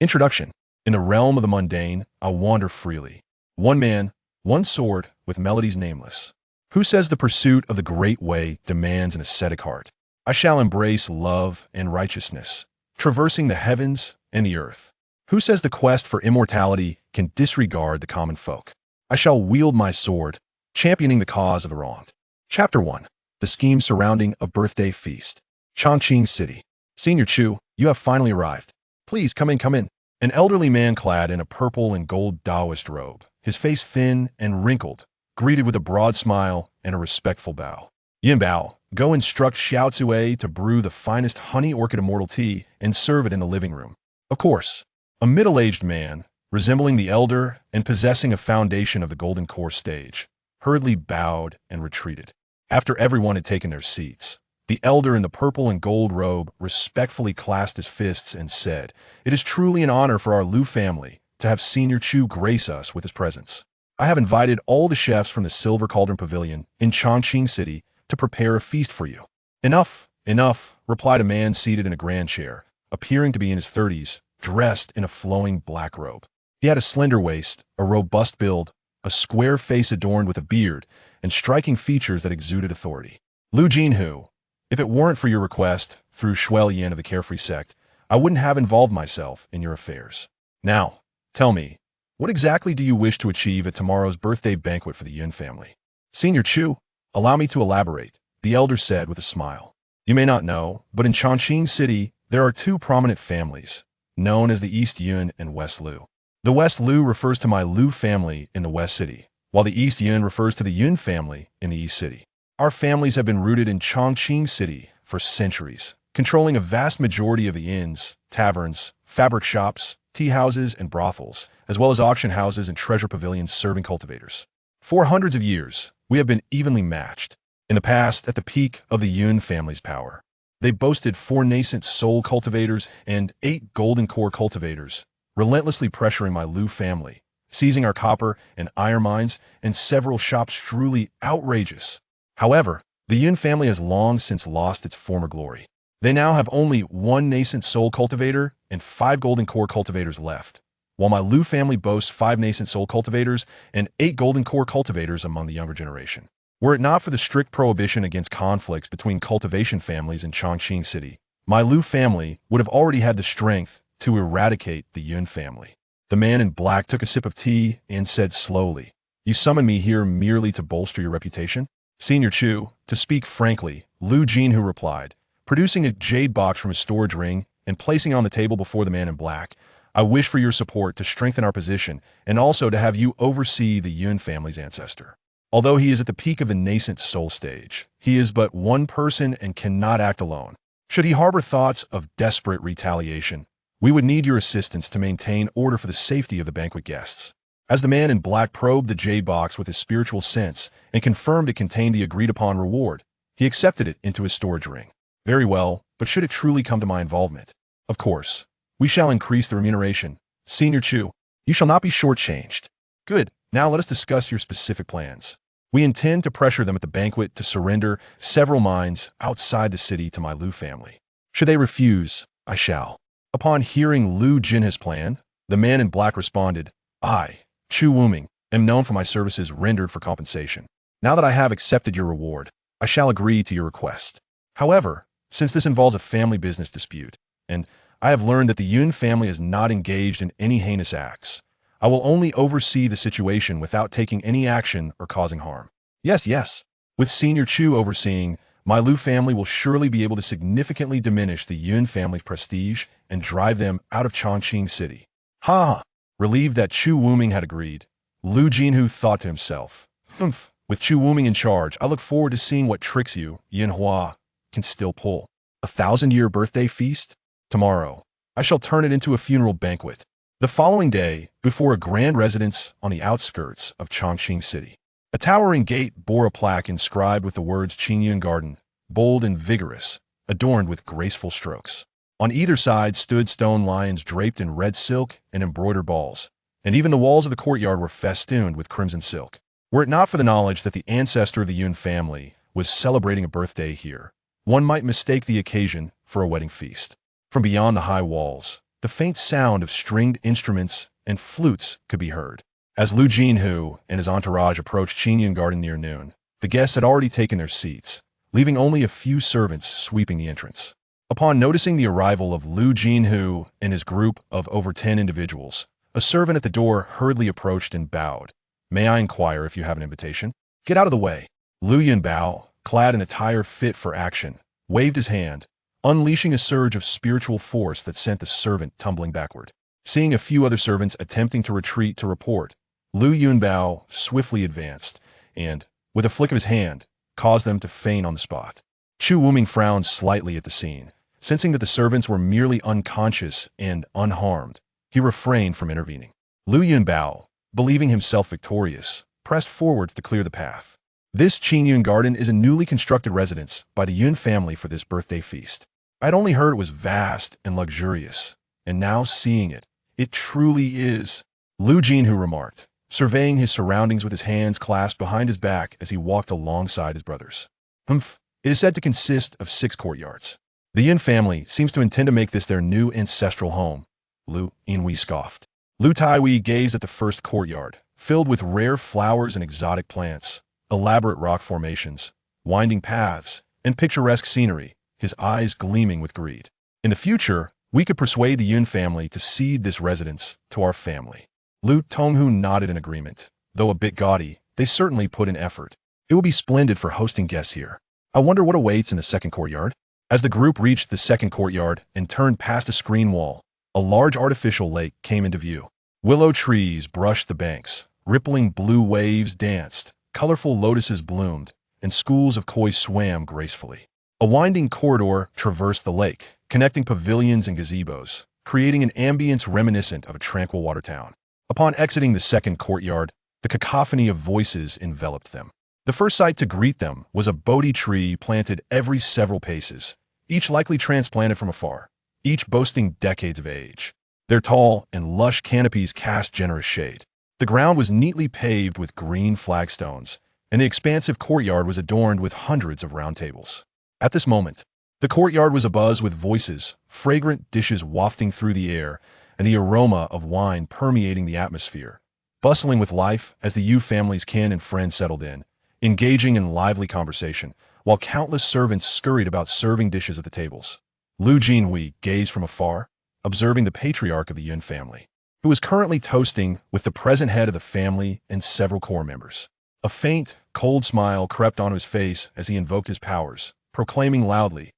Introduction. In the realm of the mundane, I wander freely. One man, one sword, with melodies nameless. Who says the pursuit of the great way demands an ascetic heart? I shall embrace love and righteousness, traversing the heavens and the earth. Who says the quest for immortality can disregard the common folk? I shall wield my sword, championing the cause of the wronged. Chapter 1. The scheme surrounding a birthday feast. Chongqing City. Senior Chu, you have finally arrived. Please come in, come in. An elderly man clad in a purple and gold Taoist robe, his face thin and wrinkled, greeted with a broad smile and a respectful bow. Yin Bao, go instruct Xiao Tsue to brew the finest honey orchid immortal tea and serve it in the living room. Of course, a middle-aged man, resembling the elder and possessing a foundation of the golden core stage, hurriedly bowed and retreated. After everyone had taken their seats, the elder in the purple and gold robe respectfully clasped his fists and said, "It is truly an honor for our Lu family to have Senior Chu grace us with his presence. I have invited all the chefs from the Silver Cauldron Pavilion in Chongqing City to prepare a feast for you." "Enough, enough," replied a man seated in a grand chair, appearing to be in his 30s, dressed in a flowing black robe. He had a slender waist, a robust build, a square face adorned with a beard, and striking features that exuded authority. "Lu Jinhu, if it weren't for your request, through Shuel Yin of the Carefree sect, I wouldn't have involved myself in your affairs. Now, tell me, what exactly do you wish to achieve at tomorrow's birthday banquet for the Yun family?" "Senior Chu, allow me to elaborate," the elder said with a smile. "You may not know, but in Chongqing City, there are two prominent families, known as the East Yun and West Lu. The West Lu refers to my Lu family in the West City, while the East Yun refers to the Yun family in the East City. Our families have been rooted in Chongqing City for centuries, controlling a vast majority of the inns, taverns, fabric shops, tea houses, and brothels, as well as auction houses and treasure pavilions serving cultivators. For hundreds of years, we have been evenly matched. In the past, at the peak of the Yun family's power, they boasted 4 nascent soul cultivators and 8 golden core cultivators, relentlessly pressuring my Lu family, seizing our copper and iron mines, and several shops truly outrageous. However, the Yun family has long since lost its former glory. They now have only 1 nascent soul cultivator and 5 golden core cultivators left, while my Lu family boasts 5 nascent soul cultivators and 8 golden core cultivators among the younger generation. Were it not for the strict prohibition against conflicts between cultivation families in Chongqing City, my Lu family would have already had the strength to eradicate the Yun family." The man in black took a sip of tea and said slowly, "You summoned me here merely to bolster your reputation?" "Senior Chu, to speak frankly," Lu Jinhu replied, producing a jade box from his storage ring and placing it on the table before the man in black. "I wish for your support to strengthen our position and also to have you oversee the Yun family's ancestor. Although he is at the peak of the nascent soul stage, he is but one person and cannot act alone. Should he harbor thoughts of desperate retaliation, we would need your assistance to maintain order for the safety of the banquet guests." As the man in black probed the jade box with his spiritual sense and confirmed it contained the agreed-upon reward, he accepted it into his storage ring. "Very well, but should it truly come to my involvement, of course, we shall increase the remuneration. Senior Chu, you shall not be shortchanged." "Good, now let us discuss your specific plans. We intend to pressure them at the banquet to surrender several mines outside the city to my Lu family. Should they refuse, I shall." Upon hearing Lu Jinhu's plan, the man in black responded, "I, Chu Wuming, am known for my services rendered for compensation. Now that I have accepted your reward, I shall agree to your request. However, since this involves a family business dispute, and I have learned that the Yun family is not engaged in any heinous acts, I will only oversee the situation without taking any action or causing harm." "Yes, yes. With Senior Chu overseeing, my Lu family will surely be able to significantly diminish the Yun family's prestige and drive them out of Chongqing City." "Ha ha." Relieved that Chu Wuming had agreed, Lu Jinhu thought to himself, "Humph, with Chu Wuming in charge, I look forward to seeing what tricks you, Yin Hua, can still pull. 1,000-year birthday feast? Tomorrow, I shall turn it into a funeral banquet." The following day, before a grand residence on the outskirts of Chongqing City, a towering gate bore a plaque inscribed with the words Qingyun Garden, bold and vigorous, adorned with graceful strokes. On either side stood stone lions draped in red silk and embroidered balls, and even the walls of the courtyard were festooned with crimson silk. Were it not for the knowledge that the ancestor of the Yun family was celebrating a birthday here, one might mistake the occasion for a wedding feast. From beyond the high walls, the faint sound of stringed instruments and flutes could be heard. As Lu Jinhu and his entourage approached Qingyun Garden near noon, the guests had already taken their seats, leaving only a few servants sweeping the entrance. Upon noticing the arrival of Lu Jinhu and his group of over 10 individuals, a servant at the door hurriedly approached and bowed. "May I inquire if you have an invitation?" "Get out of the way." Lu Yunbao, clad in attire fit for action, waved his hand, unleashing a surge of spiritual force that sent the servant tumbling backward. Seeing a few other servants attempting to retreat to report, Lu Yunbao swiftly advanced and, with a flick of his hand, caused them to faint on the spot. Chu Wuming frowned slightly at the scene. Sensing that the servants were merely unconscious and unharmed, he refrained from intervening. Lu Yunbao, believing himself victorious, pressed forward to clear the path. This Qingyun Garden is a newly constructed residence by the Yun family for this birthday feast. I'd only heard it was vast and luxurious, and now seeing it, it truly is, Lu Jinhu remarked, surveying his surroundings with his hands clasped behind his back as he walked alongside his brothers. It is said to consist of 6 courtyards. The Yin family seems to intend to make this their new ancestral home, Lu Yinhui scoffed. Lu Taiwei gazed at the first courtyard, filled with rare flowers and exotic plants, elaborate rock formations, winding paths, and picturesque scenery, his eyes gleaming with greed. In the future, we could persuade the Yun family to cede this residence to our family. Lu Tonghu nodded in agreement. Though a bit gaudy, they certainly put in effort. It will be splendid for hosting guests here. I wonder what awaits in the second courtyard? As the group reached the second courtyard and turned past a screen wall, a large artificial lake came into view. Willow trees brushed the banks, rippling blue waves danced, colorful lotuses bloomed, and schools of koi swam gracefully. A winding corridor traversed the lake, connecting pavilions and gazebos, creating an ambience reminiscent of a tranquil water town. Upon exiting the second courtyard, the cacophony of voices enveloped them. The first sight to greet them was a Bodhi tree planted every several paces, each likely transplanted from afar, each boasting decades of age. Their tall and lush canopies cast generous shade. The ground was neatly paved with green flagstones, and the expansive courtyard was adorned with hundreds of round tables. At this moment, the courtyard was abuzz with voices, fragrant dishes wafting through the air, and the aroma of wine permeating the atmosphere, bustling with life as the Yu family's kin and friends settled in, engaging in lively conversation, while countless servants scurried about serving dishes at the tables. Lu Jinhui gazed from afar, observing the patriarch of the Yun family, who was currently toasting with the present head of the family and several core members. A faint, cold smile crept onto his face as he invoked his powers, proclaiming loudly,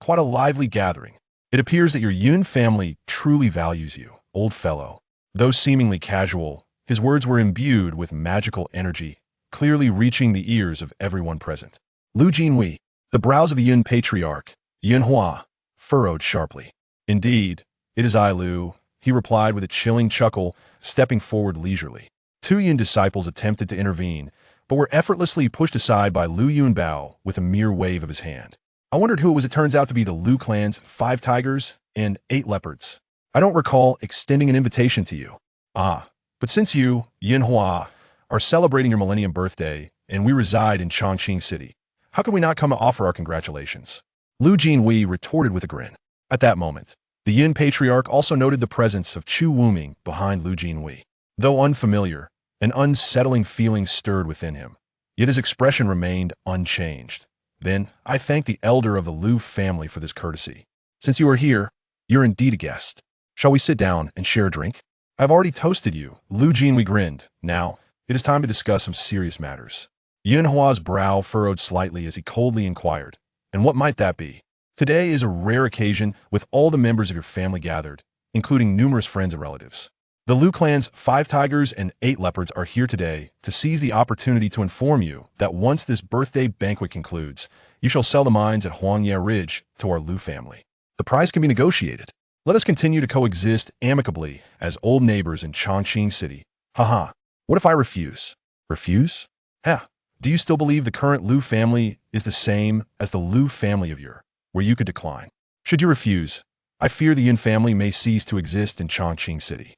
"Quite a lively gathering. It appears that your Yun family truly values you, old fellow." Though seemingly casual, his words were imbued with magical energy, clearly reaching the ears of everyone present. Lu Jinhui, the brows of the Yun patriarch, Yun Hua, furrowed sharply. "Indeed, it is I, Lu," he replied with a chilling chuckle, stepping forward leisurely. 2 Yun disciples attempted to intervene, but were effortlessly pushed aside by Lu Yunbao with a mere wave of his hand. I wondered who it was. It turns out to be the Lu clan's 5 tigers and 8 leopards. I don't recall extending an invitation to you. But since you, Yin Hua, are celebrating your millennium birthday, and we reside in Chongqing City, how could we not come to offer our congratulations? Lu Jinhui retorted with a grin. At that moment, the Yin patriarch also noted the presence of Chu Wuming behind Lu Jinhui. Though unfamiliar, an unsettling feeling stirred within him, yet his expression remained unchanged. "Then, I thank the elder of the Lu family for this courtesy. Since you are here, you're indeed a guest. Shall we sit down and share a drink? I've already toasted you." Lu Jinhui grinned. "Now, it is time to discuss some serious matters." Yun Hua's brow furrowed slightly as he coldly inquired, "And what might that be?" "Today is a rare occasion with all the members of your family gathered, including numerous friends and relatives. The Lu clan's 5 tigers and 8 leopards are here today to seize the opportunity to inform you that once this birthday banquet concludes, you shall sell the mines at Huangye Ridge to our Lu family. The price can be negotiated. Let us continue to coexist amicably as old neighbors in Chongqing City. Haha. What if I refuse?" "Refuse? Do you still believe the current Lu family is the same as the Lu family of where you could decline? Should you refuse, I fear the Yun family may cease to exist in Chongqing City."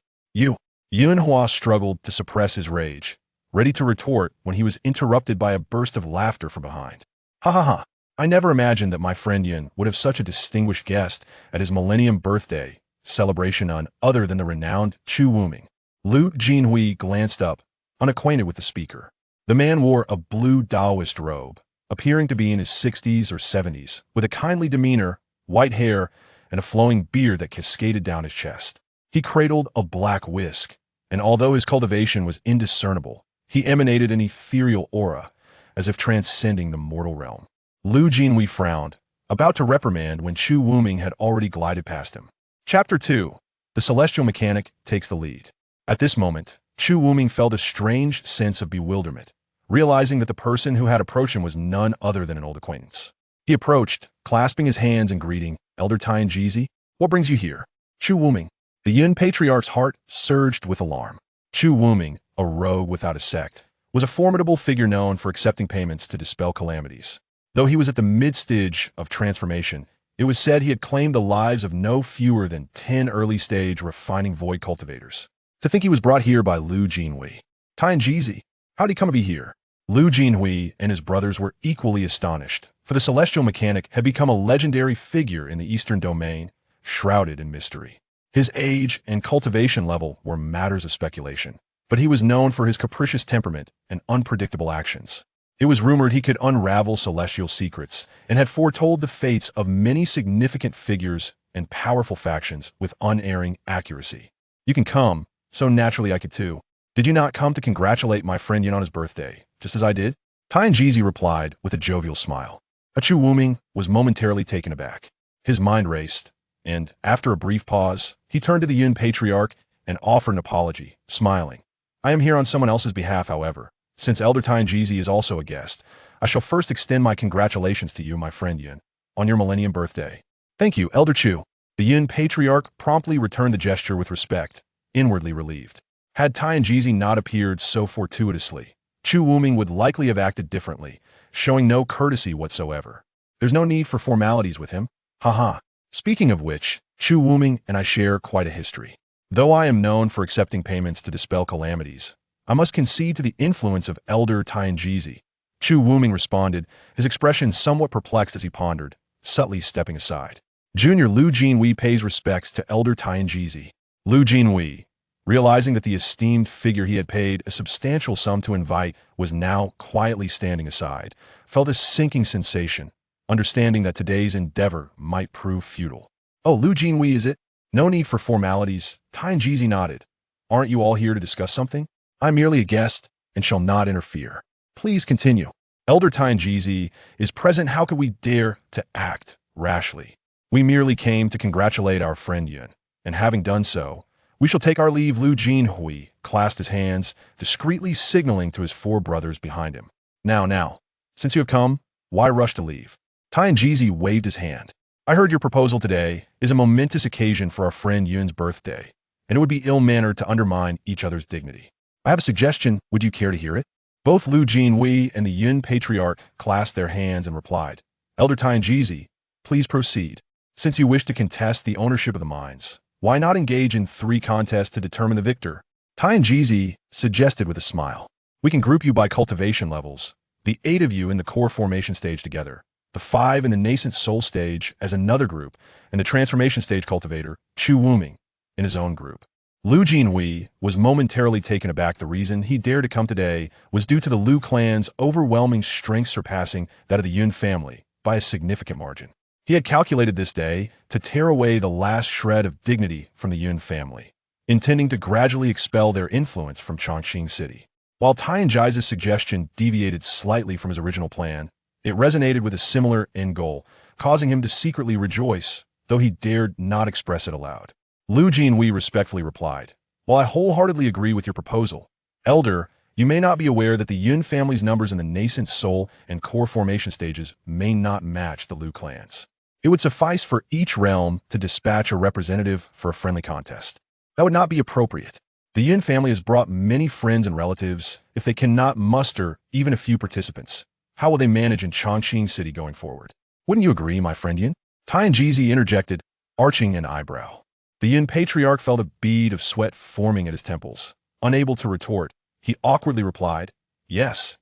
Yun Hua struggled to suppress his rage, ready to retort when he was interrupted by a burst of laughter from behind. "Ha ha ha. I never imagined that my friend Yun would have such a distinguished guest at his millennium birthday," celebration none other than the renowned Chu Wuming. Lu Jinhui glanced up, unacquainted with the speaker. The man wore a blue Taoist robe, appearing to be in his 60s or 70s, with a kindly demeanor, white hair, and a flowing beard that cascaded down his chest. He cradled a black whisk, and although his cultivation was indiscernible, he emanated an ethereal aura, as if transcending the mortal realm. Lu Jinhui frowned, about to reprimand when Chu Wuming had already glided past him. Chapter 2. The Celestial Mechanic Takes the Lead. At this moment, Chu Wuming felt a strange sense of bewilderment, realizing that the person who had approached him was none other than an old acquaintance. He approached, clasping his hands and greeting, "Elder Tien Jizi, what brings you here?" Chu Wuming. The Yun Patriarch's heart surged with alarm. Chu Wuming, a rogue without a sect, was a formidable figure known for accepting payments to dispel calamities. Though he was at the mid-stage of transformation, it was said he had claimed the lives of no fewer than 10 early-stage refining void cultivators. To think he was brought here by Lu Jinhui. Tien Jizi, how'd he come to be here? Lu Jinhui and his brothers were equally astonished, for the Celestial Mechanic had become a legendary figure in the Eastern Domain, shrouded in mystery. His age and cultivation level were matters of speculation, but he was known for his capricious temperament and unpredictable actions. It was rumored he could unravel celestial secrets and had foretold the fates of many significant figures and powerful factions with unerring accuracy. You can come, so naturally I could too. Did you not come to congratulate my friend Yun on his birthday, just as I did? Tien Jizi replied with a jovial smile. Chu Wuming was momentarily taken aback. His mind raced, and, after a brief pause, he turned to the Yun Patriarch and offered an apology, smiling. I am here on someone else's behalf, however. Since Elder Tien Jizi is also a guest, I shall first extend my congratulations to you, my friend Yun, on your millennium birthday. Thank you, Elder Chu. The Yun Patriarch promptly returned the gesture with respect, inwardly relieved. Had Tien Jizi not appeared so fortuitously, Chu Wuming would likely have acted differently, showing no courtesy whatsoever. There's no need for formalities with him. Haha. Speaking of which, Chu Wuming and I share quite a history. Though I am known for accepting payments to dispel calamities, I must concede to the influence of Elder Tien Jizi. Chu Wuming responded, his expression somewhat perplexed as he pondered, subtly stepping aside. Junior Lu Jinhui pays respects to Elder Tien Jizi. Lu Jinhui, realizing that the esteemed figure he had paid a substantial sum to invite was now quietly standing aside, felt a sinking sensation, understanding that today's endeavor might prove futile. Oh, Lu Jinhui, is it? No need for formalities. Tien Jizi nodded. Aren't you all here to discuss something? I'm merely a guest and shall not interfere. Please continue. Elder Tien Jizi is present. How could we dare to act rashly? We merely came to congratulate our friend Yun, and having done so, we shall take our leave. Lu Jinhui clasped his hands, discreetly signaling to his 4 brothers behind him. Now, since you have come, why rush to leave? Tien Jizi waved his hand. I heard your proposal today is a momentous occasion for our friend Yun's birthday, and it would be ill-mannered to undermine each other's dignity. I have a suggestion. Would you care to hear it? Both Lu Jinhui and the Yun Patriarch clasped their hands and replied, Elder Tien Jizi, please proceed. Since you wish to contest the ownership of the mines, why not engage in 3 contests to determine the victor? Tien Jizi suggested with a smile. We can group you by cultivation levels, the 8 of you in the core formation stage together, the 5 in the nascent soul stage as another group, and the transformation stage cultivator, Chu Wuming, in his own group. Lu Jinhui was momentarily taken aback. The reason he dared to come today was due to the Lu clan's overwhelming strength surpassing that of the Yun family by a significant margin. He had calculated this day to tear away the last shred of dignity from the Yun family, intending to gradually expel their influence from Chongqing City. While Tien Jizi's suggestion deviated slightly from his original plan, it resonated with a similar end goal, causing him to secretly rejoice, though he dared not express it aloud. Lu Jinhui respectfully replied, While I wholeheartedly agree with your proposal, Elder, you may not be aware that the Yun family's numbers in the nascent soul and core formation stages may not match the Lu clan's. It would suffice for each realm to dispatch a representative for a friendly contest. That would not be appropriate. The Yun family has brought many friends and relatives. If they cannot muster even a few participants, how will they manage in Chongqing City going forward? Wouldn't you agree, my friend Yun? Tien Jizi interjected, arching an eyebrow. The Yun Patriarch felt a bead of sweat forming at his temples. Unable to retort, he awkwardly replied, Yes.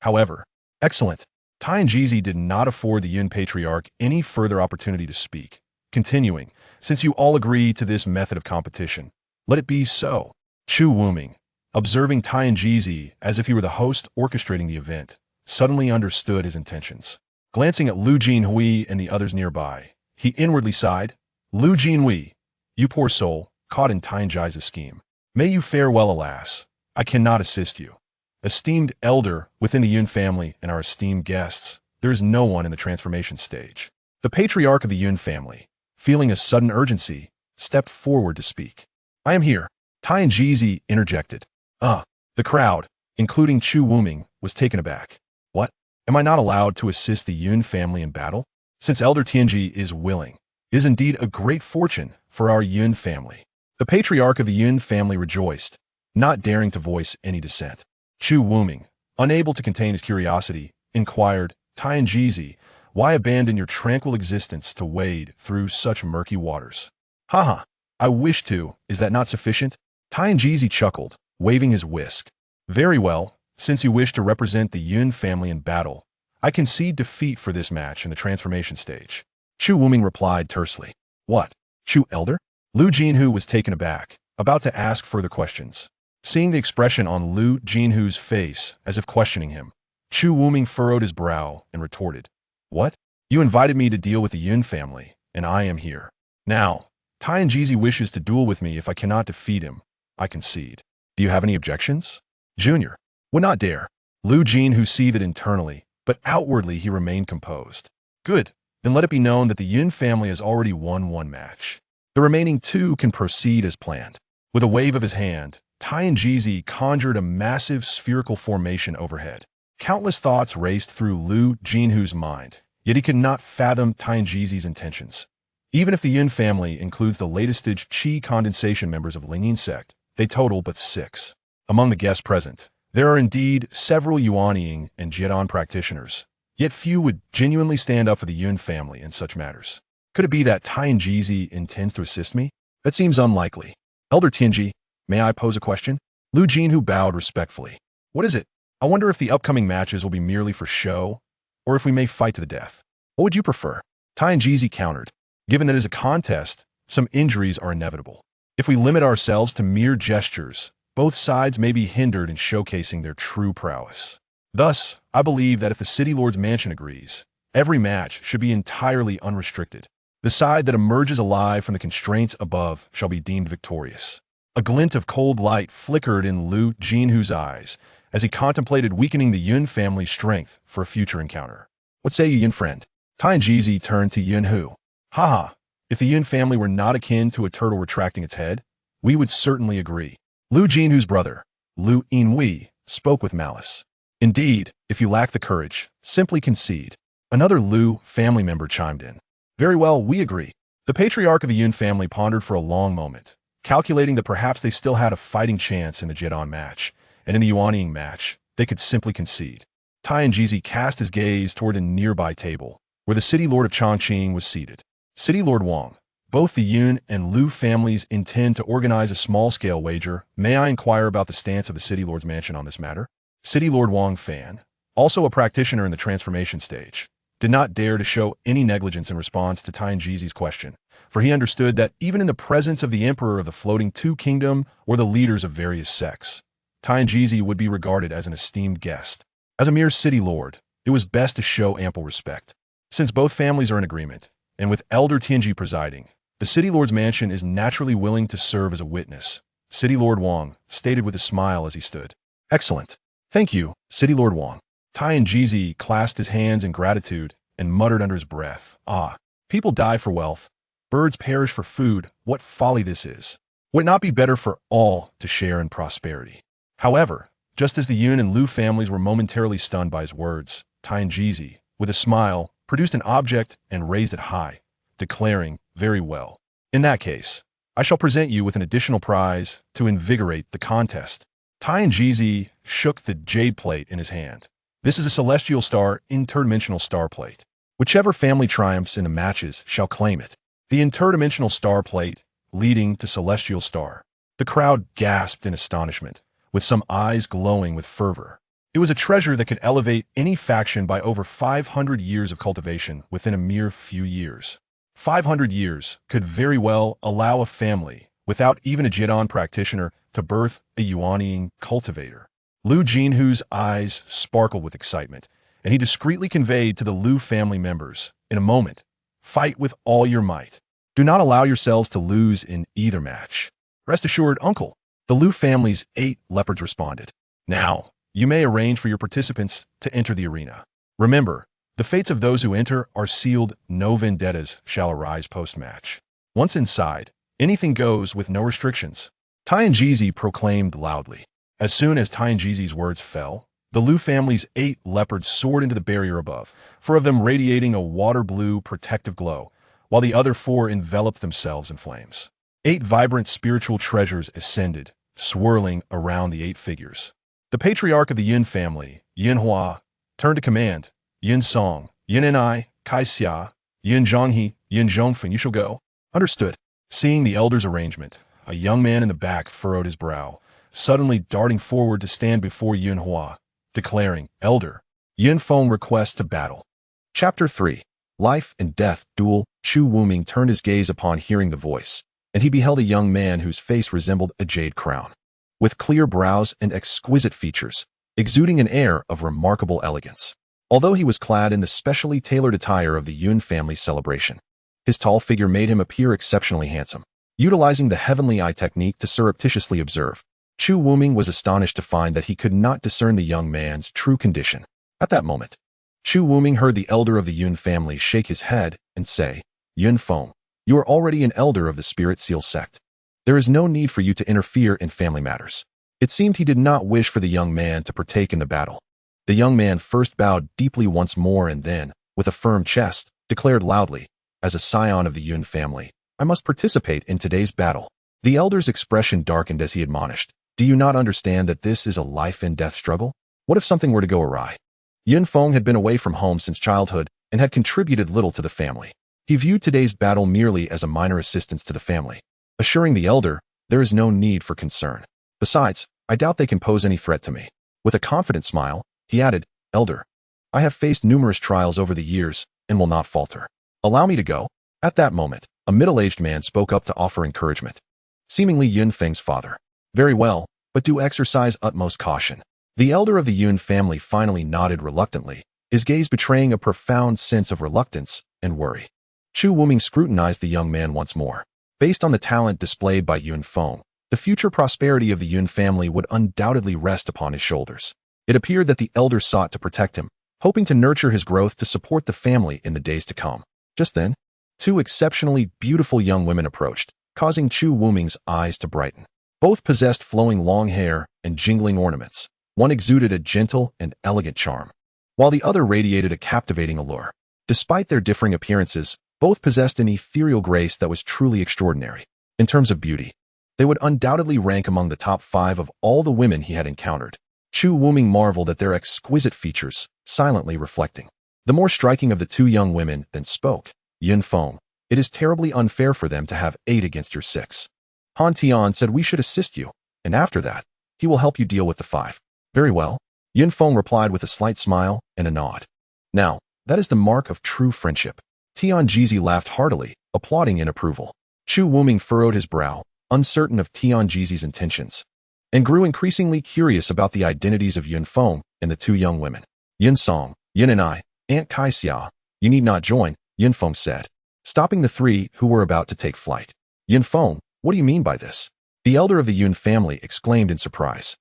However, excellent. Tien Jizi did not afford the Yun Patriarch any further opportunity to speak. Continuing, Since you all agree to this method of competition, let it be so. Chu Wuming, observing Tianjizi as if he were the host orchestrating the event, suddenly understood his intentions. Glancing at Lu Jinhui and the others nearby, he inwardly sighed, Lu Jinhui, you poor soul, caught in Tianjizi's scheme. May you fare well, alas. I cannot assist you. Esteemed elder within the Yun family and our esteemed guests, there is no one in the transformation stage. The patriarch of the Yun family, feeling a sudden urgency, stepped forward to speak. I am here. Tianjizi interjected. The crowd, including Chu Wuming, was taken aback. What? Am I not allowed to assist the Yun family in battle? Since Elder Tianji is willing, it is indeed a great fortune for our Yun family. The patriarch of the Yun family rejoiced, not daring to voice any dissent. Chu Wuming, unable to contain his curiosity, inquired, Tianjizi, why abandon your tranquil existence to wade through such murky waters? Haha, I wish to, is that not sufficient? Tianjizi chuckled, waving his whisk. Very well, since you wish to represent the Yun family in battle, I concede defeat for this match in the transformation stage. Chu Wuming replied tersely. What? Chu Elder? Lu Jinhu was taken aback, about to ask further questions. Seeing the expression on Lu Jinhu's face as if questioning him, Chu Wuming furrowed his brow and retorted. What? You invited me to deal with the Yun family, and I am here. Now, Tianjizi wishes to duel with me if I cannot defeat him. I concede. Do you have any objections? Junior would not dare. Lu Jinhu seethed internally, but outwardly he remained composed. Good. Then let it be known that the Yun family has already won one match. The remaining two can proceed as planned. With a wave of his hand, Tianjizi conjured a massive spherical formation overhead. Countless thoughts raced through Lu Jinhu's mind, yet he could not fathom Tianjizi's intentions. Even if the Yun family includes the latest stage Qi condensation members of Lingyin sect, they total but 6. Among the guests present, there are indeed several Yuanying and Jiedon practitioners, yet few would genuinely stand up for the Yun family in such matters. Could it be that Tianjizi intends to assist me? That seems unlikely. Elder Tianji, may I pose a question? Lu Jinhu bowed respectfully. What is it? I wonder if the upcoming matches will be merely for show, or if we may fight to the death. What would you prefer? Tianjizi countered. Given that it is a contest, some injuries are inevitable. If we limit ourselves to mere gestures, both sides may be hindered in showcasing their true prowess. Thus, I believe that if the City Lord's mansion agrees, every match should be entirely unrestricted. The side that emerges alive from the constraints above shall be deemed victorious. A glint of cold light flickered in Lu Jinhu's eyes as he contemplated weakening the Yun family's strength for a future encounter. What say you, Yun friend? Tianjizi turned to Yunhu. Haha, if the Yun family were not akin to a turtle retracting its head, we would certainly agree. Lu Jinhu's brother, Lu Yinhui, spoke with malice. Indeed, if you lack the courage, simply concede. Another Lu family member chimed in. Very well, we agree. The patriarch of the Yun family pondered for a long moment, calculating that perhaps they still had a fighting chance in the Jiedon match, and in the Yuanying match, they could simply concede. Tianjizi cast his gaze toward a nearby table, where the City Lord of Chongqing was seated. City Lord Wang, both the Yun and Lu families intend to organize a small-scale wager. May I inquire about the stance of the City Lord's mansion on this matter? City Lord Wang Fan, also a practitioner in the transformation stage, did not dare to show any negligence in response to Tianjizi's question, for he understood that even in the presence of the Emperor of the Floating Two Kingdom or the leaders of various sects, Tianjizi would be regarded as an esteemed guest. As a mere city lord, it was best to show ample respect. Since both families are in agreement, and with Elder Tianji presiding, the City Lord's mansion is naturally willing to serve as a witness, City Lord Wang stated with a smile as he stood. Excellent. Thank you, City Lord Wang. Tianjizi clasped his hands in gratitude and muttered under his breath, people die for wealth, birds perish for food, what folly this is. Would it not be better for all to share in prosperity? However, just as the Yun and Lu families were momentarily stunned by his words, Tianjizi, with a smile, produced an object and raised it high, declaring, very well. In that case, I shall present you with an additional prize to invigorate the contest. Tianjizi shook the jade plate in his hand. This is a celestial star, interdimensional star plate. Whichever family triumphs in the matches shall claim it. The interdimensional star plate, leading to celestial star. The crowd gasped in astonishment, with some eyes glowing with fervor. It was a treasure that could elevate any faction by over 500 years of cultivation within a mere few years. 500 years could very well allow a family, without even a Jidon practitioner, to birth a Yuaniing cultivator. Lu Jinhu's eyes sparkled with excitement, and he discreetly conveyed to the Lu family members, "In a moment, fight with all your might. Do not allow yourselves to lose in either match." "Rest assured, uncle," the Lu family's 8 leopards responded. "Now, you may arrange for your participants to enter the arena. Remember, the fates of those who enter are sealed. No vendettas shall arise post-match. Once inside, anything goes with no restrictions." Tianjizi proclaimed loudly. As soon as Tianjizi's words fell, the Lu family's 8 leopards soared into the barrier above, 4 of them radiating a water-blue protective glow, while the other 4 enveloped themselves in flames. 8 vibrant spiritual treasures ascended, swirling around the 8 figures. The patriarch of the Yin family, Yin Hua, turned to command. "Yin Song, Yin and I, Kai Xia, Yin Zhonghe, Yin Zhongfen, you shall go." "Understood." Seeing the elder's arrangement, a young man in the back furrowed his brow, suddenly darting forward to stand before Yin Hua, declaring, "Elder, Yin Feng requests to battle." Chapter 3. Life and Death Duel. Chu Wuming turned his gaze upon hearing the voice, and he beheld a young man whose face resembled a jade crown, with clear brows and exquisite features, exuding an air of remarkable elegance. Although he was clad in the specially tailored attire of the Yun family celebration, his tall figure made him appear exceptionally handsome. Utilizing the heavenly eye technique to surreptitiously observe, Chu Wuming was astonished to find that he could not discern the young man's true condition. At that moment, Chu Wuming heard the elder of the Yun family shake his head and say, "Yun Feng, you are already an elder of the Spirit Seal sect. There is no need for you to interfere in family matters." It seemed he did not wish for the young man to partake in the battle. The young man first bowed deeply once more and then, with a firm chest, declared loudly, "As a scion of the Yun family, I must participate in today's battle." The elder's expression darkened as he admonished, "Do you not understand that this is a life and death struggle? What if something were to go awry?" Yun Feng had been away from home since childhood and had contributed little to the family. He viewed today's battle merely as a minor assistance to the family, assuring the elder, "There is no need for concern. Besides, I doubt they can pose any threat to me." With a confident smile, he added, "Elder, I have faced numerous trials over the years and will not falter. Allow me to go." At that moment, a middle-aged man spoke up to offer encouragement, seemingly Yun Feng's father. "Very well, but do exercise utmost caution." The elder of the Yun family finally nodded reluctantly, his gaze betraying a profound sense of reluctance and worry. Chu Wuming scrutinized the young man once more. Based on the talent displayed by Yun Feng, the future prosperity of the Yun family would undoubtedly rest upon his shoulders. It appeared that the elder sought to protect him, hoping to nurture his growth to support the family in the days to come. Just then, 2 exceptionally beautiful young women approached, causing Chu Wuming's eyes to brighten. Both possessed flowing long hair and jingling ornaments. One exuded a gentle and elegant charm, while the other radiated a captivating allure. Despite their differing appearances, both possessed an ethereal grace that was truly extraordinary. In terms of beauty, they would undoubtedly rank among the top 5 of all the women he had encountered. Chu Wuming marveled at their exquisite features, silently reflecting. The more striking of the 2 young women then spoke, "Yun Feng, it is terribly unfair for them to have 8 against your 6. Han Tian said we should assist you, and after that, he will help you deal with the 5. "Very well," Yun Feng replied with a slight smile and a nod. "Now, that is the mark of true friendship." Tianjizi laughed heartily, applauding in approval. Chu Wuming furrowed his brow, uncertain of Tianjizi's intentions, and grew increasingly curious about the identities of Yun Feng and the 2 young women. "Yin Song, Yin and I, Aunt Kai Xia, you need not join," Yun Feng said, stopping the 3 who were about to take flight. "Yun Feng, what do you mean by this?" The elder of the Yun family exclaimed in surprise.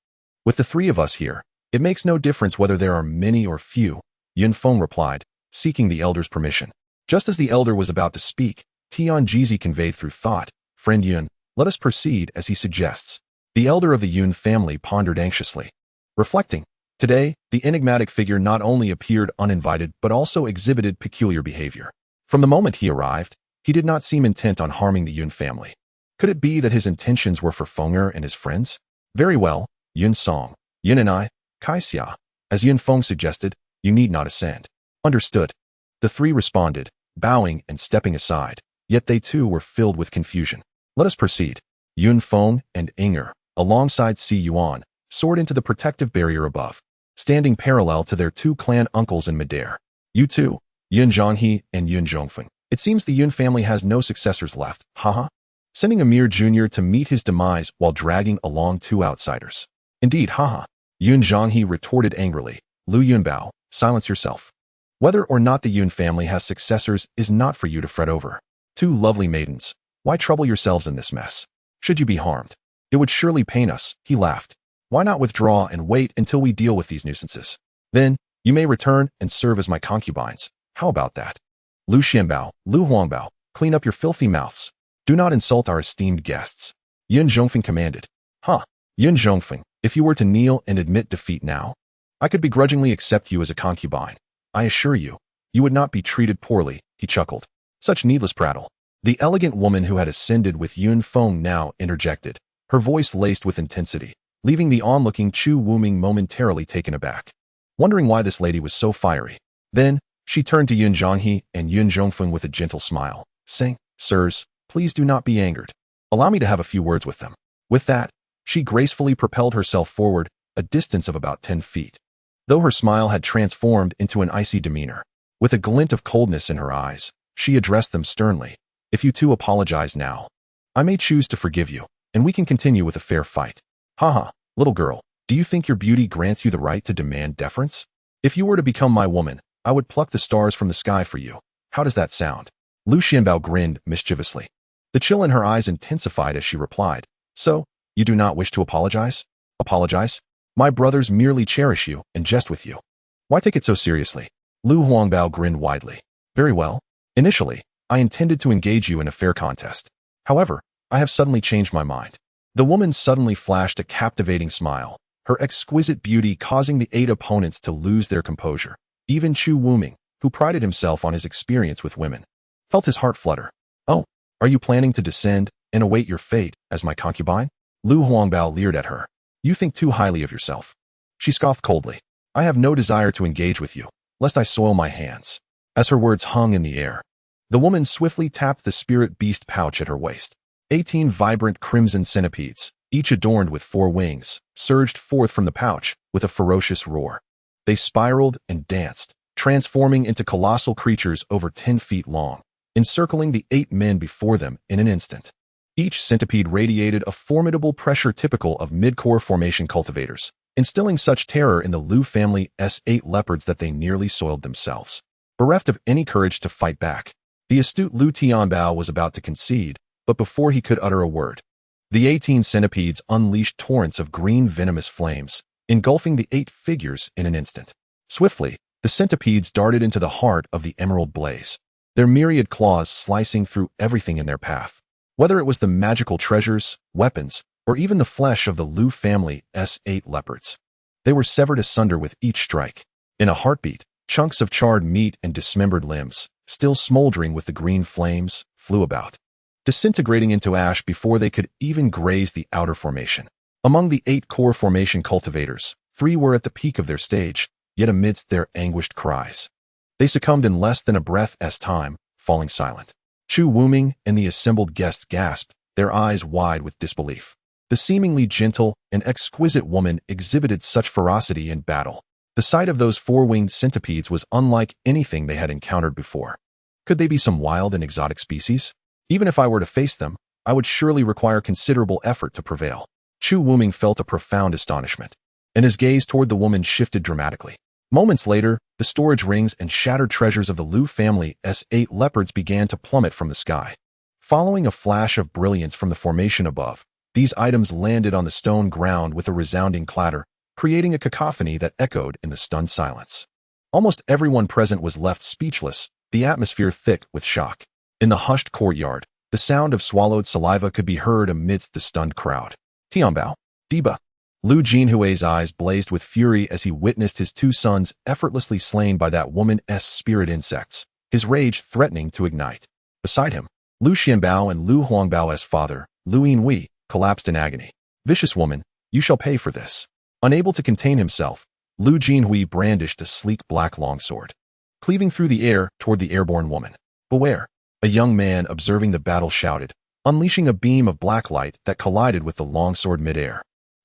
"With the 3 of us here, it makes no difference whether there are many or few," Yun Feng replied, seeking the elder's permission. Just as the elder was about to speak, Tianjizi conveyed through thought, "Friend Yun, let us proceed as he suggests." The elder of the Yun family pondered anxiously. Reflecting, today, the enigmatic figure not only appeared uninvited but also exhibited peculiar behavior. From the moment he arrived, he did not seem intent on harming the Yun family. Could it be that his intentions were for Fenger and his friends? "Very well, Yun Song, Yin and I, Kai Xia, as Yun Feng suggested, you need not ascend." "Understood." The 3 responded, bowing and stepping aside, yet they too were filled with confusion. "Let us proceed." Yun Feng and Inger, alongside Si Yuan, soared into the protective barrier above, standing parallel to their 2 clan uncles in midair. "You too, Yun Zhonghe and Yun Zhongfen, It seems the Yun family has no successors left, haha. Sending Amir Jr. to meet his demise while dragging along two outsiders. Indeed, haha. Yun Zhonghe retorted angrily. Lu Yunbao, silence yourself. Whether or not the Yun family has successors is not for you to fret over. Two lovely maidens. Why trouble yourselves in this mess? Should you be harmed? It would surely pain us, he laughed. Why not withdraw and wait until we deal with these nuisances? Then, you may return and serve as my concubines. How about that? Lu Xianbao, Lu Huangbao, clean up your filthy mouths. Do not insult our esteemed guests. Yun Zhongfeng commanded. Yun Zhongfeng, if you were to kneel and admit defeat now, I could begrudgingly accept you as a concubine. I assure you, you would not be treated poorly, he chuckled. Such needless prattle. The elegant woman who had ascended with Yun Feng now interjected, her voice laced with intensity, leaving the onlooking Chu Wuming momentarily taken aback, wondering why this lady was so fiery. Then, she turned to Yun Zhonghe and Yun Zhongfeng with a gentle smile, saying, Sirs, please do not be angered. Allow me to have a few words with them. With that, she gracefully propelled herself forward, a distance of about 10 feet. Though her smile had transformed into an icy demeanor, with a glint of coldness in her eyes, she addressed them sternly. If you two apologize now, I may choose to forgive you, and we can continue with a fair fight. Haha, little girl, do you think your beauty grants you the right to demand deference? If you were to become my woman, I would pluck the stars from the sky for you. How does that sound? Lu Xianbao grinned mischievously. The chill in her eyes intensified as she replied, So, you do not wish to apologize? Apologize? My brothers merely cherish you and jest with you. Why take it so seriously? Lu Huangbao grinned widely. Very well. Initially, I intended to engage you in a fair contest. However, I have suddenly changed my mind. The woman suddenly flashed a captivating smile, her exquisite beauty causing the 8 opponents to lose their composure. Even Chu Wuming, who prided himself on his experience with women, felt his heart flutter. Oh, are you planning to descend and await your fate as my concubine? Lu Huangbao leered at her. You think too highly of yourself. She scoffed coldly. I have no desire to engage with you, lest I soil my hands. As her words hung in the air, the woman swiftly tapped the spirit beast pouch at her waist. 18 vibrant crimson centipedes, each adorned with 4 wings, surged forth from the pouch with a ferocious roar. They spiraled and danced, transforming into colossal creatures over 10 feet long, encircling the 8 men before them in an instant. Each centipede radiated a formidable pressure typical of mid-core formation cultivators, instilling such terror in the Lu family's 8 leopards that they nearly soiled themselves. Bereft of any courage to fight back, the astute Lu Tianbao was about to concede, but before he could utter a word, the 18 centipedes unleashed torrents of green venomous flames, engulfing the 8 figures in an instant. Swiftly, the centipedes darted into the heart of the emerald blaze, their myriad claws slicing through everything in their path. Whether it was the magical treasures, weapons, or even the flesh of the Lu family's 8 leopards, they were severed asunder with each strike. In a heartbeat, chunks of charred meat and dismembered limbs, still smoldering with the green flames, flew about, disintegrating into ash before they could even graze the outer formation. Among the 8 core formation cultivators, 3 were at the peak of their stage, yet amidst their anguished cries, they succumbed in less than a breath's time, falling silent. Chu Wuming and the assembled guests gasped, their eyes wide with disbelief. The seemingly gentle and exquisite woman exhibited such ferocity in battle. The sight of those 4-winged centipedes was unlike anything they had encountered before. Could they be some wild and exotic species? Even if I were to face them, I would surely require considerable effort to prevail. Chu Wuming felt a profound astonishment, and his gaze toward the woman shifted dramatically. Moments later, the storage rings and shattered treasures of the Lu family's 8 leopards began to plummet from the sky. Following a flash of brilliance from the formation above, these items landed on the stone ground with a resounding clatter, creating a cacophony that echoed in the stunned silence. Almost everyone present was left speechless, the atmosphere thick with shock. In the hushed courtyard, the sound of swallowed saliva could be heard amidst the stunned crowd. Tianbao, Diba. Lu Jinhui's eyes blazed with fury as he witnessed his 2 sons effortlessly slain by that woman's spirit insects, his rage threatening to ignite. Beside him, Lu Xianbao and Lu Huangbao's father, Lu Yinhui, collapsed in agony. Vicious woman, you shall pay for this. Unable to contain himself, Lu Jinhui brandished a sleek black longsword, cleaving through the air toward the airborne woman. Beware! A young man observing the battle shouted, unleashing a beam of black light that collided with the longsword midair.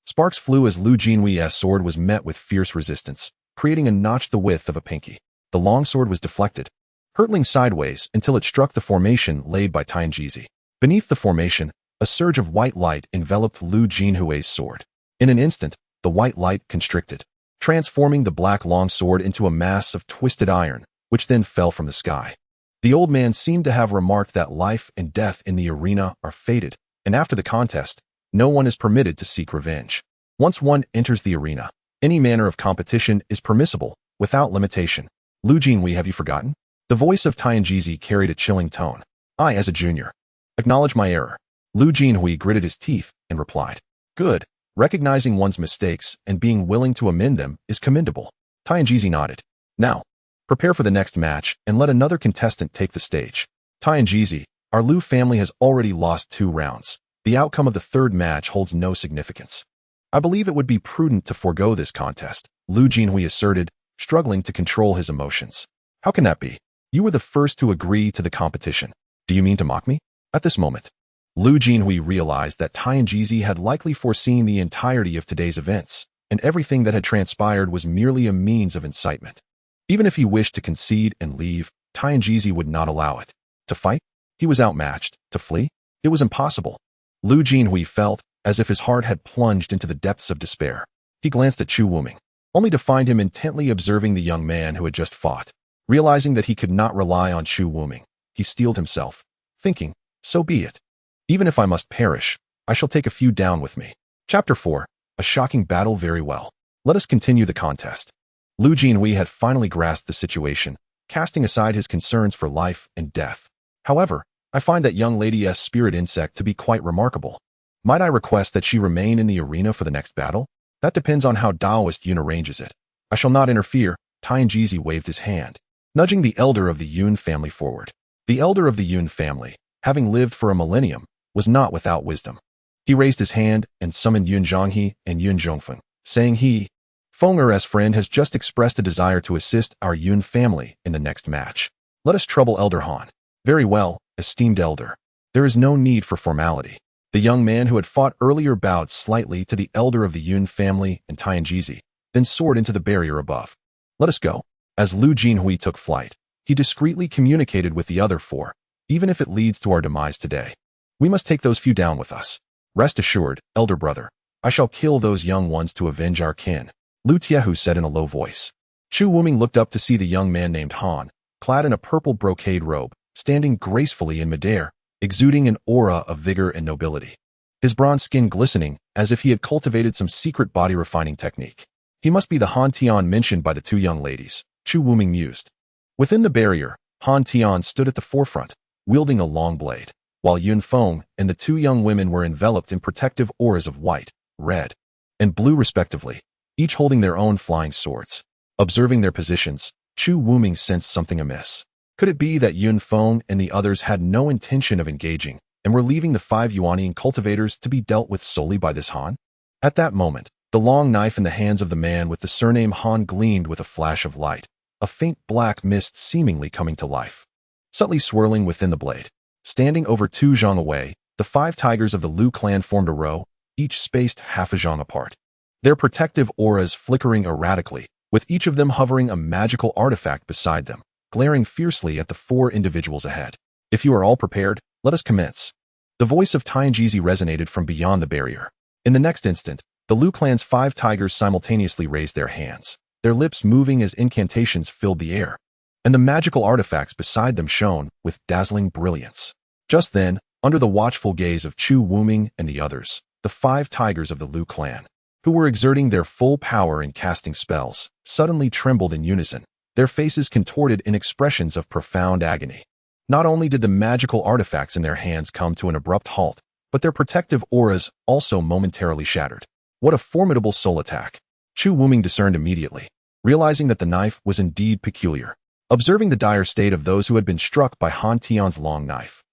Sparks flew as Lu Jinhui's sword was met with fierce resistance, creating a notch the width of a pinky. The longsword was deflected, hurtling sideways until it struck the formation laid by Tianjizi. Beneath the formation, a surge of white light enveloped Lu Jinhui's sword. In an instant, the white light constricted, transforming the black longsword into a mass of twisted iron, which then fell from the sky. The old man seemed to have remarked that life and death in the arena are fated, and after the contest, no one is permitted to seek revenge. Once one enters the arena, any manner of competition is permissible, without limitation. Lu Jinhui, have you forgotten? The voice of Tianjizi carried a chilling tone. I, as a junior, acknowledge my error. Lu Jinhui gritted his teeth and replied, Good. Recognizing one's mistakes and being willing to amend them is commendable. Tianjizi nodded. Now, prepare for the next match and let another contestant take the stage. Tianjizi, our Lu family has already lost 2 rounds. The outcome of the 3rd match holds no significance. I believe it would be prudent to forego this contest, Lu Jinhui asserted, struggling to control his emotions. How can that be? You were the first to agree to the competition. Do you mean to mock me? At this moment, Lu Jinhui realized that Tianjizi had likely foreseen the entirety of today's events, and everything that had transpired was merely a means of incitement. Even if he wished to concede and leave, Tianjizi would not allow it. To fight? He was outmatched. To flee? It was impossible. Lu Jinhui felt as if his heart had plunged into the depths of despair. He glanced at Chu Wuming, only to find him intently observing the young man who had just fought. Realizing that he could not rely on Chu Wuming, he steeled himself, thinking, so be it. Even if I must perish, I shall take a few down with me. Chapter 4. A shocking battle. Very well. Let us continue the contest. Lu Jinhui had finally grasped the situation, casting aside his concerns for life and death. However, I find that young lady's spirit insect to be quite remarkable. Might I request that she remain in the arena for the next battle? That depends on how Taoist Yun arranges it. I shall not interfere. Tianjizi waved his hand, nudging the elder of the Yun family forward. The elder of the Yun family, having lived for a millennium, was not without wisdom. He raised his hand and summoned Yun Zhonghe and Yun Zhongfeng, saying he, Feng friend has just expressed a desire to assist our Yun family in the next match. Let us trouble Elder Han. Very well, esteemed elder. There is no need for formality. The young man who had fought earlier bowed slightly to the elder of the Yun family and Tianjizi, then soared into the barrier above. Let us go. As Lu Jinhui took flight, he discreetly communicated with the other 4, even if it leads to our demise today. We must take those few down with us. Rest assured, elder brother, I shall kill those young ones to avenge our kin, Lu Tiehu said in a low voice. Chu Wuming looked up to see the young man named Han, clad in a purple brocade robe, standing gracefully in midair, exuding an aura of vigor and nobility. His bronze skin glistening as if he had cultivated some secret body refining technique. He must be the Han Tian mentioned by the 2 young ladies, Chu Wuming mused. Within the barrier, Han Tian stood at the forefront, wielding a long blade, while Yun Feng and the 2 young women were enveloped in protective auras of white, red, and blue respectively, each holding their own flying swords. Observing their positions, Chu Wuming sensed something amiss. Could it be that Yun Feng and the others had no intention of engaging and were leaving the 5 Yuanian cultivators to be dealt with solely by this Han? At that moment, the long knife in the hands of the man with the surname Han gleamed with a flash of light, a faint black mist seemingly coming to life, subtly swirling within the blade. Standing over 2 zhang away, the 5 tigers of the Lu clan formed a row, each spaced half a zhang apart. Their protective auras flickering erratically, with each of them hovering a magical artifact beside them, glaring fiercely at the 4 individuals ahead. If you are all prepared, let us commence. The voice of Tianjizi resonated from beyond the barrier. In the next instant, the Lu clan's 5 tigers simultaneously raised their hands, their lips moving as incantations filled the air, and the magical artifacts beside them shone with dazzling brilliance. Just then, under the watchful gaze of Chu Wuming and the others, the 5 tigers of the Lu clan, who were exerting their full power in casting spells, suddenly trembled in unison, their faces contorted in expressions of profound agony. Not only did the magical artifacts in their hands come to an abrupt halt, but their protective auras also momentarily shattered. What a formidable soul attack! Chu Wuming discerned immediately, realizing that the knife was indeed peculiar. Observing the dire state of those who had been struck by Han Tian's long knife,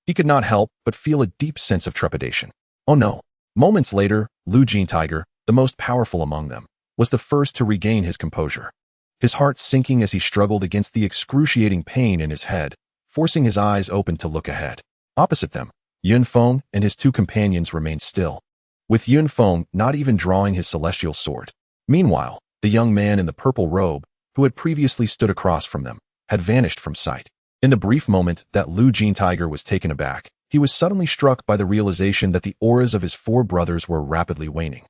he could not help but feel a deep sense of trepidation. Oh no! Moments later, Lu Jin Tiger, the most powerful among them, was the first to regain his composure. His heart sinking as he struggled against the excruciating pain in his head, forcing his eyes open to look ahead. Opposite them, Yun Feng and his 2 companions remained still, with Yun Feng not even drawing his celestial sword. Meanwhile, the young man in the purple robe, who had previously stood across from them, had vanished from sight. In the brief moment that Lu Jin Tiger was taken aback, he was suddenly struck by the realization that the auras of his four brothers were rapidly waning.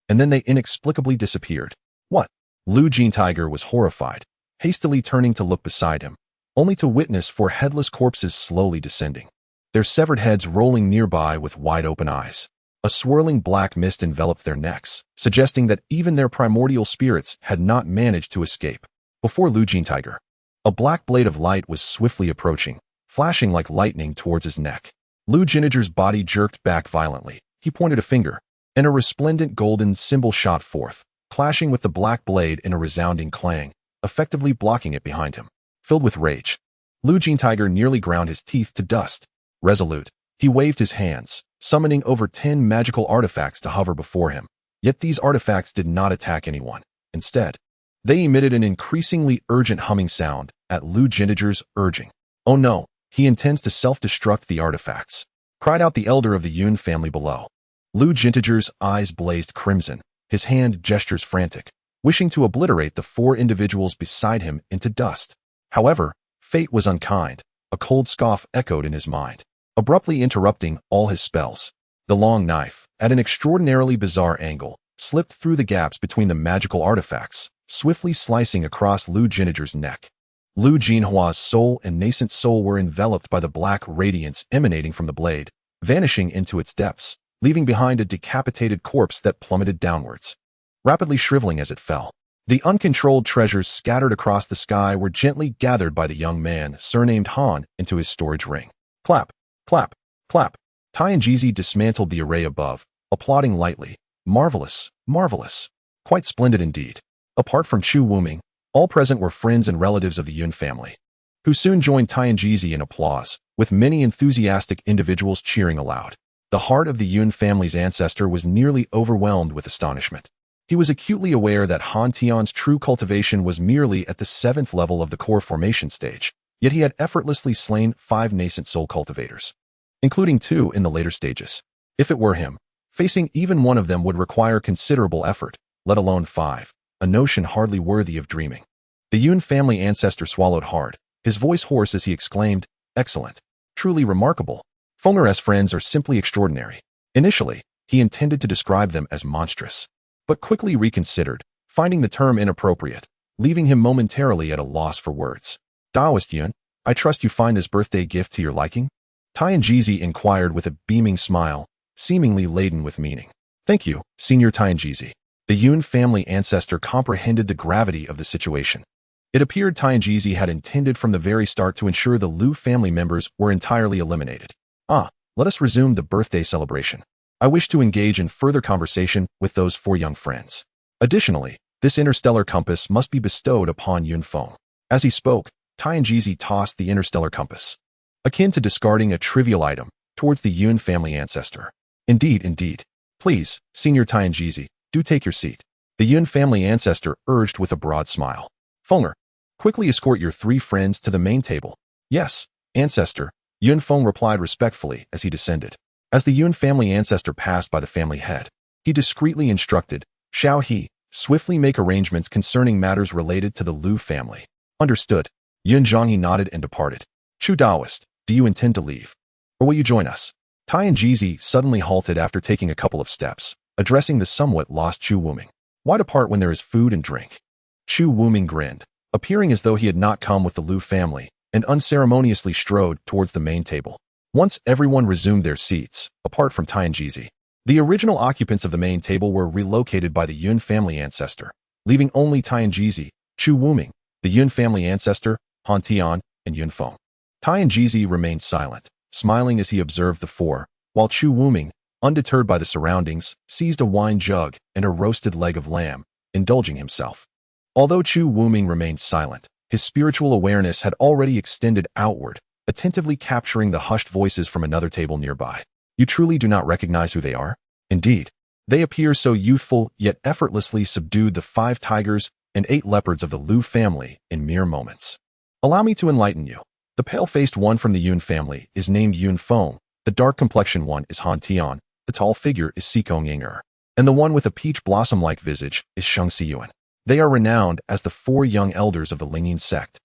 And then they inexplicably disappeared. What? Lu Jin Tiger was horrified, hastily turning to look beside him, only to witness four headless corpses slowly descending, their severed heads rolling nearby with wide-open eyes. A swirling black mist enveloped their necks, suggesting that even their primordial spirits had not managed to escape. Before Lu Jin Tiger, a black blade of light was swiftly approaching, flashing like lightning towards his neck. Lu Jintiger's body jerked back violently. He pointed a finger, and a resplendent golden symbol shot forth, clashing with the black blade in a resounding clang, effectively blocking it behind him. Filled with rage, Lu Jin Tiger nearly ground his teeth to dust. Resolute, he waved his hands, summoning over 10 magical artifacts to hover before him. Yet these artifacts did not attack anyone. Instead, they emitted an increasingly urgent humming sound at Lu Jintiger's urging. "Oh no, he intends to self-destruct the artifacts," cried out the elder of the Yun family below. Lu Jintiger's eyes blazed crimson, his hand gestures frantic, wishing to obliterate the four individuals beside him into dust. However, fate was unkind. A cold scoff echoed in his mind, abruptly interrupting all his spells. The long knife, at an extraordinarily bizarre angle, slipped through the gaps between the magical artifacts, swiftly slicing across Lu Jintiger's neck. Lu Jinhua's soul and nascent soul were enveloped by the black radiance emanating from the blade, vanishing into its depths, leaving behind a decapitated corpse that plummeted downwards, rapidly shriveling as it fell. The uncontrolled treasures scattered across the sky were gently gathered by the young man, surnamed Han, into his storage ring. Clap, clap, clap. Tianjizi dismantled the array above, applauding lightly. Marvelous, marvelous. Quite splendid indeed. Apart from Chu Wuming, all present were friends and relatives of the Yun family, who soon joined Tianjizi in applause, with many enthusiastic individuals cheering aloud. The heart of the Yun family's ancestor was nearly overwhelmed with astonishment. He was acutely aware that Han Tian's true cultivation was merely at the 7th level of the core formation stage, yet he had effortlessly slain 5 nascent soul cultivators, including 2 in the later stages. If it were him, facing even one of them would require considerable effort, let alone 5, a notion hardly worthy of dreaming. The Yun family ancestor swallowed hard, his voice hoarse as he exclaimed, "Excellent, truly remarkable. Feng'er's friends are simply extraordinary." Initially, he intended to describe them as monstrous, but quickly reconsidered, finding the term inappropriate, leaving him momentarily at a loss for words. "Daoist Yun, I trust you find this birthday gift to your liking?" Tianjizi inquired with a beaming smile, seemingly laden with meaning. "Thank you, Senior Tianjizi." The Yun family ancestor comprehended the gravity of the situation. It appeared Tianjizi had intended from the very start to ensure the Lu family members were entirely eliminated. Let us resume the birthday celebration. I wish to engage in further conversation with those 4 young friends. Additionally, this interstellar compass must be bestowed upon Yun Feng." As he spoke, Tianjizi tossed the interstellar compass, akin to discarding a trivial item, towards the Yun family ancestor. Indeed, indeed. Please, Senior Tianjizi, do take your seat," the Yun family ancestor urged with a broad smile. "Feng'er, quickly escort your 3 friends to the main table." "Yes, ancestor," Yun Feng replied respectfully as he descended. As the Yun family ancestor passed by the family head, he discreetly instructed, "Xiao He, swiftly make arrangements concerning matters related to the Lu family." "Understood." Yun Zhongyi nodded and departed. "Chu Daoist, do you intend to leave? Or will you join us?" Tianjizi suddenly halted after taking a couple of steps, addressing the somewhat lost Chu Wuming. "Why depart when there is food and drink?" Chu Wuming grinned, appearing as though he had not come with the Lu family, and unceremoniously strode towards the main table. Once everyone resumed their seats, apart from Tianjizi, the original occupants of the main table were relocated by the Yun family ancestor, leaving only Tianjizi, Chu Wuming, the Yun family ancestor, Han Tian, and Yun Feng. Tianjizi remained silent, smiling as he observed the 4, while Chu Wuming, undeterred by the surroundings, seized a wine jug and a roasted leg of lamb, indulging himself. Although Chu Wuming remained silent, his spiritual awareness had already extended outward, attentively capturing the hushed voices from another table nearby. "You truly do not recognize who they are? Indeed, they appear so youthful yet effortlessly subdued the 5 tigers and 8 leopards of the Lu family in mere moments. Allow me to enlighten you. The pale-faced one from the Yun family is named Yun Feng, the dark-complexioned one is Han Tian, the tall figure is Sikong Yinger, and the one with a peach blossom-like visage is Sheng Siyuan. They are renowned as the 4 young elders of the Lingyin sect.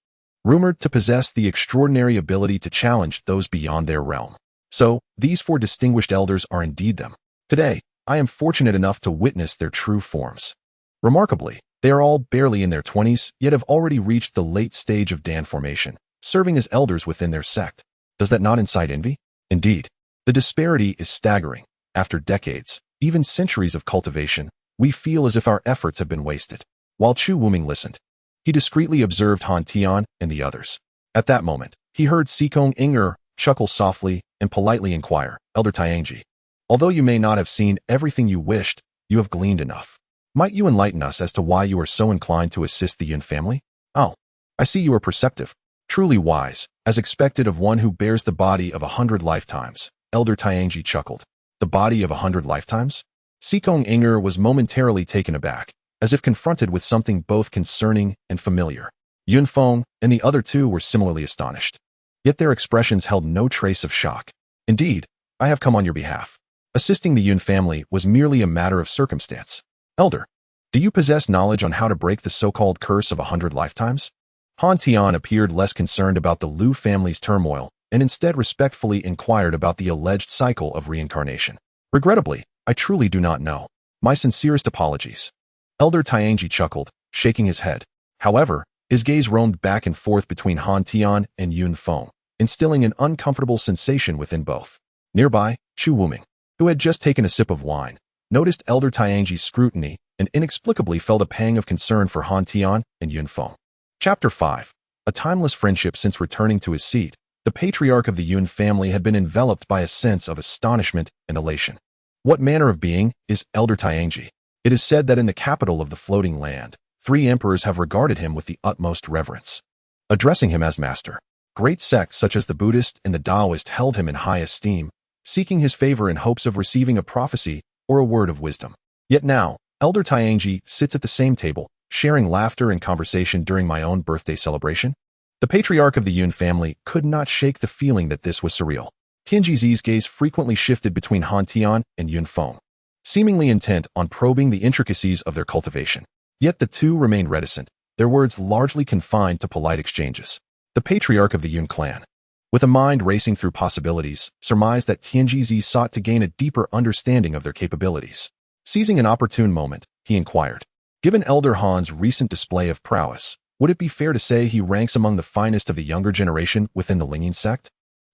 rumored to possess the extraordinary ability to challenge those beyond their realm. So, these 4 distinguished elders are indeed them. Today, I am fortunate enough to witness their true forms. Remarkably, they are all barely in their 20s, yet have already reached the late stage of Dan formation, serving as elders within their sect. Does that not incite envy? Indeed, the disparity is staggering. After decades, even centuries of cultivation, we feel as if our efforts have been wasted. While Chu Wuming listened, he discreetly observed Han Tian and the others. At that moment, he heard Sikong Inger chuckle softly and politely inquire, "Elder Tianji, although you may not have seen everything you wished, you have gleaned enough. Might you enlighten us as to why you are so inclined to assist the Yun family? Oh, I see you are perceptive. Truly wise, as expected of one who bears the body of 100 lifetimes." Elder Tianji chuckled. The body of 100 lifetimes? Sikong Inger was momentarily taken aback, as if confronted with something both concerning and familiar. Yun Feng and the other 2 were similarly astonished. Yet their expressions held no trace of shock. "Indeed, I have come on your behalf. Assisting the Yun family was merely a matter of circumstance. Elder, do you possess knowledge on how to break the so-called curse of 100 lifetimes?" Han Tian appeared less concerned about the Liu family's turmoil and instead respectfully inquired about the alleged cycle of reincarnation. "Regrettably, I truly do not know. My sincerest apologies." Elder Tianji chuckled, shaking his head. However, his gaze roamed back and forth between Han Tian and Yun Feng, instilling an uncomfortable sensation within both. Nearby, Chu Wuming, who had just taken a sip of wine, noticed Elder Tianji's scrutiny and inexplicably felt a pang of concern for Han Tian and Yun Feng. Chapter 5. A timeless friendship. Since returning to his seat, the patriarch of the Yun family had been enveloped by a sense of astonishment and elation. What manner of being is Elder Tianji? It is said that in the capital of the floating land, 3 emperors have regarded him with the utmost reverence, addressing him as master. Great sects such as the Buddhist and the Taoist held him in high esteem, seeking his favor in hopes of receiving a prophecy or a word of wisdom. Yet now, Elder Tianji sits at the same table, sharing laughter and conversation during my own birthday celebration. The patriarch of the Yun family could not shake the feeling that this was surreal. Tianji's gaze frequently shifted between Han Tian and Yun Feng, seemingly intent on probing the intricacies of their cultivation. Yet the 2 remained reticent, their words largely confined to polite exchanges. The patriarch of the Yun clan, with a mind racing through possibilities, surmised that Tianji sought to gain a deeper understanding of their capabilities. Seizing an opportune moment, he inquired, "Given Elder Han's recent display of prowess, would it be fair to say he ranks among the finest of the younger generation within the Lingyan sect?"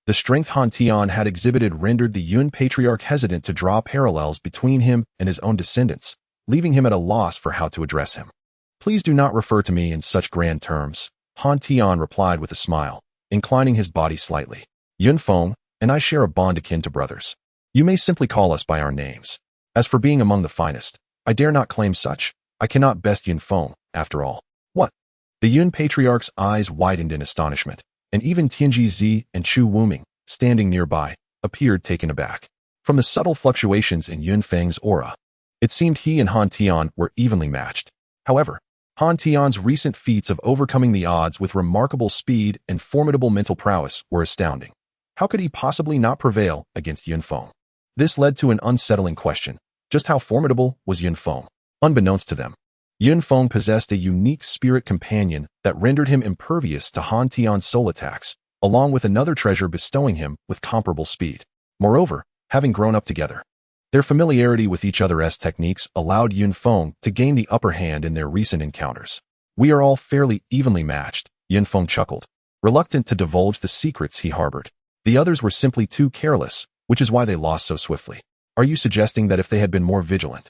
The strength Han Tian had exhibited rendered the Yun patriarch hesitant to draw parallels between him and his own descendants, leaving him at a loss for how to address him. "Please do not refer to me in such grand terms," Han Tian replied with a smile, inclining his body slightly. "Yun Feng and I share a bond akin to brothers. You may simply call us by our names. As for being among the finest, I dare not claim such. I cannot best Yun Feng, after all." "What?" The Yun patriarch's eyes widened in astonishment, and even Tianji and Chu Wuming, standing nearby, appeared taken aback. From the subtle fluctuations in Yun Feng's aura, it seemed he and Han Tian were evenly matched. However, Han Tian's recent feats of overcoming the odds with remarkable speed and formidable mental prowess were astounding. How could he possibly not prevail against Yun Feng? This led to an unsettling question. Just how formidable was Yun Feng? Unbeknownst to them, Yun Feng possessed a unique spirit companion that rendered him impervious to Han Tian's soul attacks, along with another treasure bestowing him with comparable speed. Moreover, having grown up together, their familiarity with each other's techniques allowed Yun Feng to gain the upper hand in their recent encounters. "We are all fairly evenly matched," Yun Feng chuckled, reluctant to divulge the secrets he harbored. "The others were simply too careless, which is why they lost so swiftly. Are you suggesting that if they had been more vigilant,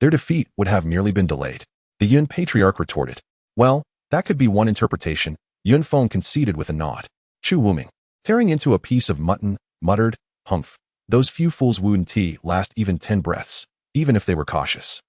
their defeat would have merely been delayed?" The Yun patriarch retorted. "Well, that could be one interpretation," Yun Feng conceded with a nod. Chu Wuming, tearing into a piece of mutton, muttered, "Humph, those few fools wouldn't last even 10 breaths, even if they were cautious."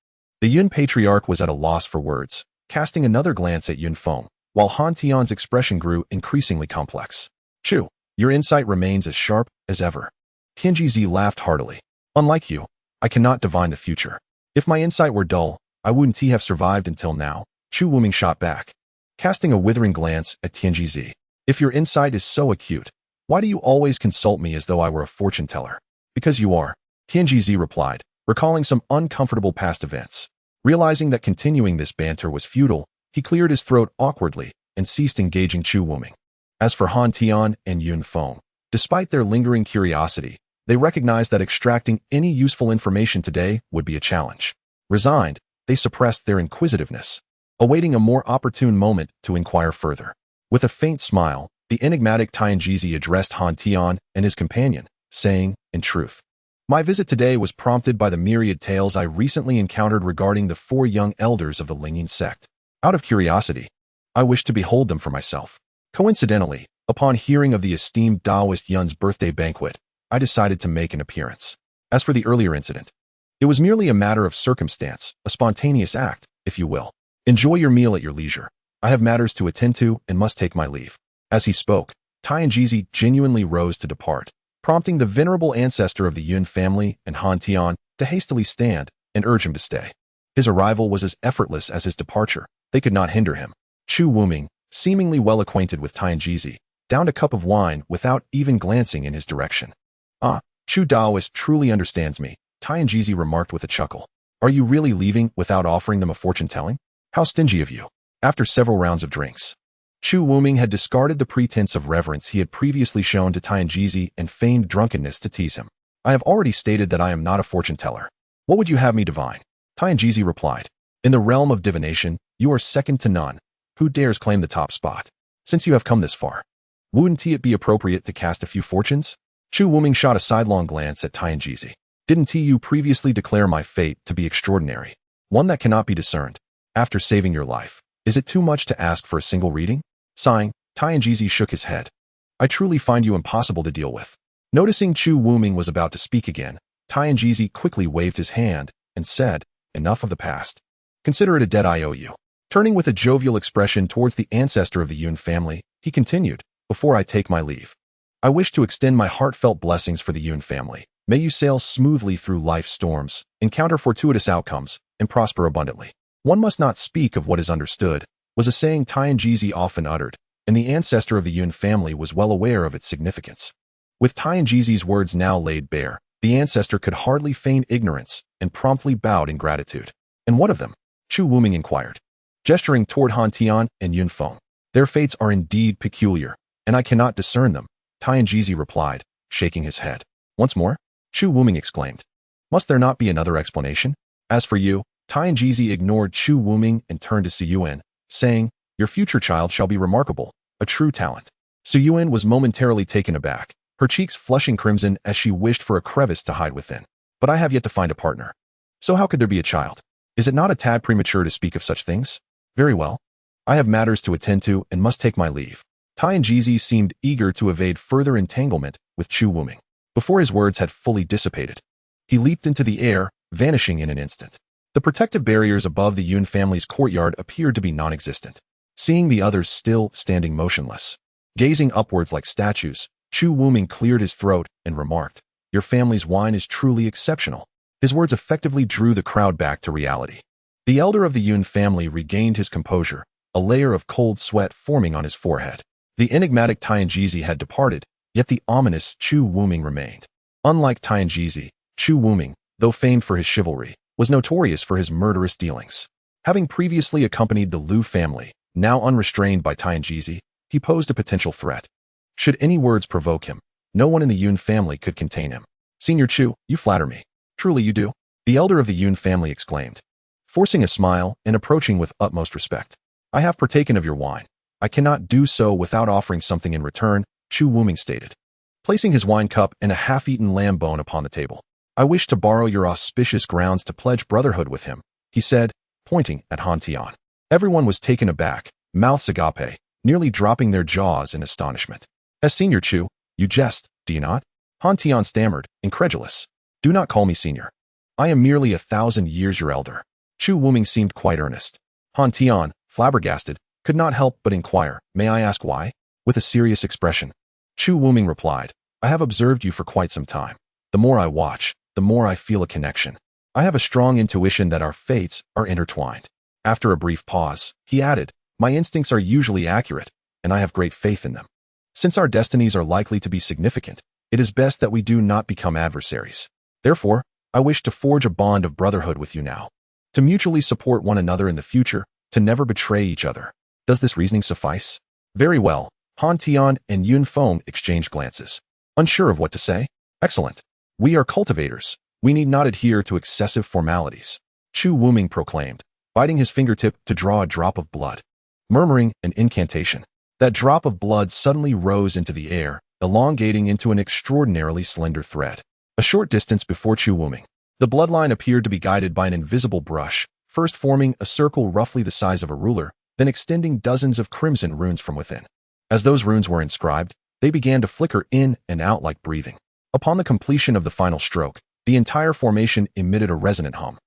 The Yun patriarch was at a loss for words, casting another glance at Yun Feng, while Han Tian's expression grew increasingly complex. "Chu, your insight remains as sharp as ever." Tianji laughed heartily. "Unlike you, I cannot divine the future. If my insight were dull, I wouldn't have survived until now." Chu Wuming shot back, casting a withering glance at Tianji. "If your insight is so acute, why do you always consult me as though I were a fortune teller?" "Because you are," Tianji replied, recalling some uncomfortable past events. Realizing that continuing this banter was futile, he cleared his throat awkwardly, and ceased engaging Chu Wuming. As for Han Tian and Yun Feng, despite their lingering curiosity, they recognized that extracting any useful information today would be a challenge. Resigned, they suppressed their inquisitiveness, awaiting a more opportune moment to inquire further. With a faint smile, the enigmatic Tianjizi addressed Han Tian and his companion, saying, in truth, "My visit today was prompted by the myriad tales I recently encountered regarding the 4 young elders of the Lingyin sect. Out of curiosity, I wished to behold them for myself. Coincidentally, upon hearing of the esteemed Taoist Yun's birthday banquet, I decided to make an appearance. As for the earlier incident, it was merely a matter of circumstance, a spontaneous act, if you will. Enjoy your meal at your leisure. I have matters to attend to and must take my leave." As he spoke, Tianjizi genuinely rose to depart, prompting the venerable ancestor of the Yun family and Han Tian to hastily stand and urge him to stay. His arrival was as effortless as his departure. They could not hinder him. Chu Wuming, seemingly well acquainted with Tianjizi, downed a cup of wine without even glancing in his direction. "Ah, Chu Daoist truly understands me," Tianjizi remarked with a chuckle. "Are you really leaving without offering them a fortune-telling? How stingy of you." After several rounds of drinks, Chu Wuming had discarded the pretense of reverence he had previously shown to Tianjizi and feigned drunkenness to tease him. "I have already stated that I am not a fortune-teller. What would you have me divine?" Tianjizi replied. "In the realm of divination, you are second to none. Who dares claim the top spot? Since you have come this far, wouldn't it be appropriate to cast a few fortunes?" Chu Wuming shot a sidelong glance at Tianjizi. "Didn't you previously declare my fate to be extraordinary, one that cannot be discerned? After saving your life, is it too much to ask for a single reading?" Sighing, Tianjizi shook his head. "I truly find you impossible to deal with." Noticing Chu Wuming was about to speak again, Tianjizi quickly waved his hand and said, "Enough of the past. Consider it a debt I owe you." Turning with a jovial expression towards the ancestor of the Yun family, he continued, "Before I take my leave, I wish to extend my heartfelt blessings for the Yun family. May you sail smoothly through life's storms, encounter fortuitous outcomes, and prosper abundantly. One must not speak of what is understood," was a saying Tianjizi often uttered, and the ancestor of the Yun family was well aware of its significance. With Tianjizi's words now laid bare, the ancestor could hardly feign ignorance and promptly bowed in gratitude. "And what of them?" Chu Wuming inquired, gesturing toward Han Tian and Yun Feng. "Their fates are indeed peculiar, and I cannot discern them," Tianjizi replied, shaking his head. "Once more?" Chu Wuming exclaimed. "Must there not be another explanation? As for you," Tianjizi ignored Chu Wuming and turned to Siyuan, saying, "Your future child shall be remarkable, a true talent." Siyuan was momentarily taken aback, her cheeks flushing crimson as she wished for a crevice to hide within. "But I have yet to find a partner. So how could there be a child? Is it not a tad premature to speak of such things? Very well. I have matters to attend to and must take my leave." Tianjizi seemed eager to evade further entanglement with Chu Wuming. Before his words had fully dissipated, he leaped into the air, vanishing in an instant. The protective barriers above the Yun family's courtyard appeared to be non-existent. Seeing the others still standing motionless, gazing upwards like statues, Chu Wuming cleared his throat and remarked, "Your family's wine is truly exceptional." His words effectively drew the crowd back to reality. The elder of the Yun family regained his composure, a layer of cold sweat forming on his forehead. The enigmatic Tianjizi had departed, yet the ominous Chu Wuming remained. Unlike Tianjizi, Chu Wuming, though famed for his chivalry, was notorious for his murderous dealings. Having previously accompanied the Liu family, now unrestrained by Tianjizi, he posed a potential threat. Should any words provoke him, no one in the Yun family could contain him. "Senior Chu, you flatter me. Truly you do," the elder of the Yun family exclaimed, forcing a smile and approaching with utmost respect. "I have partaken of your wine. I cannot do so without offering something in return," Chu Wuming stated, placing his wine cup and a half-eaten lamb bone upon the table. "I wish to borrow your auspicious grounds to pledge brotherhood with him," he said, pointing at Han Tian. Everyone was taken aback, mouths agape, nearly dropping their jaws in astonishment. "As Senior Chu, you jest, do you not?" Han Tian stammered, incredulous. "Do not call me senior. I am merely 1,000 years your elder." Chu Wuming seemed quite earnest. Han Tian, flabbergasted, could not help but inquire, "May I ask why?" With a serious expression, Chu Wuming replied, "I have observed you for quite some time. The more I watch, the more I feel a connection. I have a strong intuition that our fates are intertwined." After a brief pause, he added, "My instincts are usually accurate, and I have great faith in them. Since our destinies are likely to be significant, it is best that we do not become adversaries. Therefore, I wish to forge a bond of brotherhood with you now, to mutually support one another in the future, to never betray each other." Does this reasoning suffice? Very well. Han Tian and Yun Feng exchanged glances, unsure of what to say. Excellent. We are cultivators. We need not adhere to excessive formalities, Chu Wuming proclaimed, biting his fingertip to draw a drop of blood. Murmuring an incantation, that drop of blood suddenly rose into the air, elongating into an extraordinarily slender thread. A short distance before Chu Wuming, the bloodline appeared to be guided by an invisible brush, first forming a circle roughly the size of a ruler, then extending dozens of crimson runes from within. As those runes were inscribed, they began to flicker in and out like breathing. Upon the completion of the final stroke, the entire formation emitted a resonant hum,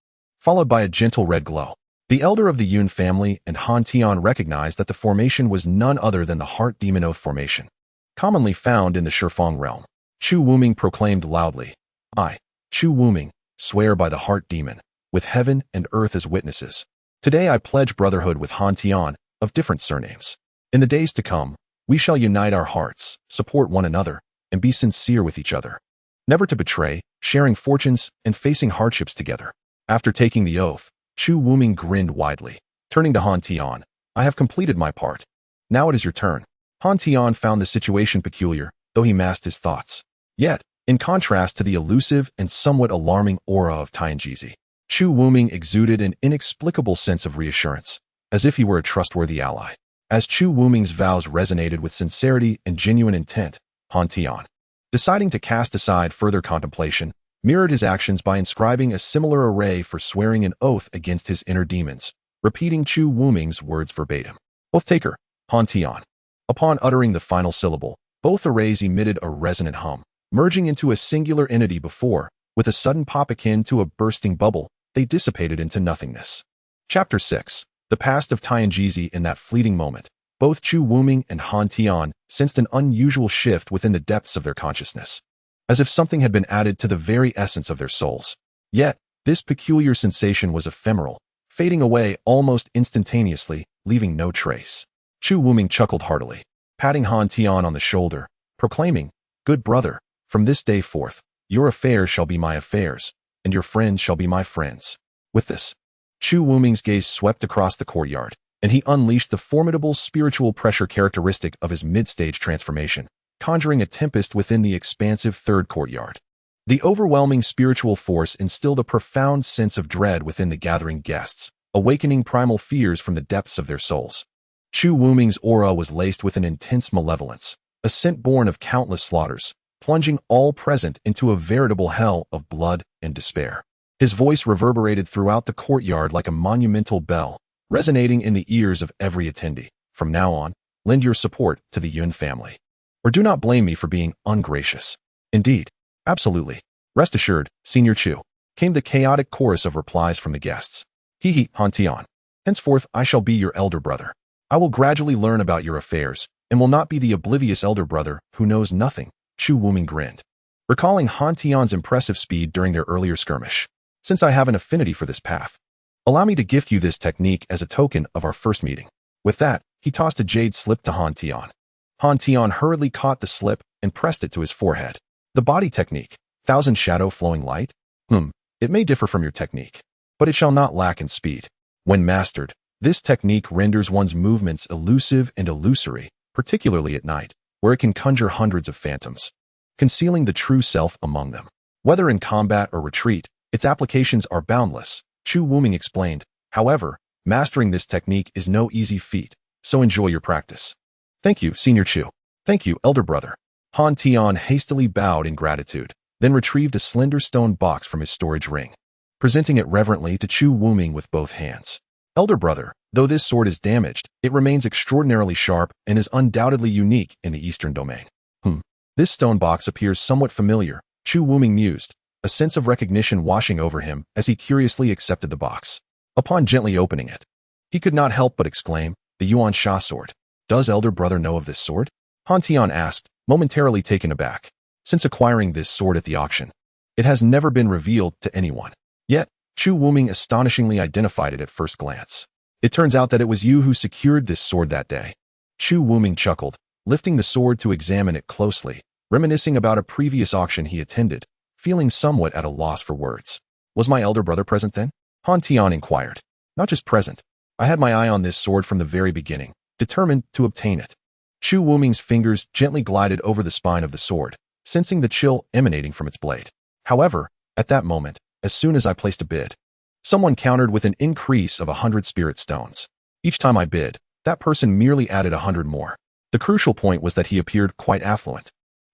followed by a gentle red glow. The elder of the Yun family and Han Tian recognized that the formation was none other than the Heart Demon Oath formation, commonly found in the Shifeng realm. Chu Wuming proclaimed loudly, I, Chu Wuming, swear by the Heart Demon, with heaven and earth as witnesses. Today I pledge brotherhood with Han Tian, of different surnames. In the days to come, we shall unite our hearts, support one another, and be sincere with each other. Never to betray, sharing fortunes, and facing hardships together. After taking the oath, Chu Wuming grinned widely. Turning to Han Tian, I have completed my part. Now it is your turn. Han Tian found the situation peculiar, though he masked his thoughts. Yet, in contrast to the elusive and somewhat alarming aura of Tianjizi, Chu Wuming exuded an inexplicable sense of reassurance, as if he were a trustworthy ally. As Chu Wuming's vows resonated with sincerity and genuine intent, Han Tian, deciding to cast aside further contemplation, mirrored his actions by inscribing a similar array for swearing an oath against his inner demons, repeating Chu Wuming's words verbatim. Oath-taker, Han Tian. Upon uttering the final syllable, both arrays emitted a resonant hum, merging into a singular entity before, with a sudden pop akin to a bursting bubble, they dissipated into nothingness. Chapter 6. The past of Tianjizi. In that fleeting moment, both Chu Wuming and Han Tian sensed an unusual shift within the depths of their consciousness, as if something had been added to the very essence of their souls. Yet, this peculiar sensation was ephemeral, fading away almost instantaneously, leaving no trace. Chu Wuming chuckled heartily, patting Han Tian on the shoulder, proclaiming, Good brother, from this day forth, your affairs shall be my affairs, and your friends shall be my friends. With this, Chu Wuming's gaze swept across the courtyard, and he unleashed the formidable spiritual pressure characteristic of his mid-stage transformation, conjuring a tempest within the expansive third courtyard. The overwhelming spiritual force instilled a profound sense of dread within the gathering guests, awakening primal fears from the depths of their souls. Chu Wuming's aura was laced with an intense malevolence, a scent born of countless slaughters, plunging all present into a veritable hell of blood and despair. His voice reverberated throughout the courtyard like a monumental bell, resonating in the ears of every attendee. From now on, lend your support to the Yun family. Or do not blame me for being ungracious. Indeed, absolutely. Rest assured, Senior Chu, came the chaotic chorus of replies from the guests. He, Han Tian. Henceforth I shall be your elder brother. I will gradually learn about your affairs, and will not be the oblivious elder brother who knows nothing. Chu Wuming grinned, recalling Han Tian's impressive speed during their earlier skirmish. Since I have an affinity for this path, allow me to gift you this technique as a token of our first meeting. With that, he tossed a jade slip to Han Tian. Han Tian hurriedly caught the slip and pressed it to his forehead. The body technique, thousand shadow flowing light? It may differ from your technique, but it shall not lack in speed. When mastered, this technique renders one's movements elusive and illusory, particularly at night, where it can conjure hundreds of phantoms, concealing the true self among them. Whether in combat or retreat, its applications are boundless, Chu Wuming explained. However, mastering this technique is no easy feat, so enjoy your practice. Thank you, Senior Chu. Thank you, elder brother. Han Tian hastily bowed in gratitude, then retrieved a slender stone box from his storage ring, presenting it reverently to Chu Wuming with both hands. Elder brother, though this sword is damaged, it remains extraordinarily sharp and is undoubtedly unique in the Eastern domain. This stone box appears somewhat familiar, Chu Wuming mused, a sense of recognition washing over him as he curiously accepted the box. Upon gently opening it, he could not help but exclaim, the Yuan Sha sword. Does elder brother know of this sword? Han Tian asked, momentarily taken aback. Since acquiring this sword at the auction, it has never been revealed to anyone. Yet, Chu Wuming astonishingly identified it at first glance. It turns out that it was you who secured this sword that day. Chu Wuming chuckled, lifting the sword to examine it closely, reminiscing about a previous auction he attended, feeling somewhat at a loss for words. Was my elder brother present then? Han Tian inquired. Not just present. I had my eye on this sword from the very beginning, determined to obtain it. Chu Wuming's fingers gently glided over the spine of the sword, sensing the chill emanating from its blade. However, at that moment, as soon as I placed a bid, someone countered with an increase of 100 spirit stones. Each time I bid, that person merely added 100 more. The crucial point was that he appeared quite affluent.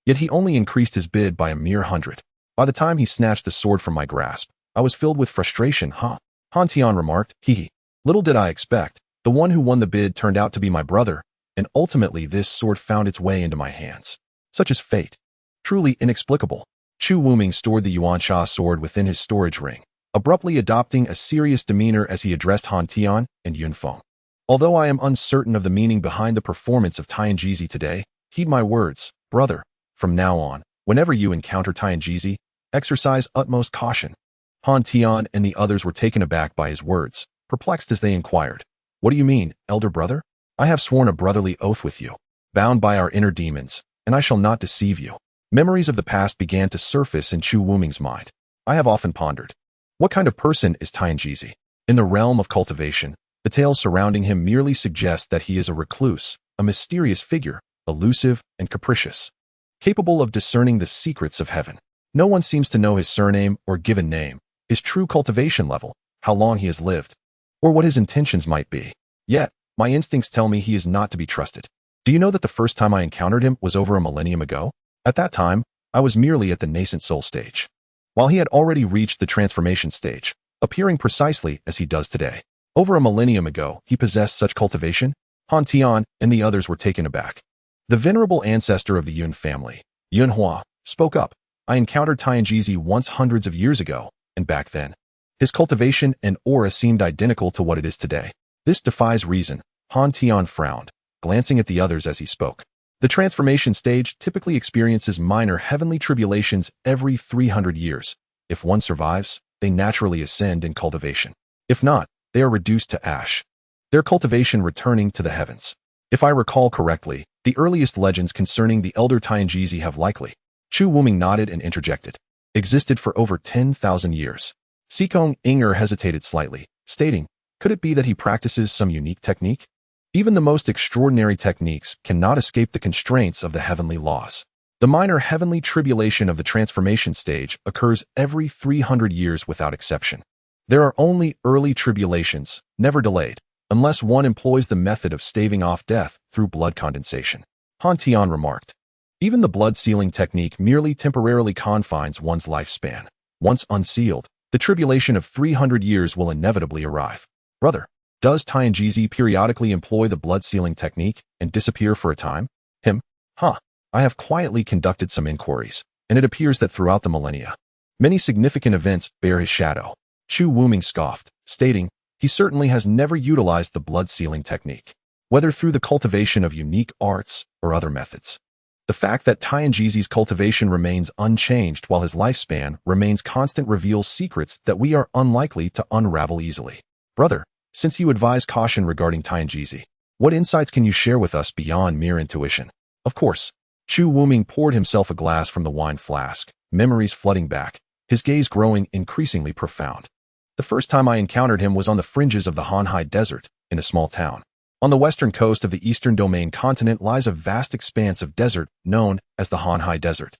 Yet he only increased his bid by a mere 100. By the time he snatched the sword from my grasp, I was filled with frustration. Han Tian remarked, hee. Little did I expect, the one who won the bid turned out to be my brother, and ultimately this sword found its way into my hands. Such is fate. Truly inexplicable. Chu Wuming stored the Yuansha sword within his storage ring, abruptly adopting a serious demeanor as he addressed Han Tian and Yunfeng. Although I am uncertain of the meaning behind the performance of Tianjizi today, heed my words, brother. From now on, whenever you encounter Tianjizi, exercise utmost caution. Han Tian and the others were taken aback by his words, perplexed as they inquired, What do you mean, elder brother? I have sworn a brotherly oath with you, bound by our inner demons, and I shall not deceive you. Memories of the past began to surface in Chu Wuming's mind. I have often pondered, what kind of person is Tianjizi? In the realm of cultivation, the tales surrounding him merely suggest that he is a recluse, a mysterious figure, elusive and capricious, capable of discerning the secrets of heaven. No one seems to know his surname or given name, his true cultivation level, how long he has lived, or what his intentions might be. Yet, my instincts tell me he is not to be trusted. Do you know that the first time I encountered him was over a millennium ago? At that time, I was merely at the nascent soul stage, while he had already reached the transformation stage, appearing precisely as he does today. Over a millennium ago, he possessed such cultivation? Han Tian and the others were taken aback. The venerable ancestor of the Yun family, Yun Hua, spoke up. I encountered Tianjizi once hundreds of years ago, and back then, his cultivation and aura seemed identical to what it is today. This defies reason. Han Tian frowned, glancing at the others as he spoke. The transformation stage typically experiences minor heavenly tribulations every 300 years. If one survives, they naturally ascend in cultivation. If not, they are reduced to ash, their cultivation returning to the heavens. If I recall correctly, the earliest legends concerning the elder Tianjizi have likely, Chu Wuming nodded and interjected, existed for over 10,000 years. Sikong Inger hesitated slightly, stating, could it be that he practices some unique technique? Even the most extraordinary techniques cannot escape the constraints of the heavenly laws. The minor heavenly tribulation of the transformation stage occurs every 300 years without exception. There are only early tribulations, never delayed, unless one employs the method of staving off death through blood condensation. Han Tian remarked, even the blood sealing technique merely temporarily confines one's lifespan. Once unsealed, the tribulation of 300 years will inevitably arrive. Brother, does Tianjizi periodically employ the blood sealing technique and disappear for a time? I have quietly conducted some inquiries, and it appears that throughout the millennia, many significant events bear his shadow. Chu Wuming scoffed, stating, he certainly has never utilized the blood sealing technique, whether through the cultivation of unique arts or other methods. The fact that Tianjizi's cultivation remains unchanged while his lifespan remains constant reveals secrets that we are unlikely to unravel easily. Brother, since you advise caution regarding Tianjizi, what insights can you share with us beyond mere intuition? Of course. Chu Wuming poured himself a glass from the wine flask, memories flooding back, his gaze growing increasingly profound. The first time I encountered him was on the fringes of the Hanhai Desert, in a small town. On the western coast of the eastern domain continent lies a vast expanse of desert known as the Hanhai Desert,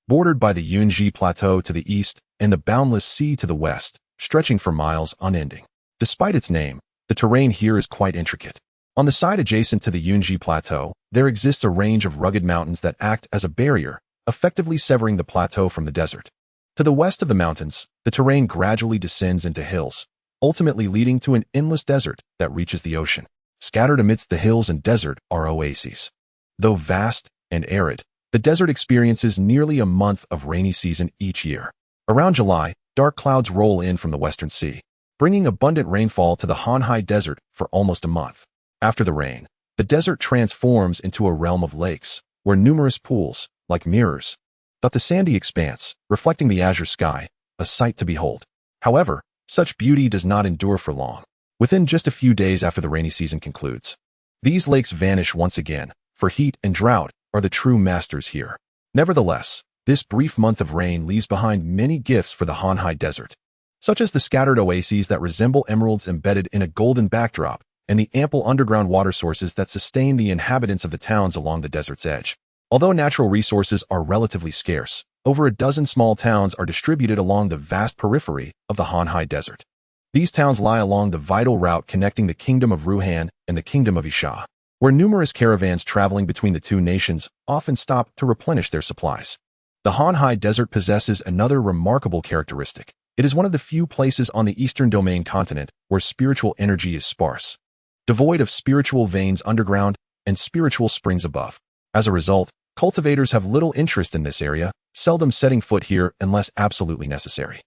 bordered by the Yunji Plateau to the east and the boundless sea to the west, stretching for miles unending. Despite its name, the terrain here is quite intricate. On the side adjacent to the Yunji Plateau, there exists a range of rugged mountains that act as a barrier, effectively severing the plateau from the desert. To the west of the mountains, the terrain gradually descends into hills, ultimately leading to an endless desert that reaches the ocean. Scattered amidst the hills and desert are oases. Though vast and arid, the desert experiences nearly a month of rainy season each year. Around July, dark clouds roll in from the western sea, bringing abundant rainfall to the Hanhai Desert for almost a month. After the rain, the desert transforms into a realm of lakes, where numerous pools, like mirrors, dot the sandy expanse, reflecting the azure sky, a sight to behold. However, such beauty does not endure for long. Within just a few days after the rainy season concludes, these lakes vanish once again, for heat and drought are the true masters here. Nevertheless, this brief month of rain leaves behind many gifts for the Hanhai Desert, such as the scattered oases that resemble emeralds embedded in a golden backdrop, and the ample underground water sources that sustain the inhabitants of the towns along the desert's edge. Although natural resources are relatively scarce, over a dozen small towns are distributed along the vast periphery of the Hanhai Desert. These towns lie along the vital route connecting the Kingdom of Ruhan and the Kingdom of Isha, where numerous caravans traveling between the two nations often stop to replenish their supplies. The Hanhai Desert possesses another remarkable characteristic. It is one of the few places on the Eastern Domain continent where spiritual energy is sparse, devoid of spiritual veins underground and spiritual springs above. As a result, cultivators have little interest in this area, seldom setting foot here unless absolutely necessary.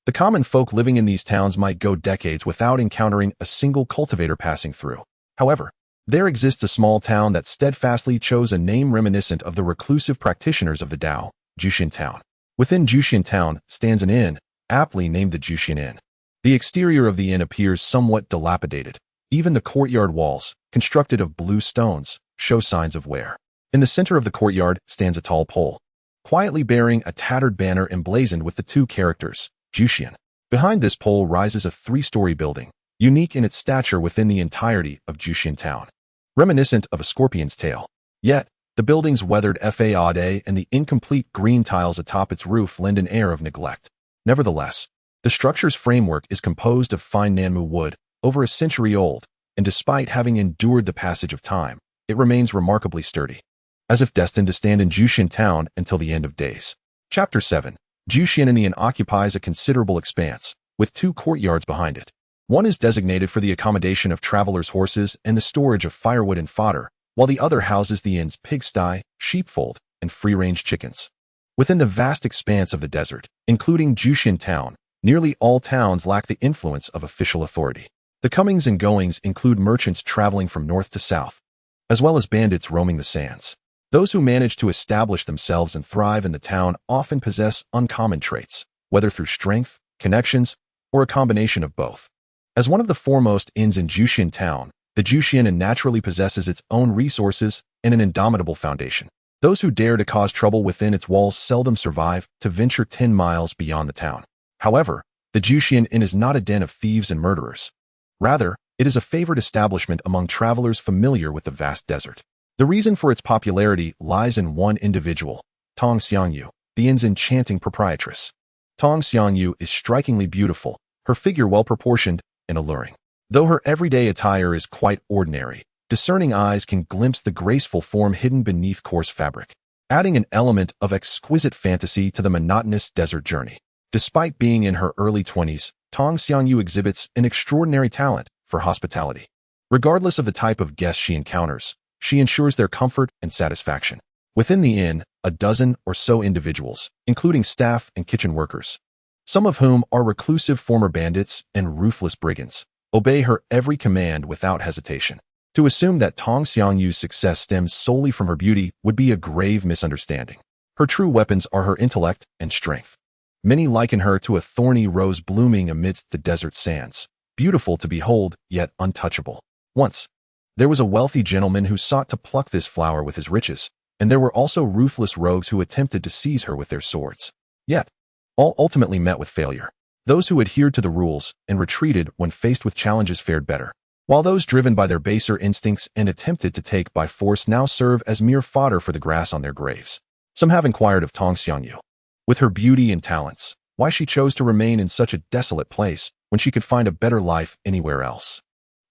The common folk living in these towns might go decades without encountering a single cultivator passing through. However, there exists a small town that steadfastly chose a name reminiscent of the reclusive practitioners of the Tao, Jushin Town. Within Jushin Town stands an inn, aptly named the Jushin Inn. The exterior of the inn appears somewhat dilapidated. Even the courtyard walls, constructed of blue stones, show signs of wear. In the center of the courtyard stands a tall pole, quietly bearing a tattered banner emblazoned with the two characters, Jushin. Behind this pole rises a three-story building, unique in its stature within the entirety of Jushin Town, reminiscent of a scorpion's tail. Yet, the building's weathered facade and the incomplete green tiles atop its roof lend an air of neglect. Nevertheless, the structure's framework is composed of fine Nanmu wood, over a century old, and despite having endured the passage of time, it remains remarkably sturdy, as if destined to stand in Jushin Town until the end of days. Chapter 7. Jushin Inn occupies a considerable expanse, with two courtyards behind it. One is designated for the accommodation of travelers' horses and the storage of firewood and fodder, while the other houses the inn's pigsty, sheepfold, and free-range chickens. Within the vast expanse of the desert, including Jushin Town, nearly all towns lack the influence of official authority. The comings and goings include merchants traveling from north to south, as well as bandits roaming the sands. Those who manage to establish themselves and thrive in the town often possess uncommon traits, whether through strength, connections, or a combination of both. As one of the foremost inns in Jushin Town, the Jushin Inn naturally possesses its own resources and an indomitable foundation. Those who dare to cause trouble within its walls seldom survive to venture 10 miles beyond the town. However, the Jushin Inn is not a den of thieves and murderers. Rather, it is a favored establishment among travelers familiar with the vast desert. The reason for its popularity lies in one individual, Tong Xiangyu, the inn's enchanting proprietress. Tong Xiangyu is strikingly beautiful, her figure well-proportioned and alluring. Though her everyday attire is quite ordinary, discerning eyes can glimpse the graceful form hidden beneath coarse fabric, adding an element of exquisite fantasy to the monotonous desert journey. Despite being in her early 20s, Tong Xiangyu exhibits an extraordinary talent for hospitality. Regardless of the type of guests she encounters, she ensures their comfort and satisfaction. Within the inn, a dozen or so individuals, including staff and kitchen workers, some of whom are reclusive former bandits and ruthless brigands, obey her every command without hesitation. To assume that Tong Xiangyu's success stems solely from her beauty would be a grave misunderstanding. Her true weapons are her intellect and strength. Many liken her to a thorny rose blooming amidst the desert sands, beautiful to behold, yet untouchable. Once, there was a wealthy gentleman who sought to pluck this flower with his riches, and there were also ruthless rogues who attempted to seize her with their swords. Yet, all ultimately met with failure. Those who adhered to the rules and retreated when faced with challenges fared better, while those driven by their baser instincts and attempted to take by force now serve as mere fodder for the grass on their graves. Some have inquired of Tong Xiangyu, with her beauty and talents, why she chose to remain in such a desolate place when she could find a better life anywhere else.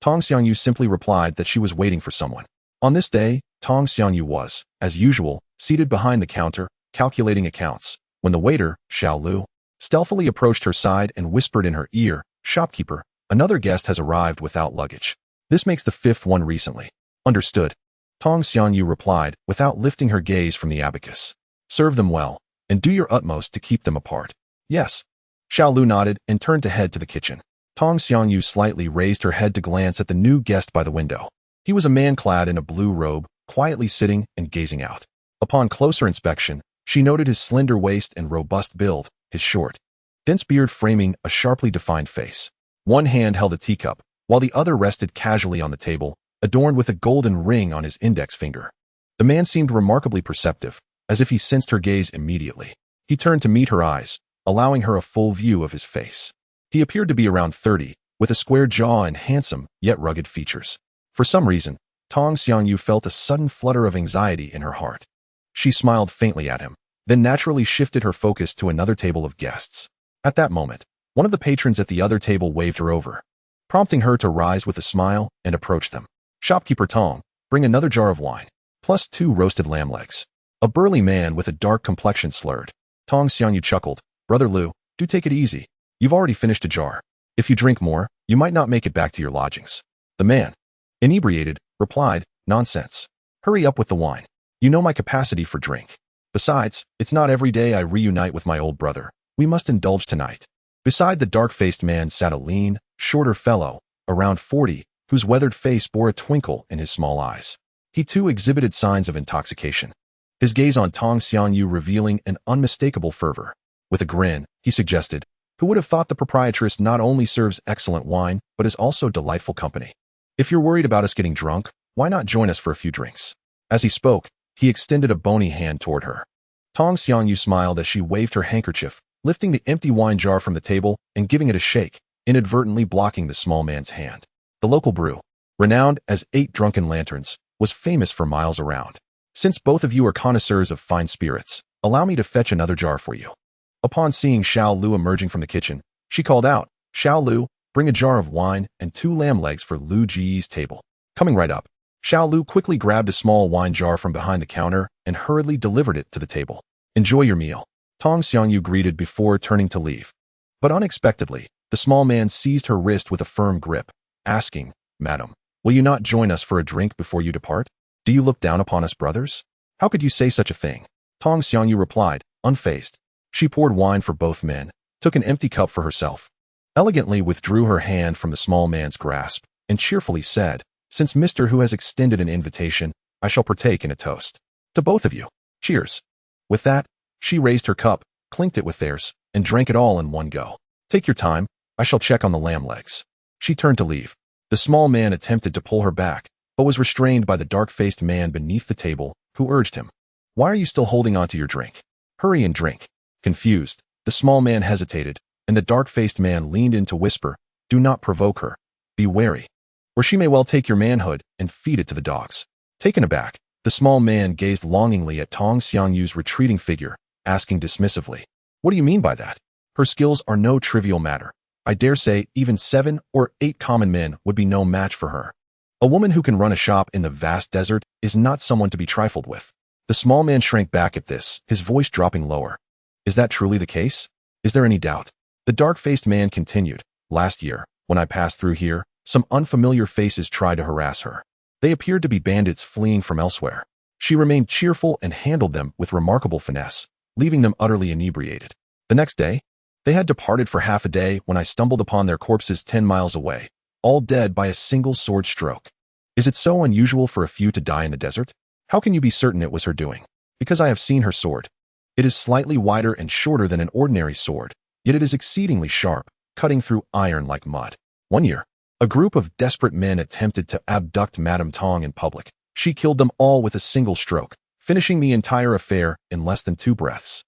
Tong Xiangyu simply replied that she was waiting for someone. On this day, Tong Xiangyu was, as usual, seated behind the counter, calculating accounts, when the waiter, Xiao Lu, stealthily approached her side and whispered in her ear, "Shopkeeper, another guest has arrived without luggage. This makes the 5th one recently." "Understood," Tong Xiangyu replied without lifting her gaze from the abacus. "Serve them well, and do your utmost to keep them apart." "Yes." Xiao Lu nodded and turned to head to the kitchen. Tong Xiangyu slightly raised her head to glance at the new guest by the window. He was a man clad in a blue robe, quietly sitting and gazing out. Upon closer inspection, she noted his slender waist and robust build, his short, dense beard framing a sharply defined face. One hand held a teacup, while the other rested casually on the table, adorned with a golden ring on his index finger. The man seemed remarkably perceptive, as if he sensed her gaze immediately. He turned to meet her eyes, allowing her a full view of his face. He appeared to be around 30, with a square jaw and handsome, yet rugged features. For some reason, Tong Xiangyu felt a sudden flutter of anxiety in her heart. She smiled faintly at him, then naturally shifted her focus to another table of guests. At that moment, one of the patrons at the other table waved her over, prompting her to rise with a smile and approach them. "Shopkeeper Tong, bring another jar of wine, plus 2 roasted lamb legs." A burly man with a dark complexion slurred. Tong Xiangyu chuckled. "Brother Liu, do take it easy. You've already finished a jar. If you drink more, you might not make it back to your lodgings." The man, inebriated, replied, "Nonsense. Hurry up with the wine. You know my capacity for drink. Besides, it's not every day I reunite with my old brother. We must indulge tonight." Beside the dark-faced man sat a lean, shorter fellow, around 40, whose weathered face bore a twinkle in his small eyes. He too exhibited signs of intoxication, his gaze on Tong Xiangyu revealing an unmistakable fervor. With a grin, he suggested, "Who would have thought the proprietress not only serves excellent wine, but is also delightful company? If you're worried about us getting drunk, why not join us for a few drinks?" As he spoke, he extended a bony hand toward her. Tong Xiangyu smiled as she waved her handkerchief, lifting the empty wine jar from the table and giving it a shake, inadvertently blocking the small man's hand. The local brew, renowned as 8 Drunken Lanterns, was famous for miles around. "Since both of you are connoisseurs of fine spirits, allow me to fetch another jar for you." Upon seeing Xiao Lu emerging from the kitchen, she called out, "Xiao Lu, bring a jar of wine and 2 lamb legs for Lu Ji's table." Coming right up, Xiao Lu quickly grabbed a small wine jar from behind the counter and hurriedly delivered it to the table. "Enjoy your meal," Tong Xiangyu greeted before turning to leave. But unexpectedly, the small man seized her wrist with a firm grip, asking, "Madam, will you not join us for a drink before you depart? Do you look down upon us brothers? How could you say such a thing?" Tong Xiangyu replied, unfazed. She poured wine for both men, took an empty cup for herself, elegantly withdrew her hand from the small man's grasp, and cheerfully said, "Since Mr. Hu has extended an invitation, I shall partake in a toast. To both of you. Cheers." With that, she raised her cup, clinked it with theirs, and drank it all in one go. "Take your time, I shall check on the lamb legs." She turned to leave. The small man attempted to pull her back, but was restrained by the dark-faced man beneath the table, who urged him, "Why are you still holding on to your drink? Hurry and drink." Confused, the small man hesitated, and the dark-faced man leaned in to whisper, "Do not provoke her. Be wary, or she may well take your manhood and feed it to the dogs." Taken aback, the small man gazed longingly at Tong Xiangyu's retreating figure, asking dismissively, "What do you mean by that? Her skills are no trivial matter. I dare say even 7 or 8 common men would be no match for her. A woman who can run a shop in the vast desert is not someone to be trifled with." The small man shrank back at this, his voice dropping lower. "Is that truly the case? Is there any doubt?" The dark-faced man continued, "Last year, when I passed through here, some unfamiliar faces tried to harass her. They appeared to be bandits fleeing from elsewhere. She remained cheerful and handled them with remarkable finesse, leaving them utterly inebriated. The next day, they had departed for half a day when I stumbled upon their corpses 10 miles away, all dead by a single sword stroke. Is it so unusual for a few to die in the desert? How can you be certain it was her doing?" "Because I have seen her sword. It is slightly wider and shorter than an ordinary sword, yet it is exceedingly sharp, cutting through iron like mud. One year, a group of desperate men attempted to abduct Madame Tong in public. She killed them all with a single stroke, finishing the entire affair in less than 2 breaths.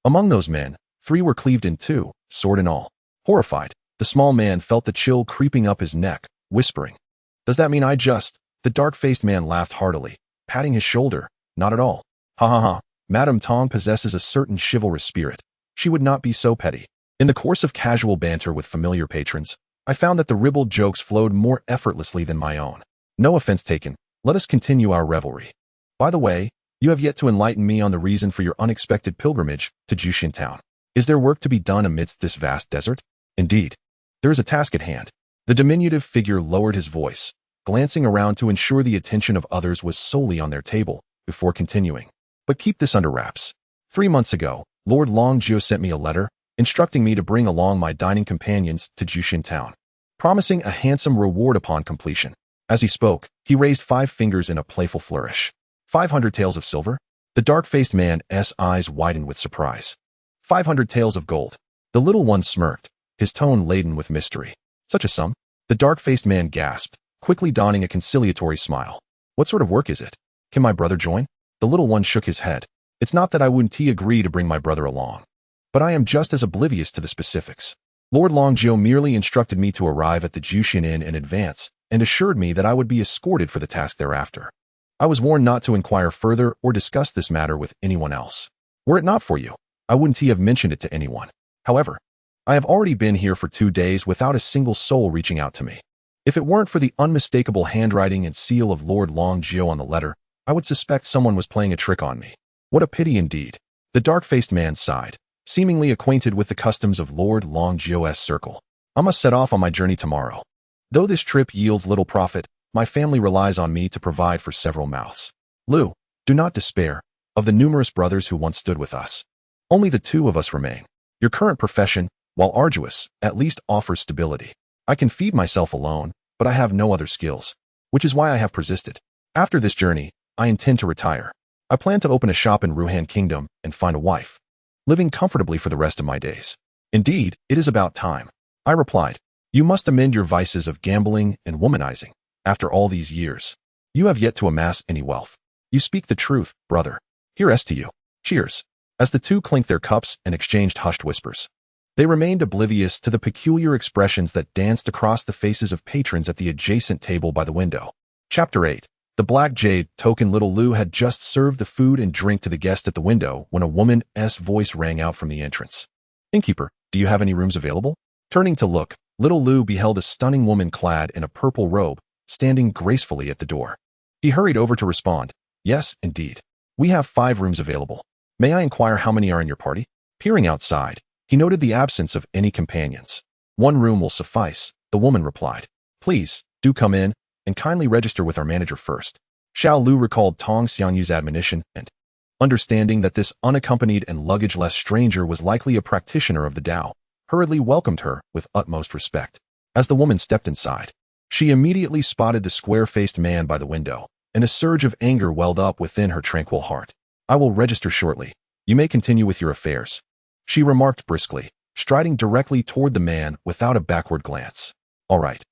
Among those men, 3 were cleaved in 2, sword and all." Horrified, the small man felt the chill creeping up his neck, whispering, "Does that mean I just—" The dark-faced man laughed heartily, patting his shoulder. "Not at all. Ha ha ha. Madame Tong possesses a certain chivalrous spirit. She would not be so petty." In the course of casual banter with familiar patrons, I found that the ribald jokes flowed more effortlessly than my own. No offense taken, let us continue our revelry. By the way, you have yet to enlighten me on the reason for your unexpected pilgrimage to Jushin Town. Is there work to be done amidst this vast desert? Indeed, there is a task at hand. The diminutive figure lowered his voice, glancing around to ensure the attention of others was solely on their table, before continuing. "But keep this under wraps. 3 months ago, Lord Longjio sent me a letter, instructing me to bring along my dining companions to Jushin Town, promising a handsome reward upon completion." As he spoke, he raised 5 fingers in a playful flourish. 500 taels of silver? The dark-faced man's eyes widened with surprise. 500 taels of gold. The little one smirked, his tone laden with mystery. "Such a sum?" The dark-faced man gasped, quickly donning a conciliatory smile. "What sort of work is it? Can my brother join?" The little one shook his head. "It's not that I wouldn't agree to bring my brother along, but I am just as oblivious to the specifics. Lord Longjio merely instructed me to arrive at the Jushin Inn in advance and assured me that I would be escorted for the task thereafter. I was warned not to inquire further or discuss this matter with anyone else. Were it not for you, I wouldn't have mentioned it to anyone. However, I have already been here for 2 days without a single soul reaching out to me. If it weren't for the unmistakable handwriting and seal of Lord Longjio on the letter, I would suspect someone was playing a trick on me. What a pity indeed. The dark-faced man sighed, seemingly acquainted with the customs of Lord Longjio's circle. I must set off on my journey tomorrow. Though this trip yields little profit, my family relies on me to provide for several mouths. Lu, do not despair of the numerous brothers who once stood with us. Only the 2 of us remain. Your current profession, while arduous, at least offers stability. I can feed myself alone, but I have no other skills, which is why I have persisted. After this journey, I intend to retire. I plan to open a shop in Ruhan Kingdom and find a wife, living comfortably for the rest of my days. Indeed, it is about time. I replied, you must amend your vices of gambling and womanizing. After all these years, you have yet to amass any wealth. You speak the truth, brother. Here's to you. Cheers. As the 2 clinked their cups and exchanged hushed whispers, they remained oblivious to the peculiar expressions that danced across the faces of patrons at the adjacent table by the window. Chapter 8. The Black Jade token. Little Lu had just served the food and drink to the guest at the window when a woman's voice rang out from the entrance. Innkeeper, do you have any rooms available? Turning to look, little Lu beheld a stunning woman clad in a purple robe, standing gracefully at the door. He hurried over to respond, yes, indeed. We have 5 rooms available. May I inquire how many are in your party? Peering outside, he noted the absence of any companions. 1 room will suffice, the woman replied. Please, do come in, and kindly register with our manager first. Xiao Lu recalled Tong Xiangyu's admonition and, understanding that this unaccompanied and luggage-less stranger was likely a practitioner of the Tao, hurriedly welcomed her with utmost respect. As the woman stepped inside, she immediately spotted the square-faced man by the window, and a surge of anger welled up within her tranquil heart. I will register shortly. You may continue with your affairs, she remarked briskly, striding directly toward the man without a backward glance. All right,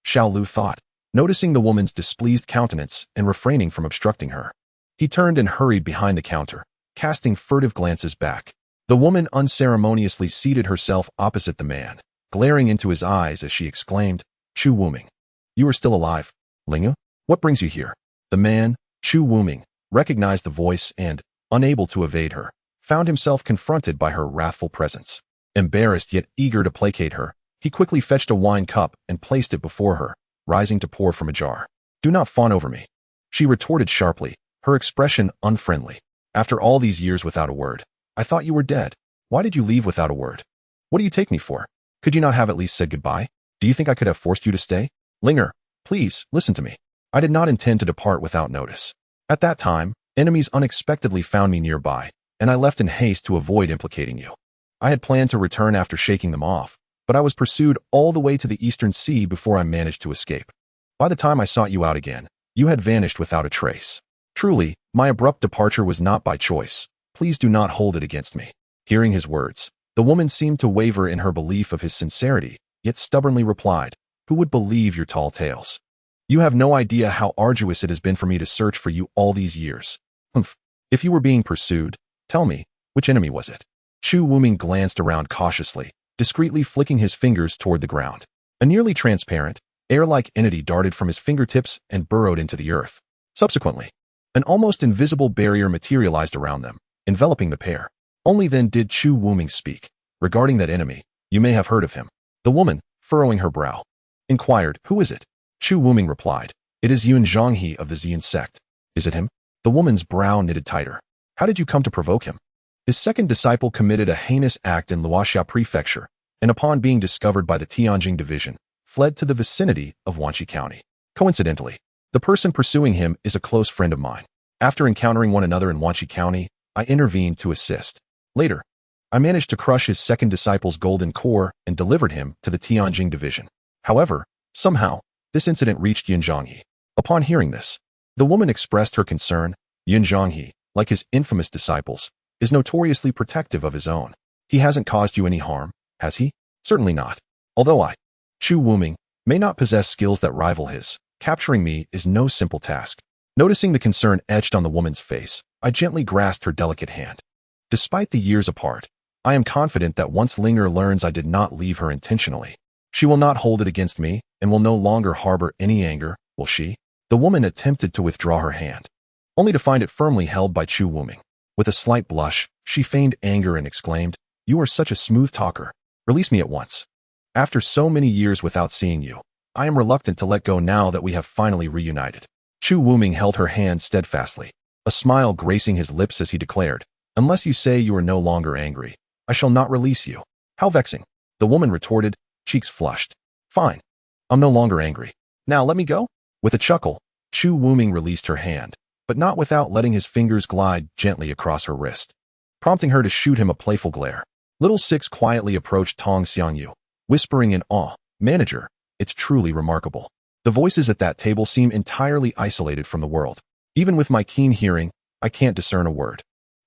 Xiao Lu thought, noticing the woman's displeased countenance and refraining from obstructing her. He turned and hurried behind the counter, casting furtive glances back. The woman unceremoniously seated herself opposite the man, glaring into his eyes as she exclaimed, Chu Wuming, you are still alive, Lingu? What brings you here? The man, Chu Wuming, recognized the voice and, unable to evade her, found himself confronted by her wrathful presence. Embarrassed yet eager to placate her, he quickly fetched a wine cup and placed it before her, rising to pour from a jar. Do not fawn over me, she retorted sharply, her expression unfriendly. After all these years without a word, I thought you were dead. Why did you leave without a word? What do you take me for? Could you not have at least said goodbye? Do you think I could have forced you to stay? Linger, please, listen to me. I did not intend to depart without notice. At that time, enemies unexpectedly found me nearby, and I left in haste to avoid implicating you. I had planned to return after shaking them off, but I was pursued all the way to the Eastern Sea before I managed to escape. By the time I sought you out again, you had vanished without a trace. Truly, my abrupt departure was not by choice. Please do not hold it against me. Hearing his words, the woman seemed to waver in her belief of his sincerity, yet stubbornly replied, Who would believe your tall tales? You have no idea how arduous it has been for me to search for you all these years. Humph. If you were being pursued, tell me, which enemy was it? Chu Wuming glanced around cautiously, discreetly flicking his fingers toward the ground. A nearly transparent, air-like entity darted from his fingertips and burrowed into the earth. Subsequently, an almost invisible barrier materialized around them, enveloping the pair. Only then did Chu Wuming speak. Regarding that enemy, you may have heard of him. The woman, furrowing her brow, inquired, Who is it? Chu Wuming replied, It is Yun Zhonghe of the Xian sect. Is it him? The woman's brow knitted tighter. How did you come to provoke him? His second disciple committed a heinous act in Luoxia Prefecture, and upon being discovered by the Tianjing Division, fled to the vicinity of Wanqi County. Coincidentally, the person pursuing him is a close friend of mine. After encountering one another in Wanqi County, I intervened to assist. Later, I managed to crush his second disciple's golden core and delivered him to the Tianjing Division. However, somehow, this incident reached Yun Zhonghe. Upon hearing this, the woman expressed her concern. Yun Zhonghe, like his infamous disciples, is notoriously protective of his own. He hasn't caused you any harm, has he? Certainly not. Although I, Chu Wuming, may not possess skills that rival his, capturing me is no simple task. Noticing the concern etched on the woman's face, I gently grasped her delicate hand. Despite the years apart, I am confident that once Linger learns I did not leave her intentionally, she will not hold it against me and will no longer harbor any anger, will she? The woman attempted to withdraw her hand, only to find it firmly held by Chu Wuming. With a slight blush, she feigned anger and exclaimed, "You are such a smooth talker. Release me at once. After so many years without seeing you, I am reluctant to let go now that we have finally reunited." Chu Wuming held her hand steadfastly, a smile gracing his lips as he declared, "Unless you say you are no longer angry, I shall not release you." "How vexing," the woman retorted, cheeks flushed. "Fine. I'm no longer angry. Now let me go." With a chuckle, Chu Wuming released her hand, but not without letting his fingers glide gently across her wrist, prompting her to shoot him a playful glare. Little Six quietly approached Tong Xiangyu, whispering in awe, "Manager, it's truly remarkable." The voices at that table seem entirely isolated from the world. Even with my keen hearing, I can't discern a word.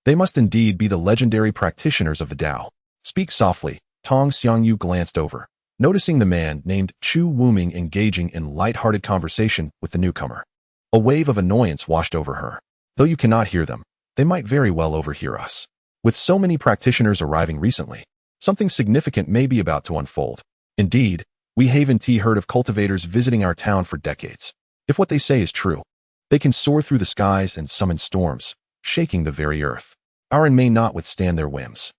They must indeed be the legendary practitioners of the Tao. "Speak softly." Tong Xiangyu glanced over, noticing the man named Chu Wuming engaging in light-hearted conversation with the newcomer. A wave of annoyance washed over her. Though you cannot hear them, they might very well overhear us. With so many practitioners arriving recently, something significant may be about to unfold. Indeed, we haven't heard of cultivators visiting our town for decades. If what they say is true, they can soar through the skies and summon storms, shaking the very earth. Ours may not withstand their whims.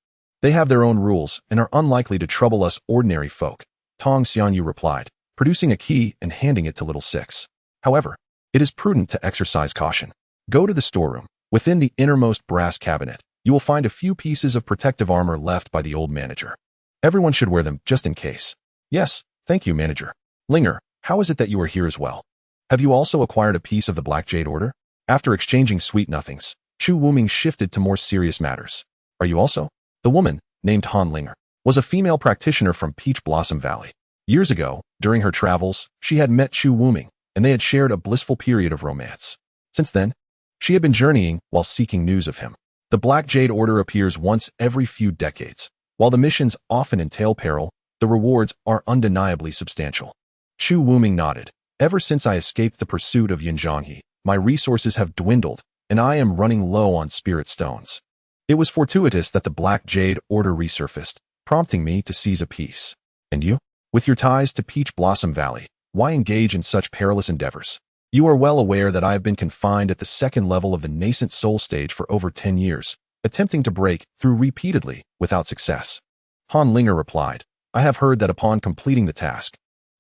They have their own rules and are unlikely to trouble us ordinary folk, Tong Xianyu replied, producing a key and handing it to Little Six. However, it is prudent to exercise caution. Go to the storeroom. Within the innermost brass cabinet, you will find a few pieces of protective armor left by the old manager. Everyone should wear them just in case. Yes, thank you, manager. Linger, how is it that you are here as well? Have you also acquired a piece of the Black Jade Order? After exchanging sweet nothings, Chu Wuming shifted to more serious matters. Are you also? The woman, named Han Linger, was a female practitioner from Peach Blossom Valley. Years ago, during her travels, she had met Chu Wuming, and they had shared a blissful period of romance. Since then, she had been journeying while seeking news of him. The Black Jade Order appears once every few decades. While the missions often entail peril, the rewards are undeniably substantial. Chu Wuming nodded. Ever since I escaped the pursuit of Yunzhanghe, my resources have dwindled, and I am running low on spirit stones. It was fortuitous that the Black Jade Order resurfaced, prompting me to seize a piece. And you? With your ties to Peach Blossom Valley, why engage in such perilous endeavors? You are well aware that I have been confined at the second level of the nascent soul stage for over 10 years, attempting to break through repeatedly without success. Han Linger replied, I have heard that upon completing the task,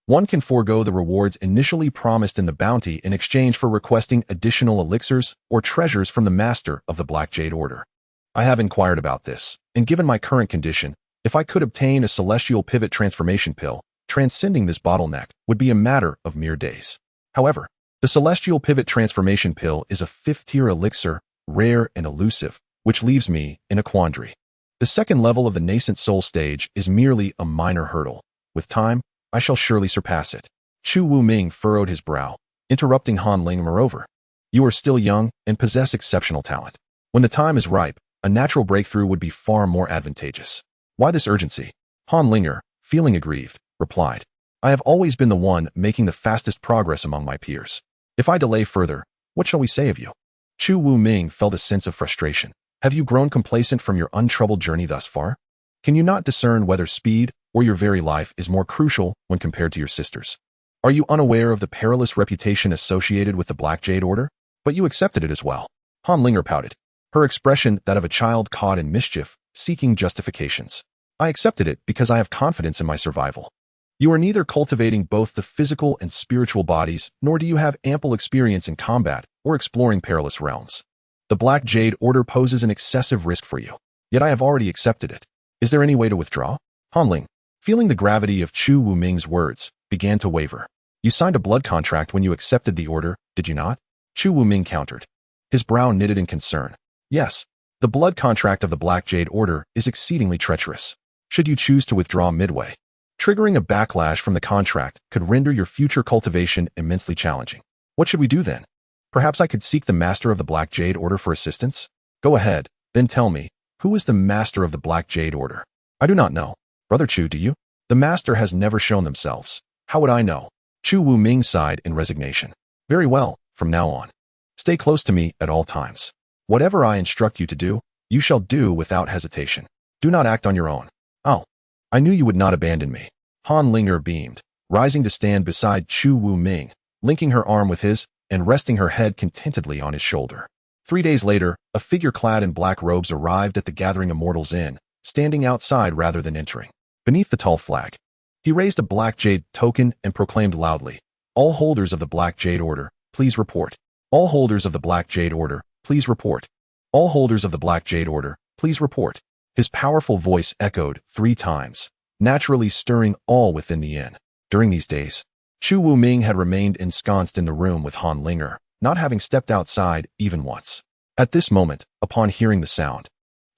one can forego the rewards initially promised in the bounty in exchange for requesting additional elixirs or treasures from the master of the Black Jade Order. I have inquired about this, and given my current condition, if I could obtain a celestial pivot transformation pill, transcending this bottleneck would be a matter of mere days. However, the celestial pivot transformation pill is a 5th-tier elixir, rare and elusive, which leaves me in a quandary. The second level of the nascent soul stage is merely a minor hurdle. With time, I shall surely surpass it. Chu Wuming furrowed his brow, interrupting Han Ling. Moreover, you are still young and possess exceptional talent. When the time is ripe, a natural breakthrough would be far more advantageous. Why this urgency? Han Linger, feeling aggrieved, replied, I have always been the one making the fastest progress among my peers. If I delay further, what shall we say of you? Chu Wuming felt a sense of frustration. Have you grown complacent from your untroubled journey thus far? Can you not discern whether speed or your very life is more crucial when compared to your sisters? Are you unaware of the perilous reputation associated with the Black Jade Order? But you accepted it as well. Han Linger pouted, her expression that of a child caught in mischief, seeking justifications. I accepted it because I have confidence in my survival. You are neither cultivating both the physical and spiritual bodies, nor do you have ample experience in combat or exploring perilous realms. The Black Jade Order poses an excessive risk for you, yet I have already accepted it. Is there any way to withdraw? Han Ling, feeling the gravity of Chu Wuming's words, began to waver. You signed a blood contract when you accepted the order, did you not? Chu Wuming countered, his brow knitted in concern. Yes, the blood contract of the Black Jade Order is exceedingly treacherous. Should you choose to withdraw midway, triggering a backlash from the contract could render your future cultivation immensely challenging. What should we do then? Perhaps I could seek the master of the Black Jade Order for assistance? Go ahead, then tell me, who is the master of the Black Jade Order? I do not know. Brother Chu, do you? The master has never shown themselves. How would I know? Chu Wuming sighed in resignation. Very well, from now on. Stay close to me at all times. Whatever I instruct you to do, you shall do without hesitation. Do not act on your own. Oh, I knew you would not abandon me. Han Linger beamed, rising to stand beside Chu Wu Ming, linking her arm with his and resting her head contentedly on his shoulder. 3 days later, a figure clad in black robes arrived at the Gathering Immortals Inn, standing outside rather than entering. Beneath the tall flag, he raised a black jade token and proclaimed loudly, "All holders of the Black Jade Order, please report. All holders of the Black Jade Order, please report. All holders of the Black Jade Order, please report." His powerful voice echoed 3 times, naturally stirring all within the inn. During these days, Chu Wu Ming had remained ensconced in the room with Han Linger, not having stepped outside even once. At this moment, upon hearing the sound,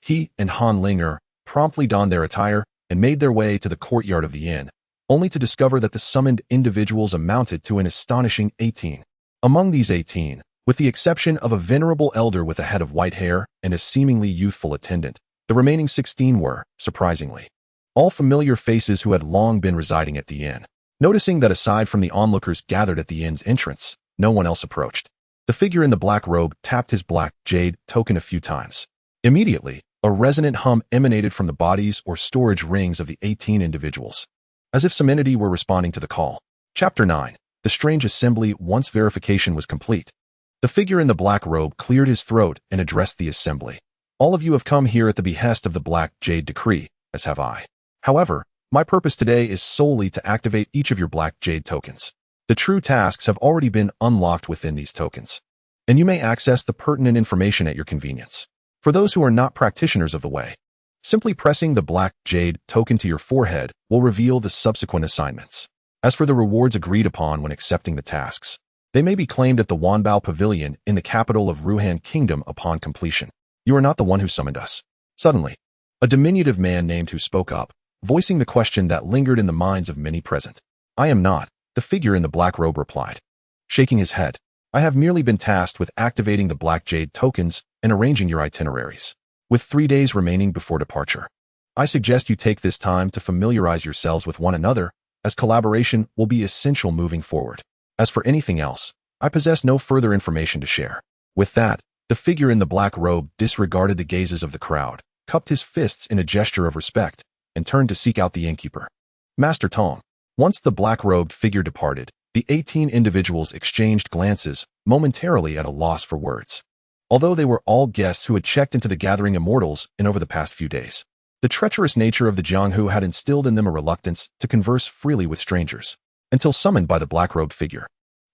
he and Han Linger promptly donned their attire and made their way to the courtyard of the inn, only to discover that the summoned individuals amounted to an astonishing 18. Among these 18, with the exception of a venerable elder with a head of white hair and a seemingly youthful attendant, the remaining 16 were, surprisingly, all familiar faces who had long been residing at the inn. Noticing that aside from the onlookers gathered at the inn's entrance, no one else approached, the figure in the black robe tapped his black jade token a few times. Immediately, a resonant hum emanated from the bodies or storage rings of the 18 individuals, as if some entity were responding to the call. Chapter 9. The Strange Assembly. Once verification was complete, the figure in the black robe cleared his throat and addressed the assembly. "All of you have come here at the behest of the Black Jade Decree, as have I. However, my purpose today is solely to activate each of your Black Jade tokens. The true tasks have already been unlocked within these tokens, and you may access the pertinent information at your convenience. For those who are not practitioners of the way, simply pressing the Black Jade token to your forehead will reveal the subsequent assignments. As for the rewards agreed upon when accepting the tasks, they may be claimed at the Wanbao Pavilion in the capital of Ruhan Kingdom upon completion. You are not the one who summoned us." Suddenly, a diminutive man named who spoke up, voicing the question that lingered in the minds of many present. "I am not," the figure in the black robe replied, shaking his head. "I have merely been tasked with activating the Black Jade tokens and arranging your itineraries. With 3 days remaining before departure, I suggest you take this time to familiarize yourselves with one another, as collaboration will be essential moving forward. As for anything else, I possess no further information to share." With that, the figure in the black robe disregarded the gazes of the crowd, cupped his fists in a gesture of respect, and turned to seek out the innkeeper. "Master Tong." Once the black-robed figure departed, the 18 individuals exchanged glances, momentarily at a loss for words. Although they were all guests who had checked into the Gathering Immortals in over the past few days, the treacherous nature of the Jianghu had instilled in them a reluctance to converse freely with strangers, until summoned by the black-robed figure.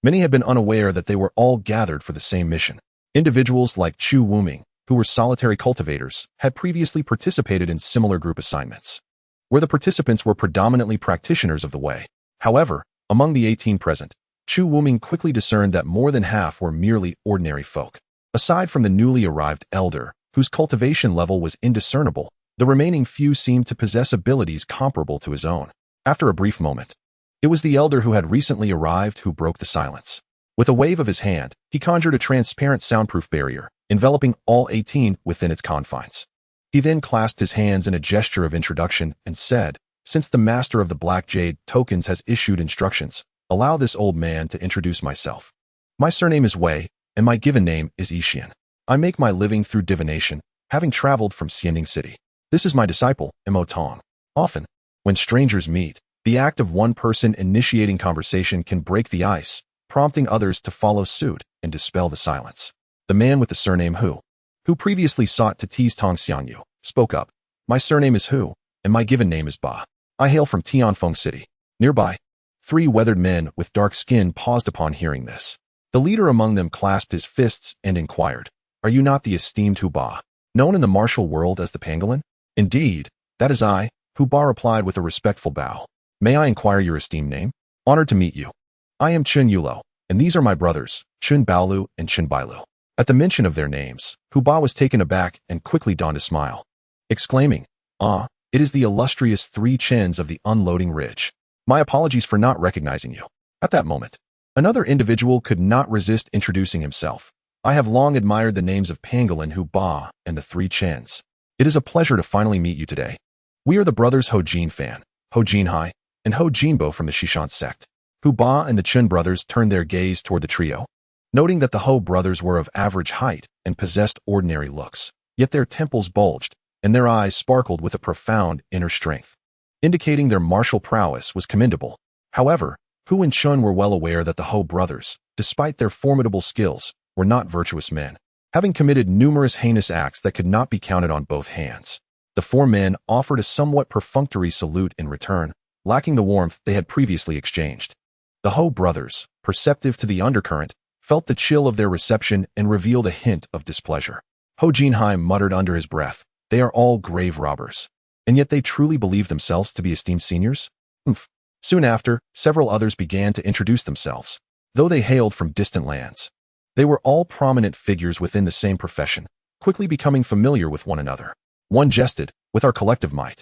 Many had been unaware that they were all gathered for the same mission. Individuals like Chu Wuming, who were solitary cultivators, had previously participated in similar group assignments, where the participants were predominantly practitioners of the way. However, among the 18 present, Chu Wuming quickly discerned that more than half were merely ordinary folk. Aside from the newly arrived elder, whose cultivation level was indiscernible, the remaining few seemed to possess abilities comparable to his own. After a brief moment, it was the elder who had recently arrived who broke the silence. With a wave of his hand, he conjured a transparent soundproof barrier, enveloping all 18 within its confines. He then clasped his hands in a gesture of introduction and said, "Since the master of the Black Jade tokens has issued instructions, allow this old man to introduce myself. My surname is Wei, and my given name is Yixian. I make my living through divination, having traveled from Xianding City. This is my disciple, Mo Tong." Often, when strangers meet, the act of one person initiating conversation can break the ice, prompting others to follow suit and dispel the silence. The man with the surname Hu, who previously sought to tease Tong Xiangyu, spoke up. "My surname is Hu, and my given name is Ba. I hail from Tianfeng City." Nearby, 3 weathered men with dark skin paused upon hearing this. The leader among them clasped his fists and inquired, "Are you not the esteemed Hu Ba, known in the martial world as the Pangolin?" "Indeed, that is I," Hu Ba replied with a respectful bow. "May I inquire your esteemed name?" "Honored to meet you. I am Chun Yulo, and these are my brothers, Chun Baolu and Chun Bailu." At the mention of their names, Hu Ba was taken aback and quickly donned a smile, exclaiming, "Ah, it is the illustrious 3 Chens of the Unloading Ridge. My apologies for not recognizing you." At that moment, another individual could not resist introducing himself. "I have long admired the names of Pangolin, Hu Ba, and the 3 Chens. It is a pleasure to finally meet you today. We are the brothers Ho Jin Fan, Ho Jin Hai, and Ho Jinbo from the Shishan sect." Hu Ba and the Chun brothers turned their gaze toward the trio, noting that the Ho brothers were of average height and possessed ordinary looks, yet their temples bulged, and their eyes sparkled with a profound inner strength, indicating their martial prowess was commendable. However, Hu and Chun were well aware that the Ho brothers, despite their formidable skills, were not virtuous men, having committed numerous heinous acts that could not be counted on both hands. The four men offered a somewhat perfunctory salute in return, lacking the warmth they had previously exchanged. The Ho brothers, perceptive to the undercurrent, felt the chill of their reception and revealed a hint of displeasure. Ho Jinhai muttered under his breath, "They are all grave robbers. And yet they truly believe themselves to be esteemed seniors?" Oomph. Soon after, several others began to introduce themselves, though they hailed from distant lands. They were all prominent figures within the same profession, quickly becoming familiar with one another. One jested, "With our collective might,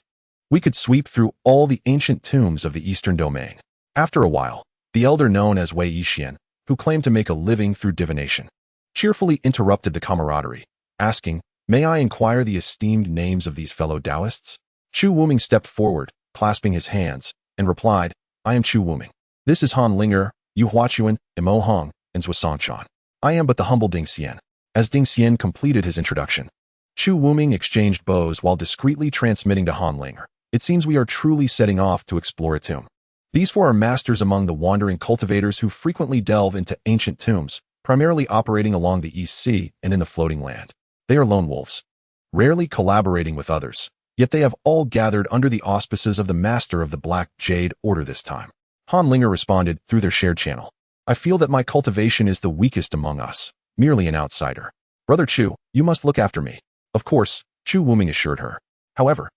we could sweep through all the ancient tombs of the Eastern Domain." After a while, the elder known as Wei Yixian, who claimed to make a living through divination, cheerfully interrupted the camaraderie, asking, "May I inquire the esteemed names of these fellow Taoists?" Chu Wuming stepped forward, clasping his hands, and replied, "I am Chu Wuming. This is Han Linger, Yu Huachuan, Mo Hong, and Zhuo Songchan. I am but the humble Ding Xian." As Ding Xian completed his introduction, Chu Wuming exchanged bows while discreetly transmitting to Han Linger, "It seems we are truly setting off to explore a tomb." These four are masters among the wandering cultivators who frequently delve into ancient tombs, primarily operating along the East Sea and in the floating land. They are lone wolves, rarely collaborating with others, yet they have all gathered under the auspices of the master of the Black Jade Order this time. Han Linger responded through their shared channel, "I feel that my cultivation is the weakest among us, merely an outsider. Brother Chu, you must look after me." Of course, Chu Wuming assured her. However,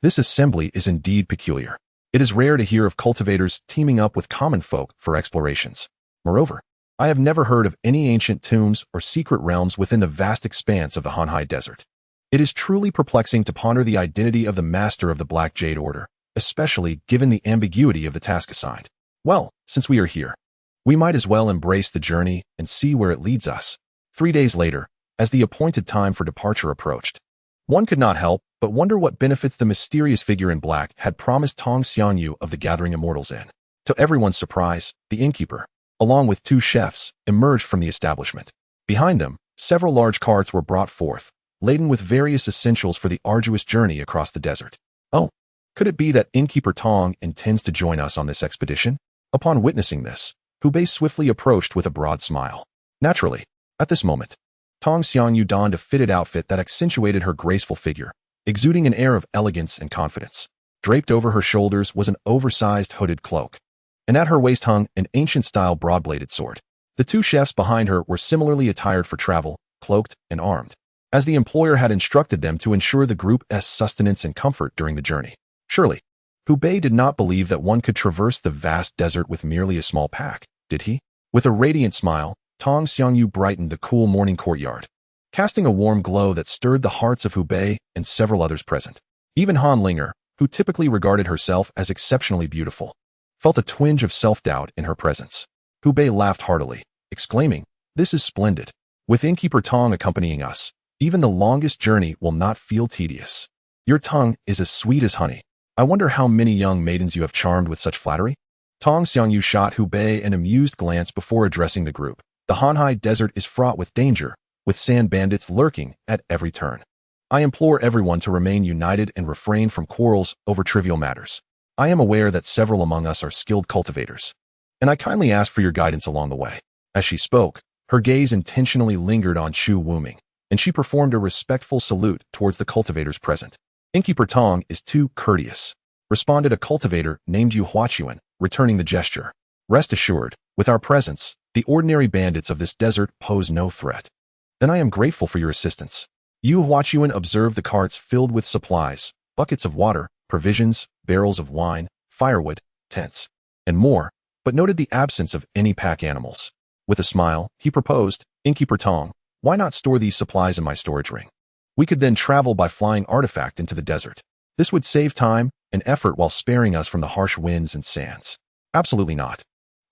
this assembly is indeed peculiar. It is rare to hear of cultivators teaming up with common folk for explorations. Moreover, I have never heard of any ancient tombs or secret realms within the vast expanse of the Hanhai Desert. It is truly perplexing to ponder the identity of the master of the Black Jade Order, especially given the ambiguity of the task assigned. Well, since we are here, we might as well embrace the journey and see where it leads us. 3 days later, as the appointed time for departure approached, one could not help but wonder what benefits the mysterious figure in black had promised Tong Xiangyu of the Gathering Immortals Inn. To everyone's surprise, the innkeeper, along with 2 chefs, emerged from the establishment. Behind them, several large carts were brought forth, laden with various essentials for the arduous journey across the desert. Oh, could it be that innkeeper Tong intends to join us on this expedition? Upon witnessing this, Hubei swiftly approached with a broad smile. Naturally, at this moment, Tong Xiangyu donned a fitted outfit that accentuated her graceful figure, exuding an air of elegance and confidence. Draped over her shoulders was an oversized hooded cloak, and at her waist hung an ancient-style broad-bladed sword. The 2 chefs behind her were similarly attired for travel, cloaked and armed, as the employer had instructed them to ensure the group's sustenance and comfort during the journey. Surely, Hubei did not believe that one could traverse the vast desert with merely a small pack, did he? With a radiant smile, Tong Xiangyu brightened the cool morning courtyard, casting a warm glow that stirred the hearts of Hubei and several others present. Even Han Linger, who typically regarded herself as exceptionally beautiful, felt a twinge of self-doubt in her presence. Hubei laughed heartily, exclaiming, "This is splendid. With innkeeper Tong accompanying us, even the longest journey will not feel tedious. Your tongue is as sweet as honey. I wonder how many young maidens you have charmed with such flattery?" Tong Xiangyu shot Hubei an amused glance before addressing the group. The Hanhai Desert is fraught with danger, with sand bandits lurking at every turn. I implore everyone to remain united and refrain from quarrels over trivial matters. I am aware that several among us are skilled cultivators, and I kindly ask for your guidance along the way. As she spoke, her gaze intentionally lingered on Chu Wuming, and she performed a respectful salute towards the cultivators present. "Innkeeper Tong is too courteous," responded a cultivator named Yu Huachuan, returning the gesture. "Rest assured, with our presence, the ordinary bandits of this desert pose no threat." "Then I am grateful for your assistance." Yu Huachuan observed the carts filled with supplies, buckets of water, provisions, barrels of wine, firewood, tents, and more, but noted the absence of any pack animals. With a smile, he proposed, "Innkeeper Tong, why not store these supplies in my storage ring? We could then travel by flying artifact into the desert. This would save time and effort while sparing us from the harsh winds and sands." "Absolutely not."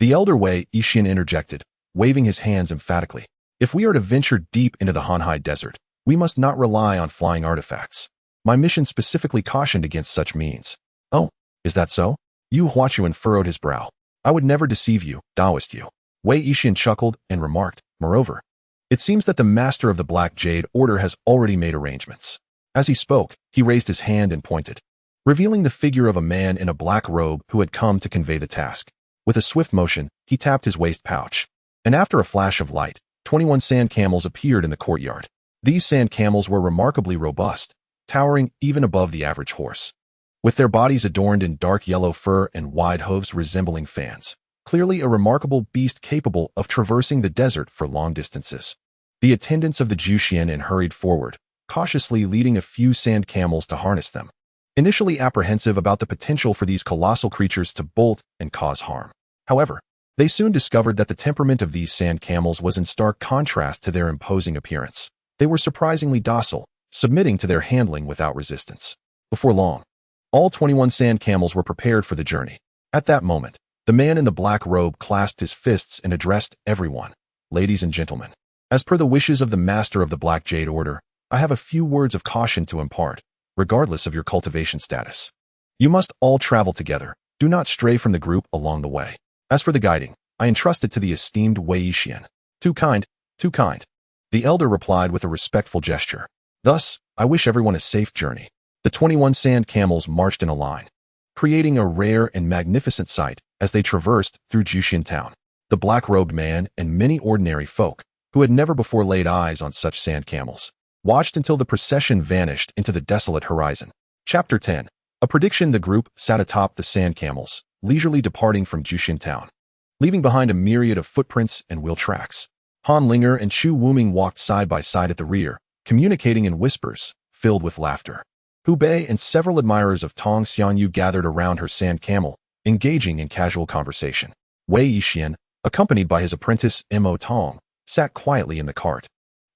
The elder Wei Yixian interjected, waving his hands emphatically. "If we are to venture deep into the Hanhai Desert, we must not rely on flying artifacts. My mission specifically cautioned against such means." "Oh, is that so?" Yu Huachuan furrowed his brow. "I would never deceive you, Taoist you." Wei Yixian chuckled and remarked, "Moreover, it seems that the master of the Black Jade Order has already made arrangements. As he spoke, he raised his hand and pointed, revealing the figure of a man in a black robe who had come to convey the task. With a swift motion, he tapped his waist pouch, and after a flash of light, 21 sand camels appeared in the courtyard. These sand camels were remarkably robust, towering even above the average horse. With their bodies adorned in dark yellow fur and wide hooves resembling fans, clearly a remarkable beast capable of traversing the desert for long distances. The attendants of the Jushian hurried forward, cautiously leading a few sand camels to harness them, initially apprehensive about the potential for these colossal creatures to bolt and cause harm. However, they soon discovered that the temperament of these sand camels was in stark contrast to their imposing appearance. They were surprisingly docile, submitting to their handling without resistance. Before long, all 21 sand camels were prepared for the journey. At that moment, the man in the black robe clasped his fists and addressed everyone. Ladies and gentlemen, as per the wishes of the master of the Black Jade Order, I have a few words of caution to impart, regardless of your cultivation status. You must all travel together. Do not stray from the group along the way. As for the guiding, I entrust it to the esteemed Wei Xian. Too kind, too kind. The elder replied with a respectful gesture. Thus, I wish everyone a safe journey. The 21 sand camels marched in a line, creating a rare and magnificent sight as they traversed through Jushin town. The black-robed man and many ordinary folk, who had never before laid eyes on such sand camels, watched until the procession vanished into the desolate horizon. Chapter 10. A prediction. The group sat atop the sand camels, leisurely departing from Jushin town, leaving behind a myriad of footprints and wheel tracks. Han Linger and Chu Wuming walked side by side at the rear, communicating in whispers, filled with laughter. Hu Bei and several admirers of Tong Xianyu gathered around her sand camel, engaging in casual conversation. Wei Yixian, accompanied by his apprentice Mo Tong, sat quietly in the cart,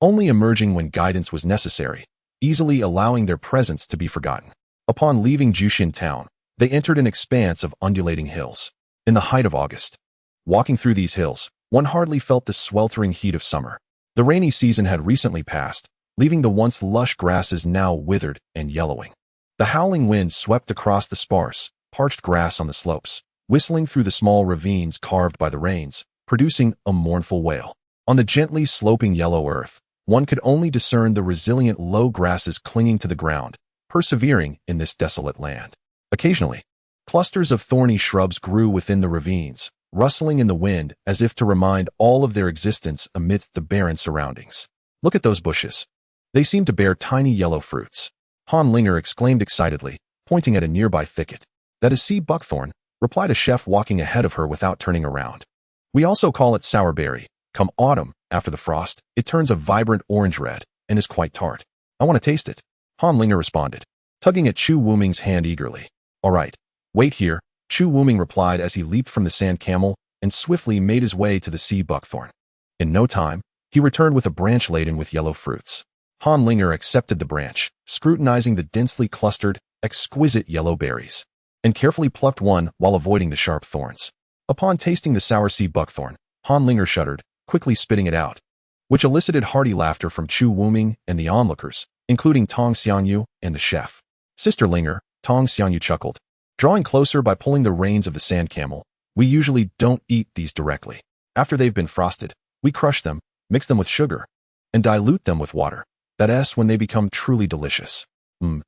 only emerging when guidance was necessary, easily allowing their presence to be forgotten. Upon leaving Jushin town, they entered an expanse of undulating hills. In the height of August, walking through these hills, one hardly felt the sweltering heat of summer. The rainy season had recently passed, leaving the once lush grasses now withered and yellowing. The howling wind swept across the sparse, parched grass on the slopes, whistling through the small ravines carved by the rains, producing a mournful wail. On the gently sloping yellow earth, one could only discern the resilient low grasses clinging to the ground, persevering in this desolate land. Occasionally, clusters of thorny shrubs grew within the ravines, rustling in the wind as if to remind all of their existence amidst the barren surroundings. Look at those bushes. They seem to bear tiny yellow fruits. Han Linger exclaimed excitedly, pointing at a nearby thicket. That is sea buckthorn, replied a chef walking ahead of her without turning around. We also call it sourberry. Come autumn, after the frost, it turns a vibrant orange red and is quite tart. I want to taste it. Han Linger responded, tugging at Chu Wuming's hand eagerly. All right, wait here, Chu Wuming replied as he leaped from the sand camel and swiftly made his way to the sea buckthorn. In no time, he returned with a branch laden with yellow fruits. Han Linger accepted the branch, scrutinizing the densely clustered, exquisite yellow berries, and carefully plucked one while avoiding the sharp thorns. Upon tasting the sour sea buckthorn, Han Linger shuddered, quickly spitting it out, which elicited hearty laughter from Chu Wuming and the onlookers, including Tong Xianyu and the chef. Sister Linger, Tong Xianyu chuckled, drawing closer by pulling the reins of the sand camel. We usually don't eat these directly. After they've been frosted, we crush them, mix them with sugar, and dilute them with water. That's when they become truly delicious. Han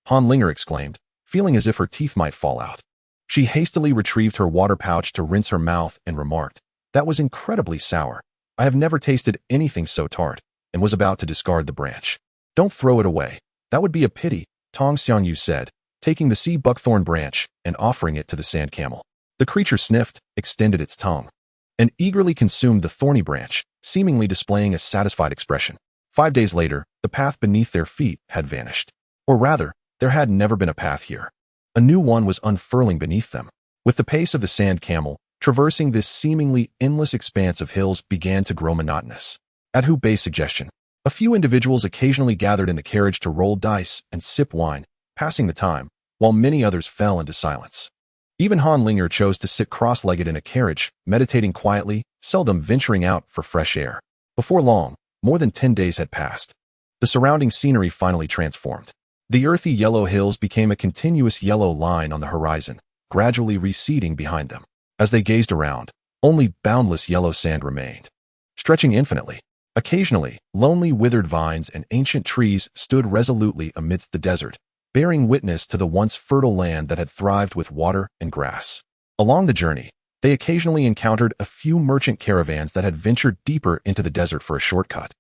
Linger exclaimed, feeling as if her teeth might fall out. She hastily retrieved her water pouch to rinse her mouth and remarked, that was incredibly sour. I have never tasted anything so tart, and was about to discard the branch. Don't throw it away. That would be a pity, Tong Xianyu said, taking the sea buckthorn branch and offering it to the sand camel. The creature sniffed, extended its tongue, and eagerly consumed the thorny branch, seemingly displaying a satisfied expression. 5 days later, the path beneath their feet had vanished. Or rather, there had never been a path here. A new one was unfurling beneath them. With the pace of the sand camel, traversing this seemingly endless expanse of hills began to grow monotonous. At Hu Bei's suggestion, a few individuals occasionally gathered in the carriage to roll dice and sip wine, passing the time, while many others fell into silence. Even Han Linger chose to sit cross-legged in a carriage, meditating quietly, seldom venturing out for fresh air. Before long, more than 10 days had passed. The surrounding scenery finally transformed. The earthy yellow hills became a continuous yellow line on the horizon, gradually receding behind them. As they gazed around, only boundless yellow sand remained, stretching infinitely. Occasionally, lonely withered vines and ancient trees stood resolutely amidst the desert, bearing witness to the once fertile land that had thrived with water and grass. Along the journey, they occasionally encountered a few merchant caravans that had ventured deeper into the desert for a shortcut.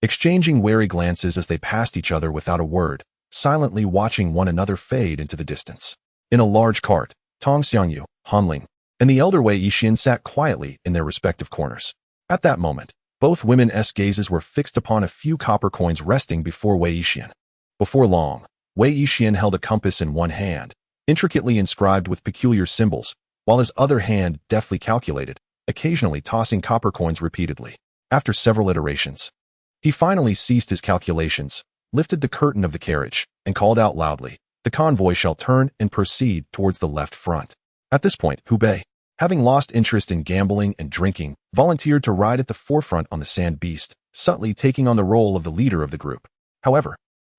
Exchanging wary glances as they passed each other without a word, silently watching one another fade into the distance. In a large cart, Tong Xiangyu, Han Ling, and the elder Wei Yixin sat quietly in their respective corners. At that moment, both women's gazes were fixed upon a few copper coins resting before Wei Yixin. Before long, Wei Yixin held a compass in one hand, intricately inscribed with peculiar symbols, while his other hand deftly calculated, occasionally tossing copper coins repeatedly. After several iterations, he finally ceased his calculations, lifted the curtain of the carriage, and called out loudly, "The convoy shall turn and proceed towards the left front." At this point, Hu Bei, having lost interest in gambling and drinking, volunteered to ride at the forefront on the sand beast, subtly taking on the role of the leader of the group. However,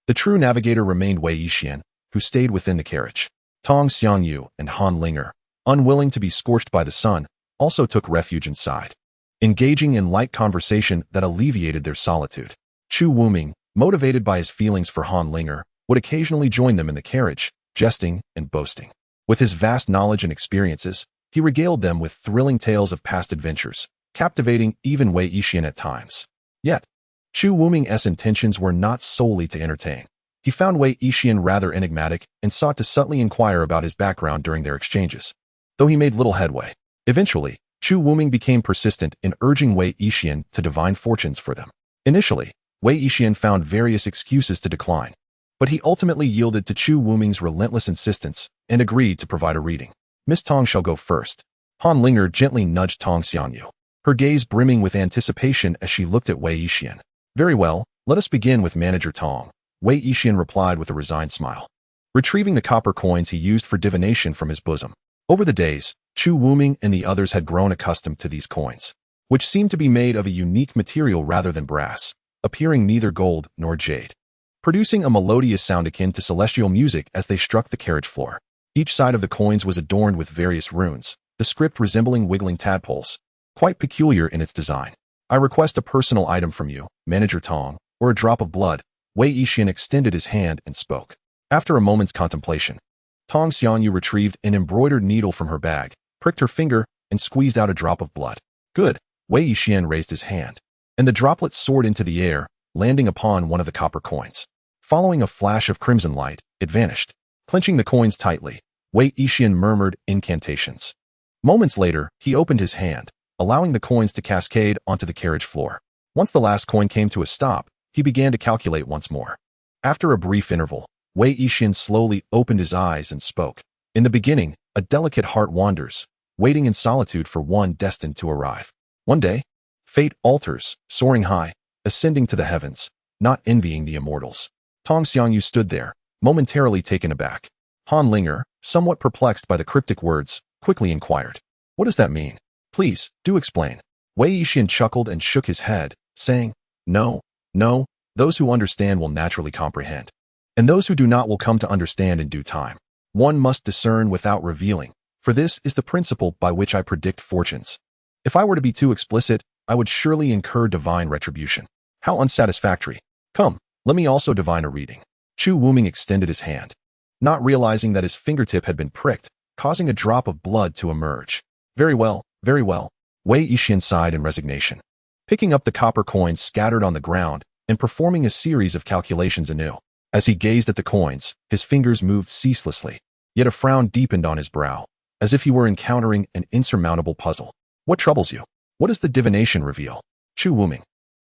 the true navigator remained Wei Yixin, who stayed within the carriage. Tong Xiangyu and Han Linger, unwilling to be scorched by the sun, also took refuge inside, engaging in light conversation that alleviated their solitude. Chu Wuming, motivated by his feelings for Han Linger, would occasionally join them in the carriage, jesting and boasting. With his vast knowledge and experiences, he regaled them with thrilling tales of past adventures, captivating even Wei Yixin at times. Yet, Chu Wuming's intentions were not solely to entertain. He found Wei Yixin rather enigmatic and sought to subtly inquire about his background during their exchanges. Though he made little headway, eventually, Chu Wuming became persistent in urging Wei Yixin to divine fortunes for them. Initially, Wei Yixin found various excuses to decline, but he ultimately yielded to Chu Wuming's relentless insistence and agreed to provide a reading. "Miss Tong shall go first." Han Linger gently nudged Tong Xiangyu, her gaze brimming with anticipation as she looked at Wei Yixin. "Very well, let us begin with Manager Tong," Wei Yixin replied with a resigned smile, retrieving the copper coins he used for divination from his bosom. Over the days, Chu Wuming and the others had grown accustomed to these coins, which seemed to be made of a unique material rather than brass, appearing neither gold nor jade, producing a melodious sound akin to celestial music as they struck the carriage floor. Each side of the coins was adorned with various runes, the script resembling wiggling tadpoles, quite peculiar in its design. "I request a personal item from you, Manager Tong, or a drop of blood." Wei Yixin extended his hand and spoke. After a moment's contemplation, Tong Xiangyu retrieved an embroidered needle from her bag, pricked her finger, and squeezed out a drop of blood. "Good." Wei Yixin raised his hand, and the droplets soared into the air, landing upon one of the copper coins. Following a flash of crimson light, it vanished. Clenching the coins tightly, Wei Yixin murmured incantations. Moments later, he opened his hand, allowing the coins to cascade onto the carriage floor. Once the last coin came to a stop, he began to calculate once more. After a brief interval, Wei Yixin slowly opened his eyes and spoke. "In the beginning, a delicate heart wanders, waiting in solitude for one destined to arrive. One day, fate alters, soaring high, ascending to the heavens, not envying the immortals." Tong Xiangyu stood there, momentarily taken aback. Han Linger, somewhat perplexed by the cryptic words, quickly inquired, "What does that mean? Please, do explain." Wei Yixin chuckled and shook his head, saying, No, those who understand will naturally comprehend, and those who do not will come to understand in due time. One must discern without revealing, for this is the principle by which I predict fortunes. If I were to be too explicit, I would surely incur divine retribution. How unsatisfactory. Come, let me also divine a reading." Chu Wuming extended his hand, not realizing that his fingertip had been pricked, causing a drop of blood to emerge. Very well, very well." Wei Yixin sighed in resignation, picking up the copper coins scattered on the ground and performing a series of calculations anew. As he gazed at the coins, his fingers moved ceaselessly, yet a frown deepened on his brow, as if he were encountering an insurmountable puzzle. "What troubles you? What does the divination reveal?" Chu Wuming,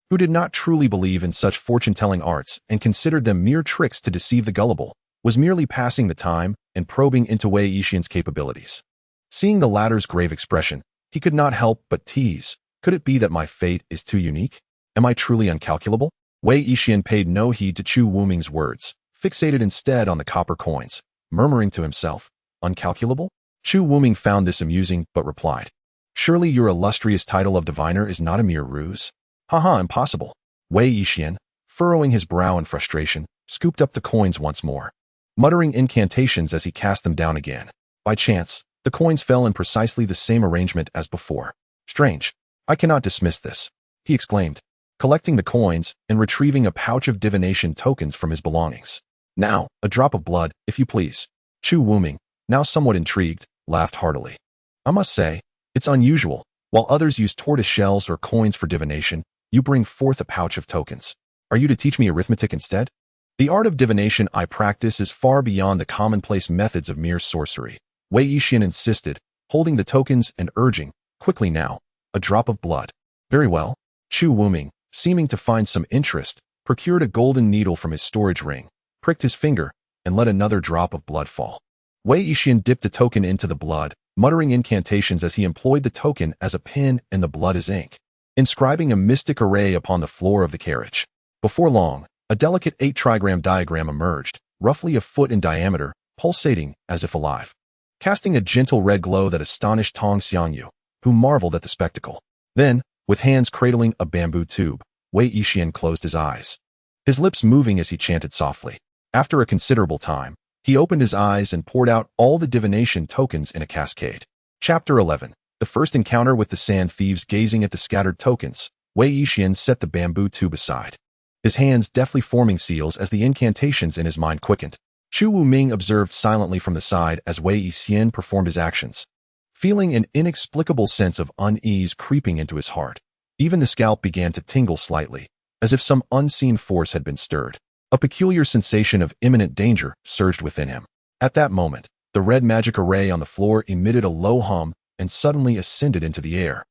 who did not truly believe in such fortune-telling arts and considered them mere tricks to deceive the gullible, was merely passing the time and probing into Wei Yixin's capabilities. Seeing the latter's grave expression, he could not help but tease, "Could it be that my fate is too unique? Am I truly uncalculable?" Wei Yixin paid no heed to Chu Wuming's words, fixated instead on the copper coins, murmuring to himself, "Uncalculable?" Chu Wuming found this amusing but replied, "Surely your illustrious title of diviner is not a mere ruse?" "Haha, impossible." Wei Yixin, furrowing his brow in frustration, scooped up the coins once more, muttering incantations as he cast them down again. By chance, the coins fell in precisely the same arrangement as before. "Strange. I cannot dismiss this," he exclaimed, collecting the coins and retrieving a pouch of divination tokens from his belongings. Now, a drop of blood, if you please. Chu Wuming, now somewhat intrigued, laughed heartily. I must say, it's unusual. While others use tortoise shells or coins for divination, you bring forth a pouch of tokens. Are you to teach me arithmetic instead? The art of divination I practice is far beyond the commonplace methods of mere sorcery, Wei Yixian insisted, holding the tokens and urging, quickly now, a drop of blood. Very well. Chu Wuming, seeming to find some interest, procured a golden needle from his storage ring, pricked his finger, and let another drop of blood fall. Wei Yixian dipped the token into the blood, muttering incantations as he employed the token as a pen and the blood as ink, inscribing a mystic array upon the floor of the carriage. Before long, a delicate 8-trigram diagram emerged, roughly a foot in diameter, pulsating as if alive, casting a gentle red glow that astonished Tong Xiangyu, who marveled at the spectacle. Then, with hands cradling a bamboo tube, Wei Yixian closed his eyes, his lips moving as he chanted softly. After a considerable time, he opened his eyes and poured out all the divination tokens in a cascade. Chapter 11. The first encounter with the sand thieves. Gazing at the scattered tokens, Wei Yixian set the bamboo tube aside, his hands deftly forming seals as the incantations in his mind quickened. Chu Wuming observed silently from the side as Wei Yixian performed his actions, feeling an inexplicable sense of unease creeping into his heart. Even the scalp began to tingle slightly, as if some unseen force had been stirred. A peculiar sensation of imminent danger surged within him. At that moment, the red magic array on the floor emitted a low hum and suddenly ascended into the air.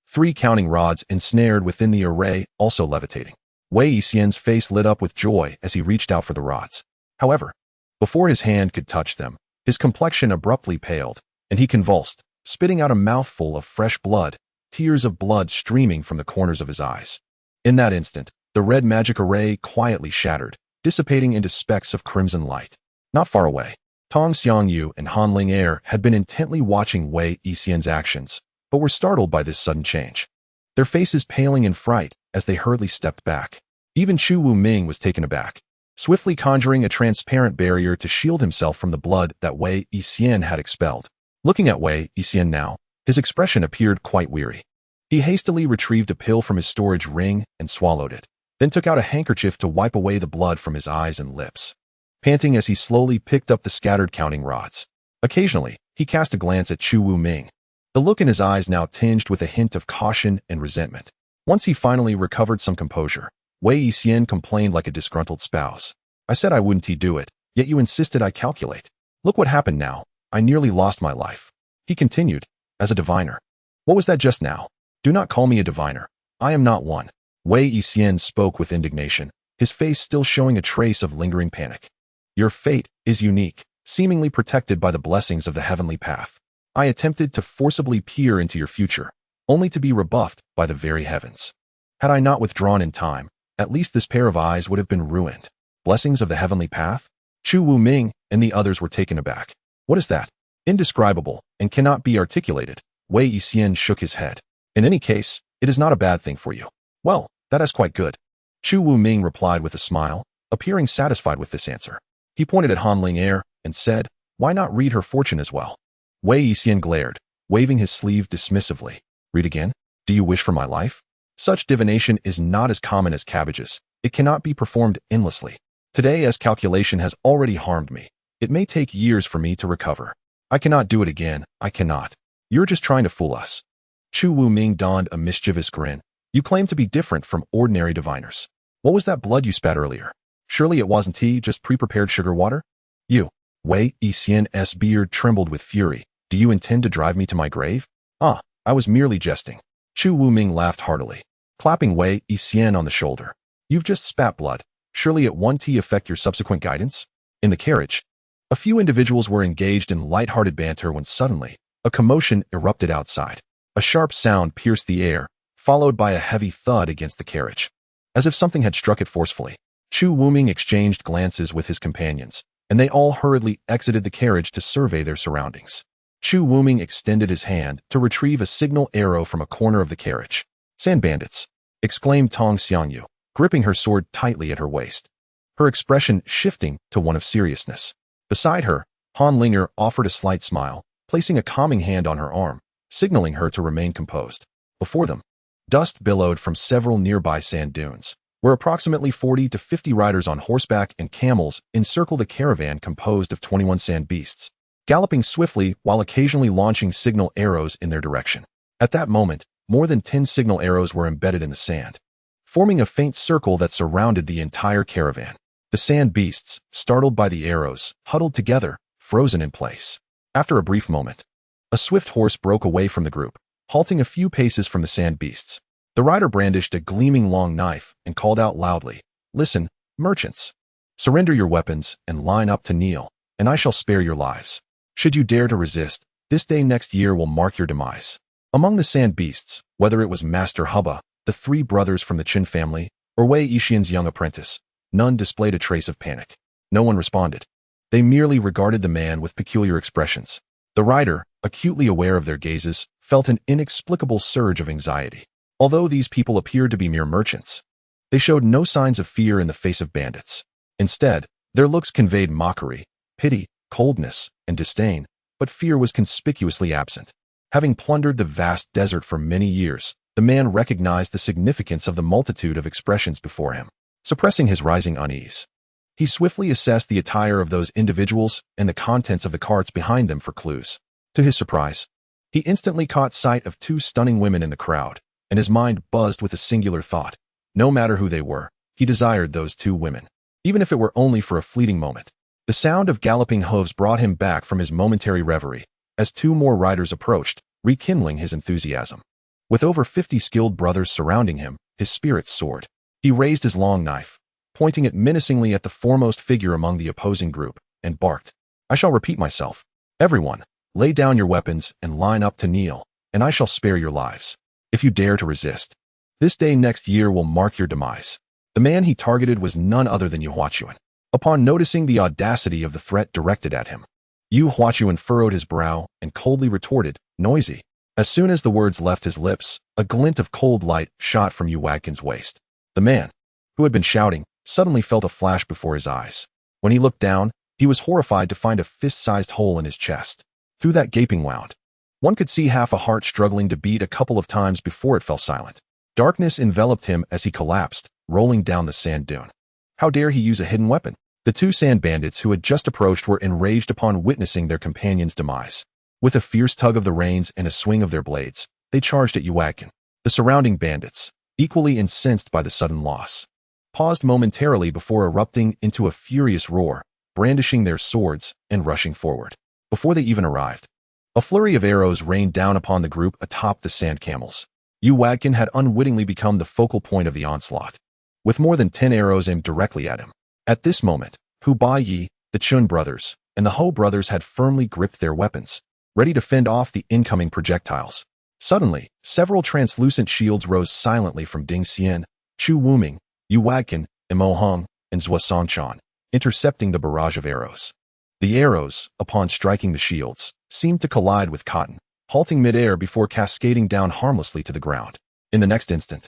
3 counting rods ensnared within the array, also levitating. Wei Yixian's face lit up with joy as he reached out for the rods. However, before his hand could touch them, his complexion abruptly paled, and he convulsed, spitting out a mouthful of fresh blood, tears of blood streaming from the corners of his eyes. In that instant, the red magic array quietly shattered, dissipating into specks of crimson light. Not far away, Tong Xiangyu and Han Ling had been intently watching Wei Yixian's actions, but were startled by this sudden change, their faces paling in fright as they hurriedly stepped back. Even Chu Wuming was taken aback, swiftly conjuring a transparent barrier to shield himself from the blood that Wei Yixian had expelled. Looking at Wei Yixian now, his expression appeared quite weary. He hastily retrieved a pill from his storage ring and swallowed it, then took out a handkerchief to wipe away the blood from his eyes and lips, panting as he slowly picked up the scattered counting rods. Occasionally, he cast a glance at Chu Wuming, the look in his eyes now tinged with a hint of caution and resentment. Once he finally recovered some composure, Wei Yixian complained like a disgruntled spouse. I said I wouldn't do it, yet you insisted I calculate. Look what happened now. I nearly lost my life. He continued, as a diviner. What was that just now? Do not call me a diviner. I am not one. Wei Yixian spoke with indignation, his face still showing a trace of lingering panic. Your fate is unique, seemingly protected by the blessings of the heavenly path. I attempted to forcibly peer into your future, only to be rebuffed by the very heavens. Had I not withdrawn in time, at least this pair of eyes would have been ruined. Blessings of the heavenly path? Chu Wuming and the others were taken aback. What is that? Indescribable and cannot be articulated. Wei Yixian shook his head. In any case, it is not a bad thing for you. Well, that is quite good. Chu Wuming replied with a smile, appearing satisfied with this answer. He pointed at Han Ling and said, why not read her fortune as well? Wei Yixian glared, waving his sleeve dismissively. Read again? Do you wish for my life? Such divination is not as common as cabbages. It cannot be performed endlessly. Today, as calculation has already harmed me, it may take years for me to recover. I cannot do it again. I cannot. You're just trying to fool us. Chu Wuming donned a mischievous grin. You claim to be different from ordinary diviners. What was that blood you spat earlier? Surely it wasn't tea, just pre-prepared sugar water? You. Wei Yixian's beard trembled with fury. Do you intend to drive me to my grave? Ah, I was merely jesting. Chu Wuming laughed heartily, clapping Wei Yixian on the shoulder. You've just spat blood. Surely it won't affect your subsequent guidance? In the carriage, a few individuals were engaged in light-hearted banter when suddenly, a commotion erupted outside. A sharp sound pierced the air, followed by a heavy thud against the carriage, as if something had struck it forcefully. Chu Wuming exchanged glances with his companions, and they all hurriedly exited the carriage to survey their surroundings. Chu Wuming extended his hand to retrieve a signal arrow from a corner of the carriage. Sand bandits! Exclaimed Tong Xiangyu, gripping her sword tightly at her waist, her expression shifting to one of seriousness. Beside her, Han Linger offered a slight smile, placing a calming hand on her arm, signaling her to remain composed. Before them, Dust billowed from several nearby sand dunes, where approximately 40 to 50 riders on horseback and camels encircled a caravan composed of 21 sand beasts, galloping swiftly while occasionally launching signal arrows in their direction. At that moment, more than 10 signal arrows were embedded in the sand, forming a faint circle that surrounded the entire caravan. The sand beasts, startled by the arrows, huddled together, frozen in place. After a brief moment, a swift horse broke away from the group, halting a few paces from the sand beasts. The rider brandished a gleaming long knife and called out loudly, "Listen, merchants! Surrender your weapons and line up to kneel, and I shall spare your lives. Should you dare to resist, this day next year will mark your demise." Among the sand beasts, whether it was Master Hubba, the three brothers from the Qin family, or Wei Yixian's young apprentice, none displayed a trace of panic. No one responded. They merely regarded the man with peculiar expressions. The rider, acutely aware of their gazes, felt an inexplicable surge of anxiety. Although these people appeared to be mere merchants, they showed no signs of fear in the face of bandits. Instead, their looks conveyed mockery, pity, coldness, and disdain, but fear was conspicuously absent. Having plundered the vast desert for many years, the man recognized the significance of the multitude of expressions before him. Suppressing his rising unease, he swiftly assessed the attire of those individuals and the contents of the carts behind them for clues. To his surprise, he instantly caught sight of two stunning women in the crowd, and his mind buzzed with a singular thought. No matter who they were, he desired those two women, even if it were only for a fleeting moment. The sound of galloping hooves brought him back from his momentary reverie, as two more riders approached, rekindling his enthusiasm. With over 50 skilled brothers surrounding him, his spirits soared. He raised his long knife, pointing it menacingly at the foremost figure among the opposing group, and barked, "I shall repeat myself. Everyone, lay down your weapons and line up to kneel, and I shall spare your lives. If you dare to resist, this day next year will mark your demise." The man he targeted was none other than Yu Huachuan. Upon noticing the audacity of the threat directed at him, Yu Huachuan furrowed his brow and coldly retorted, "Noisy." As soon as the words left his lips, a glint of cold light shot from Yu Wagkin's waist. The man, who had been shouting, suddenly felt a flash before his eyes. When he looked down, he was horrified to find a fist-sized hole in his chest. Through that gaping wound, one could see half a heart struggling to beat a couple of times before it fell silent. Darkness enveloped him as he collapsed, rolling down the sand dune. How dare he use a hidden weapon? The two sand bandits who had just approached were enraged upon witnessing their companion's demise. With a fierce tug of the reins and a swing of their blades, they charged at Yu Wagkin. The surrounding bandits, equally incensed by the sudden loss, paused momentarily before erupting into a furious roar, brandishing their swords and rushing forward. Before they even arrived, a flurry of arrows rained down upon the group atop the sand camels. Yu Wagkin had unwittingly become the focal point of the onslaught, with more than 10 arrows aimed directly at him. At this moment, Hu Baiyi, the Chun brothers, and the Ho brothers had firmly gripped their weapons, ready to fend off the incoming projectiles. Suddenly, several translucent shields rose silently from Ding Xian, Chu Wuming, Yu Wagkin, Mo Hung, and Zhua Songchan, intercepting the barrage of arrows. The arrows, upon striking the shields, seemed to collide with cotton, halting midair before cascading down harmlessly to the ground. In the next instant,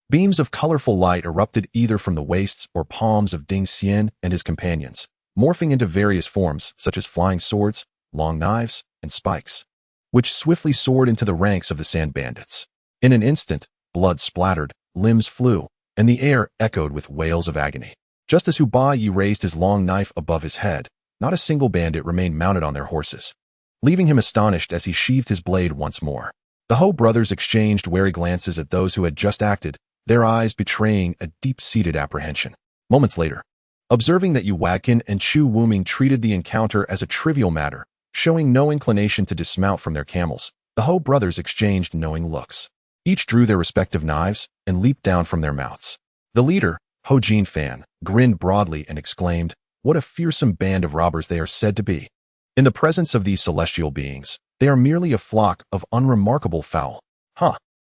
beams of colorful light erupted either from the waists or palms of Ding Xian and his companions, morphing into various forms such as flying swords, long knives, and spikes, which swiftly soared into the ranks of the sand bandits. In an instant, blood splattered, limbs flew, and the air echoed with wails of agony. Just as Hu Baiyi raised his long knife above his head, not a single bandit remained mounted on their horses, leaving him astonished as he sheathed his blade once more. The Ho brothers exchanged wary glances at those who had just acted, their eyes betraying a deep-seated apprehension. Moments later, observing that Yu Wagkin and Chu Wuming treated the encounter as a trivial matter, showing no inclination to dismount from their camels, the Ho brothers exchanged knowing looks. Each drew their respective knives and leaped down from their mounts. The leader, Ho Jin Fan, grinned broadly and exclaimed, "What a fearsome band of robbers they are said to be. In the presence of these celestial beings, they are merely a flock of unremarkable fowl.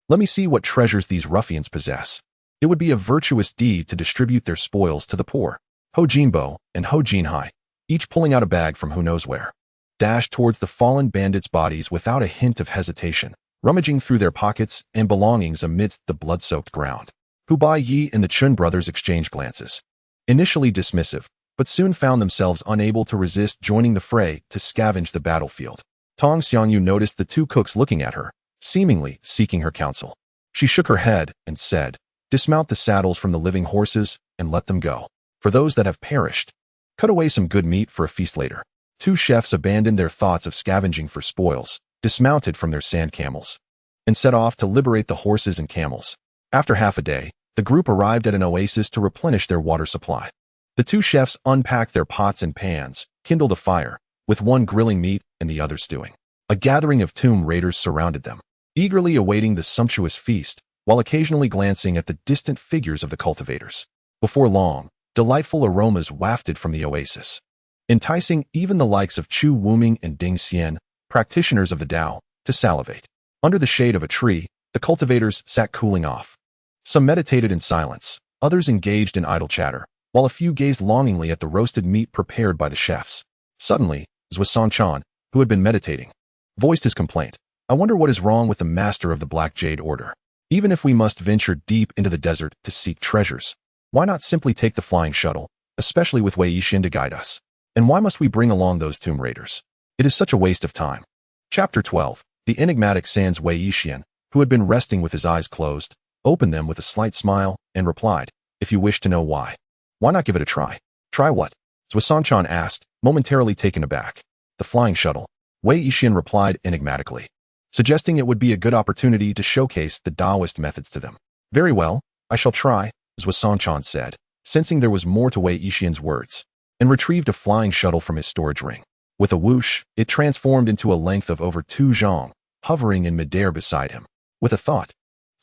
Let me see what treasures these ruffians possess. It would be a virtuous deed to distribute their spoils to the poor." Ho Jinbo and Ho Jinhai, each pulling out a bag from who knows where, dashed towards the fallen bandits' bodies without a hint of hesitation, rummaging through their pockets and belongings amidst the blood-soaked ground. Hu Baiyi and the Chun brothers exchanged glances, initially dismissive, but soon found themselves unable to resist joining the fray to scavenge the battlefield. Tong Xiangyu noticed the two cooks looking at her, seemingly seeking her counsel. She shook her head and said, "Dismount the saddles from the living horses and let them go. For those that have perished, cut away some good meat for a feast later." Two chefs abandoned their thoughts of scavenging for spoils, dismounted from their sand camels, and set off to liberate the horses and camels. After half a day, the group arrived at an oasis to replenish their water supply. The two chefs unpacked their pots and pans, kindled a fire, with one grilling meat and the other stewing. A gathering of tomb raiders surrounded them, eagerly awaiting the sumptuous feast, while occasionally glancing at the distant figures of the cultivators. Before long, delightful aromas wafted from the oasis, enticing even the likes of Chu Wuming and Ding Xian, practitioners of the Tao, to salivate. Under the shade of a tree, the cultivators sat cooling off. Some meditated in silence, others engaged in idle chatter, while a few gazed longingly at the roasted meat prepared by the chefs. Suddenly, Zhuo Chan, who had been meditating, voiced his complaint. "I wonder what is wrong with the master of the Black Jade Order. Even if we must venture deep into the desert to seek treasures, why not simply take the flying shuttle, especially with Wei Yixin to guide us? And why must we bring along those tomb raiders? It is such a waste of time." Chapter 12. The enigmatic Sans Wei Yixin, who had been resting with his eyes closed, opened them with a slight smile and replied, "If you wish to know why not give it a try?" "Try what?" Zhuo Chan asked, momentarily taken aback. "The flying shuttle," Wei Yixin replied enigmatically, suggesting it would be a good opportunity to showcase the Taoist methods to them. "Very well, I shall try," Zhuo Chan said, sensing there was more to Wei Yixin's words, and retrieved a flying shuttle from his storage ring. With a whoosh, it transformed into a length of over 2 zhang, hovering in midair beside him. With a thought,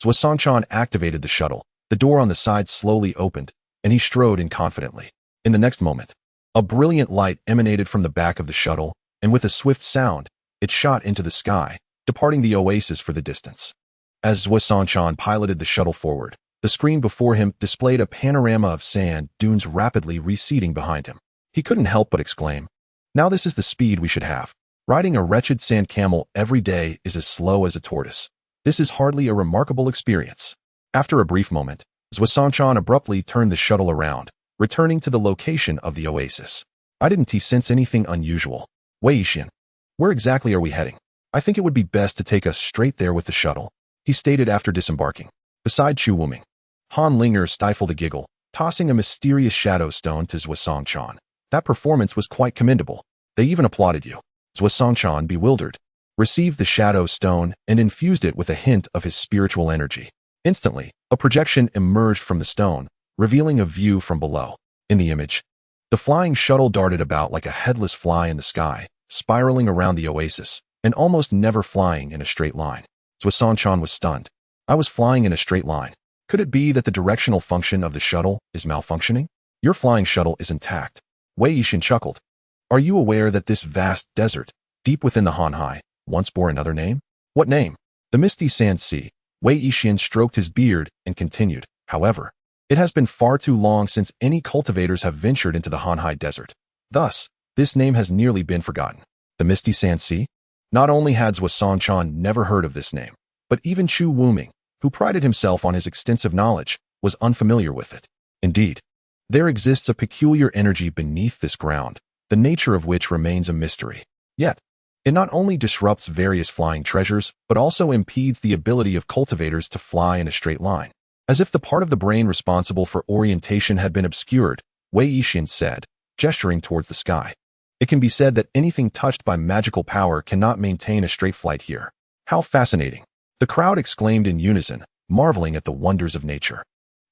Zhuo Chan activated the shuttle. The door on the side slowly opened, and he strode in confidently. In the next moment, a brilliant light emanated from the back of the shuttle, and with a swift sound, it shot into the sky, departing the oasis for the distance. As Zhuo Chan piloted the shuttle forward, the screen before him displayed a panorama of sand dunes rapidly receding behind him. He couldn't help but exclaim, "Now this is the speed we should have. Riding a wretched sand camel every day is as slow as a tortoise. This is hardly a remarkable experience." After a brief moment, Zhuo Chan abruptly turned the shuttle around, returning to the location of the oasis. "I didn't sense anything unusual. Wei Yixin, where exactly are we heading? I think it would be best to take us straight there with the shuttle," he stated after disembarking. Beside Chu Wuming, Han Linger stifled a giggle, tossing a mysterious shadow stone to Zhuo Chan. "That performance was quite commendable. They even applauded you." Zhuo Chan, bewildered, received the shadow stone and infused it with a hint of his spiritual energy. Instantly, a projection emerged from the stone, revealing a view from below. In the image, the flying shuttle darted about like a headless fly in the sky, spiraling around the oasis, and almost never flying in a straight line. Zhuo Chan was stunned. "I was flying in a straight line. Could it be that the directional function of the shuttle is malfunctioning? Your flying shuttle is intact." Wei Yixin chuckled. "Are you aware that this vast desert, deep within the Hanhai, once bore another name?" "What name?" "The Misty Sand Sea." Wei Yixin stroked his beard and continued, "However, it has been far too long since any cultivators have ventured into the Hanhai Desert. Thus, this name has nearly been forgotten." The Misty Sand Sea? Not only had Zhuo Chan never heard of this name, but even Chu Wuming, who prided himself on his extensive knowledge, was unfamiliar with it. Indeed, there exists a peculiar energy beneath this ground, the nature of which remains a mystery. Yet, it not only disrupts various flying treasures, but also impedes the ability of cultivators to fly in a straight line. As if the part of the brain responsible for orientation had been obscured, Wei Yixin said, gesturing towards the sky. "It can be said that anything touched by magical power cannot maintain a straight flight here." "How fascinating!" the crowd exclaimed in unison, marveling at the wonders of nature.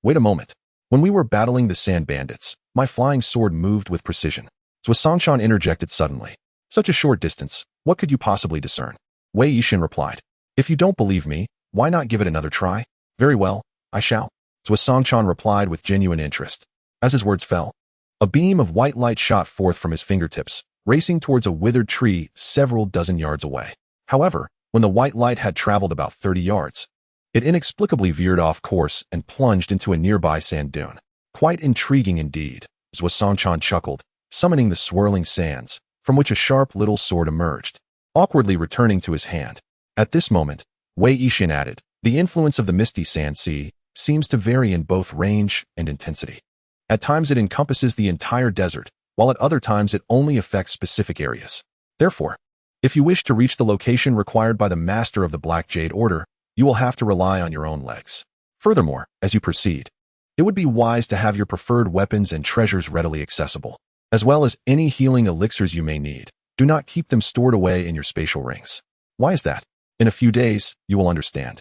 "Wait a moment. When we were battling the sand bandits, my flying sword moved with precision." Zhuo Chan interjected suddenly. "Such a short distance, what could you possibly discern?" Wei Yixin replied, "If you don't believe me, why not give it another try?" "Very well, I shall," Zhuo Chan replied with genuine interest. As his words fell, a beam of white light shot forth from his fingertips, racing towards a withered tree several dozen yards away. However, when the white light had traveled about 30 yards, it inexplicably veered off course and plunged into a nearby sand dune. "Quite intriguing indeed," Zhuo Chan chuckled, summoning the swirling sands, from which a sharp little sword emerged, awkwardly returning to his hand. At this moment, Wei Yixin added, "The influence of the Misty Sand Sea seems to vary in both range and intensity. At times it encompasses the entire desert, while at other times it only affects specific areas. Therefore, if you wish to reach the location required by the Master of the Black Jade Order, you will have to rely on your own legs. Furthermore, as you proceed, it would be wise to have your preferred weapons and treasures readily accessible, as well as any healing elixirs you may need. Do not keep them stored away in your spatial rings. Why is that? In a few days, you will understand.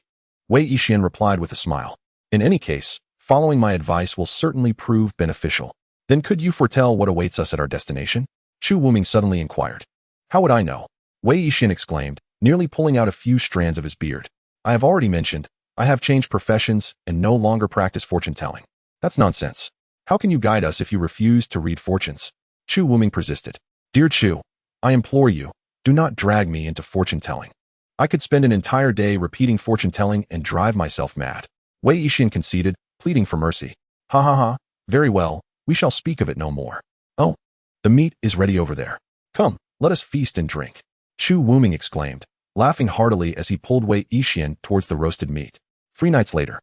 Wei Yixin replied with a smile. In any case, following my advice will certainly prove beneficial. Then could you foretell what awaits us at our destination? Chu Wuming suddenly inquired. How would I know? Wei Yixin exclaimed, nearly pulling out a few strands of his beard. I have already mentioned, I have changed professions and no longer practice fortune-telling. That's nonsense. How can you guide us if you refuse to read fortunes? Chu Wuming persisted. Dear Chu, I implore you, do not drag me into fortune-telling. I could spend an entire day repeating fortune-telling and drive myself mad. Wei Yixin conceded, pleading for mercy. Ha ha ha, very well, we shall speak of it no more. Oh, the meat is ready over there. Come, let us feast and drink. Chu Wuming exclaimed, laughing heartily as he pulled Wei Yixin towards the roasted meat. 3 nights later,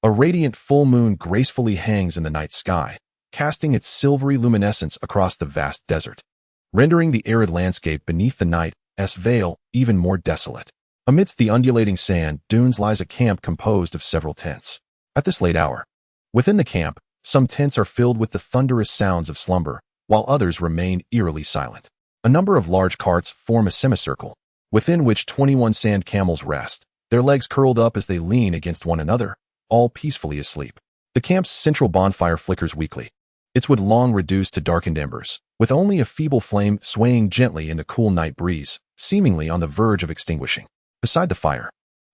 a radiant full moon gracefully hangs in the night sky, casting its silvery luminescence across the vast desert, rendering the arid landscape beneath the night's veil even more desolate. Amidst the undulating sand dunes lies a camp composed of several tents. At this late hour, within the camp, some tents are filled with the thunderous sounds of slumber, while others remain eerily silent. A number of large carts form a semicircle, within which 21 sand camels rest, their legs curled up as they lean against one another, all peacefully asleep. The camp's central bonfire flickers weakly, its wood long reduced to darkened embers, with only a feeble flame swaying gently in the cool night breeze, seemingly on the verge of extinguishing. Beside the fire,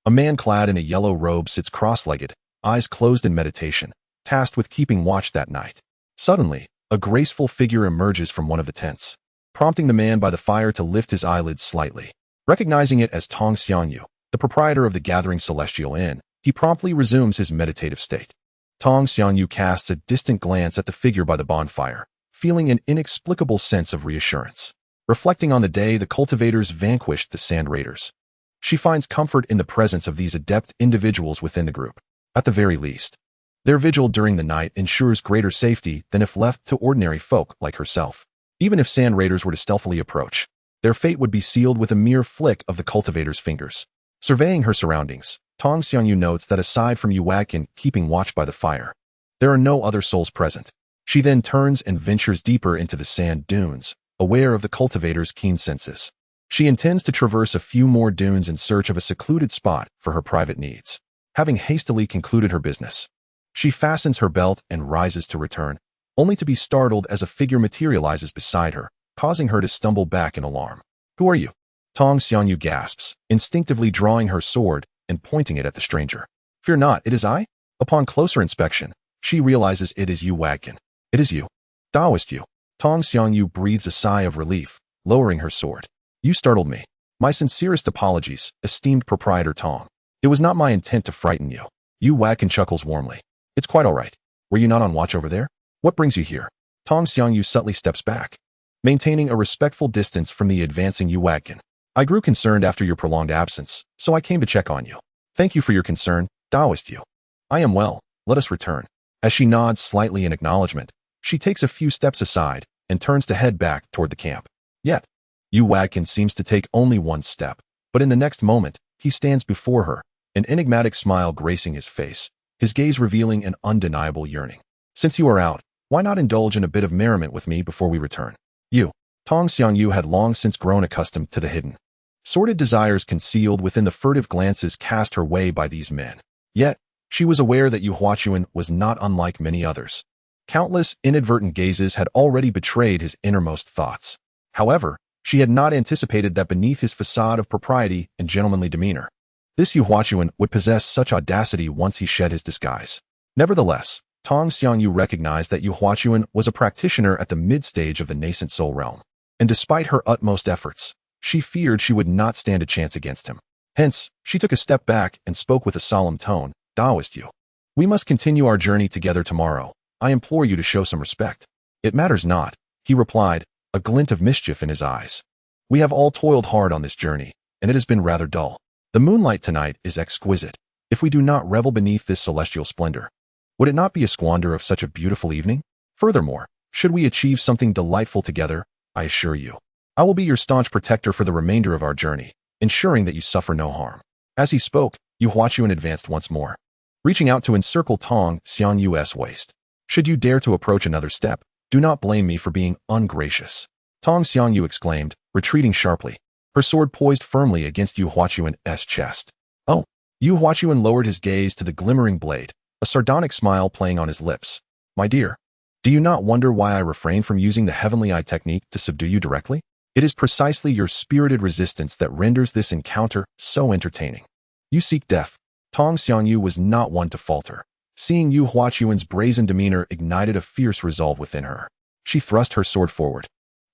a man clad in a yellow robe sits cross-legged, eyes closed in meditation, tasked with keeping watch that night. Suddenly, a graceful figure emerges from one of the tents, prompting the man by the fire to lift his eyelids slightly. Recognizing it as Tong Xiangyu, the proprietor of the Gathering Celestial Inn, he promptly resumes his meditative state. Tong Xiangyu casts a distant glance at the figure by the bonfire, feeling an inexplicable sense of reassurance. Reflecting on the day the cultivators vanquished the Sand Raiders, she finds comfort in the presence of these adept individuals within the group. At the very least, their vigil during the night ensures greater safety than if left to ordinary folk like herself. Even if Sand Raiders were to stealthily approach, their fate would be sealed with a mere flick of the cultivator's fingers. Surveying her surroundings, Tong Xiangyu notes that aside from Yu Wagkin keeping watch by the fire, there are no other souls present. She then turns and ventures deeper into the sand dunes, aware of the cultivator's keen senses. She intends to traverse a few more dunes in search of a secluded spot for her private needs. Having hastily concluded her business, she fastens her belt and rises to return, only to be startled as a figure materializes beside her, causing her to stumble back in alarm. Who are you? Tong Xiangyu gasps, instinctively drawing her sword and pointing it at the stranger. Fear not, it is I? Upon closer inspection, she realizes it is Yu Wagkin. It is you. Taoist you. Tong Xiangyu breathes a sigh of relief, lowering her sword. You startled me. My sincerest apologies, esteemed proprietor Tong. It was not my intent to frighten you. Yu Wagkin chuckles warmly. It's quite all right. Were you not on watch over there? What brings you here? Tong Xiangyu subtly steps back, maintaining a respectful distance from the advancing Yu Wagkin. I grew concerned after your prolonged absence, so I came to check on you. Thank you for your concern, Taoist you. I am well, let us return. As she nods slightly in acknowledgement, she takes a few steps aside and turns to head back toward the camp. Yet, Yu Wagkin seems to take only one step, but in the next moment, he stands before her, an enigmatic smile gracing his face, his gaze revealing an undeniable yearning. Since you are out, why not indulge in a bit of merriment with me before we return? You. Tong Xiangyu had long since grown accustomed to the hidden, sordid desires concealed within the furtive glances cast her way by these men. Yet, she was aware that Yu Huachuan was not unlike many others. Countless inadvertent gazes had already betrayed his innermost thoughts. However, she had not anticipated that beneath his facade of propriety and gentlemanly demeanor, this Yu Huachuan would possess such audacity once he shed his disguise. Nevertheless, Tong Xiangyu recognized that Yu Huachuan was a practitioner at the mid-stage of the nascent soul realm, and despite her utmost efforts, she feared she would not stand a chance against him. Hence, she took a step back and spoke with a solemn tone. Taoist you. We must continue our journey together tomorrow. I implore you to show some respect. It matters not, he replied, a glint of mischief in his eyes. We have all toiled hard on this journey, and it has been rather dull. The moonlight tonight is exquisite. If we do not revel beneath this celestial splendor, would it not be a squander of such a beautiful evening? Furthermore, should we achieve something delightful together, I assure you, I will be your staunch protector for the remainder of our journey, ensuring that you suffer no harm. As he spoke, Yu Huachuan advanced once more, reaching out to encircle Tong Xianyu's waist. Should you dare to approach another step, do not blame me for being ungracious. Tong Xiangyu exclaimed, retreating sharply, her sword poised firmly against Yu Huachuan's chest. Oh! Yu Huachuan lowered his gaze to the glimmering blade, a sardonic smile playing on his lips. My dear, do you not wonder why I refrain from using the heavenly eye technique to subdue you directly? It is precisely your spirited resistance that renders this encounter so entertaining. You seek death. Tong Xiangyu was not one to falter. Seeing Yu Huachuan's brazen demeanor ignited a fierce resolve within her. She thrust her sword forward,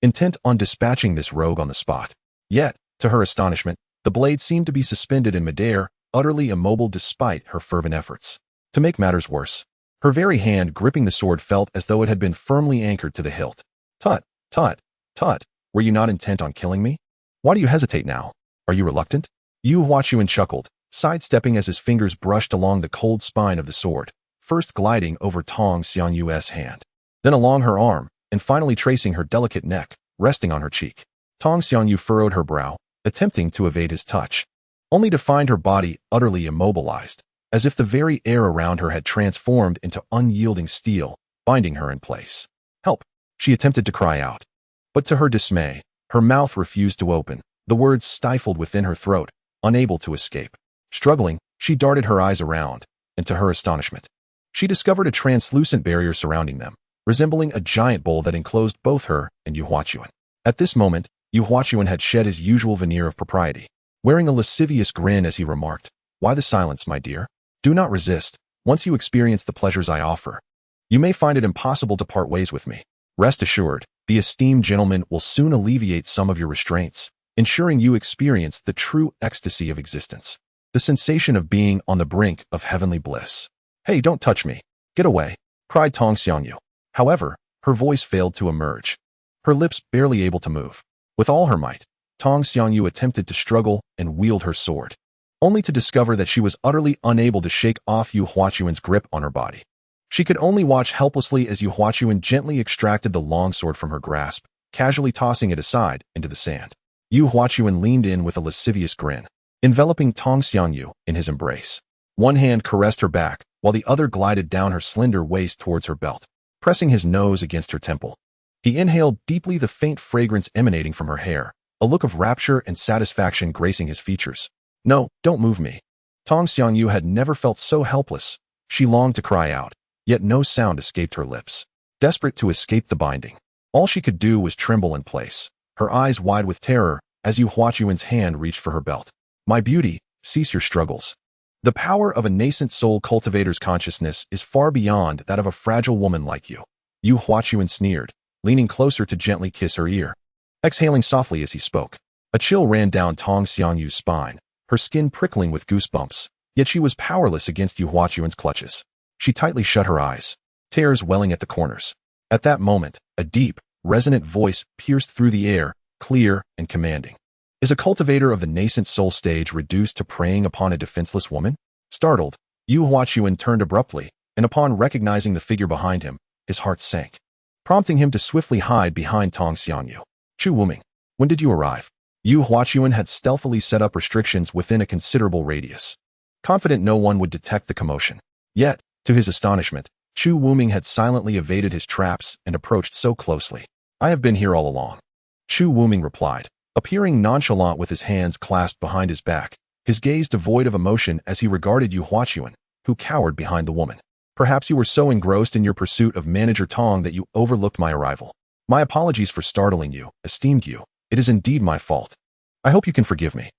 intent on dispatching this rogue on the spot. Yet, to her astonishment, the blade seemed to be suspended in midair, utterly immobile despite her fervent efforts. To make matters worse, her very hand gripping the sword felt as though it had been firmly anchored to the hilt. Tut, tut, tut, were you not intent on killing me? Why do you hesitate now? Are you reluctant? Yu Huachuan chuckled, sidestepping as his fingers brushed along the cold spine of the sword, first gliding over Tong Xianyu's hand, then along her arm, and finally tracing her delicate neck, resting on her cheek. Tong Xiangyu furrowed her brow, attempting to evade his touch, only to find her body utterly immobilized, as if the very air around her had transformed into unyielding steel, binding her in place. Help! She attempted to cry out. But to her dismay, her mouth refused to open, the words stifled within her throat, unable to escape. Struggling, she darted her eyes around, and to her astonishment, she discovered a translucent barrier surrounding them, resembling a giant bowl that enclosed both her and Yu Huachuan. At this moment, Yu Huachuan had shed his usual veneer of propriety, wearing a lascivious grin as he remarked, Why the silence, my dear? Do not resist. Once you experience the pleasures I offer, you may find it impossible to part ways with me. Rest assured, the esteemed gentleman will soon alleviate some of your restraints, ensuring you experience the true ecstasy of existence, the sensation of being on the brink of heavenly bliss. Hey, don't touch me. Get away, cried Tong Xiangyu. However, her voice failed to emerge, her lips barely able to move. With all her might, Tong Xiangyu attempted to struggle and wield her sword, only to discover that she was utterly unable to shake off Yu Huachuan's grip on her body. She could only watch helplessly as Yu Huachuan gently extracted the longsword from her grasp, casually tossing it aside into the sand. Yu Huachuan leaned in with a lascivious grin, enveloping Tong Xiangyu in his embrace. One hand caressed her back, while the other glided down her slender waist towards her belt, pressing his nose against her temple. He inhaled deeply the faint fragrance emanating from her hair, a look of rapture and satisfaction gracing his features. No, don't move me. Tong Xiangyu had never felt so helpless. She longed to cry out, yet no sound escaped her lips. Desperate to escape the binding, all she could do was tremble in place, her eyes wide with terror as Yu Huachuan's hand reached for her belt. My beauty, cease your struggles. The power of a nascent soul cultivator's consciousness is far beyond that of a fragile woman like you. Yu Huachuan sneered, leaning closer to gently kiss her ear. Exhaling softly as he spoke, a chill ran down Tong Xiangyu's spine, her skin prickling with goosebumps, yet she was powerless against Yu Huachuan's clutches. She tightly shut her eyes, tears welling at the corners. At that moment, a deep, resonant voice pierced through the air, clear and commanding. Is a cultivator of the nascent soul stage reduced to preying upon a defenseless woman? Startled, Yu Huachuan turned abruptly, and upon recognizing the figure behind him, his heart sank, prompting him to swiftly hide behind Tong Xiangyu. Chu Wuming, when did you arrive? Yu Huachuan had stealthily set up restrictions within a considerable radius, confident no one would detect the commotion. Yet, to his astonishment, Chu Wuming had silently evaded his traps and approached so closely. I have been here all along, Chu Wuming replied, appearing nonchalant with his hands clasped behind his back, his gaze devoid of emotion as he regarded Yu Huachuan, who cowered behind the woman. Perhaps you were so engrossed in your pursuit of Manager Tong that you overlooked my arrival. My apologies for startling you, esteemed you. It is indeed my fault. I hope you can forgive me.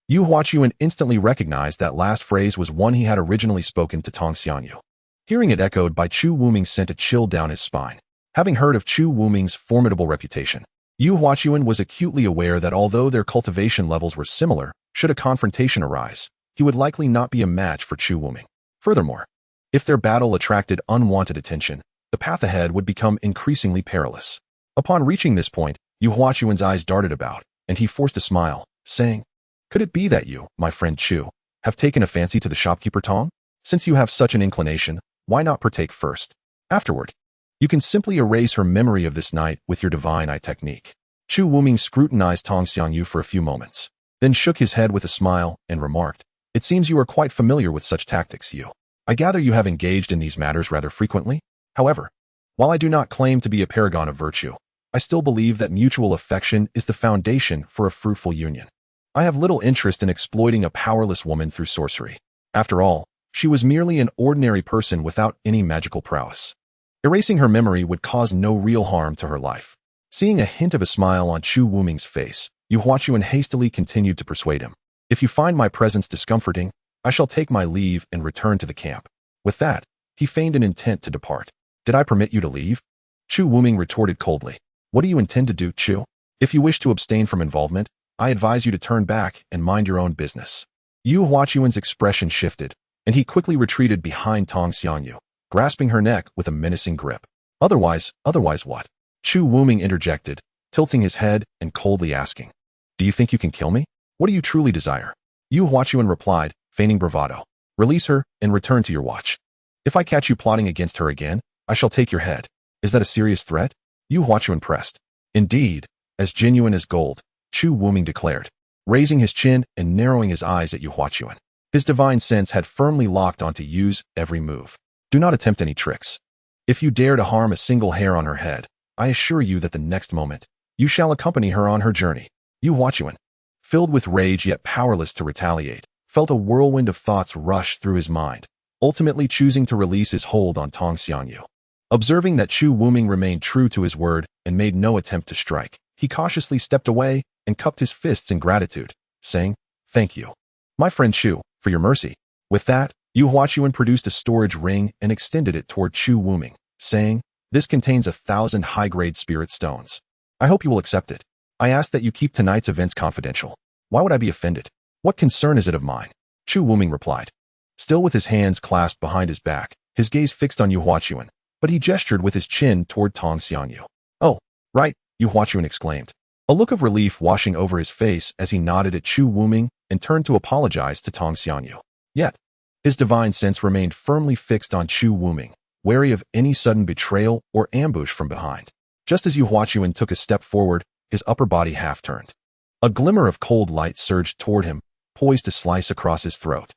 Yu Huachuan instantly recognized that last phrase was one he had originally spoken to Tong Xianyu. Hearing it echoed by Chu Wuming sent a chill down his spine. Having heard of Chu Wuming's formidable reputation, Yu Huachuan was acutely aware that although their cultivation levels were similar, should a confrontation arise, he would likely not be a match for Chu Wuming. Furthermore, if their battle attracted unwanted attention, the path ahead would become increasingly perilous. Upon reaching this point, Yu Huachuan's eyes darted about, and he forced a smile, saying, Could it be that you, my friend Chu, have taken a fancy to the shopkeeper Tong? Since you have such an inclination, why not partake first? Afterward, you can simply erase her memory of this night with your divine eye technique. Chu Wuming scrutinized Tong Xiangyu for a few moments, then shook his head with a smile and remarked, It seems you are quite familiar with such tactics, Yu. I gather you have engaged in these matters rather frequently? However, while I do not claim to be a paragon of virtue, I still believe that mutual affection is the foundation for a fruitful union. I have little interest in exploiting a powerless woman through sorcery. After all, she was merely an ordinary person without any magical prowess. Erasing her memory would cause no real harm to her life. Seeing a hint of a smile on Chu Wuming's face, Yu Huachuan hastily continued to persuade him. If you find my presence discomforting, I shall take my leave and return to the camp. With that, he feigned an intent to depart. Did I permit you to leave? Chu Wuming retorted coldly. What do you intend to do, Chu? If you wish to abstain from involvement, I advise you to turn back and mind your own business. Yu Huachuan's expression shifted, and he quickly retreated behind Tong Xiangyu, grasping her neck with a menacing grip. Otherwise what? Chu Wuming interjected, tilting his head and coldly asking. Do you think you can kill me? What do you truly desire? Yu Huachuan replied, feigning bravado. Release her and return to your watch. If I catch you plotting against her again, I shall take your head. Is that a serious threat? Yu Huachuan pressed. Indeed, as genuine as gold, Chu Wuming declared, raising his chin and narrowing his eyes at Yu Huachuan. His divine sense had firmly locked onto Yu's every move. Do not attempt any tricks. If you dare to harm a single hair on her head, I assure you that the next moment, you shall accompany her on her journey. Yu Huachuan, filled with rage yet powerless to retaliate, felt a whirlwind of thoughts rush through his mind, ultimately choosing to release his hold on Tong Xiangyu. Observing that Chu Wuming remained true to his word and made no attempt to strike, he cautiously stepped away and cupped his fists in gratitude, saying, Thank you, my friend Chu, for your mercy. With that, Yu Huachuan produced a storage ring and extended it toward Chu Wuming, saying, This contains 1,000 high-grade spirit stones. I hope you will accept it. I ask that you keep tonight's events confidential. Why would I be offended? What concern is it of mine? Chu Wuming replied. Still with his hands clasped behind his back, his gaze fixed on Yu Huachuan, but he gestured with his chin toward Tong Xiangyu. Oh, right, Yu Huachuan exclaimed, a look of relief washing over his face as he nodded at Chu Wuming and turned to apologize to Tong Xiangyu. Yet, his divine sense remained firmly fixed on Chu Wuming, wary of any sudden betrayal or ambush from behind. Just as Yu Huachuan took a step forward, his upper body half-turned. A glimmer of cold light surged toward him, poised to slice across his throat.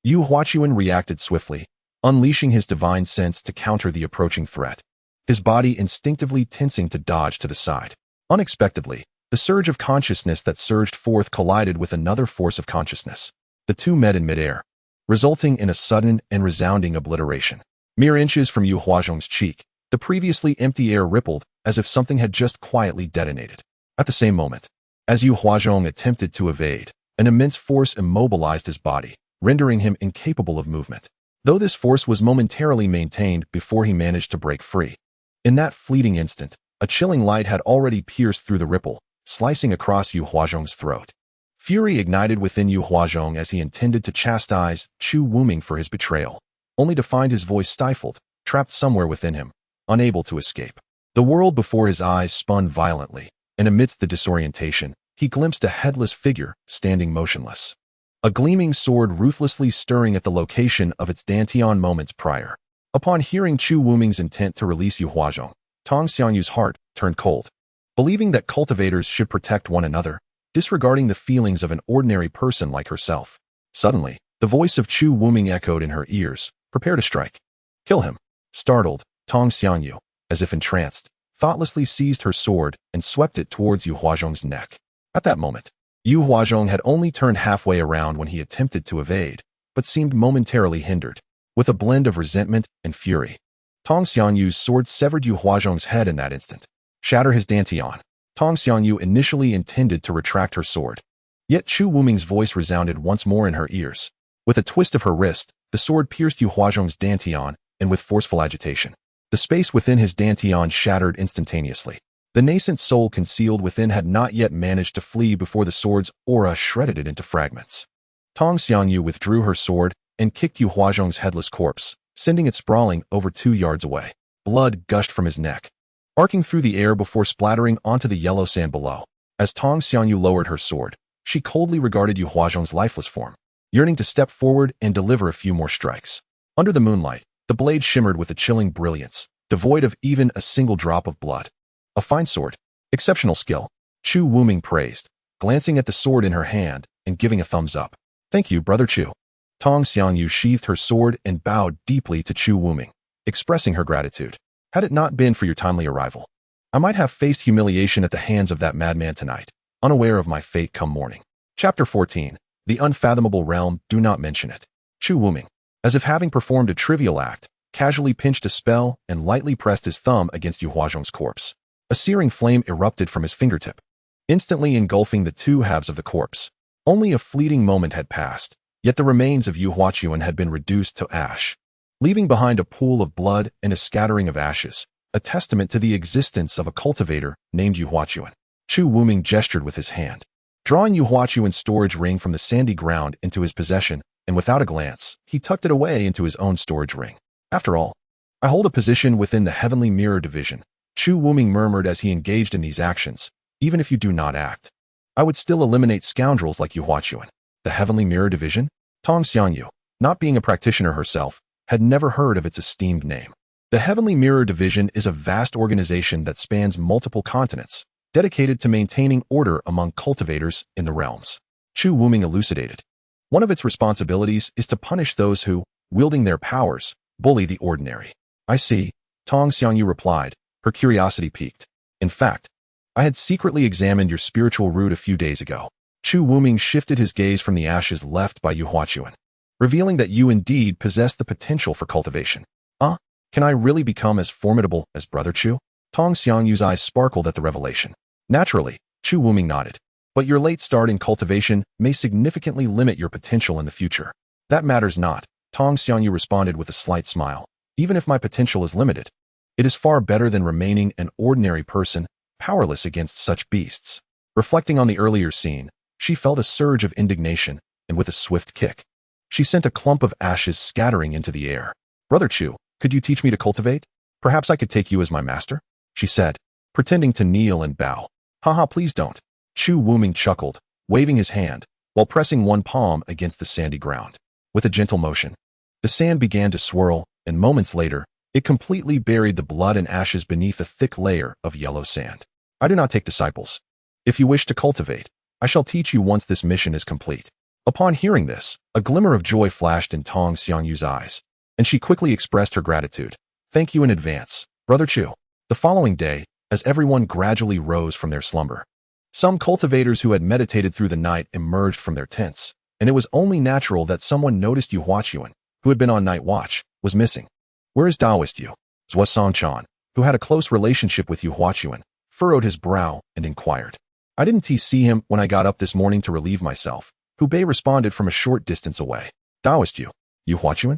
Yu Huachuan reacted swiftly, unleashing his divine sense to counter the approaching threat, his body instinctively tensing to dodge to the side. Unexpectedly, the surge of consciousness that surged forth collided with another force of consciousness. The two met in midair, resulting in a sudden and resounding obliteration. Mere inches from Yu Huazhong's cheek, the previously empty air rippled as if something had just quietly detonated. At the same moment, as Yu Huazhong attempted to evade, an immense force immobilized his body, rendering him incapable of movement, though this force was momentarily maintained before he managed to break free. In that fleeting instant, a chilling light had already pierced through the ripple, slicing across Yu Huazhong's throat. Fury ignited within Yu Huazhong as he intended to chastise Chu Wuming for his betrayal, only to find his voice stifled, trapped somewhere within him, unable to escape. The world before his eyes spun violently, and amidst the disorientation, he glimpsed a headless figure standing motionless, a gleaming sword ruthlessly stirring at the location of its dantian moments prior. Upon hearing Chu Wuming's intent to release Yu Huazhong, Tong Xiangyu's heart turned cold. Believing that cultivators should protect one another, disregarding the feelings of an ordinary person like herself. Suddenly, the voice of Chu Wuming echoed in her ears, prepare to strike. Kill him. Startled, Tong Xiangyu, as if entranced, thoughtlessly seized her sword and swept it towards Yu Huazhong's neck. At that moment, Yu Huazhong had only turned halfway around when he attempted to evade, but seemed momentarily hindered. With a blend of resentment and fury, Tong Xiangyu's sword severed Yu Huazhong's head in that instant. Shatter his dantian. Tong Xiangyu initially intended to retract her sword. Yet Chu Wuming's voice resounded once more in her ears. With a twist of her wrist, the sword pierced Yu Huazhong's dantian, and with forceful agitation, the space within his dantian shattered instantaneously. The nascent soul concealed within had not yet managed to flee before the sword's aura shredded it into fragments. Tong Xiangyu withdrew her sword and kicked Yu Huazhong's headless corpse, sending it sprawling over 2 yards away. Blood gushed from his neck, arcing through the air before splattering onto the yellow sand below. As Tong Xiangyu lowered her sword, she coldly regarded Yu Huazhong's lifeless form, yearning to step forward and deliver a few more strikes. Under the moonlight, the blade shimmered with a chilling brilliance, devoid of even a single drop of blood. A fine sword. Exceptional skill, Chu Wuming praised, glancing at the sword in her hand and giving a thumbs up. Thank you, Brother Chu. Tong Xiangyu sheathed her sword and bowed deeply to Chu Wuming, expressing her gratitude. Had it not been for your timely arrival, I might have faced humiliation at the hands of that madman tonight, unaware of my fate come morning. Chapter 14. The Unfathomable Realm, Do Not Mention It. Chu Wuming, as if having performed a trivial act, casually pinched a spell and lightly pressed his thumb against Yu Huazhong's corpse. A searing flame erupted from his fingertip, instantly engulfing the two halves of the corpse. Only a fleeting moment had passed, yet the remains of Yu Huachuan had been reduced to ash, leaving behind a pool of blood and a scattering of ashes, a testament to the existence of a cultivator named Yu Huachuan. Chu Wuming gestured with his hand, drawing Yu Huachuan's storage ring from the sandy ground into his possession, and without a glance, he tucked it away into his own storage ring. After all, I hold a position within the Heavenly Mirror Division, Chu Wuming murmured as he engaged in these actions. Even if you do not act, I would still eliminate scoundrels like Yu Huachuan. The Heavenly Mirror Division? Tong Xiangyu, not being a practitioner herself, had never heard of its esteemed name. The Heavenly Mirror Division is a vast organization that spans multiple continents, dedicated to maintaining order among cultivators in the realms. Chu Wuming elucidated. One of its responsibilities is to punish those who, wielding their powers, bully the ordinary. I see, Tong Xiangyu replied, her curiosity piqued. In fact, I had secretly examined your spiritual root a few days ago. Chu Wuming shifted his gaze from the ashes left by Yu Huachuan, revealing that you indeed possess the potential for cultivation. Can I really become as formidable as Brother Chu? Tong Xiangyu's eyes sparkled at the revelation. Naturally, Chu Wuming nodded. But your late start in cultivation may significantly limit your potential in the future. That matters not, Tong Xiangyu responded with a slight smile. Even if my potential is limited, it is far better than remaining an ordinary person, powerless against such beasts. Reflecting on the earlier scene, she felt a surge of indignation, and with a swift kick, she sent a clump of ashes scattering into the air. Brother Chu, could you teach me to cultivate? Perhaps I could take you as my master? She said, pretending to kneel and bow. Haha, please don't. Chu Wuming chuckled, waving his hand, while pressing one palm against the sandy ground. With a gentle motion, the sand began to swirl, and moments later, it completely buried the blood and ashes beneath a thick layer of yellow sand. I do not take disciples. If you wish to cultivate, I shall teach you once this mission is complete. Upon hearing this, a glimmer of joy flashed in Tong Xiangyu's eyes, and she quickly expressed her gratitude. Thank you in advance, Brother Chu. The following day, as everyone gradually rose from their slumber, some cultivators who had meditated through the night emerged from their tents, and it was only natural that someone noticed Yu Huachuan, who had been on night watch, was missing. Where is Daoist Yu? Zhou Songchan, who had a close relationship with Yu Huachuan, furrowed his brow and inquired. I didn't see him when I got up this morning to relieve myself. Hu Bei responded from a short distance away. Daoist Yu? Yu Huachuan?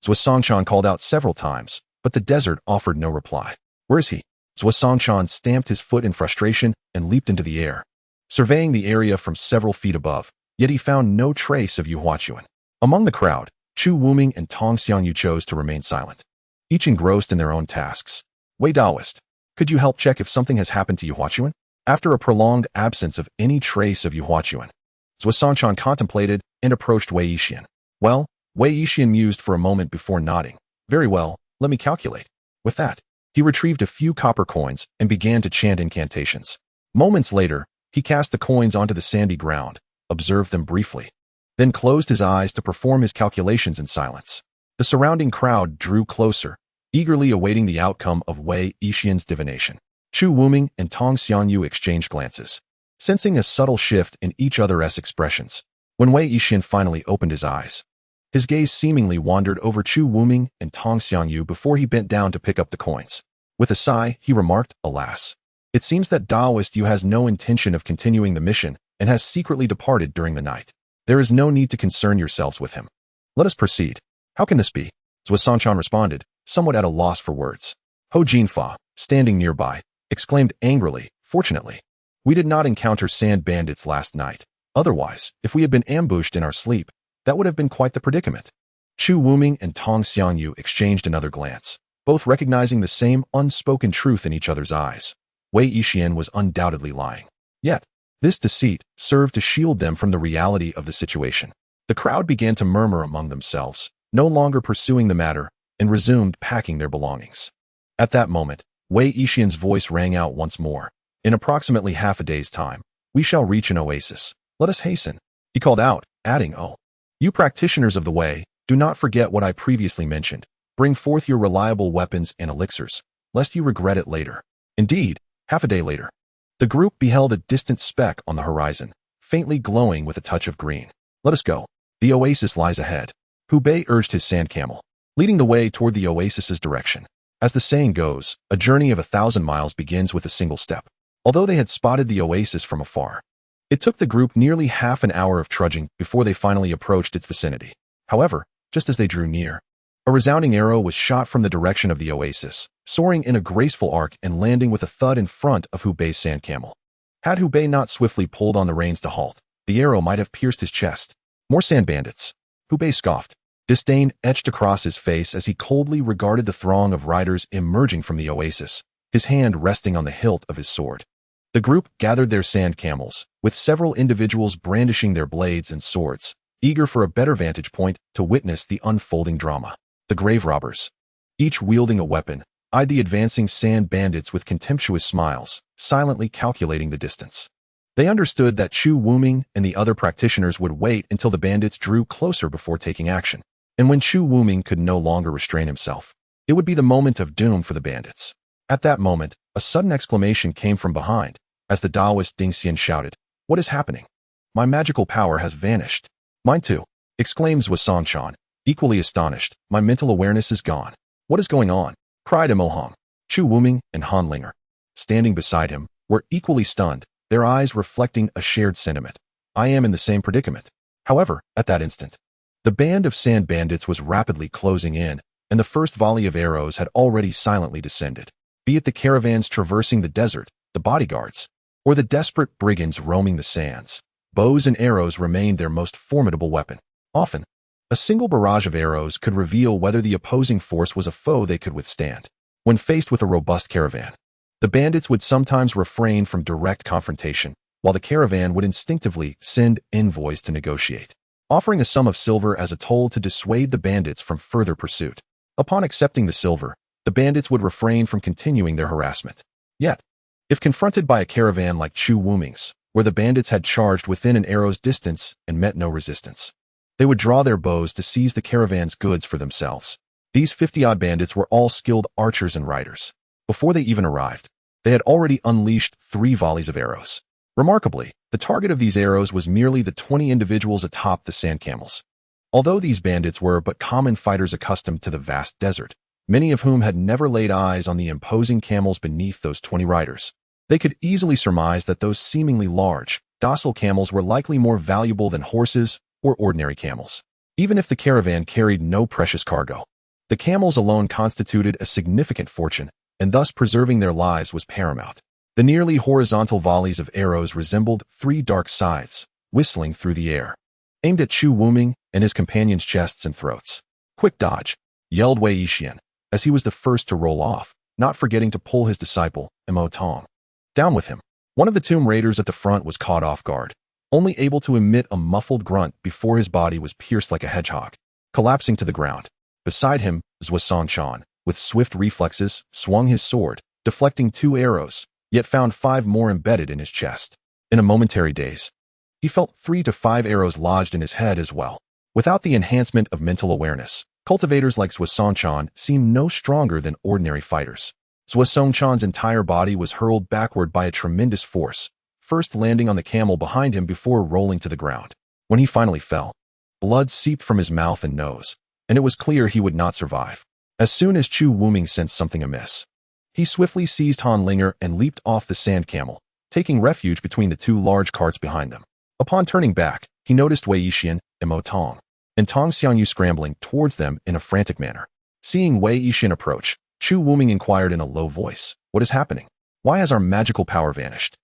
Zhou Songchan called out several times, but the desert offered no reply. Where is he? Zhou Songchan stamped his foot in frustration and leaped into the air, surveying the area from several feet above, yet he found no trace of Yu Huachuan. Among the crowd, Chu Wuming and Tong Xiangyu chose to remain silent, each engrossed in their own tasks. Wei Daoist, could you help check if something has happened to Yu Huachuan? After a prolonged absence of any trace of Yu Huachuan, Zhou Songchan contemplated and approached Wei Yixian. Well, Wei Yixian mused for a moment before nodding. Very well, let me calculate. With that, he retrieved a few copper coins and began to chant incantations. Moments later, he cast the coins onto the sandy ground, observed them briefly, then closed his eyes to perform his calculations in silence. The surrounding crowd drew closer, eagerly awaiting the outcome of Wei Yixian's divination. Chu Wuming and Tong Xiangyu exchanged glances, sensing a subtle shift in each other's expressions. When Wei Yixian finally opened his eyes, his gaze seemingly wandered over Chu Wuming and Tong Xiangyu before he bent down to pick up the coins. With a sigh, he remarked, alas, it seems that Daoist Yu has no intention of continuing the mission and has secretly departed during the night. There is no need to concern yourselves with him. Let us proceed. How can this be? Zhou Songchan responded, somewhat at a loss for words. Ho Jinfa, standing nearby, exclaimed angrily, fortunately, we did not encounter sand bandits last night. Otherwise, if we had been ambushed in our sleep, that would have been quite the predicament. Chu Wuming and Tong Xiangyu exchanged another glance, both recognizing the same unspoken truth in each other's eyes. Wei Yixian was undoubtedly lying. Yet, this deceit served to shield them from the reality of the situation. The crowd began to murmur among themselves, no longer pursuing the matter, and resumed packing their belongings. At that moment, Wei Yixian's voice rang out once more. In approximately half a day's time, we shall reach an oasis. Let us hasten. He called out, adding, oh, You practitioners of the way, do not forget what I previously mentioned. Bring forth your reliable weapons and elixirs, lest you regret it later. Indeed, half a day later, the group beheld a distant speck on the horizon, faintly glowing with a touch of green. Let us go. The oasis lies ahead. Hubei urged his sand camel, leading the way toward the oasis's direction. As the saying goes, a journey of 1,000 miles begins with a single step. Although they had spotted the oasis from afar, it took the group nearly half an hour of trudging before they finally approached its vicinity. However, just as they drew near, a resounding arrow was shot from the direction of the oasis, soaring in a graceful arc and landing with a thud in front of Hubei's sand camel. Had Hubei not swiftly pulled on the reins to halt, the arrow might have pierced his chest. More sand bandits. Hubei scoffed. Disdain etched across his face as he coldly regarded the throng of riders emerging from the oasis, his hand resting on the hilt of his sword. The group gathered their sand camels, with several individuals brandishing their blades and swords, eager for a better vantage point to witness the unfolding drama. The grave robbers, each wielding a weapon, eyed the advancing sand bandits with contemptuous smiles, silently calculating the distance. They understood that Chu Wuming and the other practitioners would wait until the bandits drew closer before taking action. And when Chu Wuming could no longer restrain himself, it would be the moment of doom for the bandits. At that moment, a sudden exclamation came from behind, as the Taoist Ding Xian shouted, "What is happening? My magical power has vanished." "Mine too," exclaimed Zhuo Songchan, equally astonished. "My mental awareness is gone." "What is going on?" cried Mo Hong. Chu Wuming and Han Linger, standing beside him, were equally stunned, their eyes reflecting a shared sentiment. "I am in the same predicament." However, at that instant, the band of sand bandits was rapidly closing in, and the first volley of arrows had already silently descended. Be it the caravans traversing the desert, the bodyguards, or the desperate brigands roaming the sands, bows and arrows remained their most formidable weapon. Often, a single barrage of arrows could reveal whether the opposing force was a foe they could withstand. When faced with a robust caravan, the bandits would sometimes refrain from direct confrontation, while the caravan would instinctively send envoys to negotiate, offering a sum of silver as a toll to dissuade the bandits from further pursuit. Upon accepting the silver, the bandits would refrain from continuing their harassment. Yet, if confronted by a caravan like Chu Wuming's, where the bandits had charged within an arrow's distance and met no resistance, they would draw their bows to seize the caravan's goods for themselves. These 50-odd bandits were all skilled archers and riders. Before they even arrived, they had already unleashed 3 volleys of arrows. Remarkably, the target of these arrows was merely the 20 individuals atop the sand camels. Although these bandits were but common fighters accustomed to the vast desert, many of whom had never laid eyes on the imposing camels beneath those 20 riders, they could easily surmise that those seemingly large, docile camels were likely more valuable than horses or ordinary camels. Even if the caravan carried no precious cargo, the camels alone constituted a significant fortune, and thus preserving their lives was paramount. The nearly horizontal volleys of arrows resembled 3 dark scythes, whistling through the air, aimed at Chu Wuming and his companions' chests and throats. "Quick dodge!" yelled Wei Yixian, as he was the first to roll off, not forgetting to pull his disciple, Mo Tong, down with him. One of the tomb raiders at the front was caught off guard, only able to emit a muffled grunt before his body was pierced like a hedgehog, collapsing to the ground. Beside him, Zhuo Songchan, with swift reflexes, swung his sword, deflecting 2 arrows, yet found 5 more embedded in his chest. In a momentary daze, he felt 3 to 5 arrows lodged in his head as well. Without the enhancement of mental awareness, cultivators like Zhuo Songchan seemed no stronger than ordinary fighters. Zhuo Songchan's entire body was hurled backward by a tremendous force, first landing on the camel behind him before rolling to the ground. When he finally fell, blood seeped from his mouth and nose, and it was clear he would not survive. As soon as Chu Wuming sensed something amiss, he swiftly seized Han Linger and leaped off the sand camel, taking refuge between the 2 large carts behind them. Upon turning back, he noticed Wei Yixian and Mo Tong, and Tong Xiangyu scrambling towards them in a frantic manner. Seeing Wei Yixian approach, Chu Wuming inquired in a low voice, "What is happening? Why has our magical power vanished?"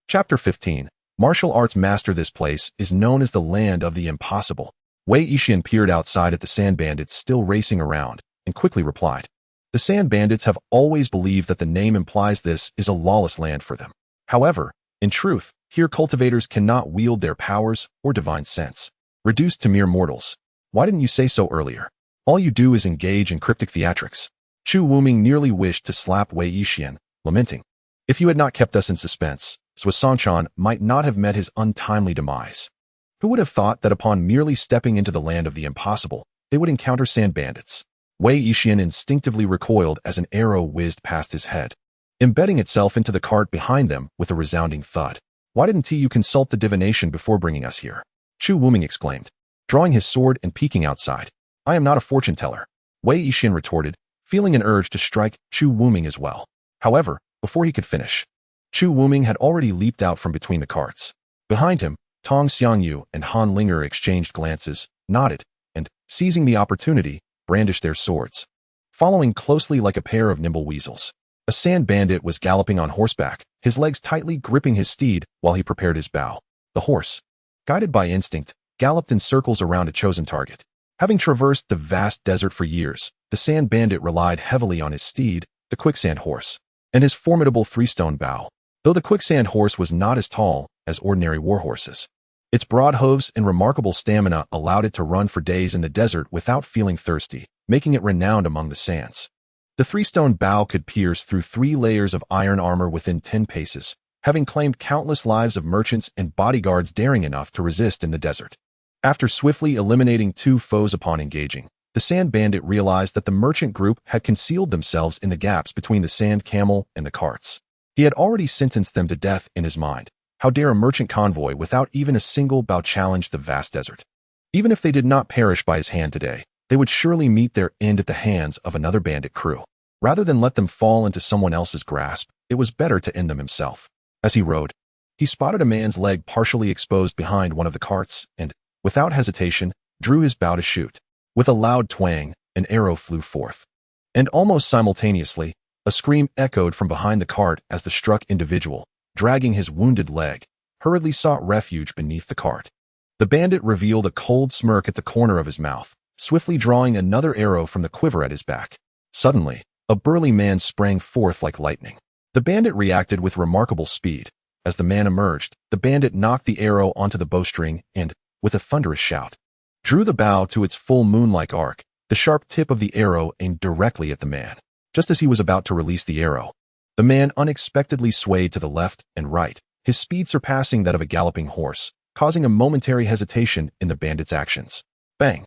Chapter 15. Martial Arts Master. This place is known as the Land of the Impossible. Wei Yixian peered outside at the sand bandits still racing around, and quickly replied, "The sand bandits have always believed that the name implies this is a lawless land for them. However, in truth, here cultivators cannot wield their powers or divine sense. Reduced to mere mortals. Why didn't you say so earlier? All you do is engage in cryptic theatrics." Chu Wuming nearly wished to slap Wei Yixian, lamenting, "If you had not kept us in suspense, Zhuo Songchan might not have met his untimely demise." Who would have thought that upon merely stepping into the land of the impossible, they would encounter sand bandits? Wei Yixian instinctively recoiled as an arrow whizzed past his head, embedding itself into the cart behind them with a resounding thud. Why didn't you consult the divination before bringing us here? Chu Wuming exclaimed, drawing his sword and peeking outside. I am not a fortune teller, Wei Yixian retorted, feeling an urge to strike Chu Wuming as well. However, before he could finish, Chu Wuming had already leaped out from between the carts. Behind him, Tong Xiangyu and Han Linger exchanged glances, nodded, and, seizing the opportunity, brandished their swords. Following closely like a pair of nimble weasels, a sand bandit was galloping on horseback, his legs tightly gripping his steed while he prepared his bow. The horse, guided by instinct, galloped in circles around a chosen target. Having traversed the vast desert for years, the sand bandit relied heavily on his steed, the quicksand horse, and his formidable three-stone bow. Though the quicksand horse was not as tall as ordinary war horses, its broad hooves and remarkable stamina allowed it to run for days in the desert without feeling thirsty, making it renowned among the sands. The three-stone bow could pierce through 3 layers of iron armor within 10 paces, having claimed countless lives of merchants and bodyguards daring enough to resist in the desert. After swiftly eliminating 2 foes upon engaging, the sand bandit realized that the merchant group had concealed themselves in the gaps between the sand camel and the carts. He had already sentenced them to death in his mind. How dare a merchant convoy without even a single bow challenge the vast desert? Even if they did not perish by his hand today, they would surely meet their end at the hands of another bandit crew. Rather than let them fall into someone else's grasp, it was better to end them himself. As he rode, he spotted a man's leg partially exposed behind one of the carts and, without hesitation, drew his bow to shoot. With a loud twang, an arrow flew forth. And almost simultaneously, a scream echoed from behind the cart as the struck individual, dragging his wounded leg, hurriedly sought refuge beneath the cart. The bandit revealed a cold smirk at the corner of his mouth, swiftly drawing another arrow from the quiver at his back. Suddenly, a burly man sprang forth like lightning. The bandit reacted with remarkable speed. As the man emerged, the bandit knocked the arrow onto the bowstring and, with a thunderous shout, drew the bow to its full moon-like arc, the sharp tip of the arrow aimed directly at the man. Just as he was about to release the arrow, the man unexpectedly swayed to the left and right, his speed surpassing that of a galloping horse, causing a momentary hesitation in the bandit's actions. Bang!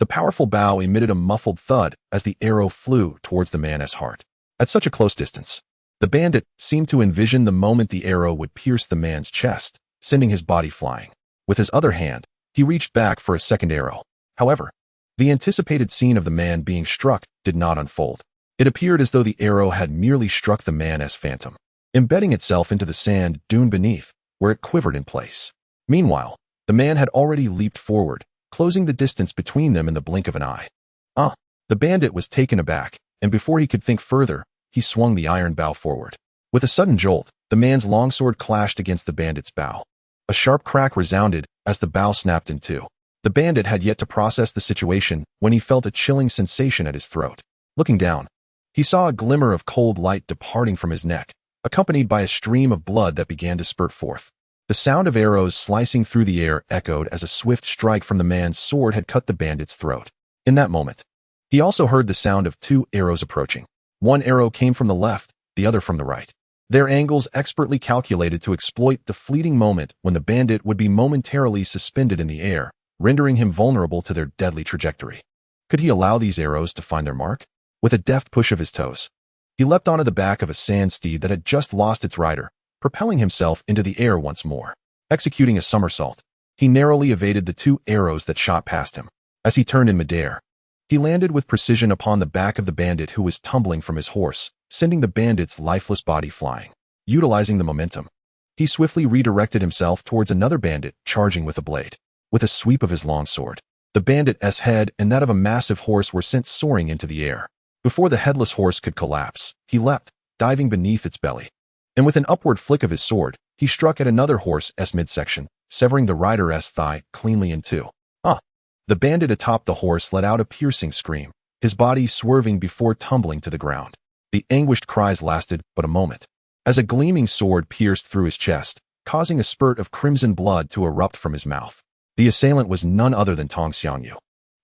The powerful bow emitted a muffled thud as the arrow flew towards the man's heart. At such a close distance, the bandit seemed to envision the moment the arrow would pierce the man's chest, sending his body flying. With his other hand, he reached back for a second arrow. However, the anticipated scene of the man being struck did not unfold. It appeared as though the arrow had merely struck the man as phantom, embedding itself into the sand dune beneath, where it quivered in place. Meanwhile, the man had already leaped forward, closing the distance between them in the blink of an eye. The bandit was taken aback, and before he could think further, he swung the iron bow forward. With a sudden jolt, the man's longsword clashed against the bandit's bow. A sharp crack resounded as the bow snapped in two. The bandit had yet to process the situation when he felt a chilling sensation at his throat. Looking down, he saw a glimmer of cold light departing from his neck, accompanied by a stream of blood that began to spurt forth. The sound of arrows slicing through the air echoed as a swift strike from the man's sword had cut the bandit's throat. In that moment, he also heard the sound of 2 arrows approaching. One arrow came from the left, the other from the right. Their angles expertly calculated to exploit the fleeting moment when the bandit would be momentarily suspended in the air, rendering him vulnerable to their deadly trajectory. Could he allow these arrows to find their mark? With a deft push of his toes, he leapt onto the back of a sand steed that had just lost its rider, propelling himself into the air once more. Executing a somersault, he narrowly evaded the 2 arrows that shot past him. As he turned in midair, he landed with precision upon the back of the bandit who was tumbling from his horse, sending the bandit's lifeless body flying. Utilizing the momentum, he swiftly redirected himself towards another bandit charging with a blade. With a sweep of his longsword, the bandit's head and that of a massive horse were sent soaring into the air. Before the headless horse could collapse, he leapt, diving beneath its belly. And with an upward flick of his sword, he struck at another horse's midsection, severing the rider's thigh cleanly in two. The bandit atop the horse let out a piercing scream, his body swerving before tumbling to the ground. The anguished cries lasted but a moment, as a gleaming sword pierced through his chest, causing a spurt of crimson blood to erupt from his mouth. The assailant was none other than Tong Xiangyu,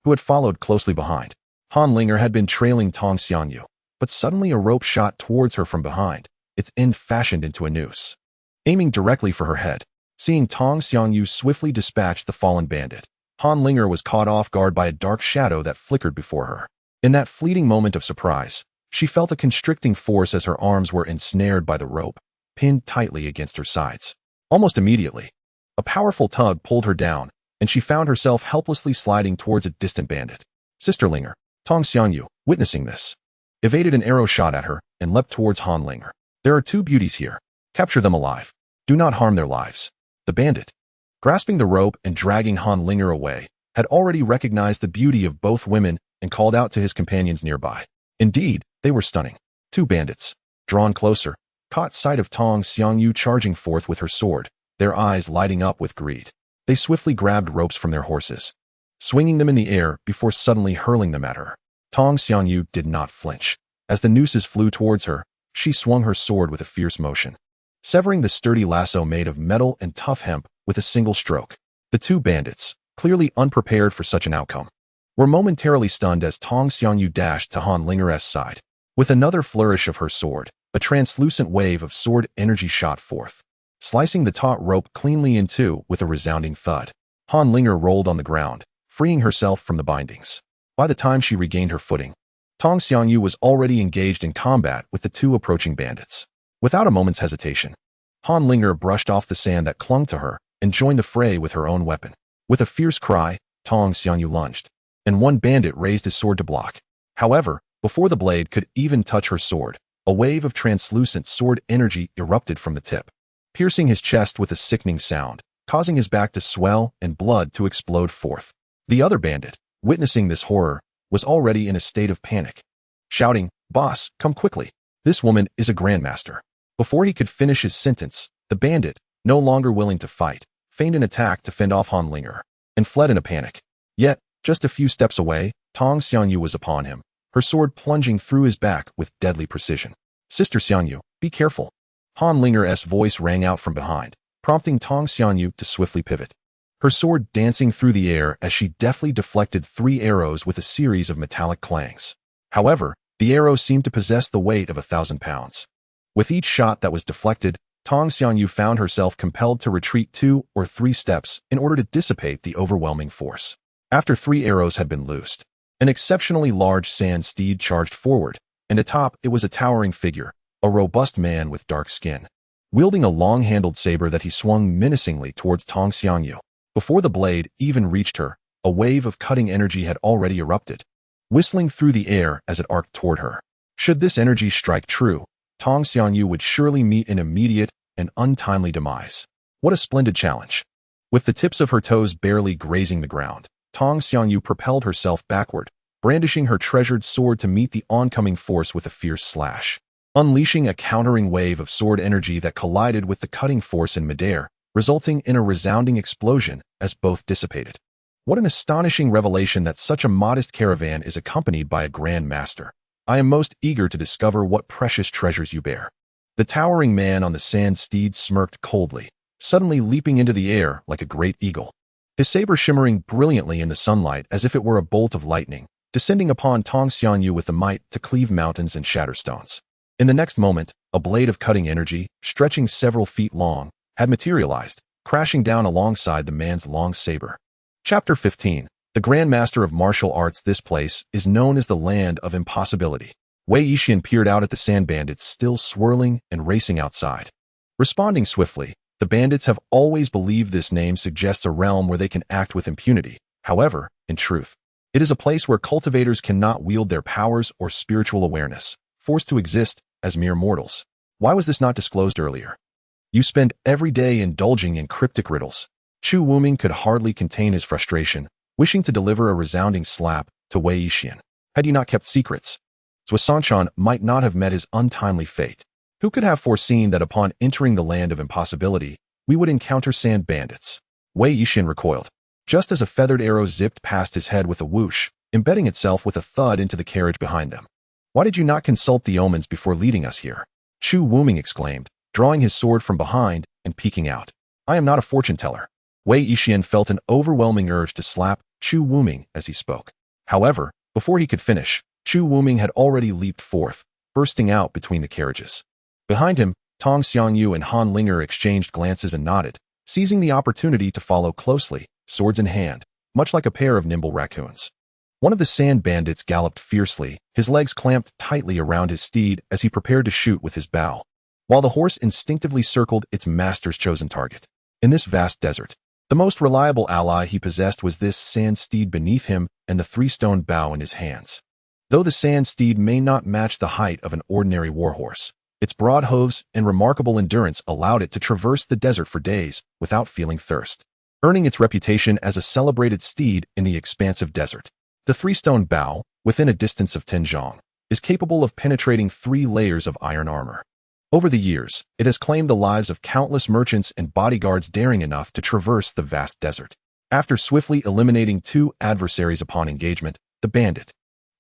who had followed closely behind. Han Linger had been trailing Tong Xiangyu, but suddenly a rope shot towards her from behind, its end fashioned into a noose. Aiming directly for her head, Seeing Tong Xiangyu swiftly dispatch the fallen bandit, Han Linger was caught off guard by a dark shadow that flickered before her. In that fleeting moment of surprise, she felt a constricting force as her arms were ensnared by the rope, pinned tightly against her sides. Almost immediately, a powerful tug pulled her down, and she found herself helplessly sliding towards a distant bandit. Sister Linger, Tong Xiangyu, witnessing this, evaded an arrow shot at her and leapt towards Han Linger. There are two beauties here. Capture them alive. Do not harm their lives. The bandit, grasping the rope and dragging Han Linger away, had already recognized the beauty of both women and called out to his companions nearby. Indeed, they were stunning. Two bandits, drawn closer, caught sight of Tong Xiangyu charging forth with her sword, their eyes lighting up with greed. They swiftly grabbed ropes from their horses, swinging them in the air before suddenly hurling them at her. Tong Xiangyu did not flinch. As the nooses flew towards her, she swung her sword with a fierce motion, severing the sturdy lasso made of metal and tough hemp with a single stroke. The two bandits, clearly unprepared for such an outcome, were momentarily stunned as Tong Xiangyu dashed to Han Linger's side. With another flourish of her sword, a translucent wave of sword energy shot forth, slicing the taut rope cleanly in two with a resounding thud. Han Linger rolled on the ground, freeing herself from the bindings. By the time she regained her footing, Tong Xiangyu was already engaged in combat with the two approaching bandits. Without a moment's hesitation, Han Linger brushed off the sand that clung to her and joined the fray with her own weapon. With a fierce cry, Tong Xiangyu lunged, and one bandit raised his sword to block. However, before the blade could even touch her sword, a wave of translucent sword energy erupted from the tip, piercing his chest with a sickening sound, causing his back to swell and blood to explode forth. The other bandit, witnessing this horror, was already in a state of panic, shouting, "Boss, come quickly. This woman is a grandmaster." Before he could finish his sentence, the bandit, no longer willing to fight, feigned an attack to fend off Han Linger, and fled in a panic. Yet, just a few steps away, Tong Xiangyu was upon him, her sword plunging through his back with deadly precision. "Sister Xiangyu, be careful." Han Linger's voice rang out from behind, prompting Tong Xiangyu to swiftly pivot, her sword dancing through the air as she deftly deflected 3 arrows with a series of metallic clangs. However, the arrows seemed to possess the weight of 1,000 pounds. With each shot that was deflected, Tong Xiangyu found herself compelled to retreat 2 or 3 steps in order to dissipate the overwhelming force. After 3 arrows had been loosed, an exceptionally large sand steed charged forward, and atop it was a towering figure, a robust man with dark skin, wielding a long-handled saber that he swung menacingly towards Tong Xiangyu. Before the blade even reached her, a wave of cutting energy had already erupted, whistling through the air as it arced toward her. Should this energy strike true, Tong Xiangyu would surely meet an immediate and untimely demise. What a splendid challenge! With the tips of her toes barely grazing the ground, Tong Xiangyu propelled herself backward, brandishing her treasured sword to meet the oncoming force with a fierce slash, unleashing a countering wave of sword energy that collided with the cutting force in midair, resulting in a resounding explosion as both dissipated. What an astonishing revelation that such a modest caravan is accompanied by a grand master. I am most eager to discover what precious treasures you bear. The towering man on the sand steed smirked coldly, suddenly leaping into the air like a great eagle, his saber shimmering brilliantly in the sunlight as if it were a bolt of lightning, descending upon Tong Xiangyu with the might to cleave mountains and shatter stones. In the next moment, a blade of cutting energy, stretching several feet long, had materialized, crashing down alongside the man's long saber. Chapter 15. The Grand Master of Martial Arts. This place is known as the Land of Impossibility. Wei Yixian peered out at the sand bandits still swirling and racing outside. Responding swiftly, the bandits have always believed this name suggests a realm where they can act with impunity. However, in truth, it is a place where cultivators cannot wield their powers or spiritual awareness, forced to exist as mere mortals. Why was this not disclosed earlier? You spend every day indulging in cryptic riddles. Chu Wuming could hardly contain his frustration, wishing to deliver a resounding slap to Wei Yixian. Had you not kept secrets, Zhou Sanshan might not have met his untimely fate. Who could have foreseen that upon entering the Land of Impossibility, we would encounter sand bandits? Wei Yixian recoiled, just as a feathered arrow zipped past his head with a whoosh, embedding itself with a thud into the carriage behind them. Why did you not consult the omens before leading us here? Chu Wuming exclaimed, drawing his sword from behind and peeking out. I am not a fortune teller. Wei Yixian felt an overwhelming urge to slap Chu Wuming as he spoke. However, before he could finish, Chu Wuming had already leaped forth, bursting out between the carriages. Behind him, Tong Xiangyu and Han Linger exchanged glances and nodded, seizing the opportunity to follow closely, swords in hand, much like a pair of nimble raccoons. One of the sand bandits galloped fiercely, his legs clamped tightly around his steed as he prepared to shoot with his bow, while the horse instinctively circled its master's chosen target. In this vast desert, the most reliable ally he possessed was this sand steed beneath him and the three-stone bow in his hands. Though the sand steed may not match the height of an ordinary warhorse, its broad hooves and remarkable endurance allowed it to traverse the desert for days without feeling thirst, earning its reputation as a celebrated steed in the expansive desert. The three-stone bow, within a distance of 10 zhang, is capable of penetrating 3 layers of iron armor. Over the years, it has claimed the lives of countless merchants and bodyguards daring enough to traverse the vast desert. After swiftly eliminating 2 adversaries upon engagement, the bandit,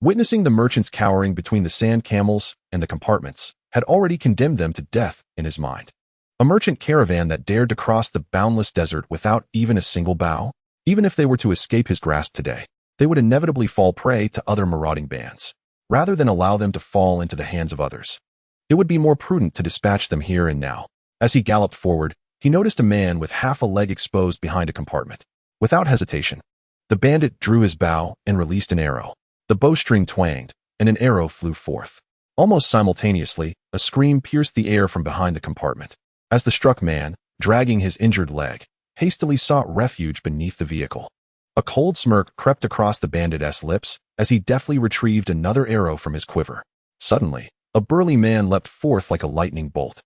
witnessing the merchants cowering between the sand camels and the compartments, had already condemned them to death in his mind. A merchant caravan that dared to cross the boundless desert without even a single bow? Even if they were to escape his grasp today, they would inevitably fall prey to other marauding bands. Rather than allow them to fall into the hands of others, it would be more prudent to dispatch them here and now. As he galloped forward, he noticed a man with half a leg exposed behind a compartment. Without hesitation, the bandit drew his bow and released an arrow. The bowstring twanged, and an arrow flew forth. Almost simultaneously, a scream pierced the air from behind the compartment, as the struck man, dragging his injured leg, hastily sought refuge beneath the vehicle. A cold smirk crept across the bandit's lips as he deftly retrieved another arrow from his quiver. Suddenly, a burly man leapt forth like a lightning bolt.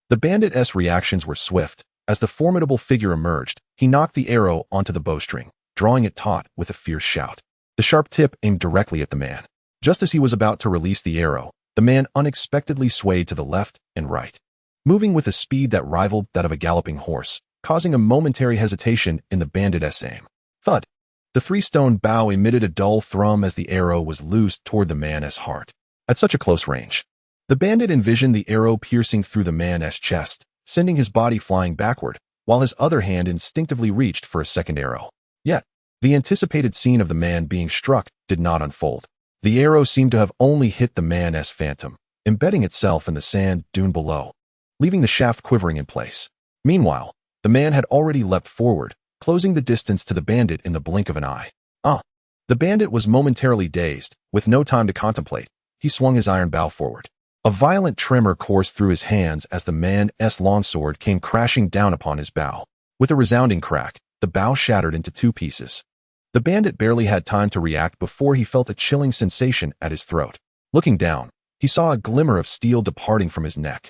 The bandit's reactions were swift. As the formidable figure emerged, he knocked the arrow onto the bowstring, drawing it taut with a fierce shout. The sharp tip aimed directly at the man. Just as he was about to release the arrow, the man unexpectedly swayed to the left and right, moving with a speed that rivaled that of a galloping horse, causing a momentary hesitation in the bandit's aim. Thud! The three-stone bow emitted a dull thrum as the arrow was loosed toward the man's heart. At such a close range, the bandit envisioned the arrow piercing through the man's chest, sending his body flying backward, while his other hand instinctively reached for a second arrow. Yet, the anticipated scene of the man being struck did not unfold. The arrow seemed to have only hit the man's phantom, embedding itself in the sand dune below, leaving the shaft quivering in place. Meanwhile, the man had already leapt forward, closing the distance to the bandit in the blink of an eye. The bandit was momentarily dazed. With no time to contemplate, he swung his iron bow forward. A violent tremor coursed through his hands as the man's longsword came crashing down upon his bow. With a resounding crack, the bow shattered into 2 pieces. The bandit barely had time to react before he felt a chilling sensation at his throat. Looking down, he saw a glimmer of steel departing from his neck,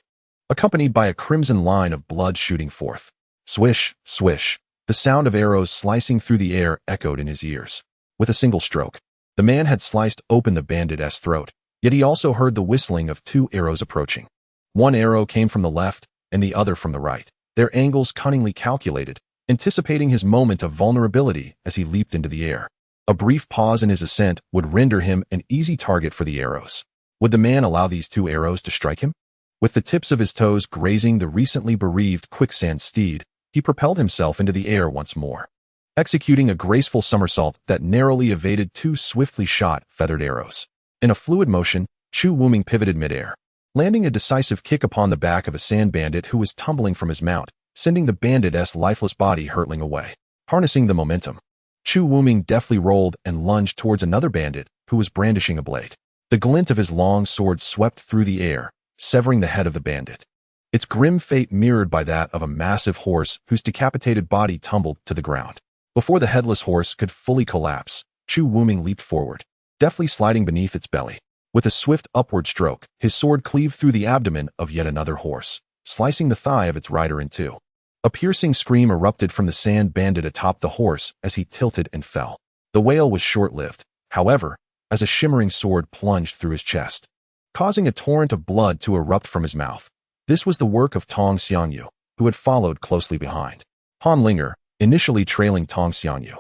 accompanied by a crimson line of blood shooting forth. Swish, swish. The sound of arrows slicing through the air echoed in his ears. With a single stroke, the man had sliced open the bandit's throat, yet he also heard the whistling of 2 arrows approaching. One arrow came from the left, and the other from the right, their angles cunningly calculated, anticipating his moment of vulnerability as he leaped into the air. A brief pause in his ascent would render him an easy target for the arrows. Would the man allow these 2 arrows to strike him? With the tips of his toes grazing the recently bereaved quicksand steed, he propelled himself into the air once more, executing a graceful somersault that narrowly evaded 2 swiftly shot, feathered arrows. In a fluid motion, Chu Wuming pivoted midair, landing a decisive kick upon the back of a sand bandit who was tumbling from his mount, sending the bandit's lifeless body hurtling away. Harnessing the momentum, Chu Wuming deftly rolled and lunged towards another bandit who was brandishing a blade. The glint of his long sword swept through the air, severing the head of the bandit, its grim fate mirrored by that of a massive horse whose decapitated body tumbled to the ground. Before the headless horse could fully collapse, Chu Wuming leaped forward, deftly sliding beneath its belly. With a swift upward stroke, his sword cleaved through the abdomen of yet another horse, slicing the thigh of its rider in 2. A piercing scream erupted from the sand bandit atop the horse as he tilted and fell. The wail was short-lived, however, as a shimmering sword plunged through his chest, causing a torrent of blood to erupt from his mouth. This was the work of Tong Xiangyu, who had followed closely behind. Han Linger, initially trailing Tong Xiangyu,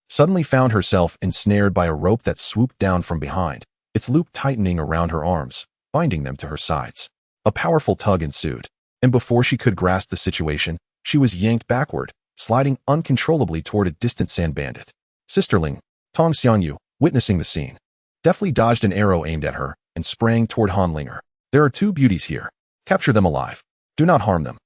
suddenly found herself ensnared by a rope that swooped down from behind, its loop tightening around her arms, binding them to her sides. A powerful tug ensued, and before she could grasp the situation, she was yanked backward, sliding uncontrollably toward a distant sand bandit. Sisterling, Tong Xiangyu, witnessing the scene, deftly dodged an arrow aimed at her and sprang toward Han Linger. There are 2 beauties here. Capture them alive. Do not harm them.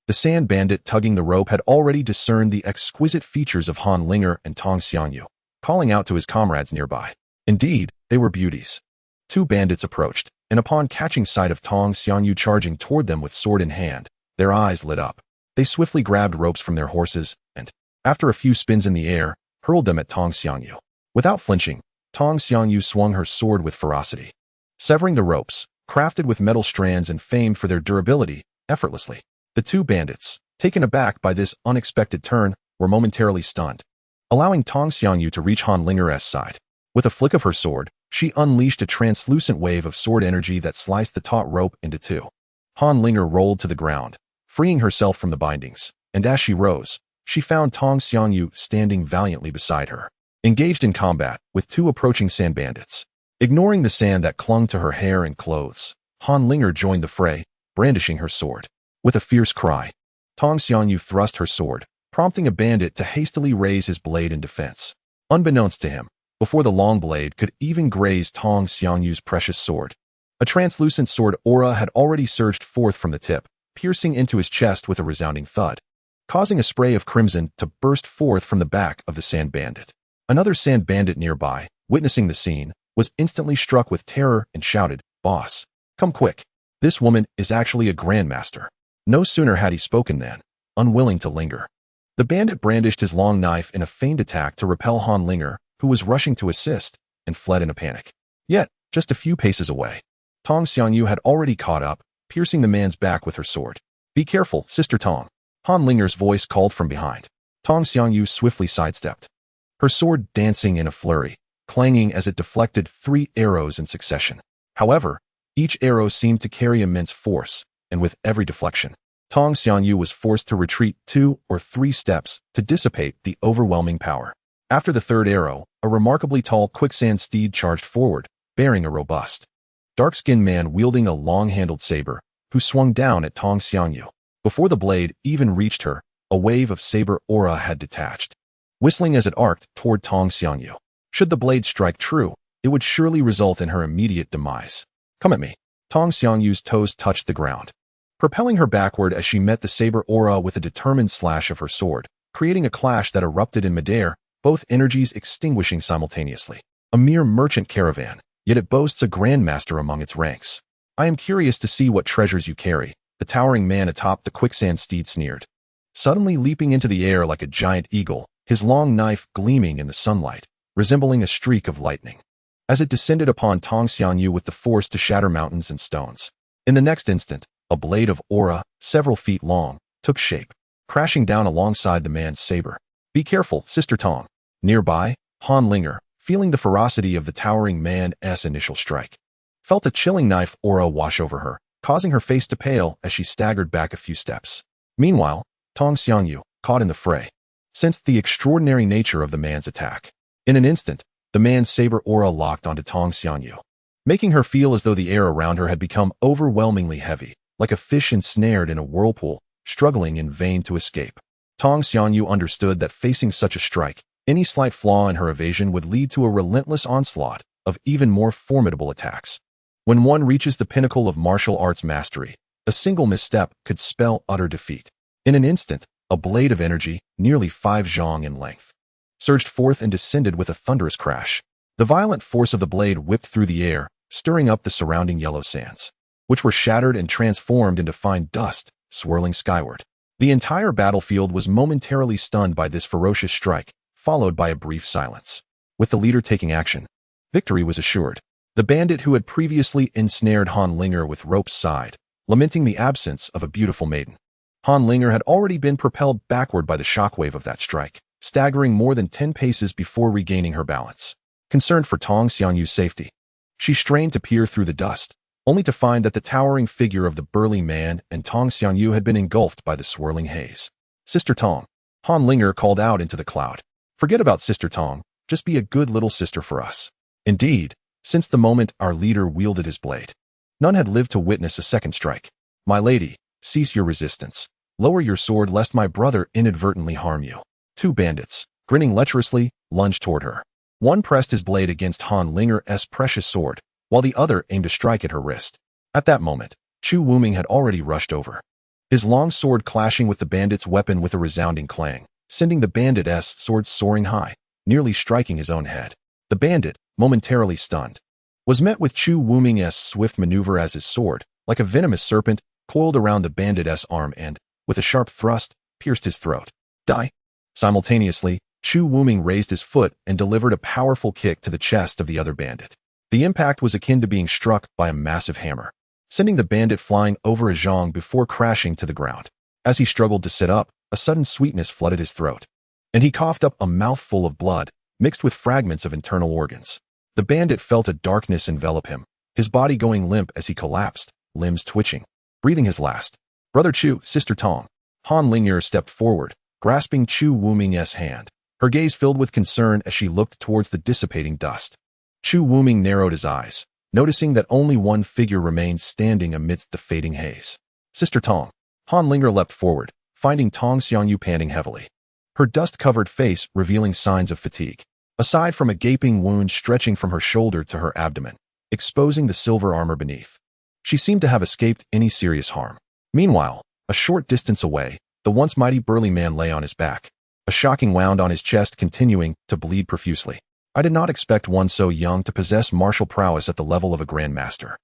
The sand bandit tugging the rope had already discerned the exquisite features of Han Linger and Tong Xiangyu, calling out to his comrades nearby. Indeed, they were beauties. Two bandits approached, and upon catching sight of Tong Xiangyu charging toward them with sword in hand, their eyes lit up. They swiftly grabbed ropes from their horses and, after a few spins in the air, hurled them at Tong Xiangyu. Without flinching, Tong Xiangyu swung her sword with ferocity, severing the ropes, crafted with metal strands and famed for their durability, effortlessly. The two bandits, taken aback by this unexpected turn, were momentarily stunned, allowing Tong Xiangyu to reach Han Linger's side. With a flick of her sword, she unleashed a translucent wave of sword energy that sliced the taut rope into two. Han Linger rolled to the ground, freeing herself from the bindings, and as she rose, she found Tong Xiangyu standing valiantly beside her, engaged in combat with two approaching sand bandits. Ignoring the sand that clung to her hair and clothes, Han Linger joined the fray, brandishing her sword. With a fierce cry, Tong Xiangyu thrust her sword, prompting a bandit to hastily raise his blade in defense. Unbeknownst to him, before the long blade could even graze Tong Xiangyu's precious sword, a translucent sword aura had already surged forth from the tip, piercing into his chest with a resounding thud, causing a spray of crimson to burst forth from the back of the sand bandit. Another sand bandit nearby, witnessing the scene, was instantly struck with terror and shouted, "Boss, come quick. This woman is actually a grandmaster." No sooner had he spoken than, unwilling to linger, the bandit brandished his long knife in a feigned attack to repel Han Linger, who was rushing to assist, and fled in a panic. Yet, just a few paces away, Tong Xiangyu had already caught up, piercing the man's back with her sword. "Be careful, Sister Tong," Han Linger's voice called from behind. Tong Xiangyu swiftly sidestepped, her sword dancing in a flurry, clanging as it deflected 3 arrows in succession. However, each arrow seemed to carry immense force, and with every deflection, Tong Xiangyu was forced to retreat 2 or 3 steps to dissipate the overwhelming power. After the third arrow, a remarkably tall quicksand steed charged forward, bearing a robust, dark-skinned man wielding a long-handled saber, who swung down at Tong Xiangyu. Before the blade even reached her, a wave of saber aura had detached, whistling as it arced toward Tong Xiangyu. Should the blade strike true, it would surely result in her immediate demise. "Come at me." Tong Xiangyu's toes touched the ground, propelling her backward as she met the saber aura with a determined slash of her sword, creating a clash that erupted in midair, both energies extinguishing simultaneously. A mere merchant caravan, yet it boasts a grandmaster among its ranks. "I am curious to see what treasures you carry," the towering man atop the quicksand steed sneered, suddenly leaping into the air like a giant eagle, his long knife gleaming in the sunlight, resembling a streak of lightning, as it descended upon Tong Xiangyu with the force to shatter mountains and stones. In the next instant, a blade of aura, several feet long, took shape, crashing down alongside the man's saber. "Be careful, Sister Tong." Nearby, Han Linger, feeling the ferocity of the towering man's initial strike, felt a chilling knife aura wash over her, causing her face to pale as she staggered back a few steps. Meanwhile, Tong Xiangyu, caught in the fray, sensed the extraordinary nature of the man's attack. In an instant, the man's saber aura locked onto Tong Xiangyu, making her feel as though the air around her had become overwhelmingly heavy, like a fish ensnared in a whirlpool, struggling in vain to escape. Tong Xiangyu understood that facing such a strike, any slight flaw in her evasion would lead to a relentless onslaught of even more formidable attacks. When one reaches the pinnacle of martial arts mastery, a single misstep could spell utter defeat. In an instant, a blade of energy, nearly 5 zhong in length, surged forth and descended with a thunderous crash. The violent force of the blade whipped through the air, stirring up the surrounding yellow sands, which were shattered and transformed into fine dust, swirling skyward. The entire battlefield was momentarily stunned by this ferocious strike, followed by a brief silence. With the leader taking action, victory was assured. The bandit who had previously ensnared Han Linger with ropes sighed, lamenting the absence of a beautiful maiden. Han Linger had already been propelled backward by the shockwave of that strike, staggering more than 10 paces before regaining her balance. Concerned for Tong Xiangyu's safety, she strained to peer through the dust, only to find that the towering figure of the burly man and Tong Xiangyu had been engulfed by the swirling haze. "Sister Tong," Han Linger called out into the cloud. "Forget about Sister Tong, just be a good little sister for us." Indeed, since the moment our leader wielded his blade, none had lived to witness a second strike. "My lady, cease your resistance. Lower your sword lest my brother inadvertently harm you." 2 bandits, grinning lecherously, lunged toward her. One pressed his blade against Han Linger's precious sword, while the other aimed a strike at her wrist. At that moment, Chu Wuming had already rushed over, his long sword clashing with the bandit's weapon with a resounding clang, sending the bandit's sword soaring high, nearly striking his own head. The bandit, momentarily stunned, was met with Chu Wuming's swift maneuver as his sword, like a venomous serpent, coiled around the bandit's arm and, with a sharp thrust, pierced his throat. Die! Simultaneously, Chu Wuming raised his foot and delivered a powerful kick to the chest of the other bandit. The impact was akin to being struck by a massive hammer, sending the bandit flying over a zhang before crashing to the ground. As he struggled to sit up, a sudden sweetness flooded his throat, and he coughed up a mouthful of blood, mixed with fragments of internal organs. The bandit felt a darkness envelop him, his body going limp as he collapsed, limbs twitching, breathing his last. Brother Chu, Sister Tong. Han Lingyer stepped forward, grasping Chu Wuming's hand, her gaze filled with concern as she looked towards the dissipating dust. Chu Wuming narrowed his eyes, noticing that only one figure remained standing amidst the fading haze. Sister Tong. Han Lingyer leapt forward, finding Tong Xiangyu panting heavily, her dust-covered face revealing signs of fatigue, aside from a gaping wound stretching from her shoulder to her abdomen, exposing the silver armor beneath. She seemed to have escaped any serious harm. Meanwhile, a short distance away, the once mighty burly man lay on his back, a shocking wound on his chest continuing to bleed profusely. I did not expect one so young to possess martial prowess at the level of a grandmaster.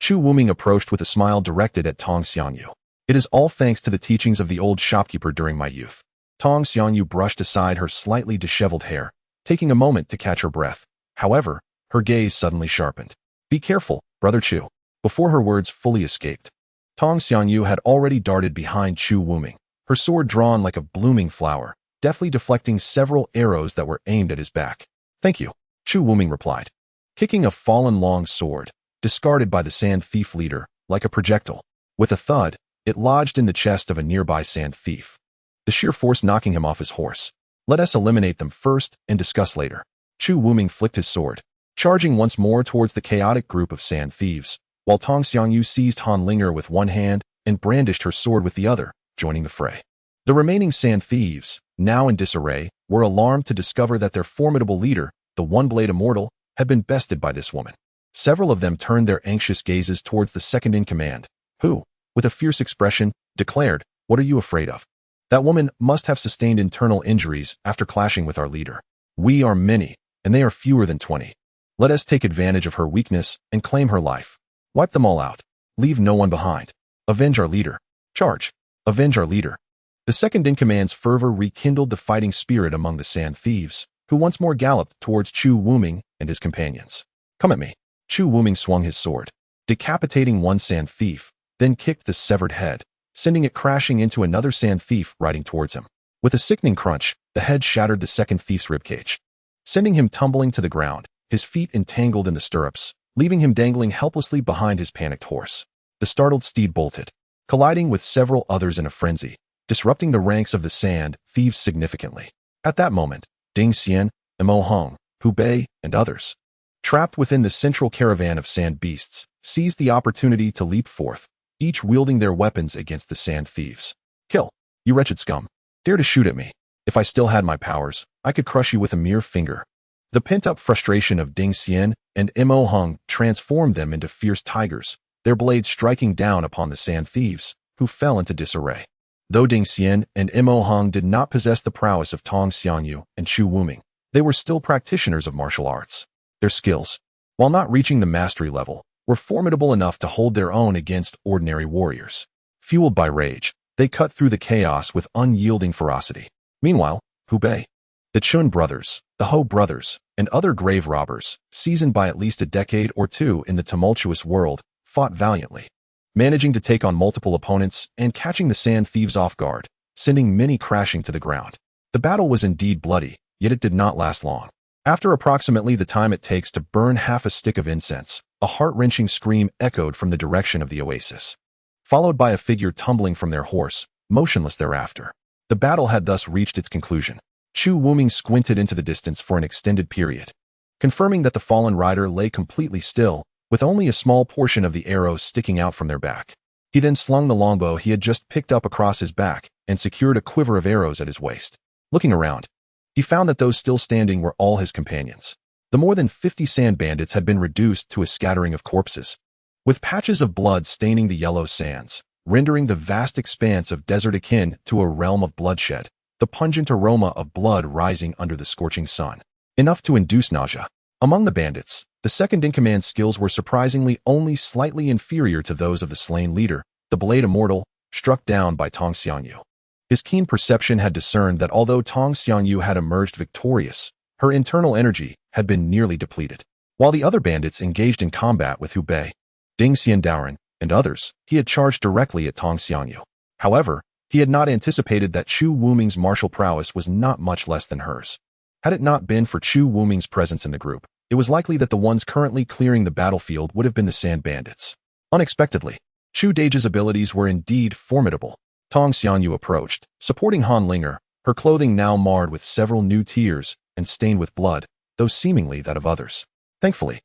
Chu Wuming approached with a smile directed at Tong Xiangyu. It is all thanks to the teachings of the old shopkeeper during my youth. Tong Xiangyu brushed aside her slightly disheveled hair, taking a moment to catch her breath. However, her gaze suddenly sharpened. Be careful, Brother Chu. Before her words fully escaped, Tong Xiangyu had already darted behind Chu Wuming, her sword drawn like a blooming flower, deftly deflecting several arrows that were aimed at his back. Thank you, Chu Wuming replied, kicking a fallen long sword, discarded by the sand thief leader, like a projectile. With a thud, it lodged in the chest of a nearby sand thief, the sheer force knocking him off his horse. Let us eliminate them first and discuss later. Chu Wuming flicked his sword, charging once more towards the chaotic group of sand thieves, while Tong Xiangyu seized Han Lingyer with one hand and brandished her sword with the other, joining the fray. The remaining sand thieves, now in disarray, were alarmed to discover that their formidable leader, the one-blade immortal, had been bested by this woman. Several of them turned their anxious gazes towards the second-in-command, who, with a fierce expression, declared, "What are you afraid of? That woman must have sustained internal injuries after clashing with our leader. We are many, and they are fewer than 20. Let us take advantage of her weakness and claim her life. Wipe them all out. Leave no one behind. Avenge our leader. Charge. Avenge our leader." The second-in-command's fervor rekindled the fighting spirit among the sand thieves, who once more galloped towards Chu Wuming and his companions. Come at me. Chu Wuming swung his sword, decapitating one sand thief, then kicked the severed head, sending it crashing into another sand thief riding towards him. With a sickening crunch, the head shattered the second thief's ribcage, sending him tumbling to the ground, his feet entangled in the stirrups, leaving him dangling helplessly behind his panicked horse. The startled steed bolted, colliding with several others in a frenzy, disrupting the ranks of the sand thieves significantly. At that moment, Ding Xian, Mo Hong, Hu Bei, and others, trapped within the central caravan of sand beasts, seized the opportunity to leap forth, each wielding their weapons against the sand thieves. Kill, you wretched scum. Dare to shoot at me. If I still had my powers, I could crush you with a mere finger. The pent-up frustration of Ding Xian and Mo Hong transformed them into fierce tigers, their blades striking down upon the sand thieves, who fell into disarray. Though Ding Xian and Mo Hong did not possess the prowess of Tong Xiangyu and Chu Wuming, they were still practitioners of martial arts. Their skills, while not reaching the mastery level, were formidable enough to hold their own against ordinary warriors. Fueled by rage, they cut through the chaos with unyielding ferocity. Meanwhile, Hu Bei, the Chun brothers, the Ho brothers, and other grave robbers, seasoned by at least a decade or two in the tumultuous world, fought valiantly, managing to take on multiple opponents and catching the sand thieves off guard, sending many crashing to the ground. The battle was indeed bloody, yet it did not last long. After approximately the time it takes to burn half a stick of incense, a heart-wrenching scream echoed from the direction of the oasis, followed by a figure tumbling from their horse, motionless thereafter. The battle had thus reached its conclusion. Chu Wuming squinted into the distance for an extended period, confirming that the fallen rider lay completely still, with only a small portion of the arrows sticking out from their back. He then slung the longbow he had just picked up across his back and secured a quiver of arrows at his waist. Looking around, he found that those still standing were all his companions. The more than 50 sand bandits had been reduced to a scattering of corpses, with patches of blood staining the yellow sands. rendering the vast expanse of desert akin to a realm of bloodshed, the pungent aroma of blood rising under the scorching sun, enough to induce nausea. Among the bandits, the second-in-command skills were surprisingly only slightly inferior to those of the slain leader, the Blade Immortal, struck down by Tong Xiangyu. His keen perception had discerned that although Tong Xiangyu had emerged victorious, her internal energy had been nearly depleted. While the other bandits engaged in combat with Hu Bei, Ding Xiandaoren, and others, he had charged directly at Tong Xiangyu. However, he had not anticipated that Chu Wuming's martial prowess was not much less than hers. Had it not been for Chu Wuming's presence in the group, it was likely that the ones currently clearing the battlefield would have been the Sand Bandits. Unexpectedly, Chu Daige's abilities were indeed formidable. Tong Xiangyu approached, supporting Han Linger, her clothing now marred with several new tears and stained with blood, though seemingly that of others. Thankfully,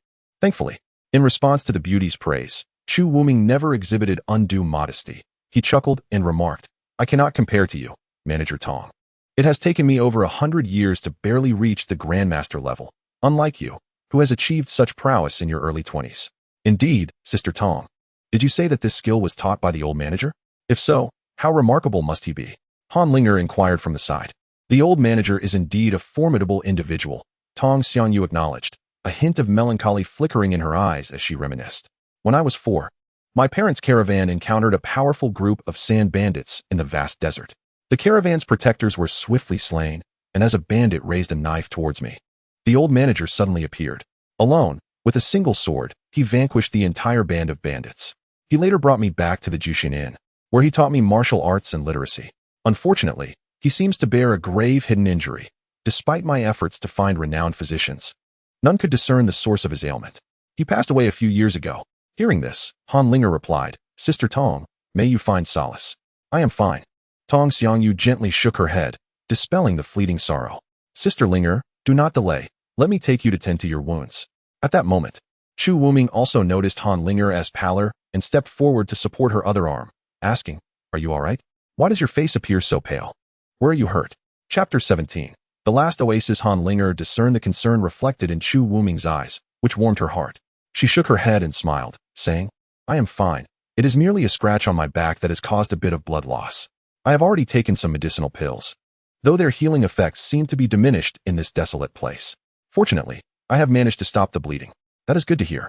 in response to the beauty's praise, Chu Wuming never exhibited undue modesty. He chuckled and remarked, "I cannot compare to you, Manager Tong. It has taken me over 100 years to barely reach the Grandmaster level, unlike you, who has achieved such prowess in your early 20s. Indeed, Sister Tong. Did you say that this skill was taught by the old manager? If so, how remarkable must he be?" Han Linger inquired from the side. "The old manager is indeed a formidable individual," Tong Xiangyu acknowledged, a hint of melancholy flickering in her eyes as she reminisced. "When I was 4, my parents' caravan encountered a powerful group of sand bandits in the vast desert. The caravan's protectors were swiftly slain, and as a bandit raised a knife towards me, the old manager suddenly appeared. Alone, with a single sword, he vanquished the entire band of bandits. He later brought me back to the Jushin Inn, where he taught me martial arts and literacy. Unfortunately, he seems to bear a grave hidden injury. Despite my efforts to find renowned physicians, none could discern the source of his ailment. He passed away a few years ago." Hearing this, Han Linger replied, "Sister Tong, may you find solace." "I am fine." Tong Xiangyu gently shook her head, dispelling the fleeting sorrow. "Sister Linger, do not delay. Let me take you to tend to your wounds." At that moment, Chu Wuming also noticed Han Linger as paler and stepped forward to support her other arm, asking, "Are you all right? Why does your face appear so pale? Where are you hurt?" Chapter 17. The last oasis. Han Linger discerned the concern reflected in Chu Wuming's eyes, which warmed her heart. She shook her head and smiled, saying, "I am fine. It is merely a scratch on my back that has caused a bit of blood loss. I have already taken some medicinal pills, though their healing effects seem to be diminished in this desolate place. Fortunately, I have managed to stop the bleeding. That is good to hear.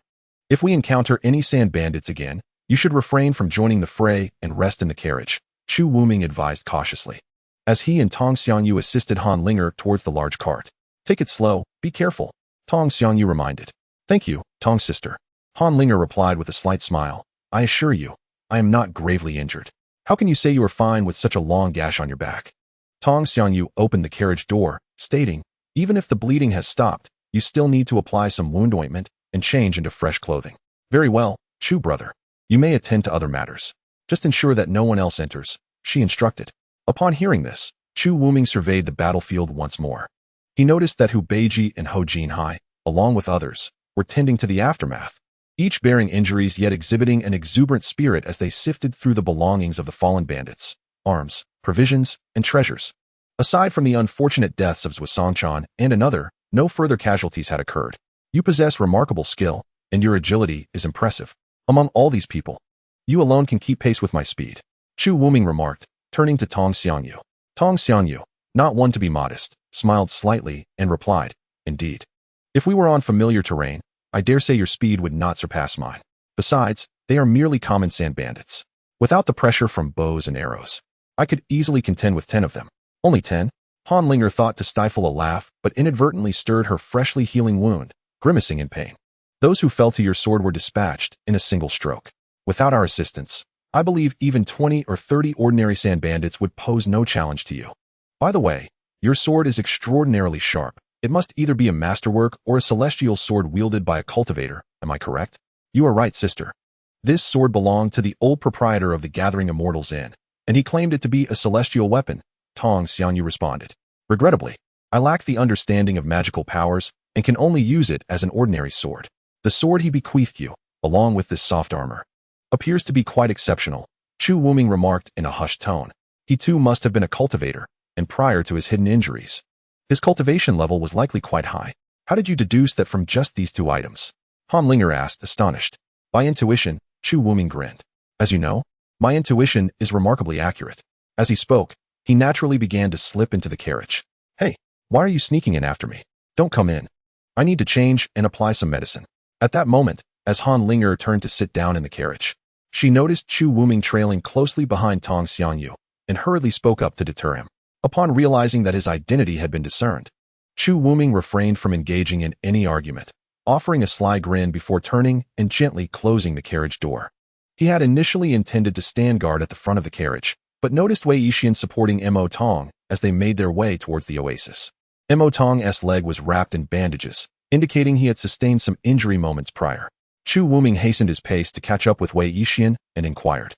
If we encounter any sand bandits again, you should refrain from joining the fray and rest in the carriage," Chu Wuming advised cautiously, as he and Tong Xiangyu assisted Han Linger towards the large cart. "Take it slow, be careful," Tong Xiangyu reminded. "Thank you, Tong's sister." Han Linger replied with a slight smile, "I assure you, I am not gravely injured. How can you say you are fine with such a long gash on your back?" Tong Xiangyu opened the carriage door, stating, "Even if the bleeding has stopped, you still need to apply some wound ointment and change into fresh clothing." "Very well, Chu brother. You may attend to other matters. Just ensure that no one else enters," she instructed. Upon hearing this, Chu Wuming surveyed the battlefield once more. He noticed that Hu Beiji and Ho Jinhai, along with others, were tending to the aftermath, each bearing injuries yet exhibiting an exuberant spirit as they sifted through the belongings of the fallen bandits, arms, provisions, and treasures. Aside from the unfortunate deaths of Zhuosangchan and another, no further casualties had occurred. "You possess remarkable skill, and your agility is impressive. Among all these people, you alone can keep pace with my speed," Chu Wuming remarked, turning to Tong Xiangyu. Tong Xiangyu, not one to be modest, smiled slightly and replied, "Indeed. If we were on familiar terrain, I dare say your speed would not surpass mine. Besides, they are merely common sand bandits. Without the pressure from bows and arrows, I could easily contend with 10 of them." "Only 10? Han Linger thought to stifle a laugh, but inadvertently stirred her freshly healing wound, grimacing in pain. "Those who fell to your sword were dispatched in a single stroke. Without our assistance, I believe even 20 or 30 ordinary sand bandits would pose no challenge to you. By the way, your sword is extraordinarily sharp. It must either be a masterwork or a celestial sword wielded by a cultivator, am I correct?" "You are right, sister. This sword belonged to the old proprietor of the Gathering Immortals Inn, and he claimed it to be a celestial weapon," Tong Xiangyu responded. "Regrettably, I lack the understanding of magical powers and can only use it as an ordinary sword. The sword he bequeathed you, along with this soft armor, appears to be quite exceptional," Chu Wuming remarked in a hushed tone. He too must have been a cultivator, and prior to his hidden injuries, his cultivation level was likely quite high. "How did you deduce that from just these 2 items?" Han Linger asked, astonished. "By intuition," Chu Wuming grinned. "As you know, My intuition is remarkably accurate. As he spoke, he naturally began to slip into the carriage. Hey, why are you sneaking in after me? Don't come in. I need to change and apply some medicine. At that moment, as Han Linger turned to sit down in the carriage, she noticed Chu Wuming trailing closely behind Tong Xiangyu and hurriedly spoke up to deter him. Upon realizing that his identity had been discerned, Chu Wuming refrained from engaging in any argument, offering a sly grin before turning and gently closing the carriage door. He had initially intended to stand guard at the front of the carriage, but noticed Wei Yixian supporting Mo Tong as they made their way towards the oasis. Mo Tong's leg was wrapped in bandages, indicating he had sustained some injury moments prior. Chu Wuming hastened his pace to catch up with Wei Yixian and inquired,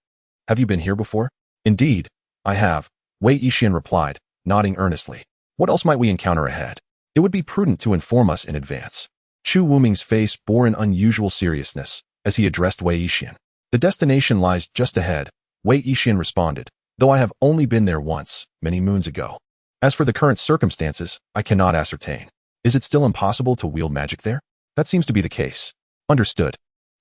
"Have you been here before?" "Indeed, I have," Wei Yixian replied, nodding earnestly. "What else might we encounter ahead? It would be prudent to inform us in advance." Chu Wuming's face bore an unusual seriousness as he addressed Wei Yixian. "The destination lies just ahead," Wei Yixian responded, "though I have only been there once, many moons ago. As for the current circumstances, I cannot ascertain. Is it still impossible to wield magic there?" "That seems to be the case." "Understood."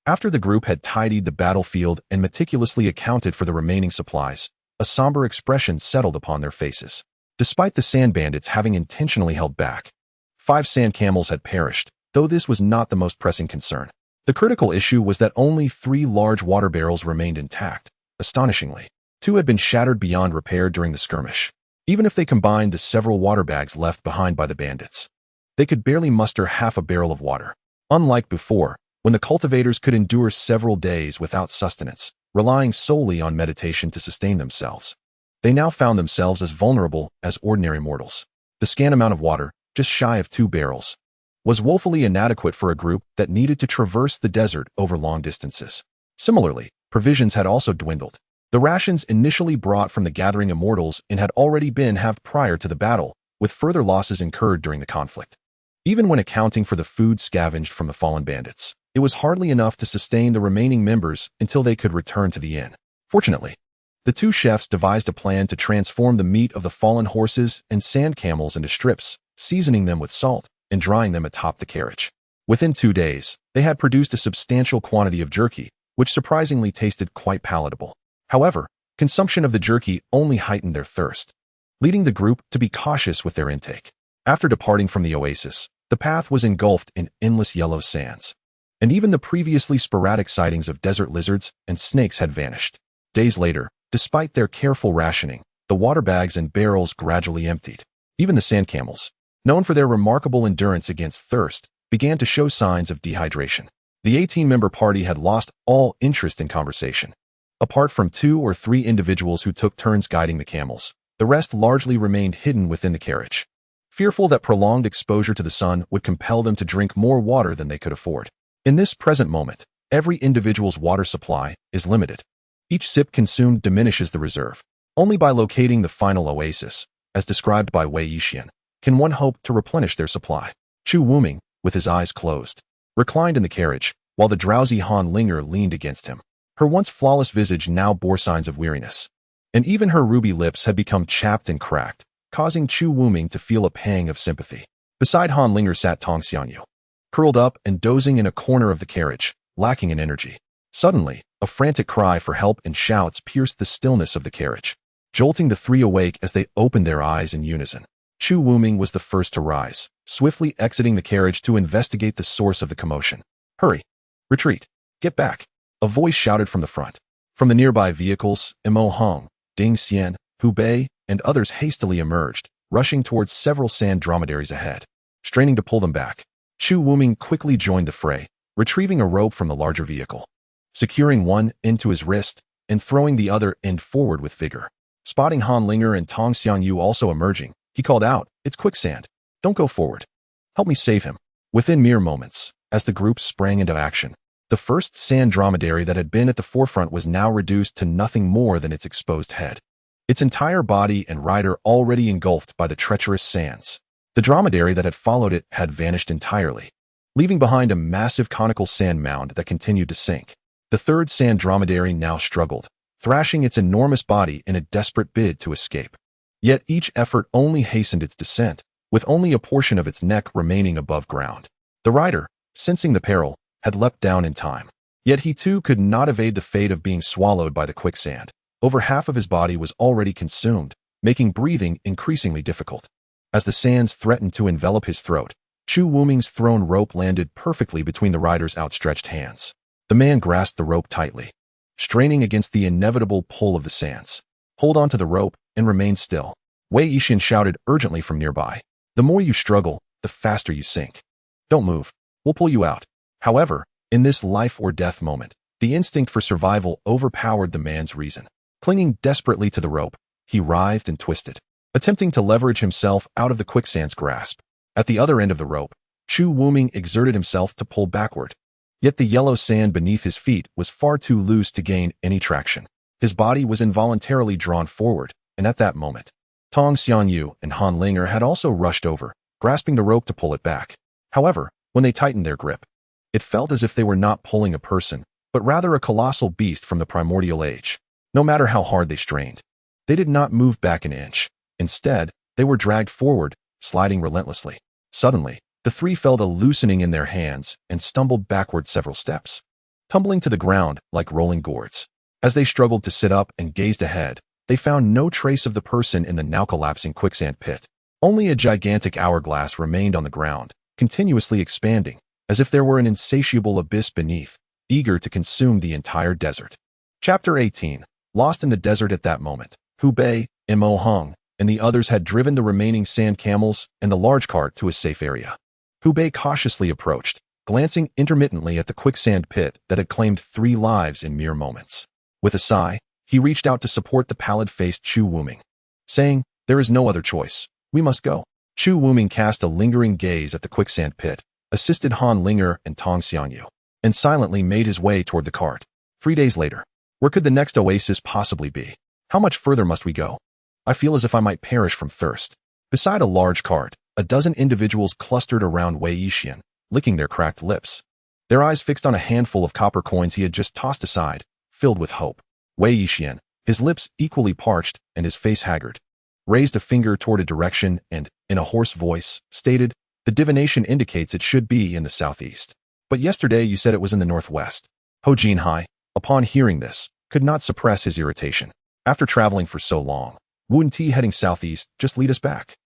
After the group had tidied the battlefield and meticulously accounted for the remaining supplies, a somber expression settled upon their faces. Despite the sand bandits having intentionally held back, 5 sand camels had perished, though this was not the most pressing concern. The critical issue was that only 3 large water barrels remained intact. Astonishingly, 2 had been shattered beyond repair during the skirmish. Even if they combined the several water bags left behind by the bandits, they could barely muster half a barrel of water. Unlike before, when the cultivators could endure several days without sustenance, relying solely on meditation to sustain themselves, they now found themselves as vulnerable as ordinary mortals. The scant amount of water, just shy of 2 barrels, was woefully inadequate for a group that needed to traverse the desert over long distances. Similarly, provisions had also dwindled. The rations initially brought from the gathering immortals and had already been halved prior to the battle, with further losses incurred during the conflict. Even when accounting for the food scavenged from the fallen bandits, it was hardly enough to sustain the remaining members until they could return to the inn. Fortunately, the 2 chefs devised a plan to transform the meat of the fallen horses and sand camels into strips, seasoning them with salt and drying them atop the carriage. Within 2 days, they had produced a substantial quantity of jerky, which surprisingly tasted quite palatable. However, consumption of the jerky only heightened their thirst, leading the group to be cautious with their intake. After departing from the oasis, the path was engulfed in endless yellow sands, and even the previously sporadic sightings of desert lizards and snakes had vanished. Days later, despite their careful rationing, the water bags and barrels gradually emptied. Even the sand camels, known for their remarkable endurance against thirst, began to show signs of dehydration. The 18-member party had lost all interest in conversation. Apart from 2 or 3 individuals who took turns guiding the camels, the rest largely remained hidden within the carriage, fearful that prolonged exposure to the sun would compel them to drink more water than they could afford. In this present moment, every individual's water supply is limited. Each sip consumed diminishes the reserve. Only by locating the final oasis, as described by Wei Yixian, can one hope to replenish their supply. Chu Wuming, with his eyes closed, reclined in the carriage, while the drowsy Han Linger leaned against him. Her once flawless visage now bore signs of weariness, and even her ruby lips had become chapped and cracked, causing Chu Wuming to feel a pang of sympathy. Beside Han Linger sat Tong Xiangyu, curled up and dozing in a corner of the carriage, lacking in energy. Suddenly, a frantic cry for help and shouts pierced the stillness of the carriage, jolting the 3 awake as they opened their eyes in unison. Chu Wuming was the first to rise, swiftly exiting the carriage to investigate the source of the commotion. "Hurry! Retreat! Get back!" a voice shouted from the front. From the nearby vehicles, Mo Hong, Ding Xian, Hu Bei, and others hastily emerged, rushing towards several sand dromedaries ahead. Straining to pull them back, Chu Wuming quickly joined the fray, retrieving a rope from the larger vehicle, securing one end to his wrist, and throwing the other end forward with vigor. Spotting Han Linger and Tong Xiangyu also emerging, he called out, "It's quicksand. Don't go forward. Help me save him." Within mere moments, as the group sprang into action, the first sand dromedary that had been at the forefront was now reduced to nothing more than its exposed head, its entire body and rider already engulfed by the treacherous sands. The dromedary that had followed it had vanished entirely, leaving behind a massive conical sand mound that continued to sink. The third sand dromedary now struggled, thrashing its enormous body in a desperate bid to escape. Yet each effort only hastened its descent, with only a portion of its neck remaining above ground. The rider, sensing the peril, had leapt down in time. Yet he too could not evade the fate of being swallowed by the quicksand. Over half of his body was already consumed, making breathing increasingly difficult. As the sands threatened to envelop his throat, Chu Wuming's thrown rope landed perfectly between the rider's outstretched hands. The man grasped the rope tightly, straining against the inevitable pull of the sands. Hold on to the rope and remain still, Wei Yixin shouted urgently from nearby. The more you struggle, the faster you sink. Don't move. We'll pull you out. However, in this life or death moment, the instinct for survival overpowered the man's reason. Clinging desperately to the rope, he writhed and twisted, attempting to leverage himself out of the quicksand's grasp. At the other end of the rope, Chu Wuming exerted himself to pull backward. Yet the yellow sand beneath his feet was far too loose to gain any traction. His body was involuntarily drawn forward, and at that moment, Tong Xianyu and Han Linger had also rushed over, grasping the rope to pull it back. However, when they tightened their grip, it felt as if they were not pulling a person, but rather a colossal beast from the primordial age. No matter how hard they strained, they did not move back an inch. Instead, they were dragged forward, sliding relentlessly. Suddenly, the three felt a loosening in their hands and stumbled backward several steps, tumbling to the ground like rolling gourds. As they struggled to sit up and gazed ahead, they found no trace of the person in the now collapsing quicksand pit. Only a gigantic hourglass remained on the ground, continuously expanding, as if there were an insatiable abyss beneath, eager to consume the entire desert. Chapter 18. Lost in the desert at that moment, Hu Bei, Mo Hung, and the others had driven the remaining sand camels and the large cart to a safe area. Hu Bei cautiously approached, glancing intermittently at the quicksand pit that had claimed 3 lives in mere moments. With a sigh, he reached out to support the pallid-faced Chu Wuming, saying, "There is no other choice. We must go." Chu Wuming cast a lingering gaze at the quicksand pit, assisted Han Linger and Tong Xianyu, and silently made his way toward the cart. 3 days later, where could the next oasis possibly be? How much further must we go? I feel as if I might perish from thirst. Beside a large cart, a dozen individuals clustered around Wei Yixin, licking their cracked lips, their eyes fixed on a handful of copper coins he had just tossed aside, filled with hope. Wei Yixin, his lips equally parched and his face haggard, raised a finger toward a direction and, in a hoarse voice, stated, "The divination indicates it should be in the southeast. But yesterday you said it was in the northwest." Ho Jinhai, upon hearing this, could not suppress his irritation. After traveling for so long, wouldn't he heading southeast just lead us back?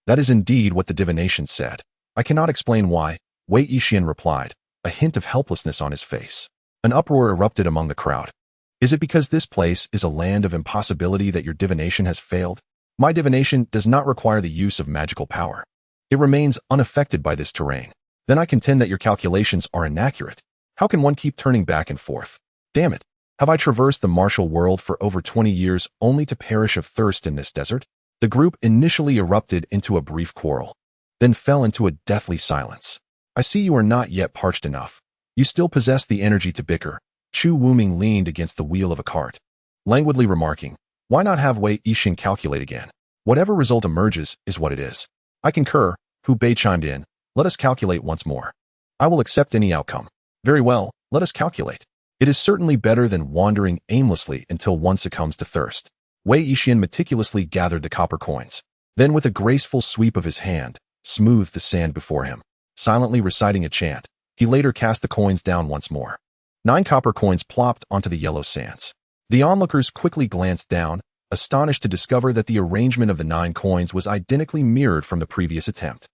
That is indeed what the divination said. I cannot explain why, Wei Yixin replied, a hint of helplessness on his face. An uproar erupted among the crowd. Is it because this place is a land of impossibility that your divination has failed? My divination does not require the use of magical power. It remains unaffected by this terrain. Then I contend that your calculations are inaccurate. How can one keep turning back and forth? Damn it. Have I traversed the martial world for over 20 years only to perish of thirst in this desert? The group initially erupted into a brief quarrel, then fell into a deathly silence. I see you are not yet parched enough. You still possess the energy to bicker. Chu Wuming leaned against the wheel of a cart, languidly remarking, "Why not have Wei Yixin calculate again? Whatever result emerges is what it is." "I concur," Hu Bei chimed in. "Let us calculate once more. I will accept any outcome." "Very well, let us calculate. It is certainly better than wandering aimlessly until one succumbs to thirst." Wei Yixin meticulously gathered the copper coins, then with a graceful sweep of his hand, smoothed the sand before him. Silently reciting a chant, he later cast the coins down once more. 9 copper coins plopped onto the yellow sands. The onlookers quickly glanced down, astonished to discover that the arrangement of the 9 coins was identically mirrored from the previous attempt.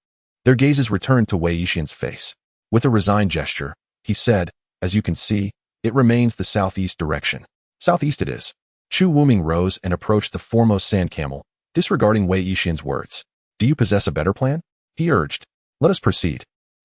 Their gazes returned to Wei Yixin's face. With a resigned gesture, he said, "As you can see, it remains the southeast direction." "Southeast it is." Chu Wuming rose and approached the foremost sand camel, disregarding Wei Yixin's words. "Do you possess a better plan?" he urged. "Let us proceed."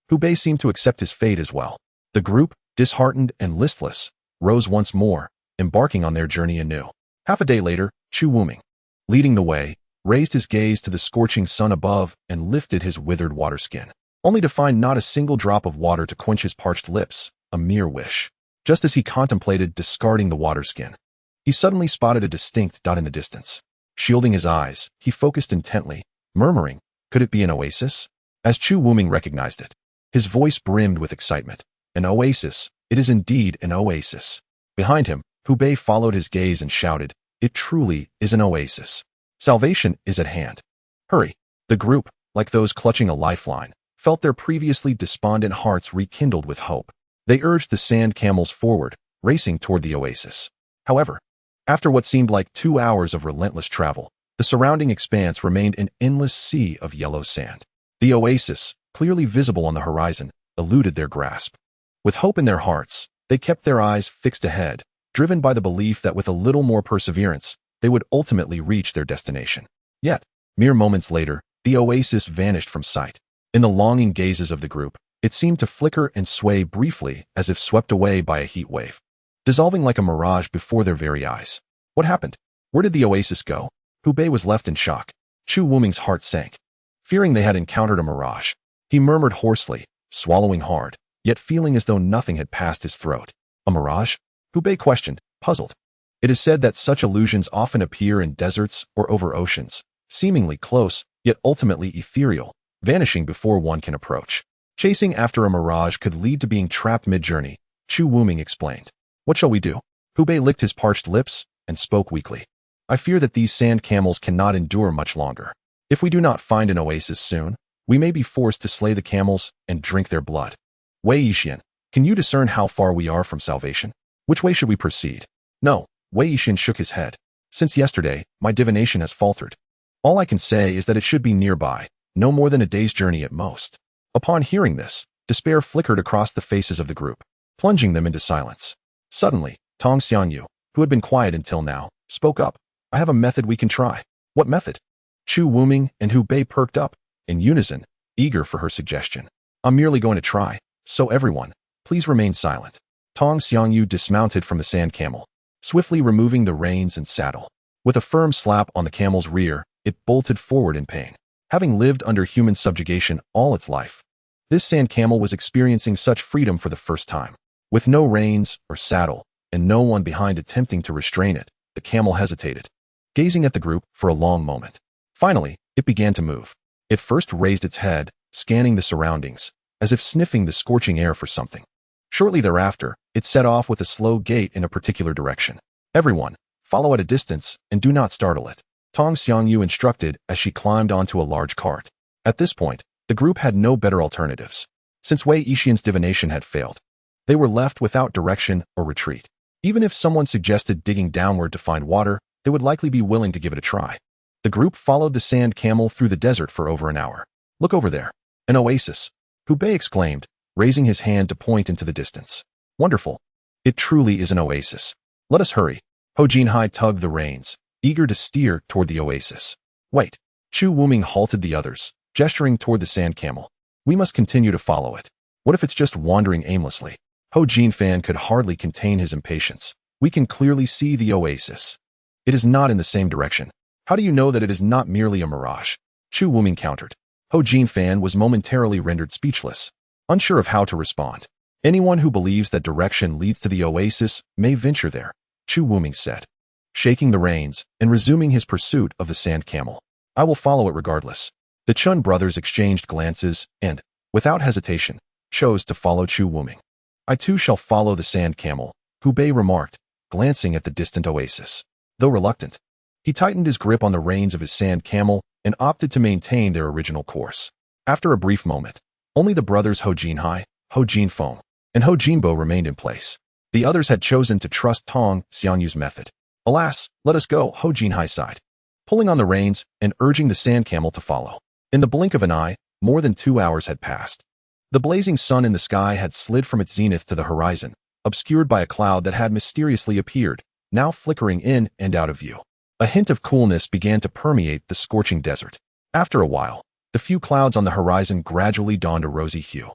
Hu Bei seemed to accept his fate as well. The group, disheartened and listless, rose once more, embarking on their journey anew. Half a day later, Chu Wuming, leading the way, raised his gaze to the scorching sun above and lifted his withered water skin, only to find not a single drop of water to quench his parched lips, a mere wish. Just as he contemplated discarding the water skin, he suddenly spotted a distinct dot in the distance. Shielding his eyes, he focused intently, murmuring, "Could it be an oasis?" As Chu Wuming recognized it, his voice brimmed with excitement. "An oasis, it is indeed an oasis." Behind him, Hu Bei followed his gaze and shouted, "It truly is an oasis. Salvation is at hand. Hurry." The group, like those clutching a lifeline, felt their previously despondent hearts rekindled with hope. They urged the sand camels forward, racing toward the oasis. However, after what seemed like 2 hours of relentless travel, the surrounding expanse remained an endless sea of yellow sand. The oasis, clearly visible on the horizon, eluded their grasp. With hope in their hearts, they kept their eyes fixed ahead, driven by the belief that with a little more perseverance, they would ultimately reach their destination. Yet, mere moments later, the oasis vanished from sight. In the longing gazes of the group, it seemed to flicker and sway briefly as if swept away by a heat wave, dissolving like a mirage before their very eyes. What happened? Where did the oasis go? Hubei was left in shock. Chu Wuming's heart sank. Fearing they had encountered a mirage, he murmured hoarsely, swallowing hard, yet feeling as though nothing had passed his throat. A mirage? Hubei questioned, puzzled. It is said that such illusions often appear in deserts or over oceans, seemingly close, yet ultimately ethereal, vanishing before one can approach. Chasing after a mirage could lead to being trapped mid-journey, Chu Wuming explained. What shall we do? Hubei licked his parched lips and spoke weakly. I fear that these sand camels cannot endure much longer. If we do not find an oasis soon, we may be forced to slay the camels and drink their blood. Wei Yixian, can you discern how far we are from salvation? Which way should we proceed? No, Wei Yixian shook his head. Since yesterday, my divination has faltered. All I can say is that it should be nearby, no more than a day's journey at most. Upon hearing this, despair flickered across the faces of the group, plunging them into silence. Suddenly, Tong Xiangyu, who had been quiet until now, spoke up. I have a method we can try. What method? Chu Wuming and Hubei perked up, in unison, eager for her suggestion. I'm merely going to try, so everyone, please remain silent. Tong Xiangyu dismounted from the sand camel, swiftly removing the reins and saddle. With a firm slap on the camel's rear, it bolted forward in pain. Having lived under human subjugation all its life, this sand camel was experiencing such freedom for the first time. With no reins or saddle, and no one behind attempting to restrain it, the camel hesitated, gazing at the group for a long moment. Finally, it began to move. It first raised its head, scanning the surroundings, as if sniffing the scorching air for something. Shortly thereafter, it set off with a slow gait in a particular direction. Everyone, follow at a distance and do not startle it, Tong Xiangyu instructed as she climbed onto a large cart. At this point, the group had no better alternatives. Since Wei Yixian's divination had failed, they were left without direction or retreat. Even if someone suggested digging downward to find water, they would likely be willing to give it a try. The group followed the sand camel through the desert for over an hour. Look over there. An oasis, Hubei exclaimed, raising his hand to point into the distance. Wonderful. It truly is an oasis. Let us hurry. Ho Jinhai tugged the reins, eager to steer toward the oasis. Wait. Chu Wuming halted the others, gesturing toward the sand camel. We must continue to follow it. What if it's just wandering aimlessly? Ho Jinfan could hardly contain his impatience. We can clearly see the oasis. It is not in the same direction. How do you know that it is not merely a mirage? Chu Wuming countered. Ho Jinfan was momentarily rendered speechless, unsure of how to respond. Anyone who believes that direction leads to the oasis may venture there, Chu Wuming said, shaking the reins and resuming his pursuit of the sand camel. I will follow it regardless. The Chun brothers exchanged glances and, without hesitation, chose to follow Chu Wuming. I too shall follow the sand camel, Hubei remarked, glancing at the distant oasis. Though reluctant, he tightened his grip on the reins of his sand camel and opted to maintain their original course. After a brief moment, only the brothers Ho Jinhai, Ho Jinfeng, and Ho Jinbo remained in place. The others had chosen to trust Tong Xiangyu's method. Alas, let us go, Ho Jinhai sighed, pulling on the reins and urging the sand camel to follow. In the blink of an eye, more than 2 hours had passed. The blazing sun in the sky had slid from its zenith to the horizon, obscured by a cloud that had mysteriously appeared, now flickering in and out of view. A hint of coolness began to permeate the scorching desert. After a while, the few clouds on the horizon gradually donned a rosy hue,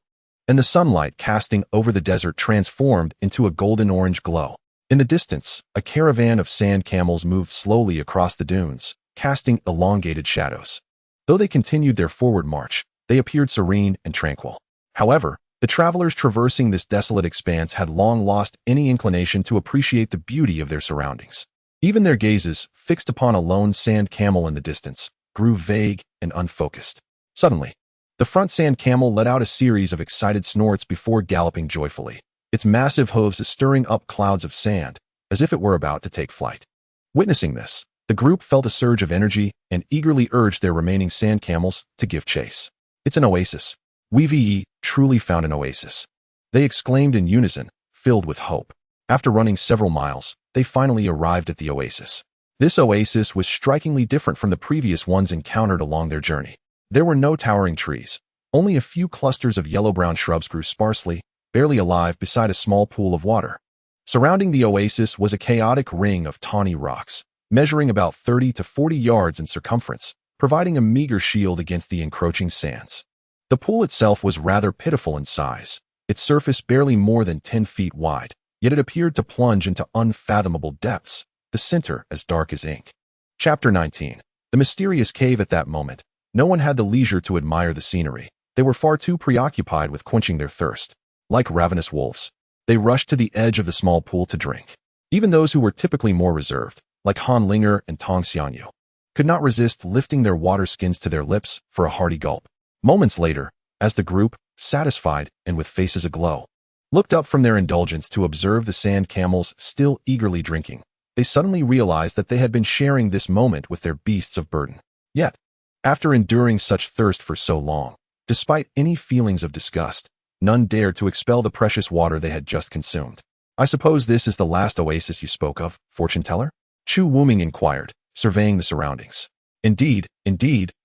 and the sunlight casting over the desert transformed into a golden-orange glow. In the distance, a caravan of sand camels moved slowly across the dunes, casting elongated shadows. Though they continued their forward march, they appeared serene and tranquil. However, the travelers traversing this desolate expanse had long lost any inclination to appreciate the beauty of their surroundings. Even their gazes, fixed upon a lone sand camel in the distance, grew vague and unfocused. Suddenly, the front sand camel let out a series of excited snorts before galloping joyfully, its massive hooves stirring up clouds of sand, as if it were about to take flight. Witnessing this, the group felt a surge of energy and eagerly urged their remaining sand camels to give chase. It's an oasis. We've truly found an oasis. They exclaimed in unison, filled with hope. After running several miles, they finally arrived at the oasis. This oasis was strikingly different from the previous ones encountered along their journey. There were no towering trees. Only a few clusters of yellow-brown shrubs grew sparsely, barely alive beside a small pool of water. Surrounding the oasis was a chaotic ring of tawny rocks, measuring about 30 to 40 yards in circumference, providing a meager shield against the encroaching sands. The pool itself was rather pitiful in size, its surface barely more than 10 feet wide, yet it appeared to plunge into unfathomable depths, the center as dark as ink. Chapter 19. The mysterious cave. At that moment, no one had the leisure to admire the scenery. They were far too preoccupied with quenching their thirst. Like ravenous wolves, they rushed to the edge of the small pool to drink. Even those who were typically more reserved, like Han Linger and Tong Xianyu, could not resist lifting their water skins to their lips for a hearty gulp. Moments later, as the group, satisfied and with faces aglow, looked up from their indulgence to observe the sand camels still eagerly drinking, they suddenly realized that they had been sharing this moment with their beasts of burden. Yet, after enduring such thirst for so long, despite any feelings of disgust, none dared to expel the precious water they had just consumed. "I suppose this is the last oasis you spoke of, fortune teller?" Chu Wuming inquired, surveying the surroundings. Indeed,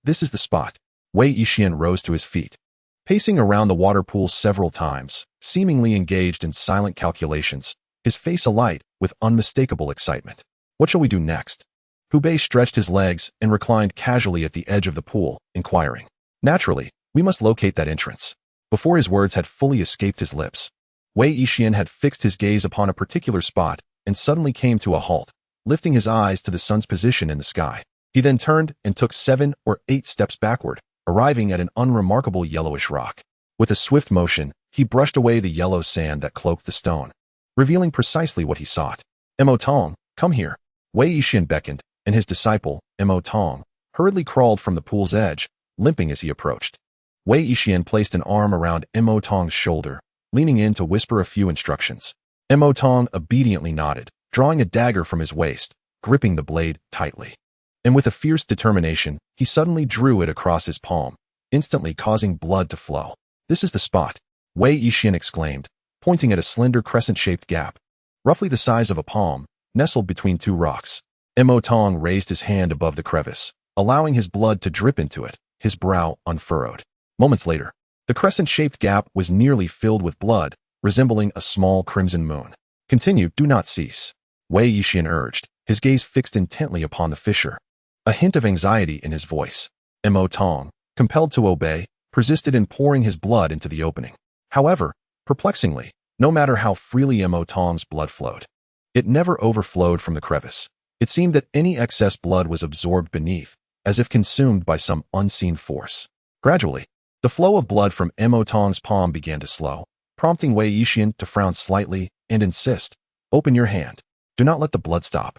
this is the spot." Wei Yixian rose to his feet, pacing around the water pool several times, seemingly engaged in silent calculations, his face alight with unmistakable excitement. "What shall we do next?" Hubei stretched his legs and reclined casually at the edge of the pool, inquiring. "Naturally, we must locate that entrance." Before his words had fully escaped his lips, Wei Yixian had fixed his gaze upon a particular spot and suddenly came to a halt, lifting his eyes to the sun's position in the sky. He then turned and took 7 or 8 steps backward, arriving at an unremarkable yellowish rock. With a swift motion, he brushed away the yellow sand that cloaked the stone, revealing precisely what he sought. "Emo Tong, come here." Wei Yixian beckoned, and his disciple, Emo Tong, hurriedly crawled from the pool's edge, limping as he approached. Wei Yixian placed an arm around Emo Tong's shoulder, leaning in to whisper a few instructions. Emo Tong obediently nodded, drawing a dagger from his waist, gripping the blade tightly. And with a fierce determination, he suddenly drew it across his palm, instantly causing blood to flow. "This is the spot," Wei Yixian exclaimed, pointing at a slender crescent-shaped gap, roughly the size of a palm, nestled between 2 rocks. Emo Tong raised his hand above the crevice, allowing his blood to drip into it, his brow unfurrowed. Moments later, the crescent-shaped gap was nearly filled with blood, resembling a small crimson moon. "Continue, do not cease," Wei Yixian urged, his gaze fixed intently upon the fissure, a hint of anxiety in his voice. Emo Tong, compelled to obey, persisted in pouring his blood into the opening. However, perplexingly, no matter how freely Emo Tong's blood flowed, it never overflowed from the crevice. It seemed that any excess blood was absorbed beneath, as if consumed by some unseen force. Gradually, the flow of blood from Emo Tong's palm began to slow, prompting Wei Yixian to frown slightly and insist, "Open your hand. Do not let the blood stop."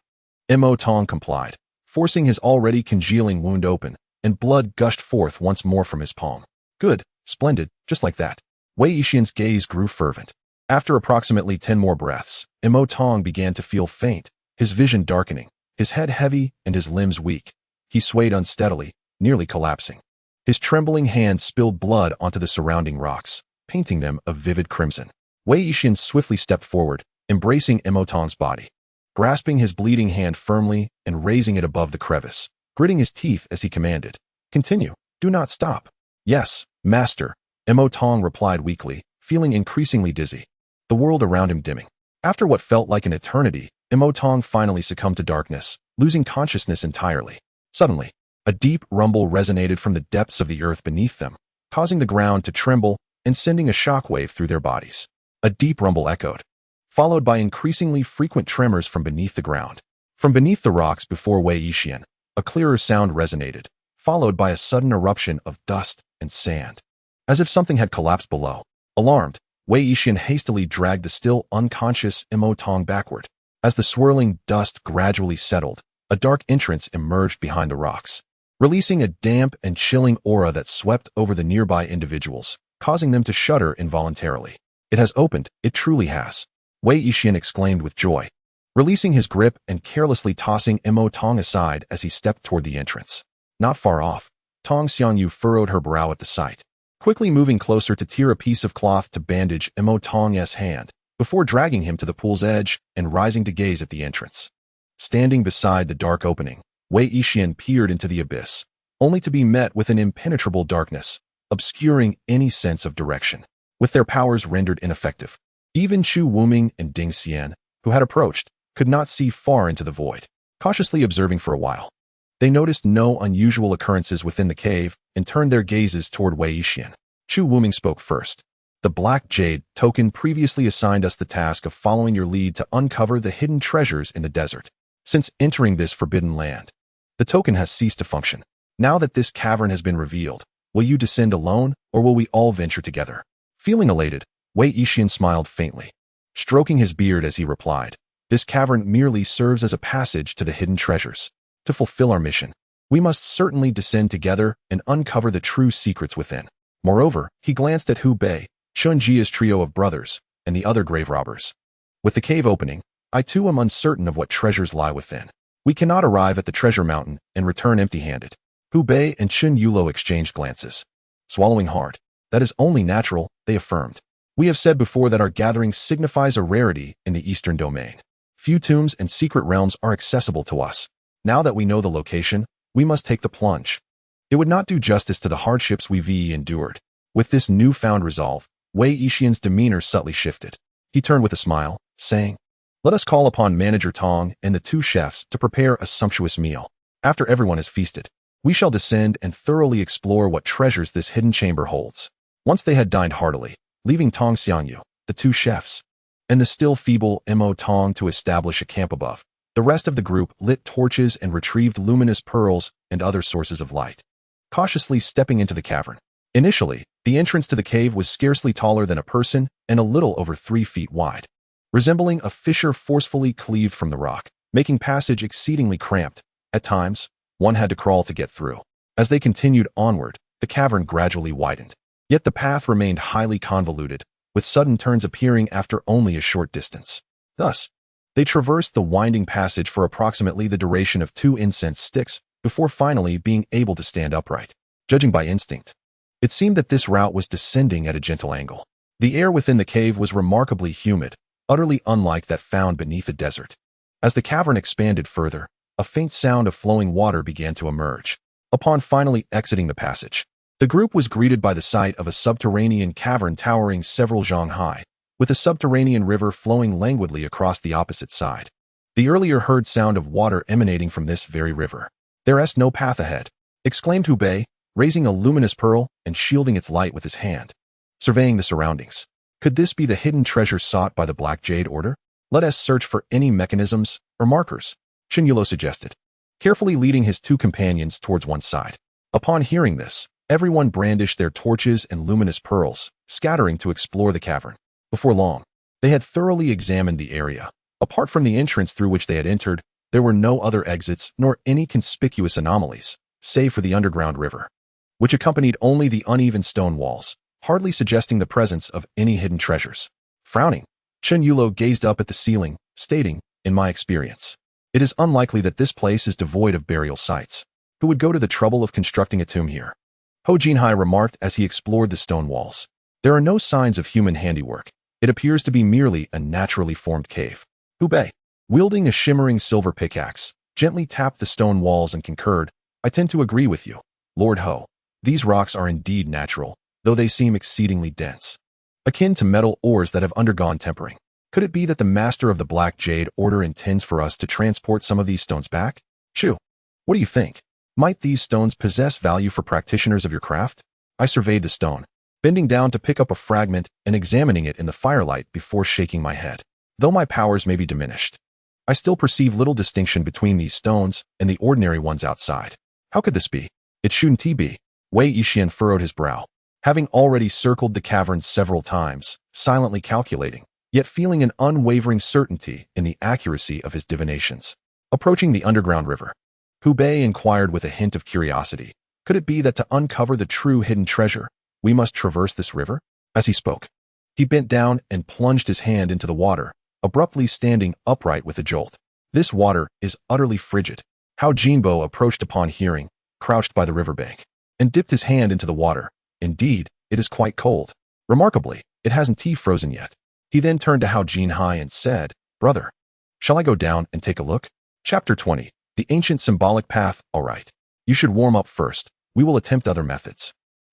Emo Tong complied, forcing his already congealing wound open, and blood gushed forth once more from his palm. "Good, splendid, just like that." Wei Yixian's gaze grew fervent. After approximately 10 more breaths, Emo Tong began to feel faint, his vision darkening, his head heavy and his limbs weak. He swayed unsteadily, nearly collapsing. His trembling hand spilled blood onto the surrounding rocks, painting them a vivid crimson. Wei Yixian swiftly stepped forward, embracing Emo Tong's body, grasping his bleeding hand firmly and raising it above the crevice, gritting his teeth as he commanded. "Continue, do not stop." "Yes, master," Emo Tong replied weakly, feeling increasingly dizzy, the world around him dimming. After what felt like an eternity, Emo Tong finally succumbed to darkness, losing consciousness entirely. Suddenly, a deep rumble resonated from the depths of the earth beneath them, causing the ground to tremble and sending a shockwave through their bodies. A deep rumble echoed, followed by increasingly frequent tremors from beneath the ground. From beneath the rocks before Wei Yixian, a clearer sound resonated, followed by a sudden eruption of dust and sand, as if something had collapsed below. Alarmed, Wei Yixian hastily dragged the still unconscious Emo Tong backward. As the swirling dust gradually settled, a dark entrance emerged behind the rocks, releasing a damp and chilling aura that swept over the nearby individuals, causing them to shudder involuntarily. "It has opened, it truly has," Wei Yixian exclaimed with joy, releasing his grip and carelessly tossing Emo Tong aside as he stepped toward the entrance. Not far off, Tong Xianyu furrowed her brow at the sight. quickly moving closer to tear a piece of cloth to bandage Mo Tong's hand, before dragging him to the pool's edge and rising to gaze at the entrance. Standing beside the dark opening, Wei Yixian peered into the abyss, only to be met with an impenetrable darkness, obscuring any sense of direction, with their powers rendered ineffective. Even Chu Wuming and Ding Xian, who had approached, could not see far into the void, cautiously observing for a while. They noticed no unusual occurrences within the cave and turned their gazes toward Wei Yixian. Chu Wuming spoke first. The Black Jade token previously assigned us the task of following your lead to uncover the hidden treasures in the desert. Since entering this forbidden land, the token has ceased to function. Now that this cavern has been revealed, will you descend alone, or will we all venture together? Feeling elated, Wei Yixian smiled faintly, stroking his beard as he replied, this cavern merely serves as a passage to the hidden treasures. To fulfill our mission, we must certainly descend together and uncover the true secrets within. Moreover, he glanced at Hu Bei, Chun Jia's trio of brothers, and the other grave robbers. With the cave opening, I too am uncertain of what treasures lie within. We cannot arrive at the treasure mountain and return empty-handed. Hu Bei and Chun Yulo exchanged glances. Swallowing hard, that is only natural, they affirmed. We have said before that our gathering signifies a rarity in the eastern domain. Few tombs and secret realms are accessible to us. Now that we know the location, we must take the plunge. It would not do justice to the hardships we've endured. With this newfound resolve, Wei Yixian's demeanor subtly shifted. He turned with a smile, saying, let us call upon Manager Tong and the two chefs to prepare a sumptuous meal. After everyone has feasted, we shall descend and thoroughly explore what treasures this hidden chamber holds. Once they had dined heartily, leaving Tong Xiangyu, the two chefs, and the still feeble Mo Tong to establish a camp above, the rest of the group lit torches and retrieved luminous pearls and other sources of light, cautiously stepping into the cavern. Initially, the entrance to the cave was scarcely taller than a person and a little over 3 feet wide, resembling a fissure forcefully cleaved from the rock, making passage exceedingly cramped. At times, one had to crawl to get through. As they continued onward, the cavern gradually widened. Yet the path remained highly convoluted, with sudden turns appearing after only a short distance. Thus, they traversed the winding passage for approximately the duration of 2 incense sticks before finally being able to stand upright. Judging by instinct, it seemed that this route was descending at a gentle angle. The air within the cave was remarkably humid, utterly unlike that found beneath the desert. As the cavern expanded further, a faint sound of flowing water began to emerge. Upon finally exiting the passage, the group was greeted by the sight of a subterranean cavern towering several zhang high, with a subterranean river flowing languidly across the opposite side. The earlier heard sound of water emanating from this very river. There's no path ahead, exclaimed Hu Bei, raising a luminous pearl and shielding its light with his hand. Surveying the surroundings, could this be the hidden treasure sought by the Black Jade Order? Let us search for any mechanisms or markers, Chun Yulo suggested, carefully leading his two companions towards one side. Upon hearing this, everyone brandished their torches and luminous pearls, scattering to explore the cavern. Before long, they had thoroughly examined the area. Apart from the entrance through which they had entered, there were no other exits nor any conspicuous anomalies, save for the underground river, which accompanied only the uneven stone walls, hardly suggesting the presence of any hidden treasures. Frowning, Chun Yulo gazed up at the ceiling, stating, in my experience, it is unlikely that this place is devoid of burial sites. Who would go to the trouble of constructing a tomb here? Ho Jinhai remarked as he explored the stone walls. There are no signs of human handiwork. It appears to be merely a naturally formed cave. Hu Bei, wielding a shimmering silver pickaxe, gently tapped the stone walls and concurred, I tend to agree with you, Lord Ho. These rocks are indeed natural, though they seem exceedingly dense, akin to metal ores that have undergone tempering. Could it be that the master of the Black Jade Order intends for us to transport some of these stones back? Chu, what do you think? Might these stones possess value for practitioners of your craft? I surveyed the stone, bending down to pick up a fragment and examining it in the firelight before shaking my head. Though my powers may be diminished, I still perceive little distinction between these stones and the ordinary ones outside. How could this be? It shouldn't be. Wei Yixian furrowed his brow, having already circled the cavern several times, silently calculating, yet feeling an unwavering certainty in the accuracy of his divinations. Approaching the underground river, Hu Bei inquired with a hint of curiosity, could it be that to uncover the true hidden treasure, we must traverse this river? As he spoke, he bent down and plunged his hand into the water, abruptly standing upright with a jolt. This water is utterly frigid. Hao Jinbo approached upon hearing, crouched by the riverbank, and dipped his hand into the water. Indeed, It is quite cold. Remarkably, it hasn't frozen yet. He then turned to Hao Jinhai and said, Brother, shall I go down and take a look? Chapter 20. The Ancient Symbolic Path. All right. You should warm up first. We will attempt other methods.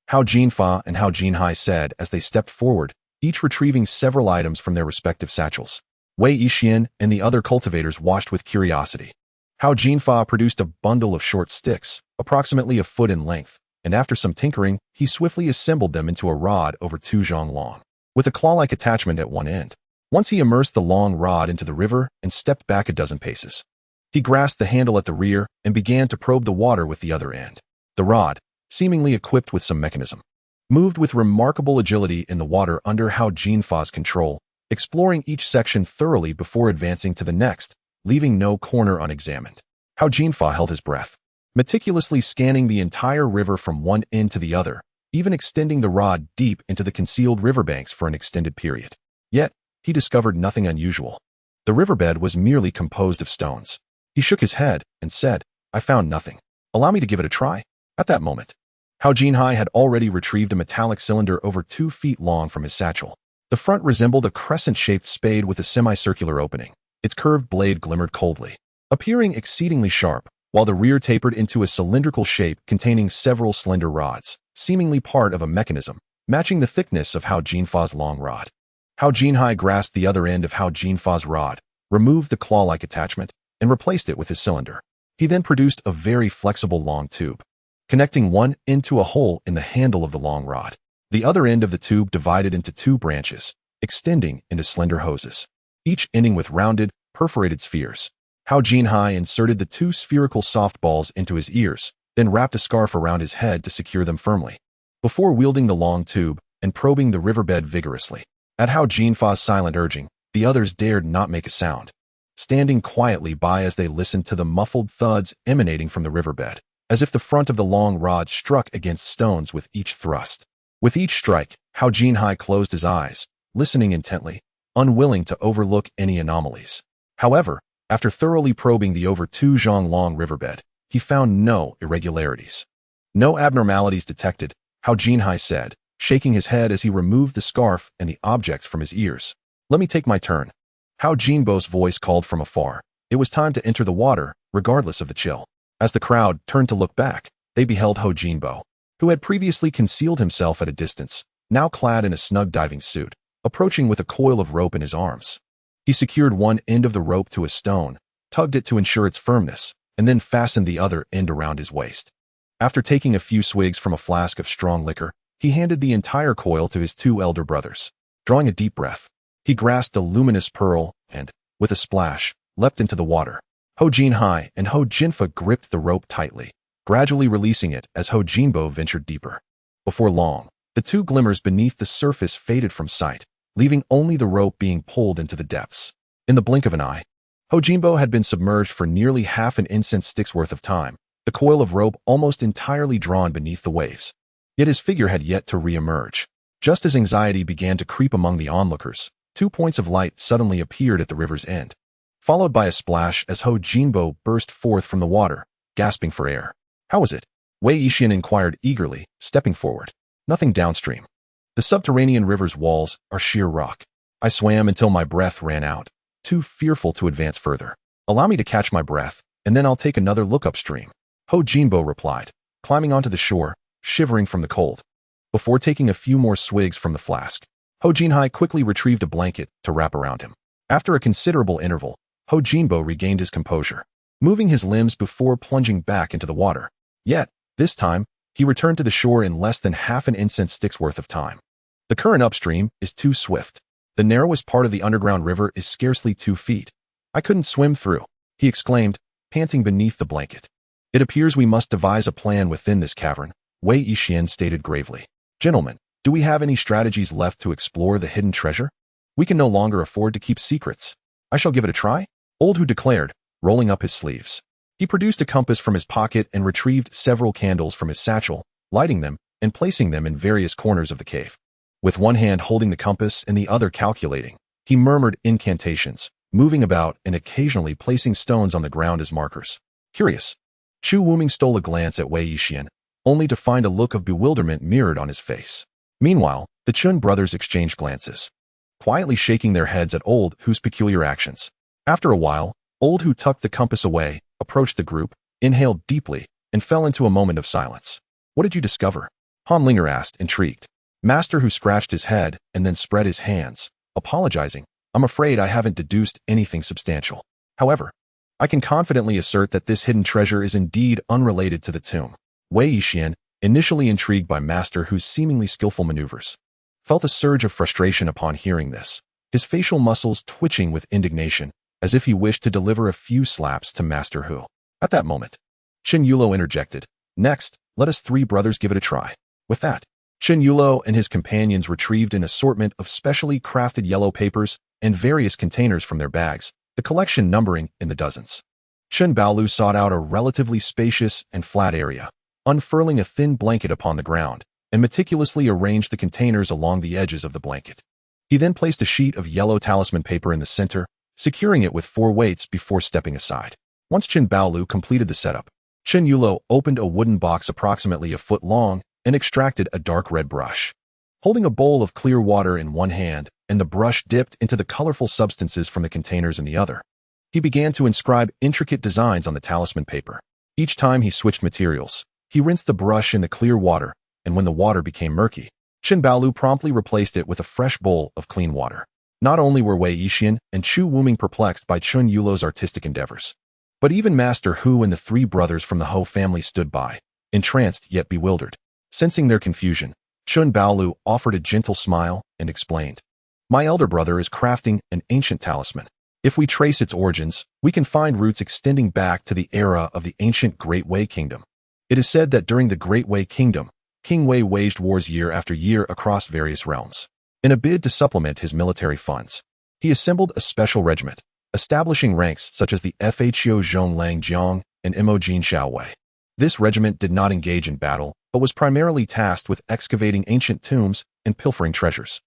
Hao Jinfa and Hao Jinhai said as they stepped forward, each retrieving several items from their respective satchels. Wei Yixian and the other cultivators watched with curiosity. Hao Jinfa produced a bundle of short sticks, approximately a foot in length, and after some tinkering, he swiftly assembled them into a rod over 2 zhang long, with a claw-like attachment at one end. Once he immersed the long rod into the river and stepped back a dozen paces. He grasped the handle at the rear and began to probe the water with the other end. The rod, seemingly equipped with some mechanism, moved with remarkable agility in the water under Hao Jinfa's control, exploring each section thoroughly before advancing to the next, leaving no corner unexamined. Hao Jinfa held his breath, meticulously scanning the entire river from one end to the other, even extending the rod deep into the concealed riverbanks for an extended period. Yet, he discovered nothing unusual. The riverbed was merely composed of stones. He shook his head and said, I found nothing. Allow me to give it a try. At that moment, Hao Jinhai had already retrieved a metallic cylinder over 2 feet long from his satchel. The front resembled a crescent-shaped spade with a semicircular opening. Its curved blade glimmered coldly, appearing exceedingly sharp, while the rear tapered into a cylindrical shape containing several slender rods, seemingly part of a mechanism, matching the thickness of Hao Jinfa's long rod. Hao Jinhai grasped the other end of Hao Jinfa's rod, removed the claw-like attachment, and replaced it with his cylinder. He then produced a very flexible long tube, connecting one end to a hole in the handle of the long rod. The other end of the tube divided into 2 branches, extending into slender hoses, each ending with rounded, perforated spheres. Hao Jinhai inserted the 2 spherical softballs into his ears, then wrapped a scarf around his head to secure them firmly, before wielding the long tube and probing the riverbed vigorously. At Hao Jinfa's silent urging, the others dared not make a sound, standing quietly by as they listened to the muffled thuds emanating from the riverbed, as if the front of the long rod struck against stones with each thrust. With each strike, Hao Jinhai closed his eyes, listening intently, unwilling to overlook any anomalies. However, after thoroughly probing the over 2 zhang long riverbed, he found no irregularities. No abnormalities detected, Hao Jinhai said, shaking his head as he removed the scarf and the objects from his ears. Let me take my turn. Hao Jinbo's voice called from afar. It was time to enter the water, regardless of the chill. As the crowd turned to look back, they beheld Hao Jinbo, who had previously concealed himself at a distance, now clad in a snug diving suit, approaching with a coil of rope in his arms. He secured one end of the rope to a stone, tugged it to ensure its firmness, and then fastened the other end around his waist. After taking a few swigs from a flask of strong liquor, he handed the entire coil to his 2 elder brothers. Drawing a deep breath, he grasped a luminous pearl and, with a splash, leapt into the water. Hao Jinhai and Hao Jinfa gripped the rope tightly, gradually releasing it as Hao Jinbo ventured deeper. Before long, the 2 glimmers beneath the surface faded from sight, leaving only the rope being pulled into the depths. In the blink of an eye, Hao Jinbo had been submerged for nearly half an incense stick's worth of time, the coil of rope almost entirely drawn beneath the waves. Yet his figure had yet to re-emerge. Just as anxiety began to creep among the onlookers, 2 points of light suddenly appeared at the river's end, followed by a splash as Hao Jinbo burst forth from the water, gasping for air. How was it? Wei Yixian inquired eagerly, stepping forward. Nothing downstream. The subterranean river's walls are sheer rock. I swam until my breath ran out, too fearful to advance further. Allow me to catch my breath, and then I'll take another look upstream. Hao Jinbo replied, climbing onto the shore, shivering from the cold. Before taking a few more swigs from the flask, Hao Jinhai quickly retrieved a blanket to wrap around him. After a considerable interval, Hao Jinbo regained his composure, moving his limbs before plunging back into the water. Yet, this time, he returned to the shore in less than half an incense stick's worth of time. The current upstream is too swift. The narrowest part of the underground river is scarcely 2 feet. I couldn't swim through, he exclaimed, panting beneath the blanket. It appears we must devise a plan within this cavern, Wei Yixian stated gravely. Gentlemen, do we have any strategies left to explore the hidden treasure? We can no longer afford to keep secrets. I shall give it a try, Old Hu declared, rolling up his sleeves. He produced a compass from his pocket and retrieved several candles from his satchel, lighting them and placing them in various corners of the cave. With one hand holding the compass and the other calculating, he murmured incantations, moving about and occasionally placing stones on the ground as markers. Curious. Chu Wuming stole a glance at Wei Yixian, only to find a look of bewilderment mirrored on his face. Meanwhile, the Chun brothers exchanged glances, quietly shaking their heads at Old Hu's peculiar actions. After a while, Old Hu tucked the compass away, approached the group, inhaled deeply, and fell into a moment of silence. What did you discover? Han Linger asked, intrigued. Master Hu scratched his head and then spread his hands, apologizing. I'm afraid I haven't deduced anything substantial. However, I can confidently assert that this hidden treasure is indeed unrelated to the tomb. Wei Yixian, initially intrigued by Master Hu's seemingly skillful maneuvers, felt a surge of frustration upon hearing this, his facial muscles twitching with indignation, as if he wished to deliver a few slaps to Master Hu. At that moment, Chen Yulo interjected. Next, let us three brothers give it a try. With that, Chen Yulo and his companions retrieved an assortment of specially crafted yellow papers and various containers from their bags, the collection numbering in the dozens. Chen Baolu sought out a relatively spacious and flat area, unfurling a thin blanket upon the ground, and meticulously arranged the containers along the edges of the blanket. He then placed a sheet of yellow talisman paper in the center, securing it with 4 weights before stepping aside. Once Chen Baolu completed the setup, Chen Yulo opened a wooden box approximately a foot long and extracted a dark red brush. Holding a bowl of clear water in one hand and the brush dipped into the colorful substances from the containers in the other, he began to inscribe intricate designs on the talisman paper. Each time he switched materials, he rinsed the brush in the clear water, and when the water became murky, Chen Baolu promptly replaced it with a fresh bowl of clean water. Not only were Wei Yixian and Chu Wuming perplexed by Chun Yulo's artistic endeavors, but even Master Hu and the 3 brothers from the Ho family stood by, entranced yet bewildered. Sensing their confusion, Chun Baolu offered a gentle smile and explained, My elder brother is crafting an ancient talisman. If we trace its origins, we can find roots extending back to the era of the ancient Great Wei Kingdom. It is said that during the Great Wei Kingdom, King Wei waged wars year after year across various realms. In a bid to supplement his military funds, he assembled a special regiment, establishing ranks such as the Fho Zhonglang Jiang and Imojin Xiaowei. This regiment did not engage in battle, but was primarily tasked with excavating ancient tombs and pilfering treasures.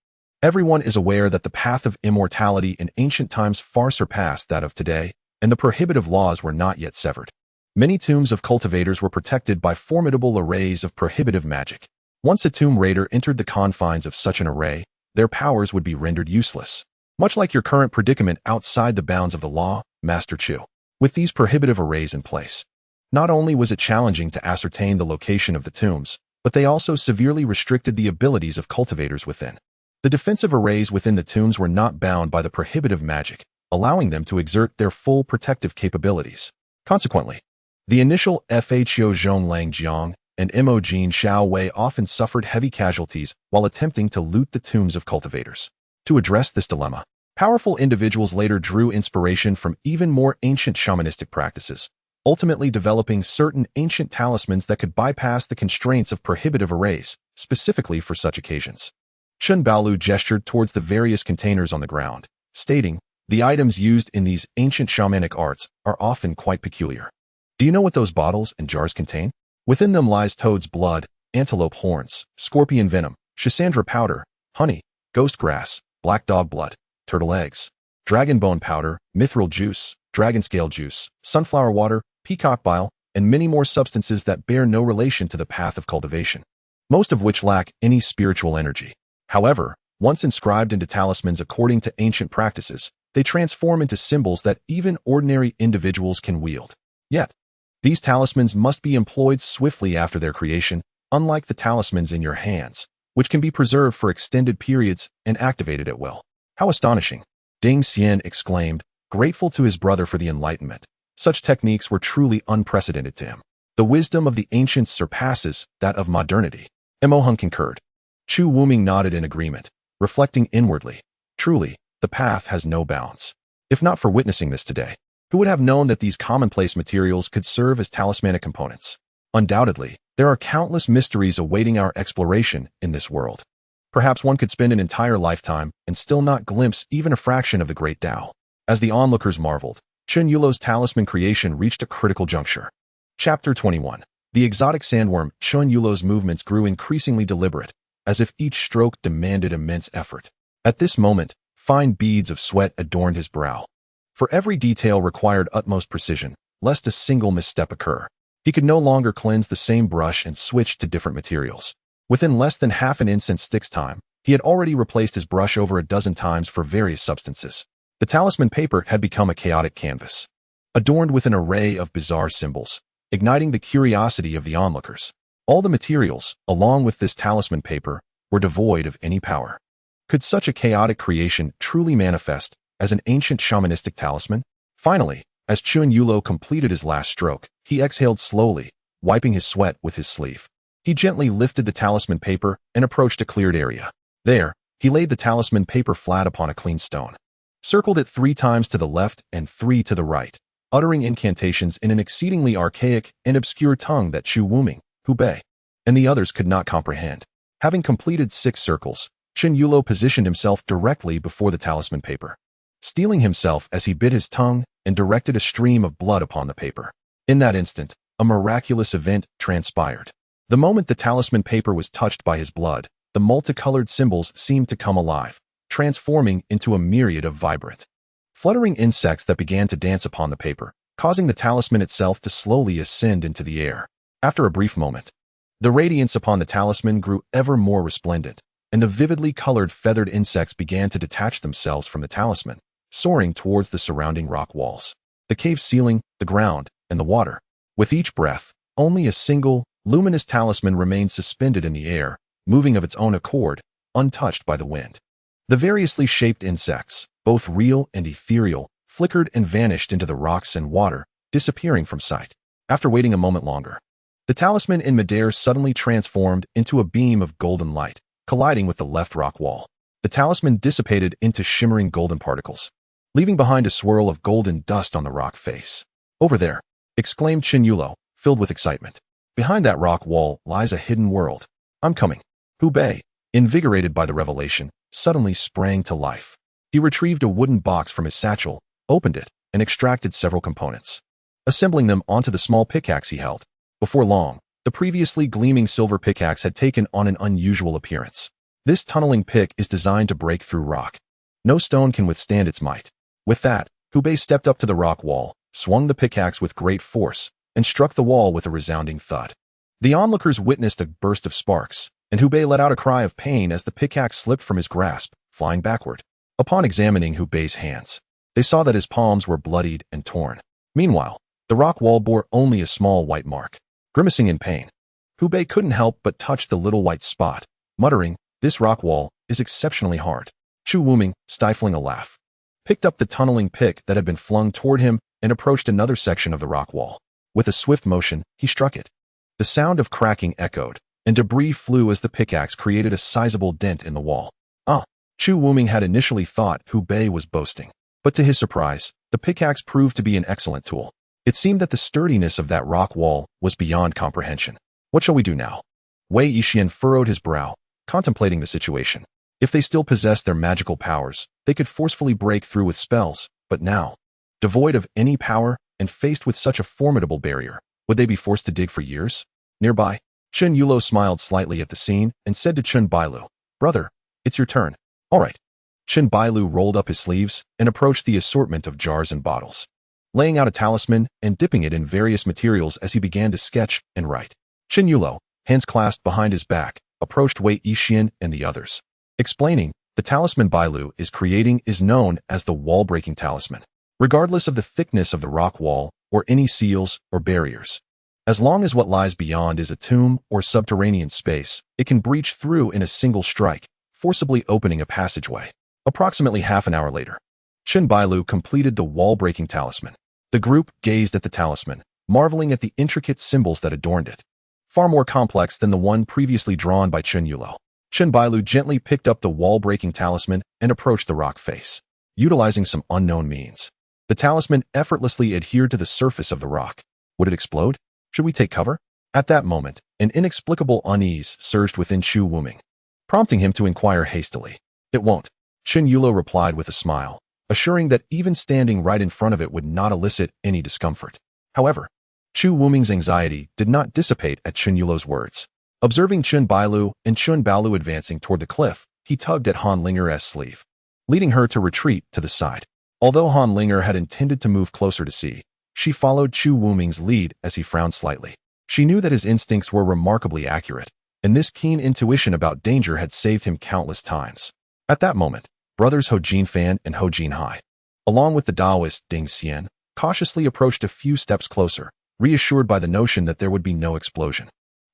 Everyone is aware that the path of immortality in ancient times far surpassed that of today, and the prohibitive laws were not yet severed. Many tombs of cultivators were protected by formidable arrays of prohibitive magic. Once a tomb raider entered the confines of such an array, their powers would be rendered useless. Much like your current predicament outside the bounds of the law, Master Chu. With these prohibitive arrays in place, not only was it challenging to ascertain the location of the tombs, but they also severely restricted the abilities of cultivators within. The defensive arrays within the tombs were not bound by the prohibitive magic, allowing them to exert their full protective capabilities. Consequently, the initial Fho Zhonglang Jiang and Imojin Xiaowei often suffered heavy casualties while attempting to loot the tombs of cultivators. To address this dilemma, powerful individuals later drew inspiration from even more ancient shamanistic practices, ultimately developing certain ancient talismans that could bypass the constraints of prohibitive arrays, specifically for such occasions. Chen Baolu gestured towards the various containers on the ground, stating, The items used in these ancient shamanic arts are often quite peculiar. Do you know what those bottles and jars contain? Within them lies toad's blood, antelope horns, scorpion venom, schisandra powder, honey, ghost grass, black dog blood, turtle eggs, dragon bone powder, mithril juice, dragon scale juice, sunflower water, peacock bile, and many more substances that bear no relation to the path of cultivation, most of which lack any spiritual energy. However, once inscribed into talismans according to ancient practices, they transform into symbols that even ordinary individuals can wield. Yet, these talismans must be employed swiftly after their creation, unlike the talismans in your hands, which can be preserved for extended periods and activated at will. How astonishing! Ding Xian exclaimed, grateful to his brother for the enlightenment. Such techniques were truly unprecedented to him. The wisdom of the ancients surpasses that of modernity. Emohun concurred. Chu Wuming nodded in agreement, reflecting inwardly. Truly, the path has no bounds. If not for witnessing this today, who would have known that these commonplace materials could serve as talismanic components? Undoubtedly, there are countless mysteries awaiting our exploration in this world. Perhaps one could spend an entire lifetime and still not glimpse even a fraction of the great Tao. As the onlookers marveled, Chen Yulo's talisman creation reached a critical juncture. Chapter 21. The exotic sandworm Chen Yulo's movements grew increasingly deliberate, as if each stroke demanded immense effort. At this moment, fine beads of sweat adorned his brow. For every detail required utmost precision, lest a single misstep occur. He could no longer cleanse the same brush and switch to different materials. Within less than half an instant stick's time, he had already replaced his brush over a dozen times for various substances. The talisman paper had become a chaotic canvas, adorned with an array of bizarre symbols, igniting the curiosity of the onlookers. All the materials, along with this talisman paper, were devoid of any power. Could such a chaotic creation truly manifest as an ancient shamanistic talisman? Finally, as Chun Yulo completed his last stroke, he exhaled slowly, wiping his sweat with his sleeve. He gently lifted the talisman paper and approached a cleared area. There, he laid the talisman paper flat upon a clean stone, circled it 3 times to the left and 3 to the right, uttering incantations in an exceedingly archaic and obscure tongue that Chu Wuming, Hubei, and the others could not comprehend. Having completed 6 circles, Chun Yulo positioned himself directly before the talisman paper, steeling himself as he bit his tongue and directed a stream of blood upon the paper. In that instant, a miraculous event transpired. The moment the talisman paper was touched by his blood, the multicolored symbols seemed to come alive, transforming into a myriad of vibrant, fluttering insects that began to dance upon the paper, causing the talisman itself to slowly ascend into the air. After a brief moment, the radiance upon the talisman grew ever more resplendent, and the vividly colored feathered insects began to detach themselves from the talisman, soaring towards the surrounding rock walls, the cave ceiling, the ground, and the water. With each breath, only a single, luminous talisman remained suspended in the air, moving of its own accord, untouched by the wind. The variously shaped insects, both real and ethereal, flickered and vanished into the rocks and water, disappearing from sight. After waiting a moment longer, the talisman in midair suddenly transformed into a beam of golden light, colliding with the left rock wall. The talisman dissipated into shimmering golden particles, leaving behind a swirl of golden dust on the rock face. "Over there," exclaimed Chun Yulo, filled with excitement. "Behind that rock wall lies a hidden world. I'm coming." Hubei, invigorated by the revelation, suddenly sprang to life. He retrieved a wooden box from his satchel, opened it, and extracted several components, assembling them onto the small pickaxe he held. Before long, the previously gleaming silver pickaxe had taken on an unusual appearance. This tunneling pick is designed to break through rock. No stone can withstand its might. With that, Hubei stepped up to the rock wall, swung the pickaxe with great force, and struck the wall with a resounding thud. The onlookers witnessed a burst of sparks, and Hubei let out a cry of pain as the pickaxe slipped from his grasp, flying backward. Upon examining Hubei's hands, they saw that his palms were bloodied and torn. Meanwhile, the rock wall bore only a small white mark. Grimacing in pain, Hubei couldn't help but touch the little white spot, muttering, "This rock wall is exceptionally hard." Chu Wuming, stifling a laugh, picked up the tunneling pick that had been flung toward him and approached another section of the rock wall. With a swift motion, he struck it. The sound of cracking echoed, and debris flew as the pickaxe created a sizable dent in the wall. Chu Wuming had initially thought Hubei was boasting, but to his surprise, the pickaxe proved to be an excellent tool. It seemed that the sturdiness of that rock wall was beyond comprehension. "What shall we do now?" Wei Yixian furrowed his brow, contemplating the situation. If they still possessed their magical powers, they could forcefully break through with spells, but now, devoid of any power and faced with such a formidable barrier, would they be forced to dig for years? Nearby, Chun Yulo smiled slightly at the scene and said to Chun Bailu, "Brother, it's your turn." "All right." Chun Bailu rolled up his sleeves and approached the assortment of jars and bottles, laying out a talisman and dipping it in various materials as he began to sketch and write. Chun Yulo, hands clasped behind his back, approached Wei Yixian and the others, explaining, "The talisman Bailu is creating is known as the wall-breaking talisman. Regardless of the thickness of the rock wall or any seals or barriers, as long as what lies beyond is a tomb or subterranean space, it can breach through in a single strike, forcibly opening a passageway." Approximately half an hour later, Chun Bailu completed the wall-breaking talisman. The group gazed at the talisman, marveling at the intricate symbols that adorned it, far more complex than the one previously drawn by Chun Yulo. Chun Bailu gently picked up the wall-breaking talisman and approached the rock face. Utilizing some unknown means, the talisman effortlessly adhered to the surface of the rock. Would it explode? Should we take cover? At that moment, an inexplicable unease surged within Chu Wuming, prompting him to inquire hastily. "It won't," Chun Yulo replied with a smile, assuring that even standing right in front of it would not elicit any discomfort. However, Chu Wuming's anxiety did not dissipate at Chun Yulo's words. Observing Chun Bailu and Chun Baolu advancing toward the cliff, he tugged at Han Linger's sleeve, leading her to retreat to the side. Although Han Linger had intended to move closer to see, she followed Chu Wuming's lead as he frowned slightly. She knew that his instincts were remarkably accurate, and this keen intuition about danger had saved him countless times. At that moment, brothers Ho Jinfan and Ho Jinhai, along with the Taoist Ding Xian, cautiously approached a few steps closer, reassured by the notion that there would be no explosion.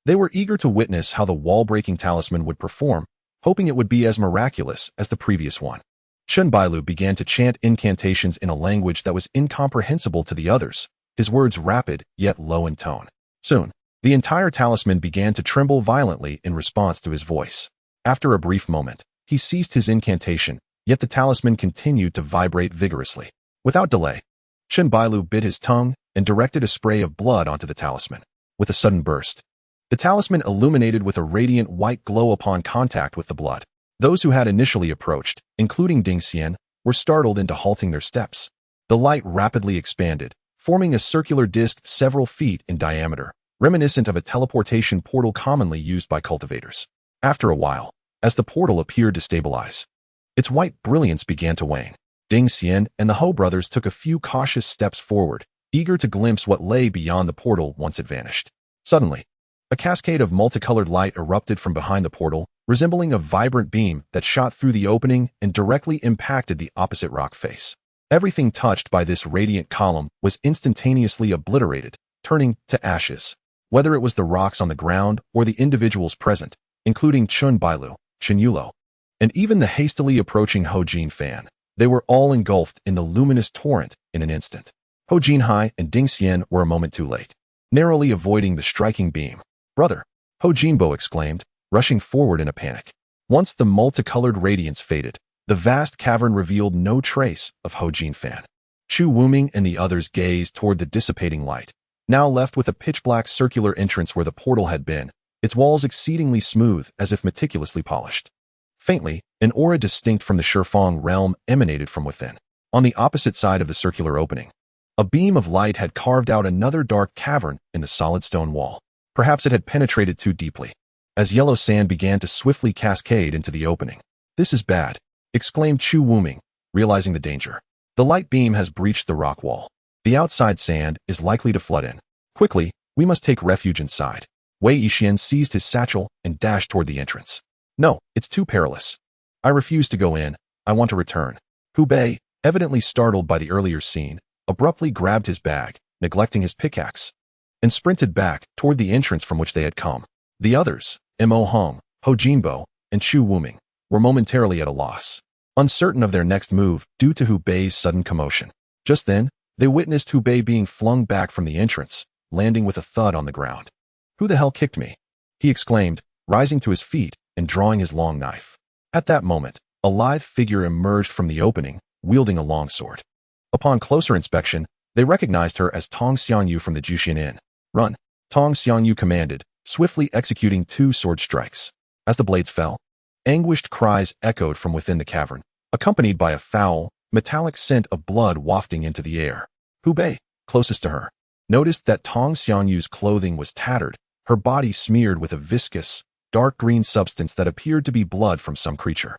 They were eager to witness how the wall-breaking talisman would perform, hoping it would be as miraculous as the previous one. Chen Bailu began to chant incantations in a language that was incomprehensible to the others, his words rapid yet low in tone. Soon, the entire talisman began to tremble violently in response to his voice. After a brief moment, he ceased his incantation, yet the talisman continued to vibrate vigorously. Without delay, Chen Bailu bit his tongue and directed a spray of blood onto the talisman. With a sudden burst, the talisman illuminated with a radiant white glow upon contact with the blood. Those who had initially approached, including Ding Xian, were startled into halting their steps. The light rapidly expanded, forming a circular disc several feet in diameter, reminiscent of a teleportation portal commonly used by cultivators. After a while, as the portal appeared to stabilize, its white brilliance began to wane. Ding Xian and the Ho brothers took a few cautious steps forward, eager to glimpse what lay beyond the portal once it vanished. Suddenly, a cascade of multicolored light erupted from behind the portal, resembling a vibrant beam that shot through the opening and directly impacted the opposite rock face. Everything touched by this radiant column was instantaneously obliterated, turning to ashes. Whether it was the rocks on the ground or the individuals present, including Chen Bailu, Chen Yulo, and even the hastily approaching Ho Jinfan, they were all engulfed in the luminous torrent in an instant. Ho Jinhai and Ding Xian were a moment too late, narrowly avoiding the striking beam. "Brother!" Ho Jinbo exclaimed, rushing forward in a panic. Once the multicolored radiance faded, the vast cavern revealed no trace of Ho Jinfan. Chu Wuming and the others gazed toward the dissipating light, now left with a pitch-black circular entrance where the portal had been, its walls exceedingly smooth as if meticulously polished. Faintly, an aura distinct from the Shifeng realm emanated from within. On the opposite side of the circular opening, a beam of light had carved out another dark cavern in the solid stone wall. Perhaps it had penetrated too deeply, as yellow sand began to swiftly cascade into the opening. "This is bad," exclaimed Chu Wuming, realizing the danger. "The light beam has breached the rock wall. The outside sand is likely to flood in. Quickly, we must take refuge inside." Wei Yixian seized his satchel and dashed toward the entrance. "No, it's too perilous. I refuse to go in. I want to return." Hu Bei, evidently startled by the earlier scene, abruptly grabbed his bag, neglecting his pickaxe, and sprinted back toward the entrance from which they had come. The others, Mo Hong, Ho Jinbo, and Chu Wuming, were momentarily at a loss, uncertain of their next move due to Hu Bei's sudden commotion. Just then, they witnessed Hu Bei being flung back from the entrance, landing with a thud on the ground. "Who the hell kicked me?" he exclaimed, rising to his feet and drawing his long knife. At that moment, a lithe figure emerged from the opening, wielding a longsword. Upon closer inspection, they recognized her as Tong Xiangyu from the Jushin Inn. "Run!" Tong Xiangyu commanded, swiftly executing 2 sword strikes. As the blades fell, anguished cries echoed from within the cavern, accompanied by a foul, metallic scent of blood wafting into the air. Hu Bei, closest to her, noticed that Tong Xiangyu's clothing was tattered, her body smeared with a viscous, dark green substance that appeared to be blood from some creature.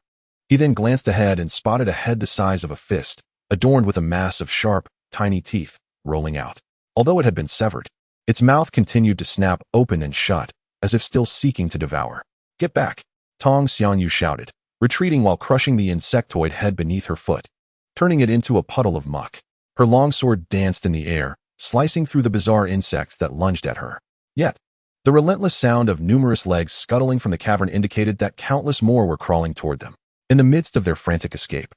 He then glanced ahead and spotted a head the size of a fist, adorned with a mass of sharp, tiny teeth, rolling out. Although it had been severed, its mouth continued to snap open and shut, as if still seeking to devour. "Get back!" Tong Xianyu shouted, retreating while crushing the insectoid head beneath her foot, turning it into a puddle of muck. Her longsword danced in the air, slicing through the bizarre insects that lunged at her. Yet, the relentless sound of numerous legs scuttling from the cavern indicated that countless more were crawling toward them. In the midst of their frantic escape,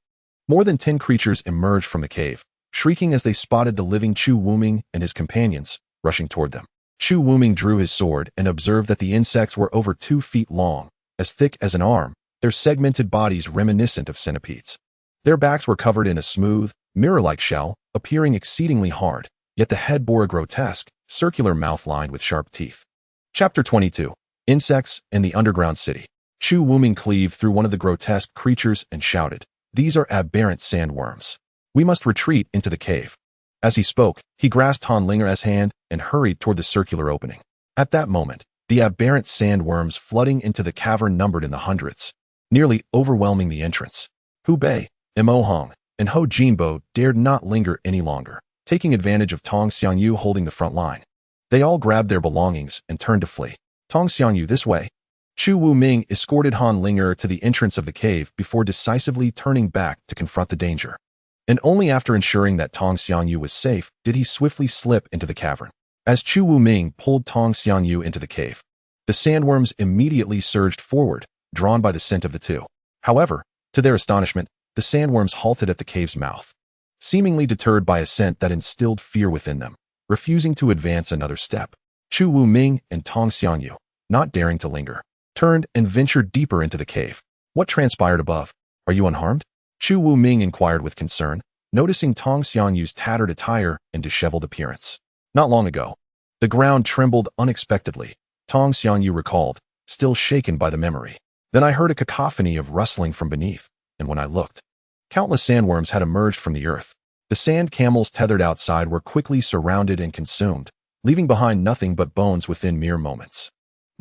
more than 10 creatures emerged from the cave, shrieking as they spotted the living Chu Wuming and his companions rushing toward them. Chu Wuming drew his sword and observed that the insects were over 2 feet long, as thick as an arm, their segmented bodies reminiscent of centipedes. Their backs were covered in a smooth, mirror-like shell, appearing exceedingly hard, yet the head bore a grotesque, circular mouth lined with sharp teeth. Chapter 22. Insects in the Underground City. Chu Wuming cleaved through one of the grotesque creatures and shouted, "These are aberrant sandworms. We must retreat into the cave." As he spoke, he grasped Han Linger's hand and hurried toward the circular opening. At that moment, the aberrant sandworms flooding into the cavern numbered in the hundreds, nearly overwhelming the entrance. Hu Bei, Mo Hong, and Ho Jinbo dared not linger any longer, taking advantage of Tong Xiangyu holding the front line. They all grabbed their belongings and turned to flee. "Tong Xiangyu, this way!" Chu Wu-ming escorted Han Linger to the entrance of the cave before decisively turning back to confront the danger. And only after ensuring that Tong Xiangyu was safe did he swiftly slip into the cavern. As Chu Wu-ming pulled Tong Xiangyu into the cave, the sandworms immediately surged forward, drawn by the scent of the two. However, to their astonishment, the sandworms halted at the cave's mouth, seemingly deterred by a scent that instilled fear within them, refusing to advance another step. Chu Wu-ming and Tong Xiangyu, not daring to linger, turned and ventured deeper into the cave. What transpired above? Are you unharmed? Chu Wu-ming inquired with concern, noticing Tong Xiangyu's tattered attire and disheveled appearance. Not long ago, the ground trembled unexpectedly, Tong Xiangyu recalled, still shaken by the memory. Then I heard a cacophony of rustling from beneath, and when I looked, countless sandworms had emerged from the earth. The sand camels tethered outside were quickly surrounded and consumed, leaving behind nothing but bones within mere moments.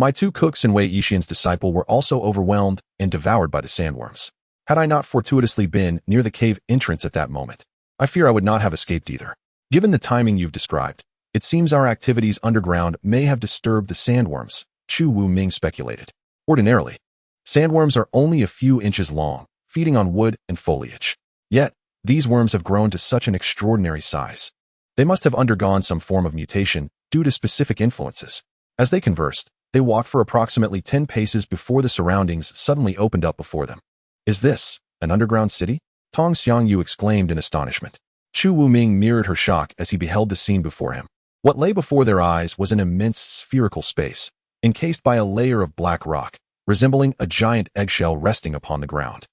My two cooks and Wei Yixian's disciple were also overwhelmed and devoured by the sandworms. Had I not fortuitously been near the cave entrance at that moment, I fear I would not have escaped either. Given the timing you've described, it seems our activities underground may have disturbed the sandworms, Chu Wu-ming speculated. Ordinarily, sandworms are only a few inches long, feeding on wood and foliage. Yet, these worms have grown to such an extraordinary size. They must have undergone some form of mutation due to specific influences. As they conversed, they walked for approximately 10 paces before the surroundings suddenly opened up before them. Is this an underground city? Tong Xiangyu exclaimed in astonishment. Chu Wu-ming mirrored her shock as he beheld the scene before him. What lay before their eyes was an immense spherical space, encased by a layer of black rock, resembling a giant eggshell resting upon the ground.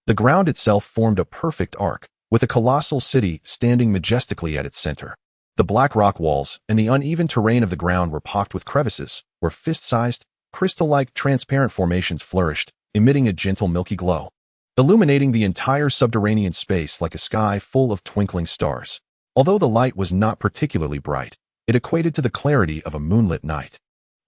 The ground itself formed a perfect arc, with a colossal city standing majestically at its center. The black rock walls and the uneven terrain of the ground were pocked with crevices, where fist-sized, crystal-like transparent formations flourished, emitting a gentle milky glow, illuminating the entire subterranean space like a sky full of twinkling stars. Although the light was not particularly bright, it equated to the clarity of a moonlit night,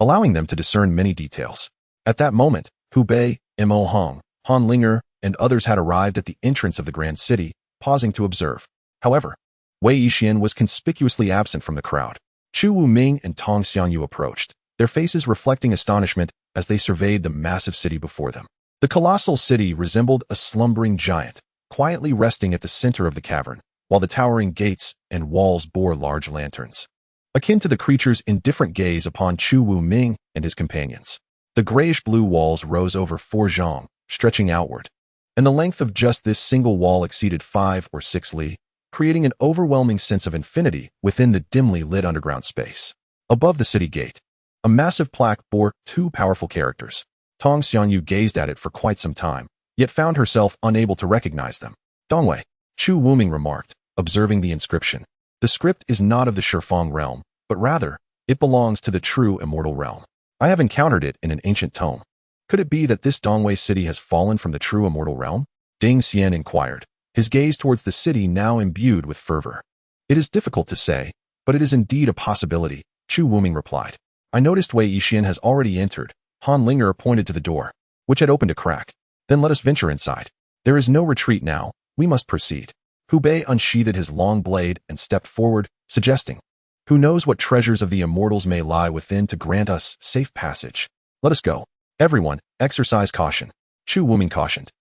allowing them to discern many details. At that moment, Hu Bei, Mo Hong, Han Linger, and others had arrived at the entrance of the grand city, pausing to observe. However, Wei Yixian was conspicuously absent from the crowd. Chu Wu-ming and Tong Xiangyu approached, their faces reflecting astonishment as they surveyed the massive city before them. The colossal city resembled a slumbering giant, quietly resting at the center of the cavern, while the towering gates and walls bore large lanterns, akin to the creature's indifferent gaze upon Chu Wu-ming and his companions. The grayish-blue walls rose over 4 zhang, stretching outward, and the length of just this single wall exceeded 5 or 6 li, creating an overwhelming sense of infinity within the dimly lit underground space. Above the city gate, a massive plaque bore 2 powerful characters. Tong Xiangyu gazed at it for quite some time, yet found herself unable to recognize them. Dongwei, Chu Wu-ming remarked, observing the inscription. The script is not of the Shifeng realm, but rather, it belongs to the true immortal realm. I have encountered it in an ancient tome. Could it be that this Dongwei city has fallen from the true immortal realm? Ding Xian inquired, his gaze towards the city now imbued with fervor. It is difficult to say, but it is indeed a possibility, Chu Wu-ming replied. I noticed Wei Yixian has already entered. Han Linger pointed to the door, which had opened a crack. Then let us venture inside. There is no retreat now, we must proceed. Hu Bei unsheathed his long blade and stepped forward, suggesting, who knows what treasures of the immortals may lie within to grant us safe passage. Let us go. Everyone, exercise caution, Chu Wu-ming cautioned.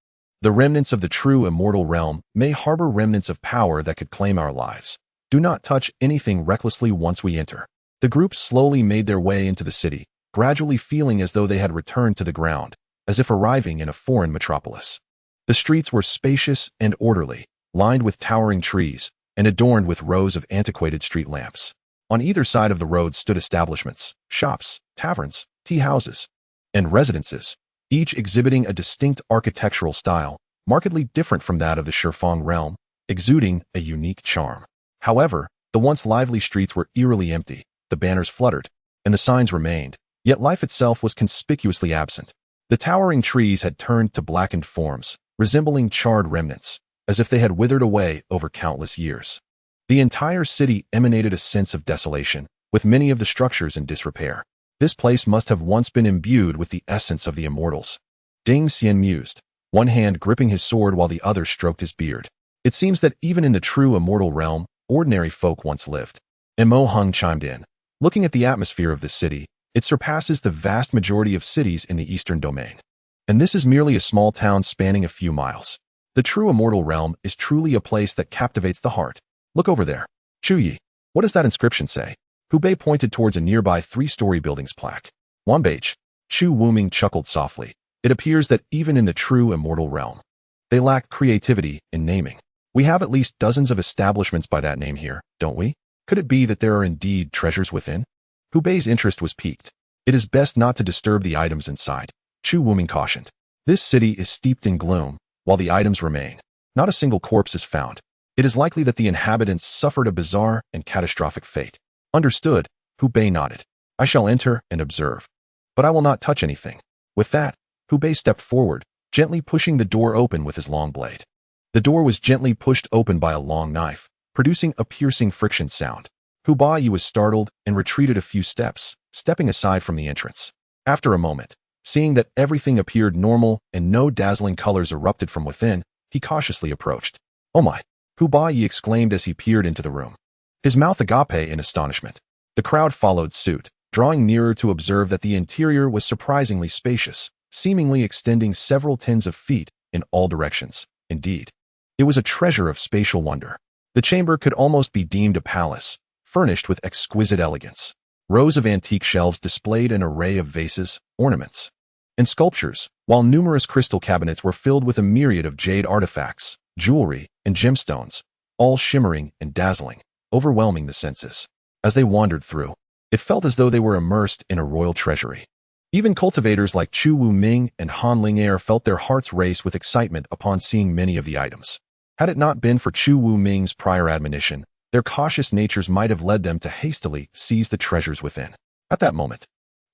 The remnants of the true immortal realm may harbor remnants of power that could claim our lives. Do not touch anything recklessly once we enter. The group slowly made their way into the city, gradually feeling as though they had returned to the ground, as if arriving in a foreign metropolis. The streets were spacious and orderly, lined with towering trees, and adorned with rows of antiquated street lamps. On either side of the road stood establishments, shops, taverns, tea houses, and residences, each exhibiting a distinct architectural style, markedly different from that of the Shifeng realm, exuding a unique charm. However, the once lively streets were eerily empty, the banners fluttered, and the signs remained, yet life itself was conspicuously absent. The towering trees had turned to blackened forms, resembling charred remnants, as if they had withered away over countless years. The entire city emanated a sense of desolation, with many of the structures in disrepair. This place must have once been imbued with the essence of the immortals. Ding Xian mused, one hand gripping his sword while the other stroked his beard. It seems that even in the true immortal realm, ordinary folk once lived. Mo Hung chimed in. Looking at the atmosphere of this city, It surpasses the vast majority of cities in the Eastern Domain. And this is merely a small town spanning a few miles. The true immortal realm is truly a place that captivates the heart. Look over there. Chuyi. What does that inscription say? Hubei pointed towards a nearby 3-story building's plaque. Wambage. Chu Wuming chuckled softly. It appears that even in the true immortal realm, they lack creativity in naming. We have at least dozens of establishments by that name here, don't we? Could it be that there are indeed treasures within? Hubei's interest was piqued. It is best not to disturb the items inside, Chu Wuming cautioned. This city is steeped in gloom, while the items remain. Not a single corpse is found. It is likely that the inhabitants suffered a bizarre and catastrophic fate. Understood, Hubei nodded. I shall enter and observe. But I will not touch anything. With that, Hubei stepped forward, gently pushing the door open with his long blade. The door was gently pushed open by a long knife, producing a piercing friction sound. Hubei was startled and retreated a few steps, stepping aside from the entrance. After a moment, seeing that everything appeared normal and no dazzling colors erupted from within, he cautiously approached. Oh my! Hubei exclaimed as he peered into the room, his mouth agape in astonishment. The crowd followed suit, drawing nearer to observe that the interior was surprisingly spacious, seemingly extending several tens of feet in all directions. Indeed, it was a treasure of spatial wonder. The chamber could almost be deemed a palace, furnished with exquisite elegance. Rows of antique shelves displayed an array of vases, ornaments, and sculptures, while numerous crystal cabinets were filled with a myriad of jade artifacts, jewelry, and gemstones, all shimmering and dazzling, overwhelming the senses. As they wandered through, it felt as though they were immersed in a royal treasury. Even cultivators like Chu Wuming and Han Lingair felt their hearts race with excitement upon seeing many of the items. Had it not been for Chu Wuming's prior admonition, their cautious natures might have led them to hastily seize the treasures within. At that moment,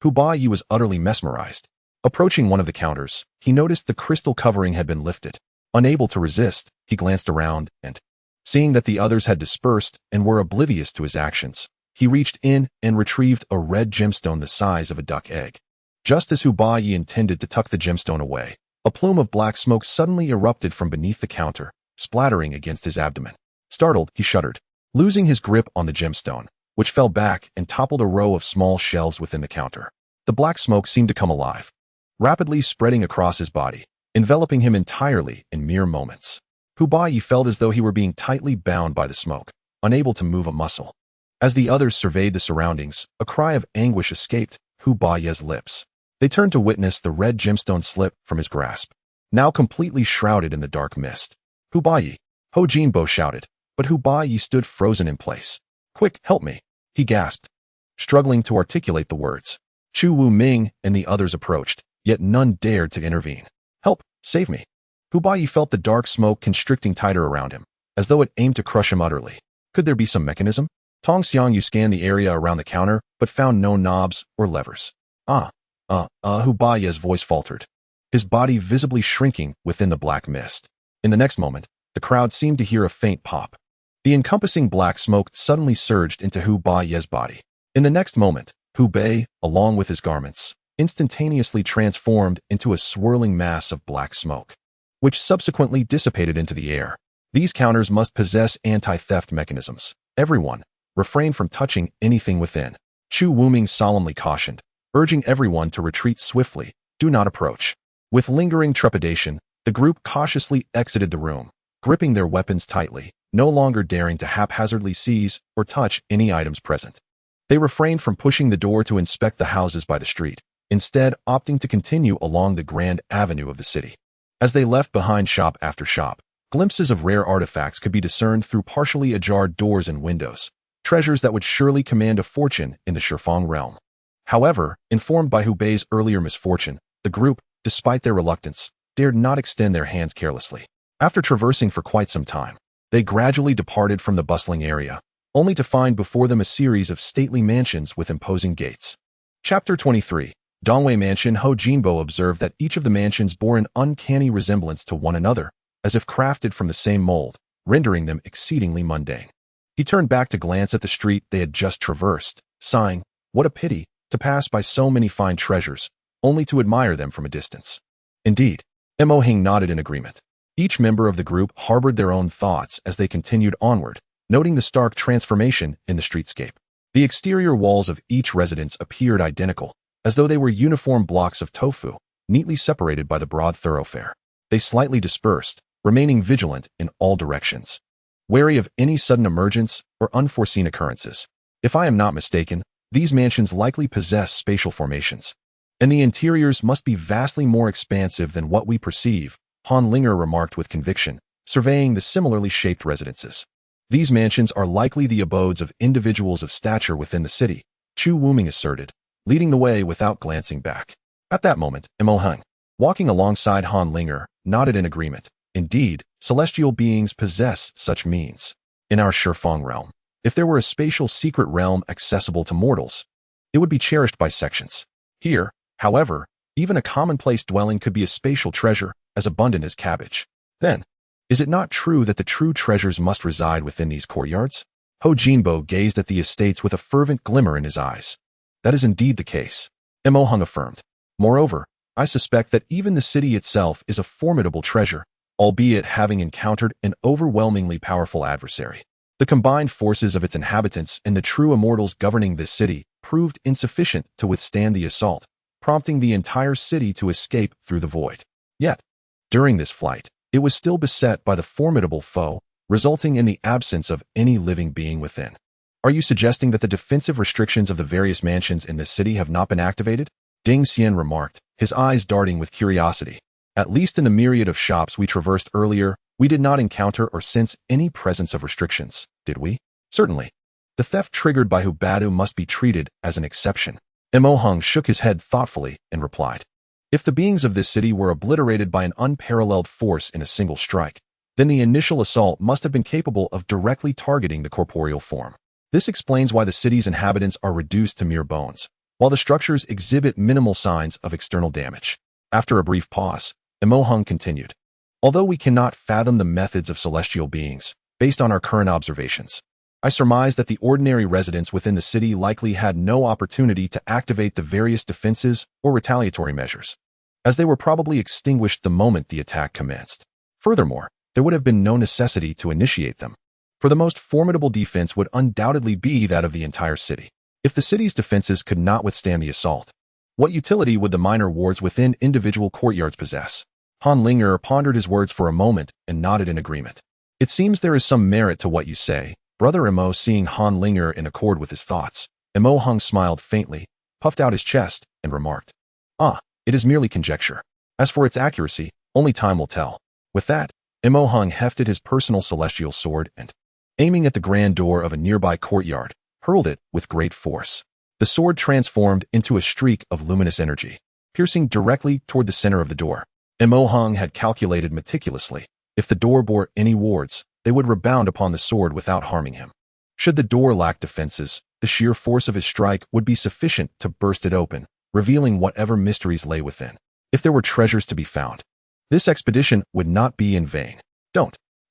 Hubei was utterly mesmerized. Approaching one of the counters, he noticed the crystal covering had been lifted. Unable to resist, he glanced around and, seeing that the others had dispersed and were oblivious to his actions, he reached in and retrieved a red gemstone the size of a duck egg. Just as Hubei intended to tuck the gemstone away, a plume of black smoke suddenly erupted from beneath the counter, splattering against his abdomen. Startled, he shuddered, losing his grip on the gemstone, which fell back and toppled a row of small shelves within the counter. The black smoke seemed to come alive, rapidly spreading across his body, enveloping him entirely in mere moments. Hubei felt as though he were being tightly bound by the smoke, unable to move a muscle. As the others surveyed the surroundings, a cry of anguish escaped Hubei's lips. They turned to witness the red gemstone slip from his grasp, now completely shrouded in the dark mist. Hubei! Ho Jinbo shouted, but Hubei stood frozen in place. Quick, help me, he gasped, struggling to articulate the words. Chu Wuming and the others approached, yet none dared to intervene. Help, save me. Hubei felt the dark smoke constricting tighter around him, as though it aimed to crush him utterly. Could there be some mechanism? Tong Xiangyu scanned the area around the counter, but found no knobs or levers. Hubei's voice faltered, his body visibly shrinking within the black mist. In the next moment, the crowd seemed to hear a faint pop. The encompassing black smoke suddenly surged into Hubei's body. In the next moment, Hubei, along with his garments, instantaneously transformed into a swirling mass of black smoke, which subsequently dissipated into the air. These counters must possess anti-theft mechanisms. Everyone, refrain from touching anything within, Chu Wuming solemnly cautioned, urging everyone to retreat swiftly. Do not approach. With lingering trepidation, the group cautiously exited the room, gripping their weapons tightly, no longer daring to haphazardly seize or touch any items present. They refrained from pushing the door to inspect the houses by the street, instead opting to continue along the grand avenue of the city. As they left behind shop after shop, glimpses of rare artifacts could be discerned through partially ajar doors and windows, treasures that would surely command a fortune in the Shifeng realm. However, informed by Hubei's earlier misfortune, the group, despite their reluctance, dared not extend their hands carelessly. After traversing for quite some time, they gradually departed from the bustling area, only to find before them a series of stately mansions with imposing gates. Chapter 23. Dongwei Mansion. Ho Jinbo observed that each of the mansions bore an uncanny resemblance to one another, as if crafted from the same mold, rendering them exceedingly mundane. He turned back to glance at the street they had just traversed, sighing, what a pity, to pass by so many fine treasures, only to admire them from a distance. Indeed, Mo Hing nodded in agreement. Each member of the group harbored their own thoughts as they continued onward, noting the stark transformation in the streetscape. The exterior walls of each residence appeared identical, as though they were uniform blocks of tofu, neatly separated by the broad thoroughfare. They slightly dispersed, remaining vigilant in all directions, wary of any sudden emergence or unforeseen occurrences. If I am not mistaken, these mansions likely possess spatial formations, and the interiors must be vastly more expansive than what we perceive, Han Linger remarked with conviction, surveying the similarly shaped residences. These mansions are likely the abodes of individuals of stature within the city, Chu Wuming asserted, leading the way without glancing back. At that moment, Mo Hung, walking alongside Han Linger, nodded in agreement. Indeed, celestial beings possess such means. In our Shifeng realm, if there were a spatial secret realm accessible to mortals, it would be cherished by sections. Here, however, even a commonplace dwelling could be a spatial treasure as abundant as cabbage. Then, is it not true that the true treasures must reside within these courtyards? Ho Jinbo gazed at the estates with a fervent glimmer in his eyes. That is indeed the case, Mo Hung affirmed. Moreover, I suspect that even the city itself is a formidable treasure, albeit having encountered an overwhelmingly powerful adversary. The combined forces of its inhabitants and the true immortals governing this city proved insufficient to withstand the assault, prompting the entire city to escape through the void. Yet, during this flight, it was still beset by the formidable foe, resulting in the absence of any living being within. Are you suggesting that the defensive restrictions of the various mansions in this city have not been activated? Ding Xian remarked, his eyes darting with curiosity. At least in the myriad of shops we traversed earlier, we did not encounter or sense any presence of restrictions, did we? Certainly. The theft triggered by Hubadu must be treated as an exception. Mo Hung shook his head thoughtfully and replied, if the beings of this city were obliterated by an unparalleled force in a single strike, then the initial assault must have been capable of directly targeting the corporeal form. This explains why the city's inhabitants are reduced to mere bones, while the structures exhibit minimal signs of external damage. After a brief pause, Mo Hung continued, although we cannot fathom the methods of celestial beings, based on our current observations, I surmise that the ordinary residents within the city likely had no opportunity to activate the various defenses or retaliatory measures, as they were probably extinguished the moment the attack commenced. Furthermore, there would have been no necessity to initiate them, for the most formidable defense would undoubtedly be that of the entire city. If the city's defenses could not withstand the assault, what utility would the minor wards within individual courtyards possess? Han Linger pondered his words for a moment and nodded in agreement. It seems there is some merit to what you say, Brother Mo. Seeing Han Linger in accord with his thoughts, Mo Hung smiled faintly, puffed out his chest, and remarked, it is merely conjecture. As for its accuracy, only time will tell. With that, Mo Hung hefted his personal celestial sword and, aiming at the grand door of a nearby courtyard, hurled it with great force. The sword transformed into a streak of luminous energy, piercing directly toward the center of the door. Mo Hung had calculated meticulously. If the door bore any wards, they would rebound upon the sword without harming him. Should the door lack defenses, the sheer force of his strike would be sufficient to burst it open, revealing whatever mysteries lay within. If there were treasures to be found, this expedition would not be in vain.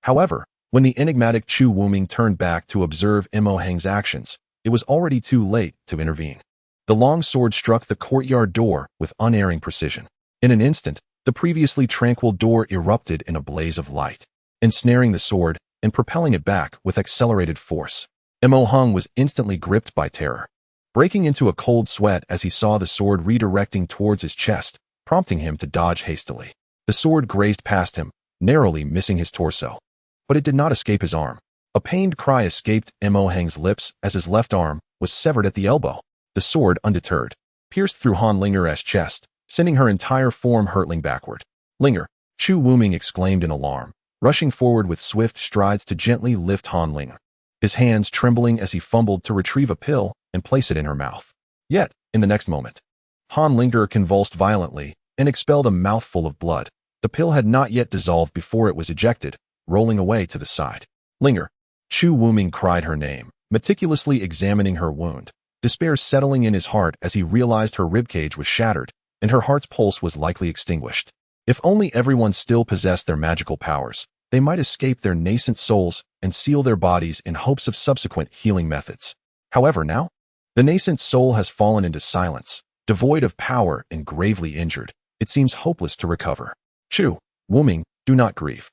However, when the enigmatic Chu Wuming turned back to observe Mo Hung's actions, it was already too late to intervene. The long sword struck the courtyard door with unerring precision. In an instant, the previously tranquil door erupted in a blaze of light, ensnaring the sword and propelling it back with accelerated force. Mo Hung was instantly gripped by terror, breaking into a cold sweat as he saw the sword redirecting towards his chest, prompting him to dodge hastily. The sword grazed past him, narrowly missing his torso, but it did not escape his arm. A pained cry escaped Mo Hung's lips as his left arm was severed at the elbow. The sword, undeterred, pierced through Han Linger's chest, sending her entire form hurtling backward. Linger, Chu Wuming exclaimed in alarm, rushing forward with swift strides to gently lift Han Linger, his hands trembling as he fumbled to retrieve a pill and place it in her mouth. Yet, in the next moment, Han Linger convulsed violently and expelled a mouthful of blood. The pill had not yet dissolved before it was ejected, rolling away to the side. Linger, Chu Wuming cried her name, meticulously examining her wound, despair settling in his heart as he realized her ribcage was shattered and her heart's pulse was likely extinguished. If only everyone still possessed their magical powers, they might escape their nascent souls and seal their bodies in hopes of subsequent healing methods. However, now, the nascent soul has fallen into silence, devoid of power and gravely injured. It seems hopeless to recover. Chu Wuming, do not grieve.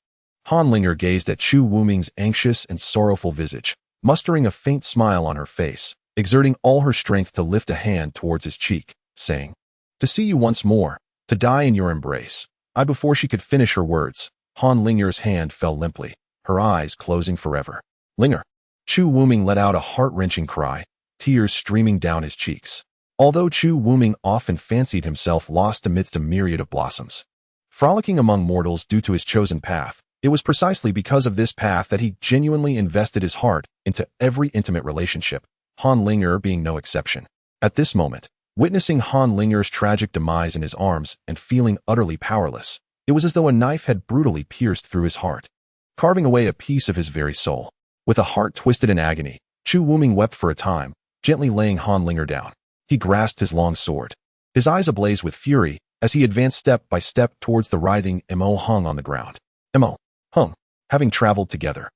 Han Linger gazed at Chu Wuming's anxious and sorrowful visage, mustering a faint smile on her face, exerting all her strength to lift a hand towards his cheek, saying, "To see you once more, to die in your embrace." Before she could finish her words, Han Linger's hand fell limply, her eyes closing forever. Linger. Chu Wuming let out a heart-wrenching cry, tears streaming down his cheeks. Although Chu Wuming often fancied himself lost amidst a myriad of blossoms, frolicking among mortals due to his chosen path, it was precisely because of this path that he genuinely invested his heart into every intimate relationship, Han Linger being no exception. At this moment, witnessing Han Linger's tragic demise in his arms and feeling utterly powerless, it was as though a knife had brutally pierced through his heart, carving away a piece of his very soul. With a heart twisted in agony, Chu Wuming wept for a time, gently laying Han Linger down. He grasped his long sword, his eyes ablaze with fury as he advanced step by step towards the writhing Mo Hung on the ground. Mo Hung, having traveled together,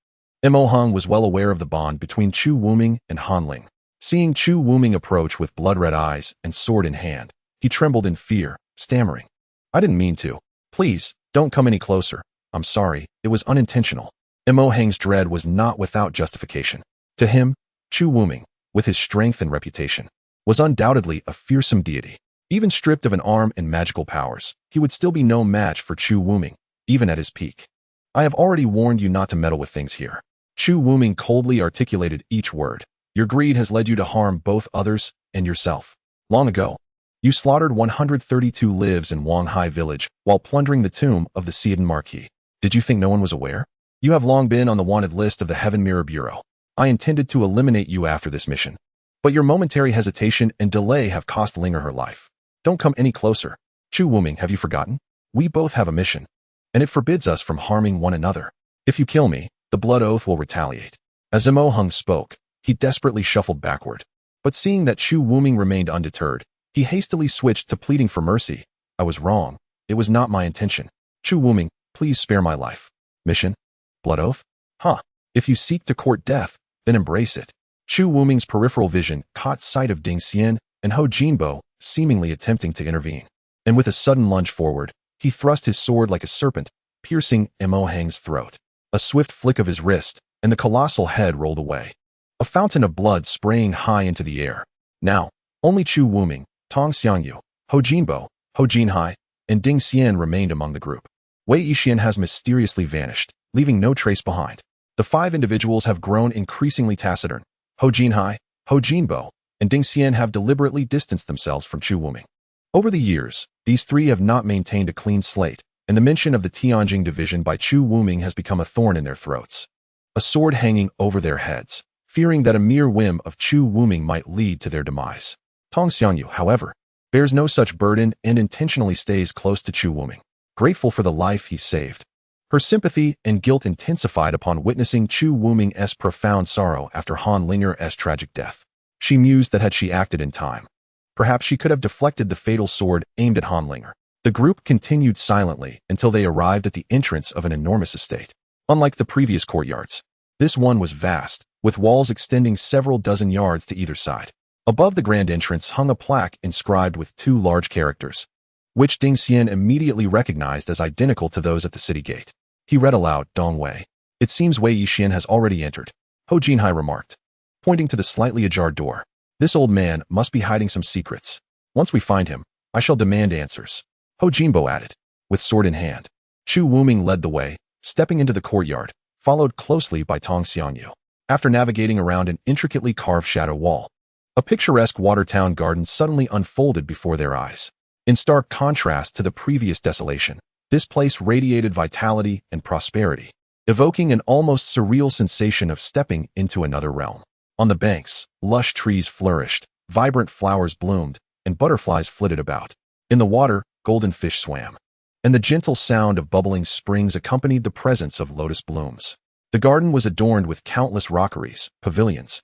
Mo Hung was well aware of the bond between Chu Wuming and Han Ling. Seeing Chu Wuming approach with blood-red eyes and sword in hand, he trembled in fear, stammering, "I didn't mean to. Please, don't come any closer. I'm sorry, it was unintentional." Mo Hang's dread was not without justification. To him, Chu Wuming, with his strength and reputation, was undoubtedly a fearsome deity. Even stripped of an arm and magical powers, he would still be no match for Chu Wuming, even at his peak. "I have already warned you not to meddle with things here." Chu Wuming coldly articulated each word. "Your greed has led you to harm both others and yourself. Long ago, you slaughtered 132 lives in Wanghai village while plundering the tomb of the Xiaodan Marquis. Did you think no one was aware? You have long been on the wanted list of the Heaven Mirror Bureau. I intended to eliminate you after this mission, but your momentary hesitation and delay have cost Linger her life. Don't come any closer." "Chu Wuming, have you forgotten? We both have a mission, and it forbids us from harming one another. If you kill me, the blood oath will retaliate." As Mo Hung spoke, he desperately shuffled backward, but seeing that Chu Wuming remained undeterred, he hastily switched to pleading for mercy. "I was wrong. It was not my intention. Chu Wuming, please spare my life." "Mission? Blood oath? Huh. If you seek to court death, then embrace it." Chu Wuming's peripheral vision caught sight of Ding Xian and Ho Jinbo seemingly attempting to intervene, and with a sudden lunge forward, he thrust his sword like a serpent, piercing Mo Hang's throat. A swift flick of his wrist, and the colossal head rolled away, a fountain of blood spraying high into the air. Now, only Chu Wuming, Tong Xiangyu, Ho Jinbo, Ho Jinhai, and Ding Xian remained among the group. Wei Yixian has mysteriously vanished, leaving no trace behind. The 5 individuals have grown increasingly taciturn. Ho Jinhai, Ho Jinbo, and Ding Xian have deliberately distanced themselves from Chu Wuming. Over the years, these 3 have not maintained a clean slate, and the mention of the Tianjing division by Chu Wuming has become a thorn in their throats, a sword hanging over their heads, fearing that a mere whim of Chu Wuming might lead to their demise. Tong Xiangyu, however, bears no such burden and intentionally stays close to Chu Wuming, grateful for the life he saved. Her sympathy and guilt intensified upon witnessing Chu Wuming's profound sorrow after Han Linger's tragic death. She mused that had she acted in time, perhaps she could have deflected the fatal sword aimed at Han Linger. The group continued silently until they arrived at the entrance of an enormous estate. Unlike the previous courtyards, this one was vast, with walls extending several dozen yards to either side. Above the grand entrance hung a plaque inscribed with 2 large characters, which Ding Xian immediately recognized as identical to those at the city gate. He read aloud, "Dong Wei." "It seems Wei Yixian has already entered," Ho Jinhai remarked, pointing to the slightly ajar door. "This old man must be hiding some secrets. Once we find him, I shall demand answers," Ho Jinbo added, with sword in hand. Chu Wuming led the way, stepping into the courtyard, followed closely by Tong Xiangyu. After navigating around an intricately carved shadow wall, a picturesque watertown garden suddenly unfolded before their eyes. In stark contrast to the previous desolation, this place radiated vitality and prosperity, evoking an almost surreal sensation of stepping into another realm. On the banks, lush trees flourished, vibrant flowers bloomed, and butterflies flitted about. In the water, golden fish swam, and the gentle sound of bubbling springs accompanied the presence of lotus blooms. The garden was adorned with countless rockeries, pavilions,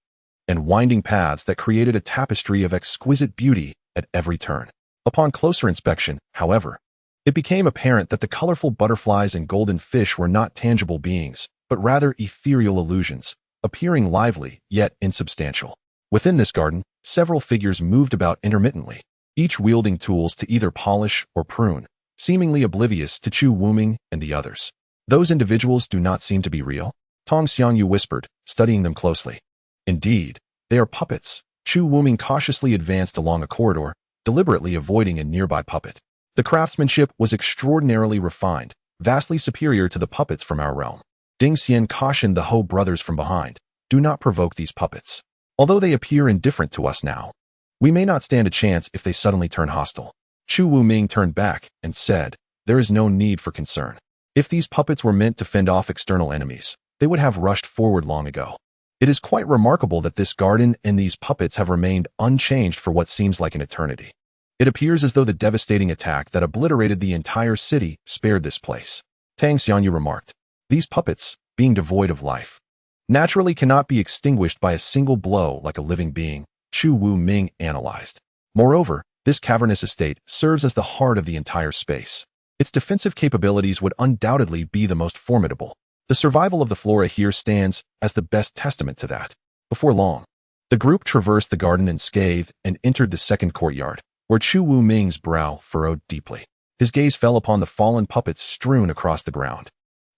and winding paths that created a tapestry of exquisite beauty at every turn. Upon closer inspection, however, it became apparent that the colorful butterflies and golden fish were not tangible beings, but rather ethereal illusions, appearing lively yet insubstantial. Within this garden, several figures moved about intermittently, each wielding tools to either polish or prune, seemingly oblivious to Chu Wuming and the others. "Those individuals do not seem to be real," Tong Xiangyu whispered, studying them closely. "Indeed, they are puppets, Chu Wuming cautiously advanced along a corridor, deliberately avoiding a nearby puppet. The craftsmanship was extraordinarily refined, vastly superior to the puppets from our realm. Ding Xian cautioned the Ho brothers from behind, "Do not provoke these puppets. Although they appear indifferent to us now, we may not stand a chance if they suddenly turn hostile." Chu Wuming turned back and said, "There is no need for concern. If these puppets were meant to fend off external enemies, they would have rushed forward long ago. It is quite remarkable that this garden and these puppets have remained unchanged for what seems like an eternity. It appears as though the devastating attack that obliterated the entire city spared this place." Tang Xianyu remarked, "These puppets, being devoid of life, naturally cannot be extinguished by a single blow like a living being," Chu Wuming analyzed. "Moreover, this cavernous estate serves as the heart of the entire space. Its defensive capabilities would undoubtedly be the most formidable. The survival of the flora here stands as the best testament to that." Before long, the group traversed the garden unscathed and entered the second courtyard, where Chu Wuming's brow furrowed deeply. His gaze fell upon the fallen puppets strewn across the ground,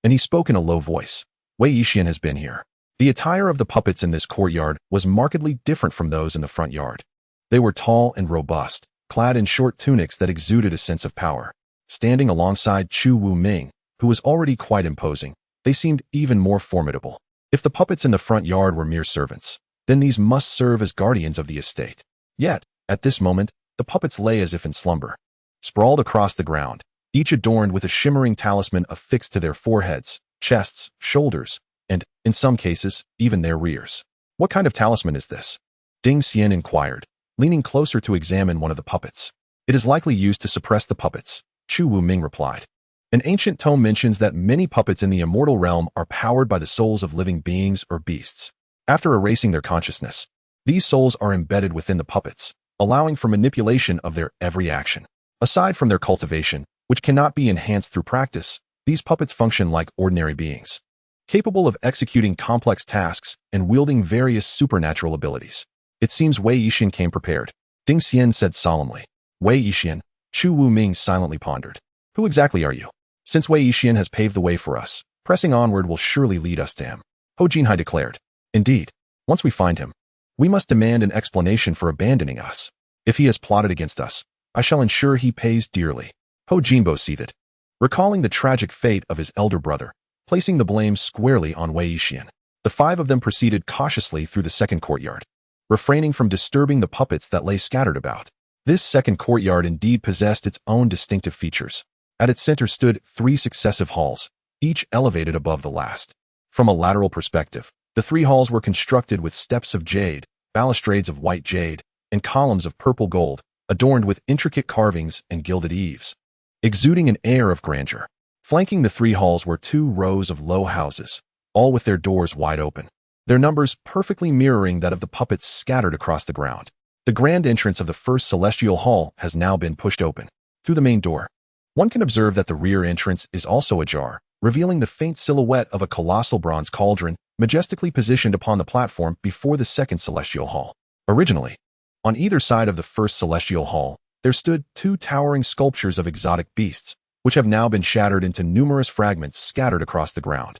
and he spoke in a low voice. "Wei Yixian has been here." The attire of the puppets in this courtyard was markedly different from those in the front yard. They were tall and robust, clad in short tunics that exuded a sense of power. Standing alongside Chu Wuming, who was already quite imposing, they seemed even more formidable. If the puppets in the front yard were mere servants, then these must serve as guardians of the estate. Yet, at this moment, the puppets lay as if in slumber, sprawled across the ground, each adorned with a shimmering talisman affixed to their foreheads, chests, shoulders, and, in some cases, even their rears. "What kind of talisman is this?" Ding Xian inquired, leaning closer to examine one of the puppets. "It is likely used to suppress the puppets," Chu Wuming replied. "An ancient tome mentions that many puppets in the immortal realm are powered by the souls of living beings or beasts. After erasing their consciousness, these souls are embedded within the puppets, allowing for manipulation of their every action. Aside from their cultivation, which cannot be enhanced through practice, these puppets function like ordinary beings, capable of executing complex tasks and wielding various supernatural abilities." "It seems Wei Yixian came prepared," Ding Xian said solemnly. "Wei Yixian?" Chu Wuming silently pondered. "Who exactly are you? Since Wei Yixian has paved the way for us, pressing onward will surely lead us to him," Ho Jinhai declared. "Indeed, once we find him, we must demand an explanation for abandoning us. If he has plotted against us, I shall ensure he pays dearly." Ho Jinbo seethed, recalling the tragic fate of his elder brother, placing the blame squarely on Wei Yixian. The five of them proceeded cautiously through the second courtyard, refraining from disturbing the puppets that lay scattered about. This second courtyard indeed possessed its own distinctive features. At its center stood 3 successive halls, each elevated above the last. From a lateral perspective, the 3 halls were constructed with steps of jade, balustrades of white jade, and columns of purple gold, adorned with intricate carvings and gilded eaves, exuding an air of grandeur. Flanking the 3 halls were 2 rows of low houses, all with their doors wide open, their numbers perfectly mirroring that of the puppets scattered across the ground. The grand entrance of the first celestial hall has now been pushed open. Through the main door, one can observe that the rear entrance is also ajar, revealing the faint silhouette of a colossal bronze cauldron majestically positioned upon the platform before the second celestial hall. Originally, on either side of the first celestial hall, there stood 2 towering sculptures of exotic beasts, which have now been shattered into numerous fragments scattered across the ground.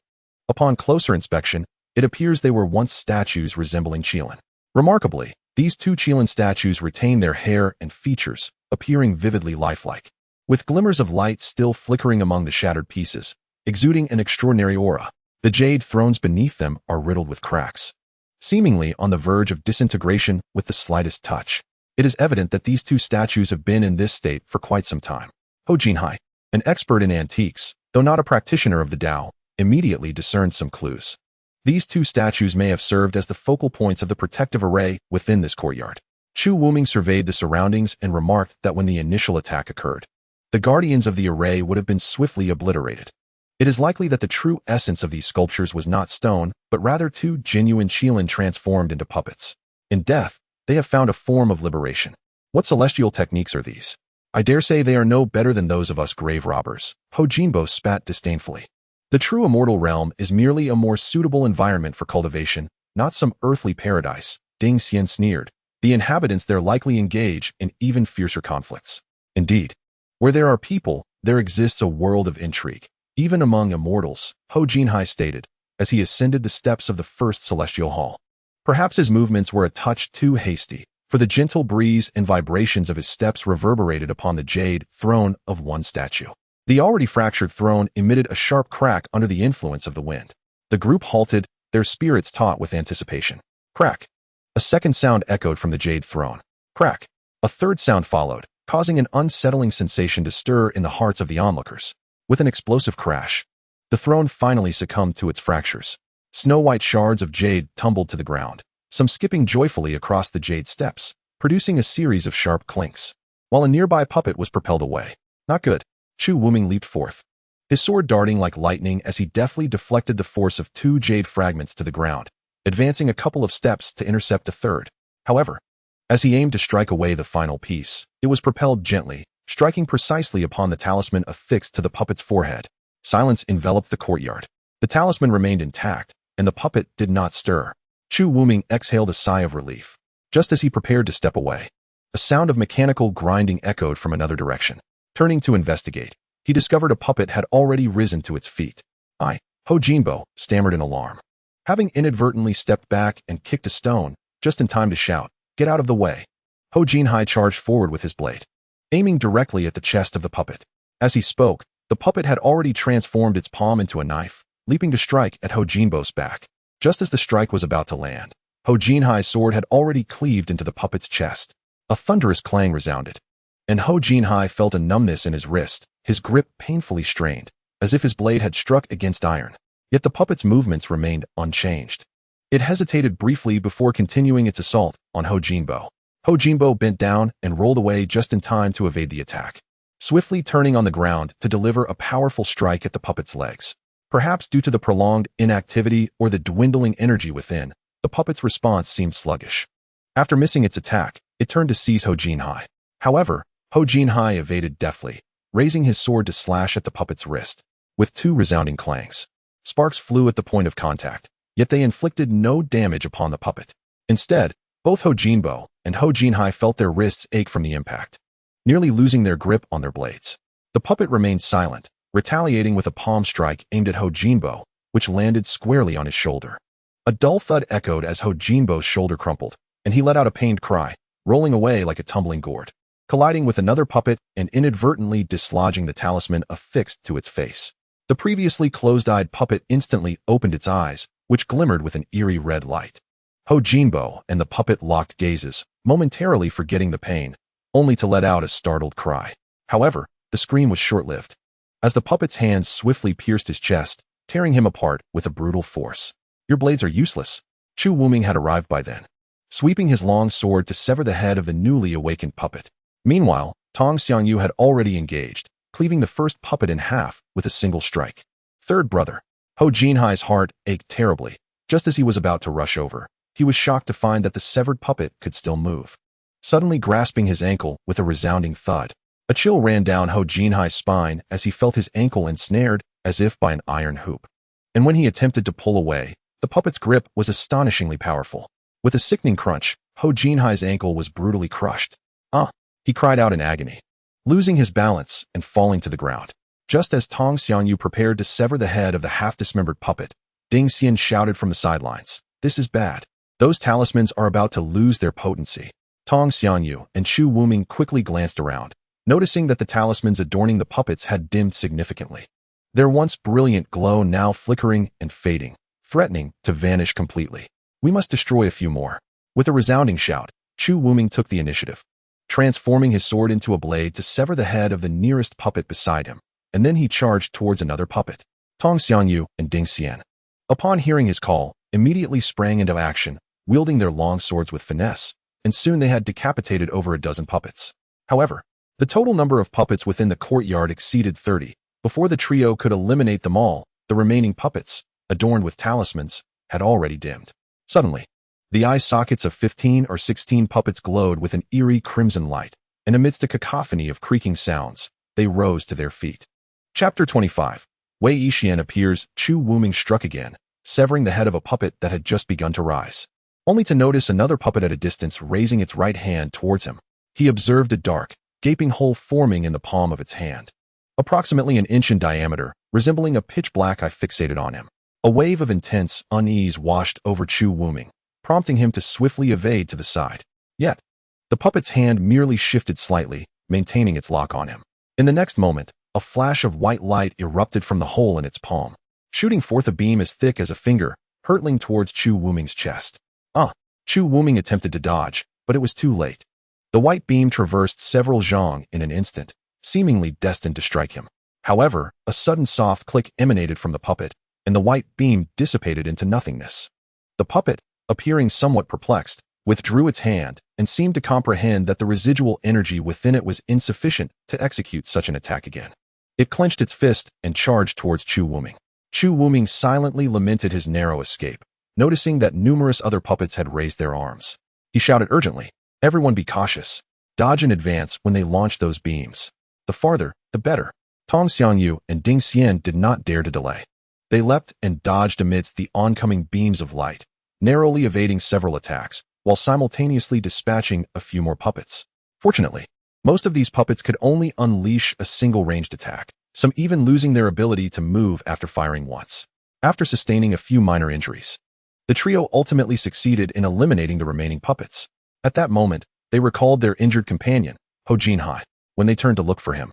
Upon closer inspection, it appears they were once statues resembling Qilin. Remarkably, these 2 Qilin statues retain their hair and features, appearing vividly lifelike, with glimmers of light still flickering among the shattered pieces, exuding an extraordinary aura. The jade thrones beneath them are riddled with cracks, seemingly on the verge of disintegration with the slightest touch. It is evident that these 2 statues have been in this state for quite some time. Ho Jinhai, an expert in antiques, though not a practitioner of the Tao, immediately discerned some clues. These 2 statues may have served as the focal points of the protective array within this courtyard. Chu Wuming surveyed the surroundings and remarked that when the initial attack occurred, the guardians of the array would have been swiftly obliterated. It is likely that the true essence of these sculptures was not stone, but rather 2 genuine Qilin transformed into puppets. In death, they have found a form of liberation. What celestial techniques are these? I dare say they are no better than those of us grave robbers, Ho Jinbo spat disdainfully. The true immortal realm is merely a more suitable environment for cultivation, not some earthly paradise, Ding Xian sneered. The inhabitants there likely engage in even fiercer conflicts. Indeed, where there are people, there exists a world of intrigue, even among immortals, Ho Jinhai stated, as he ascended the steps of the first celestial hall. Perhaps his movements were a touch too hasty, for the gentle breeze and vibrations of his steps reverberated upon the jade throne of one statue. The already fractured throne emitted a sharp crack under the influence of the wind. The group halted, their spirits taut with anticipation. Crack! A second sound echoed from the jade throne. Crack! A third sound followed, causing an unsettling sensation to stir in the hearts of the onlookers. With an explosive crash, the throne finally succumbed to its fractures. Snow-white shards of jade tumbled to the ground, some skipping joyfully across the jade steps, producing a series of sharp clinks, while a nearby puppet was propelled away. Not good. Chu Wuming leaped forth, his sword darting like lightning as he deftly deflected the force of 2 jade fragments to the ground, advancing a couple of steps to intercept a third. However, as he aimed to strike away the final piece, it was propelled gently, striking precisely upon the talisman affixed to the puppet's forehead. Silence enveloped the courtyard. The talisman remained intact, and the puppet did not stir. Chu Wuming exhaled a sigh of relief. Just as he prepared to step away, a sound of mechanical grinding echoed from another direction. Turning to investigate, he discovered a puppet had already risen to its feet. Ho Jinbo stammered in alarm. Having inadvertently stepped back and kicked a stone, just in time to shout, "Get out of the way!" Ho Jinhai charged forward with his blade, aiming directly at the chest of the puppet. As he spoke, the puppet had already transformed its palm into a knife, leaping to strike at Ho Jinbo's back. Just as the strike was about to land, Ho Jinhai's sword had already cleaved into the puppet's chest. A thunderous clang resounded, and Ho Jinhai felt a numbness in his wrist, his grip painfully strained, as if his blade had struck against iron. Yet the puppet's movements remained unchanged. It hesitated briefly before continuing its assault on Ho Jinbo. Ho Jinbo bent down and rolled away just in time to evade the attack, swiftly turning on the ground to deliver a powerful strike at the puppet's legs. Perhaps due to the prolonged inactivity or the dwindling energy within, the puppet's response seemed sluggish. After missing its attack, it turned to seize Ho Jinhai. However, Ho Jinhai evaded deftly, raising his sword to slash at the puppet's wrist. With 2 resounding clangs, sparks flew at the point of contact, yet they inflicted no damage upon the puppet. Instead, both Ho Jinbo and Ho Jinhai felt their wrists ache from the impact, nearly losing their grip on their blades. The puppet remained silent, retaliating with a palm strike aimed at Ho Jinbo, which landed squarely on his shoulder. A dull thud echoed as Ho Jinbo's shoulder crumpled, and he let out a pained cry, rolling away like a tumbling gourd, colliding with another puppet and inadvertently dislodging the talisman affixed to its face. The previously closed-eyed puppet instantly opened its eyes, which glimmered with an eerie red light. Ho Jinbo and the puppet locked gazes, momentarily forgetting the pain, only to let out a startled cry. However, the scream was short-lived, as the puppet's hands swiftly pierced his chest, tearing him apart with a brutal force. "Your blades are useless." Chu Wuming had arrived by then, sweeping his long sword to sever the head of the newly awakened puppet. Meanwhile, Tong Xiangyu had already engaged, cleaving the first puppet in half with a single strike. Third brother. Ho Jinhai's heart ached terribly. Just as he was about to rush over, he was shocked to find that the severed puppet could still move. Suddenly grasping his ankle with a resounding thud, a chill ran down Ho Jinhai's spine as he felt his ankle ensnared as if by an iron hoop. And when he attempted to pull away, the puppet's grip was astonishingly powerful. With a sickening crunch, Ho Jinhai's ankle was brutally crushed. He cried out in agony, losing his balance and falling to the ground. Just as Tong Xiangyu prepared to sever the head of the half-dismembered puppet, Ding Xian shouted from the sidelines, "This is bad. Those talismans are about to lose their potency." Tong Xiangyu and Chu Wuming quickly glanced around, noticing that the talismans adorning the puppets had dimmed significantly, their once brilliant glow now flickering and fading, threatening to vanish completely. "We must destroy a few more." With a resounding shout, Chu Wuming took the initiative, transforming his sword into a blade to sever the head of the nearest puppet beside him, and then he charged towards another puppet. Tong Xiangyu and Ding Xian, upon hearing his call, immediately sprang into action, wielding their long swords with finesse, and soon they had decapitated over a dozen puppets. However, the total number of puppets within the courtyard exceeded 30. Before the trio could eliminate them all, the remaining puppets, adorned with talismans, had already dimmed. Suddenly, the eye sockets of 15 or 16 puppets glowed with an eerie crimson light, and amidst a cacophony of creaking sounds, they rose to their feet. Chapter 25. Wei Yixian appears. Chu Wuming struck again, severing the head of a puppet that had just begun to rise, only to notice another puppet at a distance raising its right hand towards him. He observed a dark, gaping hole forming in the palm of its hand, approximately an inch in diameter, resembling a pitch black eye fixated on him. A wave of intense unease washed over Chu Wuming, prompting him to swiftly evade to the side. Yet, the puppet's hand merely shifted slightly, maintaining its lock on him. In the next moment, a flash of white light erupted from the hole in its palm, shooting forth a beam as thick as a finger, hurtling towards Chu Wuming's chest. Chu Wuming attempted to dodge, but it was too late. The white beam traversed several zhang in an instant, seemingly destined to strike him. However, a sudden soft click emanated from the puppet, and the white beam dissipated into nothingness. The puppet, appearing somewhat perplexed, withdrew its hand and seemed to comprehend that the residual energy within it was insufficient to execute such an attack again. It clenched its fist and charged towards Chu Wuming. Chu Wuming silently lamented his narrow escape, noticing that numerous other puppets had raised their arms. He shouted urgently, "Everyone be cautious. Dodge in advance when they launch those beams. The farther, the better." Tong Xiangyu and Ding Xian did not dare to delay. They leapt and dodged amidst the oncoming beams of light, narrowly evading several attacks, while simultaneously dispatching a few more puppets. Fortunately, most of these puppets could only unleash a single ranged attack, some even losing their ability to move after firing once. After sustaining a few minor injuries, the trio ultimately succeeded in eliminating the remaining puppets. At that moment, they recalled their injured companion, Ho Jinhai. When they turned to look for him,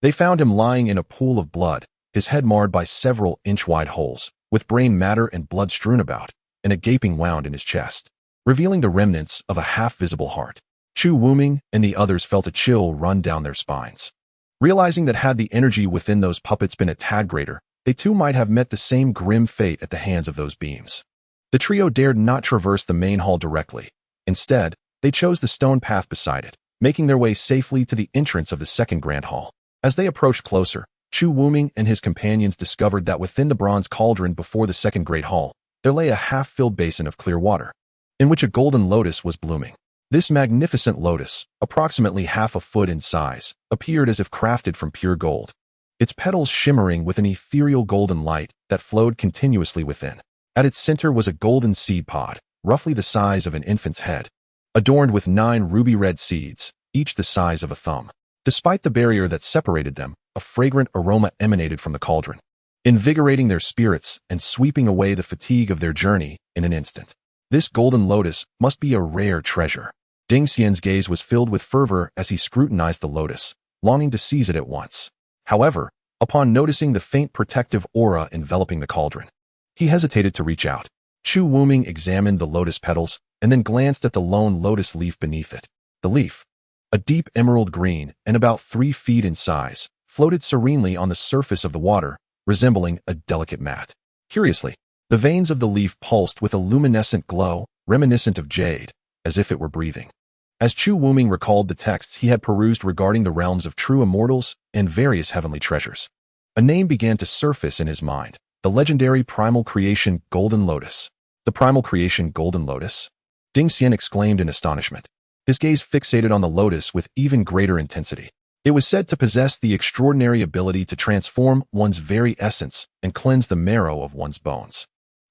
they found him lying in a pool of blood, his head marred by several inch-wide holes, with brain matter and blood strewn about, and a gaping wound in his chest, revealing the remnants of a half-visible heart. Chu Wuming and the others felt a chill run down their spines, realizing that had the energy within those puppets been a tad greater, they too might have met the same grim fate at the hands of those beams. The trio dared not traverse the main hall directly. Instead, they chose the stone path beside it, making their way safely to the entrance of the second grand hall. As they approached closer, Chu Wuming and his companions discovered that within the bronze cauldron before the second great hall, there lay a half-filled basin of clear water, in which a golden lotus was blooming. This magnificent lotus, approximately half a foot in size, appeared as if crafted from pure gold, its petals shimmering with an ethereal golden light that flowed continuously within. At its center was a golden seed pod, roughly the size of an infant's head, adorned with 9 ruby-red seeds, each the size of a thumb. Despite the barrier that separated them, a fragrant aroma emanated from the cauldron, invigorating their spirits and sweeping away the fatigue of their journey in an instant. This golden lotus must be a rare treasure. Ding Xian's gaze was filled with fervor as he scrutinized the lotus, longing to seize it at once. However, upon noticing the faint protective aura enveloping the cauldron, he hesitated to reach out. Chu Wuming examined the lotus petals and then glanced at the lone lotus leaf beneath it. The leaf, a deep emerald green and about 3 feet in size, floated serenely on the surface of the water, resembling a delicate mat. Curiously, the veins of the leaf pulsed with a luminescent glow, reminiscent of jade, as if it were breathing. As Chu Wuming recalled the texts he had perused regarding the realms of true immortals and various heavenly treasures, a name began to surface in his mind: the legendary primal creation Golden Lotus. The primal creation Golden Lotus? Ding Xian exclaimed in astonishment, his gaze fixated on the lotus with even greater intensity. It was said to possess the extraordinary ability to transform one's very essence and cleanse the marrow of one's bones.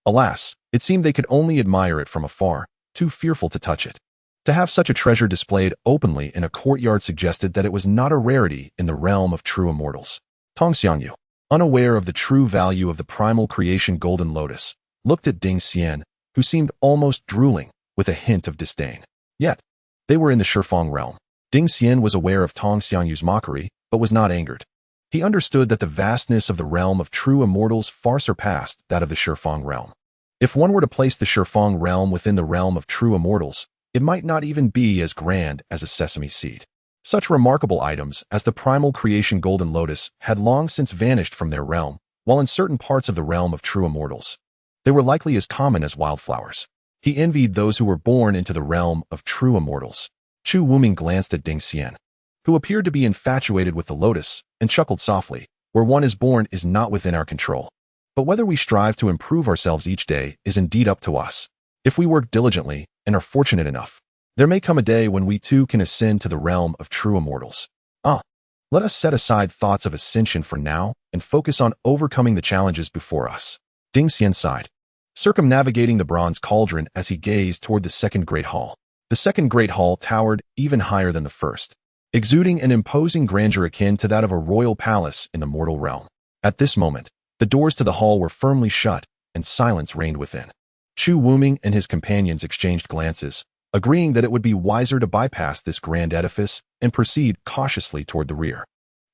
Alas, it seemed they could only admire it from afar, too fearful to touch it. To have such a treasure displayed openly in a courtyard suggested that it was not a rarity in the realm of true immortals. Tong Xiangyu, unaware of the true value of the primal creation Golden Lotus, looked at Ding Xian, who seemed almost drooling, with a hint of disdain. Yet, they were in the Shifang realm. Ding Xian was aware of Tong Xiangyu's mockery, but was not angered. He understood that the vastness of the realm of true immortals far surpassed that of the Shifang realm. If one were to place the Shifang realm within the realm of true immortals, it might not even be as grand as a sesame seed. Such remarkable items as the primal creation Golden Lotus had long since vanished from their realm, while in certain parts of the realm of true immortals, they were likely as common as wildflowers. He envied those who were born into the realm of true immortals. Chu Wuming glanced at Ding Xian, who appeared to be infatuated with the lotus, and chuckled softly. Where one is born is not within our control. But whether we strive to improve ourselves each day is indeed up to us. If we work diligently and are fortunate enough, there may come a day when we too can ascend to the realm of true immortals. Let us set aside thoughts of ascension for now and focus on overcoming the challenges before us. Ding Xian sighed, circumnavigating the bronze cauldron as he gazed toward the second great hall. The second great hall towered even higher than the first, exuding an imposing grandeur akin to that of a royal palace in the mortal realm. At this moment, the doors to the hall were firmly shut, and silence reigned within. Chu Wuming and his companions exchanged glances, agreeing that it would be wiser to bypass this grand edifice and proceed cautiously toward the rear.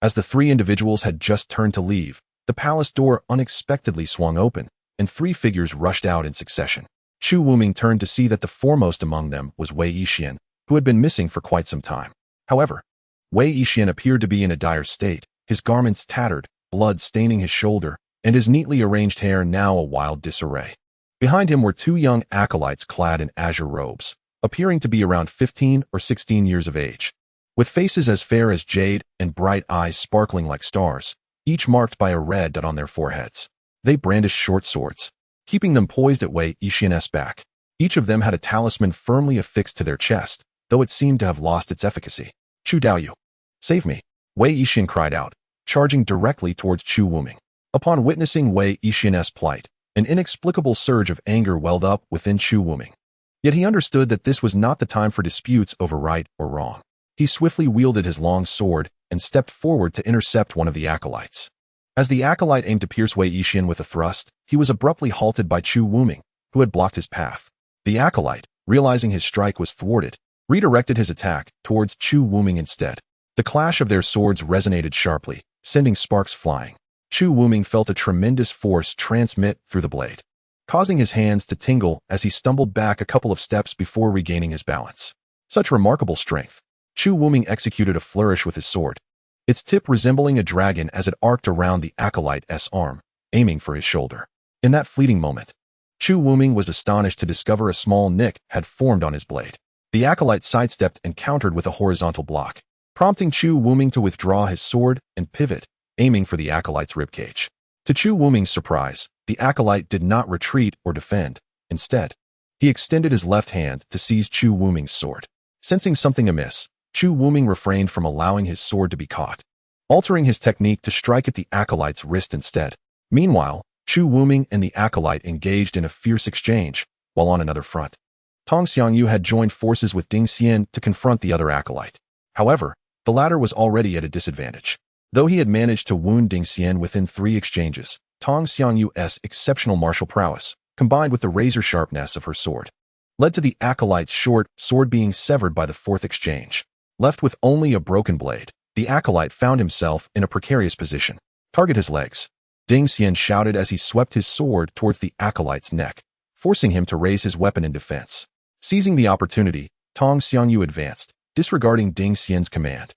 As the three individuals had just turned to leave, the palace door unexpectedly swung open, and three figures rushed out in succession. Chu Wuming turned to see that the foremost among them was Wei Yixian, who had been missing for quite some time. However, Wei Yixian appeared to be in a dire state, his garments tattered, blood staining his shoulder, and his neatly arranged hair now a wild disarray. Behind him were two young acolytes clad in azure robes, appearing to be around 15 or 16 years of age, with faces as fair as jade and bright eyes sparkling like stars, each marked by a red dot on their foreheads. They brandished short swords, keeping them poised at Wei Yixian's back. Each of them had a talisman firmly affixed to their chest, though it seemed to have lost its efficacy. Chu Daoyu, save me! Wei Yixian cried out, charging directly towards Chu Wuming. Upon witnessing Wei Yixian's plight, an inexplicable surge of anger welled up within Chu Wuming. Yet he understood that this was not the time for disputes over right or wrong. He swiftly wielded his long sword and stepped forward to intercept one of the acolytes. As the acolyte aimed to pierce Wei Yixian with a thrust, he was abruptly halted by Chu Wuming, who had blocked his path. The acolyte, realizing his strike was thwarted, redirected his attack towards Chu Wuming instead. The clash of their swords resonated sharply, sending sparks flying. Chu Wuming felt a tremendous force transmit through the blade, causing his hands to tingle as he stumbled back a couple of steps before regaining his balance. Such remarkable strength. Chu Wuming executed a flourish with his sword, its tip resembling a dragon as it arced around the acolyte's arm, aiming for his shoulder. In that fleeting moment, Chu Wuming was astonished to discover a small nick had formed on his blade. The acolyte sidestepped and countered with a horizontal block, prompting Chu Wuming to withdraw his sword and pivot, aiming for the acolyte's ribcage. To Chu Wuming's surprise, the acolyte did not retreat or defend. Instead, he extended his left hand to seize Chu Wuming's sword. Sensing something amiss, Chu Wuming refrained from allowing his sword to be caught, altering his technique to strike at the acolyte's wrist instead. Meanwhile, Chu Wuming and the acolyte engaged in a fierce exchange, while on another front, Tong Xiangyu had joined forces with Ding Xian to confront the other acolyte. However, the latter was already at a disadvantage. Though he had managed to wound Ding Xian within 3 exchanges, Tong Xiangyu's exceptional martial prowess, combined with the razor sharpness of her sword, led to the acolyte's short sword being severed by the 4th exchange. Left with only a broken blade, the acolyte found himself in a precarious position. Target his legs, Ding Xian shouted as he swept his sword towards the acolyte's neck, forcing him to raise his weapon in defense. Seizing the opportunity, Tong Xiangyu advanced, disregarding Ding Xian's command,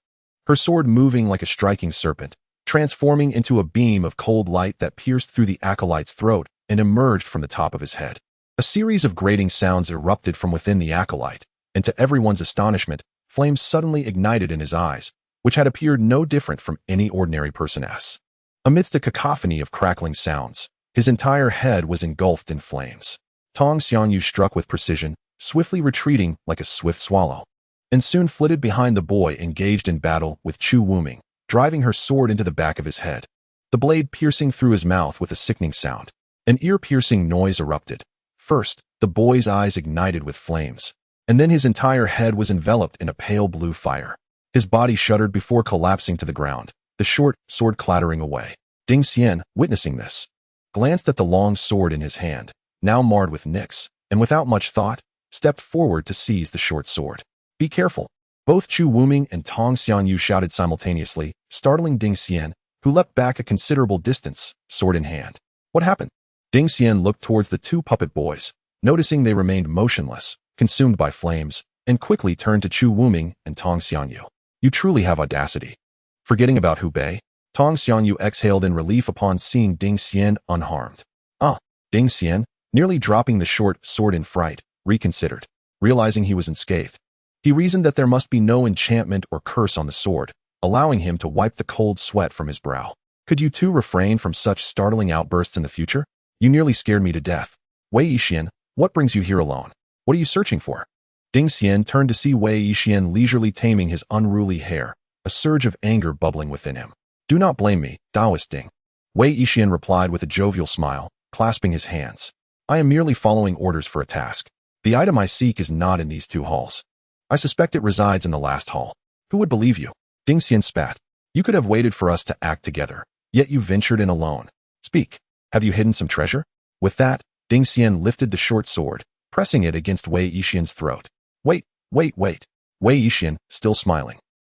her sword moving like a striking serpent, transforming into a beam of cold light that pierced through the acolyte's throat and emerged from the top of his head. A series of grating sounds erupted from within the acolyte, and to everyone's astonishment, flames suddenly ignited in his eyes, which had appeared no different from any ordinary person's. Amidst a cacophony of crackling sounds, his entire head was engulfed in flames. Tong Xiangyu struck with precision, swiftly retreating like a swift swallow, and soon flitted behind the boy engaged in battle with Chu Wuming, driving her sword into the back of his head, the blade piercing through his mouth with a sickening sound. An ear-piercing noise erupted. First, the boy's eyes ignited with flames, and then his entire head was enveloped in a pale blue fire. His body shuddered before collapsing to the ground, the short sword clattering away. Ding Xian, witnessing this, glanced at the long sword in his hand, now marred with nicks, and without much thought, stepped forward to seize the short sword. Be careful! Both Chu Wuming and Tong Xiangyu shouted simultaneously, startling Ding Xian, who leapt back a considerable distance, sword in hand. What happened? Ding Xian looked towards the 2 puppet boys, noticing they remained motionless, consumed by flames, and quickly turned to Chu Wuming and Tong Xiangyu. You truly have audacity. Forgetting about Hu Bei, Tong Xiangyu exhaled in relief upon seeing Ding Xian unharmed. Ding Xian, nearly dropping the short sword in fright, reconsidered, realizing he was unscathed. He reasoned that there must be no enchantment or curse on the sword, allowing him to wipe the cold sweat from his brow. Could you two refrain from such startling outbursts in the future? You nearly scared me to death. Wei Yixian, what brings you here alone? What are you searching for? Ding Xian turned to see Wei Yixian leisurely taming his unruly hair, a surge of anger bubbling within him. Do not blame me, Taoist Ding. Wei Yixian replied with a jovial smile, clasping his hands. I am merely following orders for a task. The item I seek is not in these 2 halls. I suspect it resides in the last hall. Who would believe you? Ding Xian spat. You could have waited for us to act together, yet you ventured in alone. Speak. Have you hidden some treasure? With that, Ding Xian lifted the short sword, pressing it against Wei Yixian's throat. Wait, wait, wait. Wei Yixian, still smiling,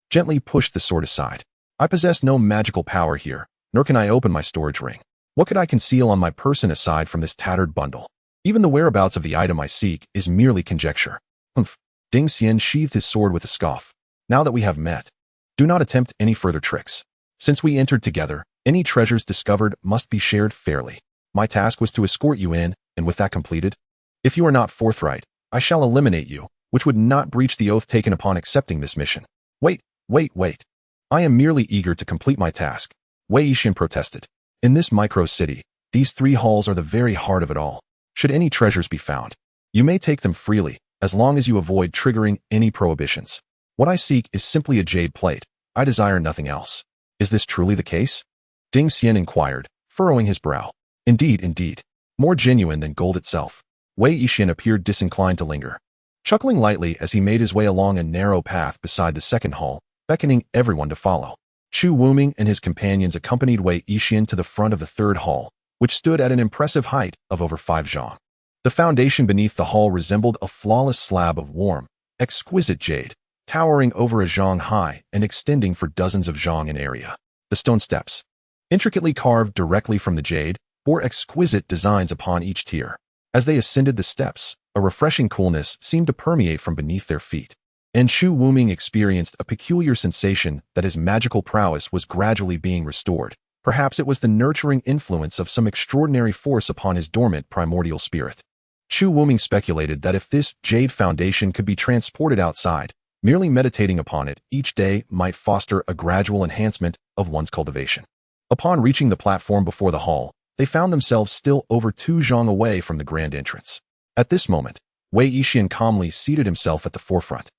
gently pushed the sword aside. I possess no magical power here, nor can I open my storage ring. What could I conceal on my person aside from this tattered bundle? Even the whereabouts of the item I seek is merely conjecture. Humph. Ding Xian sheathed his sword with a scoff. Now that we have met, do not attempt any further tricks. Since we entered together, any treasures discovered must be shared fairly. My task was to escort you in, and with that completed, if you are not forthright, I shall eliminate you, which would not breach the oath taken upon accepting this mission. Wait, wait, wait. I am merely eager to complete my task, Wei Yixian protested. In this micro-city, these 3 halls are the very heart of it all. Should any treasures be found, you may take them freely, as long as you avoid triggering any prohibitions. What I seek is simply a jade plate. I desire nothing else. Is this truly the case? Ding Xian inquired, furrowing his brow. Indeed, indeed. More genuine than gold itself. Wei Yixian appeared disinclined to linger, chuckling lightly as he made his way along a narrow path beside the second hall, beckoning everyone to follow. Chu Wuming and his companions accompanied Wei Yixian to the front of the third hall, which stood at an impressive height of over 5 zhang. The foundation beneath the hall resembled a flawless slab of warm, exquisite jade, towering over a zhang high and extending for dozens of zhang in area. The stone steps, intricately carved directly from the jade, bore exquisite designs upon each tier. As they ascended the steps, a refreshing coolness seemed to permeate from beneath their feet, and Chu Wuming experienced a peculiar sensation that his magical prowess was gradually being restored. Perhaps it was the nurturing influence of some extraordinary force upon his dormant primordial spirit. Chu Wuming speculated that if this jade foundation could be transported outside, merely meditating upon it each day might foster a gradual enhancement of one's cultivation. Upon reaching the platform before the hall, they found themselves still over 2 zhang away from the grand entrance. At this moment, Wei Yixian calmly seated himself at the forefront,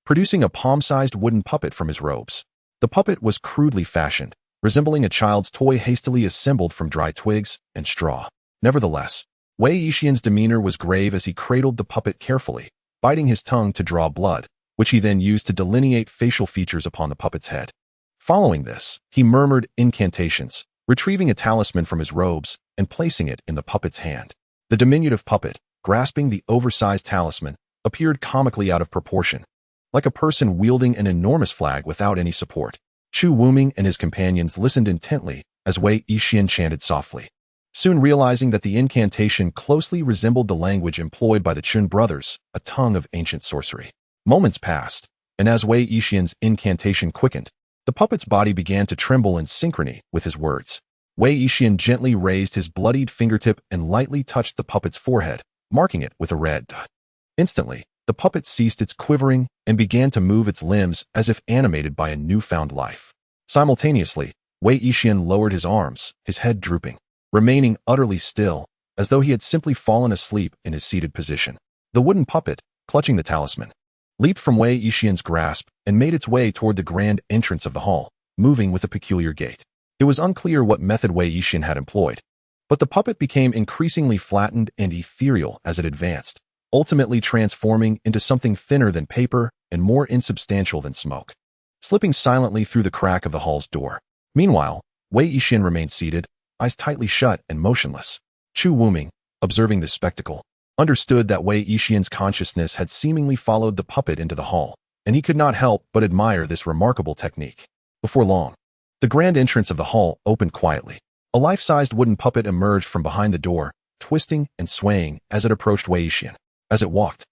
producing a palm-sized wooden puppet from his robes. The puppet was crudely fashioned, resembling a child's toy hastily assembled from dry twigs and straw. Nevertheless, Wei Yixian's demeanor was grave as he cradled the puppet carefully, biting his tongue to draw blood, which he then used to delineate facial features upon the puppet's head. Following this, he murmured incantations, retrieving a talisman from his robes and placing it in the puppet's hand. The diminutive puppet, grasping the oversized talisman, appeared comically out of proportion, like a person wielding an enormous flag without any support. Chu Wuming and his companions listened intently as Wei Yixian chanted softly, soon realizing that the incantation closely resembled the language employed by the Chun brothers, a tongue of ancient sorcery. Moments passed, and as Wei Yixian's incantation quickened, the puppet's body began to tremble in synchrony with his words. Wei Yixian gently raised his bloodied fingertip and lightly touched the puppet's forehead, marking it with a red dot. Instantly, the puppet ceased its quivering and began to move its limbs as if animated by a newfound life. Simultaneously, Wei Yixian lowered his arms, his head drooping, remaining utterly still, as though he had simply fallen asleep in his seated position. The wooden puppet, clutching the talisman, leaped from Wei Yixian's grasp and made its way toward the grand entrance of the hall, moving with a peculiar gait. It was unclear what method Wei Yixian had employed, but the puppet became increasingly flattened and ethereal as it advanced, ultimately transforming into something thinner than paper and more insubstantial than smoke, slipping silently through the crack of the hall's door. Meanwhile, Wei Yixian remained seated, eyes tightly shut and motionless. Chu Wuming, observing this spectacle, understood that Wei Yixian's consciousness had seemingly followed the puppet into the hall, and he could not help but admire this remarkable technique. Before long, the grand entrance of the hall opened quietly. A life-sized wooden puppet emerged from behind the door, twisting and swaying as it approached Wei Yixian. As it walked,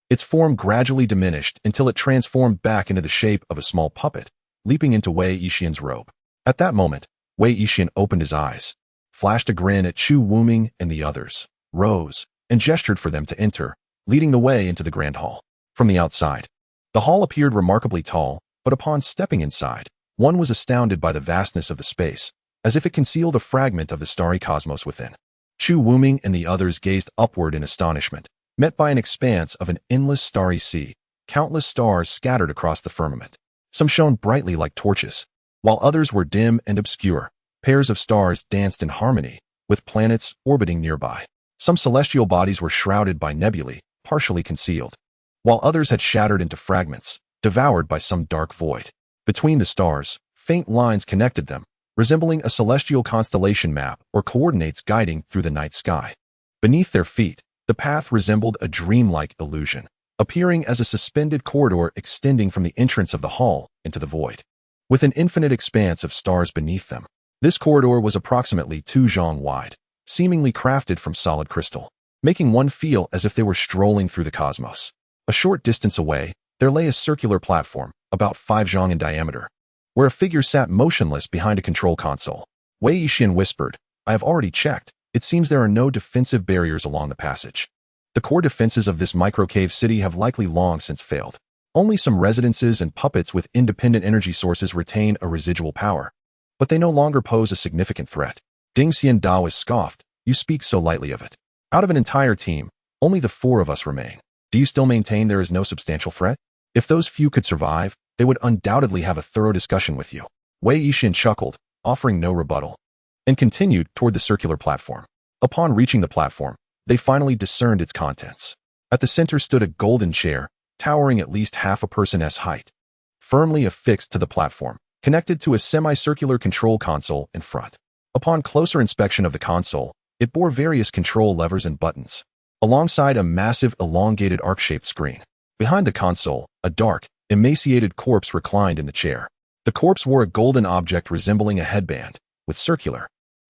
its form gradually diminished until it transformed back into the shape of a small puppet, leaping into Wei Yixian's robe. At that moment, Wei Yixian opened his eyes, flashed a grin at Chu Wuming and the others, rose, and gestured for them to enter, leading the way into the grand hall. From the outside, the hall appeared remarkably tall, but upon stepping inside, one was astounded by the vastness of the space, as if it concealed a fragment of the starry cosmos within. Chu Wuming and the others gazed upward in astonishment, met by an expanse of an endless starry sea, countless stars scattered across the firmament. Some shone brightly like torches, while others were dim and obscure. Pairs of stars danced in harmony, with planets orbiting nearby. Some celestial bodies were shrouded by nebulae, partially concealed, while others had shattered into fragments, devoured by some dark void. Between the stars, faint lines connected them, resembling a celestial constellation map or coordinates guiding through the night sky. Beneath their feet, the path resembled a dreamlike illusion, appearing as a suspended corridor extending from the entrance of the hall into the void. With an infinite expanse of stars beneath them, this corridor was approximately 2 zhang wide, seemingly crafted from solid crystal, making one feel as if they were strolling through the cosmos. A short distance away, there lay a circular platform, about 5 zhang in diameter, where a figure sat motionless behind a control console. Wei Yixin whispered, "I have already checked. It seems there are no defensive barriers along the passage. The core defenses of this microcave city have likely long since failed. Only some residences and puppets with independent energy sources retain a residual power, but they no longer pose a significant threat." Ding Xian Daoist scoffed, "You speak so lightly of it. Out of an entire team, only the 4 of us remain. Do you still maintain there is no substantial threat? If those few could survive, they would undoubtedly have a thorough discussion with you." Wei Yixin chuckled, offering no rebuttal, and continued toward the circular platform. Upon reaching the platform, they finally discerned its contents. At the center stood a golden chair, towering at least half a person's height, firmly affixed to the platform, connected to a semicircular control console in front. Upon closer inspection of the console, it bore various control levers and buttons, alongside a massive elongated arc-shaped screen. Behind the console, a dark, emaciated corpse reclined in the chair. The corpse wore a golden object resembling a headband, with circular,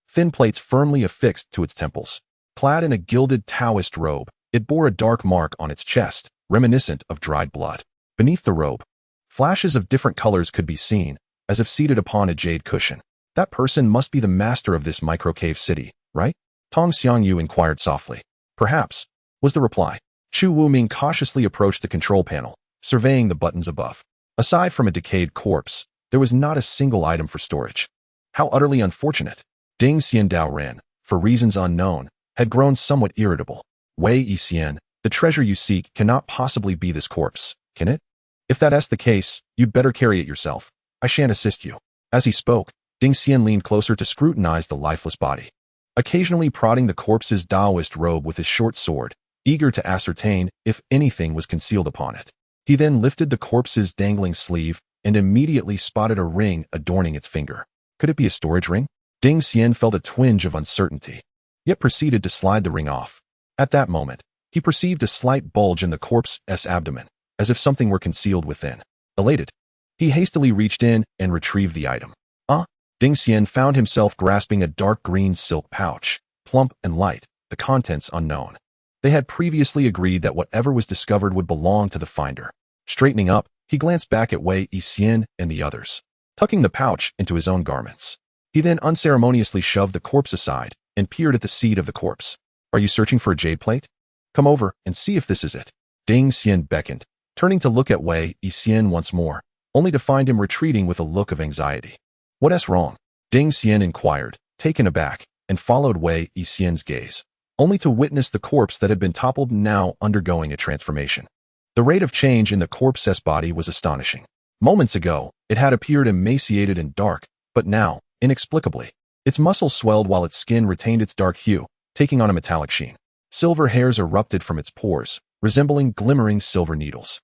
thin plates firmly affixed to its temples. Clad in a gilded Taoist robe, it bore a dark mark on its chest, reminiscent of dried blood. Beneath the robe, flashes of different colors could be seen, as if seated upon a jade cushion. "That person must be the master of this microcave city, right?" Tong Xiangyu inquired softly. "Perhaps," was the reply. Chu Wuming cautiously approached the control panel, surveying the buttons above. Aside from a decayed corpse, there was not a single item for storage. How utterly unfortunate. Ding Xiandao Ren, for reasons unknown, had grown somewhat irritable. "Wei Yixian, the treasure you seek cannot possibly be this corpse, can it? If that's the case, you'd better carry it yourself. I shan't assist you." As he spoke, Ding Xian leaned closer to scrutinize the lifeless body, occasionally prodding the corpse's Taoist robe with his short sword, eager to ascertain if anything was concealed upon it. He then lifted the corpse's dangling sleeve and immediately spotted a ring adorning its finger. Could it be a storage ring? Ding Xian felt a twinge of uncertainty, yet proceeded to slide the ring off. At that moment, he perceived a slight bulge in the corpse's abdomen, as if something were concealed within. Elated, he hastily reached in and retrieved the item. Ding Xian found himself grasping a dark green silk pouch, plump and light, the contents unknown. They had previously agreed that whatever was discovered would belong to the finder. Straightening up, he glanced back at Wei Yixian and the others, tucking the pouch into his own garments. He then unceremoniously shoved the corpse aside and peered at the seat of the corpse. "Are you searching for a jade plate? Come over and see if this is it." Ding Xian beckoned, turning to look at Wei Yixian once more, only to find him retreating with a look of anxiety. "What's wrong?" Ding Xian inquired, taken aback, and followed Wei Yixian's gaze, only to witness the corpse that had been toppled now undergoing a transformation. The rate of change in the corpse's body was astonishing. Moments ago, it had appeared emaciated and dark, but now, inexplicably, its muscles swelled while its skin retained its dark hue, taking on a metallic sheen. Silver hairs erupted from its pores, resembling glimmering silver needles.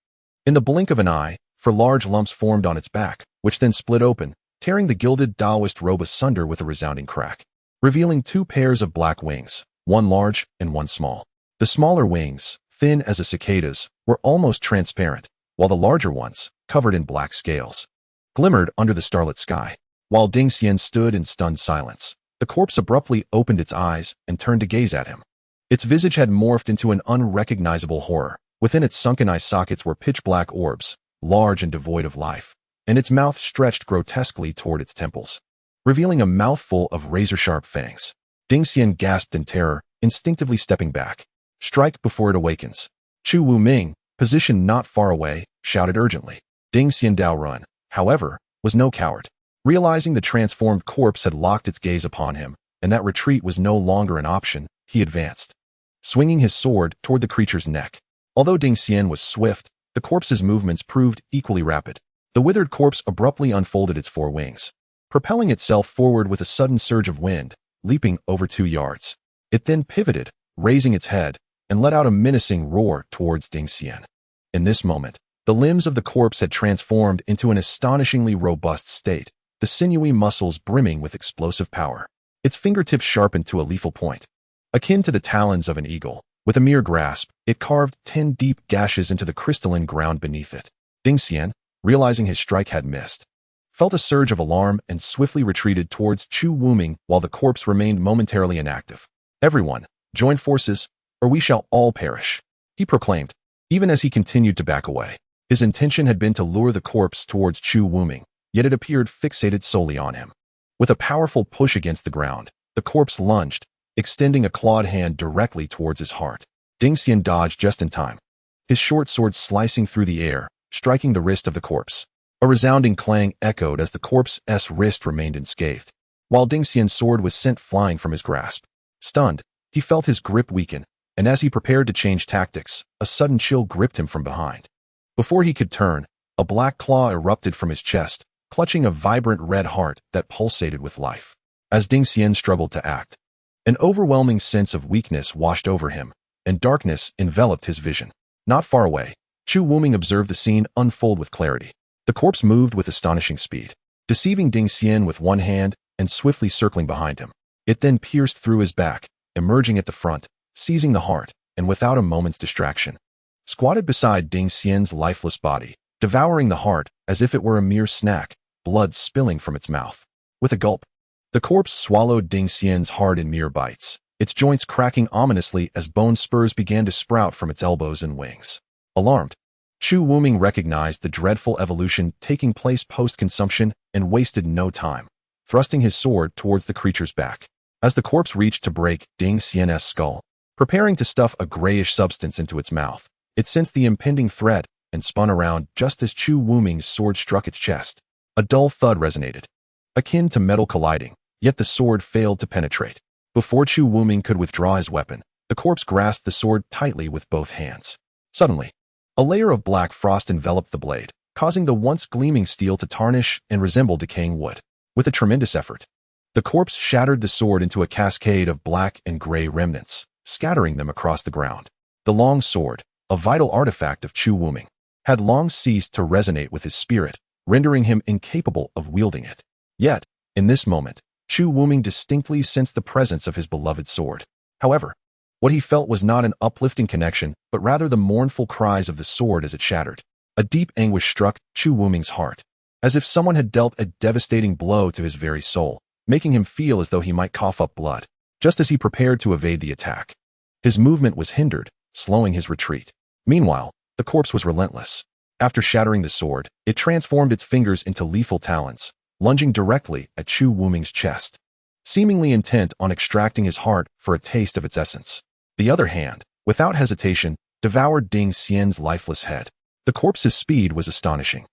In the blink of an eye, large lumps formed on its back, which then split open, tearing the gilded Taoist robe asunder with a resounding crack, revealing 2 pairs of black wings, one large and one small. The smaller wings, thin as a cicada's, were almost transparent, while the larger ones, covered in black scales, glimmered under the starlit sky. While Ding Xian stood in stunned silence, the corpse abruptly opened its eyes and turned to gaze at him. Its visage had morphed into an unrecognizable horror. Within its sunken eye sockets were pitch-black orbs, large and devoid of life, and its mouth stretched grotesquely toward its temples, revealing a mouthful of razor-sharp fangs. Ding Xian gasped in terror, instinctively stepping back. "Strike before it awakens." Chu Wuming, positioned not far away, shouted urgently. Ding Xiandao Run, however, was no coward. Realizing the transformed corpse had locked its gaze upon him, and that retreat was no longer an option, he advanced, swinging his sword toward the creature's neck. Although Ding Xian was swift, the corpse's movements proved equally rapid. The withered corpse abruptly unfolded its 4 wings, propelling itself forward with a sudden surge of wind, leaping over 2 yards. It then pivoted, raising its head, and let out a menacing roar towards Ding Xian. In this moment, the limbs of the corpse had transformed into an astonishingly robust state, the sinewy muscles brimming with explosive power. Its fingertips sharpened to a lethal point, akin to the talons of an eagle. With a mere grasp, it carved 10 deep gashes into the crystalline ground beneath it. Ding Xian, realizing his strike had missed, felt a surge of alarm and swiftly retreated towards Chu Wuming while the corpse remained momentarily inactive. "Everyone, join forces, or we shall all perish," he proclaimed, even as he continued to back away. His intention had been to lure the corpse towards Chu Wuming, yet it appeared fixated solely on him. With a powerful push against the ground, the corpse lunged, extending a clawed hand directly towards his heart. Ding Xian dodged just in time, his short sword slicing through the air, striking the wrist of the corpse. A resounding clang echoed as the corpse's wrist remained unscathed, while Ding Xian's sword was sent flying from his grasp. Stunned, he felt his grip weaken, and as he prepared to change tactics, a sudden chill gripped him from behind. Before he could turn, a black claw erupted from his chest, clutching a vibrant red heart that pulsated with life. As Ding Xian struggled to act, an overwhelming sense of weakness washed over him, and darkness enveloped his vision. Not far away, Chu Wuming observed the scene unfold with clarity. The corpse moved with astonishing speed, deceiving Ding Xian with one hand and swiftly circling behind him. It then pierced through his back, emerging at the front, seizing the heart, and without a moment's distraction, squatted beside Ding Xian's lifeless body, devouring the heart as if it were a mere snack, blood spilling from its mouth. With a gulp, the corpse swallowed Ding Xian's heart in mere bites, its joints cracking ominously as bone spurs began to sprout from its elbows and wings. Alarmed, Chu Wuming recognized the dreadful evolution taking place post-consumption and wasted no time, thrusting his sword towards the creature's back. As the corpse reached to break Ding Xian's skull, preparing to stuff a grayish substance into its mouth, it sensed the impending threat and spun around just as Chu Wuming's sword struck its chest. A dull thud resonated, akin to metal colliding, yet the sword failed to penetrate. Before Chu Wuming could withdraw his weapon, the corpse grasped the sword tightly with both hands. Suddenly, a layer of black frost enveloped the blade, causing the once gleaming steel to tarnish and resemble decaying wood. With a tremendous effort, the corpse shattered the sword into a cascade of black and gray remnants, scattering them across the ground. The long sword, a vital artifact of Chu Wuming, had long ceased to resonate with his spirit, rendering him incapable of wielding it. Yet, in this moment, Chu Wuming distinctly sensed the presence of his beloved sword. However, what he felt was not an uplifting connection, but rather the mournful cries of the sword as it shattered. A deep anguish struck Chu Wuming's heart, as if someone had dealt a devastating blow to his very soul, making him feel as though he might cough up blood. Just as he prepared to evade the attack, his movement was hindered, slowing his retreat. Meanwhile, the corpse was relentless. After shattering the sword, it transformed its fingers into lethal talons, lunging directly at Chu Wuming's chest, seemingly intent on extracting his heart for a taste of its essence. The other hand, without hesitation, devoured Ding Xian's lifeless head. The corpse's speed was astonishing.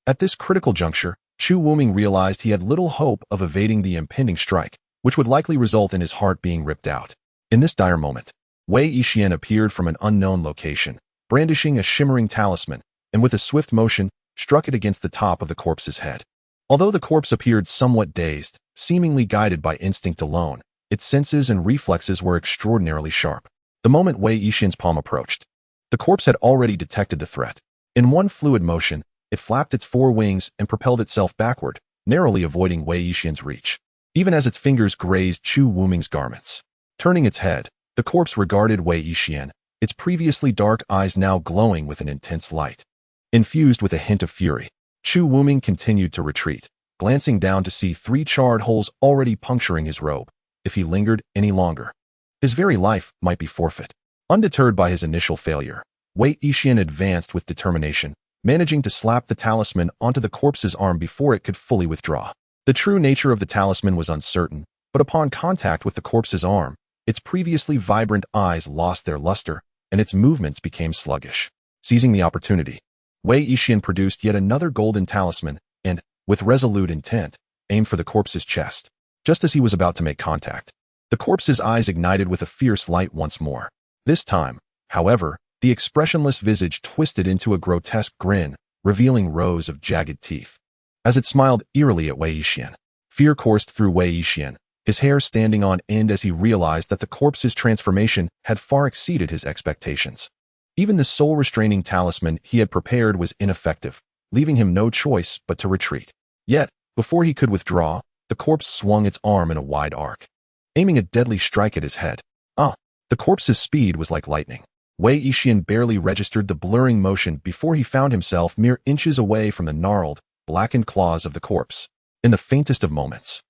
At this critical juncture, Chu Wuming realized he had little hope of evading the impending strike, which would likely result in his heart being ripped out. In this dire moment, Wei Yixian appeared from an unknown location, brandishing a shimmering talisman, and with a swift motion, struck it against the top of the corpse's head. Although the corpse appeared somewhat dazed, seemingly guided by instinct alone, its senses and reflexes were extraordinarily sharp. The moment Wei Yixian's palm approached, the corpse had already detected the threat. In one fluid motion, it flapped its four wings and propelled itself backward, narrowly avoiding Wei Yixian's reach, even as its fingers grazed Chu Wuming's garments. Turning its head, the corpse regarded Wei Yixian, its previously dark eyes now glowing with an intense light. Infused with a hint of fury, Chu Wuming continued to retreat, glancing down to see 3 charred holes already puncturing his robe. If he lingered any longer, his very life might be forfeit. Undeterred by his initial failure, Wei Yixian advanced with determination, managing to slap the talisman onto the corpse's arm before it could fully withdraw. The true nature of the talisman was uncertain, but upon contact with the corpse's arm, its previously vibrant eyes lost their luster, and its movements became sluggish. Seizing the opportunity, Wei Yixian produced yet another golden talisman and, with resolute intent, aimed for the corpse's chest. Just as he was about to make contact, the corpse's eyes ignited with a fierce light once more. This time, however, the expressionless visage twisted into a grotesque grin, revealing rows of jagged teeth. As it smiled eerily at Wei Yixian, fear coursed through Wei Yixian, his hair standing on end as he realized that the corpse's transformation had far exceeded his expectations. Even the soul-restraining talisman he had prepared was ineffective, leaving him no choice but to retreat. Yet, before he could withdraw, the corpse swung its arm in a wide arc, aiming a deadly strike at his head. "Ah!" The corpse's speed was like lightning. Wei Yixian barely registered the blurring motion before he found himself mere inches away from the gnarled, blackened claws of the corpse. In the faintest of moments,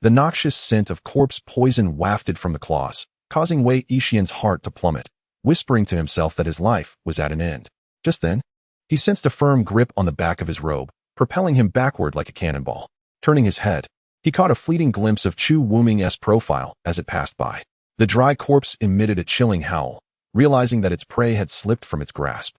the noxious scent of corpse poison wafted from the claws, causing Wei Yixian's heart to plummet, whispering to himself that his life was at an end. Just then, he sensed a firm grip on the back of his robe, propelling him backward like a cannonball. Turning his head, he caught a fleeting glimpse of Chu Wuming's profile as it passed by. The dry corpse emitted a chilling howl, realizing that its prey had slipped from its grasp.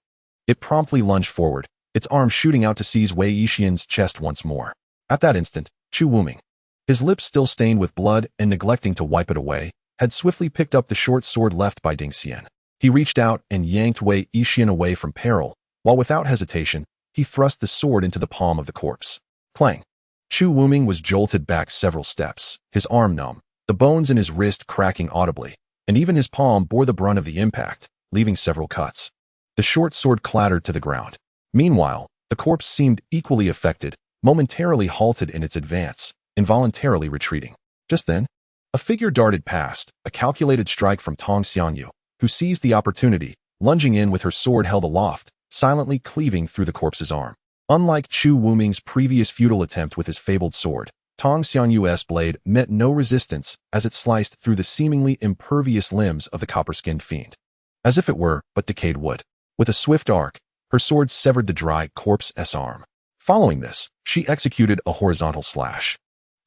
It promptly lunged forward, its arm shooting out to seize Wei Yixian's chest once more. At that instant, Chu Wuming, his lips still stained with blood and neglecting to wipe it away, had swiftly picked up the short sword left by Ding Xian. He reached out and yanked Wei Yixian away from peril, while without hesitation, he thrust the sword into the palm of the corpse. Clang! Chu Wuming was jolted back several steps, his arm numb, the bones in his wrist cracking audibly, and even his palm bore the brunt of the impact, leaving several cuts. The short sword clattered to the ground. Meanwhile, the corpse seemed equally affected, momentarily halted in its advance, involuntarily retreating. Just then, a figure darted past, a calculated strike from Tong Xianyu, who seized the opportunity, lunging in with her sword held aloft, silently cleaving through the corpse's arm. Unlike Chu Wuming's previous futile attempt with his fabled sword, Tong Xianyu's blade met no resistance as it sliced through the seemingly impervious limbs of the copper-skinned fiend. As if it were but decayed wood. With a swift arc, her sword severed the dry corpse's arm. Following this, she executed a horizontal slash,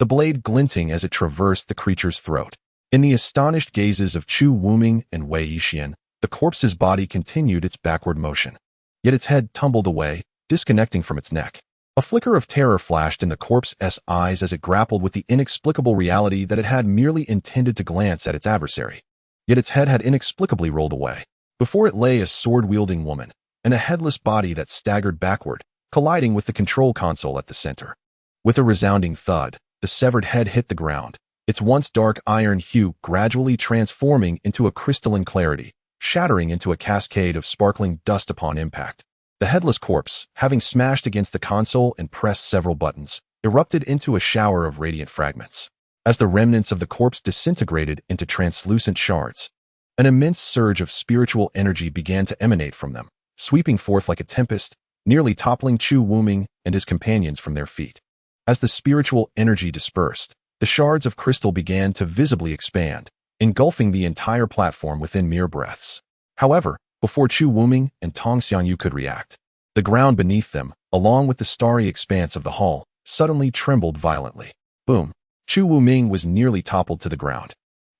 the blade glinting as it traversed the creature's throat. In the astonished gazes of Chu Wuming and Wei Yixian, the corpse's body continued its backward motion. Yet its head tumbled away, disconnecting from its neck. A flicker of terror flashed in the corpse's eyes as it grappled with the inexplicable reality that it had merely intended to glance at its adversary. Yet its head had inexplicably rolled away. Before it lay a sword-wielding woman, and a headless body that staggered backward, colliding with the control console at the center. With a resounding thud, the severed head hit the ground, its once dark iron hue gradually transforming into a crystalline clarity, shattering into a cascade of sparkling dust upon impact. The headless corpse, having smashed against the console and pressed several buttons, erupted into a shower of radiant fragments. As the remnants of the corpse disintegrated into translucent shards, an immense surge of spiritual energy began to emanate from them, sweeping forth like a tempest, nearly toppling Chu Wuming and his companions from their feet. As the spiritual energy dispersed, the shards of crystal began to visibly expand, engulfing the entire platform within mere breaths. However, before Chu Wuming and Tong Xianyu could react, the ground beneath them, along with the starry expanse of the hall, suddenly trembled violently. Boom! Chu Wuming was nearly toppled to the ground,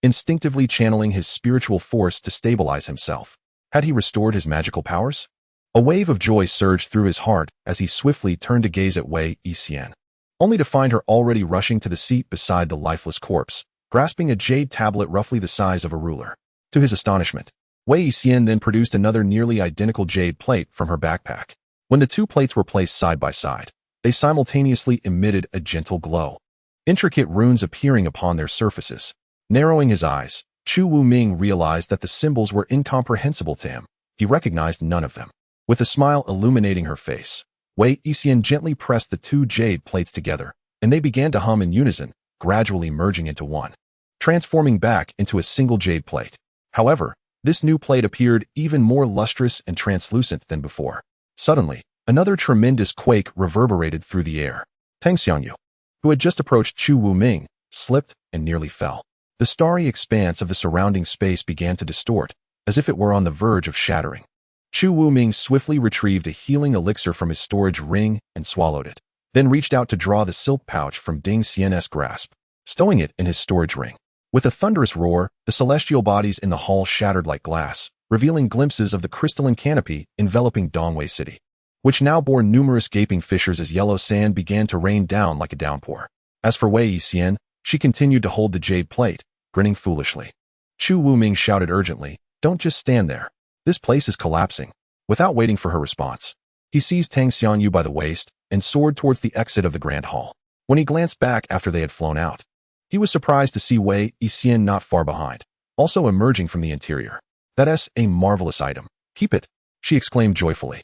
instinctively channeling his spiritual force to stabilize himself. Had he restored his magical powers? A wave of joy surged through his heart as he swiftly turned to gaze at Wei Yixian, only to find her already rushing to the seat beside the lifeless corpse, grasping a jade tablet roughly the size of a ruler. To his astonishment, Wei Yixian then produced another nearly identical jade plate from her backpack. When the two plates were placed side by side, they simultaneously emitted a gentle glow, intricate runes appearing upon their surfaces. Narrowing his eyes, Chu Wuming realized that the symbols were incomprehensible to him. He recognized none of them. With a smile illuminating her face, Wei Yixian gently pressed the two jade plates together, and they began to hum in unison, gradually merging into one, transforming back into a single jade plate. However, this new plate appeared even more lustrous and translucent than before. Suddenly, another tremendous quake reverberated through the air. Tang Xiangyu, who had just approached Chu Wuming, slipped and nearly fell. The starry expanse of the surrounding space began to distort, as if it were on the verge of shattering. Chu Wuming swiftly retrieved a healing elixir from his storage ring and swallowed it, then reached out to draw the silk pouch from Ding Xian's grasp, stowing it in his storage ring. With a thunderous roar, the celestial bodies in the hall shattered like glass, revealing glimpses of the crystalline canopy enveloping Dongwei City, which now bore numerous gaping fissures as yellow sand began to rain down like a downpour. As for Wei Yixian, she continued to hold the jade plate, grinning foolishly. Chu Wuming shouted urgently, "Don't just stand there. This place is collapsing." Without waiting for her response, he seized Tang Xianyu by the waist and soared towards the exit of the grand hall. When he glanced back after they had flown out, he was surprised to see Wei Yixian not far behind, also emerging from the interior. "That's a marvelous item. Keep it," she exclaimed joyfully,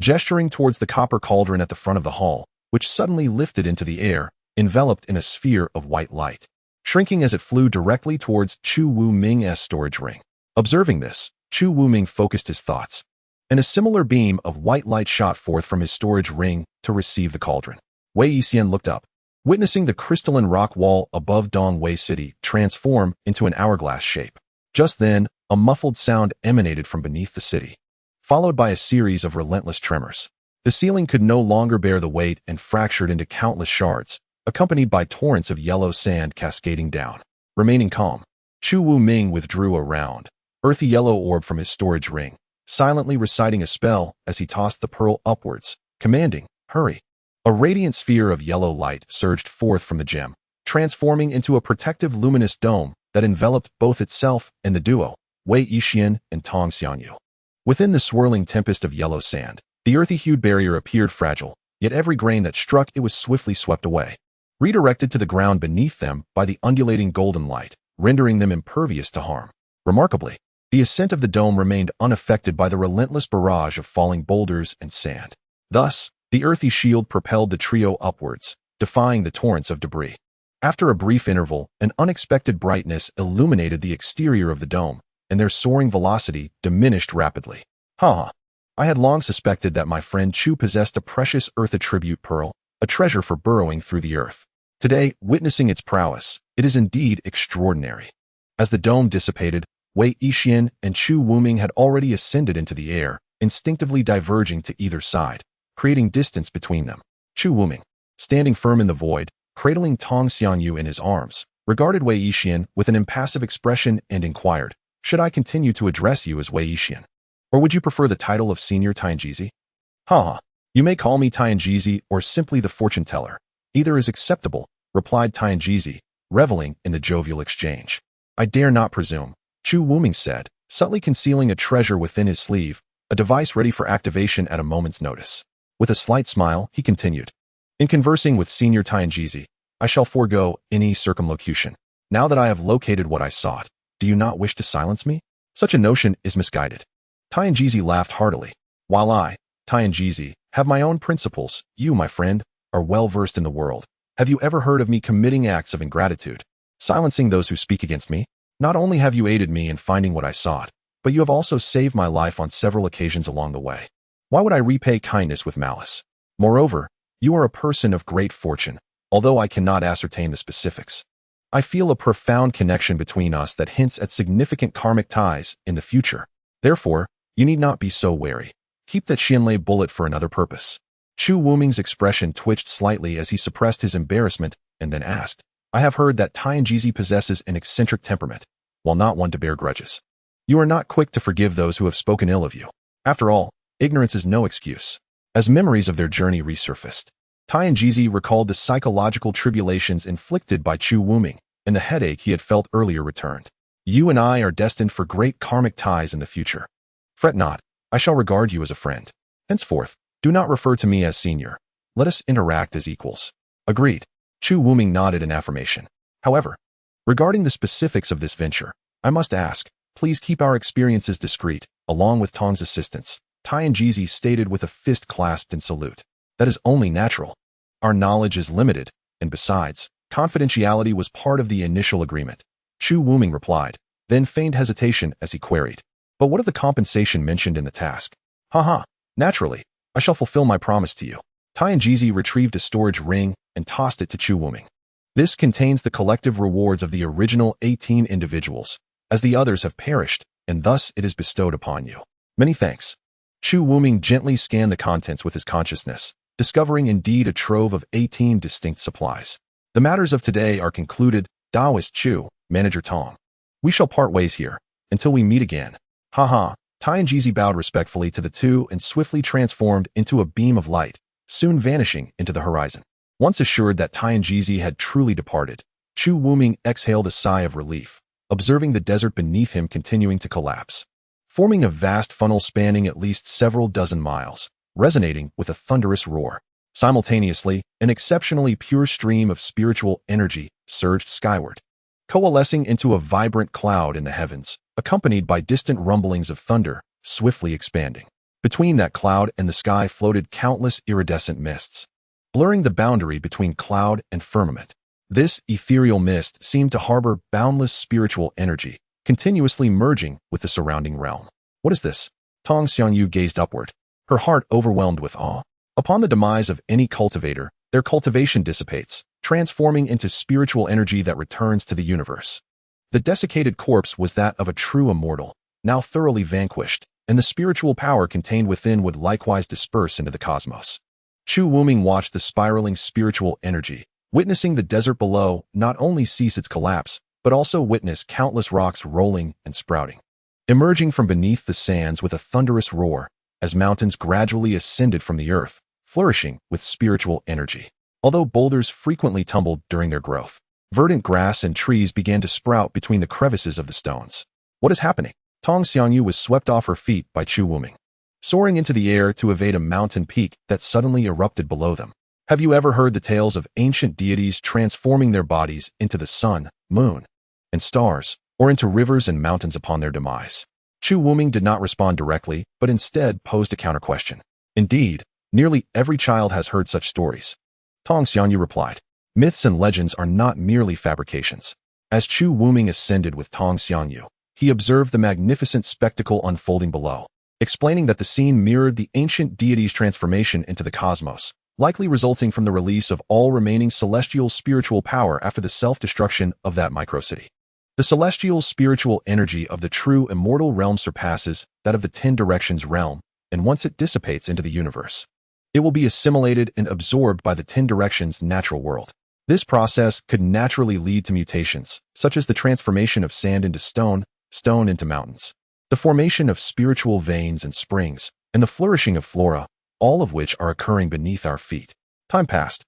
gesturing towards the copper cauldron at the front of the hall, which suddenly lifted into the air, enveloped in a sphere of white light, shrinking as it flew directly towards Chu Wuming's storage ring. Observing this, Chu Wuming focused his thoughts, and a similar beam of white light shot forth from his storage ring to receive the cauldron. Wei Yixian looked up, witnessing the crystalline rock wall above Dongwei City transform into an hourglass shape. Just then, a muffled sound emanated from beneath the city, followed by a series of relentless tremors. The ceiling could no longer bear the weight and fractured into countless shards, accompanied by torrents of yellow sand cascading down. Remaining calm, Chu Wuming withdrew a round, earthy yellow orb from his storage ring, silently reciting a spell as he tossed the pearl upwards, commanding, "Hurry." A radiant sphere of yellow light surged forth from the gem, transforming into a protective luminous dome that enveloped both itself and the duo, Wei Yixian and Tong Xianyu. Within the swirling tempest of yellow sand, the earthy-hued barrier appeared fragile, yet every grain that struck it was swiftly swept away, redirected to the ground beneath them by the undulating golden light, rendering them impervious to harm. Remarkably, the ascent of the dome remained unaffected by the relentless barrage of falling boulders and sand. Thus, the earthy shield propelled the trio upwards, defying the torrents of debris. After a brief interval, an unexpected brightness illuminated the exterior of the dome, and their soaring velocity diminished rapidly. I had long suspected that my friend Chu possessed a precious earth attribute pearl, a treasure for burrowing through the earth. Today, witnessing its prowess, it is indeed extraordinary. As the dome dissipated, Wei Yixian and Chu Wuming had already ascended into the air, instinctively diverging to either side, creating distance between them. Chu Wuming, standing firm in the void, cradling Tong Xianyu in his arms, regarded Wei Yixian with an impassive expression and inquired, "Should I continue to address you as Wei Yixian? Or would you prefer the title of Senior Tianjizi?" You may call me Tianjizi or simply the fortune teller. Either is acceptable," replied Tianjizi, reveling in the jovial exchange. "I dare not presume," Chu Wuming said, subtly concealing a treasure within his sleeve, a device ready for activation at a moment's notice. With a slight smile, he continued, "In conversing with Senior Tianjizi, I shall forego any circumlocution. Now that I have located what I sought, do you not wish to silence me? Such a notion is misguided." Tianjizi laughed heartily. "While I, Tianjizi, have my own principles, you, my friend, are well versed in the world. Have you ever heard of me committing acts of ingratitude, silencing those who speak against me? Not only have you aided me in finding what I sought, but you have also saved my life on several occasions along the way. Why would I repay kindness with malice? Moreover, you are a person of great fortune, although I cannot ascertain the specifics. I feel a profound connection between us that hints at significant karmic ties in the future. Therefore, you need not be so wary. Keep that Xianlei bullet for another purpose." Chu Wuming's expression twitched slightly as he suppressed his embarrassment and then asked, "I have heard that Tianjizi possesses an eccentric temperament, while not one to bear grudges. You are not quick to forgive those who have spoken ill of you. After all, ignorance is no excuse." As memories of their journey resurfaced, Tianjizi recalled the psychological tribulations inflicted by Chu Wuming, and the headache he had felt earlier returned. "You and I are destined for great karmic ties in the future. Fret not, I shall regard you as a friend. Henceforth, do not refer to me as senior. Let us interact as equals." "Agreed." Chu Wuming nodded in affirmation. "However, regarding the specifics of this venture, I must ask, please keep our experiences discreet, along with Tong's assistance," Tianjizi stated with a fist clasped in salute. "That is only natural. Our knowledge is limited, and besides, confidentiality was part of the initial agreement." Chu Wuming replied, then feigned hesitation as he queried, "But what of the compensation mentioned in the task?" Naturally, I shall fulfill my promise to you." Tianjizi retrieved a storage ring and tossed it to Chu Wuming. "This contains the collective rewards of the original 18 individuals, as the others have perished, and thus it is bestowed upon you. Many thanks." Chu Wuming gently scanned the contents with his consciousness, discovering indeed a trove of 18 distinct supplies. "The matters of today are concluded, Taoist Chu, Manager Tong. We shall part ways here, until we meet again." Tianjizi bowed respectfully to the two and swiftly transformed into a beam of light, soon vanishing into the horizon. Once assured that Tianjizi had truly departed, Chu Wuming exhaled a sigh of relief, observing the desert beneath him continuing to collapse, forming a vast funnel spanning at least several dozen miles, resonating with a thunderous roar. Simultaneously, an exceptionally pure stream of spiritual energy surged skyward, coalescing into a vibrant cloud in the heavens, accompanied by distant rumblings of thunder, swiftly expanding. Between that cloud and the sky floated countless iridescent mists, blurring the boundary between cloud and firmament. This ethereal mist seemed to harbor boundless spiritual energy, continuously merging with the surrounding realm. What is this? Tong Xiangyu gazed upward, her heart overwhelmed with awe. Upon the demise of any cultivator, their cultivation dissipates, transforming into spiritual energy that returns to the universe. The desiccated corpse was that of a true immortal, now thoroughly vanquished, and the spiritual power contained within would likewise disperse into the cosmos. Chu Wuming watched the spiraling spiritual energy, witnessing the desert below not only cease its collapse, but also witness countless rocks rolling and sprouting, emerging from beneath the sands with a thunderous roar, as mountains gradually ascended from the earth, flourishing with spiritual energy. Although boulders frequently tumbled during their growth, verdant grass and trees began to sprout between the crevices of the stones. What is happening? Tong Xiangyu was swept off her feet by Chu Wuming, soaring into the air to evade a mountain peak that suddenly erupted below them. Have you ever heard the tales of ancient deities transforming their bodies into the sun, moon, and stars, or into rivers and mountains upon their demise? Chu Wuming did not respond directly, but instead posed a counter-question. Indeed, nearly every child has heard such stories. Tong Xiangyu replied, myths and legends are not merely fabrications. As Chu Wuming ascended with Tong Xiangyu, he observed the magnificent spectacle unfolding below, explaining that the scene mirrored the ancient deity's transformation into the cosmos, likely resulting from the release of all remaining celestial spiritual power after the self-destruction of that microcity. The celestial spiritual energy of the true immortal realm surpasses that of the 10 directions realm, and once it dissipates into the universe, it will be assimilated and absorbed by the 10 directions natural world. This process could naturally lead to mutations, such as the transformation of sand into stone, stone into mountains, the formation of spiritual veins and springs, and the flourishing of flora, all of which are occurring beneath our feet. Time passed,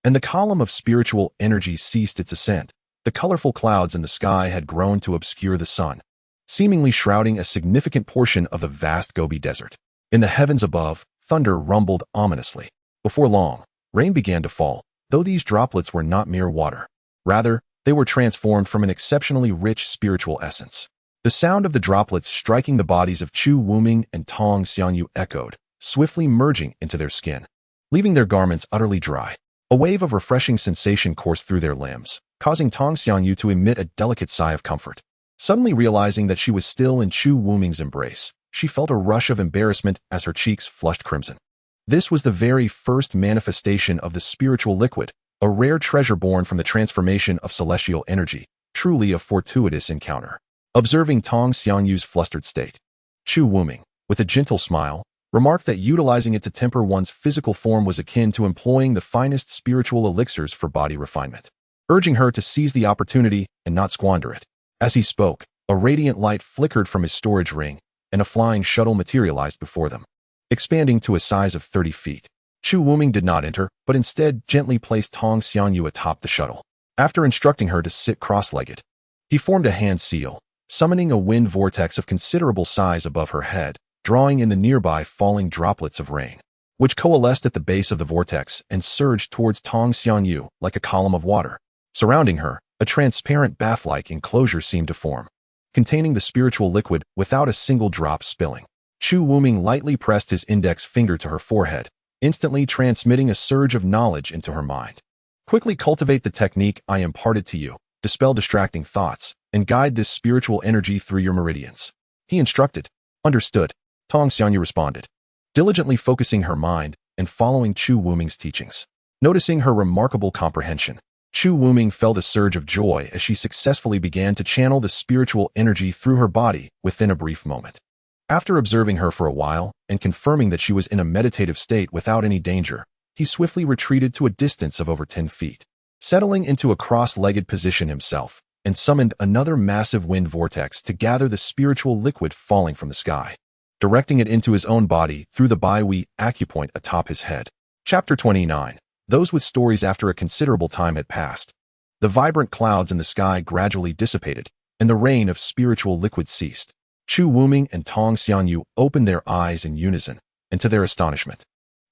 and the column of spiritual energy ceased its ascent. The colorful clouds in the sky had grown to obscure the sun, seemingly shrouding a significant portion of the vast Gobi Desert. In the heavens above, thunder rumbled ominously. Before long, rain began to fall, though these droplets were not mere water. Rather, they were transformed from an exceptionally rich spiritual essence. The sound of the droplets striking the bodies of Chu Wuming and Tong Xiangyu echoed, swiftly merging into their skin, leaving their garments utterly dry. A wave of refreshing sensation coursed through their limbs, causing Tong Xiangyu to emit a delicate sigh of comfort. Suddenly realizing that she was still in Chu Wuming's embrace, she felt a rush of embarrassment as her cheeks flushed crimson. This was the very first manifestation of the spiritual liquid, a rare treasure born from the transformation of celestial energy, truly a fortuitous encounter. Observing Tong Xiangyu's flustered state, Chu Wuming, with a gentle smile, remarked that utilizing it to temper one's physical form was akin to employing the finest spiritual elixirs for body refinement, urging her to seize the opportunity and not squander it. As he spoke, a radiant light flickered from his storage ring, and a flying shuttle materialized before them, expanding to a size of 30 feet. Chu Wuming did not enter, but instead gently placed Tong Xiangyu atop the shuttle. After instructing her to sit cross-legged, he formed a hand seal, summoning a wind vortex of considerable size above her head, drawing in the nearby falling droplets of rain, which coalesced at the base of the vortex and surged towards Tong Xiangyu like a column of water. Surrounding her, a transparent bath-like enclosure seemed to form, containing the spiritual liquid without a single drop spilling. Chu Wuming lightly pressed his index finger to her forehead, instantly transmitting a surge of knowledge into her mind. Quickly cultivate the technique I imparted to you, dispel distracting thoughts, and guide this spiritual energy through your meridians, he instructed. Understood, Tong Xiangyu responded, diligently focusing her mind and following Chu Wuming's teachings. Noticing her remarkable comprehension, Chu Wuming felt a surge of joy as she successfully began to channel the spiritual energy through her body within a brief moment. After observing her for a while and confirming that she was in a meditative state without any danger, he swiftly retreated to a distance of over 10 feet, settling into a cross-legged position himself, and summoned another massive wind vortex to gather the spiritual liquid falling from the sky, directing it into his own body through the Bai acupoint atop his head. Chapter 29. Those with stories. After a considerable time had passed, the vibrant clouds in the sky gradually dissipated, and the rain of spiritual liquid ceased. Chu Wuming and Tong Xiangyu opened their eyes in unison, and to their astonishment,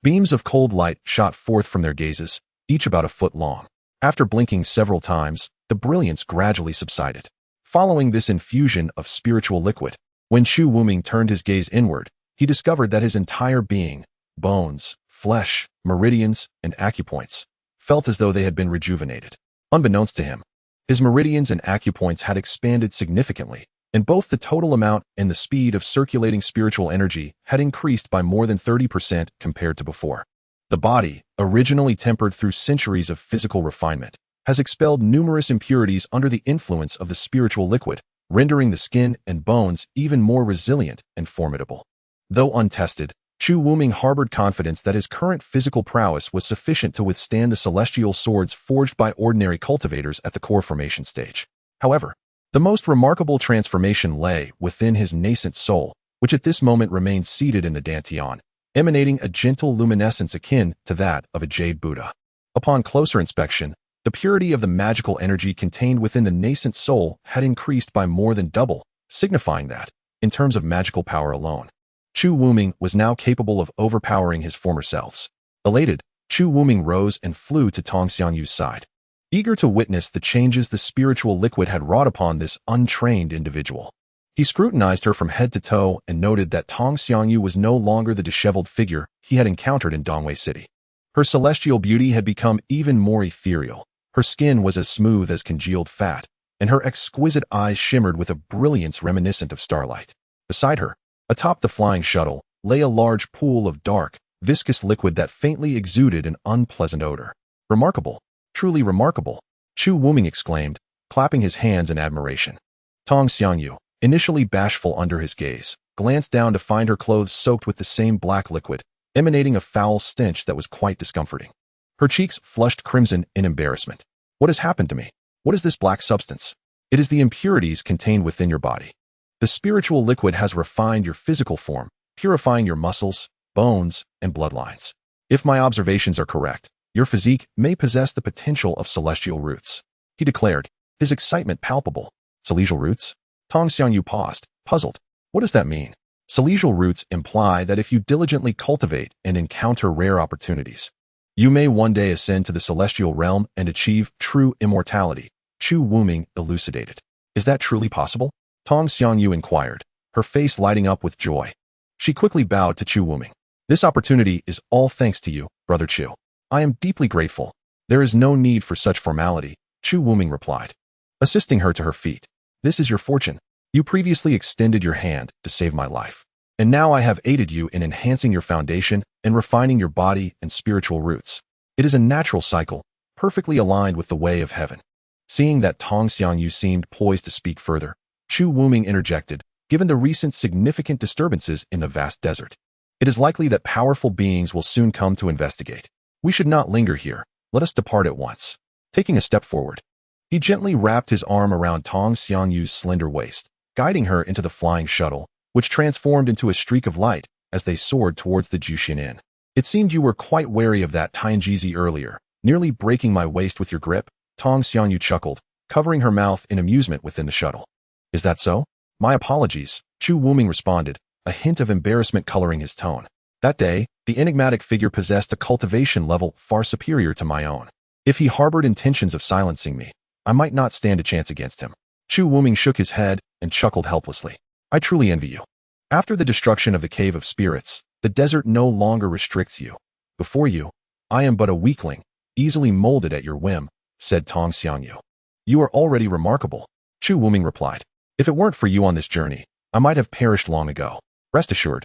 beams of cold light shot forth from their gazes, each about a foot long. After blinking several times, the brilliance gradually subsided. Following this infusion of spiritual liquid, when Chu Wuming turned his gaze inward, he discovered that his entire being, bones, flesh, meridians, and acupoints, felt as though they had been rejuvenated. Unbeknownst to him, his meridians and acupoints had expanded significantly, and both the total amount and the speed of circulating spiritual energy had increased by more than 30% compared to before. The body, originally tempered through centuries of physical refinement, has expelled numerous impurities under the influence of the spiritual liquid, rendering the skin and bones even more resilient and formidable. Though untested, Chu Wuming harbored confidence that his current physical prowess was sufficient to withstand the celestial swords forged by ordinary cultivators at the core formation stage. However, the most remarkable transformation lay within his nascent soul, which at this moment remained seated in the dantian, emanating a gentle luminescence akin to that of a jade Buddha. Upon closer inspection, the purity of the magical energy contained within the nascent soul had increased by more than double, signifying that, in terms of magical power alone, Chu Wuming was now capable of overpowering his former selves. Elated, Chu Wuming rose and flew to Tong Xiangyu's side, eager to witness the changes the spiritual liquid had wrought upon this untrained individual. He scrutinized her from head to toe and noted that Tong Xiangyu was no longer the disheveled figure he had encountered in Dongwei City. Her celestial beauty had become even more ethereal. Her skin was as smooth as congealed fat, and her exquisite eyes shimmered with a brilliance reminiscent of starlight. Beside her, atop the flying shuttle, lay a large pool of dark, viscous liquid that faintly exuded an unpleasant odor. Remarkable, truly remarkable, Chu Wuming exclaimed, clapping his hands in admiration. Tong Xiangyu, initially bashful under his gaze, glanced down to find her clothes soaked with the same black liquid, emanating a foul stench that was quite discomforting. Her cheeks flushed crimson in embarrassment. What has happened to me? What is this black substance? It is the impurities contained within your body. The spiritual liquid has refined your physical form, purifying your muscles, bones, and bloodlines. If my observations are correct, your physique may possess the potential of celestial roots, he declared, his excitement palpable. Celestial roots? Tong Xiangyu paused, puzzled. What does that mean? Celestial roots imply that if you diligently cultivate and encounter rare opportunities, you may one day ascend to the celestial realm and achieve true immortality, Chu Wuming elucidated. Is that truly possible? Tong Xiangyu inquired, her face lighting up with joy. She quickly bowed to Chu Wuming. This opportunity is all thanks to you, Brother Chu. I am deeply grateful. There is no need for such formality, Chu Wuming replied, assisting her to her feet. This is your fortune. You previously extended your hand to save my life, and now I have aided you in enhancing your foundation and refining your body and spiritual roots. It is a natural cycle, perfectly aligned with the way of heaven. Seeing that Tong Xiangyu seemed poised to speak further, Chu Wuming interjected, given the recent significant disturbances in the vast desert, it is likely that powerful beings will soon come to investigate. We should not linger here. Let us depart at once. Taking a step forward, he gently wrapped his arm around Tong Xiangyu's slender waist, guiding her into the flying shuttle, which transformed into a streak of light as they soared towards the Jushin Inn. It seemed you were quite wary of that Tianjizi earlier, nearly breaking my waist with your grip, Tong Xiangyu chuckled, covering her mouth in amusement within the shuttle. Is that so? My apologies, Chu Wuming responded, a hint of embarrassment coloring his tone. That day, the enigmatic figure possessed a cultivation level far superior to my own. If he harbored intentions of silencing me, I might not stand a chance against him. Chu Wuming shook his head and chuckled helplessly. I truly envy you. After the destruction of the Cave of Spirits, the desert no longer restricts you. Before you, I am but a weakling, easily molded at your whim, said Tong Xiangyu. You are already remarkable, Chu Wuming replied. If it weren't for you on this journey, I might have perished long ago. Rest assured,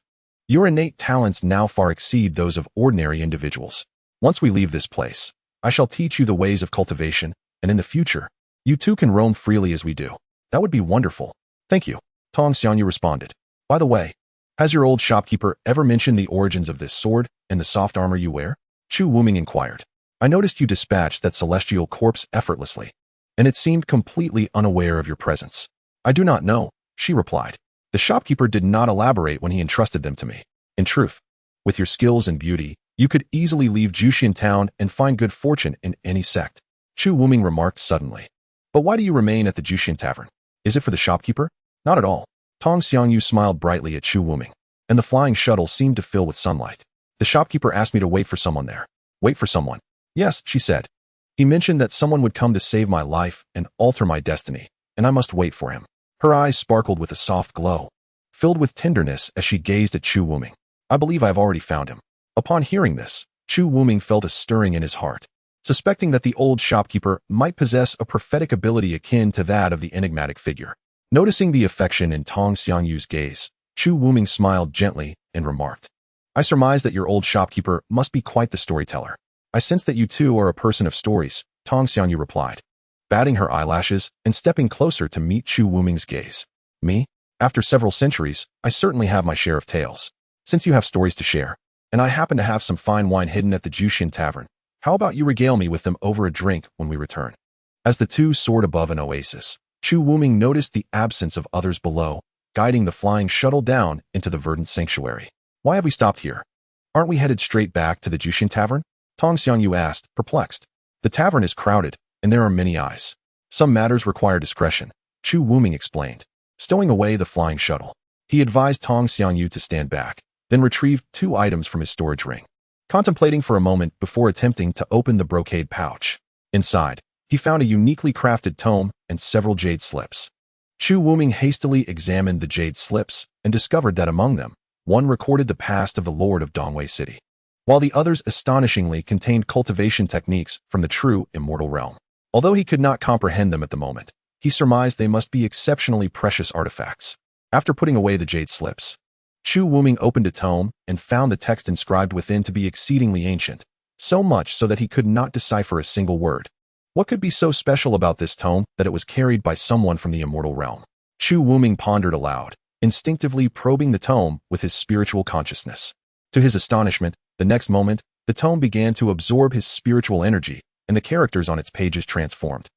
your innate talents now far exceed those of ordinary individuals. Once we leave this place, I shall teach you the ways of cultivation, and in the future, you too can roam freely as we do. That would be wonderful. Thank you, Tong Xiangyu responded. By the way, has your old shopkeeper ever mentioned the origins of this sword and the soft armor you wear? Chu Wuming inquired. I noticed you dispatched that celestial corpse effortlessly, and it seemed completely unaware of your presence. I do not know, she replied. The shopkeeper did not elaborate when he entrusted them to me. In truth, with your skills and beauty, you could easily leave Jushin town and find good fortune in any sect, Chu Wuming remarked suddenly. But why do you remain at the Jushin tavern? Is it for the shopkeeper? Not at all. Tong Xiangyu smiled brightly at Chu Wuming, and the flying shuttle seemed to fill with sunlight. The shopkeeper asked me to wait for someone there. Wait for someone? Yes, she said. He mentioned that someone would come to save my life and alter my destiny, and I must wait for him. Her eyes sparkled with a soft glow, filled with tenderness as she gazed at Chu Wuming. I believe I have already found him. Upon hearing this, Chu Wuming felt a stirring in his heart, suspecting that the old shopkeeper might possess a prophetic ability akin to that of the enigmatic figure. Noticing the affection in Tong Xiangyu's gaze, Chu Wuming smiled gently and remarked, I surmise that your old shopkeeper must be quite the storyteller. I sense that you too are a person of stories, Tong Xiangyu replied, batting her eyelashes and stepping closer to meet Chu Wuming's gaze. Me? After several centuries, I certainly have my share of tales. Since you have stories to share, and I happen to have some fine wine hidden at the Jushin Tavern, how about you regale me with them over a drink when we return? As the two soared above an oasis, Chu Wuming noticed the absence of others below, guiding the flying shuttle down into the verdant sanctuary. Why have we stopped here? Aren't we headed straight back to the Jushin Tavern? Tong Xiangyu asked, perplexed. The tavern is crowded, and there are many eyes. Some matters require discretion, Chu Wuming explained, stowing away the flying shuttle. He advised Tong Xiangyu to stand back, then retrieved 2 items from his storage ring, contemplating for a moment before attempting to open the brocade pouch. Inside, he found a uniquely crafted tome and several jade slips. Chu Wuming hastily examined the jade slips and discovered that among them, one recorded the past of the Lord of Dongwei City, while the others astonishingly contained cultivation techniques from the true immortal realm. Although he could not comprehend them at the moment, he surmised they must be exceptionally precious artifacts. After putting away the jade slips, Chu Wuming opened a tome and found the text inscribed within to be exceedingly ancient, so much so that he could not decipher a single word. What could be so special about this tome that it was carried by someone from the immortal realm? Chu Wuming pondered aloud, instinctively probing the tome with his spiritual consciousness. To his astonishment, the next moment, the tome began to absorb his spiritual energy, and the characters on its pages transformed,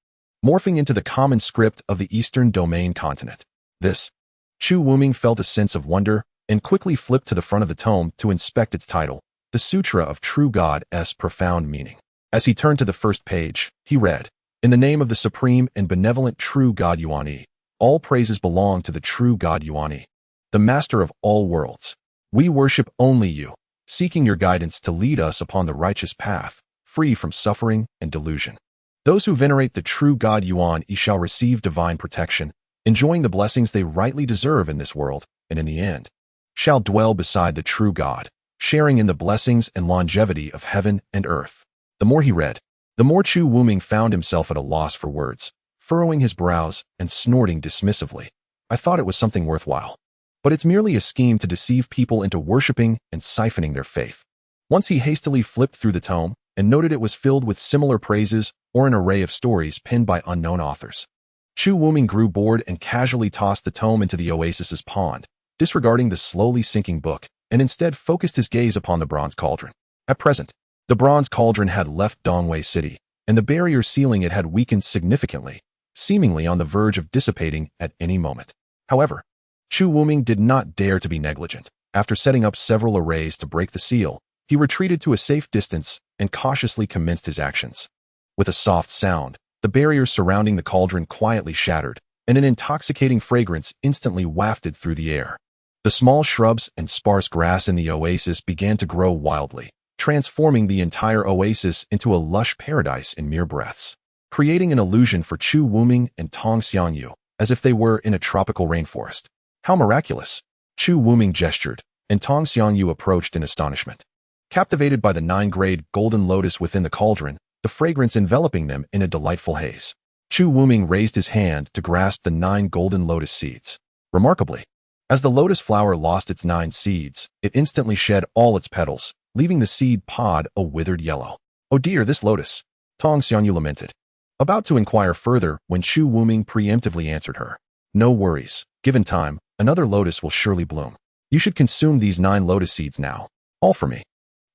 morphing into the common script of the Eastern Domain continent. Chu Wuming felt a sense of wonder and quickly flipped to the front of the tome to inspect its title, The Sutra of True God's Profound Meaning. As he turned to the first page, he read, In the name of the supreme and benevolent true God Yuan, all praises belong to the true God Yuan, the master of all worlds. We worship only you, seeking your guidance to lead us upon the righteous path, free from suffering and delusion. Those who venerate the true God Yuan shall receive divine protection, enjoying the blessings they rightly deserve in this world, and in the end, shall dwell beside the true God, sharing in the blessings and longevity of heaven and earth. The more he read, the more Chu Wuming found himself at a loss for words, furrowing his brows and snorting dismissively. I thought it was something worthwhile. But it's merely a scheme to deceive people into worshipping and siphoning their faith. Once he hastily flipped through the tome and noted it was filled with similar praises or an array of stories penned by unknown authors. Chu Wuming grew bored and casually tossed the tome into the oasis's pond, disregarding the slowly sinking book, and instead focused his gaze upon the bronze cauldron. At present, the bronze cauldron had left Dongwei City, and the barrier sealing it had weakened significantly, seemingly on the verge of dissipating at any moment. However, Chu Wuming did not dare to be negligent. After setting up several arrays to break the seal, he retreated to a safe distance and cautiously commenced his actions. With a soft sound, the barrier surrounding the cauldron quietly shattered, and an intoxicating fragrance instantly wafted through the air. The small shrubs and sparse grass in the oasis began to grow wildly, transforming the entire oasis into a lush paradise in mere breaths, creating an illusion for Chu Wuming and Tong Xiangyu, as if they were in a tropical rainforest. How miraculous! Chu Wuming gestured, and Tong Xiangyu approached in astonishment. Captivated by the 9-grade golden lotus within the cauldron, the fragrance enveloping them in a delightful haze, Chu Wuming raised his hand to grasp the 9 golden lotus seeds. Remarkably, as the lotus flower lost its 9 seeds, it instantly shed all its petals, leaving the seed pod a withered yellow. Oh dear, this lotus! Tong Xiangyu lamented, about to inquire further when Chu Wuming preemptively answered her. No worries, given time, another lotus will surely bloom. You should consume these 9 lotus seeds now. All for me.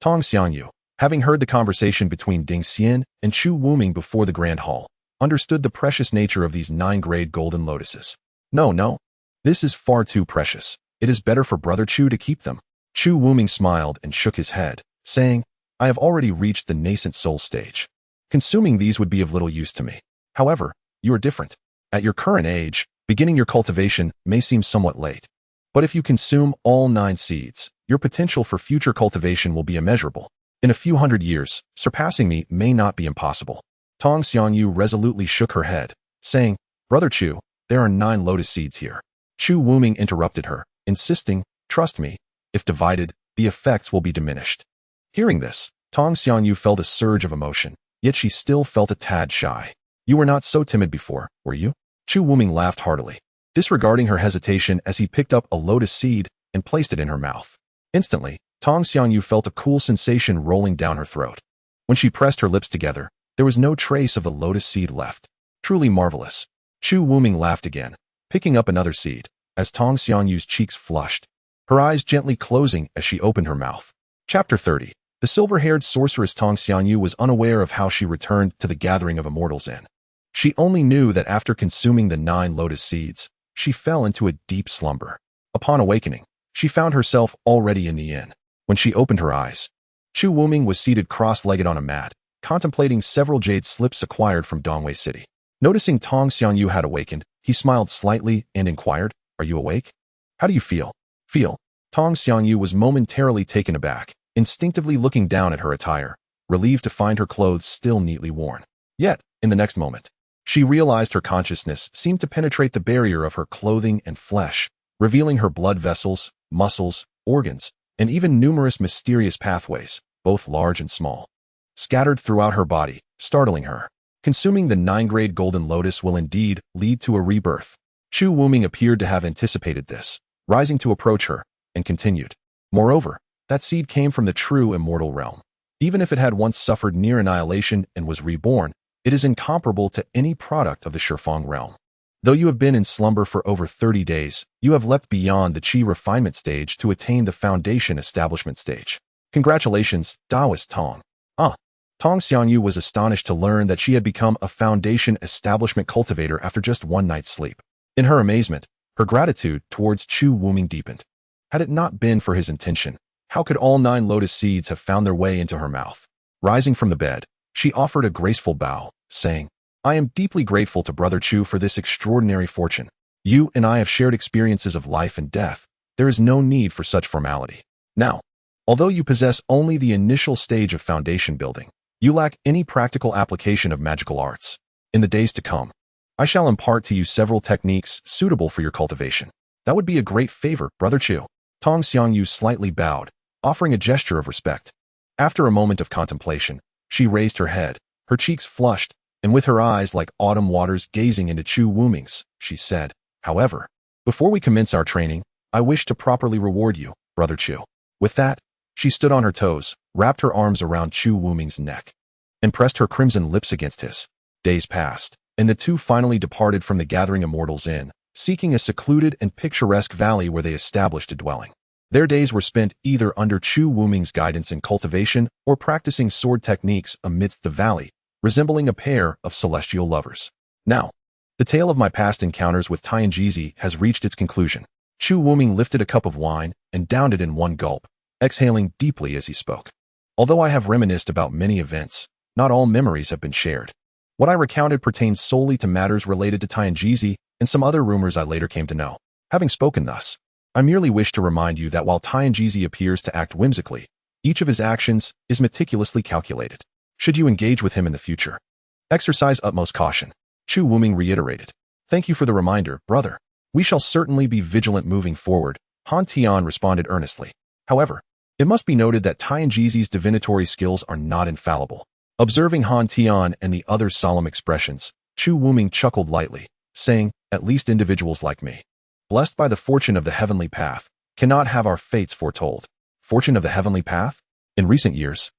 Tong Xiangyu, having heard the conversation between Ding Xian and Chu Wuming before the Grand Hall, understood the precious nature of these 9-grade golden lotuses. No. This is far too precious. It is better for Brother Chu to keep them. Chu Wuming smiled and shook his head, saying, I have already reached the nascent soul stage. Consuming these would be of little use to me. However, you are different. At your current age, beginning your cultivation may seem somewhat late. But if you consume all 9 seeds, your potential for future cultivation will be immeasurable. In a few hundred years, surpassing me may not be impossible. Tong Xiangyu resolutely shook her head, saying, Brother Chu, there are 9 lotus seeds here. Chu Wuming interrupted her, insisting, Trust me, if divided, the effects will be diminished. Hearing this, Tong Xiangyu felt a surge of emotion, yet she still felt a tad shy. You were not so timid before, were you? Chu Wuming laughed heartily. disregarding her hesitation as he picked up a lotus seed and placed it in her mouth. Instantly, Tong Xiangyu felt a cool sensation rolling down her throat. When she pressed her lips together, there was no trace of the lotus seed left. Truly marvelous. Chu Wuming laughed again, picking up another seed, as Tong Xiangyu's cheeks flushed, her eyes gently closing as she opened her mouth. Chapter 30. The silver-haired sorceress Tong Xianyu was unaware of how she returned to the gathering of immortals in. She only knew that after consuming the 9 lotus seeds, she fell into a deep slumber. Upon awakening, she found herself already in the inn. When she opened her eyes, Chu Wuming was seated cross-legged on a mat, contemplating several jade slips acquired from Dongwei City. Noticing Tong Xianyu had awakened, he smiled slightly and inquired, "Are you awake? How do you feel?" Tong Xianyu was momentarily taken aback, instinctively looking down at her attire, relieved to find her clothes still neatly worn. Yet, in the next moment, she realized her consciousness seemed to penetrate the barrier of her clothing and flesh, revealing her blood vessels, muscles, organs, and even numerous mysterious pathways, both large and small, scattered throughout her body, startling her. Consuming the 9-grade golden lotus will indeed lead to a rebirth. Chu Wuming appeared to have anticipated this, rising to approach her, and continued. Moreover, that seed came from the true immortal realm. Even if it had once suffered near annihilation and was reborn, it is incomparable to any product of the Shifeng realm. Though you have been in slumber for over 30 days, you have leapt beyond the Qi refinement stage to attain the foundation establishment stage. Congratulations, Taoist Tong. Tong Xianyu was astonished to learn that she had become a foundation establishment cultivator after just one night's sleep. In her amazement, her gratitude towards Chu Wuming deepened. Had it not been for his intention, how could all 9 lotus seeds have found their way into her mouth? Rising from the bed, she offered a graceful bow, saying, "I am deeply grateful to Brother Chu for this extraordinary fortune. You and I have shared experiences of life and death. There is no need for such formality. Now, although you possess only the initial stage of foundation building, you lack any practical application of magical arts. In the days to come, I shall impart to you several techniques suitable for your cultivation." "That would be a great favor, Brother Chu." Tong Xiangyu slightly bowed, offering a gesture of respect. After a moment of contemplation, she raised her head, her cheeks flushed, and with her eyes like autumn waters gazing into Chu Wuming's, she said, "However, before we commence our training, I wish to properly reward you, Brother Chu." With that, she stood on her toes, wrapped her arms around Chu Wuming's neck, and pressed her crimson lips against his. Days passed, and the two finally departed from the Gathering Immortals Inn, seeking a secluded and picturesque valley where they established a dwelling. Their days were spent either under Chu Wuming's guidance in cultivation or practicing sword techniques amidst the valley, resembling a pair of celestial lovers. Now, the tale of my past encounters with Tianjizi has reached its conclusion. Chu Wuming lifted a cup of wine and downed it in one gulp, exhaling deeply as he spoke. Although I have reminisced about many events, not all memories have been shared. What I recounted pertains solely to matters related to Tianjizi and some other rumors I later came to know. Having spoken thus, I merely wish to remind you that while Tianjizi appears to act whimsically, each of his actions is meticulously calculated. Should you engage with him in the future, exercise utmost caution. Chu Wuming reiterated. "Thank you for the reminder, brother. We shall certainly be vigilant moving forward," Han Tian responded earnestly. However, it must be noted that Tianjizi's divinatory skills are not infallible. Observing Han Tian and the other's solemn expressions, Chu Wuming chuckled lightly, saying, "At least individuals like me, blessed by the fortune of the heavenly path, cannot have our fates foretold." Fortune of the heavenly path? In recent years,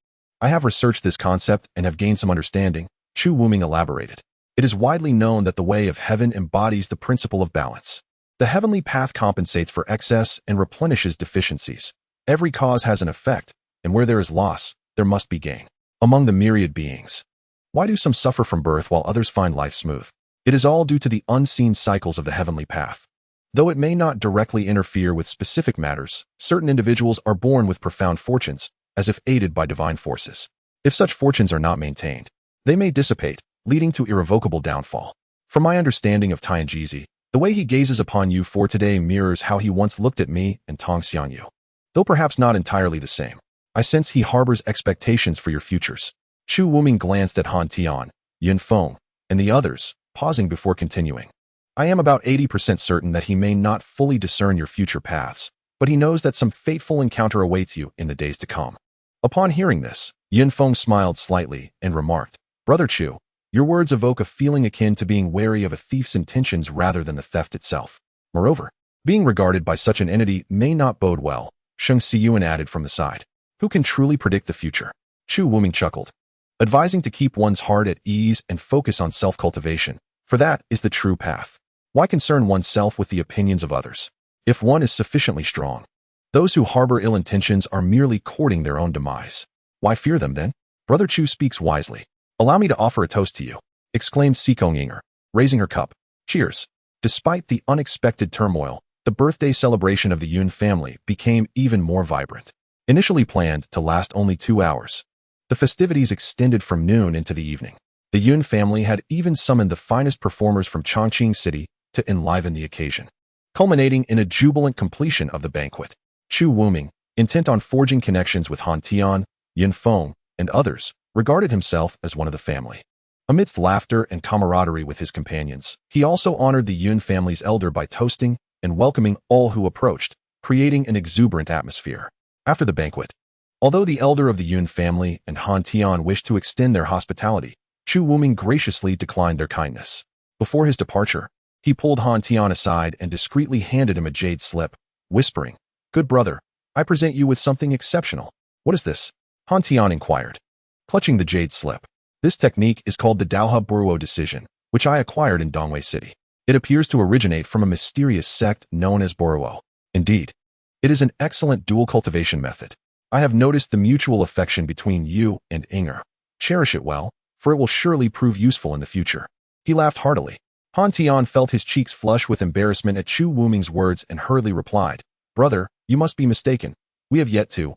I have researched this concept and have gained some understanding, Chu Wuming elaborated. It is widely known that the way of heaven embodies the principle of balance. The heavenly path compensates for excess and replenishes deficiencies. Every cause has an effect, and where there is loss, there must be gain. Among the myriad beings, why do some suffer from birth while others find life smooth? It is all due to the unseen cycles of the heavenly path. Though it may not directly interfere with specific matters, certain individuals are born with profound fortunes, as if aided by divine forces. If such fortunes are not maintained, they may dissipate, leading to irrevocable downfall. From my understanding of Tianjizi, the way he gazes upon you for today mirrors how he once looked at me and Tong Xianyu. Though perhaps not entirely the same, I sense he harbors expectations for your futures. Chu Wuming glanced at Han Tian, Yin Feng, and the others, pausing before continuing. I am about 80% certain that he may not fully discern your future paths, but he knows that some fateful encounter awaits you in the days to come. Upon hearing this, Yin Feng smiled slightly and remarked, "Brother Chu, your words evoke a feeling akin to being wary of a thief's intentions rather than the theft itself." Moreover, being regarded by such an entity may not bode well, Sheng Siyuan added from the side. Who can truly predict the future? Chu Wuming chuckled, advising to keep one's heart at ease and focus on self-cultivation, for that is the true path. Why concern oneself with the opinions of others? If one is sufficiently strong, those who harbor ill intentions are merely courting their own demise. Why fear them then? Brother Chu speaks wisely. Allow me to offer a toast to you, exclaimed Sikong Yinger, raising her cup. Cheers. Despite the unexpected turmoil, the birthday celebration of the Yun family became even more vibrant. Initially planned to last only 2 hours, the festivities extended from noon into the evening. The Yun family had even summoned the finest performers from Chongqing City to enliven the occasion, culminating in a jubilant completion of the banquet. Chu Wuming, intent on forging connections with Han Tian, Yin Feng, and others, regarded himself as one of the family. Amidst laughter and camaraderie with his companions, he also honored the Yun family's elder by toasting and welcoming all who approached, creating an exuberant atmosphere. After the banquet, although the elder of the Yun family and Han Tian wished to extend their hospitality, Chu Wuming graciously declined their kindness. Before his departure, he pulled Han Tian aside and discreetly handed him a jade slip, whispering, "Good brother, I present you with something exceptional." "What is this?" Han Tian inquired, clutching the jade slip. "This technique is called the Daohe Buruo decision, which I acquired in Dongwei City. It appears to originate from a mysterious sect known as Buruo. Indeed, it is an excellent dual cultivation method. I have noticed the mutual affection between you and Inger. Cherish it well, for it will surely prove useful in the future." He laughed heartily. Han Tian felt his cheeks flush with embarrassment at Chu Wuming's words and hurriedly replied, "Brother, you must be mistaken. We have yet to,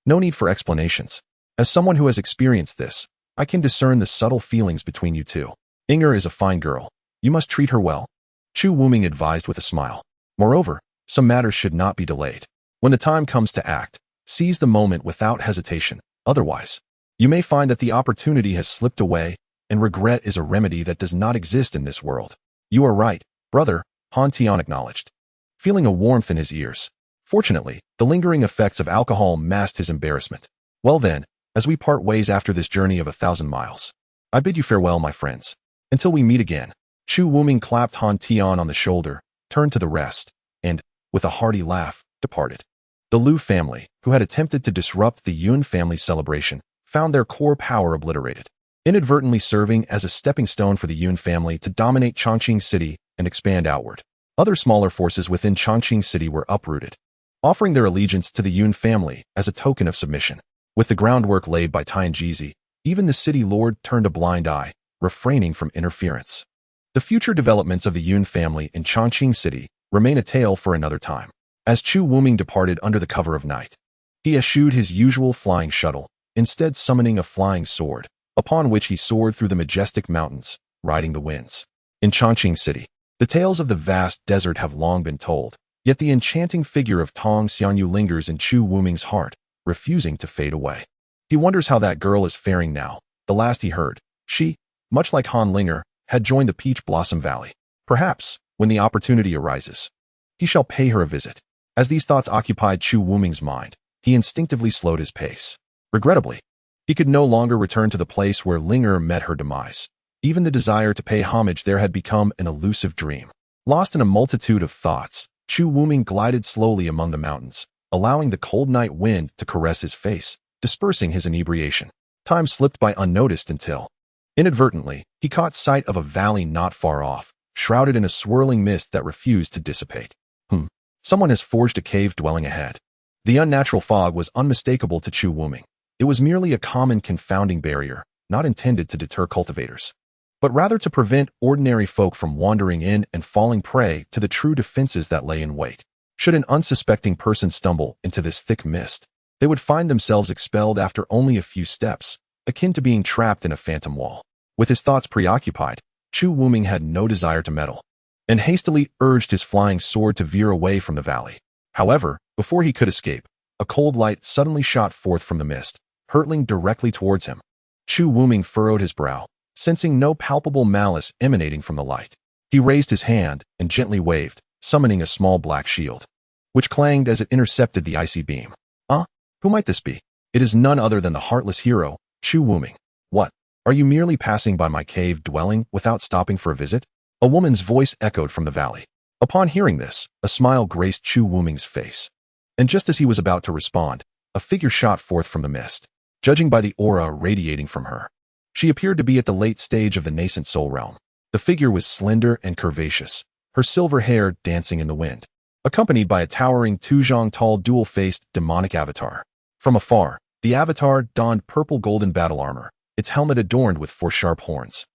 No need for explanations. As someone who has experienced this, I can discern the subtle feelings between you two. Inger is a fine girl. You must treat her well," Chu Wuming advised with a smile. "Moreover, some matters should not be delayed. When the time comes to act, seize the moment without hesitation. Otherwise, you may find that the opportunity has slipped away, and regret is a remedy that does not exist in this world." "You are right, brother," Han Tian acknowledged, feeling a warmth in his ears. Fortunately, the lingering effects of alcohol masked his embarrassment. "Well then, as we part ways after this journey of 1,000 miles, I bid you farewell, my friends. Until we meet again." Chu Wuming clapped Han Tian on the shoulder, turned to the rest, and, with a hearty laugh, departed. The Liu family, who had attempted to disrupt the Yun family celebration, found their core power obliterated, inadvertently serving as a stepping stone for the Yun family to dominate Chongqing City and expand outward. Other smaller forces within Chongqing City were uprooted, offering their allegiance to the Yun family as a token of submission. With the groundwork laid by Tianjizi, even the city lord turned a blind eye, refraining from interference. The future developments of the Yun family in Chongqing City remain a tale for another time. As Chu Wuming departed under the cover of night, he eschewed his usual flying shuttle, instead summoning a flying sword, upon which he soared through the majestic mountains, riding the winds. In Chongqing City, the tales of the vast desert have long been told, yet the enchanting figure of Tong Xianyu lingers in Chu Wuming's heart, refusing to fade away. He wonders how that girl is faring now. The last he heard, she, much like Han Linger, had joined the Peach Blossom Valley. Perhaps, when the opportunity arises, he shall pay her a visit. As these thoughts occupied Chu Wuming's mind, he instinctively slowed his pace. Regrettably, he could no longer return to the place where Linger met her demise. Even the desire to pay homage there had become an elusive dream. Lost in a multitude of thoughts, Chu Wuming glided slowly among the mountains, allowing the cold night wind to caress his face, dispersing his inebriation. Time slipped by unnoticed until, inadvertently, he caught sight of a valley not far off, shrouded in a swirling mist that refused to dissipate. Someone has forged a cave dwelling ahead. The unnatural fog was unmistakable to Chu Wuming. It was merely a common confounding barrier, not intended to deter cultivators, but rather to prevent ordinary folk from wandering in and falling prey to the true defenses that lay in wait. Should an unsuspecting person stumble into this thick mist, they would find themselves expelled after only a few steps, akin to being trapped in a phantom wall. With his thoughts preoccupied, Chu Wuming had no desire to meddle, and hastily urged his flying sword to veer away from the valley. However, before he could escape, a cold light suddenly shot forth from the mist, hurtling directly towards him. Chu Wuming furrowed his brow, sensing no palpable malice emanating from the light. He raised his hand and gently waved, summoning a small black shield, which clanged as it intercepted the icy beam. Who might this be? It is none other than the heartless hero, Chu Wuming. What? Are you merely passing by my cave dwelling without stopping for a visit? A woman's voice echoed from the valley. Upon hearing this, a smile graced Chu Wuming's face. And just as he was about to respond, a figure shot forth from the mist. Judging by the aura radiating from her, she appeared to be at the late stage of the nascent soul realm. The figure was slender and curvaceous, her silver hair dancing in the wind, accompanied by a towering 2-zhang-tall dual-faced demonic avatar. From afar, the avatar donned purple golden battle armor, its helmet adorned with 4 sharp horns,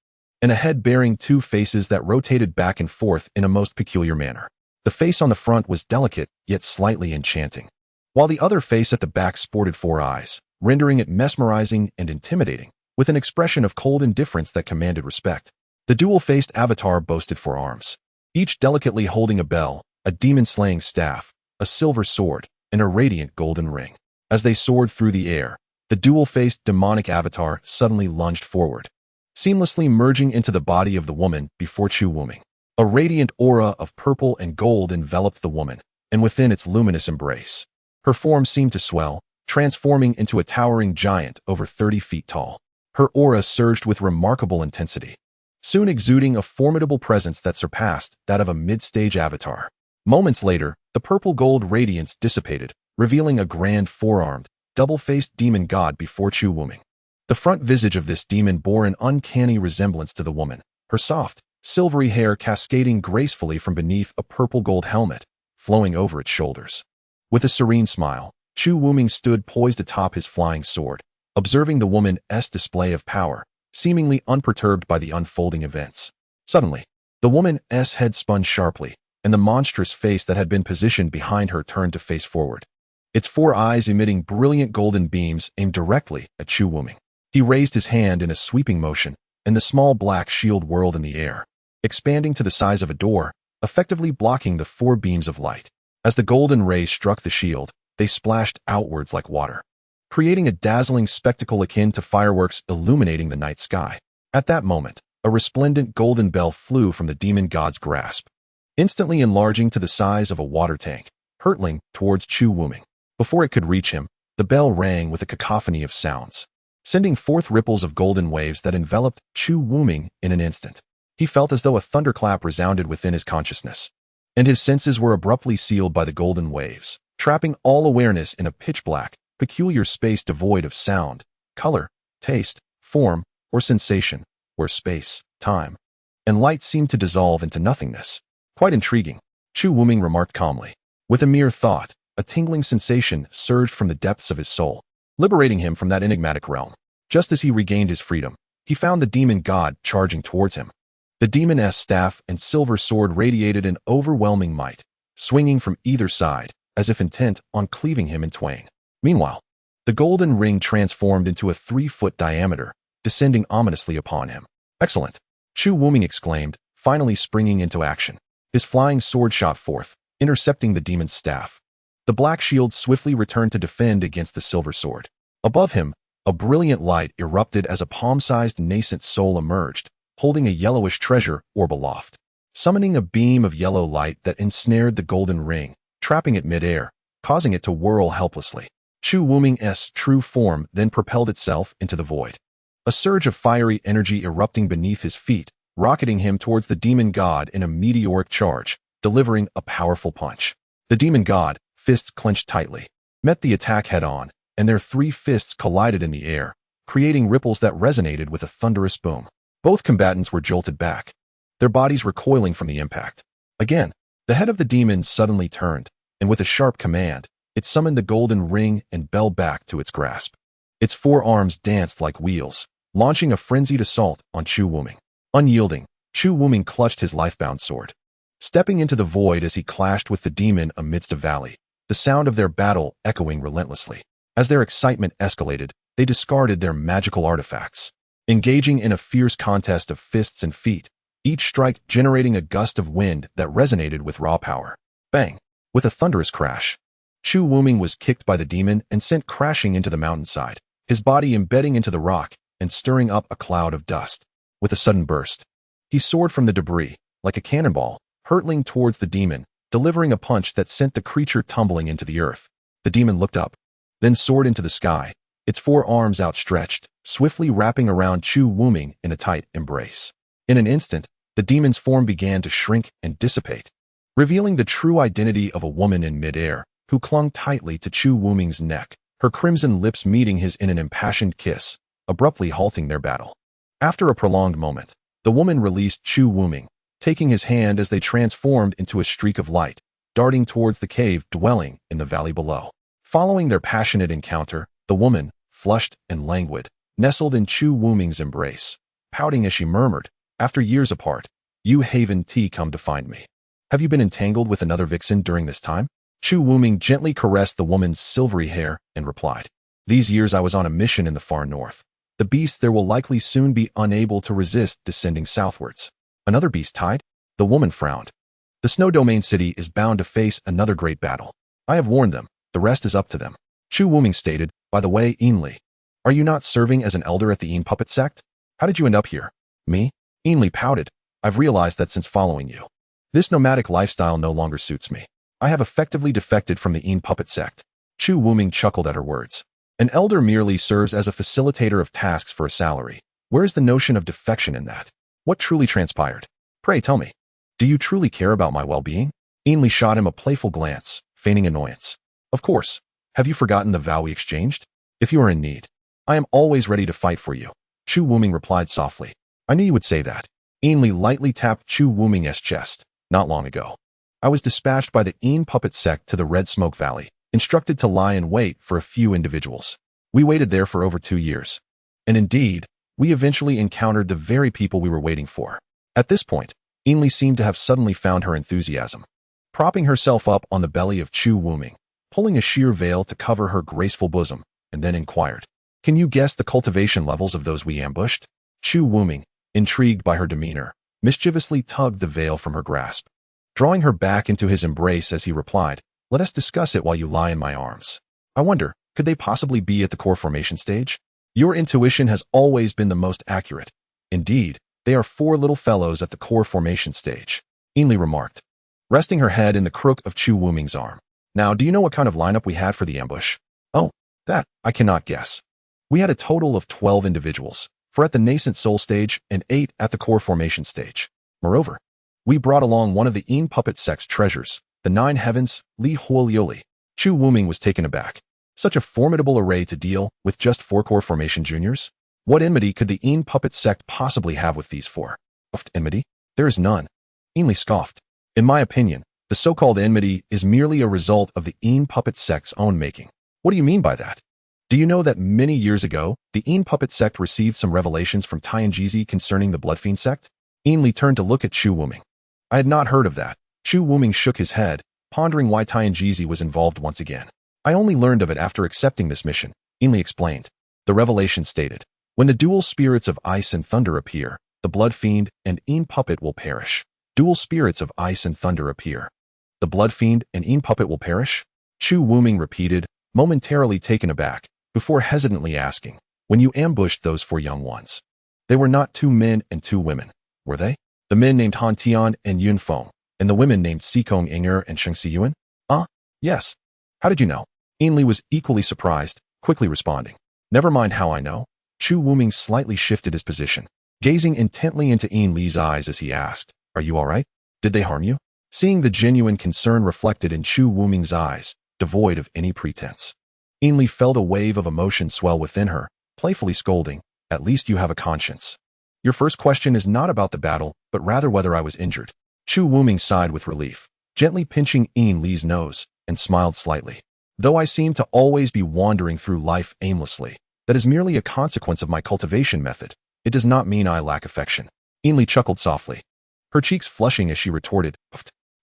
and a head bearing 2 faces that rotated back and forth in a most peculiar manner. The face on the front was delicate, yet slightly enchanting, while the other face at the back sported 4 eyes, rendering it mesmerizing and intimidating, with an expression of cold indifference that commanded respect. The dual-faced avatar boasted 4 arms, each delicately holding a bell, a demon-slaying staff, a silver sword, and a radiant golden ring. As they soared through the air, the dual-faced demonic avatar suddenly lunged forward, seamlessly merging into the body of the woman before Chu Wuming. A radiant aura of purple and gold enveloped the woman, and within its luminous embrace, her form seemed to swell, transforming into a towering giant over 30 feet tall. Her aura surged with remarkable intensity, soon exuding a formidable presence that surpassed that of a mid-stage avatar. Moments later, the purple gold radiance dissipated, revealing a grand 4-armed, double-faced demon god before Chu Wuming. The front visage of this demon bore an uncanny resemblance to the woman, her soft, silvery hair cascading gracefully from beneath a purple gold helmet, flowing over its shoulders. With a serene smile, Chu Wuming stood poised atop his flying sword, observing the woman's display of power, seemingly unperturbed by the unfolding events. Suddenly, the woman's head spun sharply, and the monstrous face that had been positioned behind her turned to face forward, its 4 eyes emitting brilliant golden beams aimed directly at Chu Wuming. He raised his hand in a sweeping motion, and the small black shield whirled in the air, expanding to the size of a door, effectively blocking the 4 beams of light. As the golden rays struck the shield, they splashed outwards like water, creating a dazzling spectacle akin to fireworks illuminating the night sky. At that moment, a resplendent golden bell flew from the demon god's grasp, instantly enlarging to the size of a water tank, hurtling towards Chu Wuming. Before it could reach him, the bell rang with a cacophony of sounds, sending forth ripples of golden waves that enveloped Chu Wuming in an instant. He felt as though a thunderclap resounded within his consciousness, and his senses were abruptly sealed by the golden waves, trapping all awareness in a pitch-black, peculiar space devoid of sound, color, taste, form, or sensation, where space, time, and light seemed to dissolve into nothingness. Quite intriguing, Chu Wuming remarked calmly. With a mere thought, a tingling sensation surged from the depths of his soul, liberating him from that enigmatic realm. Just as he regained his freedom, he found the demon god charging towards him. The demon's staff and silver sword radiated an overwhelming might, swinging from either side, as if intent on cleaving him in twain. Meanwhile, the golden ring transformed into a 3-foot diameter, descending ominously upon him. Excellent! Chu Wuming exclaimed, finally springing into action. His flying sword shot forth, intercepting the demon's staff. The black shield swiftly returned to defend against the silver sword. Above him, a brilliant light erupted as a palm-sized nascent soul emerged, holding a yellowish treasure orb aloft, summoning a beam of yellow light that ensnared the golden ring, trapping it mid-air, causing it to whirl helplessly. Chu Wuming's true form then propelled itself into the void, a surge of fiery energy erupting beneath his feet, rocketing him towards the demon god in a meteoric charge, delivering a powerful punch. The demon god, fists clenched tightly, met the attack head-on, and their 3 fists collided in the air, creating ripples that resonated with a thunderous boom. Both combatants were jolted back, their bodies recoiling from the impact. Again, the head of the demon suddenly turned, and with a sharp command, it summoned the golden ring and bell back to its grasp. Its 4 arms danced like wheels, launching a frenzied assault on Chu Wuming. Unyielding, Chu Wuming clutched his lifebound sword, stepping into the void as he clashed with the demon amidst a valley, the sound of their battle echoing relentlessly. As their excitement escalated, they discarded their magical artifacts, engaging in a fierce contest of fists and feet, each strike generating a gust of wind that resonated with raw power. Bang! With a thunderous crash, Chu Wuming was kicked by the demon and sent crashing into the mountainside, his body embedding into the rock and stirring up a cloud of dust. With a sudden burst, he soared from the debris, like a cannonball, hurtling towards the demon, delivering a punch that sent the creature tumbling into the earth. The demon looked up, then soared into the sky, its 4 arms outstretched, swiftly wrapping around Chu Wuming in a tight embrace. In an instant, the demon's form began to shrink and dissipate, revealing the true identity of a woman in midair, who clung tightly to Chu Wuming's neck, her crimson lips meeting his in an impassioned kiss, abruptly halting their battle. After a prolonged moment, the woman released Chu Wuming, taking his hand as they transformed into a streak of light, darting towards the cave dwelling in the valley below. Following their passionate encounter, the woman, flushed and languid, nestled in Chu Wuming's embrace, pouting as she murmured, "After years apart, you Haven T come to find me. Have you been entangled with another vixen during this time?" Chu Wuming gently caressed the woman's silvery hair and replied, "These years I was on a mission in the far north. The beast there will likely soon be unable to resist descending southwards." "Another beast tide?" The woman frowned. "The Snow Domain City is bound to face another great battle. I have warned them, the rest is up to them." Chu Wuming stated, "By the way, Ainley, are you not serving as an elder at the Een Puppet Sect? How did you end up here?" "Me?" Ainley pouted. "I've realized that since following you. This nomadic lifestyle no longer suits me. I have effectively defected from the Een Puppet Sect." Chu Wuming chuckled at her words. "An elder merely serves as a facilitator of tasks for a salary. Where is the notion of defection in that? What truly transpired? Pray tell me. Do you truly care about my well-being?" Ainley shot him a playful glance, feigning annoyance. "Of course. Have you forgotten the vow we exchanged? If you are in need, I am always ready to fight for you." Chu Wuming replied softly. "I knew you would say that." Ainley lightly tapped Chu Wuming's chest. "Not long ago, I was dispatched by the Een Puppet Sect to the Red Smoke Valley, instructed to lie in wait for a few individuals. We waited there for over 2 years. And indeed, we eventually encountered the very people we were waiting for." At this point, Ainley seemed to have suddenly found her enthusiasm. Propping herself up on the belly of Chu Wuming, pulling a sheer veil to cover her graceful bosom, and then inquired, "Can you guess the cultivation levels of those we ambushed?" Chu Wuming, intrigued by her demeanor, mischievously tugged the veil from her grasp, drawing her back into his embrace as he replied, "Let us discuss it while you lie in my arms. I wonder, could they possibly be at the core formation stage? Your intuition has always been the most accurate. Indeed, they are 4 little fellows at the core formation stage," Ainley remarked, resting her head in the crook of Chu Wuming's arm. "Now, do you know what kind of lineup we had for the ambush?" "Oh, that, I cannot guess. We had a total of 12 individuals, 4 at the nascent soul stage and 8 at the core formation stage. Moreover, we brought along one of the Een Puppet Sect's treasures, the 9 Heavens, Li Huolioli." Chu Wuming was taken aback. Such a formidable array to deal with just 4 core formation juniors? What enmity could the Een Puppet Sect possibly have with these 4? Enmity? There is none. Ainley scoffed. "In my opinion, the so-called enmity is merely a result of the Een Puppet Sect's own making." "What do you mean by that?" "Do you know that many years ago, the Een Puppet Sect received some revelations from Tianjizi concerning the Bloodfiend Sect?" Ainley turned to look at Chu Wuming. "I had not heard of that." Chu Wuming shook his head, pondering why Tianjizi was involved once again. "I only learned of it after accepting this mission," Ainley explained. The revelation stated, "When the dual spirits of ice and thunder appear, the Bloodfiend and Een Puppet will perish." Dual spirits of ice and thunder appear. The Bloodfiend and Een Puppet will perish? Chu Wuming repeated, momentarily taken aback, before hesitantly asking, "When you ambushed those 4 young ones, they were not 2 men and 2 women, were they? The men named Han Tian and Yun Feng, and the women named Sikong Inger and Sheng Siyuan?" "Ah, yes. How did you know?" Ainley was equally surprised, quickly responding, "Never mind how I know." Chu Wuming slightly shifted his position, gazing intently into Ainley's eyes as he asked, "Are you all right? Did they harm you?" Seeing the genuine concern reflected in Chu Wuming's eyes, devoid of any pretense, Ainley felt a wave of emotion swell within her, playfully scolding, "At least you have a conscience. Your first question is not about the battle, but rather whether I was injured." Chu Wuming sighed with relief, gently pinching Ainley's nose, and smiled slightly. "Though I seem to always be wandering through life aimlessly, that is merely a consequence of my cultivation method. It does not mean I lack affection." Ainley chuckled softly, her cheeks flushing as she retorted,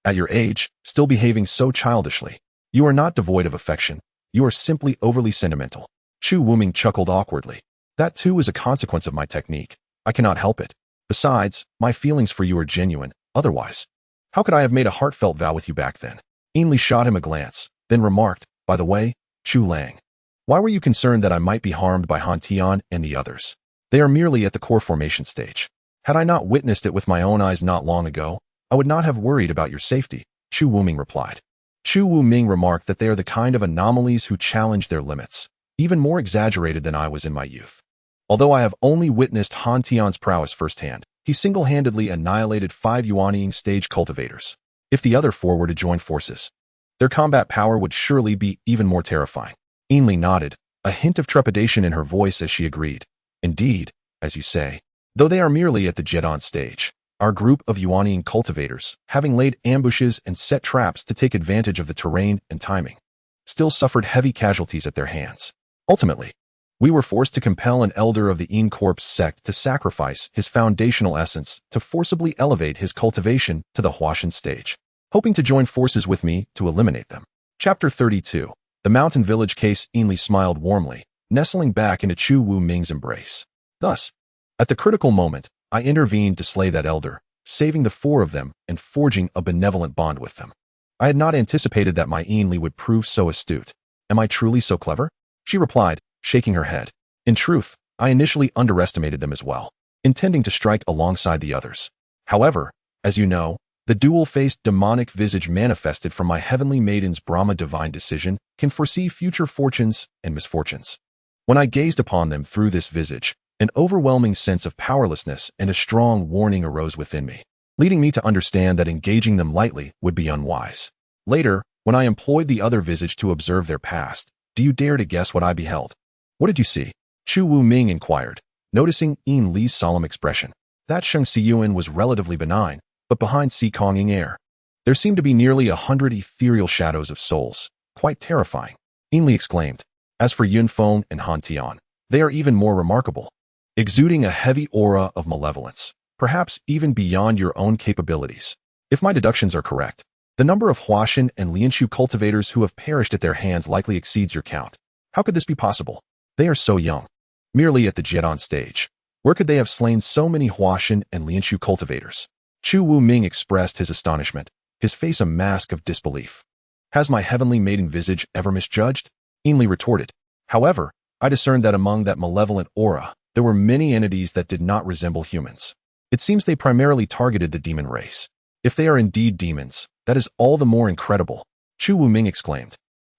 "At your age, still behaving so childishly. You are not devoid of affection. You are simply overly sentimental." Chu Wuming chuckled awkwardly. "That too is a consequence of my technique. I cannot help it. Besides, my feelings for you are genuine. Otherwise, how could I have made a heartfelt vow with you back then?" Ainley shot him a glance, then remarked, "By the way, Chu Lang, why were you concerned that I might be harmed by Han Tian and the others? They are merely at the core formation stage. Had I not witnessed it with my own eyes not long ago, I would not have worried about your safety," Chu Wuming replied. Chu Wuming remarked that they are the kind of anomalies who challenge their limits, even more exaggerated than I was in my youth. Although I have only witnessed Han Tian's prowess firsthand, he single-handedly annihilated 5 Yuanying stage cultivators. If the other four were to join forces, their combat power would surely be even more terrifying. Ainley nodded, a hint of trepidation in her voice as she agreed. Indeed, as you say, though they are merely at the Jedon stage, our group of Yuanian cultivators, having laid ambushes and set traps to take advantage of the terrain and timing, still suffered heavy casualties at their hands. Ultimately, we were forced to compel an elder of the Een Corpse sect to sacrifice his foundational essence to forcibly elevate his cultivation to the Huashan stage, hoping to join forces with me to eliminate them. Chapter 32. The Mountain Village Case. Ainley smiled warmly, nestling back into Chu Wu Ming's embrace. Thus, at the critical moment, I intervened to slay that elder, saving the four of them and forging a benevolent bond with them. I had not anticipated that my Ainley would prove so astute. Am I truly so clever? She replied, shaking her head. In truth, I initially underestimated them as well, intending to strike alongside the others. However, as you know, the dual-faced demonic visage manifested from my heavenly maiden's Brahma divine decision can foresee future fortunes and misfortunes. When I gazed upon them through this visage, an overwhelming sense of powerlessness and a strong warning arose within me, leading me to understand that engaging them lightly would be unwise. Later, when I employed the other visage to observe their past, do you dare to guess what I beheld? What did you see? Chu Wu Ming inquired, noticing Yin Li's solemn expression. That Sheng Siyuan was relatively benign, but behind Si Kongying air, there seemed to be nearly 100 ethereal shadows of souls, quite terrifying. Yin Li exclaimed. As for Yun Feng and Han Tian, they are even more remarkable, exuding a heavy aura of malevolence, perhaps even beyond your own capabilities. If my deductions are correct, the number of Huashan and Lianshu cultivators who have perished at their hands likely exceeds your count. How could this be possible? They are so young, merely at the Jedon stage. Where could they have slain so many Huashan and Lianshu cultivators? Chu Wu Ming expressed his astonishment, his face a mask of disbelief. Has my heavenly maiden visage ever misjudged? Ainley retorted. However, I discerned that among that malevolent aura, there were many entities that did not resemble humans. It seems they primarily targeted the demon race. If they are indeed demons, that is all the more incredible, Chu Wu Ming exclaimed.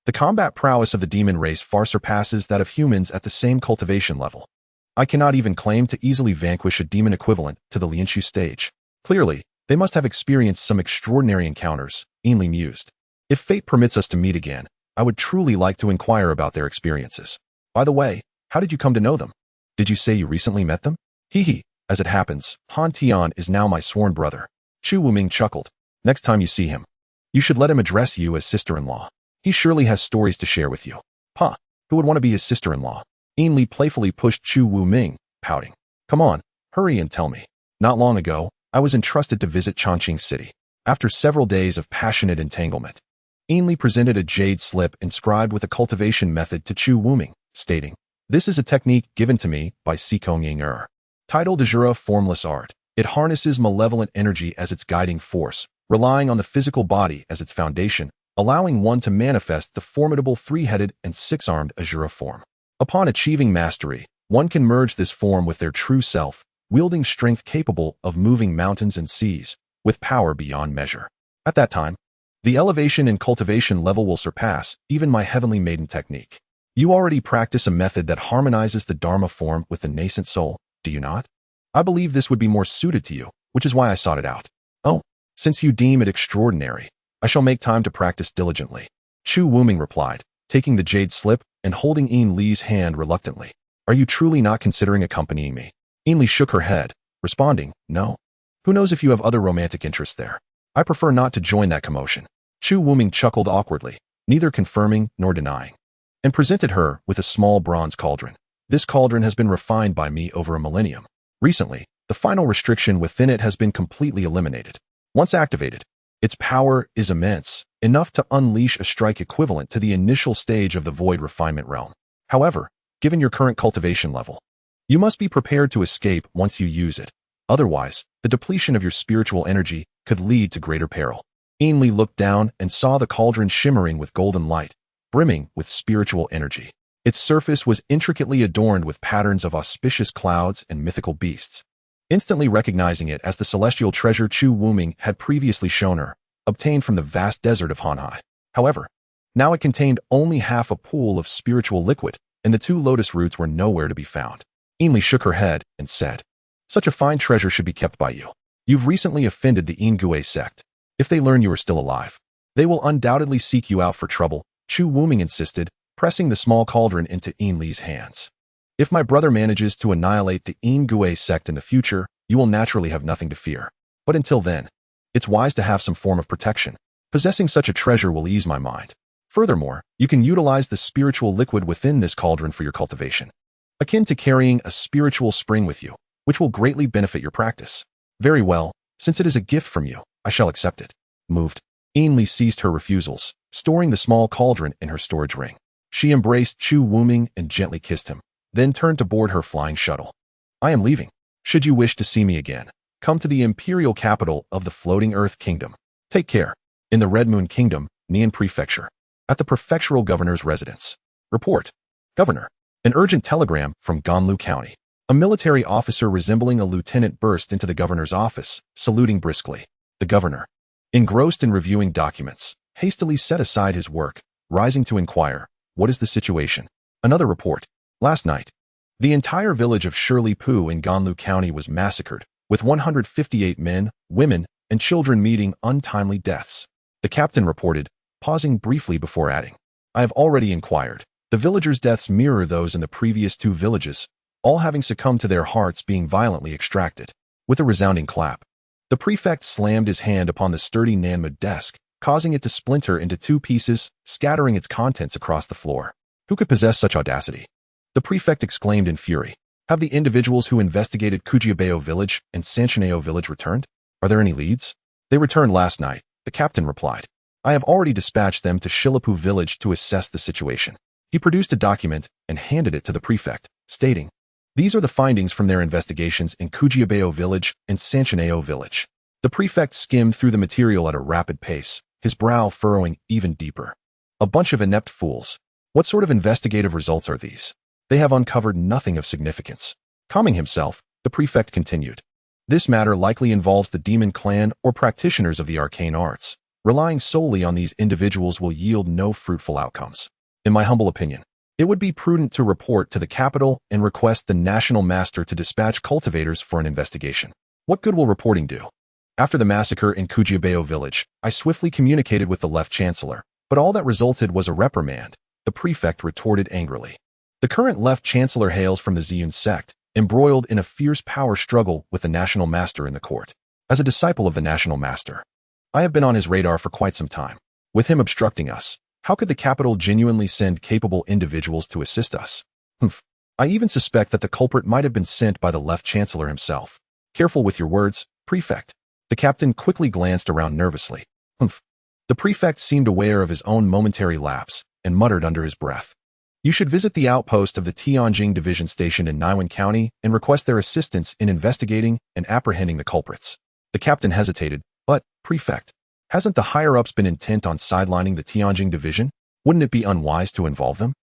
The combat prowess of the demon race far surpasses that of humans at the same cultivation level. I cannot even claim to easily vanquish a demon equivalent to the Lianshu stage. Clearly, they must have experienced some extraordinary encounters, Ainley mused. If fate permits us to meet again, I would truly like to inquire about their experiences. By the way, how did you come to know them? Did you say you recently met them? Hee. As it happens, Han Tian is now my sworn brother. Chu Wu Ming chuckled. Next time you see him, you should let him address you as sister-in-law. He surely has stories to share with you. Huh, who would want to be his sister-in-law? Ainley playfully pushed Chu Wu Ming, pouting. Come on, hurry and tell me. Not long ago, I was entrusted to visit Chongqing City. After several days of passionate entanglement, Ainley presented a jade slip inscribed with a cultivation method to Chu Wu Ming, stating, This is a technique given to me by Si Kongying. Title de jure formless art. It harnesses malevolent energy as its guiding force, relying on the physical body as its foundation, allowing one to manifest the formidable three-headed and six-armed Azura form. Upon achieving mastery, one can merge this form with their true self, wielding strength capable of moving mountains and seas, with power beyond measure. At that time, the elevation and cultivation level will surpass even my heavenly maiden technique. You already practice a method that harmonizes the Dharma form with the nascent soul, do you not? I believe this would be more suited to you, which is why I sought it out. Oh, since you deem it extraordinary, I shall make time to practice diligently. Chu Wu Ming replied, taking the jade slip and holding Yin Li's hand reluctantly. Are you truly not considering accompanying me? Yin Li shook her head, responding, No. Who knows if you have other romantic interests there? I prefer not to join that commotion. Chu Wu Ming chuckled awkwardly, neither confirming nor denying, and presented her with a small bronze cauldron. This cauldron has been refined by me over a millennium. Recently, the final restriction within it has been completely eliminated. Once activated, its power is immense, enough to unleash a strike equivalent to the initial stage of the void refinement realm. However, given your current cultivation level, you must be prepared to escape once you use it. Otherwise, the depletion of your spiritual energy could lead to greater peril. Ainley looked down and saw the cauldron shimmering with golden light, brimming with spiritual energy. Its surface was intricately adorned with patterns of auspicious clouds and mythical beasts. Instantly recognizing it as the celestial treasure Chu Wu Ming had previously shown her, obtained from the vast desert of Hanhai. However, now it contained only half a pool of spiritual liquid, and the two lotus roots were nowhere to be found. Ainley shook her head and said, Such a fine treasure should be kept by you. You've recently offended the Yin Gue sect. If they learn you are still alive, they will undoubtedly seek you out for trouble, Chu Wuming insisted, pressing the small cauldron into Yin Li's hands. If my brother manages to annihilate the Yin Gui sect in the future, you will naturally have nothing to fear. But until then, it's wise to have some form of protection. Possessing such a treasure will ease my mind. Furthermore, you can utilize the spiritual liquid within this cauldron for your cultivation, akin to carrying a spiritual spring with you, which will greatly benefit your practice. Very well, since it is a gift from you, I shall accept it. Moved, Yin Li ceased her refusals, storing the small cauldron in her storage ring. She embraced Chu Wuming and gently kissed him, then turned to board her flying shuttle. I am leaving. Should you wish to see me again, come to the imperial capital of the Floating Earth Kingdom. Take care. In the Red Moon Kingdom, Nian Prefecture. At the prefectural governor's residence. Report. Governor. An urgent telegram from Ganlu County. A military officer resembling a lieutenant burst into the governor's office, saluting briskly. The governor, engrossed in reviewing documents, hastily set aside his work, rising to inquire, what is the situation? Another report. Last night, the entire village of Shirley Pu in Ganlu County was massacred, with 158 men, women, and children meeting untimely deaths. The captain reported, pausing briefly before adding, I have already inquired. The villagers' deaths mirror those in the previous 2 villages, all having succumbed to their hearts being violently extracted. With a resounding clap, the prefect slammed his hand upon the sturdy Nanma desk, causing it to splinter into 2 pieces, scattering its contents across the floor. Who could possess such audacity? The prefect exclaimed in fury. Have the individuals who investigated Kujiabeo village and Sanchineo village returned? Are there any leads? They returned last night, the captain replied. I have already dispatched them to Shilapu village to assess the situation. He produced a document and handed it to the prefect, stating, these are the findings from their investigations in Kujiabeo village and Sanchineo village. The prefect skimmed through the material at a rapid pace, his brow furrowing even deeper. A bunch of inept fools. What sort of investigative results are these? They have uncovered nothing of significance. Calming himself, the prefect continued. This matter likely involves the demon clan or practitioners of the arcane arts. Relying solely on these individuals will yield no fruitful outcomes. In my humble opinion, it would be prudent to report to the capital and request the national master to dispatch cultivators for an investigation. What good will reporting do? After the massacre in Kujiabeo village, I swiftly communicated with the left chancellor, but all that resulted was a reprimand, the prefect retorted angrily. The current left chancellor hails from the Ziyun sect, embroiled in a fierce power struggle with the national master in the court. As a disciple of the national master, I have been on his radar for quite some time. With him obstructing us, how could the capital genuinely send capable individuals to assist us? I even suspect that the culprit might have been sent by the left chancellor himself. Careful with your words, prefect. The captain quickly glanced around nervously. The prefect seemed aware of his own momentary lapse and muttered under his breath. You should visit the outpost of the Tianjing Division Station in Naiwan County and request their assistance in investigating and apprehending the culprits. The captain hesitated, but, prefect, hasn't the higher-ups been intent on sidelining the Tianjing Division? Wouldn't it be unwise to involve them?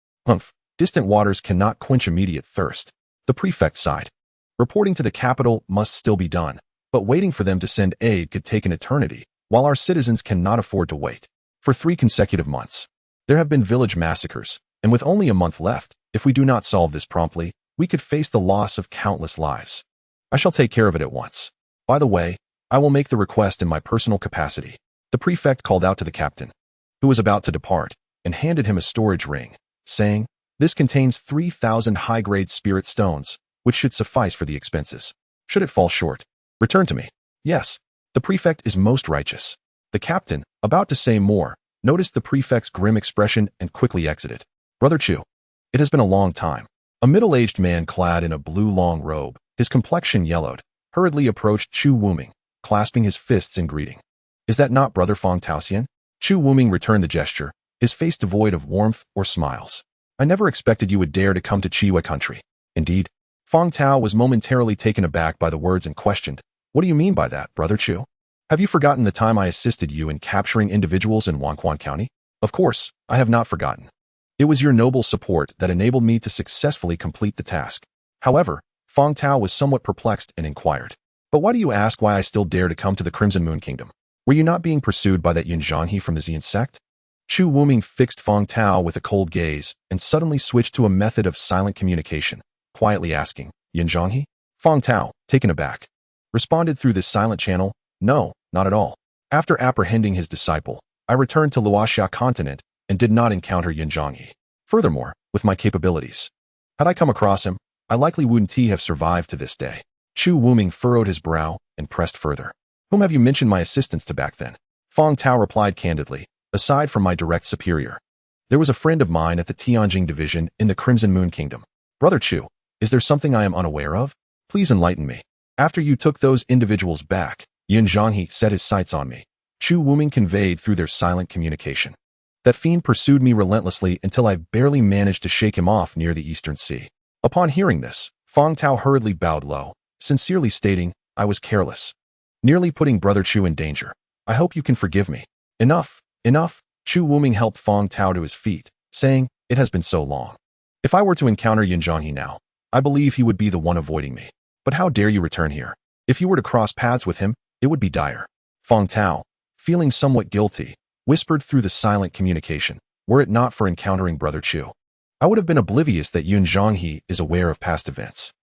Distant waters cannot quench immediate thirst. The prefect sighed. Reporting to the capital must still be done, but waiting for them to send aid could take an eternity, while our citizens cannot afford to wait. For 3 consecutive months, there have been village massacres, and with only a month left, if we do not solve this promptly, we could face the loss of countless lives. I shall take care of it at once. By the way, I will make the request in my personal capacity. The prefect called out to the captain, who was about to depart, and handed him a storage ring, saying, this contains 3,000 high-grade spirit stones, which should suffice for the expenses. Should it fall short, return to me. Yes, the prefect is most righteous. The captain, about to say more, noticed the prefect's grim expression and quickly exited. Brother Chu, it has been a long time. A middle-aged man clad in a blue long robe, his complexion yellowed, hurriedly approached Chu Wuming, clasping his fists in greeting. Is that not Brother Fong Taoxian? Chu Wuming returned the gesture, his face devoid of warmth or smiles. I never expected you would dare to come to Chiwa country. Indeed. Fong Tao was momentarily taken aback by the words and questioned, what do you mean by that, Brother Chu? Have you forgotten the time I assisted you in capturing individuals in Wanquan County? Of course, I have not forgotten. It was your noble support that enabled me to successfully complete the task. However, Fong Tao was somewhat perplexed and inquired, but why do you ask why I still dare to come to the Crimson Moon Kingdom? Were you not being pursued by that Yun Zhanghe from the Xian sect? Chu Wuming fixed Fong Tao with a cold gaze and suddenly switched to a method of silent communication, quietly asking, Yun Zhanghe? Fong Tao, taken aback, responded through this silent channel, no, not at all. After apprehending his disciple, I returned to Luoxia continent and did not encounter Yin Zhangyi. Furthermore, with my capabilities, had I come across him, I likely wouldn't have survived to this day. Chu Wuming furrowed his brow and pressed further. Whom have you mentioned my assistance to back then? Fong Tao replied candidly, aside from my direct superior. There was a friend of mine at the Tianjing division in the Crimson Moon Kingdom. Brother Chu, is there something I am unaware of? Please enlighten me. After you took those individuals back, Yin Zhangyi set his sights on me. Chu Wuming conveyed through their silent communication. That fiend pursued me relentlessly until I barely managed to shake him off near the Eastern Sea. Upon hearing this, Fong Tao hurriedly bowed low, sincerely stating, I was careless, nearly putting Brother Chu in danger. I hope you can forgive me. Enough, enough. Chu Wuming helped Fong Tao to his feet, saying, it has been so long. If I were to encounter Yin Zhangyi now, I believe he would be the one avoiding me. But how dare you return here? If you were to cross paths with him, it would be dire. Fong Tao, feeling somewhat guilty, whispered through the silent communication, were it not for encountering Brother Chu, I would have been oblivious that Yin Zhangyi is aware of past events.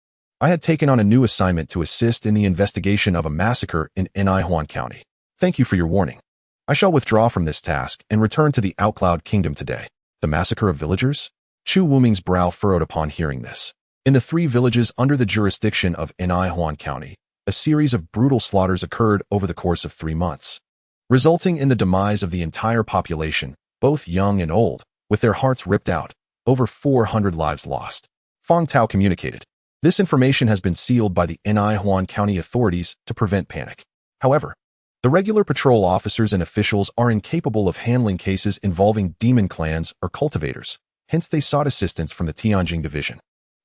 I had taken on a new assignment to assist in the investigation of a massacre in Naihuan County. Thank you for your warning. I shall withdraw from this task and return to the Outcloud Kingdom today. The massacre of villagers? Chu Wuming's brow furrowed upon hearing this. In the 3 villages under the jurisdiction of Naihuan County, a series of brutal slaughters occurred over the course of 3 months, resulting in the demise of the entire population, both young and old, with their hearts ripped out, over 400 lives lost. Fong Tao communicated. This information has been sealed by the Naihuan County authorities to prevent panic. However, the regular patrol officers and officials are incapable of handling cases involving demon clans or cultivators, hence they sought assistance from the Tianjing division.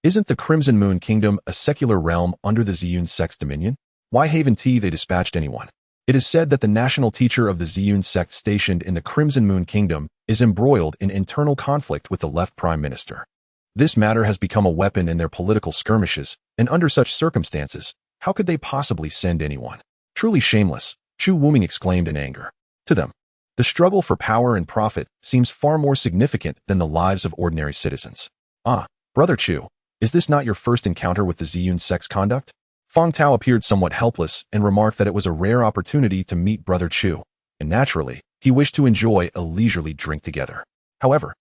Isn't the Crimson Moon Kingdom a secular realm under the Ziyun sect's dominion? Why haven't they dispatched anyone? It is said that the national teacher of the Ziyun sect stationed in the Crimson Moon Kingdom is embroiled in internal conflict with the left prime minister. This matter has become a weapon in their political skirmishes, and under such circumstances, how could they possibly send anyone? Truly shameless, Chu Wuming exclaimed in anger. To them, the struggle for power and profit seems far more significant than the lives of ordinary citizens. Ah, Brother Chu, is this not your first encounter with the Ziyun sect's conduct? Fong Tao appeared somewhat helpless and remarked that it was a rare opportunity to meet Brother Chu, and naturally, he wished to enjoy a leisurely drink together. However,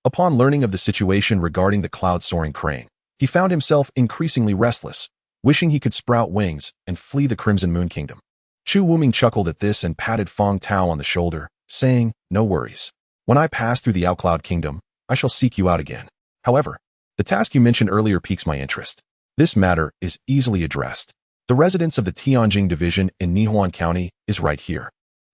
upon learning of the situation regarding the cloud-soaring crane, he found himself increasingly restless, wishing he could sprout wings and flee the Crimson Moon Kingdom. Chu Wuming chuckled at this and patted Fong Tao on the shoulder, saying, no worries. When I pass through the Outcloud Kingdom, I shall seek you out again. However, the task you mentioned earlier piques my interest. This matter is easily addressed. The residence of the Tianjing division in Naihuan County is right here.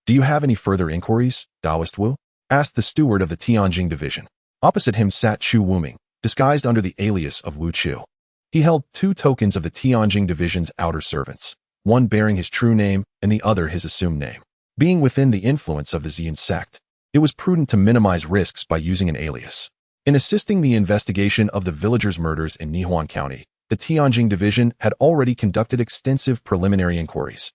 Do you have any further inquiries, Taoist Wu? Asked the steward of the Tianjing division. Opposite him sat Chu Wuming, disguised under the alias of Wu Chu. He held 2 tokens of the Tianjing division's outer servants, one bearing his true name and the other his assumed name. Being within the influence of the Ziyun sect, it was prudent to minimize risks by using an alias. In assisting the investigation of the villagers' murders in Naihuan County, the Tianjing division had already conducted extensive preliminary inquiries,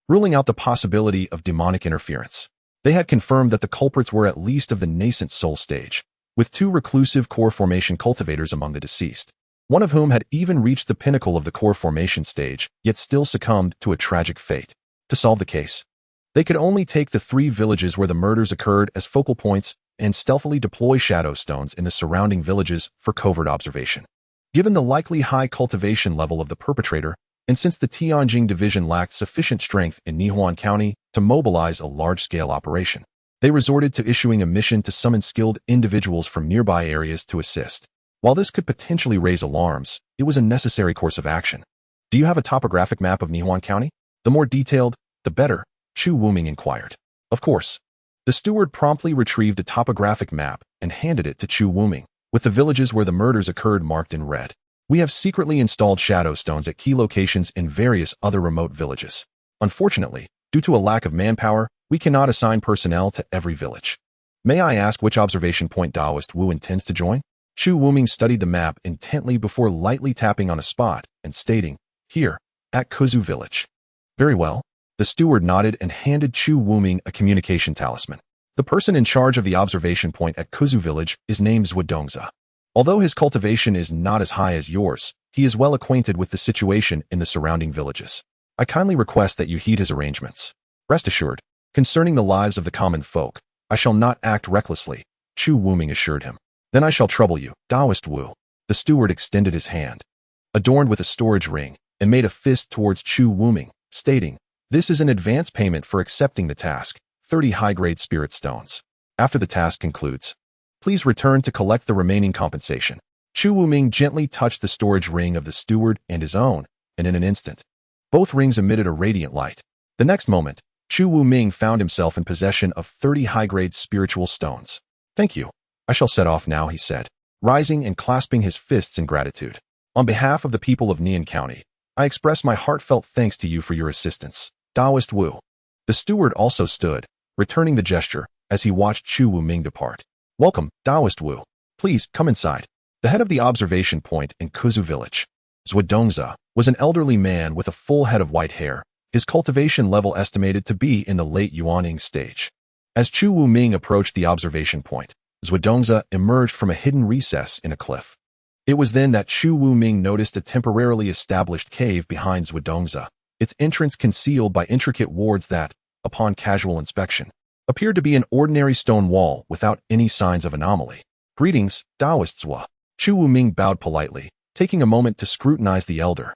ruling out the possibility of demonic interference. They had confirmed that the culprits were at least of the nascent soul stage, with 2 reclusive core formation cultivators among the deceased, one of whom had even reached the pinnacle of the core formation stage, yet still succumbed to a tragic fate. To solve the case, they could only take the 3 villages where the murders occurred as focal points and stealthily deploy shadow stones in the surrounding villages for covert observation. Given the likely high cultivation level of the perpetrator, and since the Tianjing division lacked sufficient strength in Naihuan County to mobilize a large-scale operation, they resorted to issuing a mission to summon skilled individuals from nearby areas to assist. While this could potentially raise alarms, it was a necessary course of action. Do you have a topographic map of Naihuan County? The more detailed, the better, Chu Wuming inquired. Of course. The steward promptly retrieved a topographic map and handed it to Chu Wuming, with the villages where the murders occurred marked in red. We have secretly installed shadow stones at key locations in various other remote villages. Unfortunately, due to a lack of manpower, we cannot assign personnel to every village. May I ask which observation point Taoist Wu intends to join? Chu Wuming studied the map intently before lightly tapping on a spot and stating, here, at Kuzu village. Very well. The steward nodded and handed Chu Wuming a communication talisman. The person in charge of the observation point at Kuzu village is named Zhuodongza. Although his cultivation is not as high as yours, he is well acquainted with the situation in the surrounding villages. I kindly request that you heed his arrangements. Rest assured, Concerning the lives of the common folk, I shall not act recklessly, Chu Wuming assured him. Then I shall trouble you, Taoist Wu. The steward extended his hand, adorned with a storage ring, and made a fist towards Chu Wuming, stating, "This is an advance payment for accepting the task, 30 high-grade spirit stones. After the task concludes, please return to collect the remaining compensation." Chu Wuming gently touched the storage ring of the steward and his own, and in an instant, both rings emitted a radiant light. The next moment, Chu Wuming found himself in possession of 30 high-grade spiritual stones. "Thank you. I shall set off now," he said, rising and clasping his fists in gratitude. "On behalf of the people of Nian County, I express my heartfelt thanks to you for your assistance, Taoist Wu." The steward also stood, returning the gesture, as he watched Chu Wuming depart. "Welcome, Taoist Wu. Please, come inside." The head of the observation point in Kuzu village, Zhuodongza, was an elderly man with a full head of white hair, his cultivation level estimated to be in the late Yuaning stage. As Chu Wuming approached the observation point, Zhuodongza emerged from a hidden recess in a cliff. It was then that Chu Wuming noticed a temporarily established cave behind Zhuodongza, its entrance concealed by intricate wards that, upon casual inspection, appeared to be an ordinary stone wall without any signs of anomaly. "Greetings, Taoist Zhua." Chu Wuming bowed politely, taking a moment to scrutinize the elder.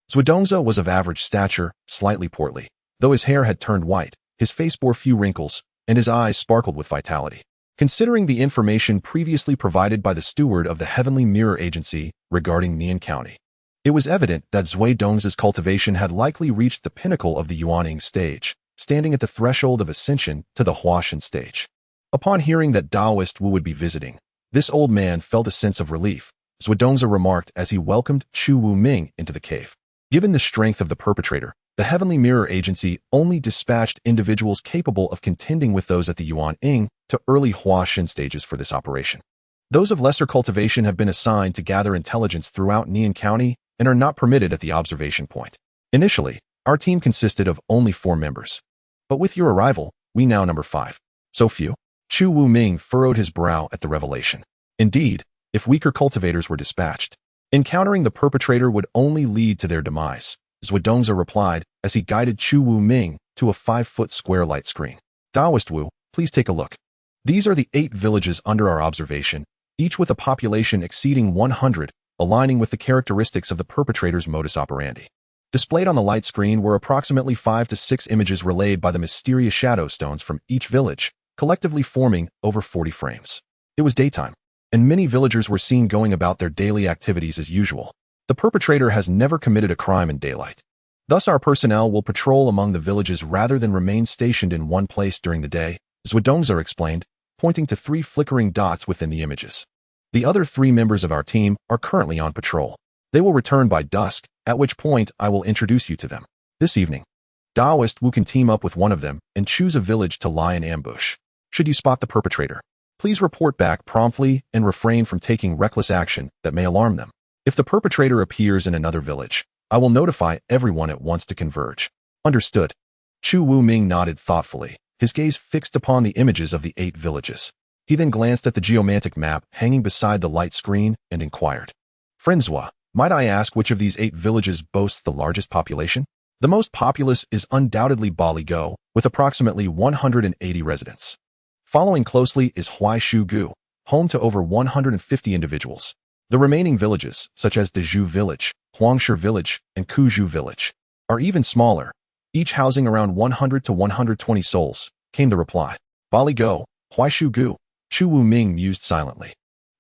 Zhuodongza was of average stature, slightly portly. Though his hair had turned white, his face bore few wrinkles, and his eyes sparkled with vitality. Considering the information previously provided by the steward of the Heavenly Mirror Agency regarding Nian County, it was evident that Zhuodongza's cultivation had likely reached the pinnacle of the Yuaning stage, standing at the threshold of ascension to the Huashan stage. Upon hearing that Taoist Wu would be visiting, this old man felt a sense of relief, Zhuodongza remarked as he welcomed Chu Wuming into the cave. Given the strength of the perpetrator, the Heavenly Mirror Agency only dispatched individuals capable of contending with those at the Yuan-Ing to early Huashan stages for this operation. Those of lesser cultivation have been assigned to gather intelligence throughout Nian County and are not permitted at the observation point. Initially, our team consisted of only 4 members. But with your arrival, we now number 5. So few? Chu Wuming furrowed his brow at the revelation. Indeed, if weaker cultivators were dispatched, encountering the perpetrator would only lead to their demise, Zhuodongza replied as he guided Chu Wuming to a 5-foot square light screen. "Taoist Wu, please take a look. These are the 8 villages under our observation, each with a population exceeding 100, aligning with the characteristics of the perpetrator's modus operandi." Displayed on the light screen were approximately 5 to 6 images relayed by the mysterious shadow stones from each village, collectively forming over 40 frames. It was daytime, and many villagers were seen going about their daily activities as usual. The perpetrator has never committed a crime in daylight. Thus our personnel will patrol among the villages rather than remain stationed in one place during the day, Zhuodongza explained, pointing to 3 flickering dots within the images. The other 3 members of our team are currently on patrol. They will return by dusk, at which point I will introduce you to them. This evening, Taoist Wu can team up with one of them and choose a village to lie in ambush. Should you spot the perpetrator, please report back promptly and refrain from taking reckless action that may alarm them. If the perpetrator appears in another village, I will notify everyone at once to converge. Understood. Chu Wuming nodded thoughtfully, his gaze fixed upon the images of the 8 villages. He then glanced at the geomantic map hanging beside the light screen and inquired, "Friend Zhua, might I ask which of these 8 villages boasts the largest population?" The most populous is undoubtedly Baligo, with approximately 180 residents. Following closely is Huaishu-gu, home to over 150 individuals. The remaining villages, such as Dezhu Village, Huangsher Village, and Kuzhu Village, are even smaller, each housing around 100 to 120 souls, came the reply. "Baligo, Huaishu-gu," Chu Wuming mused silently.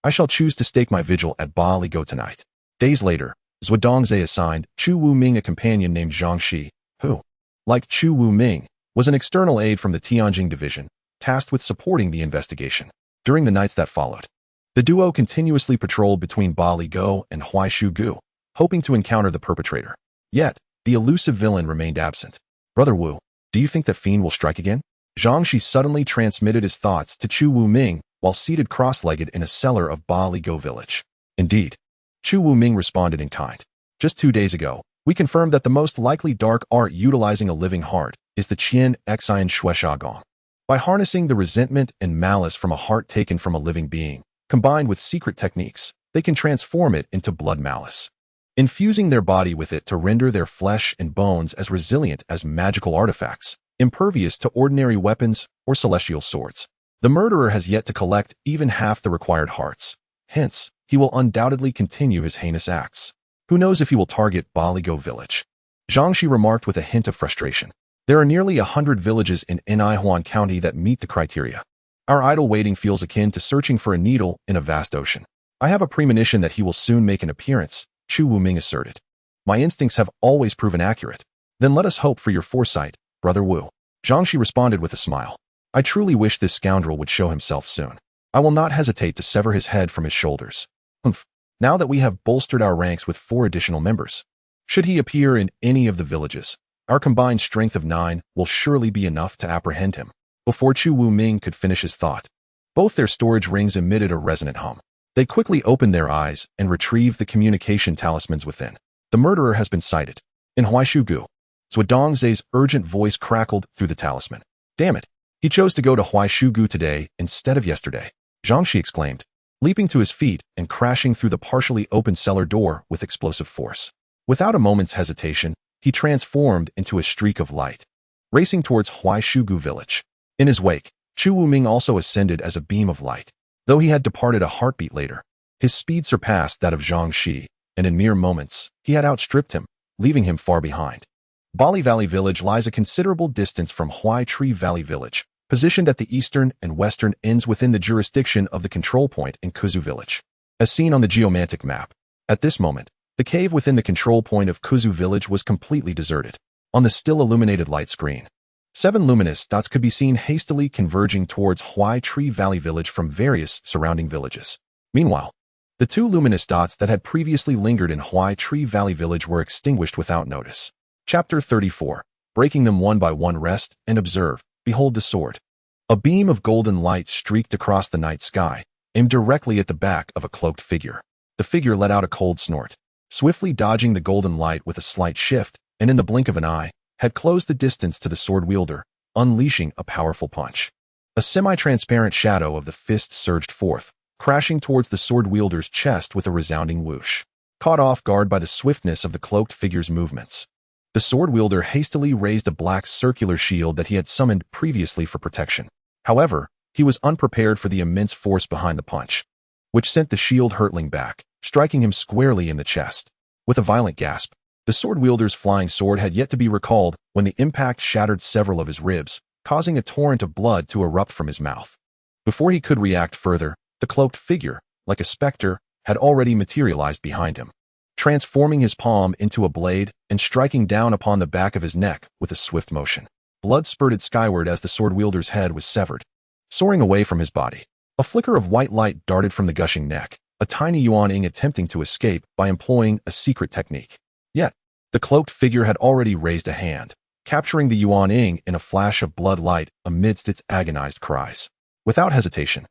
"I shall choose to stake my vigil at Baligo tonight." Days later, Zhuodongza assigned Chu Wuming a companion named Zhang Shi, who, like Chu Wuming, was an external aide from the Tianjing division, tasked with supporting the investigation. During the nights that followed, the duo continuously patrolled between Baligo and Huaishu-gu, hoping to encounter the perpetrator. Yet, the elusive villain remained absent. "Brother Wu, do you think the fiend will strike again?" Zhang Shi suddenly transmitted his thoughts to Chu Wuming while seated cross-legged in a cellar of Baligo village. "Indeed." Chu Wuming responded in kind. "Just 2 days ago, we confirmed that the most likely dark art utilizing a living heart is the Qian Xian Shuesha Gong. By harnessing the resentment and malice from a heart taken from a living being, combined with secret techniques, they can transform it into blood malice, infusing their body with it to render their flesh and bones as resilient as magical artifacts. impervious to ordinary weapons or celestial swords. The murderer has yet to collect even half the required hearts. Hence, he will undoubtedly continue his heinous acts. Who knows if he will target Baligo village? Zhangxi remarked with a hint of frustration. There are nearly 100 villages in Naihuan County that meet the criteria. Our idle waiting feels akin to searching for a needle in a vast ocean. I have a premonition that he will soon make an appearance, Chu Wuming asserted. My instincts have always proven accurate. Then let us hope for your foresight, Brother Wu. Zhangxi responded with a smile. I truly wish this scoundrel would show himself soon. I will not hesitate to sever his head from his shoulders. Humph. Now that we have bolstered our ranks with 4 additional members, should he appear in any of the villages, our combined strength of 9 will surely be enough to apprehend him. Before Chu Wuming could finish his thought, both their storage rings emitted a resonant hum. They quickly opened their eyes and retrieved the communication talismans within. The murderer has been sighted. In Huaishugu, Zhuadongzai's urgent voice crackled through the talisman. Damn it! He chose to go to Huaishugu today instead of yesterday, Zhangxi exclaimed, leaping to his feet and crashing through the partially open cellar door with explosive force. Without a moment's hesitation, he transformed into a streak of light, racing towards Huaishugu village. In his wake, Chu Wuming also ascended as a beam of light. Though he had departed a heartbeat later, his speed surpassed that of Zhangxi, and in mere moments, he had outstripped him, leaving him far behind. Bali Valley Village lies a considerable distance from Huai Tree Valley Village, positioned at the eastern and western ends within the jurisdiction of the control point in Kuzu Village. As seen on the geomantic map, at this moment, the cave within the control point of Kuzu Village was completely deserted. On the still illuminated light screen, 7 luminous dots could be seen hastily converging towards Huai Tree Valley Village from various surrounding villages. Meanwhile, the 2 luminous dots that had previously lingered in Huai Tree Valley Village were extinguished without notice. Chapter 34. Breaking them one by one. Rest and observe. Behold the sword. A beam of golden light streaked across the night sky, aimed directly at the back of a cloaked figure. The figure let out a cold snort, swiftly dodging the golden light with a slight shift, and in the blink of an eye, had closed the distance to the sword wielder, unleashing a powerful punch. A semi-transparent shadow of the fist surged forth, crashing towards the sword wielder's chest with a resounding whoosh. Caught off guard by the swiftness of the cloaked figure's movements, the sword wielder hastily raised a black circular shield that he had summoned previously for protection. However, he was unprepared for the immense force behind the punch, which sent the shield hurtling back, striking him squarely in the chest. With a violent gasp, the sword wielder's flying sword had yet to be recalled when the impact shattered several of his ribs, causing a torrent of blood to erupt from his mouth. Before he could react further, the cloaked figure, like a specter, had already materialized behind him, transforming his palm into a blade and striking down upon the back of his neck with a swift motion. Blood spurted skyward as the sword wielder's head was severed, soaring away from his body. A flicker of white light darted from the gushing neck, a tiny Yuan-ing attempting to escape by employing a secret technique. Yet, the cloaked figure had already raised a hand, capturing the Yuan-ing in a flash of blood light amidst its agonized cries. Without hesitation,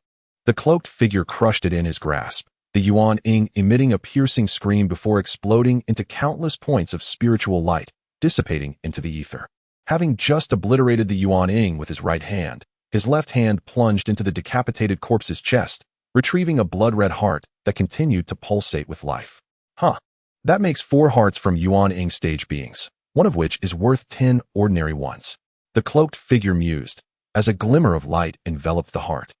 the cloaked figure crushed it in his grasp, the Yuan-ing emitting a piercing scream before exploding into countless points of spiritual light, dissipating into the ether. Having just obliterated the Yuan-ing with his right hand, his left hand plunged into the decapitated corpse's chest, retrieving a blood-red heart that continued to pulsate with life. That makes 4 hearts from Yuan-ing stage beings, one of which is worth 10 ordinary ones. The cloaked figure mused, as a glimmer of light enveloped the heart,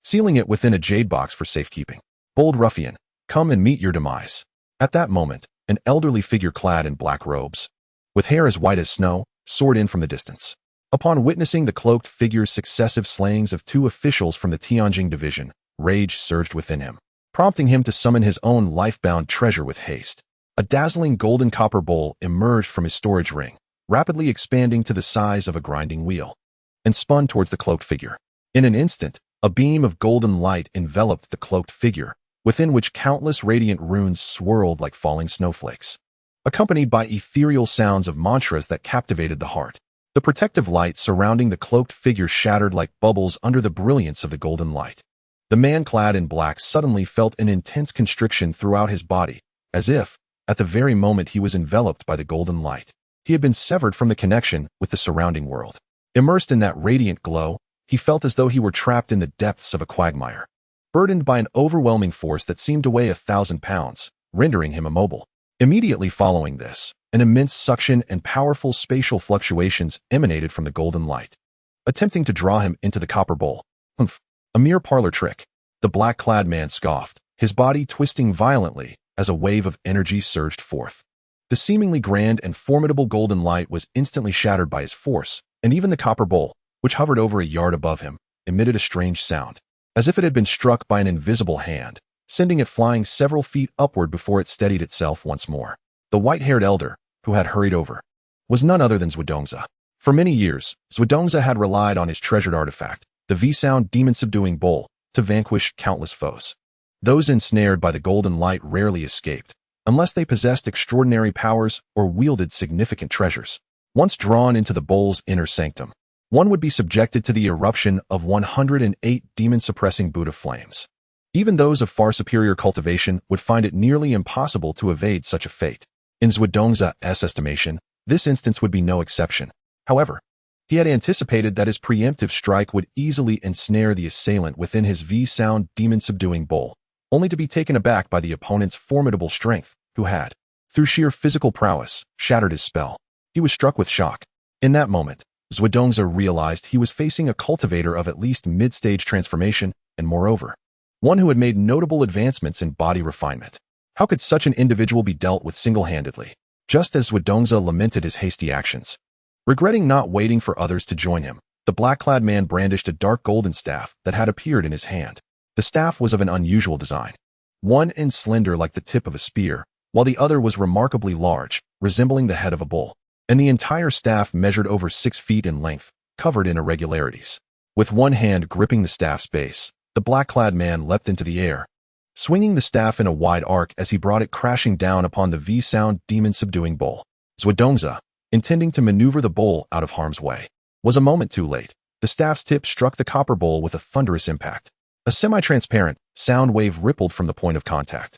sealing it within a jade box for safekeeping. Bold ruffian, come and meet your demise. At that moment, an elderly figure clad in black robes, with hair as white as snow, soared in from the distance. Upon witnessing the cloaked figure's successive slayings of 2 officials from the Tianjing division, rage surged within him, prompting him to summon his own life-bound treasure with haste. A dazzling golden copper bowl emerged from his storage ring, rapidly expanding to the size of a grinding wheel, and spun towards the cloaked figure. In an instant, a beam of golden light enveloped the cloaked figure, within which countless radiant runes swirled like falling snowflakes, accompanied by ethereal sounds of mantras that captivated the heart. The protective light surrounding the cloaked figure shattered like bubbles under the brilliance of the golden light. The man clad in black suddenly felt an intense constriction throughout his body, as if, at the very moment he was enveloped by the golden light, he had been severed from the connection with the surrounding world. Immersed in that radiant glow, he felt as though he were trapped in the depths of a quagmire, burdened by an overwhelming force that seemed to weigh 1,000 pounds, rendering him immobile. Immediately following this, An immense suction and powerful spatial fluctuations emanated from the golden light, attempting to draw him into the copper bowl. Humph, a mere parlor trick. The black-clad man scoffed, his body twisting violently as a wave of energy surged forth. The seemingly grand and formidable golden light was instantly shattered by his force, and even the copper bowl, which hovered over a yard above him, emitted a strange sound, as if it had been struck by an invisible hand, sending it flying several feet upward before it steadied itself once more. The white-haired elder, who had hurried over, was none other than Zwiedongza. For many years, Zwiedongza had relied on his treasured artifact, the V-Sound demon-subduing bowl, to vanquish countless foes. Those ensnared by the golden light rarely escaped, unless they possessed extraordinary powers or wielded significant treasures. Once drawn into the bowl's inner sanctum, one would be subjected to the eruption of 108 demon-suppressing Buddha flames. Even those of far superior cultivation would find it nearly impossible to evade such a fate. In Zwiedongza's estimation, this instance would be no exception. However, he had anticipated that his preemptive strike would easily ensnare the assailant within his V-Sound demon-subduing bowl, only to be taken aback by the opponent's formidable strength, who had, through sheer physical prowess, shattered his spell. He was struck with shock. In that moment, Zwiedongza realized he was facing a cultivator of at least mid-stage transformation, and moreover, one who had made notable advancements in body refinement. How could such an individual be dealt with single-handedly? Just as Zwiedongza lamented his hasty actions, regretting not waiting for others to join him, the black-clad man brandished a dark golden staff that had appeared in his hand. The staff was of an unusual design, one end slender like the tip of a spear, while the other was remarkably large, resembling the head of a bull, and the entire staff measured over 6 feet in length, covered in irregularities. With one hand gripping the staff's base, the black-clad man leapt into the air, swinging the staff in a wide arc as he brought it crashing down upon the V-Sound demon-subduing bowl. Zwiedongza, intending to maneuver the bowl out of harm's way, was a moment too late. The staff's tip struck the copper bowl with a thunderous impact. A semi-transparent sound wave rippled from the point of contact,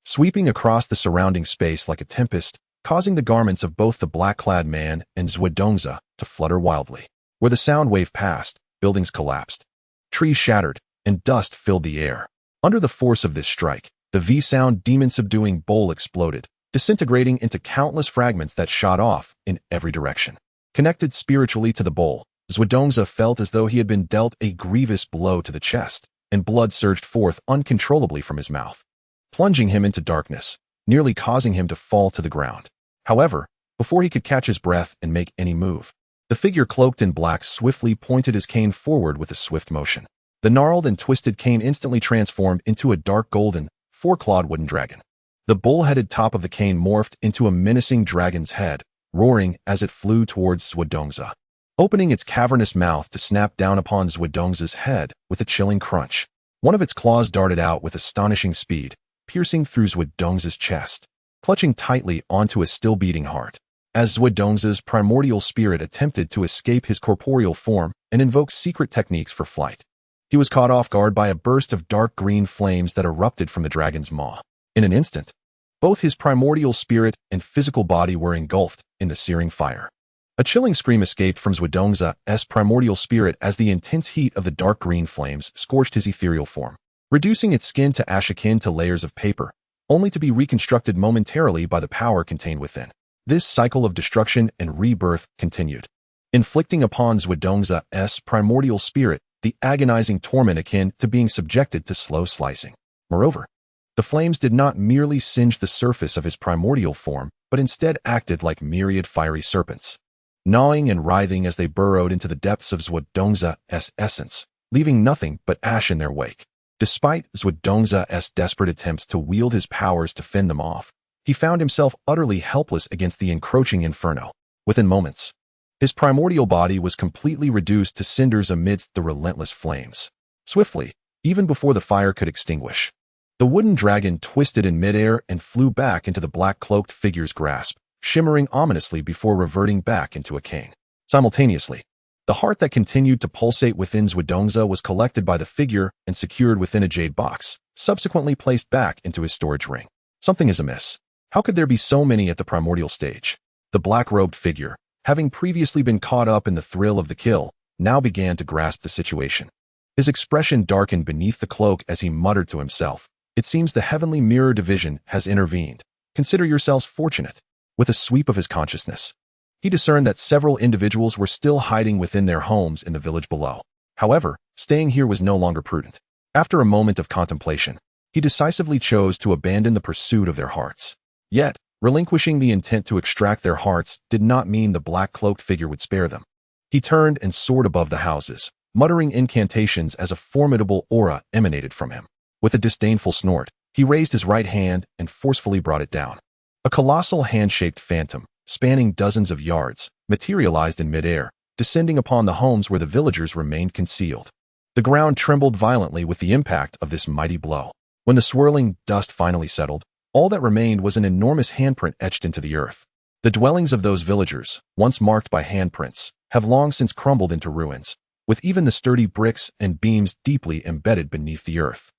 sweeping across the surrounding space like a tempest, causing the garments of both the black-clad man and Zwiedongza to flutter wildly. Where the sound wave passed, buildings collapsed, trees shattered, and dust filled the air. Under the force of this strike, the V-Sound demon-subduing bowl exploded, disintegrating into countless fragments that shot off in every direction. Connected spiritually to the bowl, Zwiedongza felt as though he had been dealt a grievous blow to the chest, and blood surged forth uncontrollably from his mouth, plunging him into darkness, nearly causing him to fall to the ground. However, before he could catch his breath and make any move, the figure cloaked in black swiftly pointed his cane forward with a swift motion. The gnarled and twisted cane instantly transformed into a dark golden, four-clawed wooden dragon. The bull-headed top of the cane morphed into a menacing dragon's head, roaring as it flew towards Zwiedongza, opening its cavernous mouth to snap down upon Zwiedongza's head with a chilling crunch. One of its claws darted out with astonishing speed, piercing through Zwiedongza's chest, clutching tightly onto his still-beating heart. As Zwiedongza's primordial spirit attempted to escape his corporeal form and invoke secret techniques for flight, he was caught off guard by a burst of dark green flames that erupted from the dragon's maw. In an instant, both his primordial spirit and physical body were engulfed in the searing fire. A chilling scream escaped from Zwiedongza's primordial spirit as the intense heat of the dark green flames scorched his ethereal form, reducing its skin to ash akin to layers of paper, only to be reconstructed momentarily by the power contained within. This cycle of destruction and rebirth continued, inflicting upon Zwiedongza's primordial spirit the agonizing torment akin to being subjected to slow slicing. Moreover, the flames did not merely singe the surface of his primordial form, but instead acted like myriad fiery serpents, gnawing and writhing as they burrowed into the depths of Zwiedongza's essence, leaving nothing but ash in their wake. Despite Zwiedongza's desperate attempts to wield his powers to fend them off, he found himself utterly helpless against the encroaching inferno. Within moments, his primordial body was completely reduced to cinders amidst the relentless flames. Swiftly, even before the fire could extinguish, the wooden dragon twisted in midair and flew back into the black-cloaked figure's grasp, shimmering ominously before reverting back into a cane. Simultaneously, the heart that continued to pulsate within Zwiedongza was collected by the figure and secured within a jade box, subsequently placed back into his storage ring. Something is amiss. How could there be so many at the primordial stage? The black-robed figure, having previously been caught up in the thrill of the kill, now began to grasp the situation. His expression darkened beneath the cloak as he muttered to himself, "It seems the heavenly mirror division has intervened. Consider yourselves fortunate." With a sweep of his consciousness, he discerned that several individuals were still hiding within their homes in the village below. However, staying here was no longer prudent. After a moment of contemplation, he decisively chose to abandon the pursuit of their hearts. Yet, relinquishing the intent to extract their hearts did not mean the black-cloaked figure would spare them. He turned and soared above the houses, muttering incantations as a formidable aura emanated from him. With a disdainful snort, he raised his right hand and forcefully brought it down. A colossal hand-shaped phantom, spanning dozens of yards, materialized in midair, descending upon the homes where the villagers remained concealed. The ground trembled violently with the impact of this mighty blow. When the swirling dust finally settled, all that remained was an enormous handprint etched into the earth. The dwellings of those villagers, once marked by handprints, have long since crumbled into ruins, with even the sturdy bricks and beams deeply embedded beneath the earth.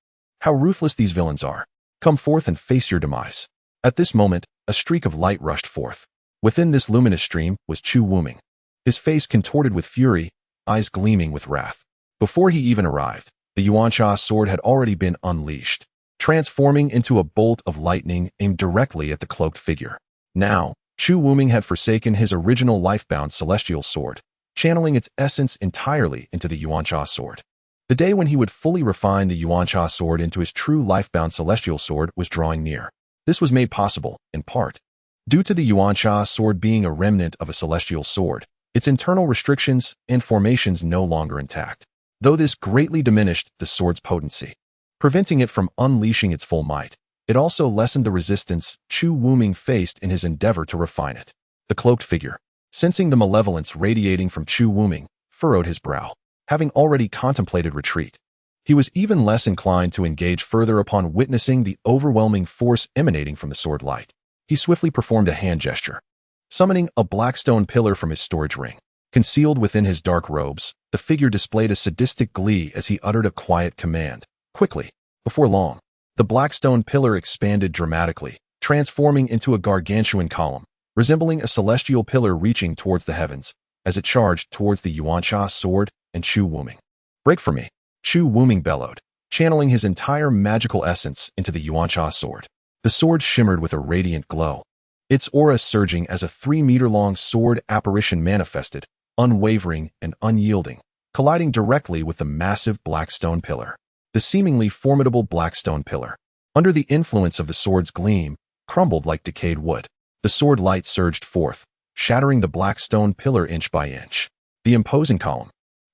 How ruthless these villains are! Come forth and face your demise. At this moment, a streak of light rushed forth. Within this luminous stream was Chu Wuming, his face contorted with fury, eyes gleaming with wrath. Before he even arrived, the Yuancha sword had already been unleashed, transforming into a bolt of lightning aimed directly at the cloaked figure. Now, Chu Wuming had forsaken his original life-bound celestial sword, channeling its essence entirely into the Yuancha sword. The day when he would fully refine the Yuancha sword into his true life-bound celestial sword was drawing near. This was made possible, in part, due to the Yuancha sword being a remnant of a celestial sword, its internal restrictions and formations no longer intact, though this greatly diminished the sword's potency, preventing it from unleashing its full might. It also lessened the resistance Chu Wuming faced in his endeavor to refine it. The cloaked figure, sensing the malevolence radiating from Chu Wuming, furrowed his brow. Having already contemplated retreat, he was even less inclined to engage further upon witnessing the overwhelming force emanating from the sword light. He swiftly performed a hand gesture, summoning a black stone pillar from his storage ring. Concealed within his dark robes, the figure displayed a sadistic glee as he uttered a quiet command. Quickly, before long, the black stone pillar expanded dramatically, transforming into a gargantuan column, resembling a celestial pillar reaching towards the heavens, as it charged towards the Yuancha sword and Chu Wuming. Break for me, Chu Wuming bellowed, channeling his entire magical essence into the Yuancha sword. The sword shimmered with a radiant glow, its aura surging as a 3-meter-long sword apparition manifested, unwavering and unyielding, colliding directly with the massive black stone pillar. The seemingly formidable black stone pillar, under the influence of the sword's gleam, crumbled like decayed wood. The sword light surged forth, shattering the black stone pillar inch by inch. The imposing column,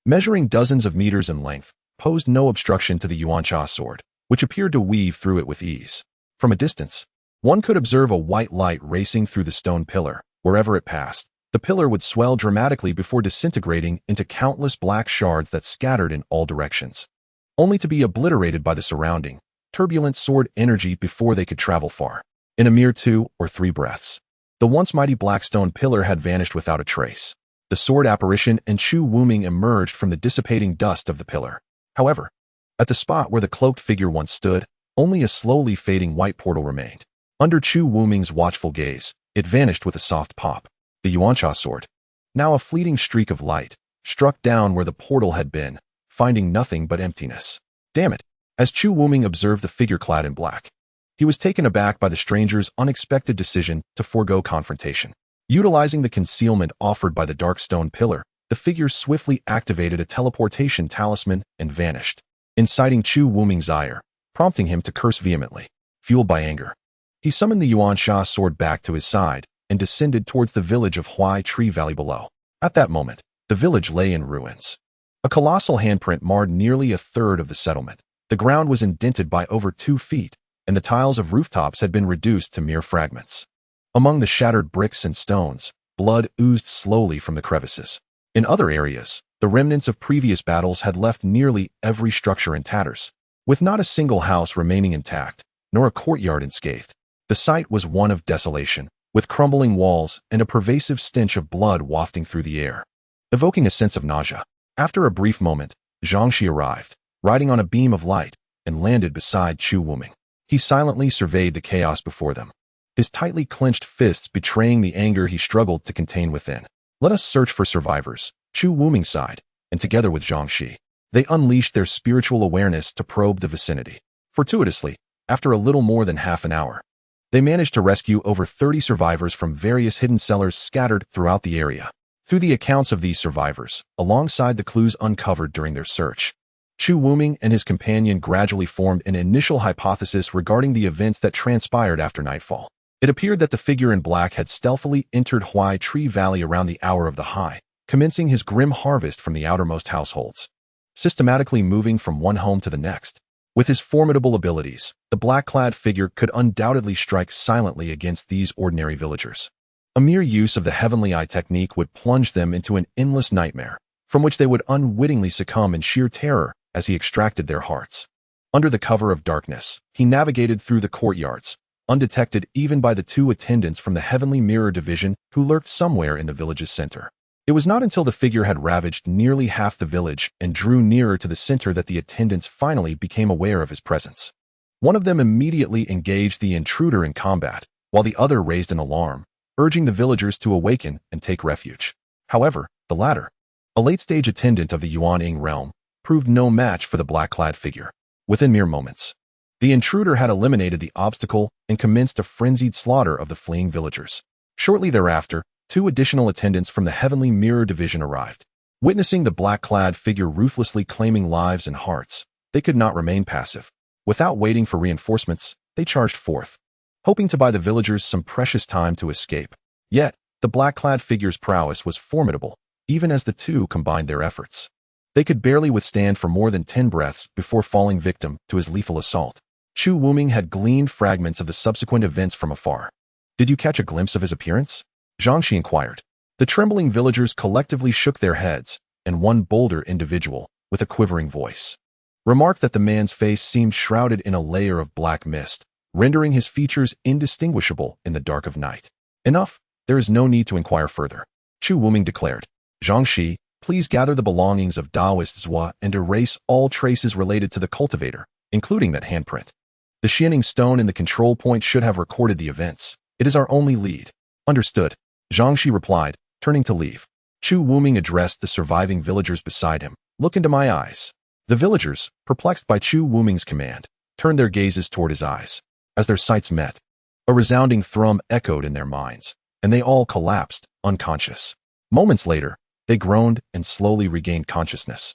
measuring dozens of meters in length, posed no obstruction to the Yuancha sword, which appeared to weave through it with ease. From a distance, one could observe a white light racing through the stone pillar. Wherever it passed, the pillar would swell dramatically before disintegrating into countless black shards that scattered in all directions, only to be obliterated by the surrounding, turbulent sword energy before they could travel far. In a mere 2 or 3 breaths, the once mighty black stone pillar had vanished without a trace. The sword apparition and Chu Wuming emerged from the dissipating dust of the pillar. However, at the spot where the cloaked figure once stood, only a slowly fading white portal remained. Under Chu Wuming's watchful gaze, it vanished with a soft pop. The Yuancha sword, now a fleeting streak of light, struck down where the portal had been, finding nothing but emptiness. Damn it! As Chu Wuming observed the figure clad in black, he was taken aback by the stranger's unexpected decision to forego confrontation. Utilizing the concealment offered by the dark stone pillar, the figure swiftly activated a teleportation talisman and vanished, inciting Chu Wuming's ire, prompting him to curse vehemently. Fueled by anger, he summoned the Yuancha sword back to his side and descended towards the village of Huai Tree Valley below. At that moment, the village lay in ruins. A colossal handprint marred nearly a third of the settlement. The ground was indented by over 2 feet, and the tiles of rooftops had been reduced to mere fragments. Among the shattered bricks and stones, blood oozed slowly from the crevices. In other areas, the remnants of previous battles had left nearly every structure in tatters, with not a single house remaining intact, nor a courtyard unscathed. The site was one of desolation, with crumbling walls and a pervasive stench of blood wafting through the air, evoking a sense of nausea. After a brief moment, Zhangxi arrived, riding on a beam of light, and landed beside Chu Wuming. He silently surveyed the chaos before them, his tightly clenched fists betraying the anger he struggled to contain within. Let us search for survivors, Chu Wuming sighed, and together with Zhangxi, they unleashed their spiritual awareness to probe the vicinity. Fortuitously, after a little more than half an hour, They managed to rescue over 30 survivors from various hidden cellars scattered throughout the area. Through the accounts of these survivors, alongside the clues uncovered during their search, Chu Wuming and his companion gradually formed an initial hypothesis regarding the events that transpired after nightfall. It appeared that the figure in black had stealthily entered Huai Tree Valley around the hour of the high, commencing his grim harvest from the outermost households, systematically moving from one home to the next. With his formidable abilities, the black-clad figure could undoubtedly strike silently against these ordinary villagers. A mere use of the Heavenly Eye technique would plunge them into an endless nightmare, from which they would unwittingly succumb in sheer terror as he extracted their hearts. Under the cover of darkness, he navigated through the courtyards, undetected even by the 2 attendants from the Heavenly Mirror Division who lurked somewhere in the village's center. It was not until the figure had ravaged nearly half the village and drew nearer to the center that the attendants finally became aware of his presence. One of them immediately engaged the intruder in combat, while the other raised an alarm, urging the villagers to awaken and take refuge. However, the latter, a late-stage attendant of the Yuan-Ing realm, proved no match for the black-clad figure. Within mere moments, the intruder had eliminated the obstacle and commenced a frenzied slaughter of the fleeing villagers. Shortly thereafter, 2 additional attendants from the Heavenly Mirror Division arrived. Witnessing the black-clad figure ruthlessly claiming lives and hearts, they could not remain passive. Without waiting for reinforcements, they charged forth, hoping to buy the villagers some precious time to escape. Yet, the black-clad figure's prowess was formidable, even as the 2 combined their efforts. They could barely withstand for more than 10 breaths before falling victim to his lethal assault. Chu Wuming had gleaned fragments of the subsequent events from afar. "Did you catch a glimpse of his appearance?" Zhang Shi inquired. The trembling villagers collectively shook their heads, and one bolder individual, with a quivering voice, remarked that the man's face seemed shrouded in a layer of black mist, rendering his features indistinguishable in the dark of night. "Enough, there is no need to inquire further," Chu Wuming declared. "Zhang Shi, please gather the belongings of Daoist Zhua and erase all traces related to the cultivator, including that handprint. The Xianing stone in the control point should have recorded the events. It is our only lead." "Understood," Zhang Shi replied, turning to leave. Chu Wuming addressed the surviving villagers beside him. "Look into my eyes." The villagers, perplexed by Chu Wuming's command, turned their gazes toward his eyes. As their sights met, a resounding thrum echoed in their minds, and they all collapsed, unconscious. Moments later, they groaned and slowly regained consciousness,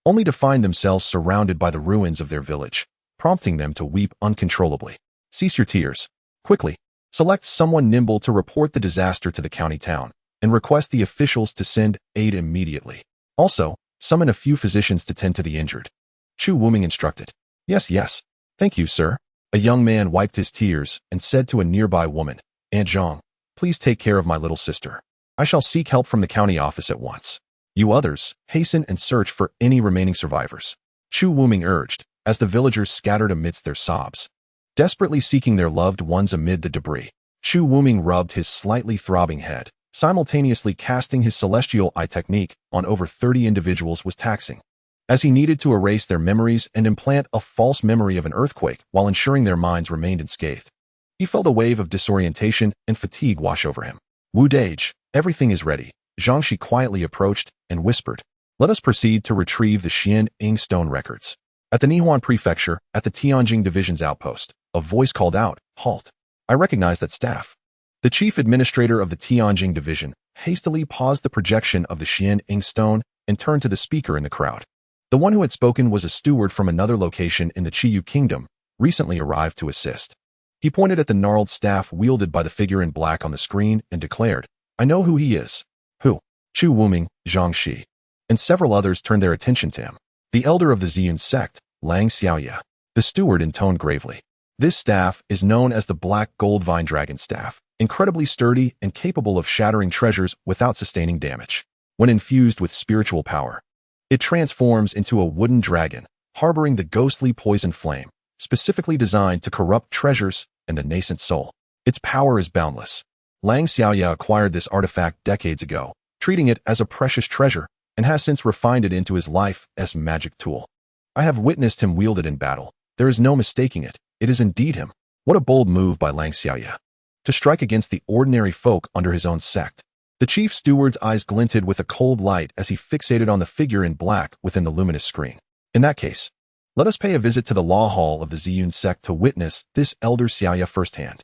only to find themselves surrounded by the ruins of their village, prompting them to weep uncontrollably. "Cease your tears. Quickly, select someone nimble to report the disaster to the county town, and request the officials to send aid immediately. Also, summon a few physicians to tend to the injured," Chu Wuming instructed. Yes, thank you, sir." A young man wiped his tears and said to a nearby woman, "Aunt Zhang, please take care of my little sister. I shall seek help from the county office at once. You others, hasten and search for any remaining survivors," Chu Wuming urged, as the villagers scattered amidst their sobs, desperately seeking their loved ones amid the debris. Chu Wuming rubbed his slightly throbbing head. Simultaneously casting his celestial eye technique on over 30 individuals was taxing, as he needed to erase their memories and implant a false memory of an earthquake while ensuring their minds remained unscathed. He felt a wave of disorientation and fatigue wash over him. "Wu Dage, everything is ready." Zhang Shi quietly approached and whispered, "Let us proceed to retrieve the Xian-Ing stone records." At the Nihuan Prefecture, at the Tianjing Division's outpost, a voice called out, "Halt! I recognize that staff." The chief administrator of the Tianjing Division hastily paused the projection of the Xian-Ing stone and turned to the speaker in the crowd. The one who had spoken was a steward from another location in the Qiyu Kingdom, recently arrived to assist. He pointed at the gnarled staff wielded by the figure in black on the screen and declared, "I know who he is." "Who?" Chu Wuming, Zhang Shi, and several others turned their attention to him. "The elder of the Ziyun sect, Lang Xiaoya." The steward intoned gravely. "This staff is known as the Black Gold Vine Dragon Staff, incredibly sturdy and capable of shattering treasures without sustaining damage. When infused with spiritual power, it transforms into a wooden dragon, harboring the ghostly poison flame, specifically designed to corrupt treasures and the nascent soul. Its power is boundless. Lang Xiaoya acquired this artifact decades ago, treating it as a precious treasure, and has since refined it into his life's magic tool. I have witnessed him wield it in battle. There is no mistaking it. It is indeed him." What a bold move by Lang Xiaoya, to strike against the ordinary folk under his own sect. The chief steward's eyes glinted with a cold light as he fixated on the figure in black within the luminous screen. "In that case, let us pay a visit to the law hall of the Ziyun sect to witness this elder Xiaoya firsthand."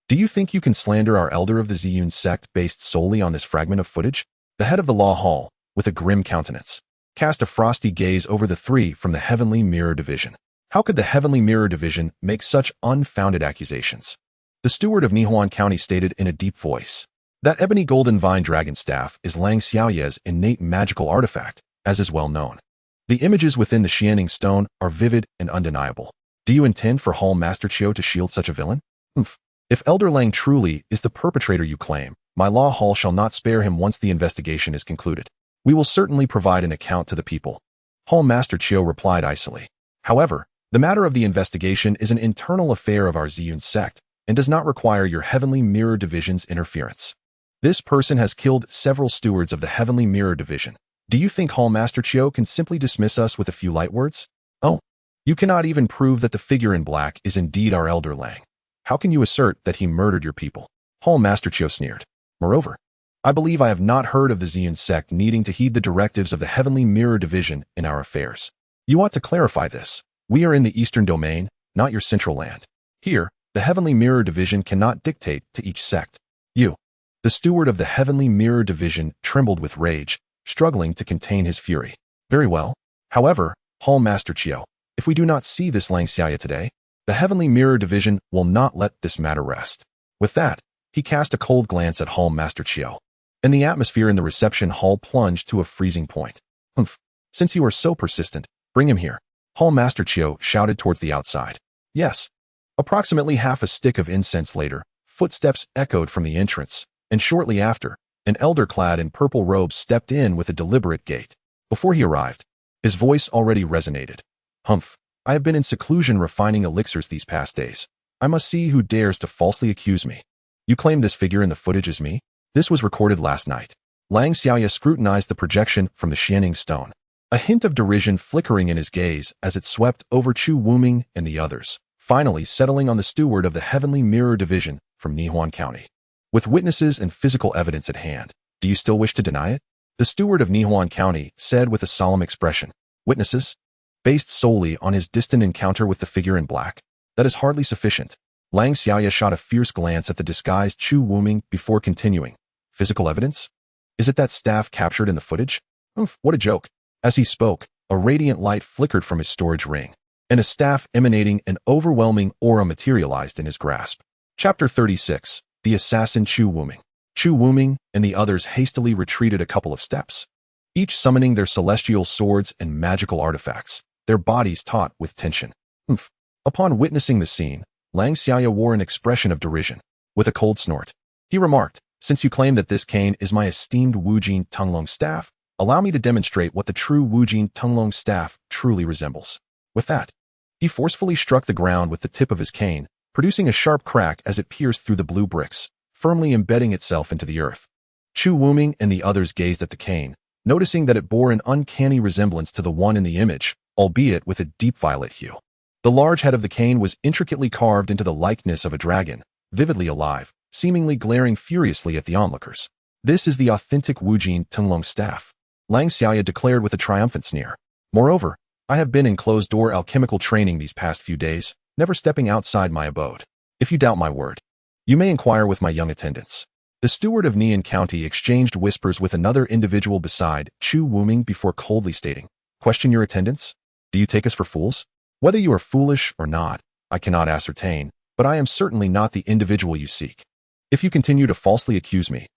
Do you think you can slander our elder of the Ziyun sect based solely on this fragment of footage? The head of the law hall, with a grim countenance, cast a frosty gaze over the three from the Heavenly Mirror Division. How could the Heavenly Mirror Division make such unfounded accusations? The steward of Nihuan County stated in a deep voice. That ebony golden vine dragon staff is Lang Xiaoye's innate magical artifact, as is well known. The images within the Xianing stone are vivid and undeniable. Do you intend for Hall Master Chiu to shield such a villain? If Elder Lang truly is the perpetrator you claim, my law hall shall not spare him once the investigation is concluded. We will certainly provide an account to the people. Hall Master Chiu replied icily. However, the matter of the investigation is an internal affair of our Ziyun sect and does not require your Heavenly Mirror Division's interference. This person has killed several stewards of the Heavenly Mirror Division. Do you think Hall Master Chiu can simply dismiss us with a few light words? Oh, you cannot even prove that the figure in black is indeed our Elder Lang. How can you assert that he murdered your people? Hall Master Chiu sneered. Moreover, I believe I have not heard of the Ziyun sect needing to heed the directives of the Heavenly Mirror Division in our affairs. You ought to clarify this. We are in the Eastern Domain, not your Central Land. Here, the Heavenly Mirror Division cannot dictate to each sect. You, the steward of the Heavenly Mirror Division, trembled with rage, struggling to contain his fury. Very well. However, Hall Master Chiu, if we do not see this Lang Xiaoye today, the Heavenly Mirror Division will not let this matter rest. With that, he cast a cold glance at Hall Master Chiu, and the atmosphere in the reception hall plunged to a freezing point. Since you are so persistent, bring him here. Hall Master Chiu shouted towards the outside. Yes. Approximately half a stick of incense later, footsteps echoed from the entrance, and shortly after, an elder clad in purple robes stepped in with a deliberate gait. Before he arrived, his voice already resonated. I have been in seclusion refining elixirs these past days. I must see who dares to falsely accuse me. You claim this figure in the footage is me? This was recorded last night. Lang Xiaoye scrutinized the projection from the Xianing stone, a hint of derision flickering in his gaze as it swept over Chu Wuming and the others, finally settling on the steward of the Heavenly Mirror Division from Nihuan County. With witnesses and physical evidence at hand, do you still wish to deny it? The steward of Nihuan County said with a solemn expression. Witnesses? Based solely on his distant encounter with the figure in black? That is hardly sufficient. Lang Xiaoye shot a fierce glance at the disguised Chu Wuming before continuing. Physical evidence? Is it that staff captured in the footage? What a joke. As he spoke, a radiant light flickered from his storage ring, and a staff emanating an overwhelming aura materialized in his grasp. Chapter 36. The Assassin Chu Wuming. Chu Wuming and the others hastily retreated a couple of steps, each summoning their celestial swords and magical artifacts, their bodies taut with tension. Upon witnessing the scene, Lang Xiaoye wore an expression of derision. With a cold snort, he remarked, since you claim that this cane is my esteemed Wujin Tunglong staff, allow me to demonstrate what the true Wujin Tunglong staff truly resembles. With that, he forcefully struck the ground with the tip of his cane, producing a sharp crack as it pierced through the blue bricks, firmly embedding itself into the earth. Chu Wuming and the others gazed at the cane, noticing that it bore an uncanny resemblance to the one in the image, albeit with a deep violet hue. The large head of the cane was intricately carved into the likeness of a dragon, vividly alive, seemingly glaring furiously at the onlookers. This is the authentic Wujin Tunglong staff, Lang Xiaoye declared with a triumphant sneer. Moreover, I have been in closed-door alchemical training these past few days, never stepping outside my abode. If you doubt my word, you may inquire with my young attendants. The steward of Nian County exchanged whispers with another individual beside Chu Wuming before coldly stating, question your attendants? Do you take us for fools? Whether you are foolish or not, I cannot ascertain, but I am certainly not the individual you seek. If you continue to falsely accuse me,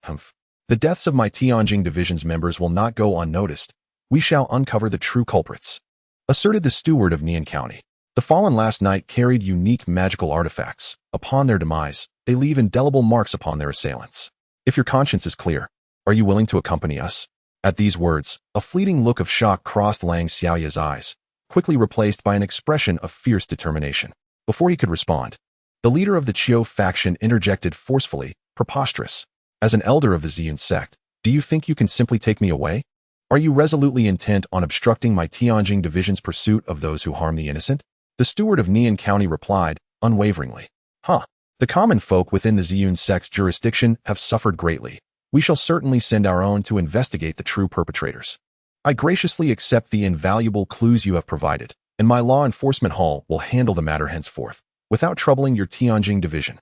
the deaths of my Tianjing Division's members will not go unnoticed. We shall uncover the true culprits, asserted the steward of Nian County. The fallen last night carried unique magical artifacts. Upon their demise, they leave indelible marks upon their assailants. If your conscience is clear, are you willing to accompany us? At these words, a fleeting look of shock crossed Lang Xiaoye's eyes, quickly replaced by an expression of fierce determination. Before he could respond, the leader of the Chiu faction interjected forcefully, preposterous. As an elder of the Ziyun sect, do you think you can simply take me away? Are you resolutely intent on obstructing my Tianjing Division's pursuit of those who harm the innocent? The steward of Nian County replied, unwaveringly. The common folk within the Ziyun sect's jurisdiction have suffered greatly. We shall certainly send our own to investigate the true perpetrators. I graciously accept the invaluable clues you have provided, and my law enforcement hall will handle the matter henceforth, without troubling your Tianjing Division.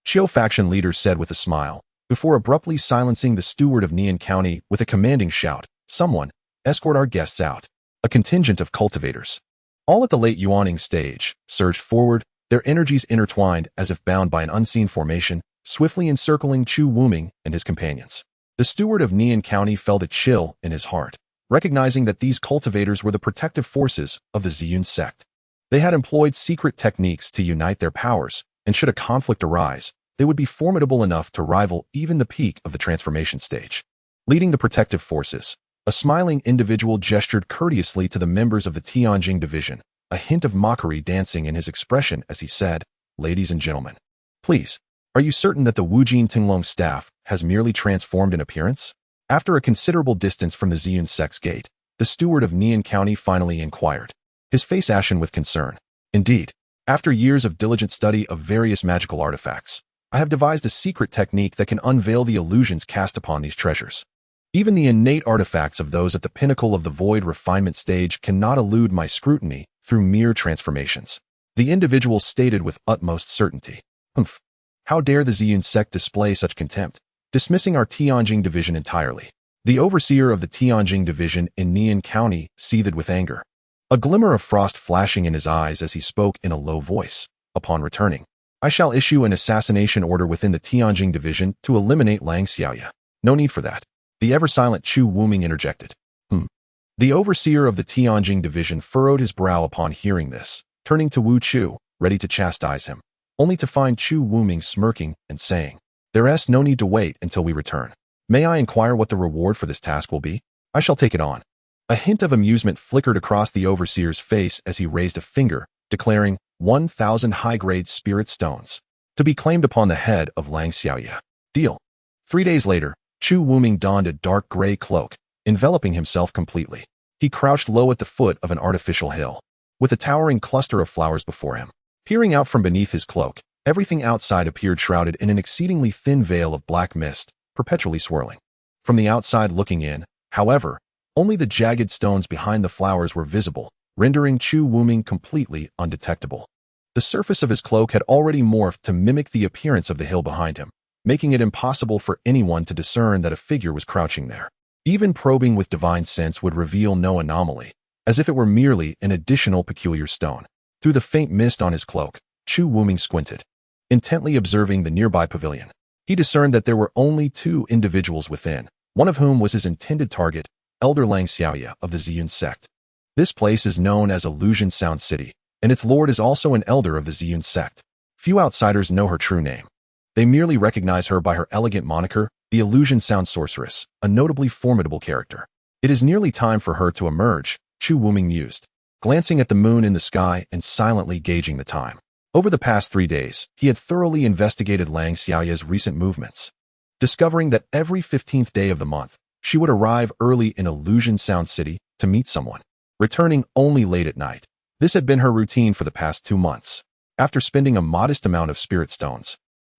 Qiu faction leader said with a smile, before abruptly silencing the steward of Nian County with a commanding shout, "Someone, escort our guests out." A contingent of cultivators, all at the late yawning stage, surged forward, their energies intertwined as if bound by an unseen formation, swiftly encircling Chu Wuming and his companions. The steward of Nian County felt a chill in his heart, recognizing that these cultivators were the protective forces of the Ziyun sect. They had employed secret techniques to unite their powers, and should a conflict arise, they would be formidable enough to rival even the peak of the transformation stage. Leading the protective forces, a smiling individual gestured courteously to the members of the Tianjing division, a hint of mockery dancing in his expression as he said, "Ladies and gentlemen, please, are you certain that the Wujin Tinglong staff has merely transformed in appearance?" After a considerable distance from the Ziyun sect's gate, the steward of Nian County finally inquired, his face ashen with concern. "Indeed, after years of diligent study of various magical artifacts, I have devised a secret technique that can unveil the illusions cast upon these treasures. Even the innate artifacts of those at the pinnacle of the void refinement stage cannot elude my scrutiny through mere transformations," the individual stated with utmost certainty. "Humph. How dare the Ziyun sect display such contempt, dismissing our Tianjing division entirely?" The overseer of the Tianjing division in Nian County seethed with anger, a glimmer of frost flashing in his eyes as he spoke in a low voice. "Upon returning, I shall issue an assassination order within the Tianjing division to eliminate Lang Xiaoya." "No need for that," the ever-silent Chu Wuming interjected. The overseer of the Tianjing division furrowed his brow upon hearing this, turning to Wu Chu, ready to chastise him, only to find Chu Wuming smirking and saying, "There's no need to wait until we return. May I inquire what the reward for this task will be? I shall take it on." A hint of amusement flickered across the overseer's face as he raised a finger, declaring 1,000 high-grade spirit stones, to be claimed upon the head of Lang Xiaoya. Deal. 3 days later, Chu Wuming donned a dark gray cloak, enveloping himself completely. He crouched low at the foot of an artificial hill, with a towering cluster of flowers before him. Peering out from beneath his cloak, everything outside appeared shrouded in an exceedingly thin veil of black mist, perpetually swirling. From the outside looking in, however, only the jagged stones behind the flowers were visible, rendering Chu Wuming completely undetectable. The surface of his cloak had already morphed to mimic the appearance of the hill behind him, making it impossible for anyone to discern that a figure was crouching there. Even probing with divine sense would reveal no anomaly, as if it were merely an additional peculiar stone. Through the faint mist on his cloak, Chu Wuming squinted, intently observing the nearby pavilion. He discerned that there were only 2 individuals within, one of whom was his intended target, Elder Lang Xiaoya of the Ziyun sect. This place is known as Illusion Sound City, and its lord is also an elder of the Ziyun sect. Few outsiders know her true name. They merely recognize her by her elegant moniker, the Illusion Sound Sorceress, a notably formidable character. "It is nearly time for her to emerge," Chu Wuming mused, glancing at the moon in the sky and silently gauging the time. Over the past 3 days, he had thoroughly investigated Lang Xiaoya's recent movements, discovering that every 15th day of the month, she would arrive early in Illusion Sound City to meet someone, returning only late at night. This had been her routine for the past 2 months. After spending a modest amount of spirit stones,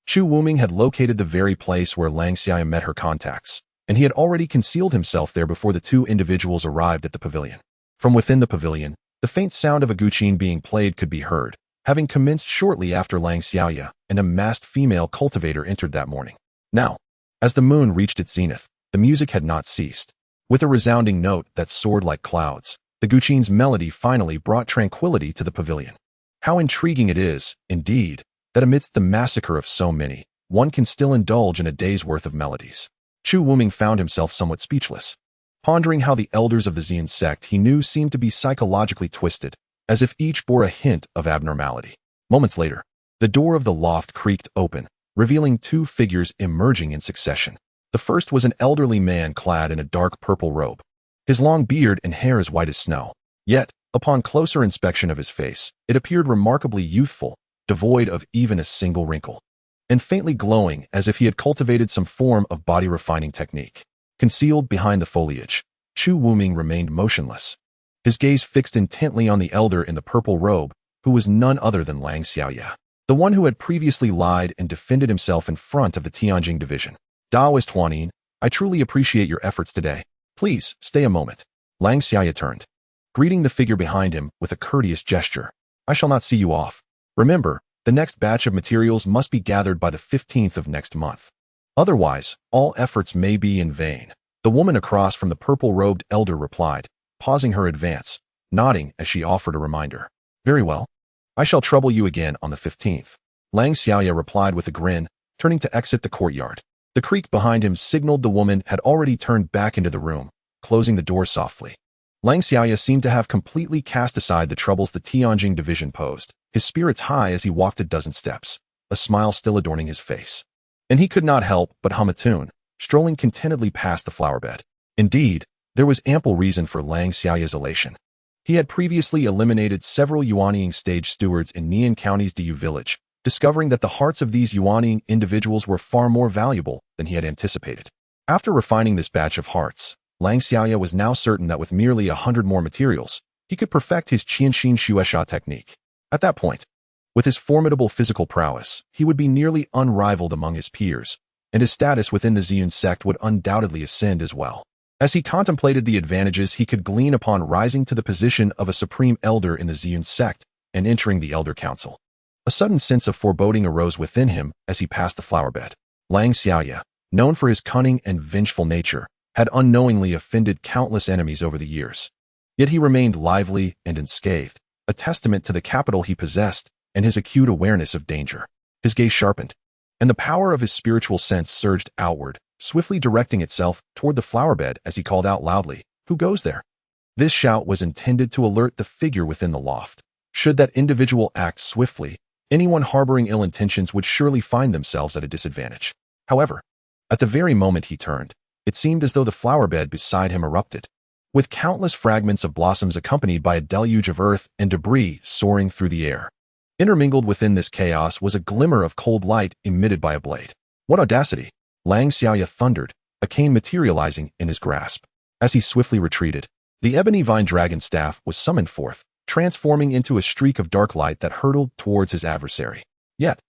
Chu Wuming had located the very place where Lang Xiaoya met her contacts, and he had already concealed himself there before the 2 individuals arrived at the pavilion. From within the pavilion, the faint sound of a guqin being played could be heard, having commenced shortly after Lang Xiaoya and a masked female cultivator entered that morning. Now, as the moon reached its zenith, the music had not ceased. With a resounding note that soared like clouds, the guqin's melody finally brought tranquility to the pavilion. How intriguing it is, indeed, that amidst the massacre of so many, one can still indulge in a day's worth of melodies. Chu Wuming found himself somewhat speechless, pondering how the elders of the Ziyun sect he knew seemed to be psychologically twisted, as if each bore a hint of abnormality. Moments later, the door of the loft creaked open, revealing 2 figures emerging in succession. The first was an elderly man clad in a dark purple robe, his long beard and hair as white as snow. Yet, upon closer inspection of his face, it appeared remarkably youthful, devoid of even a single wrinkle, and faintly glowing as if he had cultivated some form of body-refining technique. Concealed behind the foliage, Chu Wuming remained motionless, his gaze fixed intently on the elder in the purple robe, who was none other than Lang Xiaoya, the one who had previously lied and defended himself in front of the Tianjing division. "Daoist Huanin, I truly appreciate your efforts today. Please, stay a moment." Lang Xiaoya turned, greeting the figure behind him with a courteous gesture. "I shall not see you off. Remember, The next batch of materials must be gathered by the 15th of next month. Otherwise, all efforts may be in vain. The woman across from the purple-robed elder replied, pausing her advance, nodding as she offered a reminder. Very well. I shall trouble you again on the 15th. Lang Xiaoya replied with a grin, turning to exit the courtyard. The creak behind him signaled the woman had already turned back into the room, closing the door softly. Lang Xiaoya seemed to have completely cast aside the troubles the Tianjing division posed, his spirits high as he walked a dozen steps, a smile still adorning his face. And he could not help but hum a tune, strolling contentedly past the flower bed. Indeed, there was ample reason for Lang Xiaoya's elation. He had previously eliminated several Yuanying stage stewards in Nian County's Diyu village, discovering that the hearts of these Yuanying individuals were far more valuable than he had anticipated. After refining this batch of hearts, Lang Xiaoya was now certain that with merely 100 more materials, he could perfect his Qianxin Shuesha technique. At that point, with his formidable physical prowess, he would be nearly unrivaled among his peers, and his status within the Ziyun sect would undoubtedly ascend as well. As he contemplated the advantages he could glean upon rising to the position of a supreme elder in the Ziyun sect and entering the Elder Council, a sudden sense of foreboding arose within him as he passed the flower bed. Lang Xiaoya, known for his cunning and vengeful nature, had unknowingly offended countless enemies over the years. Yet he remained lively and unscathed, a testament to the capital he possessed and his acute awareness of danger. His gaze sharpened, and the power of his spiritual sense surged outward, swiftly directing itself toward the flower bed as he called out loudly, "Who goes there?" This shout was intended to alert the figure within the loft. Should that individual act swiftly, anyone harboring ill intentions would surely find themselves at a disadvantage. However, at the very moment he turned, it seemed as though the flower bed beside him erupted, with countless fragments of blossoms accompanied by a deluge of earth and debris soaring through the air. Intermingled within this chaos was a glimmer of cold light emitted by a blade. What audacity! Lang Xiaoya thundered, a cane materializing in his grasp. As he swiftly retreated, the ebony vine dragon staff was summoned forth, transforming into a streak of dark light that hurtled towards his adversary. Yet,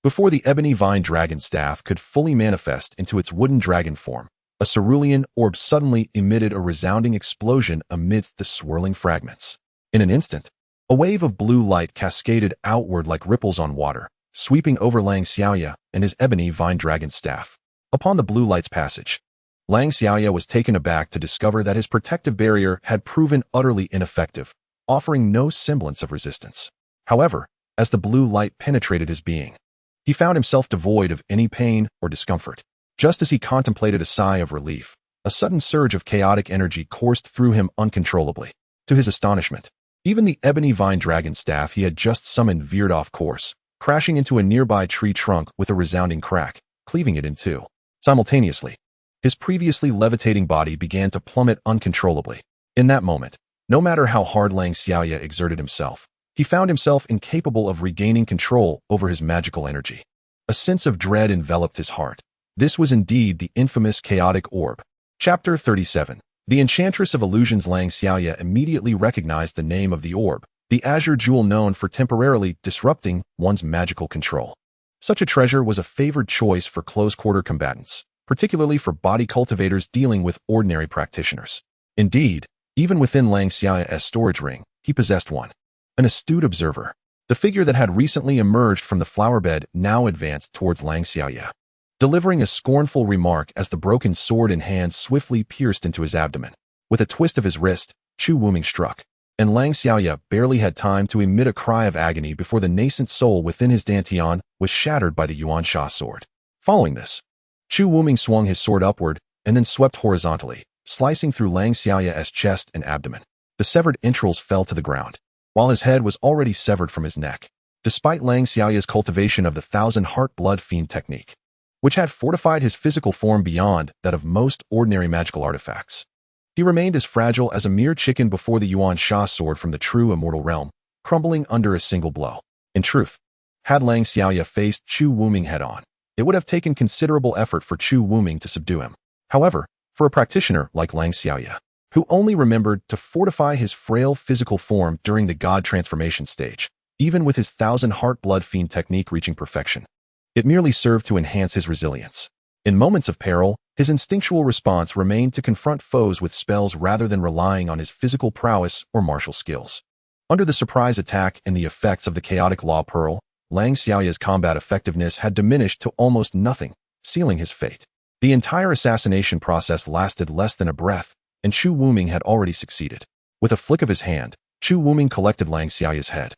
before the ebony vine dragon staff could fully manifest into its wooden dragon form, a cerulean orb suddenly emitted a resounding explosion amidst the swirling fragments. In an instant, a wave of blue light cascaded outward like ripples on water, sweeping over Lang Xiaoya and his ebony vine dragon staff. Upon the blue light's passage, Lang Xiaoya was taken aback to discover that his protective barrier had proven utterly ineffective, offering no semblance of resistance. However, as the blue light penetrated his being, he found himself devoid of any pain or discomfort. Just as he contemplated a sigh of relief, a sudden surge of chaotic energy coursed through him uncontrollably. To his astonishment, even the ebony vine dragon staff he had just summoned veered off course, crashing into a nearby tree trunk with a resounding crack, cleaving it in two. Simultaneously, his previously levitating body began to plummet uncontrollably. In that moment, no matter how hard Lang Xiaoya exerted himself, he found himself incapable of regaining control over his magical energy. A sense of dread enveloped his heart. This was indeed the infamous chaotic orb. Chapter 37. The Enchantress of Illusions. Lang Xiaoya immediately recognized the name of the orb, the azure jewel known for temporarily disrupting one's magical control. Such a treasure was a favored choice for close-quarter combatants, particularly for body cultivators dealing with ordinary practitioners. Indeed, even within Lang Xiaoya's storage ring, he possessed one. An astute observer, the figure that had recently emerged from the flower bed now advanced towards Lang Xiaoya, delivering a scornful remark as the broken sword in hand swiftly pierced into his abdomen. With a twist of his wrist, Chu Wuming struck, and Lang Xiaoya barely had time to emit a cry of agony before the nascent soul within his dantian was shattered by the Yuan Sha sword. Following this, Chu Wuming swung his sword upward and then swept horizontally, slicing through Lang Xiaoya's chest and abdomen. The severed entrails fell to the ground, while his head was already severed from his neck. Despite Lang Xiaoya's cultivation of the Thousand Heart Blood Fiend technique, which had fortified his physical form beyond that of most ordinary magical artifacts, he remained as fragile as a mere chicken before the Yuan Sha sword from the true immortal realm, crumbling under a single blow. In truth, had Lang Xiaoya faced Chu Wuming head-on, it would have taken considerable effort for Chu Wuming to subdue him. However, for a practitioner like Lang Xiaoya, who only remembered to fortify his frail physical form during the god transformation stage, even with his Thousand Heart Blood Fiend technique reaching perfection, it merely served to enhance his resilience. In moments of peril, his instinctual response remained to confront foes with spells rather than relying on his physical prowess or martial skills. Under the surprise attack and the effects of the chaotic law pearl, Lang Xiaoya's combat effectiveness had diminished to almost nothing, sealing his fate. The entire assassination process lasted less than a breath, and Chu Wuming had already succeeded. With a flick of his hand, Chu Wuming collected Lang Xiaoya's head.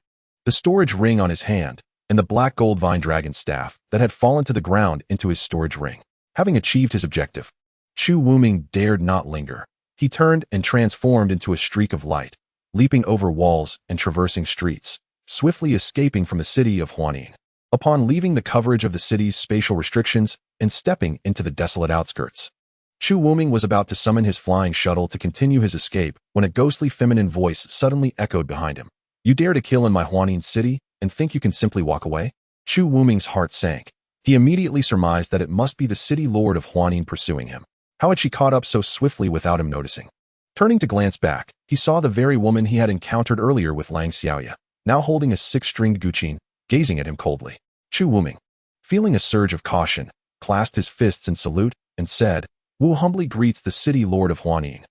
The storage ring on his hand, and the black gold vine dragon staff that had fallen to the ground into his storage ring. Having achieved his objective, Chu Wuming dared not linger. He turned and transformed into a streak of light, leaping over walls and traversing streets, swiftly escaping from the city of Huaning. Upon leaving the coverage of the city's spatial restrictions and stepping into the desolate outskirts, Chu Wuming was about to summon his flying shuttle to continue his escape when a ghostly feminine voice suddenly echoed behind him. "You dare to kill in my Huaning city and think you can simply walk away?" Chu Wuming's heart sank. He immediately surmised that it must be the city lord of Huaning pursuing him. How had she caught up so swiftly without him noticing? Turning to glance back, he saw the very woman he had encountered earlier with Lang Xiaoya, now holding a six-stringed guqin, gazing at him coldly. Chu Wuming, feeling a surge of caution, clasped his fists in salute and said, "Wu humbly greets the city lord of Huaning."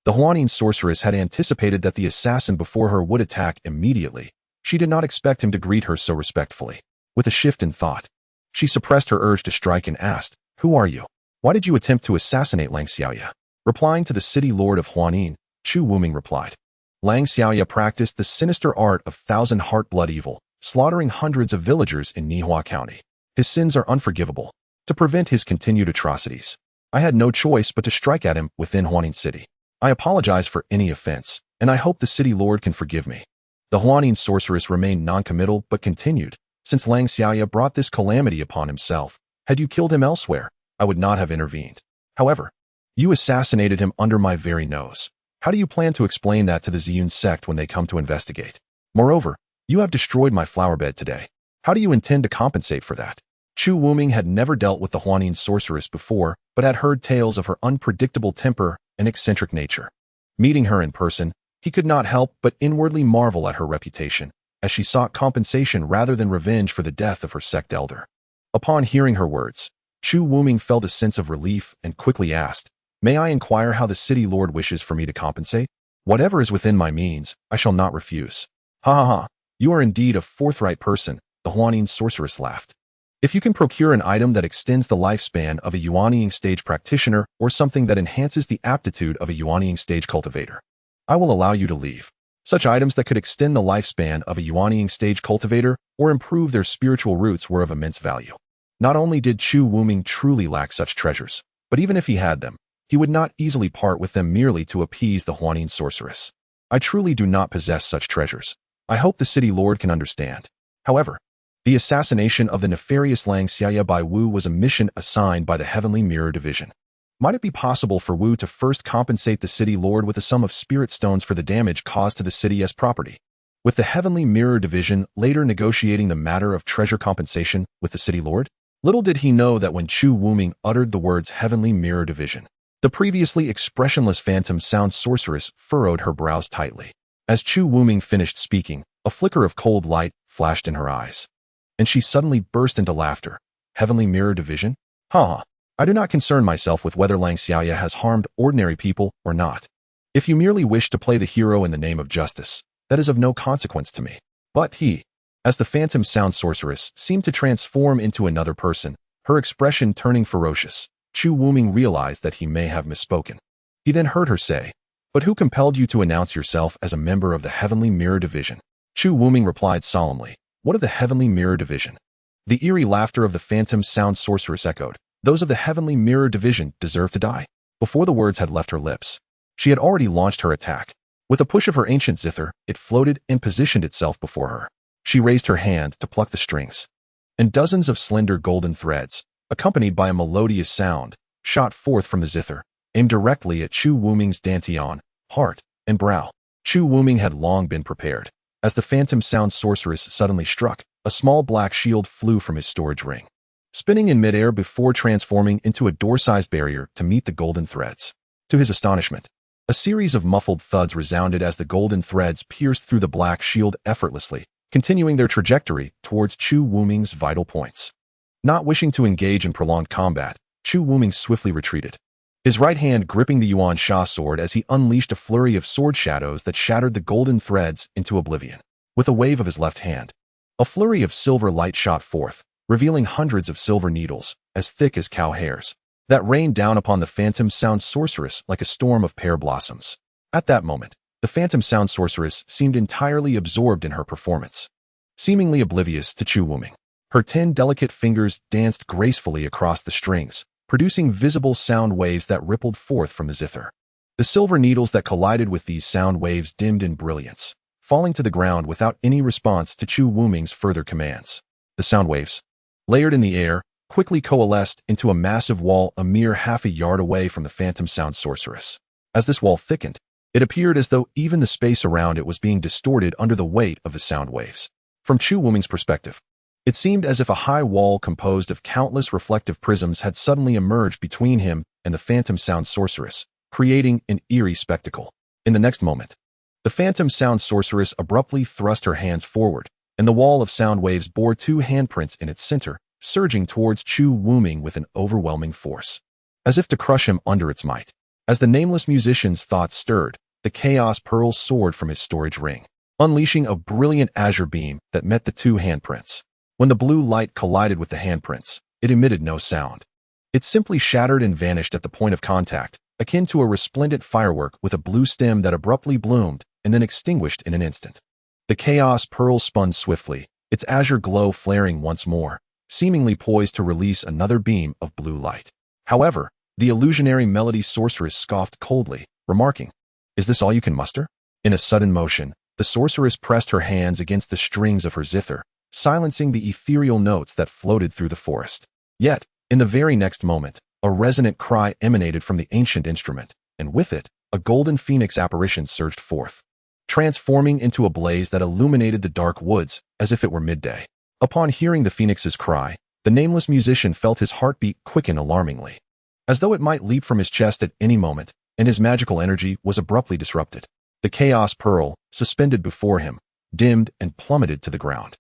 The Huaning sorceress had anticipated that the assassin before her would attack immediately. She did not expect him to greet her so respectfully. With a shift in thought, she suppressed her urge to strike and asked, "Who are you? Why did you attempt to assassinate Lang Xiaoya?" Replying to the city lord of Huaning, Chu Wuming replied, "Lang Xiaoya practiced the sinister art of thousand heart-blood evil, slaughtering hundreds of villagers in Nihua County. His sins are unforgivable. To prevent his continued atrocities, I had no choice but to strike at him within Huaning City. I apologize for any offense, and I hope the city lord can forgive me." The Huaning sorceress remained non-committal but continued, "Since Lang Xiaoya brought this calamity upon himself, had you killed him elsewhere, I would not have intervened. However, you assassinated him under my very nose. How do you plan to explain that to the Ziyun sect when they come to investigate? Moreover, you have destroyed my flower bed today. How do you intend to compensate for that?" Chu Wuming had never dealt with the Huaning sorceress before, but had heard tales of her unpredictable temper and eccentric nature. Meeting her in person, he could not help but inwardly marvel at her reputation, as she sought compensation rather than revenge for the death of her sect elder. Upon hearing her words, Chu Wuming felt a sense of relief and quickly asked, "May I inquire how the city lord wishes for me to compensate? Whatever is within my means, I shall not refuse." "Ha ha ha, you are indeed a forthright person," the Huaning sorceress laughed. "If you can procure an item that extends the lifespan of a Yuanying stage practitioner or something that enhances the aptitude of a Yuanying stage cultivator, I will allow you to leave." Such items that could extend the lifespan of a Yuanying stage cultivator or improve their spiritual roots were of immense value. Not only did Chu Wuming truly lack such treasures, but even if he had them, he would not easily part with them merely to appease the Huaning sorceress. "I truly do not possess such treasures. I hope the city lord can understand." However, the assassination of the nefarious Lang Xiaoya by Wu was a mission assigned by the Heavenly Mirror Division. Might it be possible for Wu to first compensate the city lord with a sum of spirit stones for the damage caused to the city as property, with the Heavenly Mirror Division later negotiating the matter of treasure compensation with the city lord? Little did he know that when Chu Wuming uttered the words Heavenly Mirror Division, the previously expressionless phantom sound sorceress furrowed her brows tightly. As Chu Wuming finished speaking, a flicker of cold light flashed in her eyes, and she suddenly burst into laughter. "Heavenly Mirror Division? Ha! I do not concern myself with whether Lang Xiaoya has harmed ordinary people or not. If you merely wish to play the hero in the name of justice, that is of no consequence to me." But as the phantom sound sorceress seemed to transform into another person, her expression turning ferocious, Chu Wuming realized that he may have misspoken. He then heard her say, "But who compelled you to announce yourself as a member of the Heavenly Mirror Division?" Chu Wuming replied solemnly, "What of the Heavenly Mirror Division?" The eerie laughter of the phantom sound sorceress echoed, "Those of the Heavenly Mirror Division deserve to die." Before the words had left her lips, she had already launched her attack. With a push of her ancient zither, it floated and positioned itself before her. She raised her hand to pluck the strings, and dozens of slender golden threads, accompanied by a melodious sound, shot forth from the zither, aimed directly at Chu Wuming's dantian, heart, and brow. Chu Wuming had long been prepared. As the phantom sound sorceress suddenly struck, a small black shield flew from his storage ring, spinning in midair before transforming into a door-sized barrier to meet the golden threads. To his astonishment, a series of muffled thuds resounded as the golden threads pierced through the black shield effortlessly, continuing their trajectory towards Chu Wuming's vital points. Not wishing to engage in prolonged combat, Chu Wuming swiftly retreated, his right hand gripping the Yuan Sha sword as he unleashed a flurry of sword shadows that shattered the golden threads into oblivion. With a wave of his left hand, A flurry of silver light shot forth, revealing hundreds of silver needles, as thick as cow hairs, that rained down upon the phantom sound sorceress like a storm of pear blossoms. At that moment, the phantom sound sorceress seemed entirely absorbed in her performance, seemingly oblivious to Chu Wuming. Her 10 delicate fingers danced gracefully across the strings, producing visible sound waves that rippled forth from the zither. The silver needles that collided with these sound waves dimmed in brilliance, falling to the ground without any response to Chu Wuming's further commands. The sound waves, layered in the air, quickly coalesced into a massive wall a mere half a yard away from the phantom sound sorceress. As this wall thickened, it appeared as though even the space around it was being distorted under the weight of the sound waves. From Chu Wuming's perspective, it seemed as if a high wall composed of countless reflective prisms had suddenly emerged between him and the phantom sound sorceress, creating an eerie spectacle. In the next moment, the phantom sound sorceress abruptly thrust her hands forward, and the wall of sound waves bore 2 handprints in its center, surging towards Chu Wuming with an overwhelming force, as if to crush him under its might. As the nameless musician's thoughts stirred, the Chaos Pearl soared from his storage ring, unleashing a brilliant azure beam that met the 2 handprints. When the blue light collided with the handprints, it emitted no sound. It simply shattered and vanished at the point of contact, akin to a resplendent firework with a blue stem that abruptly bloomed and then extinguished in an instant. The Chaos Pearl spun swiftly, its azure glow flaring once more, seemingly poised to release another beam of blue light. However, the illusionary melody sorceress scoffed coldly, remarking, "Is this all you can muster?" In a sudden motion, the sorceress pressed her hands against the strings of her zither, silencing the ethereal notes that floated through the forest. Yet, in the very next moment, a resonant cry emanated from the ancient instrument, and with it, a golden phoenix apparition surged forth, transforming into a blaze that illuminated the dark woods as if it were midday. Upon hearing the phoenix's cry, the nameless musician felt his heartbeat quicken alarmingly, as though it might leap from his chest at any moment, and his magical energy was abruptly disrupted. The Chaos Pearl, suspended before him, dimmed and plummeted to the ground.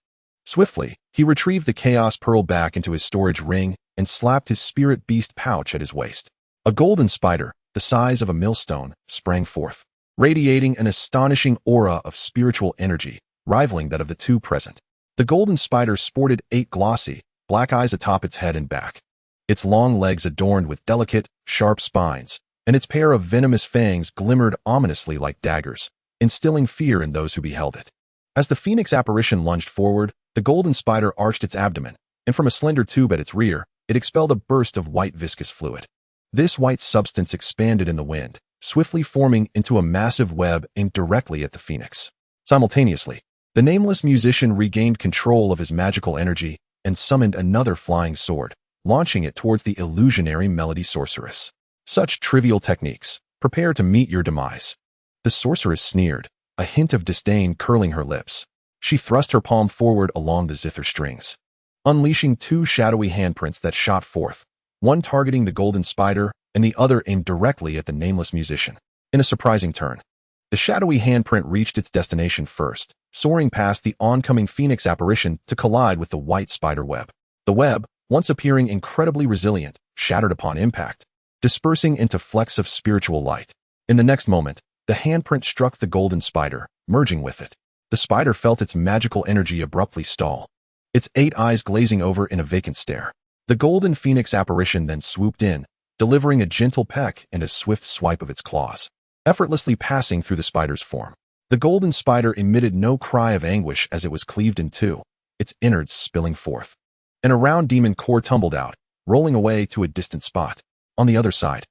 Swiftly, he retrieved the Chaos Pearl back into his storage ring and slapped his spirit beast pouch at his waist. A golden spider, the size of a millstone, sprang forth, radiating an astonishing aura of spiritual energy, rivaling that of the 2 present. The golden spider sported 8 glossy, black eyes atop its head and back, its long legs adorned with delicate, sharp spines, and its pair of venomous fangs glimmered ominously like daggers, instilling fear in those who beheld it. As the phoenix apparition lunged forward, the golden spider arched its abdomen, and from a slender tube at its rear, it expelled a burst of white viscous fluid. This white substance expanded in the wind, swiftly forming into a massive web aimed directly at the phoenix. Simultaneously, the nameless musician regained control of his magical energy and summoned another flying sword, launching it towards the illusionary melody sorceress. Such trivial techniques, prepare to meet your demise. The sorceress sneered, a hint of disdain curling her lips. She thrust her palm forward along the zither strings, unleashing 2 shadowy handprints that shot forth, one targeting the golden spider and the other aimed directly at the nameless musician. In a surprising turn, the shadowy handprint reached its destination first, soaring past the oncoming phoenix apparition to collide with the white spider web. The web, once appearing incredibly resilient, shattered upon impact, dispersing into flecks of spiritual light. In the next moment, the handprint struck the golden spider, merging with it. The spider felt its magical energy abruptly stall, its 8 eyes glazing over in a vacant stare. The golden phoenix apparition then swooped in, delivering a gentle peck and a swift swipe of its claws, effortlessly passing through the spider's form. The golden spider emitted no cry of anguish as it was cleaved in 2, its innards spilling forth, and a round demon core tumbled out, rolling away to a distant spot. On the other side,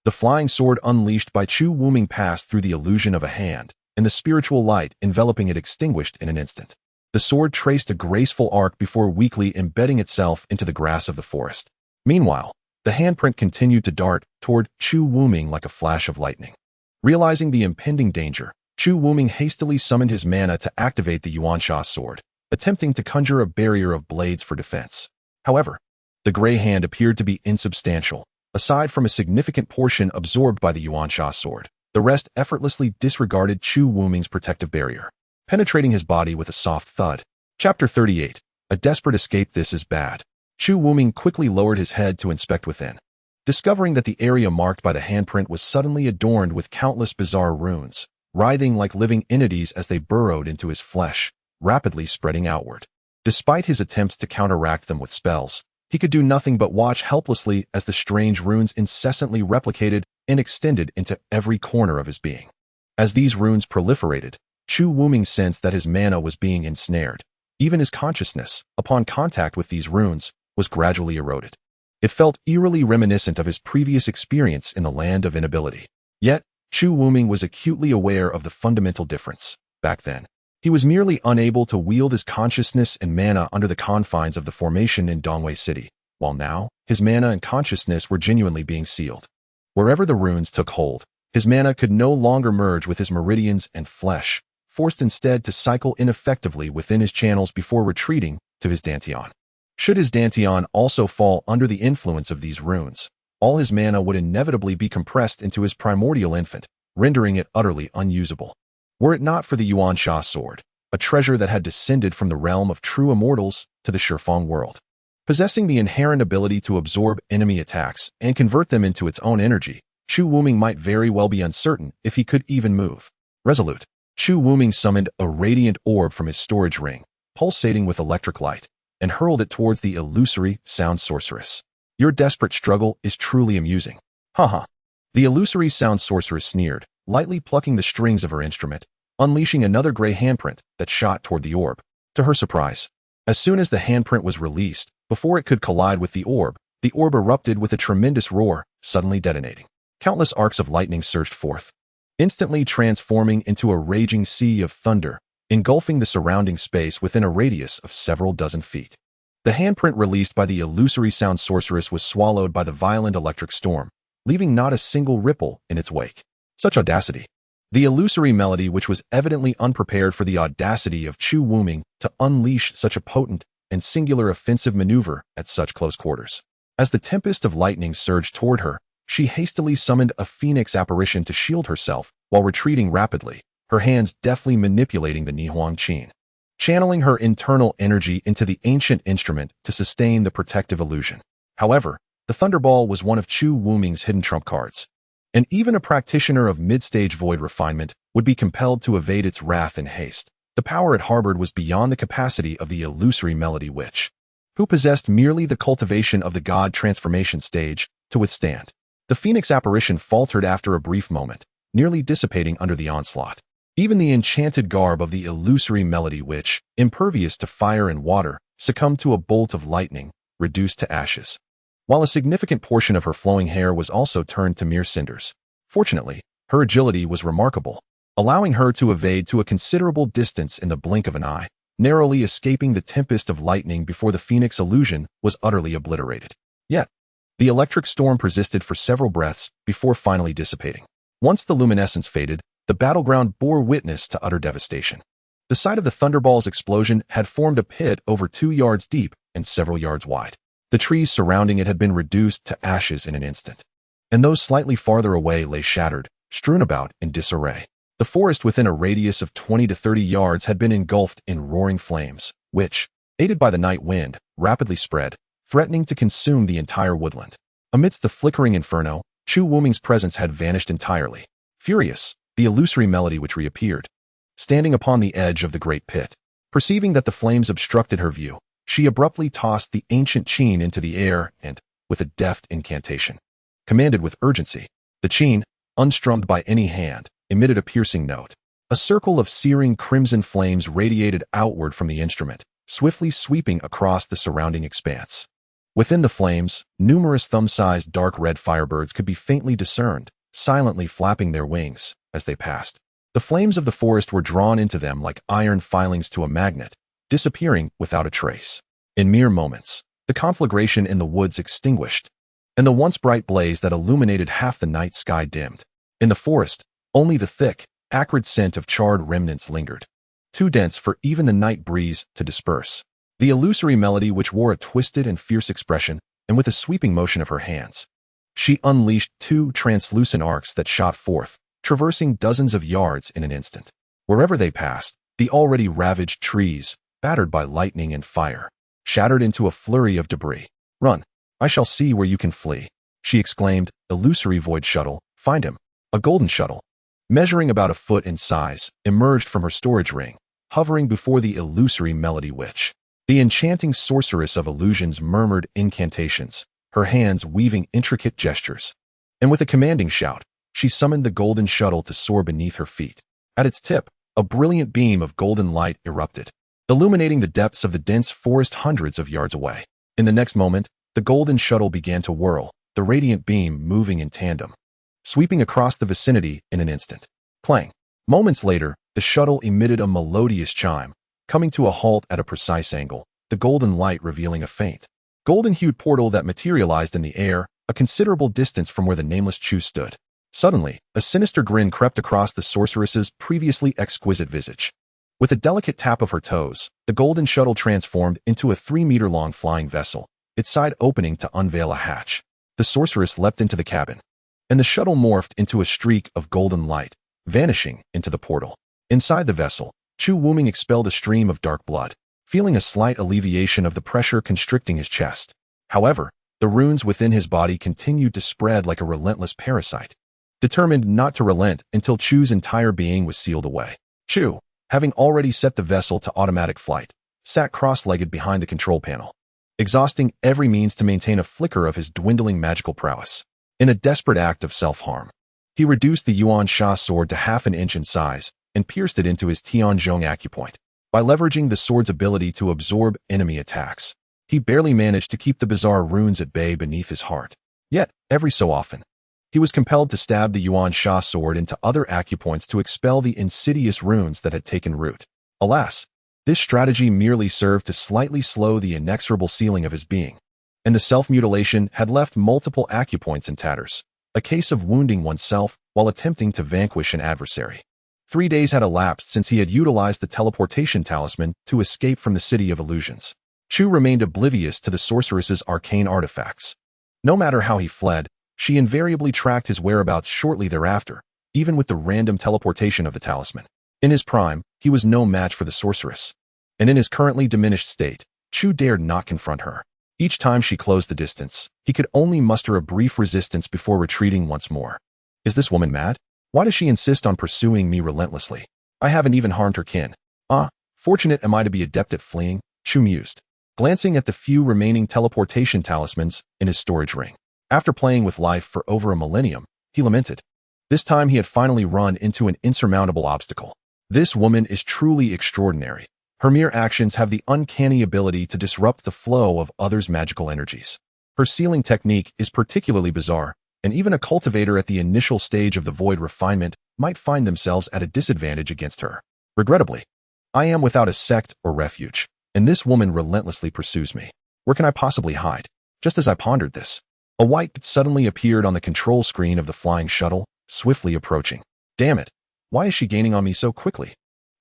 the flying sword unleashed by Chu Wuming passed through the illusion of a hand, and the spiritual light enveloping it extinguished in an instant. The sword traced a graceful arc before weakly embedding itself into the grass of the forest. Meanwhile, the handprint continued to dart toward Chu Wuming like a flash of lightning. Realizing the impending danger, Chu Wuming hastily summoned his mana to activate the Yuansha sword, attempting to conjure a barrier of blades for defense. However, the gray hand appeared to be insubstantial. Aside from a significant portion absorbed by the Yuansha sword, the rest effortlessly disregarded Chu Wuming's protective barrier, penetrating his body with a soft thud. Chapter 38. A desperate escape. This is bad. Chu Wuming quickly lowered his head to inspect within, discovering that the area marked by the handprint was suddenly adorned with countless bizarre runes, writhing like living entities as they burrowed into his flesh, rapidly spreading outward. Despite his attempts to counteract them with spells, he could do nothing but watch helplessly as the strange runes incessantly replicated and extended into every corner of his being. As these runes proliferated, Chu Wuming sensed that his mana was being ensnared. Even his consciousness, upon contact with these runes, was gradually eroded. It felt eerily reminiscent of his previous experience in the Land of Inability. Yet, Chu Wuming was acutely aware of the fundamental difference. Back then, he was merely unable to wield his consciousness and mana under the confines of the formation in Dongwei City, while now, his mana and consciousness were genuinely being sealed. Wherever the runes took hold, his mana could no longer merge with his meridians and flesh, forced instead to cycle ineffectively within his channels before retreating to his dantian. Should his dantian also fall under the influence of these runes, all his mana would inevitably be compressed into his primordial infant, rendering it utterly unusable. Were it not for the Yuansha sword, a treasure that had descended from the realm of true immortals to the Shifeng world. Possessing the inherent ability to absorb enemy attacks and convert them into its own energy, Chu Wuming might very well be uncertain if he could even move. Resolute, Chu Wuming summoned a radiant orb from his storage ring, pulsating with electric light, and hurled it towards the illusory sound sorceress. Your desperate struggle is truly amusing. Haha. The illusory sound sorceress sneered, lightly plucking the strings of her instrument, unleashing another gray handprint that shot toward the orb. To her surprise, as soon as the handprint was released, before it could collide with the orb erupted with a tremendous roar, suddenly detonating. Countless arcs of lightning surged forth, instantly transforming into a raging sea of thunder, engulfing the surrounding space within a radius of several dozen feet. The handprint released by the illusory sound sorceress was swallowed by the violent electric storm, leaving not a single ripple in its wake. Such audacity. The illusory melody, which was evidently unprepared for the audacity of Chu Wuming to unleash such a potent and singular offensive maneuver at such close quarters. As the tempest of lightning surged toward her, she hastily summoned a phoenix apparition to shield herself while retreating rapidly, her hands deftly manipulating the Nihuang Qin, channeling her internal energy into the ancient instrument to sustain the protective illusion. However, the Thunderball was one of Chu Wuming's hidden trump cards, and even a practitioner of mid-stage void refinement would be compelled to evade its wrath in haste. The power it harbored was beyond the capacity of the illusory melody witch, who possessed merely the cultivation of the god transformation stage, to withstand. The phoenix apparition faltered after a brief moment, nearly dissipating under the onslaught. Even the enchanted garb of the illusory melody witch, impervious to fire and water, succumbed to a bolt of lightning, reduced to ashes, while a significant portion of her flowing hair was also turned to mere cinders. Fortunately, her agility was remarkable, allowing her to evade to a considerable distance in the blink of an eye, narrowly escaping the tempest of lightning before the phoenix illusion was utterly obliterated. Yet, the electric storm persisted for several breaths before finally dissipating. Once the luminescence faded, the battleground bore witness to utter devastation. The site of the Thunderball's explosion had formed a pit over 2 yards deep and several yards wide. The trees surrounding it had been reduced to ashes in an instant, and those slightly farther away lay shattered, strewn about in disarray. The forest within a radius of 20 to 30 yards had been engulfed in roaring flames, which, aided by the night wind, rapidly spread, threatening to consume the entire woodland. Amidst the flickering inferno, Chu Wuming's presence had vanished entirely. Furious, the illusory melody witch reappeared, standing upon the edge of the great pit. Perceiving that the flames obstructed her view, she abruptly tossed the ancient Qin into the air and, with a deft incantation, commanded with urgency. The Qin, unstrummed by any hand, emitted a piercing note. A circle of searing crimson flames radiated outward from the instrument, swiftly sweeping across the surrounding expanse. Within the flames, numerous thumb-sized dark red firebirds could be faintly discerned, silently flapping their wings as they passed. The flames of the forest were drawn into them like iron filings to a magnet, disappearing without a trace. In mere moments, the conflagration in the woods extinguished, and the once bright blaze that illuminated half the night sky dimmed. In the forest, only the thick, acrid scent of charred remnants lingered, too dense for even the night breeze to disperse. The illusory melody which wore a twisted and fierce expression, and with a sweeping motion of her hands, she unleashed 2 translucent arcs that shot forth, traversing dozens of yards in an instant. Wherever they passed, the already ravaged trees, battered by lightning and fire, shattered into a flurry of debris. "Run! I shall see where you can flee," she exclaimed. Illusory void shuttle, find him. A golden shuttle, measuring about a foot in size, emerged from her storage ring, hovering before the illusory melody witch. The enchanting sorceress of illusions murmured incantations, her hands weaving intricate gestures. And with a commanding shout, she summoned the golden shuttle to soar beneath her feet. At its tip, a brilliant beam of golden light erupted, illuminating the depths of the dense forest hundreds of yards away. In the next moment, the golden shuttle began to whirl, the radiant beam moving in tandem, sweeping across the vicinity in an instant. Clang! Moments later, the shuttle emitted a melodious chime, coming to a halt at a precise angle, the golden light revealing a faint, golden-hued portal that materialized in the air, a considerable distance from where the nameless Chu stood. Suddenly, a sinister grin crept across the sorceress's previously exquisite visage. With a delicate tap of her toes, the golden shuttle transformed into a 3-meter-long flying vessel, its side opening to unveil a hatch. The sorceress leapt into the cabin, and the shuttle morphed into a streak of golden light, vanishing into the portal. Inside the vessel, Chu Wuming expelled a stream of dark blood, feeling a slight alleviation of the pressure constricting his chest. However, the runes within his body continued to spread like a relentless parasite, determined not to relent until Chu's entire being was sealed away. Chu, having already set the vessel to automatic flight, sat cross-legged behind the control panel, exhausting every means to maintain a flicker of his dwindling magical prowess. In a desperate act of self-harm, he reduced the Yuan Sha sword to half an inch in size and pierced it into his Tianzhong acupoint. By leveraging the sword's ability to absorb enemy attacks, he barely managed to keep the bizarre runes at bay beneath his heart. Yet, every so often, he was compelled to stab the Yuan Sha sword into other acupoints to expel the insidious runes that had taken root. Alas, this strategy merely served to slightly slow the inexorable sealing of his being, and the self-mutilation had left multiple acupoints in tatters, a case of wounding oneself while attempting to vanquish an adversary. 3 days had elapsed since he had utilized the teleportation talisman to escape from the City of Illusions. Chu remained oblivious to the sorceress's arcane artifacts. No matter how he fled, she invariably tracked his whereabouts shortly thereafter, even with the random teleportation of the talisman. In his prime, he was no match for the sorceress, and in his currently diminished state, Chu dared not confront her. Each time she closed the distance, he could only muster a brief resistance before retreating once more. Is this woman mad? Why does she insist on pursuing me relentlessly? I haven't even harmed her kin. Fortunate am I to be adept at fleeing, Chu mused, glancing at the few remaining teleportation talismans in his storage ring. After playing with life for over a millennium, he lamented. This time he had finally run into an insurmountable obstacle. This woman is truly extraordinary. Her mere actions have the uncanny ability to disrupt the flow of others' magical energies. Her sealing technique is particularly bizarre, and even a cultivator at the initial stage of the void refinement might find themselves at a disadvantage against her. Regrettably, I am without a sect or refuge, and this woman relentlessly pursues me. Where can I possibly hide? Just as I pondered this, a white dot suddenly appeared on the control screen of the flying shuttle, swiftly approaching. Damn it! Why is she gaining on me so quickly?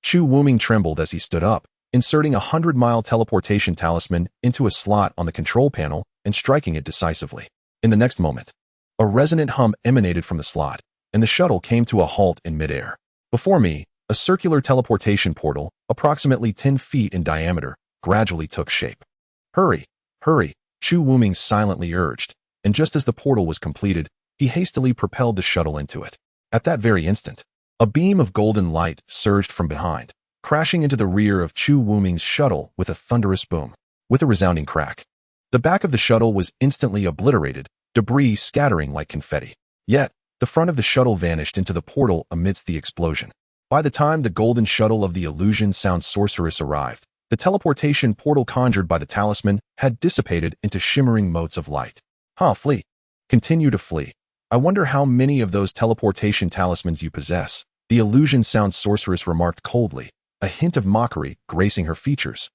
Chu Wuming trembled as he stood up, inserting a 100-mile teleportation talisman into a slot on the control panel and striking it decisively. In the next moment, a resonant hum emanated from the slot, and the shuttle came to a halt in midair. Before me, a circular teleportation portal, approximately 10 feet in diameter, gradually took shape. Hurry, hurry, Chu Wuming silently urged, and just as the portal was completed, he hastily propelled the shuttle into it. At that very instant, a beam of golden light surged from behind, crashing into the rear of Chu Wuming's shuttle with a thunderous boom. With a resounding crack, the back of the shuttle was instantly obliterated, debris scattering like confetti. Yet, the front of the shuttle vanished into the portal amidst the explosion. By the time the golden shuttle of the illusion sound sorceress arrived, the teleportation portal conjured by the talisman had dissipated into shimmering motes of light. Flee. Continue to flee. I wonder how many of those teleportation talismans you possess, the illusion sound sorceress remarked coldly, a hint of mockery gracing her features,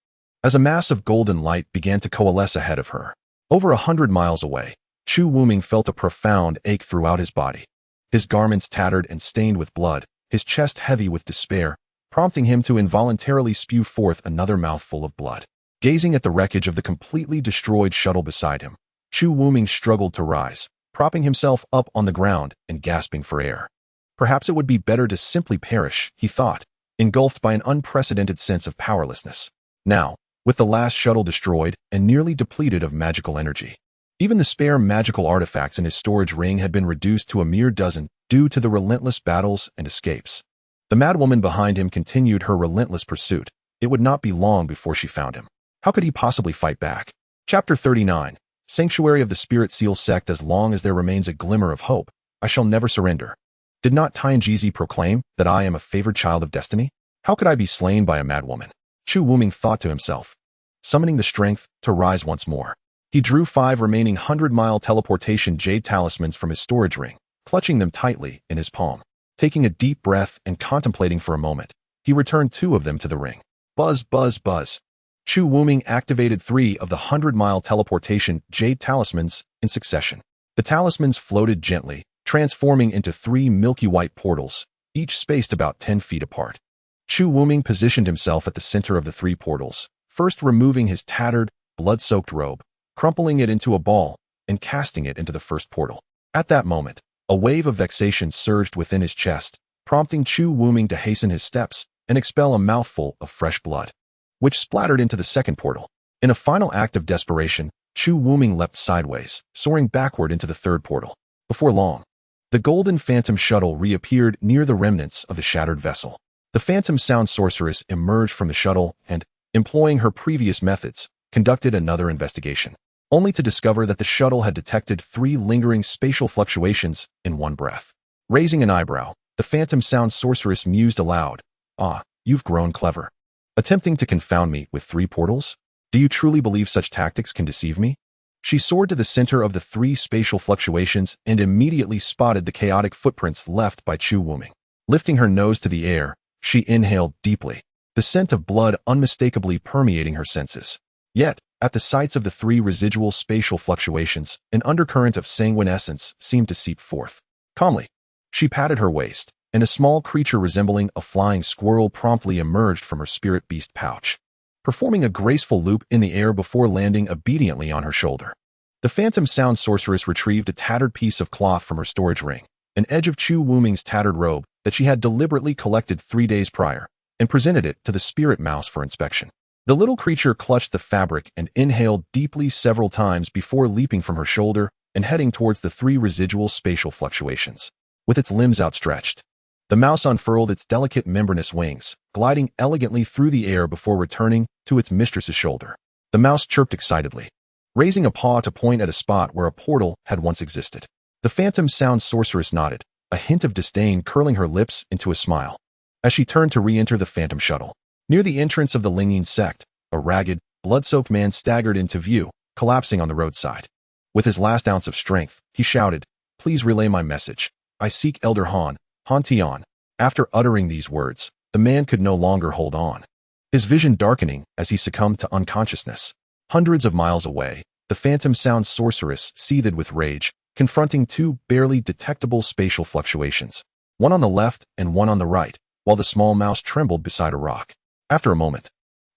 as a mass of golden light began to coalesce ahead of her. Over 100 miles away, Chu Wuming felt a profound ache throughout his body. His garments tattered and stained with blood, his chest heavy with despair, prompting him to involuntarily spew forth another mouthful of blood. Gazing at the wreckage of the completely destroyed shuttle beside him, Chu Wuming struggled to rise, propping himself up on the ground and gasping for air. Perhaps it would be better to simply perish, he thought, engulfed by an unprecedented sense of powerlessness. Now, with the last shuttle destroyed and nearly depleted of magical energy, even the spare magical artifacts in his storage ring had been reduced to a mere dozen due to the relentless battles and escapes. The madwoman behind him continued her relentless pursuit. It would not be long before she found him. How could he possibly fight back? Chapter 39. Sanctuary of the Spirit Seal Sect. As long as there remains a glimmer of hope, I shall never surrender. Did not Tianjizi proclaim that I am a favored child of destiny? How could I be slain by a madwoman? Chu Wuming thought to himself, summoning the strength to rise once more. He drew 5 remaining 100-mile teleportation jade talismans from his storage ring, clutching them tightly in his palm. Taking a deep breath and contemplating for a moment, he returned 2 of them to the ring. Buzz, buzz, buzz. Chu Wuming activated 3 of the 100-mile teleportation jade talismans in succession. The talismans floated gently, transforming into 3 milky white portals, each spaced about 10 feet apart. Chu Wuming positioned himself at the center of the 3 portals, first removing his tattered, blood-soaked robe, crumpling it into a ball, and casting it into the first portal. At that moment, a wave of vexation surged within his chest, prompting Chu Wuming to hasten his steps and expel a mouthful of fresh blood, which splattered into the second portal. In a final act of desperation, Chu Wuming leapt sideways, soaring backward into the third portal. Before long, the golden phantom shuttle reappeared near the remnants of the shattered vessel. The phantom sound sorceress emerged from the shuttle and, employing her previous methods, conducted another investigation, only to discover that the shuttle had detected 3 lingering spatial fluctuations in one breath. Raising an eyebrow, the phantom sound sorceress mused aloud, "Ah, you've grown clever. Attempting to confound me with 3 portals? Do you truly believe such tactics can deceive me?" She soared to the center of the 3 spatial fluctuations and immediately spotted the chaotic footprints left by Chu Wuming. Lifting her nose to the air, she inhaled deeply, the scent of blood unmistakably permeating her senses. Yet, at the sites of the 3 residual spatial fluctuations, an undercurrent of sanguine essence seemed to seep forth. Calmly, she patted her waist, and a small creature resembling a flying squirrel promptly emerged from her spirit beast pouch, performing a graceful loop in the air before landing obediently on her shoulder. The phantom sound sorceress retrieved a tattered piece of cloth from her storage ring, an edge of Chu Wuming's tattered robe that she had deliberately collected 3 days prior, and presented it to the spirit mouse for inspection. The little creature clutched the fabric and inhaled deeply several times before leaping from her shoulder and heading towards the 3 residual spatial fluctuations. With its limbs outstretched, the mouse unfurled its delicate membranous wings, gliding elegantly through the air before returning to its mistress's shoulder. The mouse chirped excitedly, raising a paw to point at a spot where a portal had once existed. The phantom sound sorceress nodded, a hint of disdain curling her lips into a smile, as she turned to re-enter the phantom shuttle. Near the entrance of the Lingyin sect, a ragged, blood-soaked man staggered into view, collapsing on the roadside. With his last ounce of strength, he shouted, "Please relay my message. I seek Elder Han Tian." After uttering these words, the man could no longer hold on, his vision darkening as he succumbed to unconsciousness. Hundreds of miles away, the phantom sound sorceress seethed with rage, confronting 2 barely detectable spatial fluctuations, one on the left and one on the right, while the small mouse trembled beside a rock. After a moment,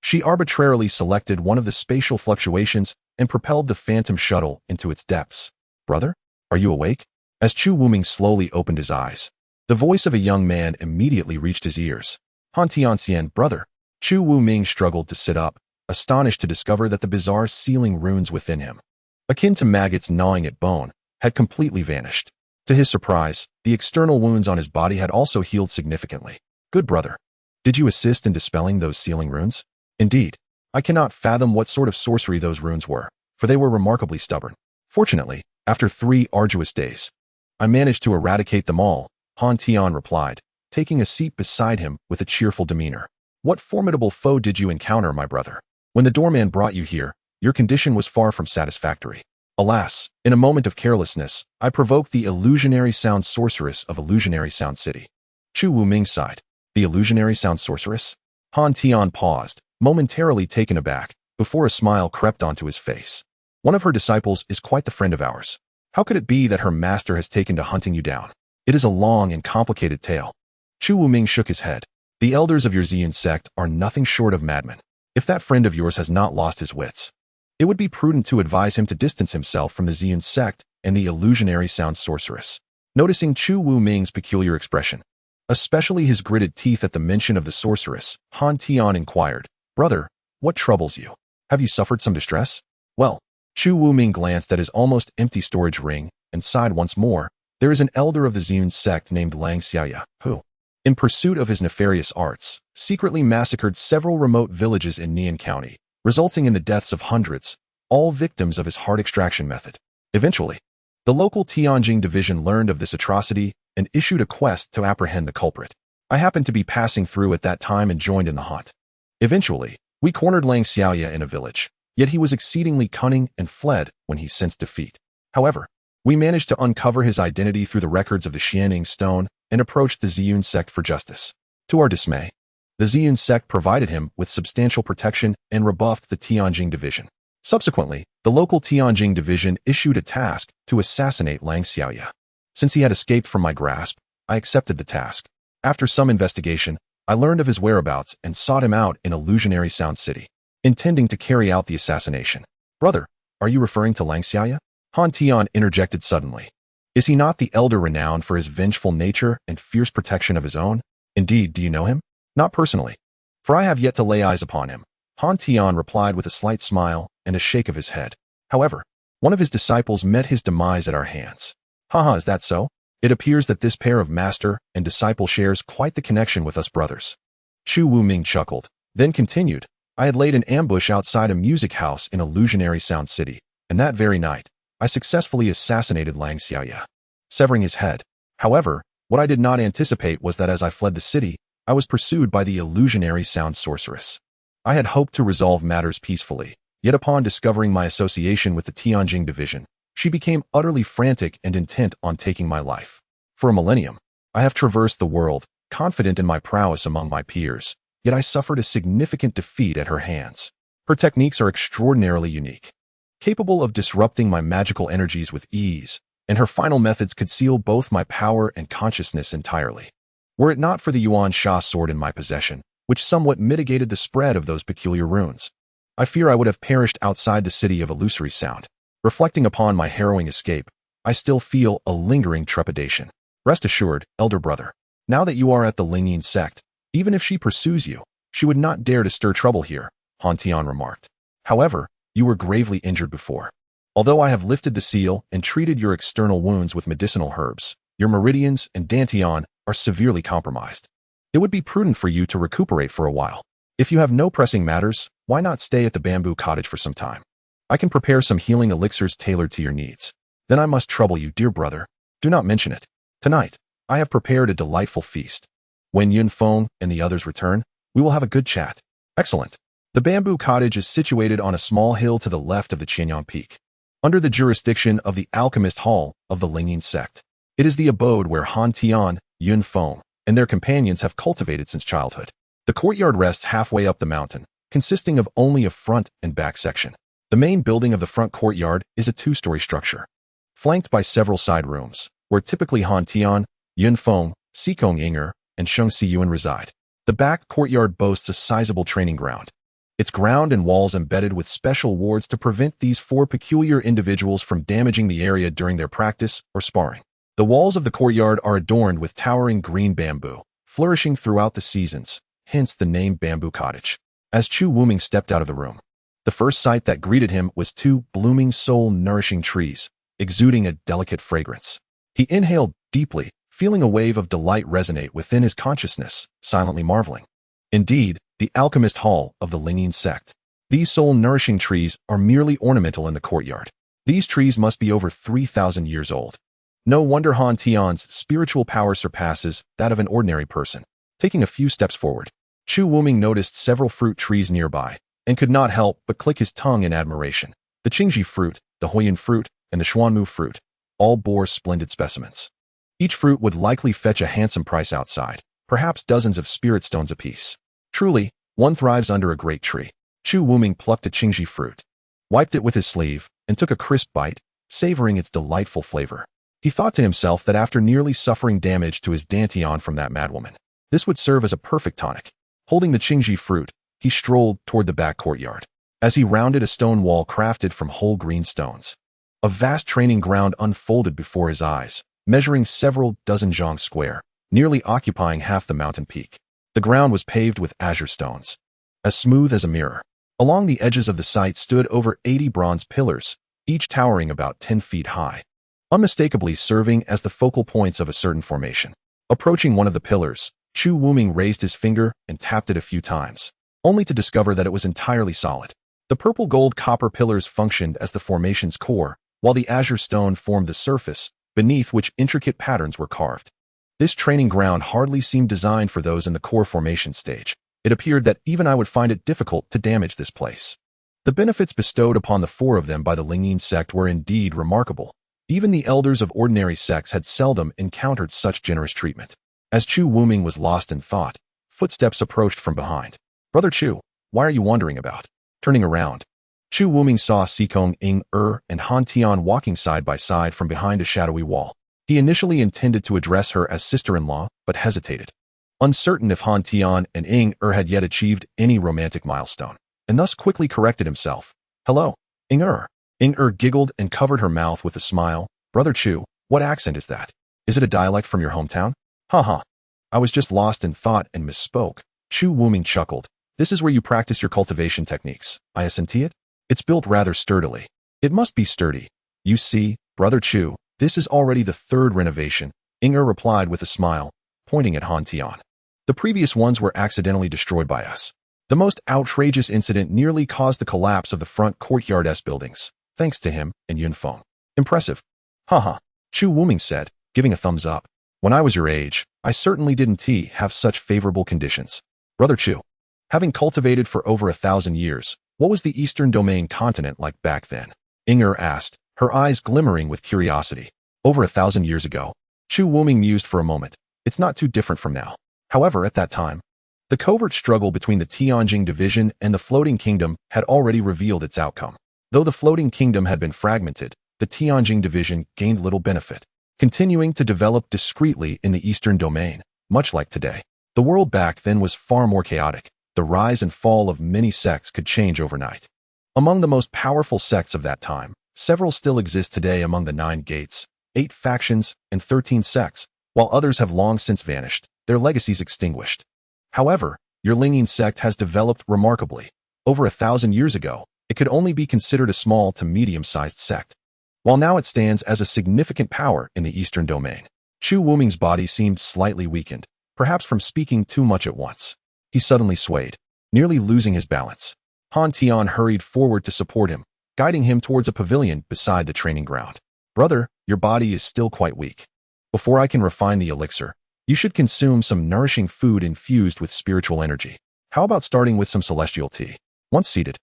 she arbitrarily selected one of the spatial fluctuations and propelled the phantom shuttle into its depths. "Brother, are you awake?" As Chu Wuming slowly opened his eyes, the voice of a young man immediately reached his ears. "Han Tianxian, brother." Chu Wuming struggled to sit up, astonished to discover that the bizarre sealing runes within him, akin to maggots gnawing at bone, had completely vanished. To his surprise, the external wounds on his body had also healed significantly. "Good brother. Did you assist in dispelling those sealing runes?" "Indeed. I cannot fathom what sort of sorcery those runes were, for they were remarkably stubborn. Fortunately, after 3 arduous days, I managed to eradicate them all," Han Tian replied, taking a seat beside him with a cheerful demeanor. "What formidable foe did you encounter, my brother? When the doorman brought you here, your condition was far from satisfactory." "Alas, in a moment of carelessness, I provoked the illusionary sound sorceress of Illusionary Sound City." Chu Wuming sighed. "The illusionary sound sorceress?" Han Tian paused, momentarily taken aback, before a smile crept onto his face. "One of her disciples is quite the friend of ours. How could it be that her master has taken to hunting you down? It is a long and complicated tale." Chu Wuming shook his head. "The elders of your Ziyun sect are nothing short of madmen. If that friend of yours has not lost his wits, it would be prudent to advise him to distance himself from the Ziyun sect and the illusionary sound sorceress." Noticing Chu Wuming's peculiar expression, especially his gritted teeth at the mention of the sorceress, Han Tian inquired, "Brother, what troubles you? Have you suffered some distress?" "Well," Chu Wuming glanced at his almost empty storage ring and sighed once more. "There is an elder of the Ziyun sect named Lang Xiaya, who, in pursuit of his nefarious arts, secretly massacred several remote villages in Nian County, resulting in the deaths of hundreds, all victims of his heart extraction method. Eventually, the local Tianjin division learned of this atrocity and issued a quest to apprehend the culprit. I happened to be passing through at that time and joined in the hunt. Eventually, we cornered Lang Xiaoya in a village, yet he was exceedingly cunning and fled when he sensed defeat. However, we managed to uncover his identity through the records of the Xianing Stone and approached the Ziyun sect for justice. To our dismay, the Ziyun sect provided him with substantial protection and rebuffed the Tianjin division. Subsequently, the local Tianjin division issued a task to assassinate Lang Xiaoya. Since he had escaped from my grasp, I accepted the task. After some investigation, I learned of his whereabouts and sought him out in Illusionary Sound City, intending to carry out the assassination. Brother, are you referring to Lang Xiaoya? Han Tian interjected suddenly. Is he not the elder renowned for his vengeful nature and fierce protection of his own? Indeed, do you know him? Not personally, for I have yet to lay eyes upon him. Han Tian replied with a slight smile and a shake of his head. However, one of his disciples met his demise at our hands. Haha, is that so? It appears that this pair of master and disciple shares quite the connection with us brothers. Chu Wuming chuckled, then continued, I had laid an ambush outside a music house in Illusionary Sound City, and that very night, I successfully assassinated Lang Xiaoya, severing his head. However, what I did not anticipate was that as I fled the city, I was pursued by the Illusionary Sound Sorceress. I had hoped to resolve matters peacefully, yet upon discovering my association with the Tianjin division, she became utterly frantic and intent on taking my life. For a millennium, I have traversed the world, confident in my prowess among my peers, yet I suffered a significant defeat at her hands. Her techniques are extraordinarily unique, capable of disrupting my magical energies with ease, and her final methods could seal both my power and consciousness entirely. Were it not for the Yuan Sha sword in my possession, which somewhat mitigated the spread of those peculiar runes, I fear I would have perished outside the city of Illusory Sound. Reflecting upon my harrowing escape, I still feel a lingering trepidation. Rest assured, elder brother, now that you are at the Lingyin sect, even if she pursues you, she would not dare to stir trouble here, Han Tian remarked. However, you were gravely injured before. Although I have lifted the seal and treated your external wounds with medicinal herbs, your meridians and dantian are severely compromised. It would be prudent for you to recuperate for a while. If you have no pressing matters, why not stay at the bamboo cottage for some time? I can prepare some healing elixirs tailored to your needs. Then I must trouble you, dear brother. Do not mention it. Tonight, I have prepared a delightful feast. When Yun Feng and the others return, we will have a good chat. Excellent. The bamboo cottage is situated on a small hill to the left of the Qianyang Peak, under the jurisdiction of the Alchemist Hall of the Lingyin sect. It is the abode where Han Tian, Yun Feng, and their companions have cultivated since childhood. The courtyard rests halfway up the mountain, consisting of only a front and back section. The main building of the front courtyard is a two-story structure, flanked by several side rooms, where typically Han Tian, Yun Feng, Xikong Yinger, and Sheng Siyuan reside. The back courtyard boasts a sizable training ground, its ground and walls embedded with special wards to prevent these four peculiar individuals from damaging the area during their practice or sparring. The walls of the courtyard are adorned with towering green bamboo, flourishing throughout the seasons, hence the name Bamboo Cottage. As Chu Wuming stepped out of the room, the first sight that greeted him was two blooming soul-nourishing trees, exuding a delicate fragrance. He inhaled deeply, feeling a wave of delight resonate within his consciousness, silently marveling. Indeed, the Alchemist Hall of the Lingyin sect. These soul-nourishing trees are merely ornamental in the courtyard. These trees must be over 3,000 years old. No wonder Han Tian's spiritual power surpasses that of an ordinary person. Taking a few steps forward, Chu Wuming noticed several fruit trees nearby, and could not help but click his tongue in admiration. The Qingji fruit, the Huiyan fruit, and the Xuanmu fruit all bore splendid specimens. Each fruit would likely fetch a handsome price outside, perhaps dozens of spirit stones apiece. Truly, one thrives under a great tree. Chu Wuming plucked a Qingji fruit, wiped it with his sleeve, and took a crisp bite, savoring its delightful flavor. He thought to himself that after nearly suffering damage to his dantian from that madwoman, this would serve as a perfect tonic. Holding the Qingji fruit, he strolled toward the back courtyard. As he rounded a stone wall crafted from whole green stones, a vast training ground unfolded before his eyes, measuring several dozen zhang square, nearly occupying half the mountain peak. The ground was paved with azure stones, as smooth as a mirror. Along the edges of the site stood over 80 bronze pillars, each towering about 10 feet high, unmistakably serving as the focal points of a certain formation. Approaching one of the pillars, Chu Wuming raised his finger and tapped it a few times, only to discover that it was entirely solid. The purple-gold copper pillars functioned as the formation's core, while the azure stone formed the surface, beneath which intricate patterns were carved. This training ground hardly seemed designed for those in the core formation stage. It appeared that even I would find it difficult to damage this place. The benefits bestowed upon the four of them by the Lingyin sect were indeed remarkable. Even the elders of ordinary sects had seldom encountered such generous treatment. As Chu Wuming was lost in thought, footsteps approached from behind. "Brother Chu, why are you wandering about?" Turning around, Chu Wuming saw Sikong Ing and Han Tian walking side by side from behind a shadowy wall. He initially intended to address her as sister-in-law, but hesitated, uncertain if Han Tian and Ing had yet achieved any romantic milestone, and thus quickly corrected himself. "Hello, Ing Ing giggled and covered her mouth with a smile. "Brother Chu, what accent is that? Is it a dialect from your hometown?" "Haha. I was just lost in thought and misspoke." Chu Wuming chuckled. "This is where you practice your cultivation techniques. I assent it? It's built rather sturdily." "It must be sturdy. You see, Brother Chu, this is already the third renovation," Ing replied with a smile, pointing at Han Tian. "The previous ones were accidentally destroyed by us. The most outrageous incident nearly caused the collapse of the front courtyard-esque buildings, thanks to him and Yunfeng." "Impressive." "Haha," Chu Wuming said, giving a thumbs up. "When I was your age, I certainly didn't have such favorable conditions." "Brother Chu, having cultivated for over 1,000 years, what was the Eastern Domain continent like back then?" Inger asked, her eyes glimmering with curiosity. "Over 1,000 years ago," Chu Wuming mused for a moment. "It's not too different from now. However, at that time, the covert struggle between the Tianjing division and the Floating Kingdom had already revealed its outcome. Though the Floating Kingdom had been fragmented, the Tianjing division gained little benefit, continuing to develop discreetly in the Eastern Domain, much like today. The world back then was far more chaotic. The rise and fall of many sects could change overnight. Among the most powerful sects of that time, several still exist today among the 9 gates, 8 factions, and 13 sects, while others have long since vanished, their legacies extinguished. However, your Lingyin sect has developed remarkably. Over 1,000 years ago, it could only be considered a small to medium-sized sect, while now it stands as a significant power in the Eastern Domain. Chu Wuming's body seemed slightly weakened, perhaps from speaking too much at once. He suddenly swayed, nearly losing his balance. Han Tian hurried forward to support him, guiding him towards a pavilion beside the training ground. "Brother, your body is still quite weak. Before I can refine the elixir, you should consume some nourishing food infused with spiritual energy. How about starting with some celestial tea?" Once seated,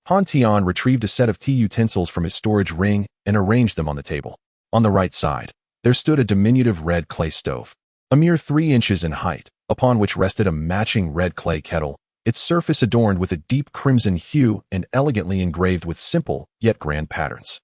Han Tian retrieved a set of tea utensils from his storage ring and arranged them on the table. On the right side, there stood a diminutive red clay stove, a mere 3 inches in height, upon which rested a matching red clay kettle, its surface adorned with a deep crimson hue and elegantly engraved with simple yet grand patterns.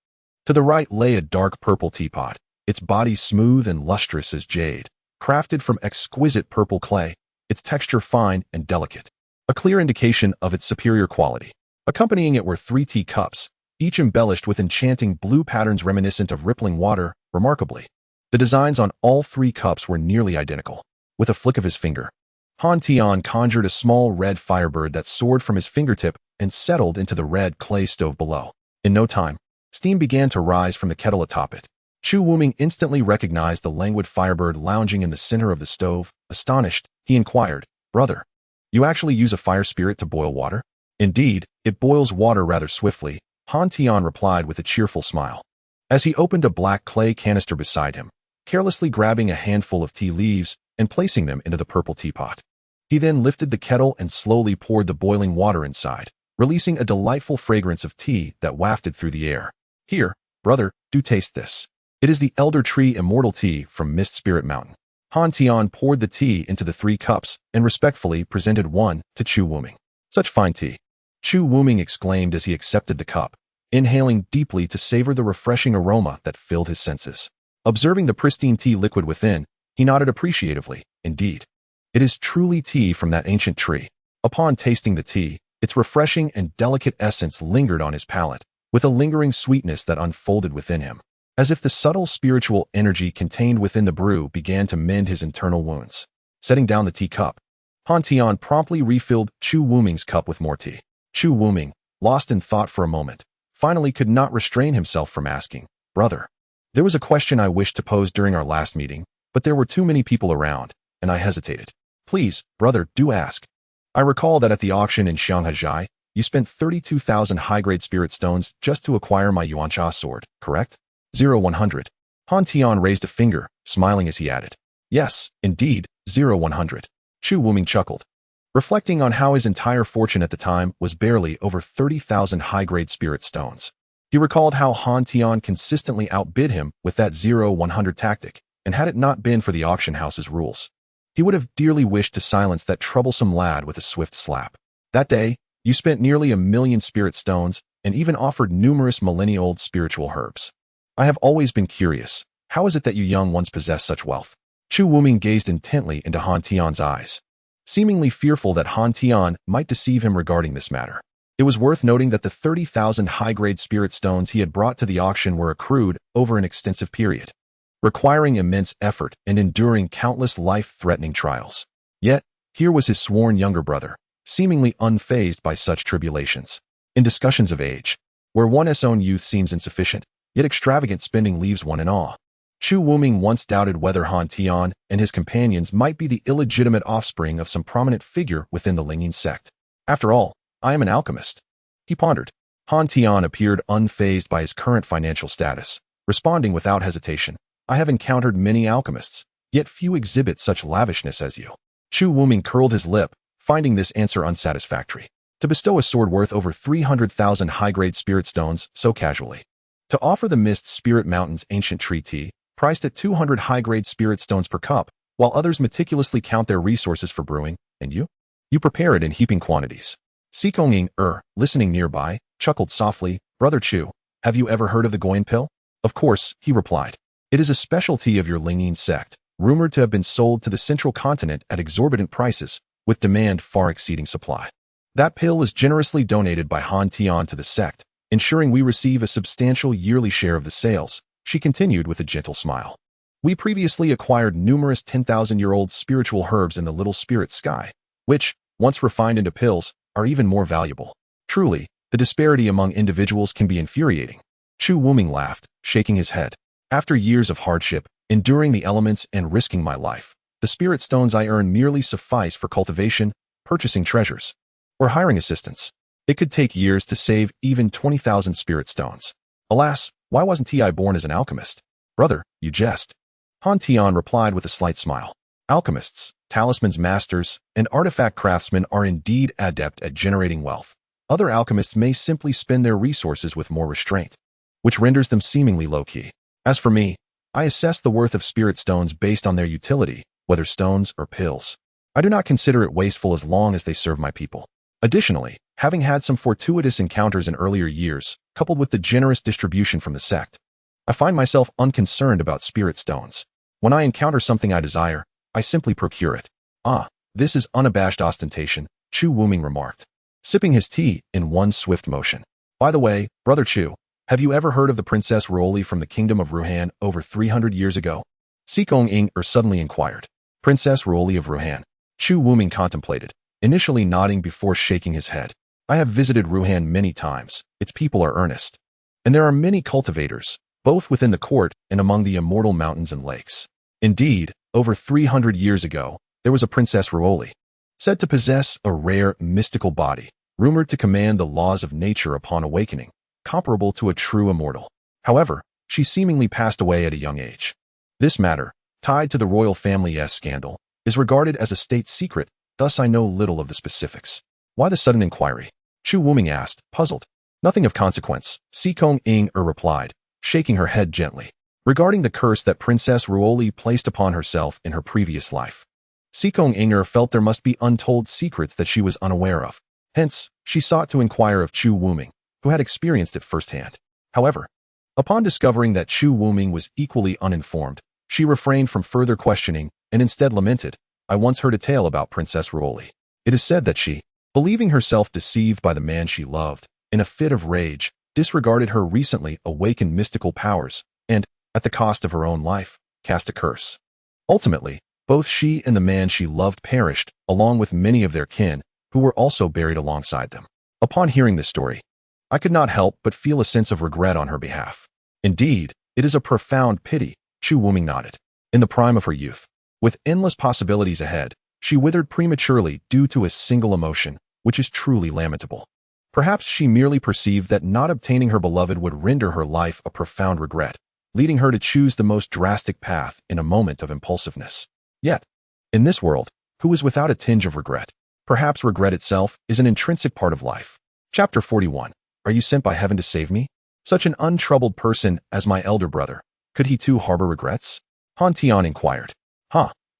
To the right lay a dark purple teapot, its body smooth and lustrous as jade, crafted from exquisite purple clay, its texture fine and delicate, a clear indication of its superior quality. Accompanying it were 3 tea cups, each embellished with enchanting blue patterns reminiscent of rippling water. Remarkably, the designs on all 3 cups were nearly identical. With a flick of his finger, Han Tian conjured a small red firebird that soared from his fingertip and settled into the red clay stove below. In no time, steam began to rise from the kettle atop it. Chu Wuming instantly recognized the languid firebird lounging in the center of the stove. Astonished, he inquired, "Brother, you actually use a fire spirit to boil water?" "Indeed, it boils water rather swiftly," Han Tian replied with a cheerful smile. As he opened a black clay canister beside him, carelessly grabbing a handful of tea leaves and placing them into the purple teapot, he then lifted the kettle and slowly poured the boiling water inside, releasing a delightful fragrance of tea that wafted through the air. "Here, brother, do taste this. It is the Elder Tree Immortal Tea from Mist Spirit Mountain." Han Tian poured the tea into the 3 cups and respectfully presented one to Chu Wuming. "Such fine tea," Chu Wuming exclaimed as he accepted the cup, inhaling deeply to savor the refreshing aroma that filled his senses. Observing the pristine tea liquid within, he nodded appreciatively. "Indeed, it is truly tea from that ancient tree." Upon tasting the tea, its refreshing and delicate essence lingered on his palate, with a lingering sweetness that unfolded within him, as if the subtle spiritual energy contained within the brew began to mend his internal wounds. Setting down the teacup, Han Tian promptly refilled Chu Wuming's cup with more tea. Chu Wuming, lost in thought for a moment, finally could not restrain himself from asking, "Brother, there was a question I wished to pose during our last meeting, but there were too many people around, and I hesitated." "Please, brother, do ask." "I recall that at the auction in Shanghai, You spent 32,000 high-grade spirit stones just to acquire my Yuancha sword, correct? 0100. Han Tian raised a finger, smiling as he added. Yes, indeed, 0100. Chu Wuming chuckled, reflecting on how his entire fortune at the time was barely over 30,000 high-grade spirit stones. He recalled how Han Tian consistently outbid him with that 0100 tactic, and had it not been for the auction house's rules, he would have dearly wished to silence that troublesome lad with a swift slap. That day, you spent nearly 1,000,000 spirit stones and even offered numerous millennia-old spiritual herbs. I have always been curious, how is it that you young ones possess such wealth? Chu Wuming gazed intently into Han Tian's eyes, seemingly fearful that Han Tian might deceive him regarding this matter. It was worth noting that the 30,000 high-grade spirit stones he had brought to the auction were accrued over an extensive period, requiring immense effort and enduring countless life-threatening trials. Yet, here was his sworn younger brother, seemingly unfazed by such tribulations. In discussions of age, where one's own youth seems insufficient, yet extravagant spending leaves one in awe. Chu Wuming once doubted whether Han Tian and his companions might be the illegitimate offspring of some prominent figure within the Lingyin sect. After all, I am an alchemist, he pondered. Han Tian appeared unfazed by his current financial status, responding without hesitation. I have encountered many alchemists, yet few exhibit such lavishness as you. Chu Wuming curled his lip, finding this answer unsatisfactory. To bestow a sword worth over 300,000 high-grade spirit stones so casually. To offer the Mist Spirit Mountain's ancient tree tea, priced at 200 high-grade spirit stones per cup, while others meticulously count their resources for brewing, and you? You prepare it in heaping quantities. Sikonging, listening nearby, chuckled softly. Brother Chu, have you ever heard of the Goyin pill? Of course, he replied. It is a specialty of your Lingyin sect, rumored to have been sold to the central continent at exorbitant prices, with demand far exceeding supply. That pill is generously donated by Han Tian to the sect, ensuring we receive a substantial yearly share of the sales, she continued with a gentle smile. We previously acquired numerous 10,000-year-old spiritual herbs in the Little Spirit Sky, which, once refined into pills, are even more valuable. Truly, the disparity among individuals can be infuriating. Chu Wuming laughed, shaking his head. After years of hardship, enduring the elements and risking my life, the spirit stones I earn merely suffice for cultivation, purchasing treasures, or hiring assistants. It could take years to save even 20,000 spirit stones. Alas, why wasn't I born as an alchemist? Brother, you jest. Han Tian replied with a slight smile. Alchemists, talismans masters, and artifact craftsmen are indeed adept at generating wealth. Other alchemists may simply spend their resources with more restraint, which renders them seemingly low-key. As for me, I assess the worth of spirit stones based on their utility, whether stones or pills. I do not consider it wasteful as long as they serve my people. Additionally, having had some fortuitous encounters in earlier years, coupled with the generous distribution from the sect, I find myself unconcerned about spirit stones. When I encounter something I desire, I simply procure it. Ah, this is unabashed ostentation, Chu Wuming remarked, sipping his tea in one swift motion. By the way, Brother Chu, have you ever heard of the Princess Ruoli from the Kingdom of Ruhan over 300 years ago? Sikong suddenly inquired. Princess Ruoli of Ruhan. Chu Wuming contemplated, initially nodding before shaking his head. I have visited Ruhan many times. Its people are earnest, and there are many cultivators, both within the court and among the immortal mountains and lakes. Indeed, over 300 years ago, there was a Princess Ruoli, said to possess a rare, mystical body, rumored to command the laws of nature upon awakening, comparable to a true immortal. However, she seemingly passed away at a young age. This matter, tied to the royal family's scandal, is regarded as a state secret, thus I know little of the specifics. Why the sudden inquiry? Chu Wuming asked, puzzled. Nothing of consequence, Sikong replied, shaking her head gently. Regarding the curse that Princess Ruoli placed upon herself in her previous life, Sikong felt there must be untold secrets that she was unaware of. Hence, she sought to inquire of Chu Wuming, who had experienced it firsthand. However, upon discovering that Chu Wuming was equally uninformed, she refrained from further questioning and instead lamented, I once heard a tale about Princess Ruoli. It is said that she, believing herself deceived by the man she loved, in a fit of rage, disregarded her recently awakened mystical powers and, at the cost of her own life, cast a curse. Ultimately, both she and the man she loved perished, along with many of their kin, who were also buried alongside them. Upon hearing this story, I could not help but feel a sense of regret on her behalf. Indeed, it is a profound pity, Chu Wuming nodded. In the prime of her youth, with endless possibilities ahead, she withered prematurely due to a single emotion, which is truly lamentable. Perhaps she merely perceived that not obtaining her beloved would render her life a profound regret, leading her to choose the most drastic path in a moment of impulsiveness. Yet, in this world, who is without a tinge of regret? Perhaps regret itself is an intrinsic part of life. Chapter 41. Are you sent by heaven to save me? Such an untroubled person as my elder brother, could he too harbor regrets? Han Tian inquired.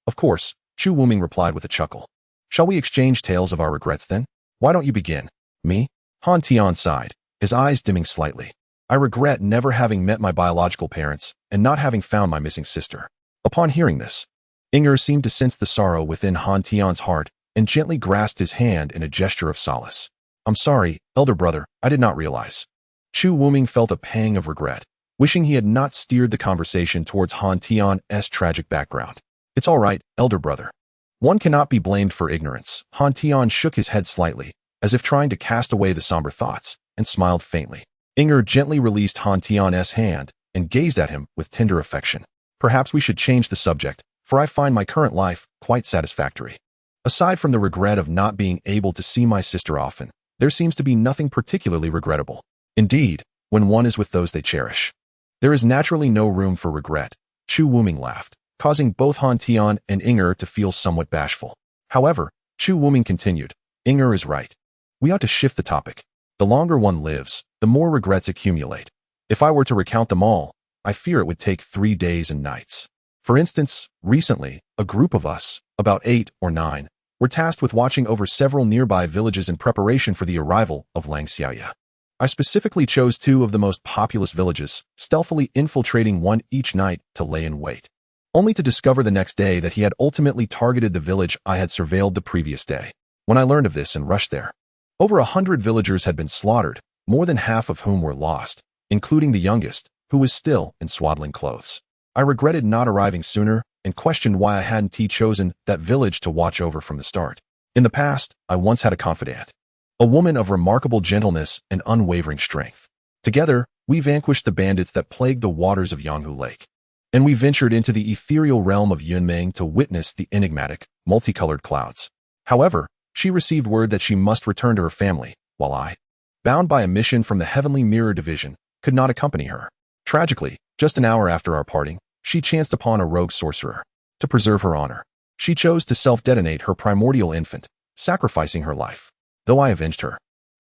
Of course, Chu Wuming replied with a chuckle. Shall we exchange tales of our regrets then? Why don't you begin? Me? Han Tian sighed, his eyes dimming slightly. I regret never having met my biological parents and not having found my missing sister. Upon hearing this, Inger seemed to sense the sorrow within Han Tian's heart and gently grasped his hand in a gesture of solace. I'm sorry, elder brother, I did not realize. Chu Wuming felt a pang of regret, wishing he had not steered the conversation towards Han Tian's tragic background. It's all right, elder brother. One cannot be blamed for ignorance. Han Tian shook his head slightly, as if trying to cast away the somber thoughts, and smiled faintly. Inger gently released Han Tian's hand and gazed at him with tender affection. Perhaps we should change the subject, for I find my current life quite satisfactory. Aside from the regret of not being able to see my sister often, there seems to be nothing particularly regrettable. Indeed, when one is with those they cherish, there is naturally no room for regret. Chu Wuming laughed, causing both Han Tian and Inger to feel somewhat bashful. However, Chu Wuming continued, Inger is right. We ought to shift the topic. The longer one lives, the more regrets accumulate. If I were to recount them all, I fear it would take 3 days and nights. For instance, recently, a group of us, about 8 or 9, were tasked with watching over several nearby villages in preparation for the arrival of Lang Xiaoya. I specifically chose 2 of the most populous villages, stealthily infiltrating one each night to lay in wait, only to discover the next day that he had ultimately targeted the village I had surveilled the previous day. When I learned of this and rushed there, over 100 villagers had been slaughtered, more than half of whom were lost, including the youngest, who was still in swaddling clothes. I regretted not arriving sooner and questioned why I hadn't chosen that village to watch over from the start. In the past, I once had a confidant, a woman of remarkable gentleness and unwavering strength. Together, we vanquished the bandits that plagued the waters of Yanghu Lake, and we ventured into the ethereal realm of Yunmeng to witness the enigmatic, multicolored clouds. However, she received word that she must return to her family, while I, bound by a mission from the Heavenly Mirror Division, could not accompany her. Tragically, just an hour after our parting, she chanced upon a rogue sorcerer. To preserve her honor, she chose to self-detonate her primordial infant, sacrificing her life. Though I avenged her,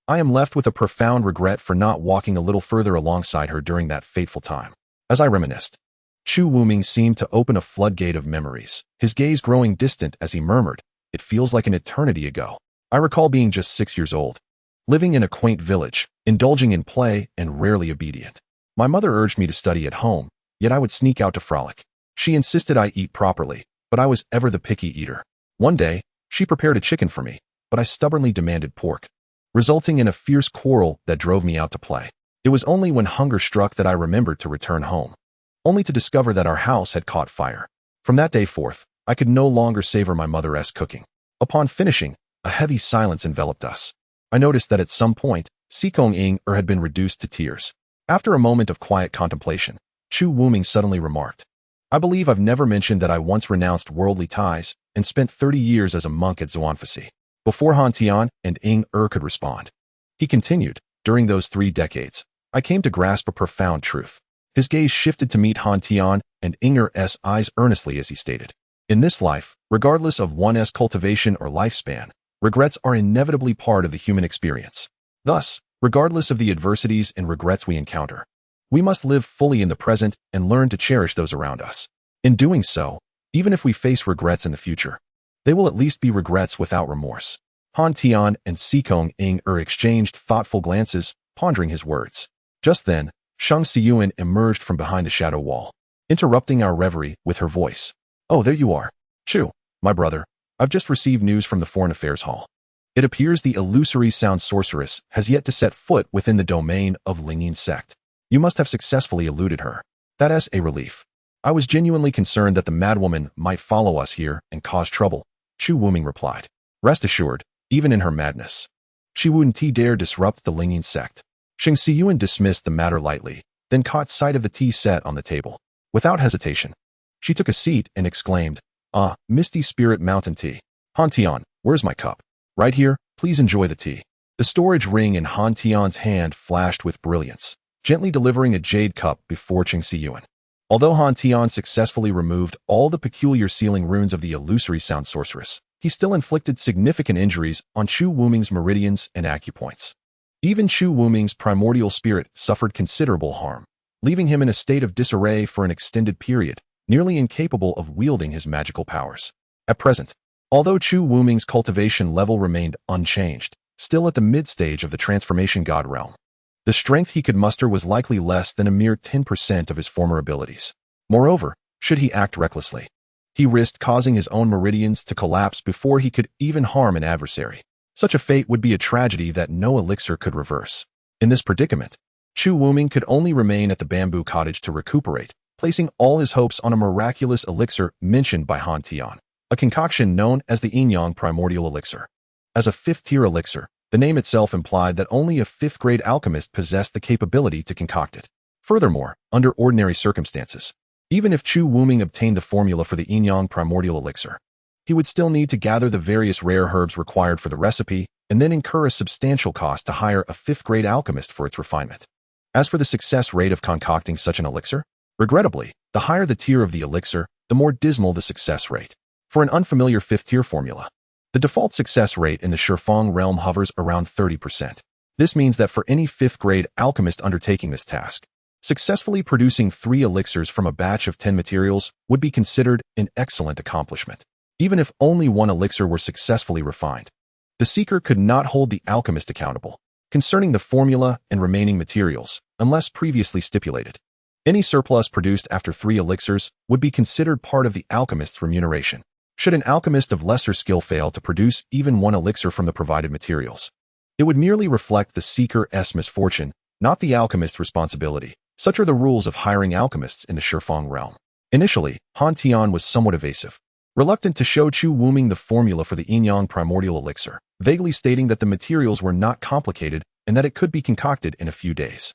I am left with a profound regret for not walking a little further alongside her during that fateful time. As I reminisced, Chu Wuming seemed to open a floodgate of memories, his gaze growing distant as he murmured, It feels like an eternity ago. I recall being just 6 years old, living in a quaint village, indulging in play and rarely obedient. My mother urged me to study at home, yet I would sneak out to frolic. She insisted I eat properly, but I was ever the picky eater. One day, she prepared a chicken for me, but I stubbornly demanded pork, resulting in a fierce quarrel that drove me out to play. It was only when hunger struck that I remembered to return home, only to discover that our house had caught fire. From that day forth, I could no longer savor my mother's cooking. Upon finishing, a heavy silence enveloped us. I noticed that at some point, Sikong Inger had been reduced to tears. After a moment of quiet contemplation, Chu Wuming suddenly remarked, I believe I've never mentioned that I once renounced worldly ties and spent 30 years as a monk at Xuanfasi. Before Han Tian and Inger could respond, he continued, during those 3 decades, I came to grasp a profound truth. His gaze shifted to meet Han Tian and Inger's eyes earnestly as he stated, In this life, regardless of one's cultivation or lifespan, regrets are inevitably part of the human experience. Thus, regardless of the adversities and regrets we encounter, we must live fully in the present and learn to cherish those around us. In doing so, even if we face regrets in the future, they will at least be regrets without remorse. Han Tian and Sikong Inger exchanged thoughtful glances, pondering his words. Just then, Shang Xiyuan emerged from behind a shadow wall, interrupting our reverie with her voice. Oh, there you are. Chu, my brother, I've just received news from the Foreign Affairs Hall. It appears the illusory sound sorceress has yet to set foot within the domain of Lingyin sect. You must have successfully eluded her. That is a relief. I was genuinely concerned that the madwoman might follow us here and cause trouble, Chu Wuming replied. Rest assured, even in her madness, she wouldn't dare disrupt the Lingyin sect. Shang Xiyuan dismissed the matter lightly, then caught sight of the tea set on the table. Without hesitation, she took a seat and exclaimed, Ah, Misty Spirit Mountain Tea. Han Tian, where's my cup? Right here, please enjoy the tea. The storage ring in Han Tian's hand flashed with brilliance, gently delivering a jade cup before Qing Siyuan. Although Han Tian successfully removed all the peculiar sealing runes of the illusory sound sorceress, he still inflicted significant injuries on Chu Wuming's meridians and acupoints. Even Chu Wuming's primordial spirit suffered considerable harm, leaving him in a state of disarray for an extended period, nearly incapable of wielding his magical powers. At present, although Chu Wuming's cultivation level remained unchanged, still at the mid-stage of the transformation god realm, the strength he could muster was likely less than a mere 10% of his former abilities. Moreover, should he act recklessly, he risked causing his own meridians to collapse before he could even harm an adversary. Such a fate would be a tragedy that no elixir could reverse. In this predicament, Chu Wuming could only remain at the bamboo cottage to recuperate, placing all his hopes on a miraculous elixir mentioned by Han Tian, a concoction known as the Yin-Yang Primordial Elixir. As a fifth-tier elixir, the name itself implied that only a fifth-grade alchemist possessed the capability to concoct it. Furthermore, under ordinary circumstances, even if Chu Wuming obtained the formula for the Yin-Yang Primordial Elixir, he would still need to gather the various rare herbs required for the recipe and then incur a substantial cost to hire a fifth-grade alchemist for its refinement. As for the success rate of concocting such an elixir, regrettably, the higher the tier of the elixir, the more dismal the success rate. For an unfamiliar fifth-tier formula, the default success rate in the Shifeng realm hovers around 30%. This means that for any fifth-grade alchemist undertaking this task, successfully producing 3 elixirs from a batch of 10 materials would be considered an excellent accomplishment. Even if only one elixir were successfully refined, the seeker could not hold the alchemist accountable concerning the formula and remaining materials, unless previously stipulated. Any surplus produced after 3 elixirs would be considered part of the alchemist's remuneration. Should an alchemist of lesser skill fail to produce even 1 elixir from the provided materials, it would merely reflect the seeker's misfortune, not the alchemist's responsibility. Such are the rules of hiring alchemists in the Shifeng realm. Initially, Han Tian was somewhat evasive, reluctant to show Chu Wuming the formula for the Yin-Yang Primordial Elixir, vaguely stating that the materials were not complicated and that it could be concocted in a few days.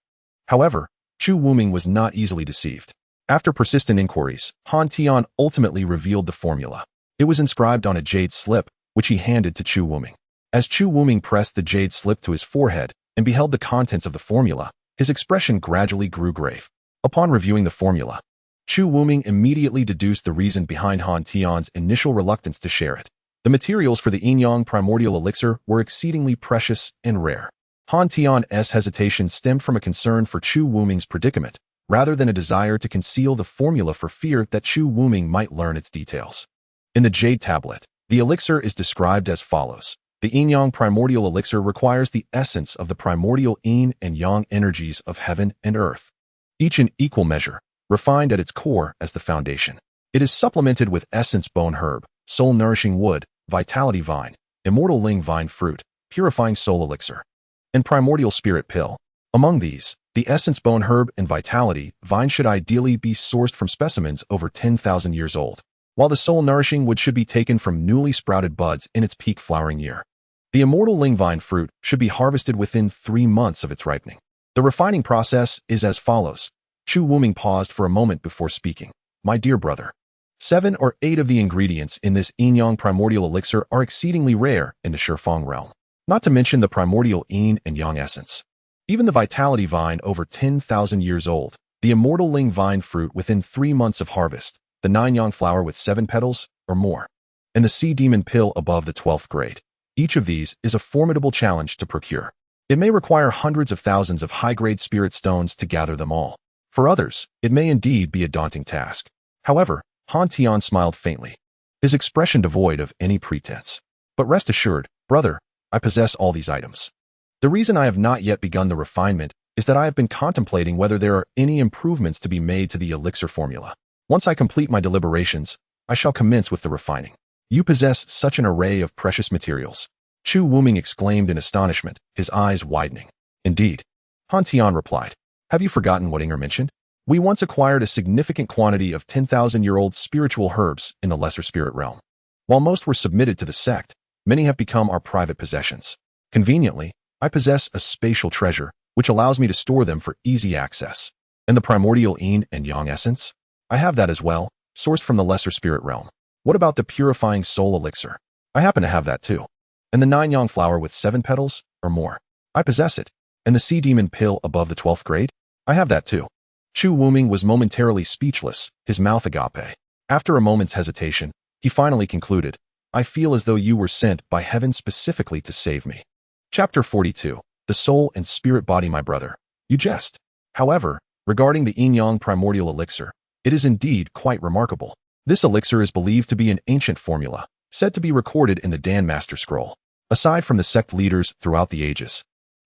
However, Chu Wuming was not easily deceived. After persistent inquiries, Han Tian ultimately revealed the formula. It was inscribed on a jade slip, which he handed to Chu Wuming. As Chu Wuming pressed the jade slip to his forehead and beheld the contents of the formula, his expression gradually grew grave. Upon reviewing the formula, Chu Wuming immediately deduced the reason behind Han Tian's initial reluctance to share it. The materials for the Yin-Yang Primordial Elixir were exceedingly precious and rare. Han Tian's hesitation stemmed from a concern for Chu Wuming's predicament, rather than a desire to conceal the formula for fear that Chu Wuming might learn its details. In the jade tablet, the elixir is described as follows. The Yin-Yang Primordial Elixir requires the essence of the primordial yin and yang energies of heaven and earth, each in equal measure, refined at its core as the foundation. It is supplemented with essence bone herb, soul-nourishing wood, vitality vine, immortal ling vine fruit, purifying soul elixir, and primordial spirit pill. Among these, the essence bone herb and vitality vine should ideally be sourced from specimens over 10,000 years old, while the soul-nourishing wood should be taken from newly sprouted buds in its peak flowering year. The immortal ling vine fruit should be harvested within 3 months of its ripening. The refining process is as follows. Chu Wuming paused for a moment before speaking. My dear brother, 7 or 8 of the ingredients in this Yin-Yang Primordial Elixir are exceedingly rare in the Shifeng realm, not to mention the primordial yin and yang essence. Even the vitality vine over 10,000 years old, the immortal ling vine fruit within 3 months of harvest, the 9-yang flower with 7 petals or more, and the sea demon pill above the 12th grade. Each of these is a formidable challenge to procure. It may require hundreds of thousands of high-grade spirit stones to gather them all. For others, it may indeed be a daunting task. However, Han Tian smiled faintly, his expression devoid of any pretense. But rest assured, brother, I possess all these items. The reason I have not yet begun the refinement is that I have been contemplating whether there are any improvements to be made to the elixir formula. Once I complete my deliberations, I shall commence with the refining. You possess such an array of precious materials, Chu Wuming exclaimed in astonishment, his eyes widening. Indeed, Han Tian replied. Have you forgotten what Inger mentioned? We once acquired a significant quantity of 10,000-year-old spiritual herbs in the lesser spirit realm. While most were submitted to the sect, many have become our private possessions. Conveniently, I possess a spatial treasure, which allows me to store them for easy access. And the primordial yin and yang essence? I have that as well, sourced from the lesser spirit realm. What about the purifying soul elixir? I happen to have that too. And the 9-yang flower with 7 petals or more. I possess it. And the sea demon pill above the 12th grade? I have that too. Chu Wuming was momentarily speechless, his mouth agape. After a moment's hesitation, he finally concluded, I feel as though you were sent by heaven specifically to save me. Chapter 42. The Soul and Spirit Body. My brother, you jest. However, regarding the yin-yang primordial elixir, it is indeed quite remarkable. This elixir is believed to be an ancient formula, said to be recorded in the Dan Master Scroll. Aside from the sect leaders throughout the ages,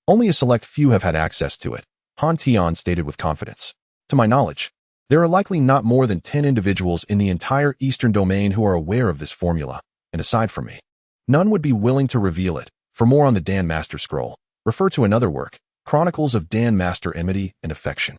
only a select few have had access to it, Han Tian stated with confidence. To my knowledge, there are likely not more than 10 individuals in the entire Eastern domain who are aware of this formula, and aside from me, none would be willing to reveal it. For more on the Dan Master Scroll, refer to another work, Chronicles of Dan Master Enmity and Affection.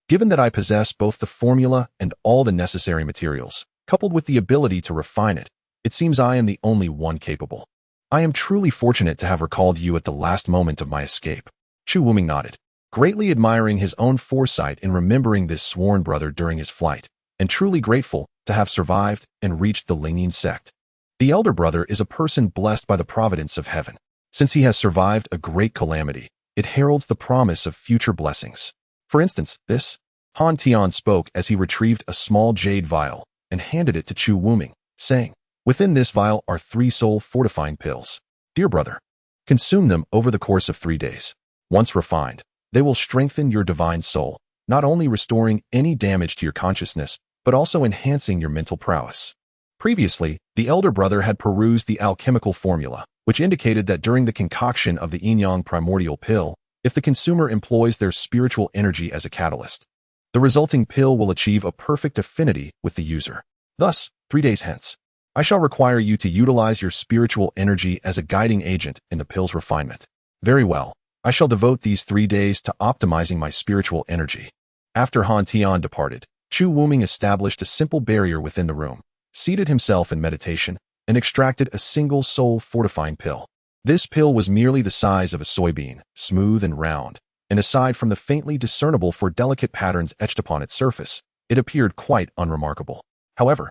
Given that I possess both the formula and all the necessary materials, coupled with the ability to refine it, it seems I am the only one capable. I am truly fortunate to have recalled you at the last moment of my escape. Chu Wuming nodded, greatly admiring his own foresight in remembering this sworn brother during his flight, and truly grateful to have survived and reached the Lingyin sect. The elder brother is a person blessed by the providence of heaven. Since he has survived a great calamity, it heralds the promise of future blessings. For instance, this, Han Tian spoke as he retrieved a small jade vial and handed it to Chu Wuming, saying, within this vial are 3 soul-fortifying pills. Dear brother, consume them over the course of 3 days. Once refined, they will strengthen your divine soul, not only restoring any damage to your consciousness, but also enhancing your mental prowess. Previously, the elder brother had perused the alchemical formula, which indicated that during the concoction of the yin-yang primordial pill, if the consumer employs their spiritual energy as a catalyst, the resulting pill will achieve a perfect affinity with the user. Thus, 3 days hence, I shall require you to utilize your spiritual energy as a guiding agent in the pill's refinement. Very well, I shall devote these 3 days to optimizing my spiritual energy. After Han Tian departed, Chu Wuming established a simple barrier within the room, seated himself in meditation, and extracted a single soul-fortifying pill. This pill was merely the size of a soybean, smooth and round, and aside from the faintly discernible 4 delicate patterns etched upon its surface, it appeared quite unremarkable. However,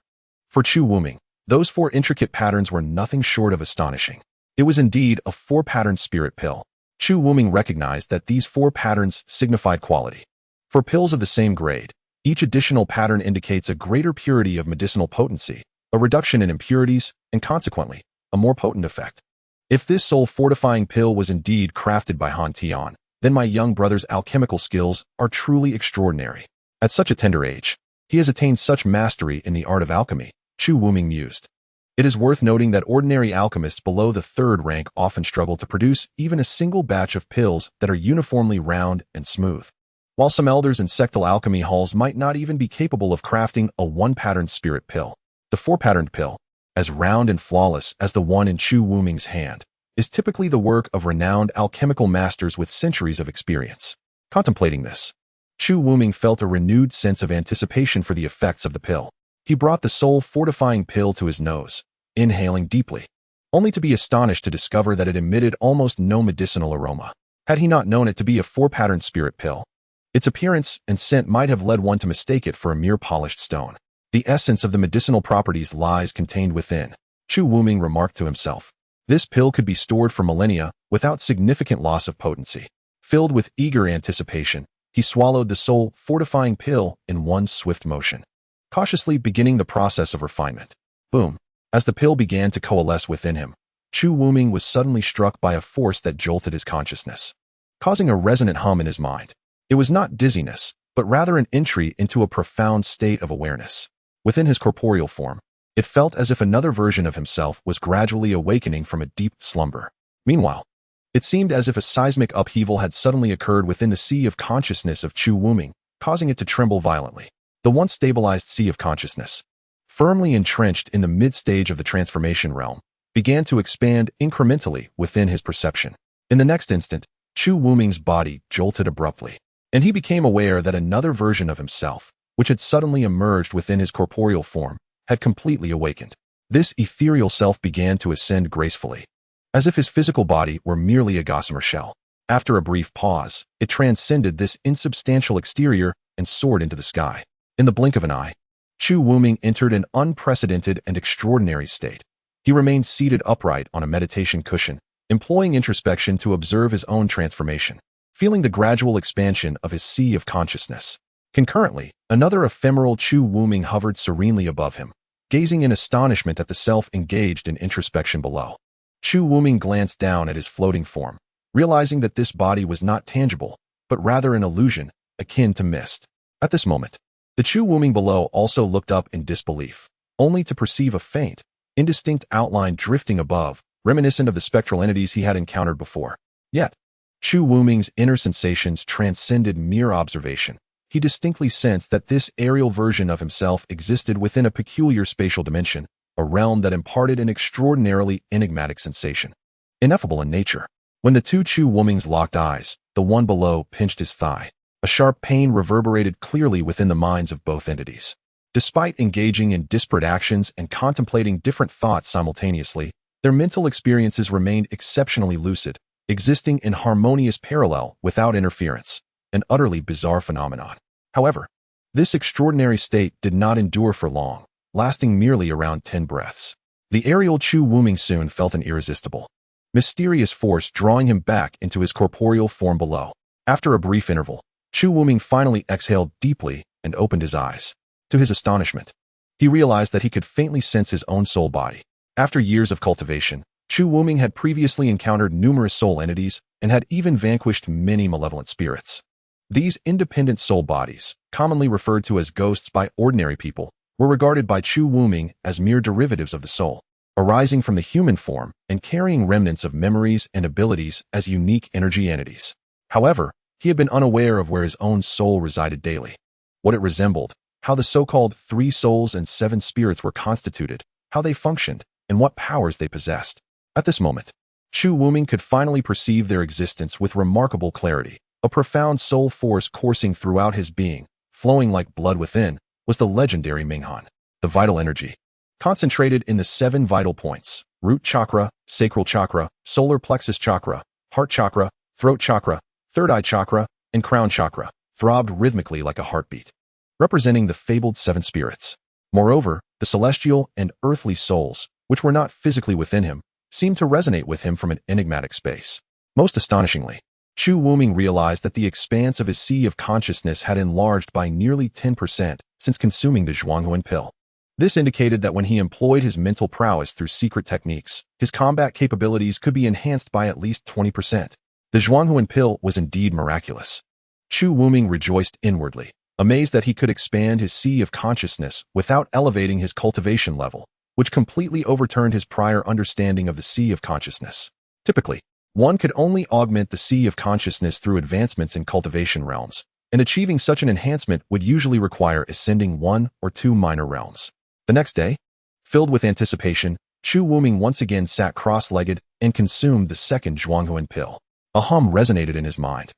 for Chu Wuming, those 4 intricate patterns were nothing short of astonishing. It was indeed a 4-pattern spirit pill. Chu Wuming recognized that these 4 patterns signified quality. For pills of the same grade, each additional pattern indicates a greater purity of medicinal potency, a reduction in impurities, and consequently, a more potent effect. If this soul-fortifying pill was indeed crafted by Han Tian, then my young brother's alchemical skills are truly extraordinary. At such a tender age, he has attained such mastery in the art of alchemy, Chu Wuming mused. It is worth noting that ordinary alchemists below the 3rd rank often struggle to produce even a single batch of pills that are uniformly round and smooth. While some elders in sectal alchemy halls might not even be capable of crafting a 1-patterned spirit pill, the 4-patterned pill, as round and flawless as the one in Chu Wuming's hand, is typically the work of renowned alchemical masters with centuries of experience. Contemplating this, Chu Wuming felt a renewed sense of anticipation for the effects of the pill. He brought the soul-fortifying pill to his nose, inhaling deeply, only to be astonished to discover that it emitted almost no medicinal aroma. Had he not known it to be a 4-patterned spirit pill, its appearance and scent might have led one to mistake it for a mere polished stone. The essence of the medicinal properties lies contained within, Chu Wuming remarked to himself. This pill could be stored for millennia without significant loss of potency. Filled with eager anticipation, he swallowed the soul-fortifying pill in one swift motion, cautiously beginning the process of refinement. Boom! As the pill began to coalesce within him, Chu Wuming was suddenly struck by a force that jolted his consciousness, causing a resonant hum in his mind. It was not dizziness, but rather an entry into a profound state of awareness. Within his corporeal form, it felt as if another version of himself was gradually awakening from a deep slumber. Meanwhile, it seemed as if a seismic upheaval had suddenly occurred within the sea of consciousness of Chu Wuming, causing it to tremble violently. The once stabilized sea of consciousness, firmly entrenched in the mid-stage of the transformation realm, began to expand incrementally within his perception. In the next instant, Chu Wuming's body jolted abruptly, and he became aware that another version of himself, which had suddenly emerged within his corporeal form, had completely awakened. This ethereal self began to ascend gracefully, as if his physical body were merely a gossamer shell. After a brief pause, it transcended this insubstantial exterior and soared into the sky. In the blink of an eye, Chu Wuming entered an unprecedented and extraordinary state. He remained seated upright on a meditation cushion, employing introspection to observe his own transformation, feeling the gradual expansion of his sea of consciousness. Concurrently, another ephemeral Chu Wuming hovered serenely above him, gazing in astonishment at the self engaged in introspection below. Chu Wuming glanced down at his floating form, realizing that this body was not tangible, but rather an illusion, akin to mist. At this moment, the Chu Wuming below also looked up in disbelief, only to perceive a faint, indistinct outline drifting above, reminiscent of the spectral entities he had encountered before. Yet, Chu Wuming's inner sensations transcended mere observation. He distinctly sensed that this aerial version of himself existed within a peculiar spatial dimension, a realm that imparted an extraordinarily enigmatic sensation. Ineffable in nature. When the two Chu Wumings locked eyes, the one below pinched his thigh. A sharp pain reverberated clearly within the minds of both entities. Despite engaging in disparate actions and contemplating different thoughts simultaneously, their mental experiences remained exceptionally lucid, existing in harmonious parallel without interference, an utterly bizarre phenomenon. However, this extraordinary state did not endure for long, lasting merely around 10 breaths. The aerial Chu Wuming soon felt an irresistible, mysterious force drawing him back into his corporeal form below. After a brief interval, Chu Wuming finally exhaled deeply and opened his eyes. To his astonishment, he realized that he could faintly sense his own soul body. After years of cultivation, Chu Wuming had previously encountered numerous soul entities and had even vanquished many malevolent spirits. These independent soul bodies, commonly referred to as ghosts by ordinary people, were regarded by Chu Wuming as mere derivatives of the soul, arising from the human form and carrying remnants of memories and abilities as unique energy entities. However, he had been unaware of where his own soul resided daily, what it resembled, how the so-called 3 souls and 7 spirits were constituted, how they functioned, and what powers they possessed. At this moment, Chu Wuming could finally perceive their existence with remarkable clarity. A profound soul force coursing throughout his being, flowing like blood within, was the legendary Minghan, the vital energy, concentrated in the 7 vital points: root chakra, sacral chakra, solar plexus chakra, heart chakra, throat chakra, third eye chakra, and crown chakra, throbbed rhythmically like a heartbeat, representing the fabled 7 spirits. Moreover, the celestial and earthly souls, which were not physically within him, seemed to resonate with him from an enigmatic space. Most astonishingly, Chu Wuming realized that the expanse of his sea of consciousness had enlarged by nearly 10% since consuming the Zhuanghuan pill. This indicated that when he employed his mental prowess through secret techniques, his combat capabilities could be enhanced by at least 20%. The Zhuanghuan pill was indeed miraculous. Chu Wuming rejoiced inwardly, amazed that he could expand his sea of consciousness without elevating his cultivation level, which completely overturned his prior understanding of the sea of consciousness. Typically, one could only augment the sea of consciousness through advancements in cultivation realms, and achieving such an enhancement would usually require ascending 1 or 2 minor realms. The next day, filled with anticipation, Chu Wuming once again sat cross-legged and consumed the second Zhuanghuan pill. A hum resonated in his mind,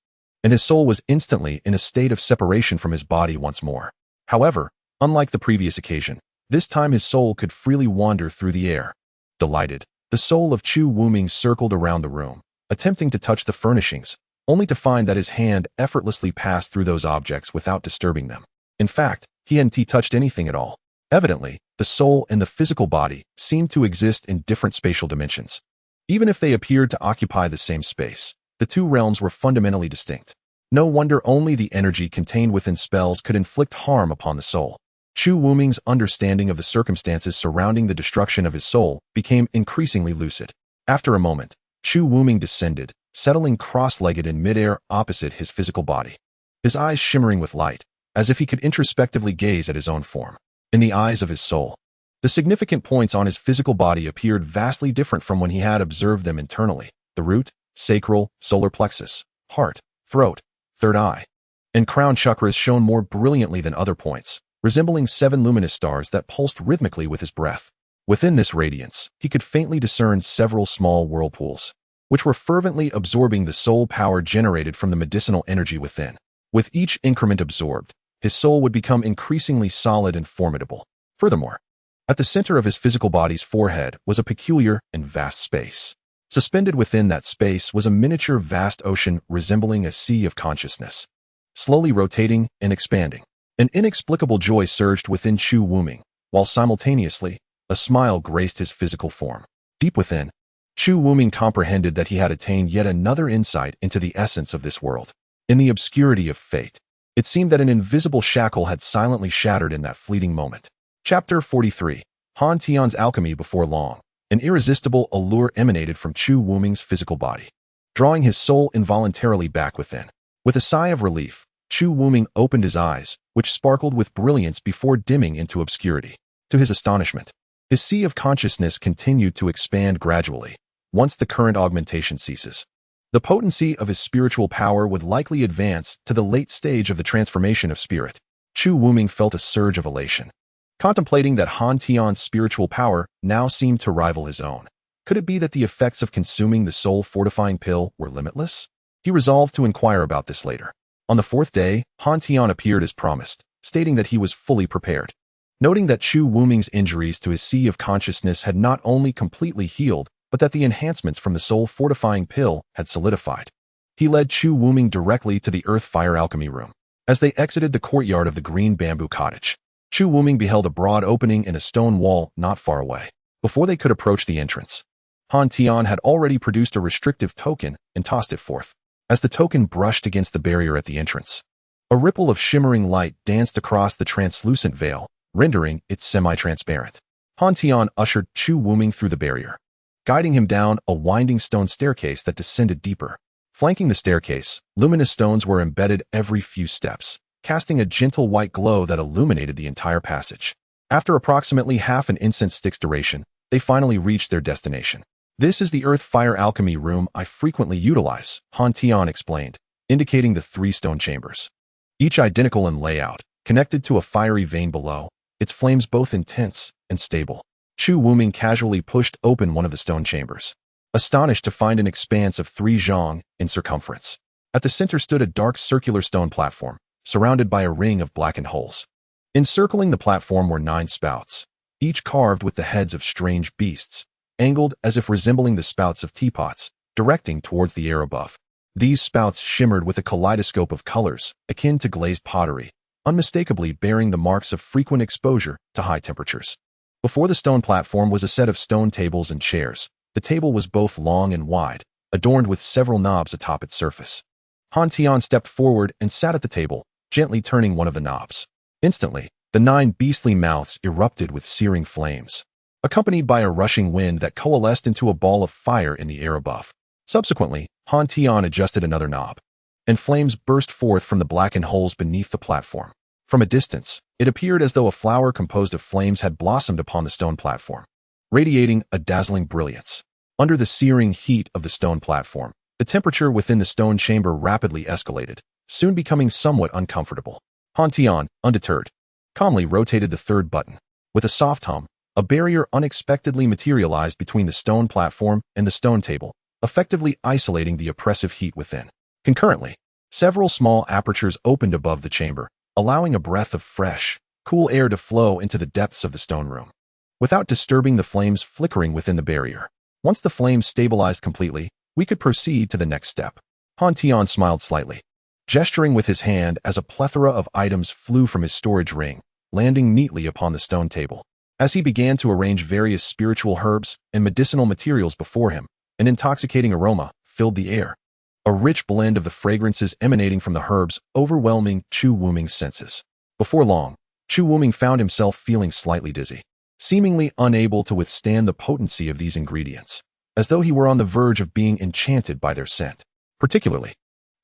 and his soul was instantly in a state of separation from his body once more. However, unlike the previous occasion, this time his soul could freely wander through the air. Delighted, the soul of Chu Wuming circled around the room, attempting to touch the furnishings, only to find that his hand effortlessly passed through those objects without disturbing them. In fact, he hadn't touched anything at all. Evidently, the soul and the physical body seemed to exist in different spatial dimensions. Even if they appeared to occupy the same space, the 2 realms were fundamentally distinct. No wonder only the energy contained within spells could inflict harm upon the soul. Chu Wuming's understanding of the circumstances surrounding the destruction of his soul became increasingly lucid. After a moment, Chu Wuming descended, settling cross-legged in midair opposite his physical body, his eyes shimmering with light, as if he could introspectively gaze at his own form. In the eyes of his soul, the significant points on his physical body appeared vastly different from when he had observed them internally. The root, sacral, solar plexus, heart, throat, third eye, and crown chakras shone more brilliantly than other points, resembling 7 luminous stars that pulsed rhythmically with his breath. Within this radiance, he could faintly discern several small whirlpools, which were fervently absorbing the soul power generated from the medicinal energy within. With each increment absorbed, his soul would become increasingly solid and formidable. Furthermore, at the center of his physical body's forehead was a peculiar and vast space. Suspended within that space was a miniature vast ocean resembling a sea of consciousness, slowly rotating and expanding. An inexplicable joy surged within Chu Wuming, while simultaneously, a smile graced his physical form. Deep within, Chu Wuming comprehended that he had attained yet another insight into the essence of this world. In the obscurity of fate, it seemed that an invisible shackle had silently shattered in that fleeting moment. Chapter 43. Han Tian's Alchemy. Before long, an irresistible allure emanated from Chu Wuming's physical body, drawing his soul involuntarily back within. With a sigh of relief, Chu Wuming opened his eyes, which sparkled with brilliance before dimming into obscurity. To his astonishment, his sea of consciousness continued to expand gradually. Once the current augmentation ceases, the potency of his spiritual power would likely advance to the late stage of the transformation of spirit. Chu Wuming felt a surge of elation, contemplating that Han Tian's spiritual power now seemed to rival his own. Could it be that the effects of consuming the soul-fortifying pill were limitless? He resolved to inquire about this later. On the fourth day, Han Tian appeared as promised, stating that he was fully prepared. Noting that Chu Wuming's injuries to his sea of consciousness had not only completely healed, but that the enhancements from the soul-fortifying pill had solidified, he led Chu Wuming directly to the earth-fire alchemy room. As they exited the courtyard of the green bamboo cottage, Chu Wuming beheld a broad opening in a stone wall not far away. Before they could approach the entrance, Han Tian had already produced a restrictive token and tossed it forth. As the token brushed against the barrier at the entrance, a ripple of shimmering light danced across the translucent veil, rendering it semi-transparent. Han Tian ushered Chu Wuming through the barrier, guiding him down a winding stone staircase that descended deeper. Flanking the staircase, luminous stones were embedded every few steps, casting a gentle white glow that illuminated the entire passage. After approximately half an incense stick's duration, they finally reached their destination. "This is the earth-fire alchemy room I frequently utilize," Han Tian explained, indicating the 3 stone chambers, each identical in layout, connected to a fiery vein below, its flames both intense and stable. Chu Wuming casually pushed open one of the stone chambers, astonished to find an expanse of 3 zhang in circumference. At the center stood a dark circular stone platform, surrounded by a ring of blackened holes. Encircling the platform were 9 spouts, each carved with the heads of strange beasts, angled as if resembling the spouts of teapots, directing towards the air above. These spouts shimmered with a kaleidoscope of colors, akin to glazed pottery, unmistakably bearing the marks of frequent exposure to high temperatures. Before the stone platform was a set of stone tables and chairs. The table was both long and wide, adorned with several knobs atop its surface. Han Tian stepped forward and sat at the table, gently turning one of the knobs. Instantly, the 9 beastly mouths erupted with searing flames, accompanied by a rushing wind that coalesced into a ball of fire in the air above. Subsequently, Han Tian adjusted another knob, and flames burst forth from the blackened holes beneath the platform. From a distance, it appeared as though a flower composed of flames had blossomed upon the stone platform, radiating a dazzling brilliance. Under the searing heat of the stone platform, the temperature within the stone chamber rapidly escalated, soon becoming somewhat uncomfortable. Han Tian, undeterred, calmly rotated the 3rd button. With a soft hum, a barrier unexpectedly materialized between the stone platform and the stone table, effectively isolating the oppressive heat within. Concurrently, several small apertures opened above the chamber, allowing a breath of fresh, cool air to flow into the depths of the stone room, without disturbing the flames flickering within the barrier. Once the flames stabilized completely, we could proceed to the next step. Han Tian smiled slightly, gesturing with his hand as a plethora of items flew from his storage ring, landing neatly upon the stone table. As he began to arrange various spiritual herbs and medicinal materials before him, an intoxicating aroma filled the air, a rich blend of the fragrances emanating from the herbs overwhelming Chu Wuming's senses. Before long, Chu Wuming found himself feeling slightly dizzy, seemingly unable to withstand the potency of these ingredients, as though he were on the verge of being enchanted by their scent. Particularly,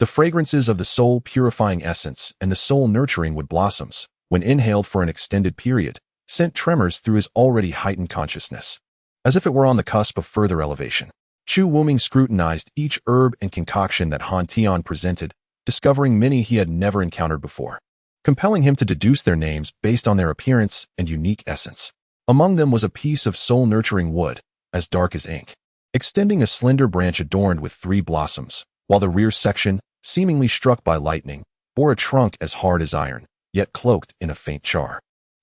the fragrances of the soul-purifying essence and the soul-nurturing wood blossoms, when inhaled for an extended period, sent tremors through his already heightened consciousness. As if it were on the cusp of further elevation, Chu Wuming scrutinized each herb and concoction that Han Tian presented, discovering many he had never encountered before, compelling him to deduce their names based on their appearance and unique essence. Among them was a piece of soul-nurturing wood, as dark as ink, extending a slender branch adorned with 3 blossoms, while the rear section, seemingly struck by lightning, bore a trunk as hard as iron, yet cloaked in a faint char.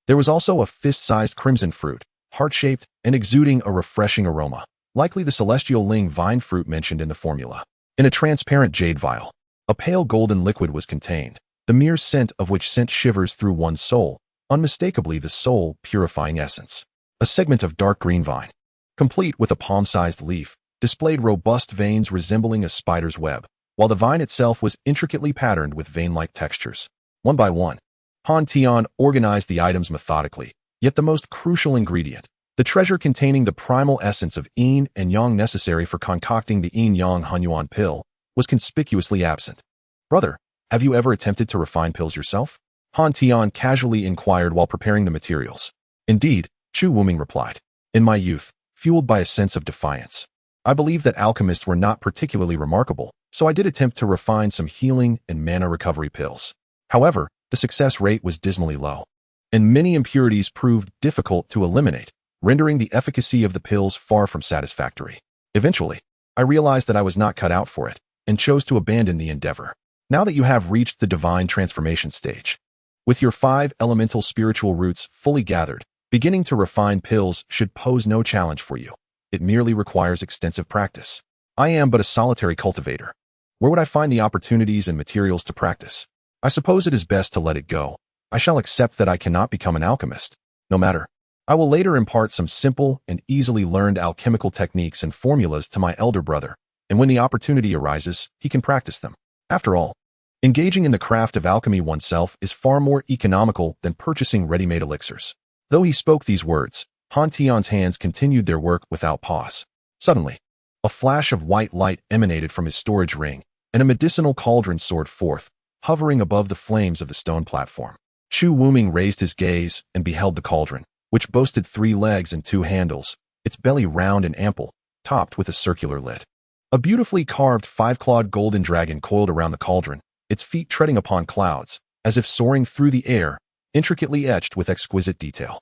There was also a fist-sized crimson fruit, heart-shaped and exuding a refreshing aroma, likely the celestial ling vine fruit mentioned in the formula. In a transparent jade vial, a pale golden liquid was contained, the mere scent of which sent shivers through one's soul, unmistakably the soul-purifying essence. A segment of dark green vine, complete with a palm-sized leaf, displayed robust veins resembling a spider's web, while the vine itself was intricately patterned with vein-like textures. One by one, Han Tian organized the items methodically, yet the most crucial ingredient, the treasure containing the primal essence of yin and yang necessary for concocting the yin-yang Hunyuan pill, was conspicuously absent. Brother, have you ever attempted to refine pills yourself? Han Tian casually inquired while preparing the materials. Indeed, Chu Wuming replied. In my youth, fueled by a sense of defiance, I believed that alchemists were not particularly remarkable, so I did attempt to refine some healing and mana recovery pills. However, the success rate was dismally low, and many impurities proved difficult to eliminate, rendering the efficacy of the pills far from satisfactory. Eventually, I realized that I was not cut out for it, and chose to abandon the endeavor. Now that you have reached the divine transformation stage, with your 5 elemental spiritual roots fully gathered, beginning to refine pills should pose no challenge for you. It merely requires extensive practice. I am but a solitary cultivator. Where would I find the opportunities and materials to practice? I suppose it is best to let it go. I shall accept that I cannot become an alchemist. No matter. I will later impart some simple and easily learned alchemical techniques and formulas to my elder brother, and when the opportunity arises, he can practice them. After all, engaging in the craft of alchemy oneself is far more economical than purchasing ready-made elixirs. Though he spoke these words, Han Tian's hands continued their work without pause. Suddenly, a flash of white light emanated from his storage ring, and a medicinal cauldron soared forth, hovering above the flames of the stone platform. Chu Wuming raised his gaze and beheld the cauldron, which boasted 3 legs and 2 handles, its belly round and ample, topped with a circular lid. A beautifully carved 5-clawed golden dragon coiled around the cauldron, its feet treading upon clouds, as if soaring through the air, intricately etched with exquisite detail.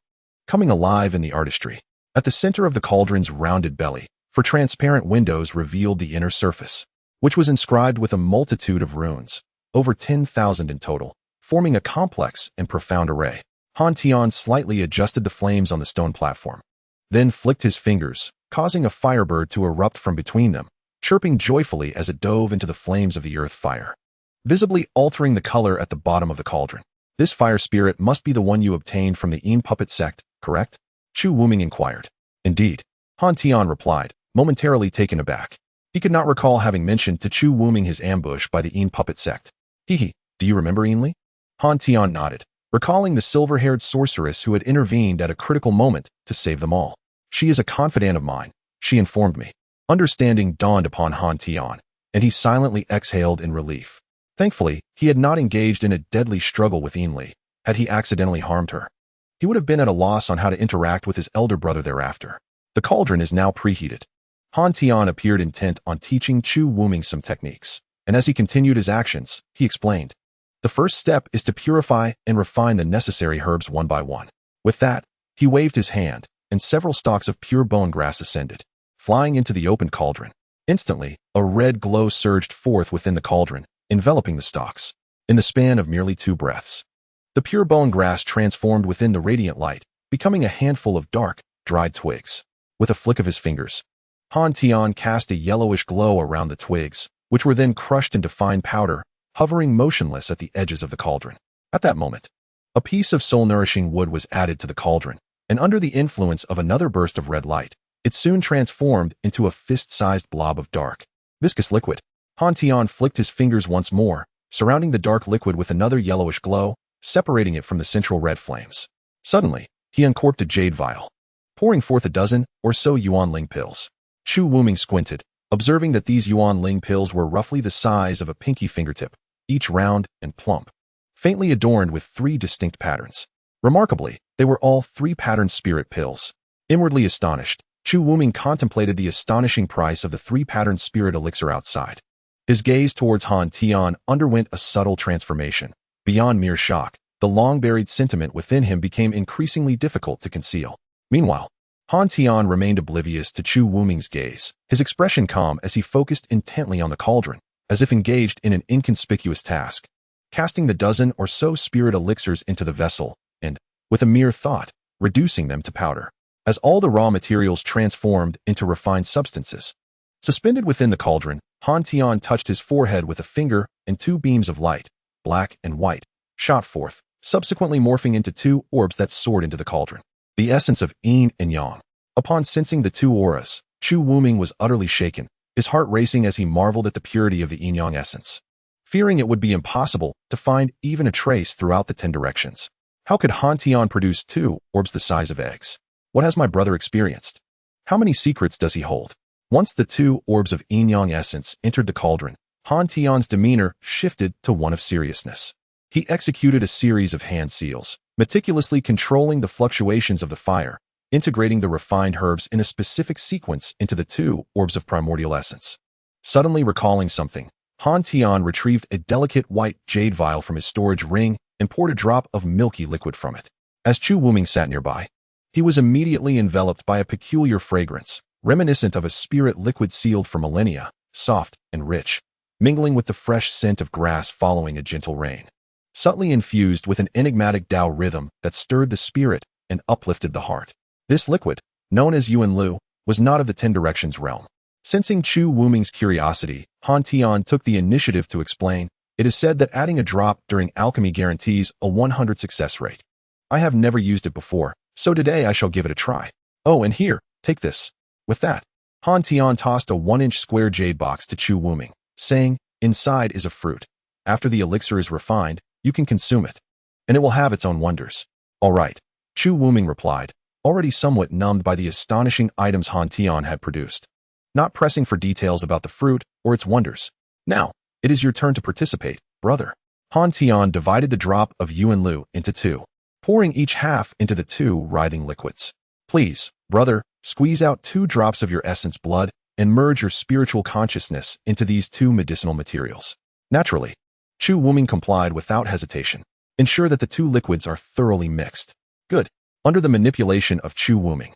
Coming alive in the artistry, at the center of the cauldron's rounded belly, for transparent windows revealed the inner surface, which was inscribed with a multitude of runes, over 10,000 in total, forming a complex and profound array. Han Tian slightly adjusted the flames on the stone platform, then flicked his fingers, causing a firebird to erupt from between them, chirping joyfully as it dove into the flames of the earth fire, visibly altering the color at the bottom of the cauldron. This fire spirit must be the one you obtained from the Yin puppet sect, correct? Chu Wuming inquired. Indeed, Han Tian replied, momentarily taken aback. He could not recall having mentioned to Chu Wuming his ambush by the Yin puppet sect. Hehe, do you remember Yinli? Han Tian nodded, recalling the silver-haired sorceress who had intervened at a critical moment to save them all. She is a confidant of mine, she informed me. Understanding dawned upon Han Tian, and he silently exhaled in relief. Thankfully, he had not engaged in a deadly struggle with Yinli. Had he accidentally harmed her, he would have been at a loss on how to interact with his elder brother thereafter. The cauldron is now preheated. Han Tian appeared intent on teaching Chu Wuming some techniques, and as he continued his actions, he explained. The first step is to purify and refine the necessary herbs one by one. With that, he waved his hand, and several stalks of pure bone grass ascended, flying into the open cauldron. Instantly, a red glow surged forth within the cauldron, enveloping the stalks. In the span of merely 2 breaths, the pure bone grass transformed within the radiant light, becoming a handful of dark, dried twigs. With a flick of his fingers, Han Tian cast a yellowish glow around the twigs, which were then crushed into fine powder, hovering motionless at the edges of the cauldron. At that moment, a piece of soul-nourishing wood was added to the cauldron, and under the influence of another burst of red light, it soon transformed into a fist-sized blob of dark, viscous liquid. Han Tian flicked his fingers once more, surrounding the dark liquid with another yellowish glow, separating it from the central red flames. Suddenly, he uncorked a jade vial, pouring forth a dozen or so Yuan Ling pills. Chu Wuming squinted, observing that these Yuan Ling pills were roughly the size of a pinky fingertip, each round and plump, faintly adorned with 3 distinct patterns. Remarkably, they were all 3-patterned spirit pills. Inwardly astonished, Chu Wuming contemplated the astonishing price of the 3-patterned spirit elixir outside. His gaze towards Han Tian underwent a subtle transformation. Beyond mere shock, the long-buried sentiment within him became increasingly difficult to conceal. Meanwhile, Han Tian remained oblivious to Chu Wuming's gaze, his expression calm as he focused intently on the cauldron, as if engaged in an inconspicuous task, casting the dozen or so spirit elixirs into the vessel, and, with a mere thought, reducing them to powder. As all the raw materials transformed into refined substances, suspended within the cauldron, Han Tian touched his forehead with a finger, and 2 beams of light, black and white, shot forth, subsequently morphing into 2 orbs that soared into the cauldron. The essence of yin and yang. Upon sensing the 2 auras, Chu Wuming was utterly shaken, his heart racing as he marveled at the purity of the yin-yang essence, fearing it would be impossible to find even a trace throughout the 10 directions. How could Han Tian produce 2 orbs the size of eggs? What has my brother experienced? How many secrets does he hold? Once the 2 orbs of yin-yang essence entered the cauldron, Han Tian's demeanor shifted to one of seriousness. He executed a series of hand seals, meticulously controlling the fluctuations of the fire, integrating the refined herbs in a specific sequence into the 2 orbs of primordial essence. Suddenly recalling something, Han Tian retrieved a delicate white jade vial from his storage ring and poured a drop of milky liquid from it. As Chu Wuming sat nearby, he was immediately enveloped by a peculiar fragrance, reminiscent of a spirit liquid sealed for millennia, soft and rich, mingling with the fresh scent of grass following a gentle rain. Subtly infused with an enigmatic Tao rhythm that stirred the spirit and uplifted the heart. This liquid, known as Yuan Lu, was not of the 10 directions realm. Sensing Chu Wuming's curiosity, Han Tian took the initiative to explain, "It is said that adding a drop during alchemy guarantees a 100 success rate. I have never used it before, so today I shall give it a try. Oh, and here, take this." With that, Han Tian tossed a 1-inch square jade box to Chu Wuming, saying, "Inside is a fruit. After the elixir is refined, you can consume it, and it will have its own wonders." "All right," Chu Wuming replied, already somewhat numbed by the astonishing items Han Tian had produced, not pressing for details about the fruit or its wonders. "Now, it is your turn to participate, brother." Han Tian divided the drop of Yuan Lu into 2, pouring each half into the 2 writhing liquids. "Please, brother, squeeze out 2 drops of your essence blood and merge your spiritual consciousness into these 2 medicinal materials." Naturally, Chu Wuming complied without hesitation. "Ensure that the 2 liquids are thoroughly mixed." "Good." Under the manipulation of Chu Wuming,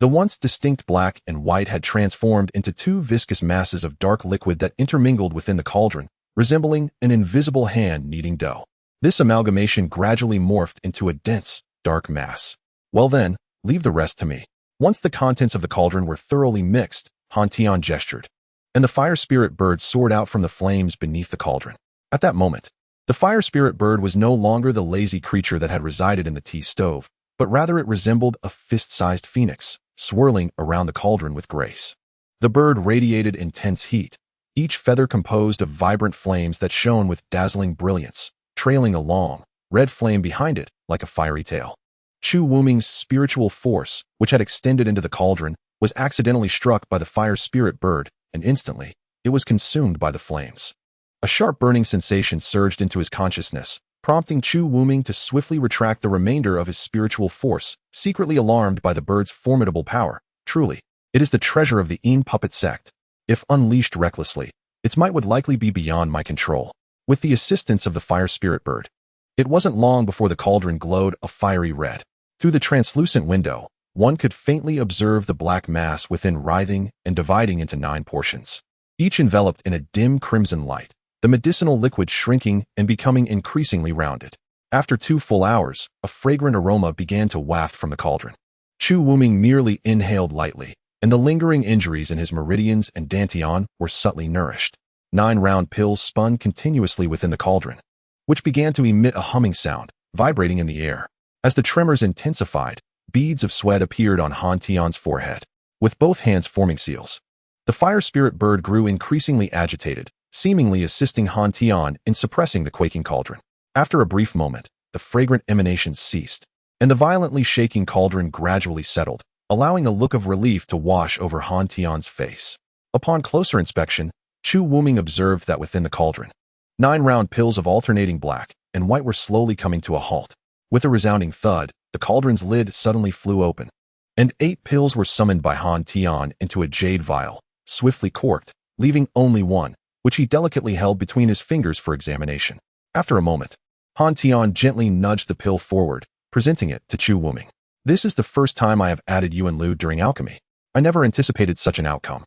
the once distinct black and white had transformed into 2 viscous masses of dark liquid that intermingled within the cauldron, resembling an invisible hand kneading dough. This amalgamation gradually morphed into a dense, dark mass. "Well then, leave the rest to me." Once the contents of the cauldron were thoroughly mixed, Han Tian gestured, and the fire spirit bird soared out from the flames beneath the cauldron. At that moment, the fire spirit bird was no longer the lazy creature that had resided in the tea stove, but rather it resembled a fist-sized phoenix, swirling around the cauldron with grace. The bird radiated intense heat, each feather composed of vibrant flames that shone with dazzling brilliance, trailing a long, red flame behind it like a fiery tail. Chu Wuming's spiritual force, which had extended into the cauldron, was accidentally struck by the fire spirit bird, and instantly, it was consumed by the flames. A sharp burning sensation surged into his consciousness, prompting Chu Wuming to swiftly retract the remainder of his spiritual force, secretly alarmed by the bird's formidable power. Truly, it is the treasure of the Yin puppet sect. If unleashed recklessly, its might would likely be beyond my control. With the assistance of the fire spirit bird, it wasn't long before the cauldron glowed a fiery red. Through the translucent window, one could faintly observe the black mass within writhing and dividing into 9 portions, each enveloped in a dim crimson light, the medicinal liquid shrinking and becoming increasingly rounded. After 2 full hours, a fragrant aroma began to waft from the cauldron. Chu Wuming merely inhaled lightly, and the lingering injuries in his meridians and dantian were subtly nourished. 9 round pills spun continuously within the cauldron, which began to emit a humming sound, vibrating in the air. As the tremors intensified, beads of sweat appeared on Han Tian's forehead, with both hands forming seals. The fire spirit bird grew increasingly agitated, seemingly assisting Han Tian in suppressing the quaking cauldron. After a brief moment, the fragrant emanations ceased, and the violently shaking cauldron gradually settled, allowing a look of relief to wash over Han Tian's face. Upon closer inspection, Chu Wuming observed that within the cauldron, 9 round pills of alternating black and white were slowly coming to a halt. With a resounding thud, the cauldron's lid suddenly flew open, and 8 pills were summoned by Han Tian into a jade vial, swiftly corked, leaving only 1, which he delicately held between his fingers for examination. After a moment, Han Tian gently nudged the pill forward, presenting it to Chu Wuming. "This is the first time I have added Yuan Lu during alchemy. I never anticipated such an outcome,"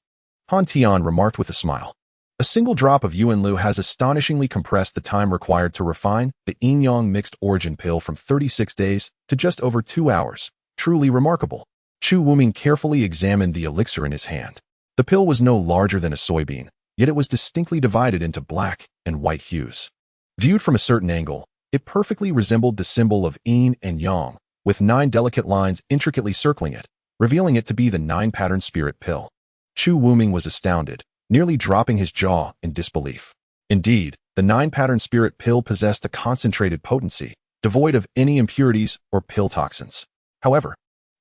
Han Tian remarked with a smile. "A single drop of Yuan Lu has astonishingly compressed the time required to refine the yin-yang mixed origin pill from 36 days to just over 2 hours. Truly remarkable." Chu Wuming carefully examined the elixir in his hand. The pill was no larger than a soybean, yet it was distinctly divided into black and white hues. Viewed from a certain angle, it perfectly resembled the symbol of yin and yang, with 9 delicate lines intricately circling it, revealing it to be the 9-pattern spirit pill. Chu Wuming was astounded, nearly dropping his jaw in disbelief. Indeed, the 9-pattern spirit pill possessed a concentrated potency, devoid of any impurities or pill toxins. However,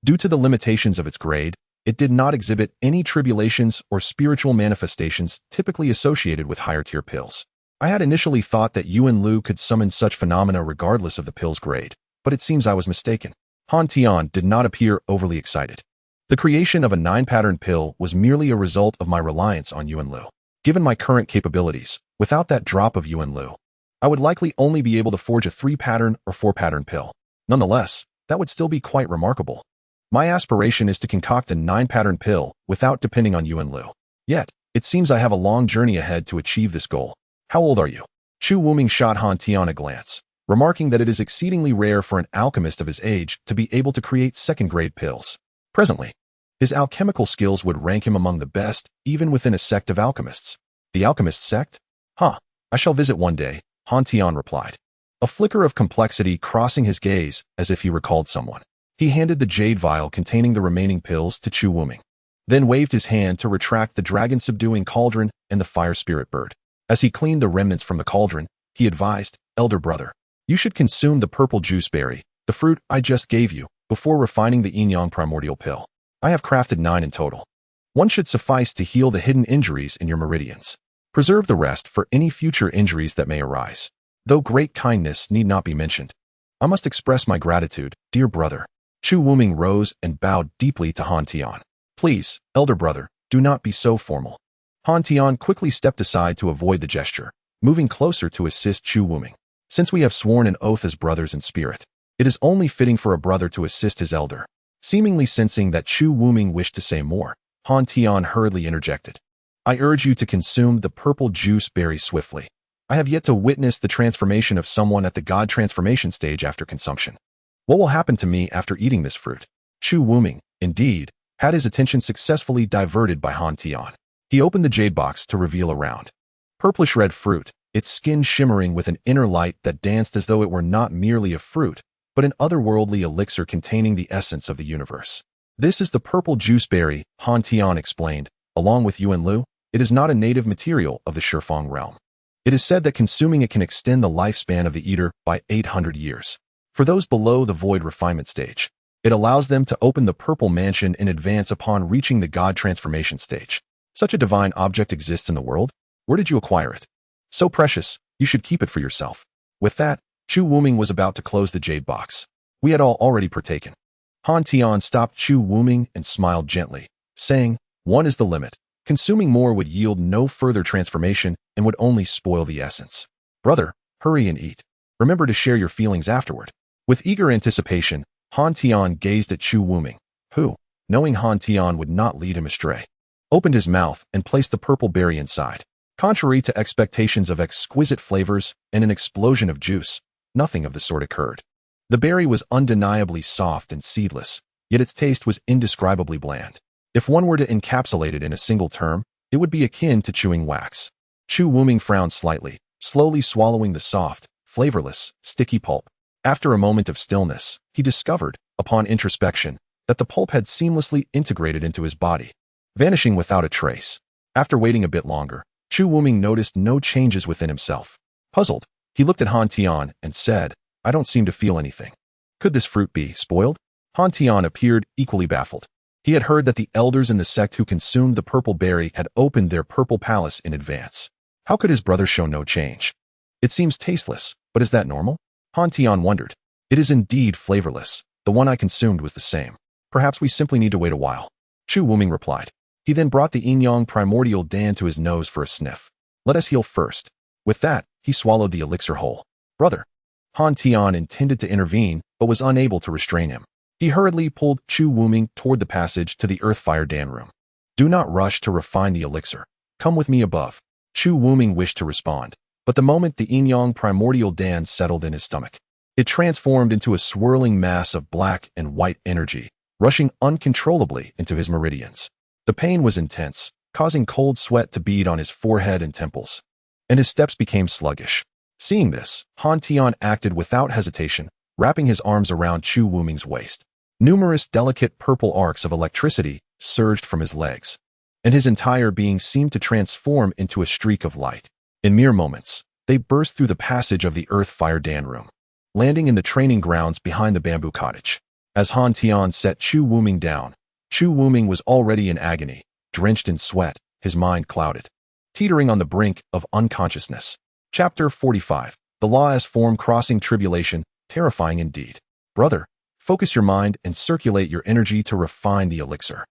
due to the limitations of its grade, it did not exhibit any tribulations or spiritual manifestations typically associated with higher-tier pills. I had initially thought that Yuan Lu could summon such phenomena regardless of the pill's grade, but it seems I was mistaken. Han Tian did not appear overly excited. The creation of a 9-pattern pill was merely a result of my reliance on Yuan Lu. Given my current capabilities, without that drop of Yuan Lu, I would likely only be able to forge a 3-pattern or 4-pattern pill. Nonetheless, that would still be quite remarkable. My aspiration is to concoct a 9-pattern pill without depending on Yuan Lu. Yet, it seems I have a long journey ahead to achieve this goal. How old are you? Chu Wuming shot Han Tian a glance, remarking that it is exceedingly rare for an alchemist of his age to be able to create second-grade pills. Presently, his alchemical skills would rank him among the best, even within a sect of alchemists. The alchemist sect? Huh, I shall visit one day, Han Tian replied, a flicker of complexity crossing his gaze as if he recalled someone. He handed the jade vial containing the remaining pills to Chu Wuming, then waved his hand to retract the dragon-subduing cauldron and the fire spirit bird. As he cleaned the remnants from the cauldron, he advised, Elder brother, you should consume the purple juice berry, the fruit I just gave you, before refining the yin-yang primordial pill. I have crafted 9 in total. One should suffice to heal the hidden injuries in your meridians. Preserve the rest for any future injuries that may arise. Though great kindness need not be mentioned, I must express my gratitude, dear brother. Chu Wuming rose and bowed deeply to Han Tian. Please, elder brother, do not be so formal. Han Tian quickly stepped aside to avoid the gesture, moving closer to assist Chu Wuming. Since we have sworn an oath as brothers in spirit, it is only fitting for a brother to assist his elder. Seemingly sensing that Chu Wuming wished to say more, Han Tian hurriedly interjected. I urge you to consume the purple juice berry swiftly. I have yet to witness the transformation of someone at the god transformation stage after consumption. What will happen to me after eating this fruit? Chu Wuming, indeed, had his attention successfully diverted by Han Tian. He opened the jade box to reveal a round, purplish-red fruit, its skin shimmering with an inner light that danced as though it were not merely a fruit, but an otherworldly elixir containing the essence of the universe. This is the purple juice berry, Han Tian explained. Along with Yuan Lu, it is not a native material of the Shifeng realm. It is said that consuming it can extend the lifespan of the eater by 800 years. For those below the void refinement stage, it allows them to open the purple mansion in advance upon reaching the god transformation stage. Such a divine object exists in the world? Where did you acquire it? So precious, you should keep it for yourself. With that, Chu Wuming was about to close the jade box. We had all already partaken. Han Tian stopped Chu Wuming and smiled gently, saying, 1 is the limit. Consuming more would yield no further transformation and would only spoil the essence. Brother, hurry and eat. Remember to share your feelings afterward. With eager anticipation, Han Tian gazed at Chu Wuming, who, knowing Han Tian would not lead him astray, opened his mouth and placed the purple berry inside. Contrary to expectations of exquisite flavors and an explosion of juice, nothing of the sort occurred. The berry was undeniably soft and seedless, yet its taste was indescribably bland. If one were to encapsulate it in a single term, it would be akin to chewing wax. Chu Wuming frowned slightly, slowly swallowing the soft, flavorless, sticky pulp. After a moment of stillness, he discovered, upon introspection, that the pulp had seamlessly integrated into his body, vanishing without a trace. After waiting a bit longer, Chu Wuming noticed no changes within himself. Puzzled, he looked at Han Tian and said, I don't seem to feel anything. Could this fruit be spoiled? Han Tian appeared equally baffled. He had heard that the elders in the sect who consumed the purple berry had opened their purple palace in advance. How could his brother show no change? It seems tasteless, but is that normal? Han Tian wondered. It is indeed flavorless. The one I consumed was the same. Perhaps we simply need to wait a while. Chu Wuming replied. He then brought the yin-yang primordial dan to his nose for a sniff. Let us heal first. With that, he swallowed the elixir whole. Brother. Han Tian intended to intervene, but was unable to restrain him. He hurriedly pulled Chu Wuming toward the passage to the Earthfire Dan room. Do not rush to refine the elixir. Come with me above. Chu Wuming wished to respond, but the moment the yin-yang primordial dan settled in his stomach, it transformed into a swirling mass of black and white energy, rushing uncontrollably into his meridians. The pain was intense, causing cold sweat to bead on his forehead and temples, and his steps became sluggish. Seeing this, Han Tian acted without hesitation, wrapping his arms around Chu Wuming's waist. Numerous delicate purple arcs of electricity surged from his legs, and his entire being seemed to transform into a streak of light. In mere moments, they burst through the passage of the Earth Fire Dan room, landing in the training grounds behind the bamboo cottage. As Han Tian set Chu Wuming down, Chu Wuming was already in agony, drenched in sweat, his mind clouded, teetering on the brink of unconsciousness. Chapter 45. The Law as Form Crossing Tribulation, terrifying indeed. Brother, focus your mind and circulate your energy to refine the elixir.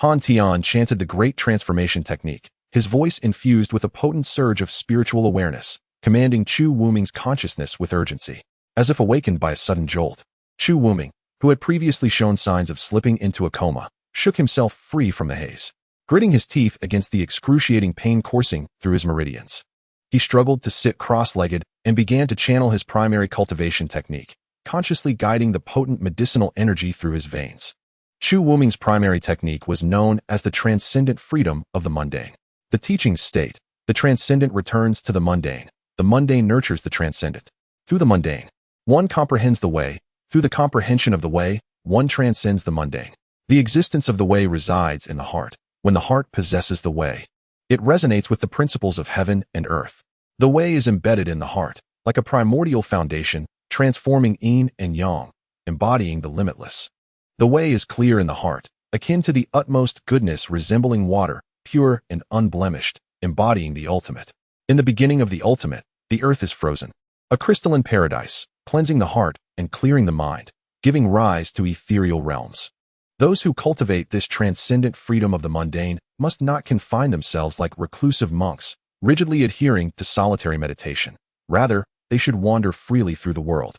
Han Tian chanted the great transformation technique, his voice infused with a potent surge of spiritual awareness, commanding Chu Wuming's consciousness with urgency. As if awakened by a sudden jolt, Chu Wuming, who had previously shown signs of slipping into a coma, shook himself free from the haze, gritting his teeth against the excruciating pain coursing through his meridians. He struggled to sit cross-legged and began to channel his primary cultivation technique, consciously guiding the potent medicinal energy through his veins. Chu Wuming's primary technique was known as the transcendent freedom of the mundane. The teachings state, the transcendent returns to the mundane nurtures the transcendent. Through the mundane, one comprehends the way, through the comprehension of the way, one transcends the mundane. The existence of the way resides in the heart. When the heart possesses the way, it resonates with the principles of heaven and earth. The way is embedded in the heart, like a primordial foundation, transforming yin and yang, embodying the limitless. The way is clear in the heart, akin to the utmost goodness, resembling water, pure and unblemished, embodying the ultimate. In the beginning of the ultimate, the earth is frozen, a crystalline paradise, cleansing the heart and clearing the mind, giving rise to ethereal realms. Those who cultivate this transcendent freedom of the mundane must not confine themselves like reclusive monks, rigidly adhering to solitary meditation. Rather, they should wander freely through the world,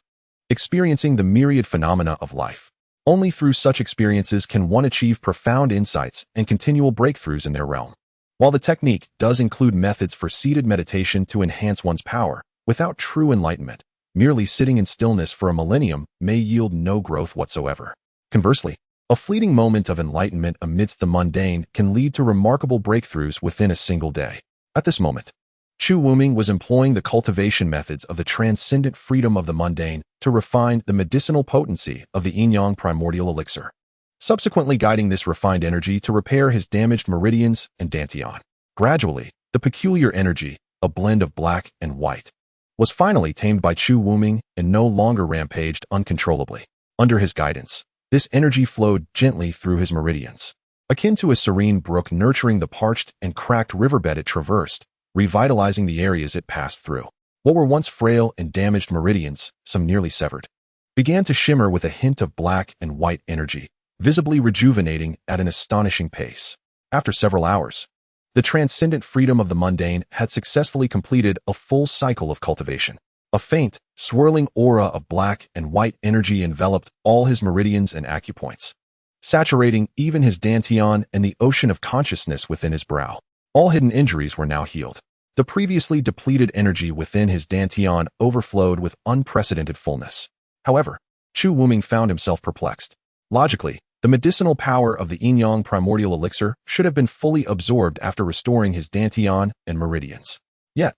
experiencing the myriad phenomena of life. Only through such experiences can one achieve profound insights and continual breakthroughs in their realm. While the technique does include methods for seated meditation to enhance one's power, without true enlightenment, merely sitting in stillness for a millennium may yield no growth whatsoever. Conversely, a fleeting moment of enlightenment amidst the mundane can lead to remarkable breakthroughs within a single day. At this moment, Chu Wuming was employing the cultivation methods of the transcendent freedom of the mundane to refine the medicinal potency of the yin-yang primordial elixir, subsequently guiding this refined energy to repair his damaged meridians and dantian. Gradually, the peculiar energy, a blend of black and white, was finally tamed by Chu Wuming and no longer rampaged uncontrollably. Under his guidance, this energy flowed gently through his meridians, akin to a serene brook nurturing the parched and cracked riverbed it traversed, revitalizing the areas it passed through. What were once frail and damaged meridians, some nearly severed, began to shimmer with a hint of black and white energy, visibly rejuvenating at an astonishing pace. After several hours, the transcendent freedom of the mundane had successfully completed a full cycle of cultivation. A faint, swirling aura of black and white energy enveloped all his meridians and acupoints, saturating even his dantian and the ocean of consciousness within his brow. All hidden injuries were now healed. The previously depleted energy within his dantian overflowed with unprecedented fullness. However, Chu Wuming found himself perplexed. Logically, the medicinal power of the yin-yang primordial elixir should have been fully absorbed after restoring his dantian and meridians. Yet,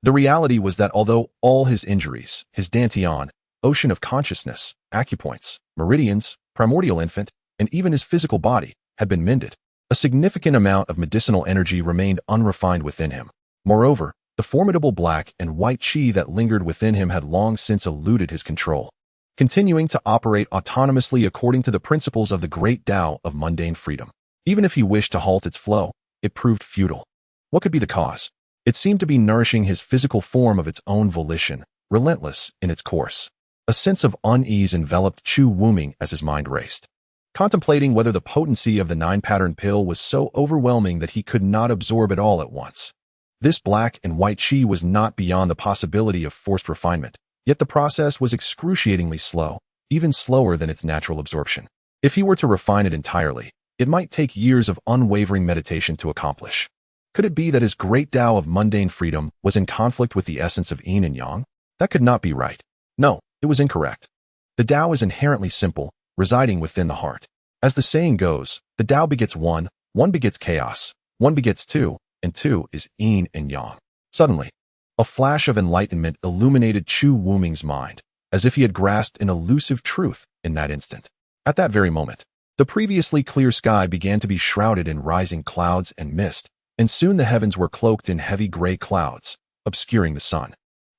the reality was that although all his injuries, his dantian, ocean of consciousness, acupoints, meridians, primordial infant, and even his physical body had been mended, a significant amount of medicinal energy remained unrefined within him. Moreover, the formidable black and white qi that lingered within him had long since eluded his control, continuing to operate autonomously according to the principles of the great Tao of mundane freedom. Even if he wished to halt its flow, it proved futile. What could be the cause? It seemed to be nourishing his physical form of its own volition, relentless in its course. A sense of unease enveloped Chu Wuming as his mind raced, contemplating whether the potency of the 9-pattern pill was so overwhelming that he could not absorb it all at once. This black and white qi was not beyond the possibility of forced refinement, yet the process was excruciatingly slow, even slower than its natural absorption. If he were to refine it entirely, it might take years of unwavering meditation to accomplish. Could it be that his great Tao of mundane freedom was in conflict with the essence of yin and yang? That could not be right. No, it was incorrect. The Tao is inherently simple, residing within the heart. As the saying goes, the Tao begets one begets chaos, one begets two, and two is yin and yang. Suddenly, a flash of enlightenment illuminated Chu Wuming's mind, as if he had grasped an elusive truth in that instant. At that very moment, The previously clear sky began to be shrouded in rising clouds and mist, and soon the heavens were cloaked in heavy gray clouds, obscuring the sun.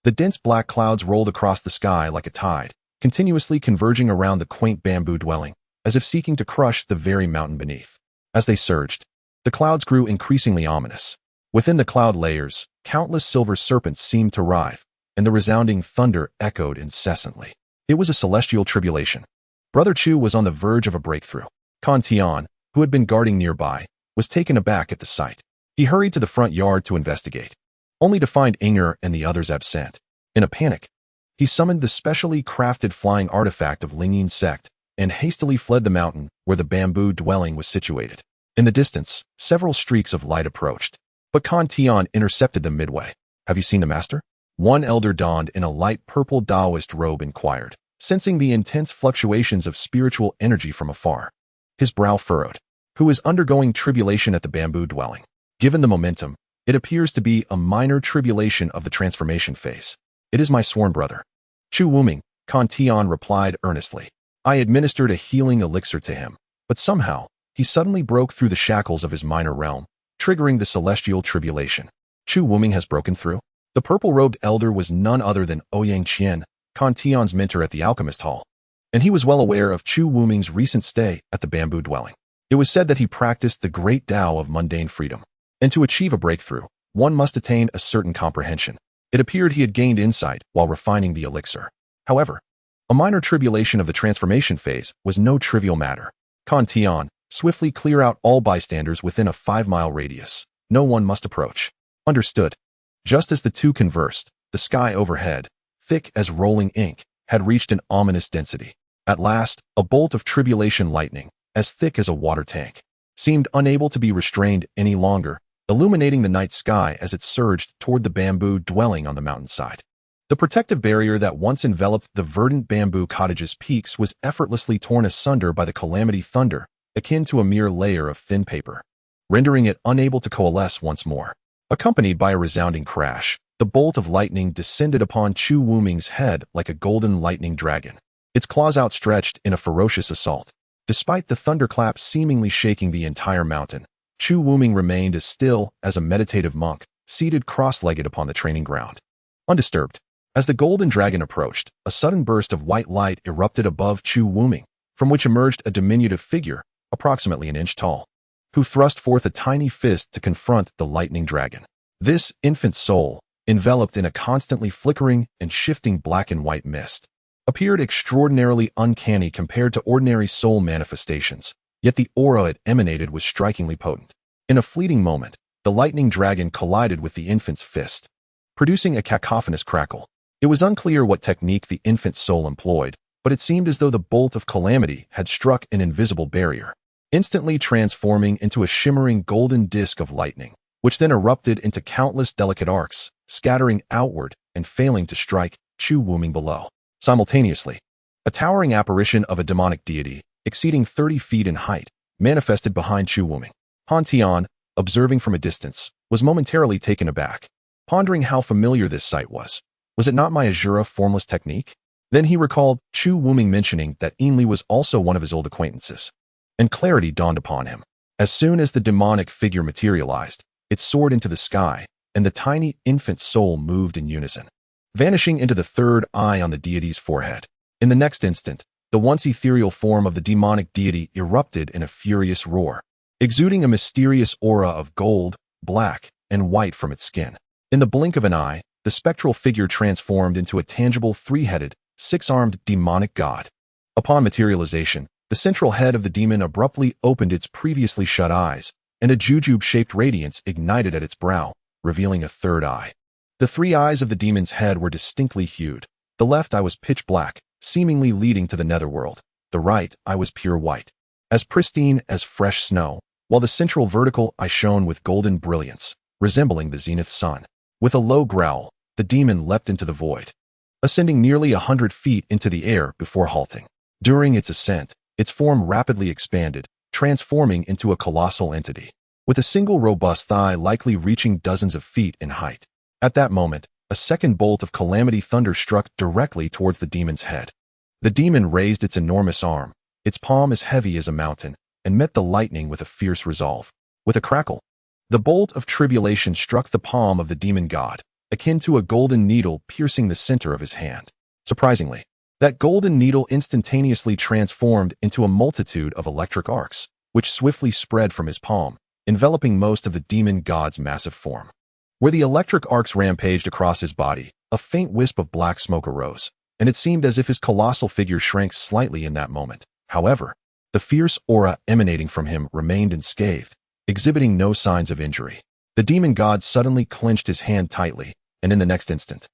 The dense black clouds rolled across the sky like a tide, continuously converging around the quaint bamboo dwelling, as if seeking to crush the very mountain beneath. As they surged, the clouds grew increasingly ominous. Within the cloud layers, countless silver serpents seemed to writhe, and the resounding thunder echoed incessantly. It was a celestial tribulation. Brother Chu was on the verge of a breakthrough. Kan Tian, who had been guarding nearby, was taken aback at the sight. He hurried to the front yard to investigate, only to find Inger and the others absent. In a panic, he summoned the specially crafted flying artifact of Lingyin sect and hastily fled the mountain where the bamboo dwelling was situated. In the distance, several streaks of light approached, but Kan Tian intercepted them midway. "Have you seen the master?" One elder donned in a light purple Taoist robe inquired, sensing the intense fluctuations of spiritual energy from afar. His brow furrowed. "Who is undergoing tribulation at the bamboo dwelling? Given the momentum, it appears to be a minor tribulation of the transformation phase. It is my sworn brother, Chu Wuming," Kan Tian replied earnestly. "I administered a healing elixir to him, but somehow, he suddenly broke through the shackles of his minor realm, triggering the celestial tribulation. Chu Wuming has broken through?" The purple-robed elder was none other than Ouyang Qian, Kan Tian's mentor at the Alchemist Hall, and he was well aware of Chu Wuming's recent stay at the bamboo dwelling. It was said that he practiced the great Tao of mundane freedom, and to achieve a breakthrough, one must attain a certain comprehension. It appeared he had gained insight while refining the elixir. However, a minor tribulation of the transformation phase was no trivial matter. Kan Tian, swiftly clear out all bystanders within a 5-mile radius. No one must approach. Understood. Just as the two conversed, the sky overhead, thick as rolling ink, had reached an ominous density. At last, a bolt of tribulation lightning, as thick as a water tank, seemed unable to be restrained any longer, illuminating the night sky as it surged toward the bamboo dwelling on the mountainside. The protective barrier that once enveloped the verdant bamboo cottage's peaks was effortlessly torn asunder by the calamity thunder, akin to a mere layer of thin paper, rendering it unable to coalesce once more. Accompanied by a resounding crash, the bolt of lightning descended upon Chu Wuming's head like a golden lightning dragon, its claws outstretched in a ferocious assault. Despite the thunderclap seemingly shaking the entire mountain, Chu Wuming remained as still as a meditative monk, seated cross-legged upon the training ground. Undisturbed. As the golden dragon approached, a sudden burst of white light erupted above Chu Wuming, from which emerged a diminutive figure, approximately an inch tall, who thrust forth a tiny fist to confront the lightning dragon. This infant soul, enveloped in a constantly flickering and shifting black and white mist, appeared extraordinarily uncanny compared to ordinary soul manifestations, yet the aura it emanated was strikingly potent. In a fleeting moment, the lightning dragon collided with the infant's fist, producing a cacophonous crackle. It was unclear what technique the infant soul employed, but it seemed as though the bolt of calamity had struck an invisible barrier, instantly transforming into a shimmering golden disk of lightning, which then erupted into countless delicate arcs, scattering outward and failing to strike Chu Wuming below. Simultaneously, a towering apparition of a demonic deity, exceeding 30 feet in height, manifested behind Chu Wuming. Han Tian, observing from a distance, was momentarily taken aback, pondering how familiar this sight was. Was it not my Azura formless technique? Then he recalled Chu Wuming mentioning that Ainli was also one of his old acquaintances, and clarity dawned upon him. As soon as the demonic figure materialized, it soared into the sky, and the tiny infant soul moved in unison, vanishing into the third eye on the deity's forehead. In the next instant, the once ethereal form of the demonic deity erupted in a furious roar, exuding a mysterious aura of gold, black, and white from its skin. In the blink of an eye, the spectral figure transformed into a tangible 3-headed, 6-armed demonic god. Upon materialization, the central head of the demon abruptly opened its previously shut eyes, and a jujube-shaped radiance ignited at its brow, revealing a third eye. The 3 eyes of the demon's head were distinctly hued. The left eye was pitch black, seemingly leading to the netherworld. The right eye was pure white, as pristine as fresh snow, while the central vertical eye shone with golden brilliance, resembling the zenith sun. With a low growl, the demon leapt into the void, ascending nearly 100 feet into the air before halting. During its ascent, its form rapidly expanded, transforming into a colossal entity, with a single robust thigh likely reaching dozens of feet in height. At that moment, a second bolt of calamity thunder struck directly towards the demon's head. The demon raised its enormous arm, its palm as heavy as a mountain, and met the lightning with a fierce resolve. With a crackle, the bolt of tribulation struck the palm of the demon god, akin to a golden needle piercing the center of his hand. Surprisingly, that golden needle instantaneously transformed into a multitude of electric arcs, which swiftly spread from his palm, enveloping most of the demon god's massive form. Where the electric arcs rampaged across his body, a faint wisp of black smoke arose, and it seemed as if his colossal figure shrank slightly in that moment. However, the fierce aura emanating from him remained unscathed, exhibiting no signs of injury. The demon god suddenly clenched his hand tightly, and in the next instant,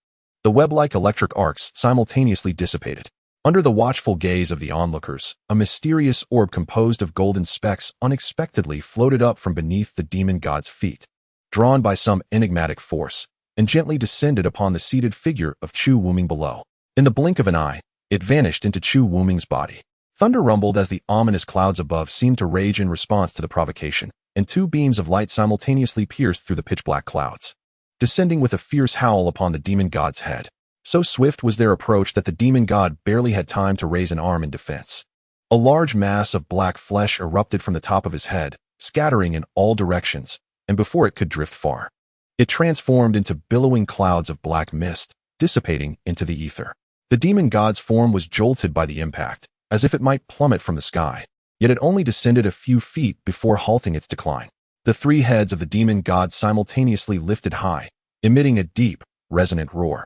the web-like electric arcs simultaneously dissipated. Under the watchful gaze of the onlookers, a mysterious orb composed of golden specks unexpectedly floated up from beneath the demon god's feet, drawn by some enigmatic force, and gently descended upon the seated figure of Chu Wuming below. In the blink of an eye, it vanished into Chu Wuming's body. Thunder rumbled as the ominous clouds above seemed to rage in response to the provocation, and two beams of light simultaneously pierced through the pitch-black clouds, descending with a fierce howl upon the demon god's head. So swift was their approach that the demon god barely had time to raise an arm in defense. A large mass of black flesh erupted from the top of his head, scattering in all directions, and before it could drift far, it transformed into billowing clouds of black mist, dissipating into the ether. The demon god's form was jolted by the impact, as if it might plummet from the sky, yet it only descended a few feet before halting its decline. The three heads of the demon god simultaneously lifted high, emitting a deep, resonant roar.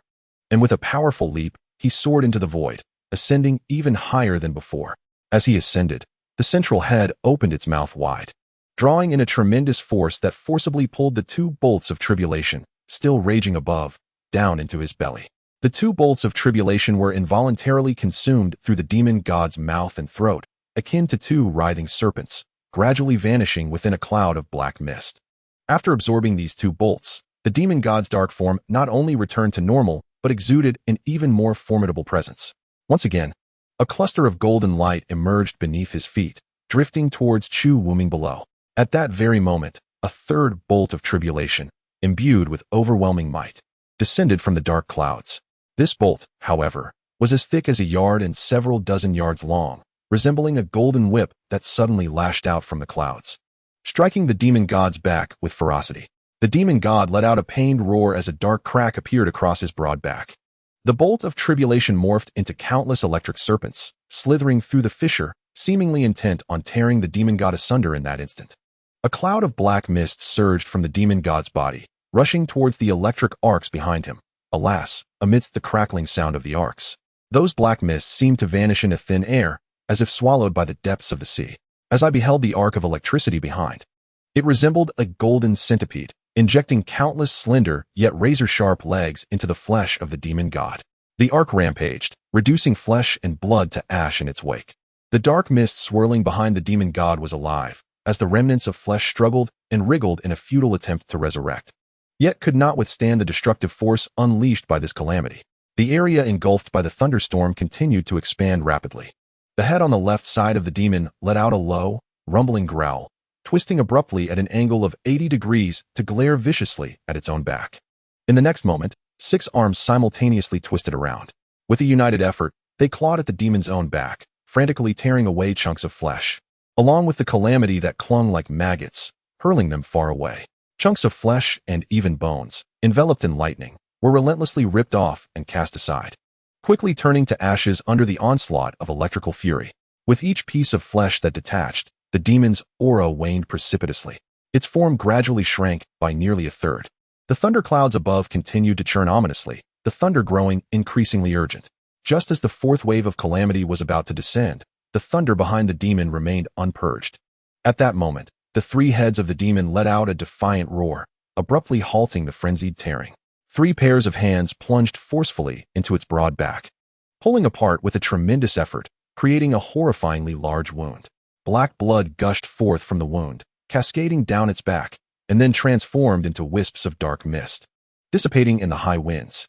And with a powerful leap, he soared into the void, ascending even higher than before. As he ascended, the central head opened its mouth wide, drawing in a tremendous force that forcibly pulled the two bolts of tribulation, still raging above, down into his belly. The two bolts of tribulation were involuntarily consumed through the demon god's mouth and throat, akin to two writhing serpents, gradually vanishing within a cloud of black mist. After absorbing these two bolts, the demon god's dark form not only returned to normal, but exuded an even more formidable presence. Once again, a cluster of golden light emerged beneath his feet, drifting towards Chu Wuming below. At that very moment, a third bolt of tribulation, imbued with overwhelming might, descended from the dark clouds. This bolt, however, was as thick as a yard and several dozen yards long, resembling a golden whip that suddenly lashed out from the clouds, striking the demon god's back with ferocity. The demon god let out a pained roar as a dark crack appeared across his broad back. The bolt of tribulation morphed into countless electric serpents, slithering through the fissure, seemingly intent on tearing the demon god asunder in that instant. A cloud of black mist surged from the demon god's body, rushing towards the electric arcs behind him. Alas, amidst the crackling sound of the arcs, those black mists seemed to vanish into thin air, as if swallowed by the depths of the sea. As I beheld the arc of electricity behind, it resembled a golden centipede, injecting countless slender yet razor-sharp legs into the flesh of the demon god. The arc rampaged, reducing flesh and blood to ash in its wake. The dark mist swirling behind the demon god was alive, as the remnants of flesh struggled and wriggled in a futile attempt to resurrect, yet could not withstand the destructive force unleashed by this calamity. The area engulfed by the thunderstorm continued to expand rapidly. The head on the left side of the demon let out a low, rumbling growl, twisting abruptly at an angle of 80 degrees to glare viciously at its own back. In the next moment, 6 arms simultaneously twisted around. With a united effort, they clawed at the demon's own back, frantically tearing away chunks of flesh, along with the calamity that clung like maggots, hurling them far away. Chunks of flesh and even bones, enveloped in lightning, were relentlessly ripped off and cast aside, quickly turning to ashes under the onslaught of electrical fury. With each piece of flesh that detached, the demon's aura waned precipitously. Its form gradually shrank by nearly a third. The thunderclouds above continued to churn ominously, the thunder growing increasingly urgent. Just as the fourth wave of calamity was about to descend, the thunder behind the demon remained unpurged. At that moment, the 3 heads of the demon let out a defiant roar, abruptly halting the frenzied tearing. 3 pairs of hands plunged forcefully into its broad back, pulling apart with a tremendous effort, creating a horrifyingly large wound. Black blood gushed forth from the wound, cascading down its back, and then transformed into wisps of dark mist, dissipating in the high winds.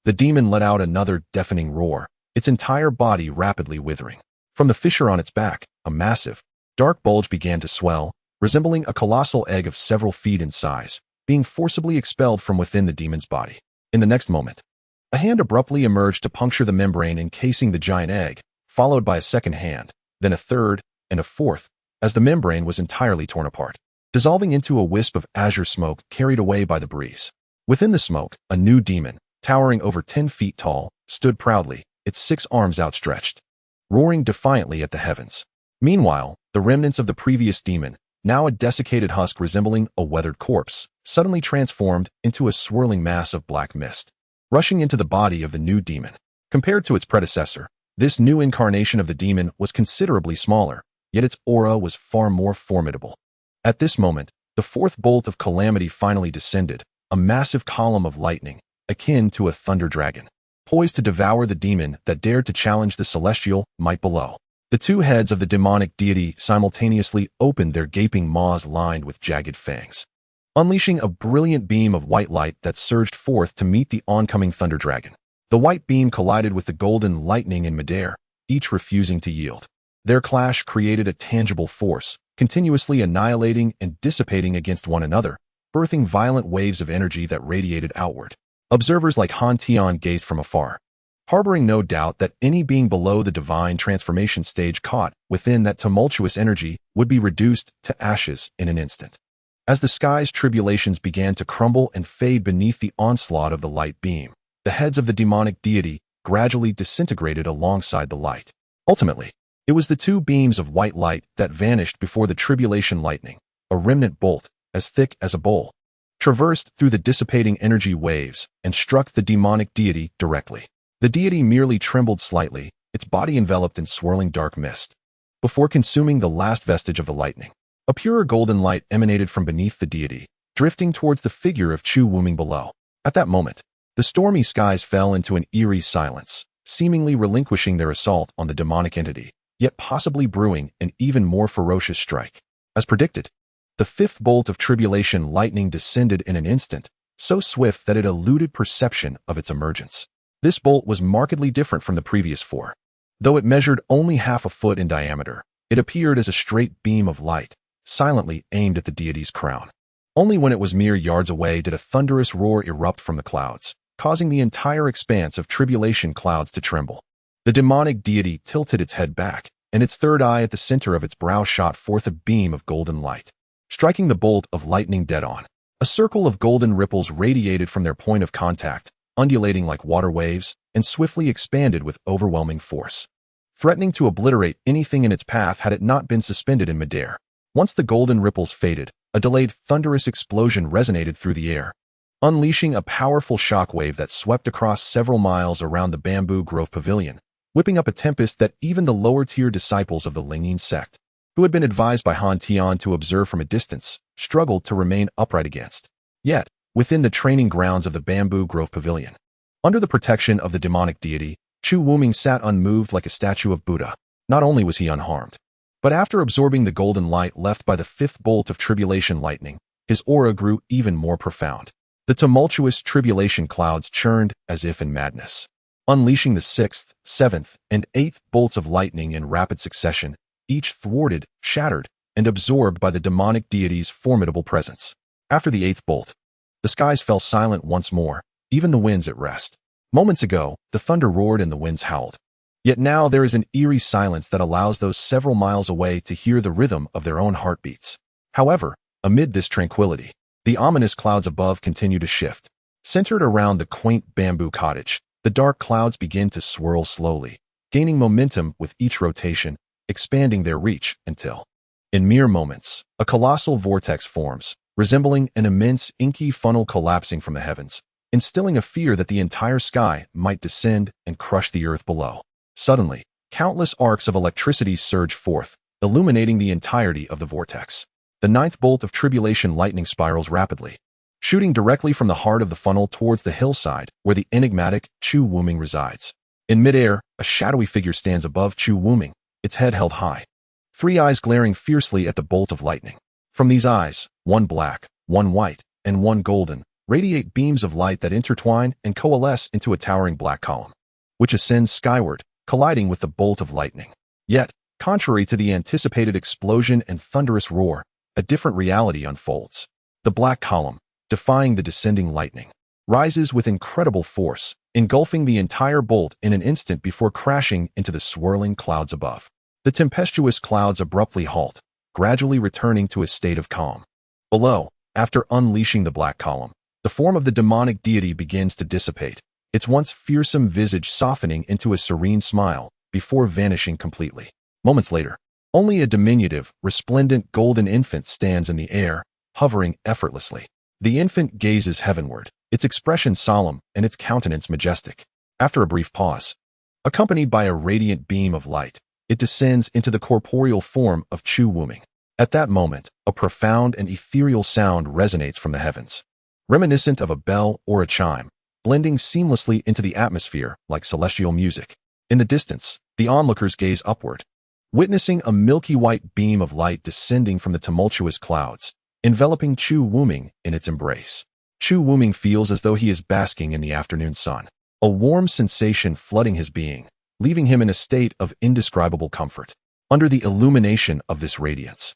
The demon let out another deafening roar, its entire body rapidly withering. From the fissure on its back, a massive, dark bulge began to swell, resembling a colossal egg of several feet in size, being forcibly expelled from within the demon's body. In the next moment, a hand abruptly emerged to puncture the membrane encasing the giant egg, followed by a second hand, then a third, and a fourth, as the membrane was entirely torn apart, dissolving into a wisp of azure smoke carried away by the breeze. Within the smoke, a new demon, towering over 10 feet tall, stood proudly, its 6 arms outstretched, roaring defiantly at the heavens. Meanwhile, the remnants of the previous demon, now a desiccated husk resembling a weathered corpse, suddenly transformed into a swirling mass of black mist, rushing into the body of the new demon. Compared to its predecessor, this new incarnation of the demon was considerably smaller, yet its aura was far more formidable. At this moment, the fourth bolt of calamity finally descended, a massive column of lightning, akin to a thunder dragon, poised to devour the demon that dared to challenge the celestial might below. The 2 heads of the demonic deity simultaneously opened their gaping maws lined with jagged fangs, unleashing a brilliant beam of white light that surged forth to meet the oncoming thunder dragon. The white beam collided with the golden lightning in midair, each refusing to yield. Their clash created a tangible force, continuously annihilating and dissipating against one another, birthing violent waves of energy that radiated outward. Observers like Han Tian gazed from afar, harboring no doubt that any being below the divine transformation stage caught within that tumultuous energy would be reduced to ashes in an instant. As the sky's tribulations began to crumble and fade beneath the onslaught of the light beam, the heads of the demonic deity gradually disintegrated alongside the light. Ultimately, it was the 2 beams of white light that vanished before the tribulation lightning, a remnant bolt, as thick as a bowl, traversed through the dissipating energy waves and struck the demonic deity directly. The deity merely trembled slightly, its body enveloped in swirling dark mist, before consuming the last vestige of the lightning. A purer golden light emanated from beneath the deity, drifting towards the figure of Chu Wuming below. At that moment, the stormy skies fell into an eerie silence, seemingly relinquishing their assault on the demonic entity, yet possibly brewing an even more ferocious strike. As predicted, the 5th bolt of tribulation lightning descended in an instant, so swift that it eluded perception of its emergence. This bolt was markedly different from the previous 4. Though it measured only half a foot in diameter, it appeared as a straight beam of light, silently aimed at the deity's crown. Only when it was mere yards away did a thunderous roar erupt from the clouds, causing the entire expanse of tribulation clouds to tremble. The demonic deity tilted its head back, and its third eye at the center of its brow shot forth a beam of golden light, striking the bolt of lightning dead on. A circle of golden ripples radiated from their point of contact, undulating like water waves, and swiftly expanded with overwhelming force, threatening to obliterate anything in its path had it not been suspended in midair. Once the golden ripples faded, a delayed thunderous explosion resonated through the air, unleashing a powerful shockwave that swept across several miles around the bamboo grove pavilion, whipping up a tempest that even the lower-tier disciples of the Lingyin sect, who had been advised by Han Tian to observe from a distance, struggled to remain upright against. Yet, within the training grounds of the bamboo grove pavilion, under the protection of the demonic deity, Chu Wuming sat unmoved like a statue of Buddha. Not only was he unharmed, but after absorbing the golden light left by the 5th bolt of tribulation lightning, his aura grew even more profound. The tumultuous tribulation clouds churned as if in madness, unleashing the 6th, 7th, and 8th bolts of lightning in rapid succession, each thwarted, shattered, and absorbed by the demonic deity's formidable presence. After the 8th bolt, the skies fell silent once more, even the winds at rest. Moments ago, the thunder roared and the winds howled. Yet now there is an eerie silence that allows those several miles away to hear the rhythm of their own heartbeats. However, amid this tranquility, the ominous clouds above continue to shift. Centered around the quaint bamboo cottage, the dark clouds begin to swirl slowly, gaining momentum with each rotation, expanding their reach until, in mere moments, a colossal vortex forms, resembling an immense inky funnel collapsing from the heavens, instilling a fear that the entire sky might descend and crush the earth below. Suddenly, countless arcs of electricity surge forth, illuminating the entirety of the vortex. The 9th bolt of tribulation lightning spirals rapidly, shooting directly from the heart of the funnel towards the hillside where the enigmatic Chu Wuming resides. In midair, a shadowy figure stands above Chu Wuming, its head held high, 3 eyes glaring fiercely at the bolt of lightning. From these eyes, one black, one white, and one golden, radiate beams of light that intertwine and coalesce into a towering black column, which ascends skyward, colliding with the bolt of lightning. Yet, contrary to the anticipated explosion and thunderous roar, a different reality unfolds. The black column, defying the descending lightning, rises with incredible force, engulfing the entire bolt in an instant before crashing into the swirling clouds above. The tempestuous clouds abruptly halt, gradually returning to a state of calm. Below, after unleashing the black column, the form of the demonic deity begins to dissipate, its once fearsome visage softening into a serene smile before vanishing completely. Moments later, only a diminutive, resplendent golden infant stands in the air, hovering effortlessly. The infant gazes heavenward, its expression solemn and its countenance majestic. After a brief pause, accompanied by a radiant beam of light, it descends into the corporeal form of Chu Wuming. At that moment, a profound and ethereal sound resonates from the heavens, reminiscent of a bell or a chime, blending seamlessly into the atmosphere like celestial music. In the distance, the onlookers gaze upward, witnessing a milky white beam of light descending from the tumultuous clouds, enveloping Chu Wuming in its embrace. Chu Wuming feels as though he is basking in the afternoon sun, a warm sensation flooding his being, leaving him in a state of indescribable comfort. Under the illumination of this radiance,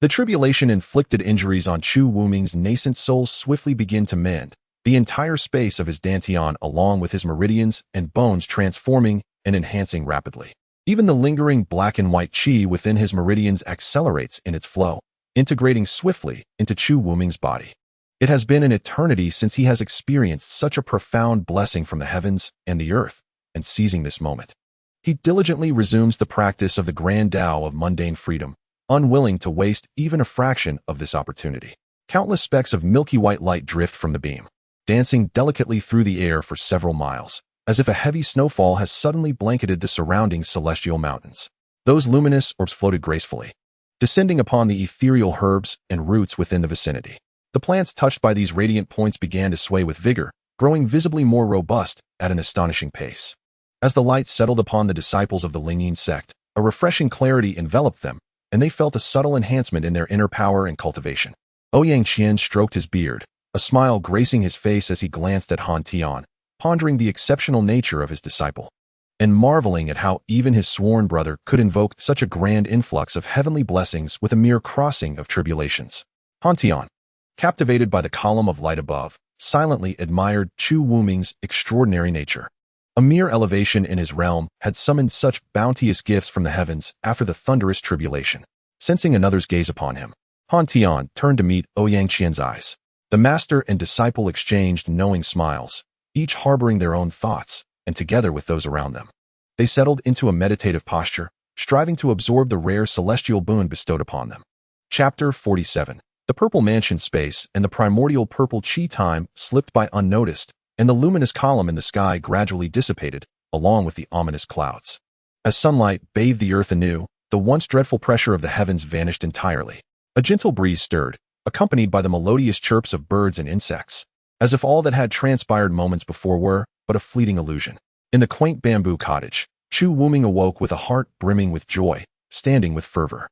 the tribulation-inflicted injuries on Chu Wuming's nascent soul swiftly begin to mend, the entire space of his dantian along with his meridians and bones transforming and enhancing rapidly. Even the lingering black and white qi within his meridians accelerates in its flow, integrating swiftly into Chu Wuming's body. It has been an eternity since he has experienced such a profound blessing from the heavens and the earth, and seizing this moment, he diligently resumes the practice of the grand Tao of mundane freedom, unwilling to waste even a fraction of this opportunity. Countless specks of milky white light drift from the beam, dancing delicately through the air for several miles, as if a heavy snowfall has suddenly blanketed the surrounding celestial mountains. Those luminous orbs floated gracefully, descending upon the ethereal herbs and roots within the vicinity. The plants touched by these radiant points began to sway with vigor, growing visibly more robust at an astonishing pace. As the light settled upon the disciples of the Lingyin sect, a refreshing clarity enveloped them, and they felt a subtle enhancement in their inner power and cultivation. Ouyang Qian stroked his beard, a smile gracing his face as he glanced at Han Tian, pondering the exceptional nature of his disciple, and marveling at how even his sworn brother could invoke such a grand influx of heavenly blessings with a mere crossing of tribulations. Han Tian, captivated by the column of light above, silently admired Chu Wuming's extraordinary nature. A mere elevation in his realm had summoned such bounteous gifts from the heavens after the thunderous tribulation. Sensing another's gaze upon him, Han Tian turned to meet Ouyang Qian's eyes. The master and disciple exchanged knowing smiles, each harboring their own thoughts, and together with those around them, they settled into a meditative posture, striving to absorb the rare celestial boon bestowed upon them. Chapter 47. The purple mansion space and the primordial purple chi time slipped by unnoticed, and the luminous column in the sky gradually dissipated, along with the ominous clouds. As sunlight bathed the earth anew, the once dreadful pressure of the heavens vanished entirely. A gentle breeze stirred, accompanied by the melodious chirps of birds and insects, as if all that had transpired moments before were but a fleeting illusion. In the quaint bamboo cottage, Chu Wuming awoke with a heart brimming with joy, standing with fervor.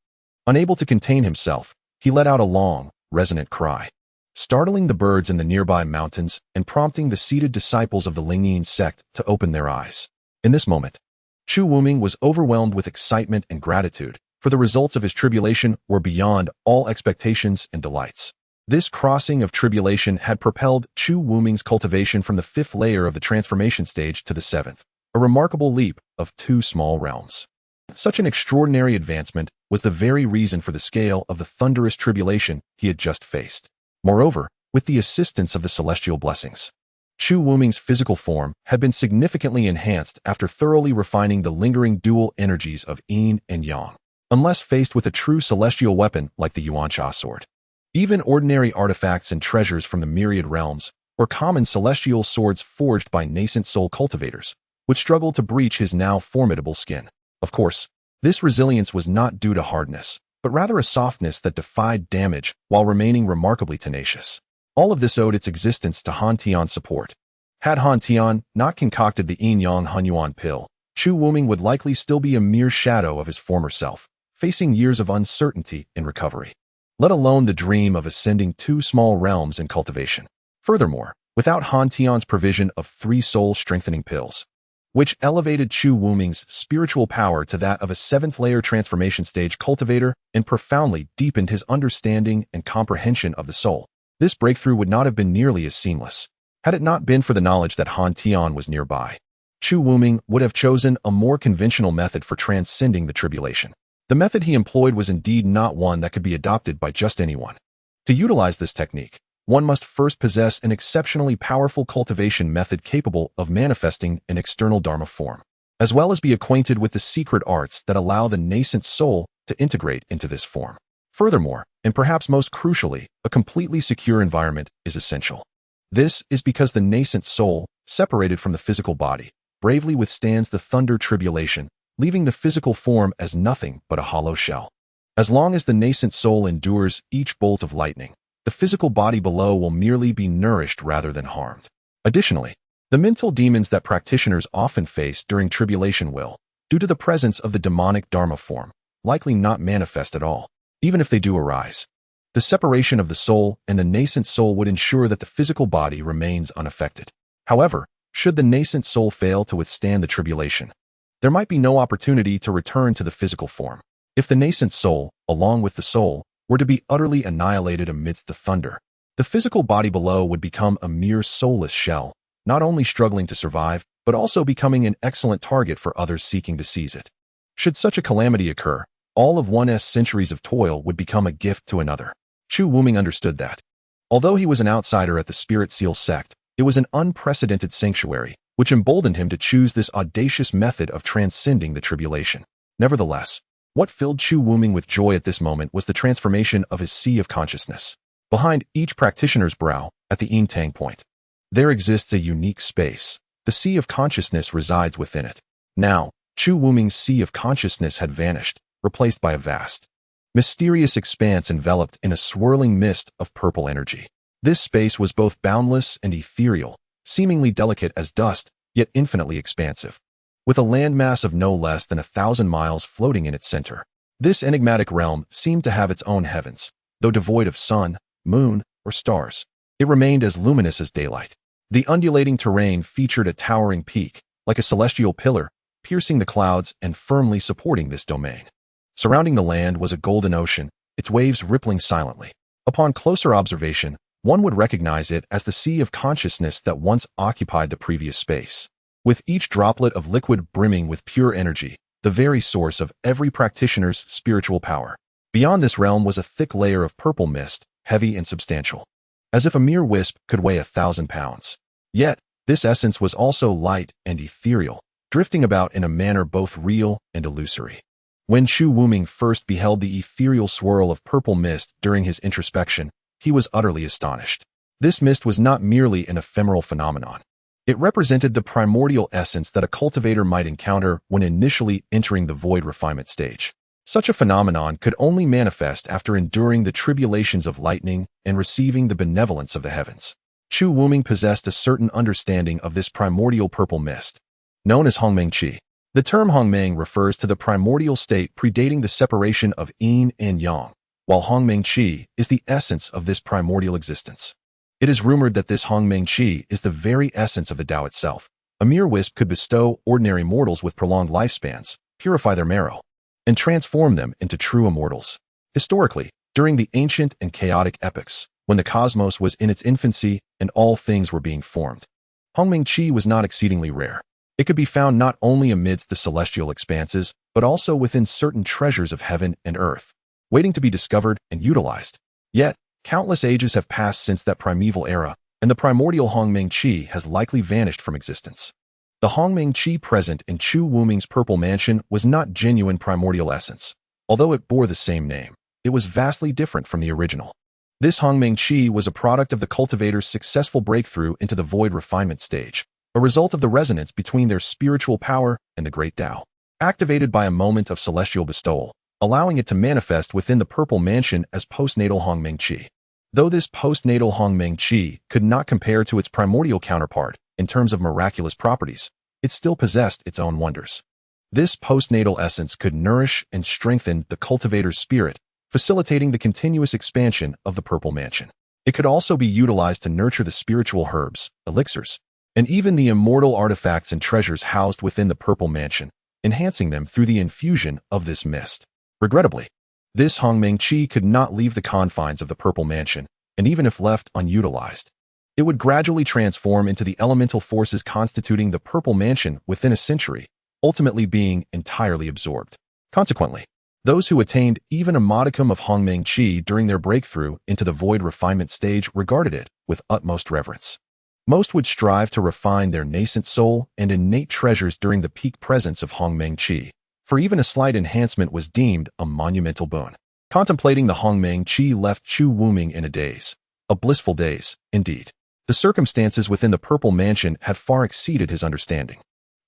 Unable to contain himself, he let out a long, resonant cry, startling the birds in the nearby mountains and prompting the seated disciples of the Lingyin sect to open their eyes. In this moment, Chu Wuming was overwhelmed with excitement and gratitude, for the results of his tribulation were beyond all expectations and delights. This crossing of tribulation had propelled Chu Wuming's cultivation from the 5th layer of the transformation stage to the 7th, a remarkable leap of 2 small realms. Such an extraordinary advancement was the very reason for the scale of the thunderous tribulation he had just faced. Moreover, with the assistance of the celestial blessings, Chu Wuming's physical form had been significantly enhanced after thoroughly refining the lingering dual energies of yin and yang. Unless faced with a true celestial weapon like the Yuanxia sword, even ordinary artifacts and treasures from the myriad realms, or common celestial swords forged by nascent soul cultivators, would struggle to breach his now formidable skin. Of course, this resilience was not due to hardness, but rather a softness that defied damage while remaining remarkably tenacious. All of this owed its existence to Han Tian's support. Had Han Tian not concocted the yin-yang Hunyuan pill, Chu Wuming would likely still be a mere shadow of his former self, facing years of uncertainty in recovery, let alone the dream of ascending 2 small realms in cultivation. Furthermore, without Han Tian's provision of 3 soul-strengthening pills, which elevated Chu Wuming's spiritual power to that of a 7th-layer transformation stage cultivator and profoundly deepened his understanding and comprehension of the soul, this breakthrough would not have been nearly as seamless. Had it not been for the knowledge that Han Tian was nearby, Chu Wuming would have chosen a more conventional method for transcending the tribulation. The method he employed was indeed not one that could be adopted by just anyone. To utilize this technique, one must first possess an exceptionally powerful cultivation method capable of manifesting an external Dharma form, as well as be acquainted with the secret arts that allow the nascent soul to integrate into this form. Furthermore, and perhaps most crucially, a completely secure environment is essential. This is because the nascent soul, separated from the physical body, bravely withstands the thunder tribulation, leaving the physical form as nothing but a hollow shell. As long as the nascent soul endures each bolt of lightning, the physical body below will merely be nourished rather than harmed. Additionally, the mental demons that practitioners often face during tribulation will, due to the presence of the demonic Dharma form, likely not manifest at all, even if they do arise. The separation of the soul and the nascent soul would ensure that the physical body remains unaffected. However, should the nascent soul fail to withstand the tribulation, there might be no opportunity to return to the physical form. If the nascent soul, along with the soul, were to be utterly annihilated amidst the thunder, the physical body below would become a mere soulless shell, not only struggling to survive, but also becoming an excellent target for others seeking to seize it. Should such a calamity occur, all of one's centuries of toil would become a gift to another. Chu Wuming understood that. Although he was an outsider at the Spirit Seal sect, it was an unprecedented sanctuary, which emboldened him to choose this audacious method of transcending the tribulation. Nevertheless, what filled Chu Wuming with joy at this moment was the transformation of his sea of consciousness. Behind each practitioner's brow, at the yin tang point, there exists a unique space. The sea of consciousness resides within it. Now, Chu Wuming's sea of consciousness had vanished, replaced by a vast, mysterious expanse enveloped in a swirling mist of purple energy. This space was both boundless and ethereal, seemingly delicate as dust, yet infinitely expansive, with a landmass of no less than 1,000 miles floating in its center. This enigmatic realm seemed to have its own heavens, though devoid of sun, moon, or stars. It remained as luminous as daylight. The undulating terrain featured a towering peak, like a celestial pillar, piercing the clouds and firmly supporting this domain. Surrounding the land was a golden ocean, its waves rippling silently. Upon closer observation, one would recognize it as the sea of consciousness that once occupied the previous space. With each droplet of liquid brimming with pure energy, the very source of every practitioner's spiritual power. Beyond this realm was a thick layer of purple mist, heavy and substantial, as if a mere wisp could weigh 1,000 pounds. Yet, this essence was also light and ethereal, drifting about in a manner both real and illusory. When Chu Wuming first beheld the ethereal swirl of purple mist during his introspection, he was utterly astonished. This mist was not merely an ephemeral phenomenon. It represented the primordial essence that a cultivator might encounter when initially entering the void refinement stage. Such a phenomenon could only manifest after enduring the tribulations of lightning and receiving the benevolence of the heavens. Chu Wuming possessed a certain understanding of this primordial purple mist, known as Hongmeng Qi. The term Hongmeng refers to the primordial state predating the separation of yin and yang, while Hongmeng Qi is the essence of this primordial existence. It is rumored that this Hongmeng Qi is the very essence of the Tao itself. A mere wisp could bestow ordinary mortals with prolonged lifespans, purify their marrow, and transform them into true immortals. Historically, during the ancient and chaotic epochs, when the cosmos was in its infancy and all things were being formed, Hongmeng Qi was not exceedingly rare. It could be found not only amidst the celestial expanses, but also within certain treasures of heaven and earth, waiting to be discovered and utilized. Yet, countless ages have passed since that primeval era, and the primordial Hongmeng Qi has likely vanished from existence. The Hongmeng Qi present in Chu Wuming's purple mansion was not genuine primordial essence. Although it bore the same name, it was vastly different from the original. This Hongmeng Qi was a product of the cultivator's successful breakthrough into the void refinement stage, a result of the resonance between their spiritual power and the great Tao, activated by a moment of celestial bestowal, allowing it to manifest within the purple mansion as postnatal Hongmeng Qi. Though this postnatal Hongmeng Qi could not compare to its primordial counterpart in terms of miraculous properties, it still possessed its own wonders. This postnatal essence could nourish and strengthen the cultivator's spirit, facilitating the continuous expansion of the purple mansion. It could also be utilized to nurture the spiritual herbs, elixirs, and even the immortal artifacts and treasures housed within the purple mansion, enhancing them through the infusion of this mist. Regrettably, this Hongmeng Qi could not leave the confines of the purple mansion, and even if left unutilized, it would gradually transform into the elemental forces constituting the purple mansion within a century, ultimately being entirely absorbed. Consequently, Those who attained even a modicum of Hongmeng Qi during their breakthrough into the void refinement stage regarded it with utmost reverence. Most would strive to refine their nascent soul and innate treasures during the peak presence of Hongmeng Qi, for even a slight enhancement was deemed a monumental boon. Contemplating the Hongmeng Qi left Chu Wuming in a daze. A blissful daze, indeed. The circumstances within the Purple Mansion had far exceeded his understanding.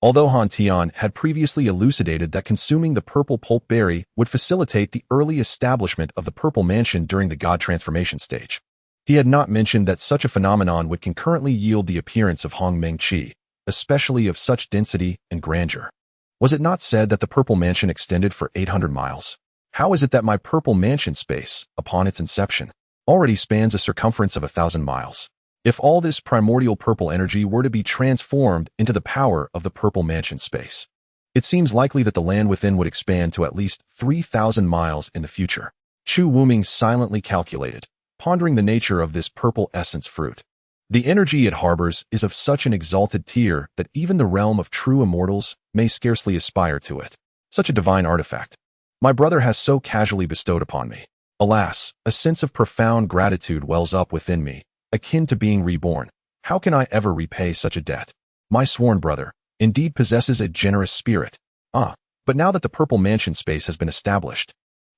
Although Han Tian had previously elucidated that consuming the purple pulp berry would facilitate the early establishment of the Purple Mansion during the God transformation stage, he had not mentioned that such a phenomenon would concurrently yield the appearance of Hongmeng Qi, especially of such density and grandeur. Was it not said that the Purple Mansion extended for 800 miles? How is it that my Purple Mansion space, upon its inception, already spans a circumference of 1,000 miles? If all this primordial purple energy were to be transformed into the power of the Purple Mansion space, it seems likely that the land within would expand to at least 3,000 miles in the future. Chu Wuming silently calculated, pondering the nature of this purple essence fruit. The energy it harbors is of such an exalted tier that even the realm of true immortals may scarcely aspire to it. Such a divine artifact my brother has so casually bestowed upon me. Alas, a sense of profound gratitude wells up within me, akin to being reborn. How can I ever repay such a debt? My sworn brother indeed possesses a generous spirit. But now that the Purple Mansion space has been established,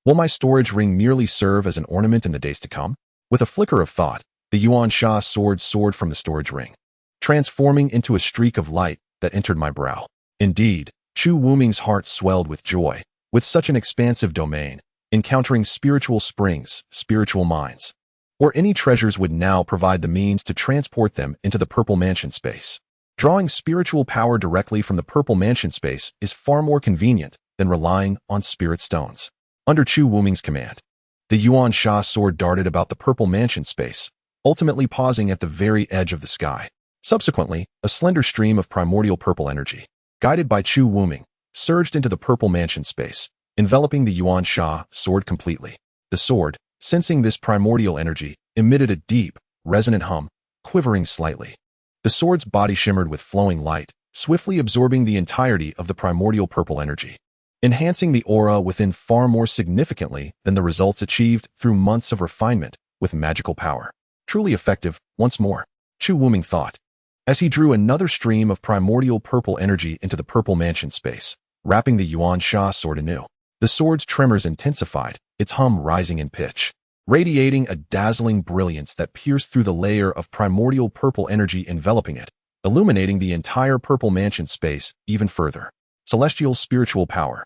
will my storage ring merely serve as an ornament in the days to come? With a flicker of thought, the Yuan Sha sword soared from the storage ring, transforming into a streak of light that entered my brow. Indeed, Chu Wuming's heart swelled with joy. With such an expansive domain, encountering spiritual springs, spiritual mines, or any treasures would now provide the means to transport them into the Purple Mansion space. Drawing spiritual power directly from the Purple Mansion space is far more convenient than relying on spirit stones. Under Chu Wuming's command, the Yuan Sha sword darted about the Purple Mansion space, ultimately pausing at the very edge of the sky. Subsequently, a slender stream of primordial purple energy, guided by Chu Wuming, surged into the Purple Mansion space, enveloping the Yuan Sha sword completely. The sword, sensing this primordial energy, emitted a deep, resonant hum, quivering slightly. The sword's body shimmered with flowing light, swiftly absorbing the entirety of the primordial purple energy, enhancing the aura within far more significantly than the results achieved through months of refinement with magical power. Truly effective, once more, Chu Wuming thought, as he drew another stream of primordial purple energy into the Purple Mansion space, wrapping the Yuan Sha sword anew. The sword's tremors intensified, its hum rising in pitch, radiating a dazzling brilliance that pierced through the layer of primordial purple energy enveloping it, illuminating the entire Purple Mansion space even further. Celestial spiritual power.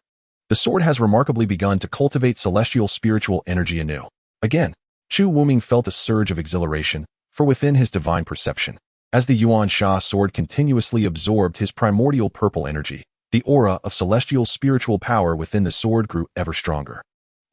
The sword has remarkably begun to cultivate celestial spiritual energy anew. Again, Chu Wuming felt a surge of exhilaration, for within his divine perception, as the Yuan Sha sword continuously absorbed his primordial purple energy, the aura of celestial spiritual power within the sword grew ever stronger,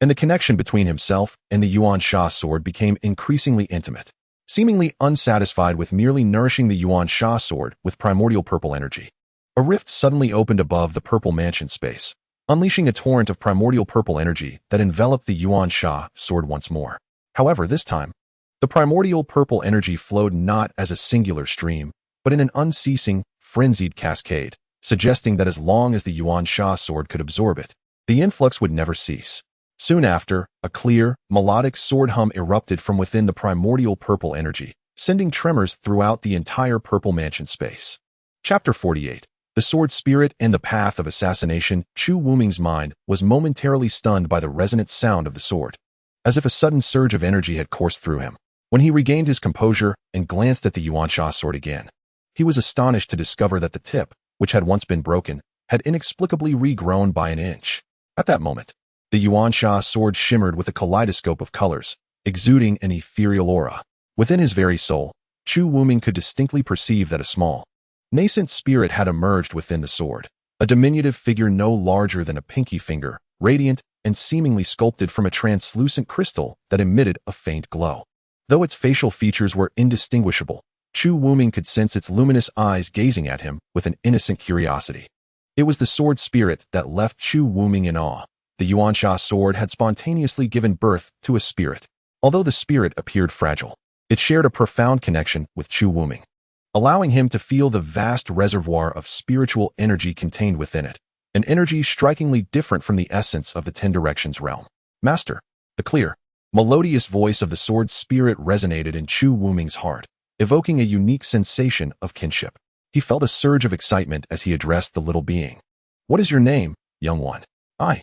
and the connection between himself and the Yuan Sha sword became increasingly intimate. Seemingly unsatisfied with merely nourishing the Yuan Sha sword with primordial purple energy, a rift suddenly opened above the Purple Mansion space, unleashing a torrent of primordial purple energy that enveloped the Yuan Sha sword once more. However, this time, the primordial purple energy flowed not as a singular stream, but in an unceasing, frenzied cascade, suggesting that as long as the Yuan Sha sword could absorb it, the influx would never cease. Soon after, a clear, melodic sword hum erupted from within the primordial purple energy, sending tremors throughout the entire Purple Mansion space. Chapter 48. The Sword Spirit and the Path of Assassination. Chu Wuming's mind was momentarily stunned by the resonant sound of the sword, as if a sudden surge of energy had coursed through him. When he regained his composure and glanced at the Yuan Sha sword again, he was astonished to discover that the tip, which had once been broken, had inexplicably regrown by an inch. At that moment, the Yuan Sha sword shimmered with a kaleidoscope of colors, exuding an ethereal aura. Within his very soul, Chu Wuming could distinctly perceive that a small, nascent spirit had emerged within the sword, a diminutive figure no larger than a pinky finger, radiant and seemingly sculpted from a translucent crystal that emitted a faint glow. Though its facial features were indistinguishable, Chu Wuming could sense its luminous eyes gazing at him with an innocent curiosity. It was the sword spirit that left Chu Wuming in awe. The Yuan Sha sword had spontaneously given birth to a spirit. Although the spirit appeared fragile, it shared a profound connection with Chu Wuming, allowing him to feel the vast reservoir of spiritual energy contained within it, an energy strikingly different from the essence of the Ten Directions realm. Master, the clear, melodious voice of the sword spirit resonated in Chu Wuming's heart, evoking a unique sensation of kinship. He felt a surge of excitement as he addressed the little being. What is your name, young one? I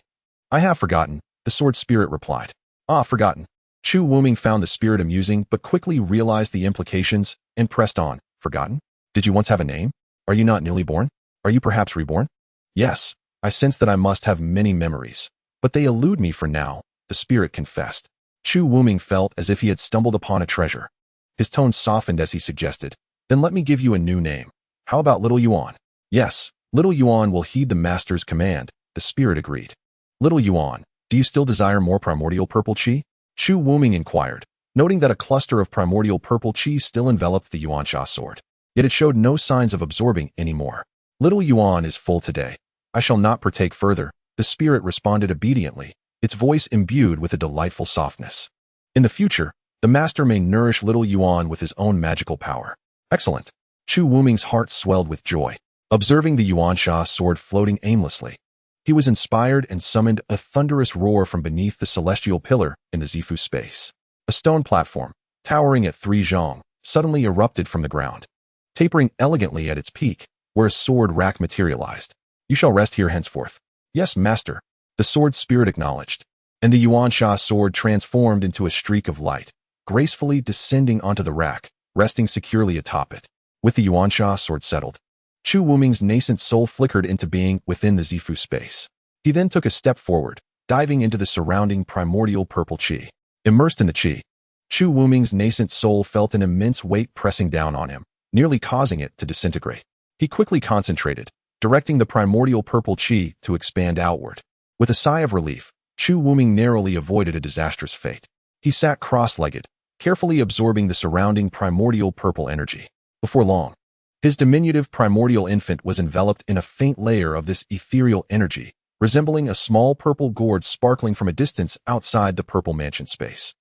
have forgotten, the sword spirit replied. Ah, forgotten. Chu Wuming found the spirit amusing but quickly realized the implications and pressed on. Forgotten? Did you once have a name? Are you not newly born? Are you perhaps reborn? Yes, I sense that I must have many memories, but they elude me for now, the spirit confessed. Chu Wuming felt as if he had stumbled upon a treasure. His tone softened as he suggested, then let me give you a new name. How about Little Yuan? Yes, Little Yuan will heed the master's command, the spirit agreed. Little Yuan, do you still desire more primordial purple chi? Chu Wuming inquired, noting that a cluster of primordial purple chi still enveloped the Yuansha sword. Yet it showed no signs of absorbing anymore. Little Yuan is full today. I shall not partake further, the spirit responded obediently, its voice imbued with a delightful softness. In the future, the master may nourish Little Yuan with his own magical power. Excellent. Chu Wuming's heart swelled with joy, observing the Yuansha sword floating aimlessly. He was inspired and summoned a thunderous roar from beneath the celestial pillar in the Zifu space. A stone platform, towering at 3 zhong, suddenly erupted from the ground, tapering elegantly at its peak, where a sword rack materialized. You shall rest here henceforth. Yes, master, the sword spirit acknowledged, and the Yuansha sword transformed into a streak of light, gracefully descending onto the rack, resting securely atop it. With the Yuansha sword settled, Chu Wuming's nascent soul flickered into being within the Zifu space. He then took a step forward, diving into the surrounding primordial purple chi. Immersed in the chi, Chu Wuming's nascent soul felt an immense weight pressing down on him, nearly causing it to disintegrate. He quickly concentrated, directing the primordial purple chi to expand outward. With a sigh of relief, Chu Wuming narrowly avoided a disastrous fate. He sat cross-legged, carefully absorbing the surrounding primordial purple energy. Before long, his diminutive primordial infant was enveloped in a faint layer of this ethereal energy, resembling a small purple gourd sparkling from a distance outside the purple mansion space.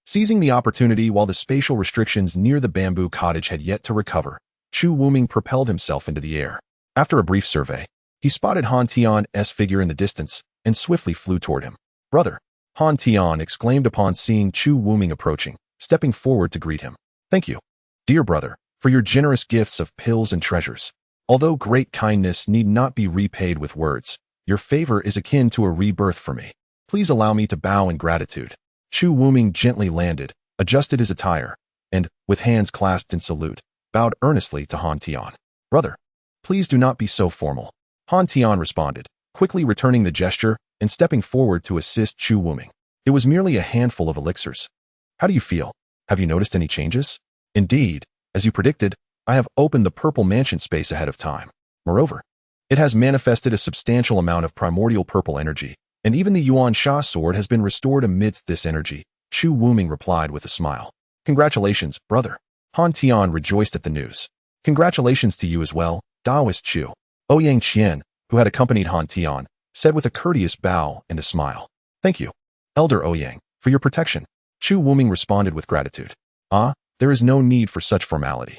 Seizing the opportunity while the spatial restrictions near the bamboo cottage had yet to recover, Chu Wuming propelled himself into the air. After a brief survey, he spotted Han Tian's figure in the distance and swiftly flew toward him. Brother, Han Tian exclaimed upon seeing Chu Wuming approaching, stepping forward to greet him. Thank you, dear brother, for your generous gifts of pills and treasures. Although great kindness need not be repaid with words, your favor is akin to a rebirth for me. Please allow me to bow in gratitude. Chu Wuming gently landed, adjusted his attire, and, with hands clasped in salute, bowed earnestly to Han Tian. Brother, please do not be so formal. Han Tian responded, quickly returning the gesture and stepping forward to assist Chu Wuming. It was merely a handful of elixirs. How do you feel? Have you noticed any changes? Indeed, as you predicted, I have opened the purple mansion space ahead of time. Moreover, it has manifested a substantial amount of primordial purple energy, and even the Yuansha sword has been restored amidst this energy, Chu Wuming replied with a smile. Congratulations, brother. Han Tian rejoiced at the news. Congratulations to you as well, Daoist Chu. Ouyang Qian, who had accompanied Han Tian, said with a courteous bow and a smile. Thank you, Elder Ouyang, for your protection. Chu Wuming responded with gratitude. Ah, there is no need for such formality.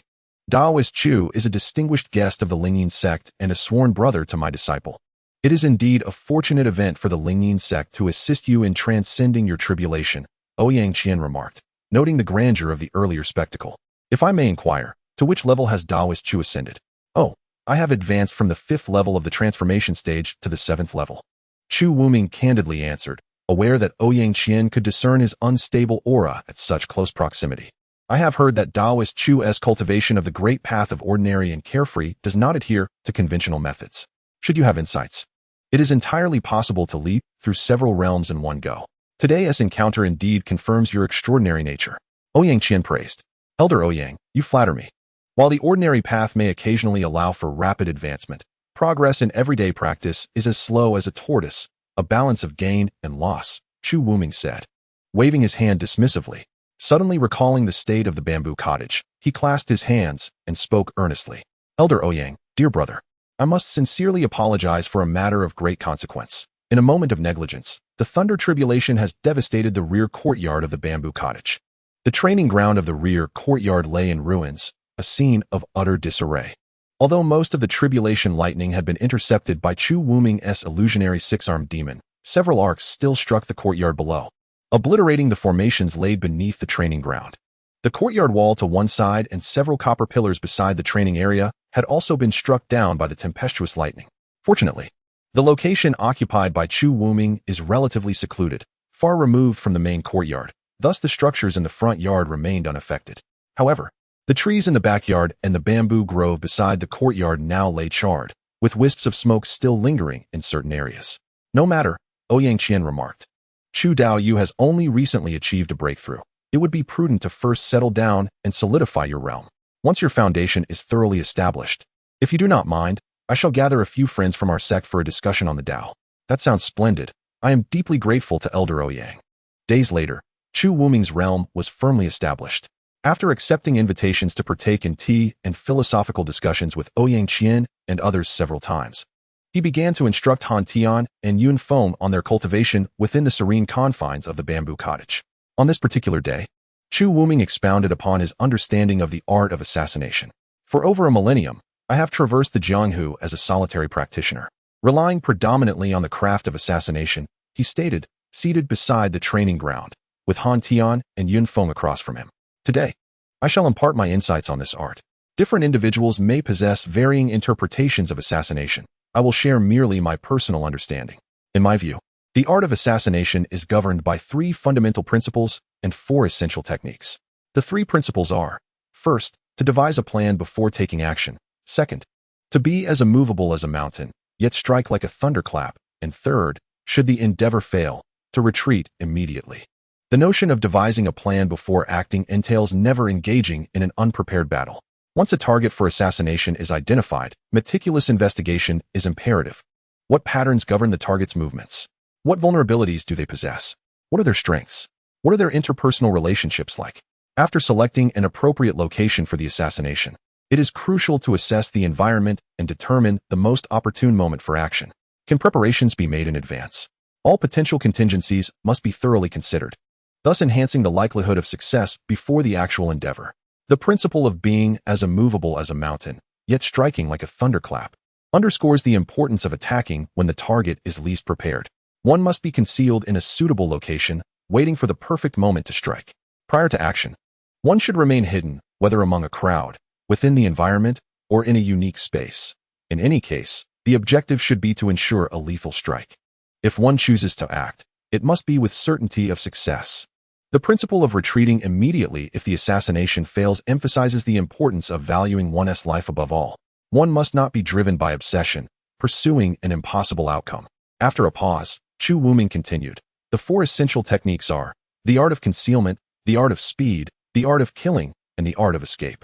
Daoist Chu is a distinguished guest of the Lingyin sect and a sworn brother to my disciple. It is indeed a fortunate event for the Lingyin sect to assist you in transcending your tribulation, Ouyang Qian remarked, noting the grandeur of the earlier spectacle. If I may inquire, to which level has Daoist Chu ascended? Oh, I have advanced from the 5th level of the transformation stage to the 7th level. Chu Wuming candidly answered, aware that Ouyang Qian could discern his unstable aura at such close proximity. I have heard that Daoist Chu's cultivation of the great path of ordinary and carefree does not adhere to conventional methods. Should you have insights, it is entirely possible to leap through several realms in one go. Today's encounter indeed confirms your extraordinary nature. Ouyang Qian praised. Elder Ouyang, you flatter me. While the ordinary path may occasionally allow for rapid advancement, progress in everyday practice is as slow as a tortoise, a balance of gain and loss, Chu Wuming said, waving his hand dismissively. Suddenly recalling the state of the bamboo cottage, he clasped his hands and spoke earnestly. Elder Ouyang, dear brother, I must sincerely apologize for a matter of great consequence. In a moment of negligence, the thunder tribulation has devastated the rear courtyard of the bamboo cottage. The training ground of the rear courtyard lay in ruins, a scene of utter disarray. Although most of the tribulation lightning had been intercepted by Chu Wuming's illusionary six-armed demon, several arcs still struck the courtyard below, obliterating the formations laid beneath the training ground. The courtyard wall to one side and several copper pillars beside the training area had also been struck down by the tempestuous lightning. Fortunately, the location occupied by Chu Wuming is relatively secluded, far removed from the main courtyard, thus the structures in the front yard remained unaffected. However, the trees in the backyard and the bamboo grove beside the courtyard now lay charred, with wisps of smoke still lingering in certain areas. No matter, Ouyang Qian remarked. Chu Daoyu has only recently achieved a breakthrough. It would be prudent to first settle down and solidify your realm. Once your foundation is thoroughly established, if you do not mind, I shall gather a few friends from our sect for a discussion on the Tao. That sounds splendid. I am deeply grateful to Elder Ouyang. Days later, Chu Wuming's realm was firmly established. After accepting invitations to partake in tea and philosophical discussions with Ouyang Qian and others several times, he began to instruct Han Tian and Yun Feng on their cultivation within the serene confines of the bamboo cottage. On this particular day, Chu Wuming expounded upon his understanding of the art of assassination. For over a millennium, I have traversed the Jianghu as a solitary practitioner. Relying predominantly on the craft of assassination, he stated, seated beside the training ground, with Han Tian and Yun Feng across from him. Today, I shall impart my insights on this art. Different individuals may possess varying interpretations of assassination. I will share merely my personal understanding. In my view, the art of assassination is governed by three fundamental principles and four essential techniques. The three principles are, first, to devise a plan before taking action. Second, to be as immovable as a mountain, yet strike like a thunderclap. And third, should the endeavor fail, to retreat immediately. The notion of devising a plan before acting entails never engaging in an unprepared battle. Once a target for assassination is identified, meticulous investigation is imperative. What patterns govern the target's movements? What vulnerabilities do they possess? What are their strengths? What are their interpersonal relationships like? After selecting an appropriate location for the assassination, it is crucial to assess the environment and determine the most opportune moment for action. Can preparations be made in advance? All potential contingencies must be thoroughly considered, thus enhancing the likelihood of success before the actual endeavor. The principle of being as immovable as a mountain, yet striking like a thunderclap, underscores the importance of attacking when the target is least prepared. One must be concealed in a suitable location, waiting for the perfect moment to strike. Prior to action, one should remain hidden, whether among a crowd, within the environment, or in a unique space. In any case, the objective should be to ensure a lethal strike. If one chooses to act, it must be with certainty of success. The principle of retreating immediately if the assassination fails emphasizes the importance of valuing one's life above all. One must not be driven by obsession, pursuing an impossible outcome. After a pause, Chu Wuming continued. The four essential techniques are the art of concealment, the art of speed, the art of killing, and the art of escape.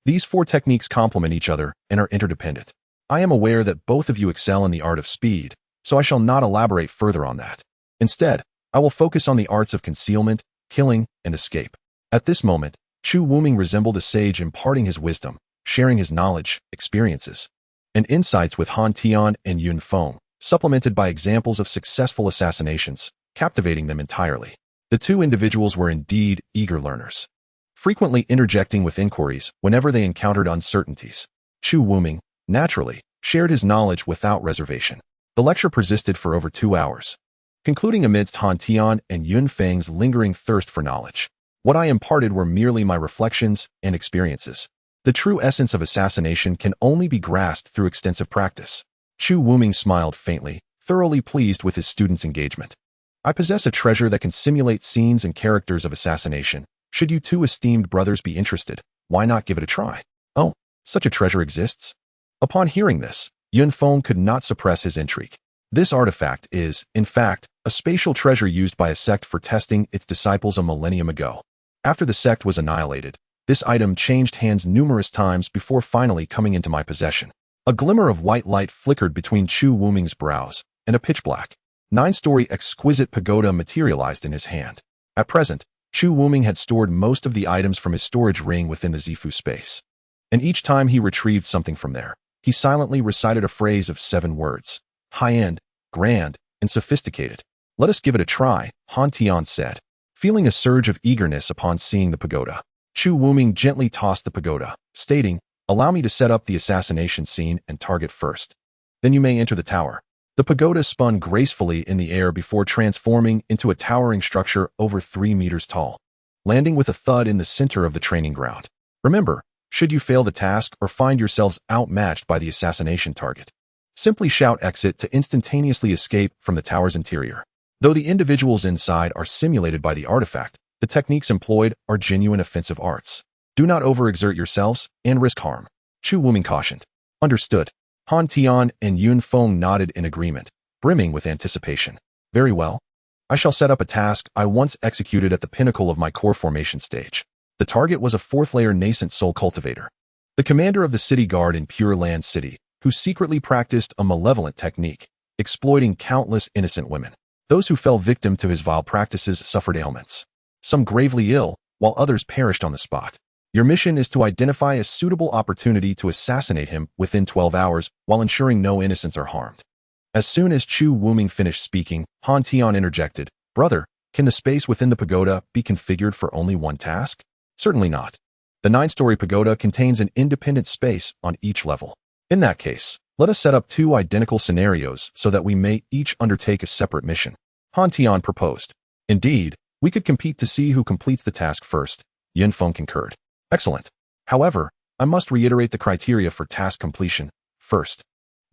These four techniques complement each other and are interdependent. I am aware that both of you excel in the art of speed, so I shall not elaborate further on that. Instead, I will focus on the arts of concealment, killing, and escape. At this moment, Chu Wuming resembled a sage imparting his wisdom, sharing his knowledge, experiences, and insights with Han Tian and Yun Feng, supplemented by examples of successful assassinations, captivating them entirely. The two individuals were indeed eager learners, frequently interjecting with inquiries whenever they encountered uncertainties. Chu Wuming, naturally, shared his knowledge without reservation. The lecture persisted for over 2 hours, concluding amidst Han Tian and Yun Feng's lingering thirst for knowledge. What I imparted were merely my reflections and experiences. The true essence of assassination can only be grasped through extensive practice. Chu Wuming smiled faintly, thoroughly pleased with his student's engagement. I possess a treasure that can simulate scenes and characters of assassination. Should you two esteemed brothers be interested, why not give it a try? Oh, such a treasure exists? Upon hearing this, Yun Feng could not suppress his intrigue. This artifact is, in fact, a spatial treasure used by a sect for testing its disciples a millennium ago. After the sect was annihilated, this item changed hands numerous times before finally coming into my possession. A glimmer of white light flickered between Chu Wuming's brows, and a pitch-black, 9-story exquisite pagoda materialized in his hand. At present, Chu Wuming had stored most of the items from his storage ring within the Zifu space. And each time he retrieved something from there, he silently recited a phrase of 7 words. High-end, grand, and sophisticated. Let us give it a try, Han Tian said, feeling a surge of eagerness upon seeing the pagoda. Chu Wuming gently tossed the pagoda, stating, Allow me to set up the assassination scene and target first. Then you may enter the tower. The pagoda spun gracefully in the air before transforming into a towering structure over 3 meters tall, landing with a thud in the center of the training ground. Remember, should you fail the task or find yourselves outmatched by the assassination target, simply shout exit to instantaneously escape from the tower's interior. Though the individuals inside are simulated by the artifact, the techniques employed are genuine offensive arts. Do not overexert yourselves and risk harm. Chu Wuming cautioned. Understood. Han Tian and Yun Feng nodded in agreement, brimming with anticipation. Very well. I shall set up a task I once executed at the pinnacle of my core formation stage. The target was a 4th-layer nascent soul cultivator, the commander of the city guard in Pure Land City, who secretly practiced a malevolent technique, exploiting countless innocent women. Those who fell victim to his vile practices suffered ailments, some gravely ill, while others perished on the spot. Your mission is to identify a suitable opportunity to assassinate him within 12 hours while ensuring no innocents are harmed. As soon as Chu Wuming finished speaking, Han Tian interjected, Brother, can the space within the pagoda be configured for only one task? Certainly not. The 9-story pagoda contains an independent space on each level. In that case, let us set up 2 identical scenarios so that we may each undertake a separate mission. Han Tian proposed. Indeed, we could compete to see who completes the task first. Yun Feng concurred. Excellent. However, I must reiterate the criteria for task completion. First,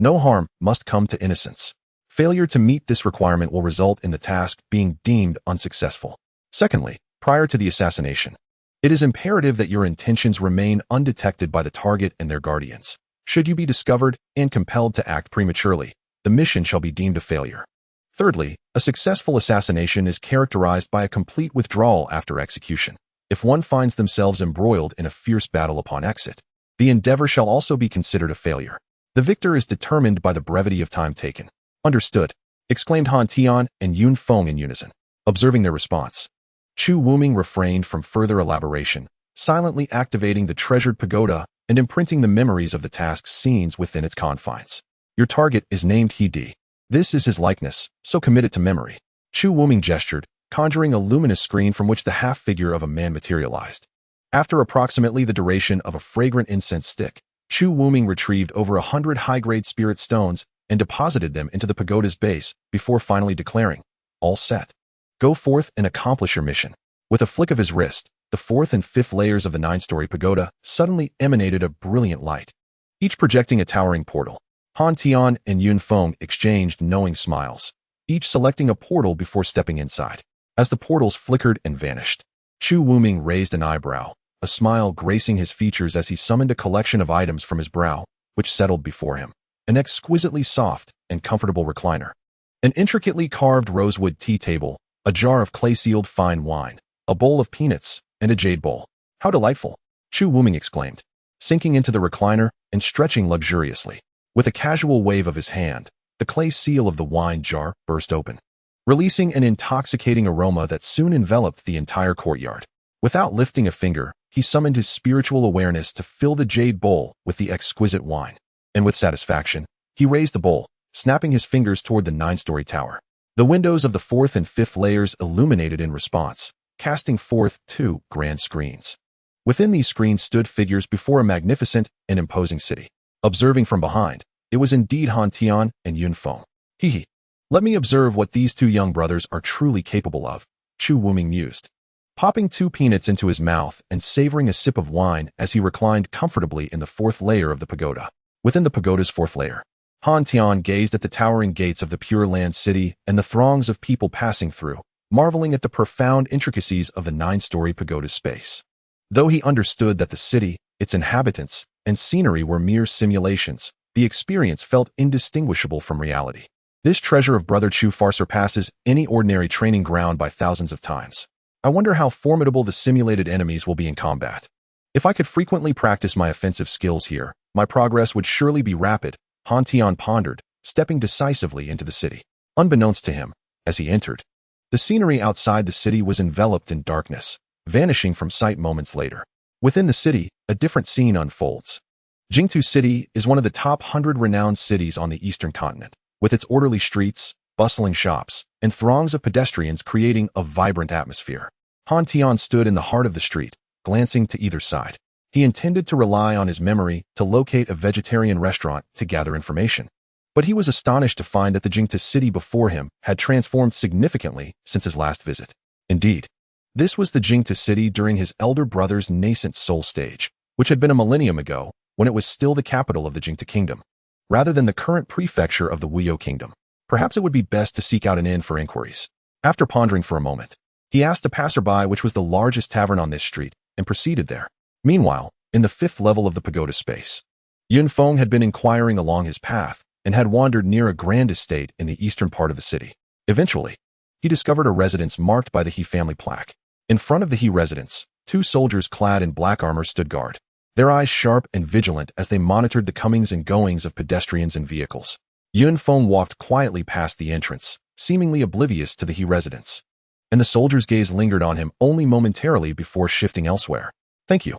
no harm must come to innocents. Failure to meet this requirement will result in the task being deemed unsuccessful. Secondly, prior to the assassination, it is imperative that your intentions remain undetected by the target and their guardians. Should you be discovered and compelled to act prematurely, the mission shall be deemed a failure. Thirdly, a successful assassination is characterized by a complete withdrawal after execution. If one finds themselves embroiled in a fierce battle upon exit, the endeavor shall also be considered a failure. The victor is determined by the brevity of time taken. Understood, exclaimed Han Tian and Yun Feng in unison. Observing their response, Chu Wuming refrained from further elaboration, silently activating the treasured pagoda and imprinting the memories of the task's scenes within its confines. Your target is named He Di. This is his likeness, so commit it to memory. Chu Wuming gestured, conjuring a luminous screen from which the half-figure of a man materialized. After approximately the duration of a fragrant incense stick, Chu Wuming retrieved over 100 high-grade spirit stones and deposited them into the pagoda's base before finally declaring, all set. Go forth and accomplish your mission. With a flick of his wrist, the 4th and 5th layers of the 9-story pagoda suddenly emanated a brilliant light, each projecting a towering portal. Han Tian and Yun Feng exchanged knowing smiles, each selecting a portal before stepping inside. As the portals flickered and vanished, Chu Wuming raised an eyebrow, a smile gracing his features as he summoned a collection of items from his brow, which settled before him. An exquisitely soft and comfortable recliner, an intricately carved rosewood tea table, a jar of clay-sealed fine wine, a bowl of peanuts, and a jade bowl. How delightful! Chu Wuming exclaimed, sinking into the recliner and stretching luxuriously. With a casual wave of his hand, the clay seal of the wine jar burst open, releasing an intoxicating aroma that soon enveloped the entire courtyard. Without lifting a finger, he summoned his spiritual awareness to fill the jade bowl with the exquisite wine. And with satisfaction, he raised the bowl, snapping his fingers toward the 9-story tower. The windows of the 4th and 5th layers illuminated in response, casting forth 2 grand screens. Within these screens stood figures before a magnificent and imposing city. Observing from behind, it was indeed Han Tian and Yun Feng. Hee. Let me observe what these 2 young brothers are truly capable of, Chu Wuming mused, popping 2 peanuts into his mouth and savoring a sip of wine as he reclined comfortably in the 4th layer of the pagoda. Within the pagoda's 4th layer, Han Tian gazed at the towering gates of the Pure Land City and the throngs of people passing through, marveling at the profound intricacies of the 9-story pagoda's space. Though he understood that the city, its inhabitants, and scenery were mere simulations, the experience felt indistinguishable from reality. This treasure of Brother Chu far surpasses any ordinary training ground by thousands of times. I wonder how formidable the simulated enemies will be in combat. If I could frequently practice my offensive skills here, my progress would surely be rapid, Han Tian pondered, stepping decisively into the city. Unbeknownst to him, as he entered, the scenery outside the city was enveloped in darkness, vanishing from sight moments later. Within the city, a different scene unfolds. Jingtu City is one of the top 100 renowned cities on the eastern continent, with its orderly streets, bustling shops, and throngs of pedestrians creating a vibrant atmosphere. Han Tian stood in the heart of the street, glancing to either side. He intended to rely on his memory to locate a vegetarian restaurant to gather information. But he was astonished to find that the Jingta city before him had transformed significantly since his last visit. Indeed, this was the Jingta city during his elder brother's nascent soul stage, which had been a millennium ago when it was still the capital of the Jingta kingdom, rather than the current prefecture of the Wuyo kingdom. Perhaps it would be best to seek out an inn for inquiries. After pondering for a moment, he asked a passerby which was the largest tavern on this street and proceeded there. Meanwhile, in the 5th level of the pagoda space, Yun Feng had been inquiring along his path and had wandered near a grand estate in the eastern part of the city. Eventually, he discovered a residence marked by the He family plaque. In front of the He residence, 2 soldiers clad in black armor stood guard, their eyes sharp and vigilant as they monitored the comings and goings of pedestrians and vehicles. Yun Feng walked quietly past the entrance, seemingly oblivious to the He residence, and the soldier's gaze lingered on him only momentarily before shifting elsewhere. "Thank you,"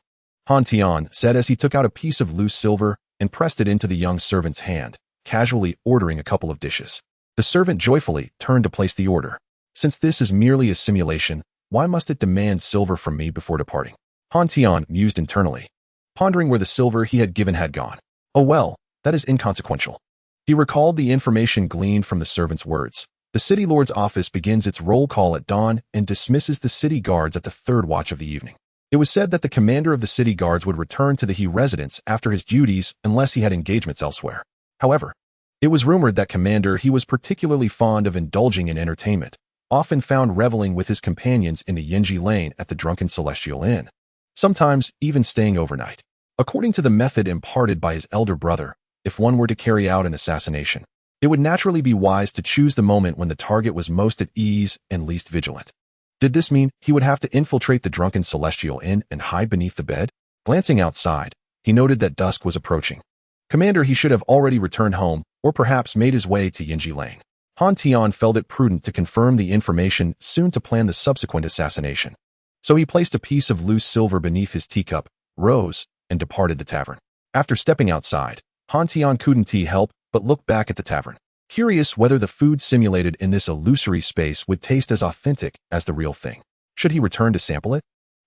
Han Tian said as he took out a piece of loose silver and pressed it into the young servant's hand, casually ordering a couple of dishes. The servant joyfully turned to place the order. "Since this is merely a simulation, why must it demand silver from me before departing?" Han Tian mused internally, pondering where the silver he had given had gone. Oh well, that is inconsequential. He recalled the information gleaned from the servant's words. The city lord's office begins its roll call at dawn and dismisses the city guards at the 3rd watch of the evening. It was said that the commander of the city guards would return to the He residence after his duties unless he had engagements elsewhere. However, it was rumored that Commander He was particularly fond of indulging in entertainment, often found reveling with his companions in the Yinji Lane at the Drunken Celestial Inn, sometimes even staying overnight. According to the method imparted by his elder brother, if one were to carry out an assassination, it would naturally be wise to choose the moment when the target was most at ease and least vigilant. Did this mean he would have to infiltrate the Drunken Celestial Inn and hide beneath the bed? Glancing outside, he noted that dusk was approaching. Commander He should have already returned home or perhaps made his way to Yinji Lane. Han Tian felt it prudent to confirm the information soon to plan the subsequent assassination. So he placed a piece of loose silver beneath his teacup, rose, and departed the tavern. After stepping outside, Han Tian couldn't help but look back at the tavern, curious whether the food simulated in this illusory space would taste as authentic as the real thing. Should he return to sample it?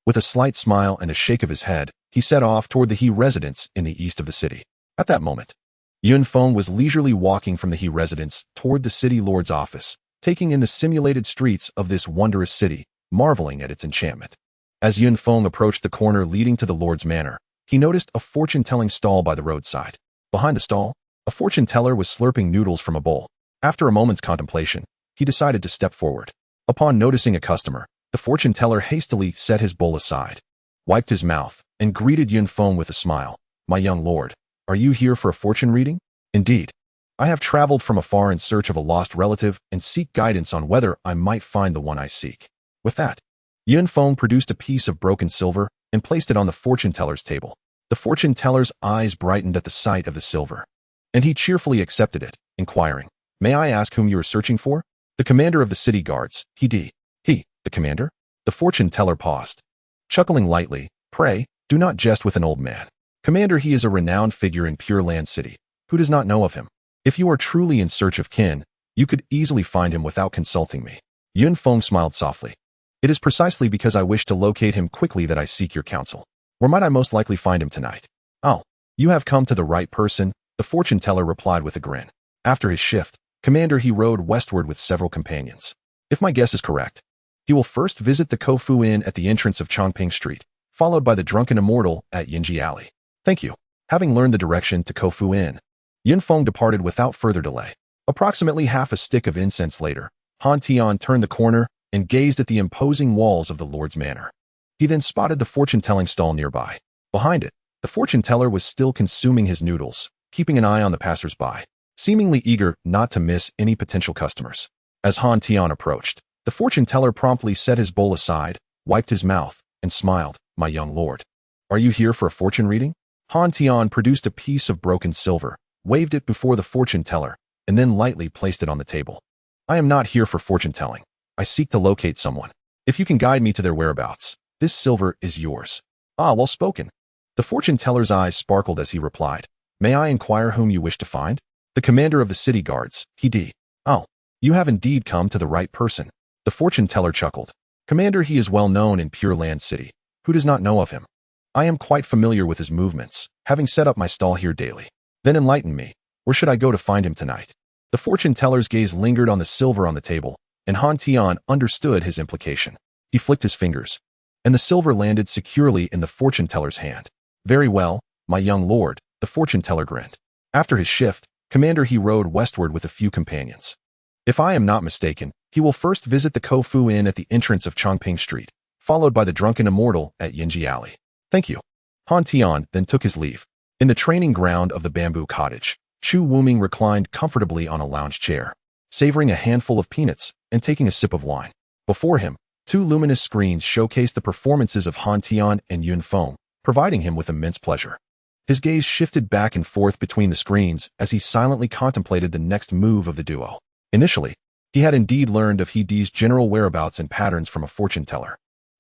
With a slight smile and a shake of his head, he set off toward the He residence in the east of the city. At that moment, Yun Feng was leisurely walking from the He residence toward the city lord's office, taking in the simulated streets of this wondrous city, marveling at its enchantment. As Yun Feng approached the corner leading to the lord's manor, he noticed a fortune-telling stall by the roadside. Behind the stall, a fortune teller was slurping noodles from a bowl. After a moment's contemplation, he decided to step forward. Upon noticing a customer, the fortune teller hastily set his bowl aside, wiped his mouth, and greeted Yun Feng with a smile. "My young lord, are you here for a fortune reading?" "Indeed. I have traveled from afar in search of a lost relative and seek guidance on whether I might find the one I seek." With that, Yun Feng produced a piece of broken silver and placed it on the fortune teller's table. The fortune teller's eyes brightened at the sight of the silver, and he cheerfully accepted it, inquiring, "May I ask whom you are searching for?" "The commander of the city guards, He, the commander?" The fortune teller paused, chuckling lightly. "Pray, do not jest with an old man. Commander He is a renowned figure in Pure Land City. Who does not know of him? If you are truly in search of kin, you could easily find him without consulting me." Yun Feng smiled softly. "It is precisely because I wish to locate him quickly that I seek your counsel. Where might I most likely find him tonight?" "Oh, you have come to the right person," the fortune teller replied with a grin. After his shift, Commander He rode westward with several companions. If my guess is correct, he will first visit the Kofu Inn at the entrance of Chongping Street, followed by the Drunken Immortal at Yinji Alley. "Thank you." Having learned the direction to Kofu Inn, Yun Feng departed without further delay. Approximately half a stick of incense later, Han Tian turned the corner and gazed at the imposing walls of the lord's manor. He then spotted the fortune-telling stall nearby. Behind it, the fortune teller was still consuming his noodles, keeping an eye on the passers-by, seemingly eager not to miss any potential customers. As Han Tian approached, the fortune teller promptly set his bowl aside, wiped his mouth, and smiled. "My young lord, are you here for a fortune reading?" Han Tian produced a piece of broken silver, waved it before the fortune teller, and then lightly placed it on the table. "I am not here for fortune telling. I seek to locate someone. If you can guide me to their whereabouts, this silver is yours." "Ah, well spoken." The fortune teller's eyes sparkled as he replied, "May I inquire whom you wish to find?" "The commander of the city guards, He." "Oh, you have indeed come to the right person." The fortune teller chuckled. "Commander He is well known in Pure Land City. Who does not know of him?" I am quite familiar with his movements, having set up my stall here daily. Then enlighten me. Where should I go to find him tonight? The fortune teller's gaze lingered on the silver on the table, and Han Tian understood his implication. He flicked his fingers, and the silver landed securely in the fortune teller's hand. Very well, my young lord, the fortune teller grinned. After his shift, Commander He rode westward with a few companions. If I am not mistaken, he will first visit the Kofu Inn at the entrance of Chongping Street, followed by the Drunken Immortal at Yinji Alley. Thank you. Han Tian then took his leave. In the training ground of the bamboo cottage, Chu Wuming reclined comfortably on a lounge chair, savoring a handful of peanuts and taking a sip of wine. Before him, two luminous screens showcased the performances of Han Tian and Yun Feng, providing him with immense pleasure. His gaze shifted back and forth between the screens as he silently contemplated the next move of the duo. Initially, he had indeed learned of He Di's general whereabouts and patterns from a fortune teller.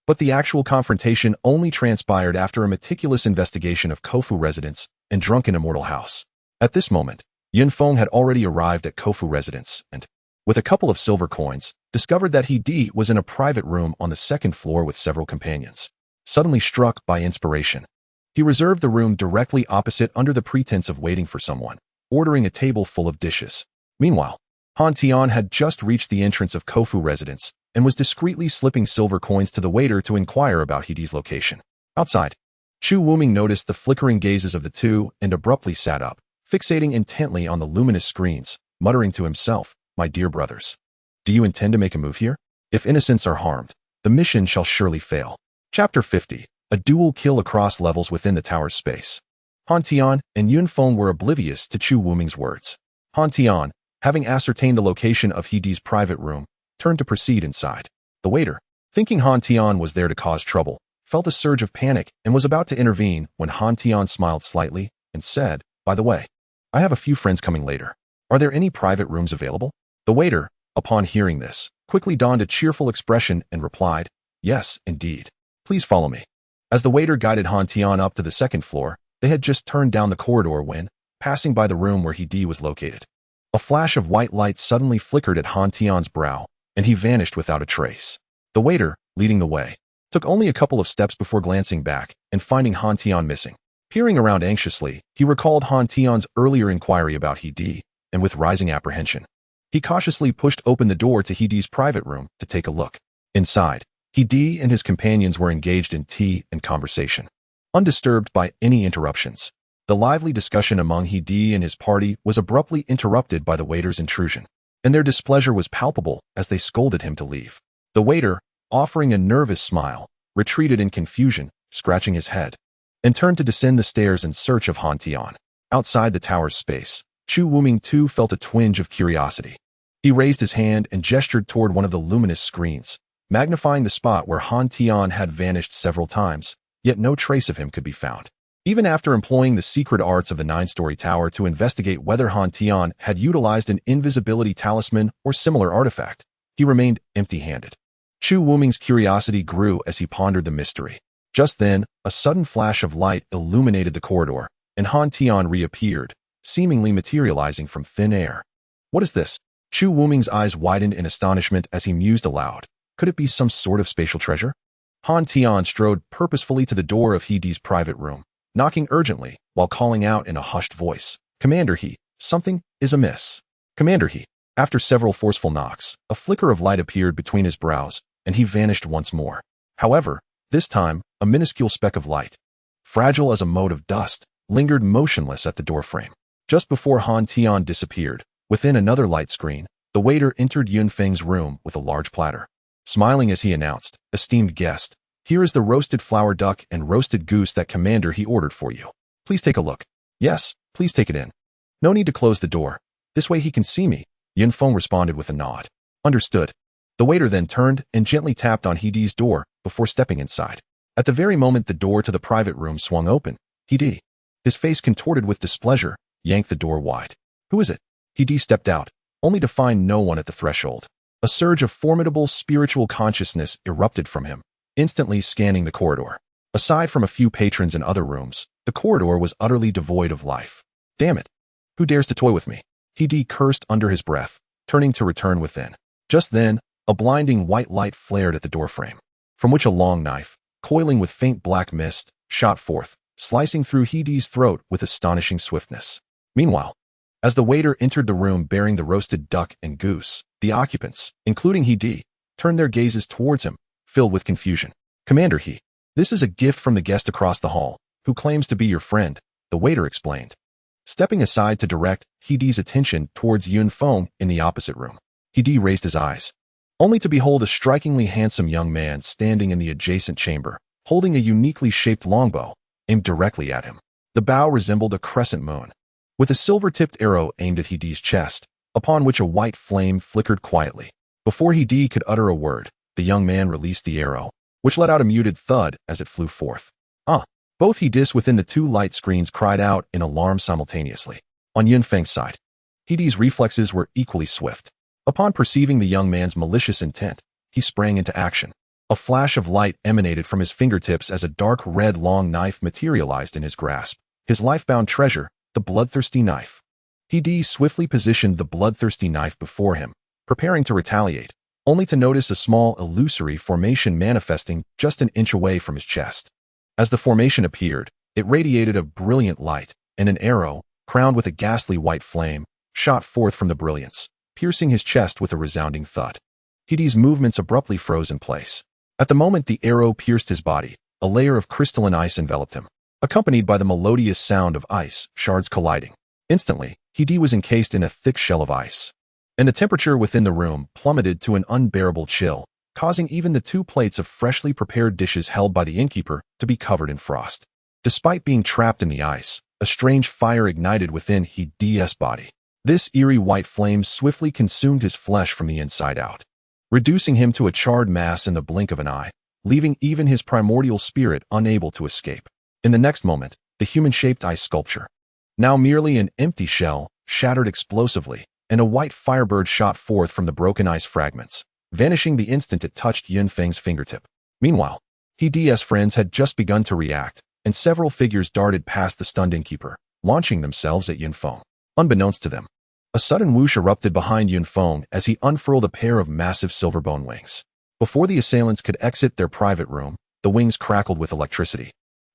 But the actual confrontation only transpired after a meticulous investigation of Kofu residence and Drunken Immortal House. At this moment, Yun Feng had already arrived at Kofu residence and, with a couple of silver coins, discovered that He Di was in a private room on the second floor with several companions. Suddenly struck by inspiration, he reserved the room directly opposite under the pretense of waiting for someone, ordering a table full of dishes. Meanwhile, Han Tian had just reached the entrance of Kofu residence and was discreetly slipping silver coins to the waiter to inquire about He Di's location. Outside, Chu Wuming noticed the flickering gazes of the two and abruptly sat up, fixating intently on the luminous screens, muttering to himself, "My dear brothers, do you intend to make a move here? If innocents are harmed, the mission shall surely fail." Chapter 50. A dual kill across levels within the tower's space. Han Tian and Yun Feng were oblivious to Chu Wuming's words. Han Tian, having ascertained the location of He Di's private room, turned to proceed inside. The waiter, thinking Han Tian was there to cause trouble, felt a surge of panic and was about to intervene when Han Tian smiled slightly and said, "By the way, I have a few friends coming later. Are there any private rooms available?" The waiter, upon hearing this, quickly donned a cheerful expression and replied, "Yes, indeed. Please follow me." As the waiter guided Han Tian up to the second floor, they had just turned down the corridor when, passing by the room where He Di was located, a flash of white light suddenly flickered at Han Tian's brow, and he vanished without a trace. The waiter, leading the way, took only a couple of steps before glancing back and finding Han Tian missing. Peering around anxiously, he recalled Han Tian's earlier inquiry about He Di, and with rising apprehension, he cautiously pushed open the door to He Di's private room to take a look. Inside, He Di and his companions were engaged in tea and conversation, undisturbed by any interruptions. The lively discussion among He Di and his party was abruptly interrupted by the waiter's intrusion, and their displeasure was palpable as they scolded him to leave. The waiter, offering a nervous smile, retreated in confusion, scratching his head, and turned to descend the stairs in search of Han Tian. Outside the tower's space, Chu Wuming too felt a twinge of curiosity. He raised his hand and gestured toward one of the luminous screens, magnifying the spot where Han Tian had vanished several times, yet no trace of him could be found. Even after employing the secret arts of the 9-story tower to investigate whether Han Tian had utilized an invisibility talisman or similar artifact, he remained empty-handed. Chu Wuming's curiosity grew as he pondered the mystery. Just then, a sudden flash of light illuminated the corridor, and Han Tian reappeared, seemingly materializing from thin air. "What is this?" Chu Wuming's eyes widened in astonishment as he mused aloud. Could it be some sort of spatial treasure? Han Tian strode purposefully to the door of He Di's private room, knocking urgently while calling out in a hushed voice, "Commander He, something is amiss." "Commander He." After several forceful knocks, a flicker of light appeared between his brows, and he vanished once more. However, this time, a minuscule speck of light, fragile as a mote of dust, lingered motionless at the doorframe. Just before Han Tian disappeared, within another light screen, the waiter entered Yun Feng's room with a large platter. Smiling as he announced, "Esteemed guest, here is the roasted flower duck and roasted goose that Commander He ordered for you. Please take a look." "Yes, please take it in. No need to close the door. This way he can see me," Yun Feng responded with a nod. "Understood." The waiter then turned and gently tapped on He Di's door before stepping inside. At the very moment the door to the private room swung open, He Di, his face contorted with displeasure, yanked the door wide. "Who is it?" He Di stepped out, only to find no one at the threshold. A surge of formidable spiritual consciousness erupted from him, instantly scanning the corridor. Aside from a few patrons in other rooms, the corridor was utterly devoid of life. "Damn it! Who dares to toy with me?" He Di cursed under his breath, turning to return within. Just then, a blinding white light flared at the doorframe, from which a long knife, coiling with faint black mist, shot forth, slicing through Heedee's throat with astonishing swiftness. Meanwhile, as the waiter entered the room bearing the roasted duck and goose, the occupants, including Heedee, turned their gazes towards him, filled with confusion. "Commander He, this is a gift from the guest across the hall, who claims to be your friend," the waiter explained, stepping aside to direct Heedee's attention towards Yun Feng in the opposite room. Heedee raised his eyes, only to behold a strikingly handsome young man standing in the adjacent chamber, holding a uniquely shaped longbow, aimed directly at him. The bow resembled a crescent moon, with a silver-tipped arrow aimed at Heedee's chest, upon which a white flame flickered quietly. Before Heedee could utter a word, the young man released the arrow, which let out a muted thud as it flew forth. "Ah!" Both Heedees within the two light screens cried out in alarm simultaneously. On Yun Feng's side, Heedee's reflexes were equally swift. Upon perceiving the young man's malicious intent, he sprang into action. A flash of light emanated from his fingertips as a dark red long knife materialized in his grasp. His life-bound treasure, the bloodthirsty knife. Heedee swiftly positioned the bloodthirsty knife before him, preparing to retaliate, only to notice a small illusory formation manifesting just an inch away from his chest. As the formation appeared, it radiated a brilliant light, and an arrow, crowned with a ghastly white flame, shot forth from the brilliance, piercing his chest with a resounding thud. Heedee's movements abruptly froze in place. At the moment the arrow pierced his body, a layer of crystalline ice enveloped him, accompanied by the melodious sound of ice shards colliding. Instantly, Heedee was encased in a thick shell of ice, and the temperature within the room plummeted to an unbearable chill, causing even the two plates of freshly prepared dishes held by the innkeeper to be covered in frost. Despite being trapped in the ice, a strange fire ignited within Heedee's body. This eerie white flame swiftly consumed his flesh from the inside out, reducing him to a charred mass in the blink of an eye, leaving even his primordial spirit unable to escape. In the next moment, the human-shaped ice sculpture, now merely an empty shell, shattered explosively, and a white firebird shot forth from the broken ice fragments, vanishing the instant it touched Yun Feng's fingertip. Meanwhile, Heedee's friends had just begun to react, and several figures darted past the stunned innkeeper, launching themselves at Yun Feng. Unbeknownst to them, a sudden whoosh erupted behind Yun Feng as he unfurled a pair of massive silver bone wings. Before the assailants could exit their private room, the wings crackled with electricity,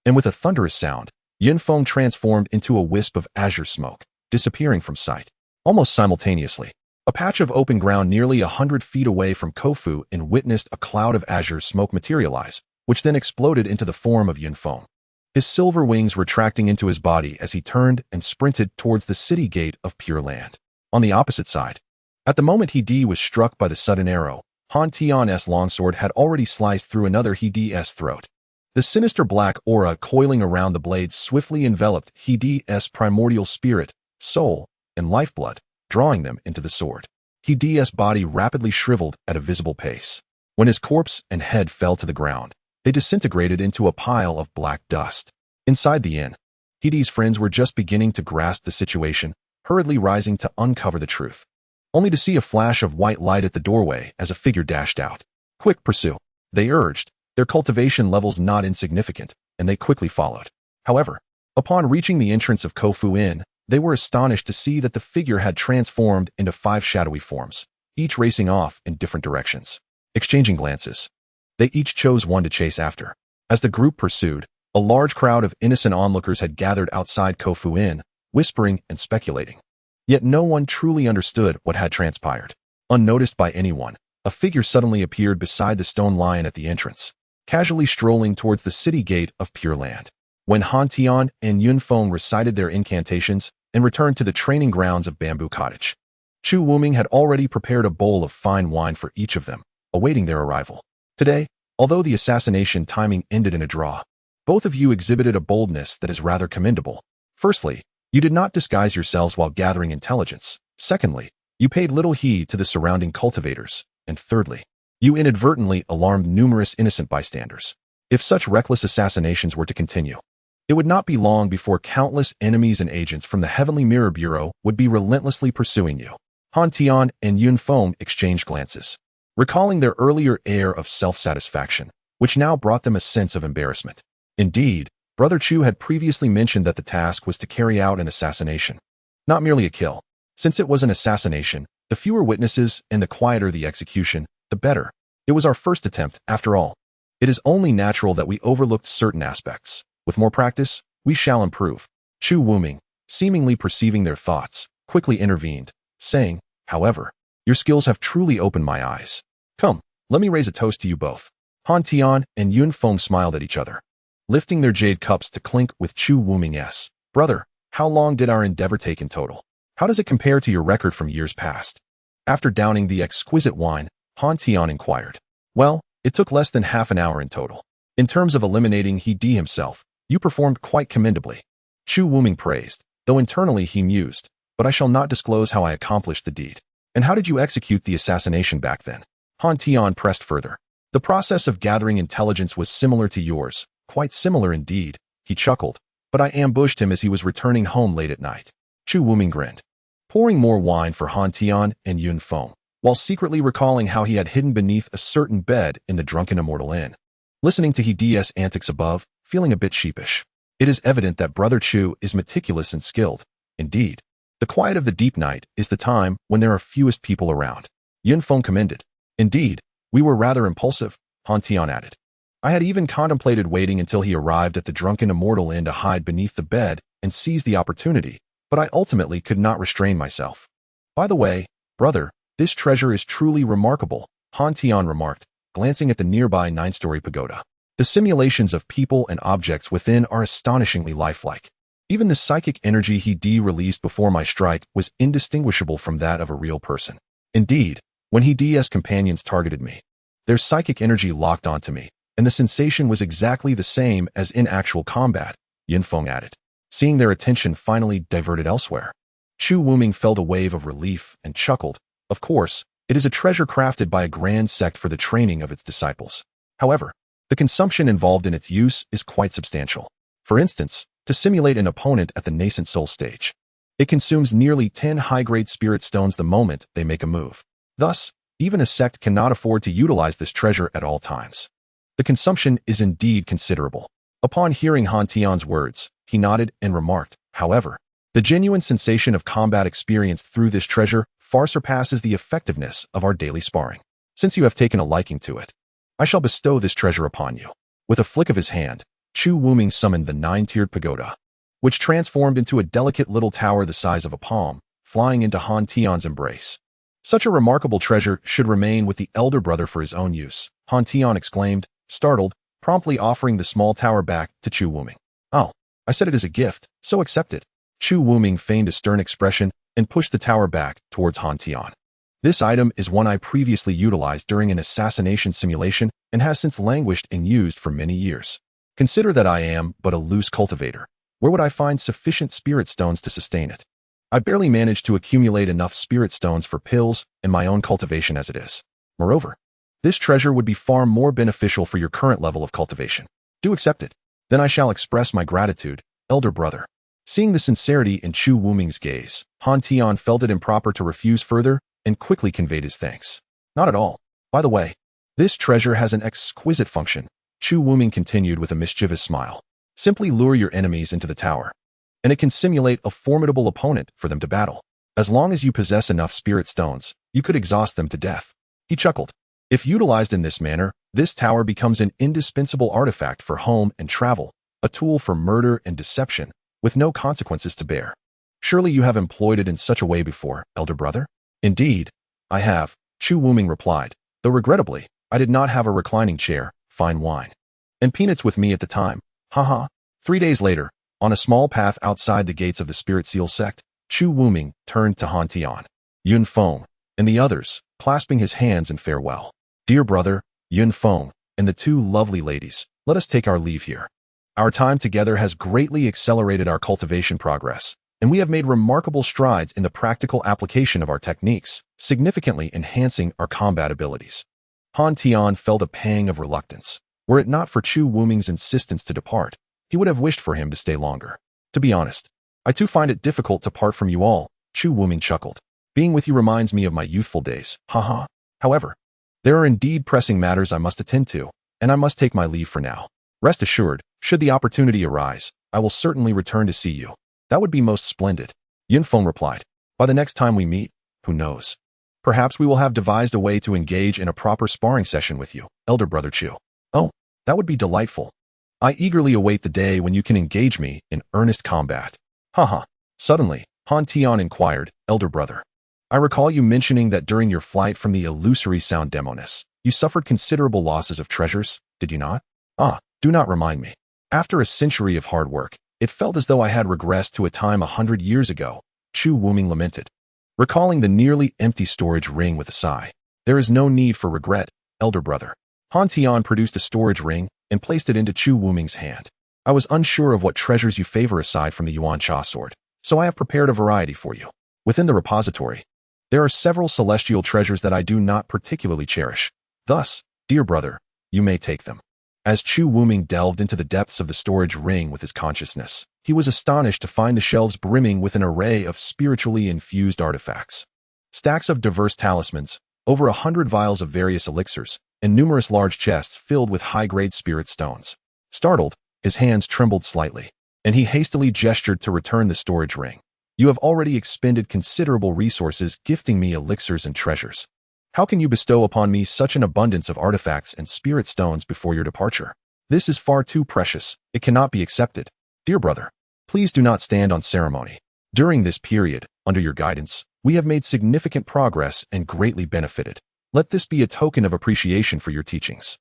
and with a thunderous sound, Yun Feng transformed into a wisp of azure smoke, disappearing from sight. Almost simultaneously, a patch of open ground nearly 100 feet away from Kofu and witnessed a cloud of azure smoke materialize, which then exploded into the form of Yun Feng. His silver wings retracting into his body as he turned and sprinted towards the city gate of Pure Land. On the opposite side, at the moment Heedee was struck by the sudden arrow, Han Tian's longsword had already sliced through another Heedee's throat. The sinister black aura coiling around the blade swiftly enveloped Heedee's primordial spirit, soul, and lifeblood, drawing them into the sword. Heedee's body rapidly shriveled at a visible pace. When his corpse and head fell to the ground, they disintegrated into a pile of black dust. Inside the inn, Heedee's friends were just beginning to grasp the situation, hurriedly rising to uncover the truth, only to see a flash of white light at the doorway as a figure dashed out. "Quick, pursue," they urged, their cultivation levels not insignificant, and they quickly followed. However, upon reaching the entrance of Kofu Inn, they were astonished to see that the figure had transformed into 5 shadowy forms, each racing off in different directions. Exchanging glances, they each chose one to chase after. As the group pursued, a large crowd of innocent onlookers had gathered outside Kofu Inn, whispering and speculating. Yet no one truly understood what had transpired. Unnoticed by anyone, a figure suddenly appeared beside the stone lion at the entrance, casually strolling towards the city gate of Pure Land. When Han Tian and Yun Feng recited their incantations and returned to the training grounds of Bamboo Cottage, Chu Wuming had already prepared a bowl of fine wine for each of them, awaiting their arrival. Today, although the assassination timing ended in a draw, both of you exhibited a boldness that is rather commendable. Firstly, you did not disguise yourselves while gathering intelligence. Secondly, you paid little heed to the surrounding cultivators. And thirdly, you inadvertently alarmed numerous innocent bystanders. If such reckless assassinations were to continue, it would not be long before countless enemies and agents from the Heavenly Mirror Bureau would be relentlessly pursuing you. Han Tian and Yun Feng exchanged glances, recalling their earlier air of self-satisfaction, which now brought them a sense of embarrassment. Indeed, Brother Chu had previously mentioned that the task was to carry out an assassination, not merely a kill. Since it was an assassination, the fewer witnesses and the quieter the execution, the better. It was our first attempt, after all. It is only natural that we overlooked certain aspects. With more practice, we shall improve. Chu Wuming, seemingly perceiving their thoughts, quickly intervened, saying, however, your skills have truly opened my eyes. Come, let me raise a toast to you both. Han Tian and Yun Feng smiled at each other, lifting their jade cups to clink with Chu Wuming's. Brother, how long did our endeavor take in total? How does it compare to your record from years past? After downing the exquisite wine, Han Tian inquired. Well, it took less than half an hour in total. In terms of eliminating He Di himself, you performed quite commendably. Chu Wuming praised, though internally he mused, but I shall not disclose how I accomplished the deed. And how did you execute the assassination back then? Han Tian pressed further. The process of gathering intelligence was similar to yours, quite similar indeed, he chuckled, but I ambushed him as he was returning home late at night. Chu Wuming grinned, pouring more wine for Han Tian and Yun Feng, while secretly recalling how he had hidden beneath a certain bed in the Drunken Immortal Inn. Listening to He Di's antics above, feeling a bit sheepish. It is evident that Brother Chu is meticulous and skilled. Indeed, the quiet of the deep night is the time when there are fewest people around. Yun Feng commended. Indeed, we were rather impulsive, Han Tian added. I had even contemplated waiting until he arrived at the Drunken Immortal Inn to hide beneath the bed and seize the opportunity, but I ultimately could not restrain myself. By the way, brother, this treasure is truly remarkable, Han Tian remarked, glancing at the nearby 9-story pagoda. The simulations of people and objects within are astonishingly lifelike. Even the psychic energy He Di released before my strike was indistinguishable from that of a real person. Indeed, when He Di's companions targeted me, their psychic energy locked onto me, and the sensation was exactly the same as in actual combat, Yun Feng added, seeing their attention finally diverted elsewhere. Chu Wuming felt a wave of relief and chuckled. Of course, it is a treasure crafted by a grand sect for the training of its disciples. However, the consumption involved in its use is quite substantial. For instance, to simulate an opponent at the nascent soul stage, it consumes nearly 10 high-grade spirit stones the moment they make a move. Thus, even a sect cannot afford to utilize this treasure at all times. The consumption is indeed considerable. Upon hearing Han Tian's words, he nodded and remarked, however, the genuine sensation of combat experienced through this treasure far surpasses the effectiveness of our daily sparring. Since you have taken a liking to it, I shall bestow this treasure upon you. With a flick of his hand, Chu Wuming summoned the 9-tiered pagoda, which transformed into a delicate little tower the size of a palm, flying into Han Tian's embrace. Such a remarkable treasure should remain with the elder brother for his own use, Han Tian exclaimed, startled, promptly offering the small tower back to Chu Wuming. Oh, I said it as a gift, so accept it. Chu Wuming feigned a stern expression and pushed the tower back towards Han Tian. This item is one I previously utilized during an assassination simulation and has since languished and used for many years. Consider that I am but a loose cultivator. Where would I find sufficient spirit stones to sustain it? I barely managed to accumulate enough spirit stones for pills and my own cultivation as it is. Moreover, this treasure would be far more beneficial for your current level of cultivation. Do accept it. Then I shall express my gratitude, elder brother. Seeing the sincerity in Chu Wuming's gaze, Han Tian felt it improper to refuse further and quickly conveyed his thanks. Not at all. By the way, this treasure has an exquisite function, Chu Wuming continued with a mischievous smile. Simply lure your enemies into the tower, and it can simulate a formidable opponent for them to battle. As long as you possess enough spirit stones, you could exhaust them to death. He chuckled. If utilized in this manner, this tower becomes an indispensable artifact for home and travel, a tool for murder and deception, with no consequences to bear. Surely you have employed it in such a way before, elder brother? Indeed, I have, Chu Wuming replied, though regrettably, I did not have a reclining chair, fine wine, and peanuts with me at the time. Haha. 3 days later, on a small path outside the gates of the Spirit Seal sect, Chu Wuming turned to Han Tian, Yun Feng, and the others, clasping his hands in farewell. Dear brother, Yun Feng, and the 2 lovely ladies, let us take our leave here. Our time together has greatly accelerated our cultivation progress, and we have made remarkable strides in the practical application of our techniques, significantly enhancing our combat abilities. Han Tian felt a pang of reluctance. Were it not for Chu Wuming's insistence to depart, he would have wished for him to stay longer. To be honest, I too find it difficult to part from you all, Chu Wuming chuckled. Being with you reminds me of my youthful days, haha. However, there are indeed pressing matters I must attend to, and I must take my leave for now. Rest assured, should the opportunity arise, I will certainly return to see you. That would be most splendid, Yun Feng replied. By the next time we meet, who knows? Perhaps we will have devised a way to engage in a proper sparring session with you, elder brother Chu. Oh, that would be delightful. I eagerly await the day when you can engage me in earnest combat. Haha. Suddenly, Han Tian inquired, Elder brother. I recall you mentioning that during your flight from the illusory sound demoness, you suffered considerable losses of treasures, did you not? Ah, do not remind me. After a century of hard work, it felt as though I had regressed to a time 100 years ago, Chu Wuming lamented, recalling the nearly empty storage ring with a sigh. There is no need for regret, elder brother. Han Tian produced a storage ring and placed it into Chu Wuming's hand. I was unsure of what treasures you favor aside from the Yuan Cha sword, so I have prepared a variety for you. Within the repository, there are several celestial treasures that I do not particularly cherish. Thus, dear brother, you may take them. As Chu Wuming delved into the depths of the storage ring with his consciousness, he was astonished to find the shelves brimming with an array of spiritually infused artifacts. Stacks of diverse talismans, over 100 vials of various elixirs, and numerous large chests filled with high-grade spirit stones. Startled, his hands trembled slightly, and he hastily gestured to return the storage ring. You have already expended considerable resources gifting me elixirs and treasures. How can you bestow upon me such an abundance of artifacts and spirit stones before your departure? This is far too precious. It cannot be accepted. Dear brother, please do not stand on ceremony. During this period, under your guidance, we have made significant progress and greatly benefited. Let this be a token of appreciation for your teachings.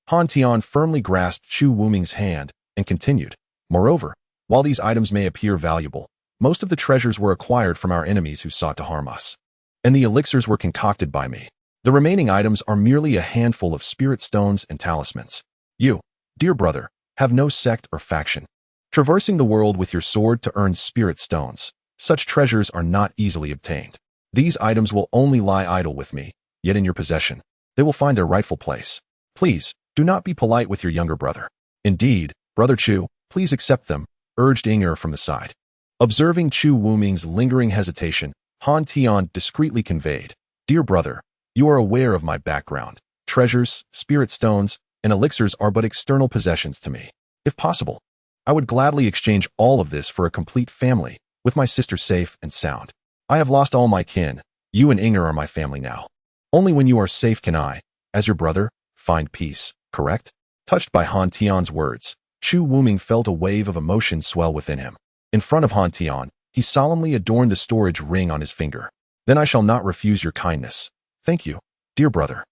Han Tian firmly grasped Chu Wuming's hand and continued. Moreover, while these items may appear valuable, most of the treasures were acquired from our enemies who sought to harm us, and the elixirs were concocted by me. The remaining items are merely a handful of spirit stones and talismans. You, dear brother, have no sect or faction. Traversing the world with your sword to earn spirit stones, such treasures are not easily obtained. These items will only lie idle with me, yet in your possession, they will find their rightful place. Please, do not be polite with your younger brother. Indeed, brother Chu, please accept them, urged Inger from the side. Observing Chu Wuming's lingering hesitation, Han Tian discreetly conveyed, Dear brother, you are aware of my background. Treasures, spirit stones, and elixirs are but external possessions to me. If possible, I would gladly exchange all of this for a complete family, with my sister safe and sound. I have lost all my kin. You and Inger are my family now. Only when you are safe can I, as your brother, find peace, correct? Touched by Han Tian's words, Chu Wuming felt a wave of emotion swell within him. In front of Han Tian, he solemnly adorned the storage ring on his finger. Then I shall not refuse your kindness. Thank you, dear brother.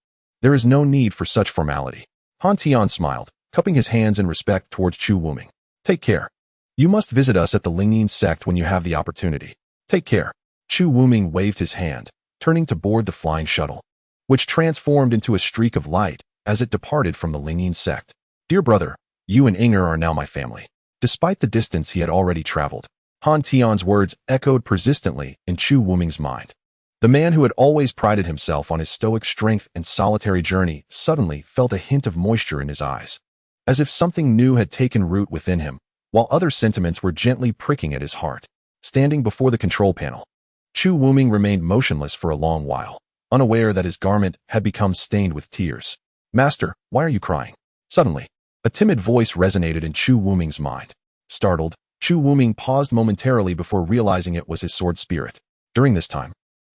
There is no need for such formality. Han Tian smiled, cupping his hands in respect towards Chu Wuming. Take care. You must visit us at the Lingyin sect when you have the opportunity. Take care. Chu Wuming waved his hand, turning to board the flying shuttle, which transformed into a streak of light as it departed from the Lingyin sect. Dear brother, you and Inger are now my family. Despite the distance he had already traveled, Han Tian's words echoed persistently in Chu Wuming's mind. The man who had always prided himself on his stoic strength and solitary journey suddenly felt a hint of moisture in his eyes, as if something new had taken root within him, while other sentiments were gently pricking at his heart. Standing before the control panel, Chu Wuming remained motionless for a long while, unaware that his garment had become stained with tears. Master, why are you crying? Suddenly, a timid voice resonated in Chu Wuming's mind. Startled, Chu Wuming paused momentarily before realizing it was his sword spirit. During this time,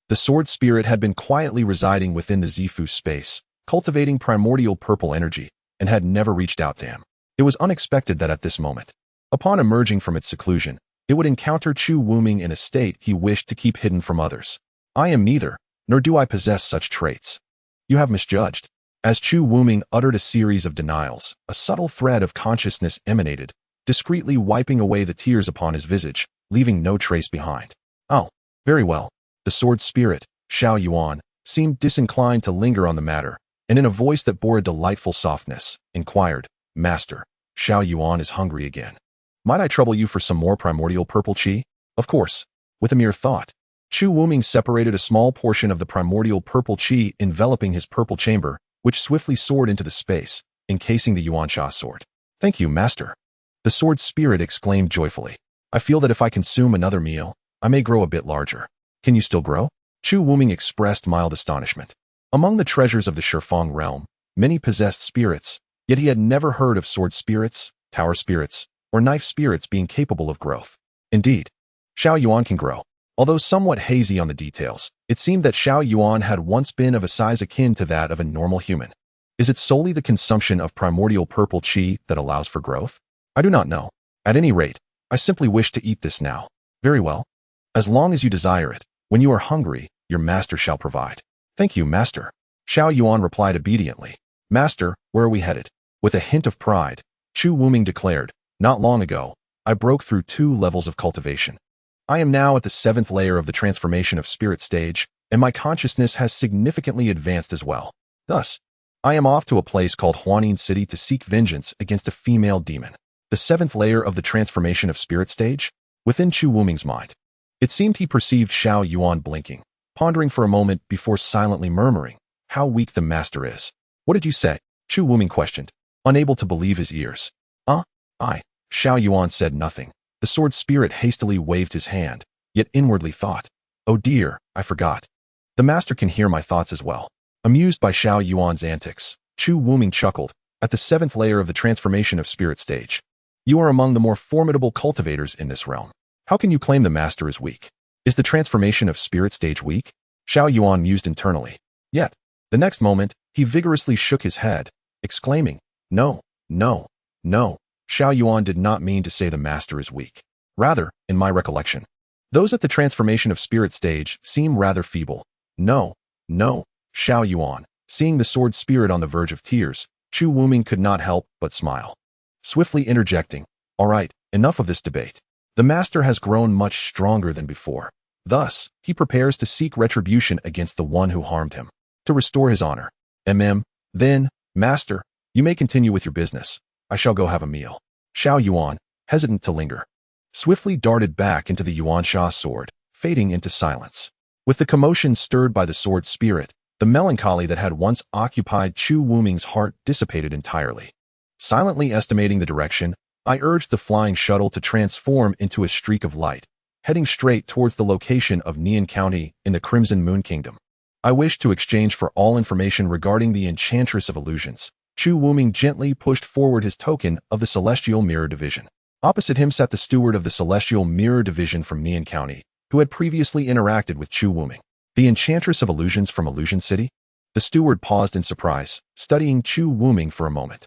the sword spirit had been quietly residing within the Zifu space, cultivating primordial purple energy, and had never reached out to him. It was unexpected that at this moment, upon emerging from its seclusion, it would encounter Chu Wuming in a state he wished to keep hidden from others. I am neither, nor do I possess such traits. You have misjudged. As Chu Wuming uttered a series of denials, a subtle thread of consciousness emanated, discreetly wiping away the tears upon his visage, leaving no trace behind. Oh, very well. The sword spirit, Xiao Yuan, seemed disinclined to linger on the matter, and in a voice that bore a delightful softness, inquired, Master, Xiao Yuan is hungry again. Might I trouble you for some more primordial purple qi? Of course. With a mere thought, Chu Wuming separated a small portion of the primordial purple qi enveloping his purple chamber, which swiftly soared into the space, encasing the Yuan Sha sword. Thank you, Master. The sword spirit exclaimed joyfully. I feel that if I consume another meal, I may grow a bit larger. Can you still grow? Chu Wuming expressed mild astonishment. Among the treasures of the Shifeng realm, many possessed spirits, yet he had never heard of sword spirits, tower spirits, or knife spirits being capable of growth. Indeed, Xiao Yuan can grow. Although somewhat hazy on the details, it seemed that Xiao Yuan had once been of a size akin to that of a normal human. Is it solely the consumption of primordial purple chi that allows for growth? I do not know. At any rate, I simply wish to eat this now. Very well. As long as you desire it, when you are hungry, your master shall provide. Thank you, master. Xiao Yuan replied obediently. Master, where are we headed? With a hint of pride, Chu Wuming declared, not long ago, I broke through 2 levels of cultivation. I am now at the 7th layer of the transformation of spirit stage, and my consciousness has significantly advanced as well. Thus, I am off to a place called Huanin City to seek vengeance against a female demon. The 7th layer of the transformation of spirit stage? Within Chu Wuming's mind. It seemed he perceived Xiao Yuan blinking, pondering for a moment before silently murmuring, how weak the master is. What did you say? Chu Wuming questioned, unable to believe his ears. Xiao Yuan said nothing. The sword spirit hastily waved his hand, yet inwardly thought, oh dear, I forgot. The master can hear my thoughts as well. Amused by Xiao Yuan's antics, Chu Wuming chuckled, at the 7th layer of the transformation of spirit stage. You are among the more formidable cultivators in this realm. How can you claim the master is weak? Is the transformation of spirit stage weak? Xiao Yuan mused internally. Yet, the next moment, he vigorously shook his head, exclaiming, no. Xiao Yuan did not mean to say the master is weak. Rather, in my recollection, those at the transformation of spirit stage seem rather feeble. No. Xiao Yuan, seeing the sword spirit on the verge of tears, Chu Wuming could not help but smile. Swiftly interjecting, all right, enough of this debate. The master has grown much stronger than before. Thus, he prepares to seek retribution against the one who harmed him, to restore his honor. Then, master, you may continue with your business. I shall go have a meal. Xiao Yuan, hesitant to linger, swiftly darted back into the Yuansha sword, fading into silence. With the commotion stirred by the sword spirit, the melancholy that had once occupied Chu Wuming's heart dissipated entirely. Silently estimating the direction, I urged the flying shuttle to transform into a streak of light, heading straight towards the location of Nian County in the Crimson Moon Kingdom. I wished to exchange for all information regarding the Enchantress of Illusions. Chu Wuming gently pushed forward his token of the Celestial Mirror Division. Opposite him sat the steward of the Celestial Mirror Division from Nian County, who had previously interacted with Chu Wuming. The Enchantress of Illusions from Illusion City? The steward paused in surprise, studying Chu Wuming for a moment.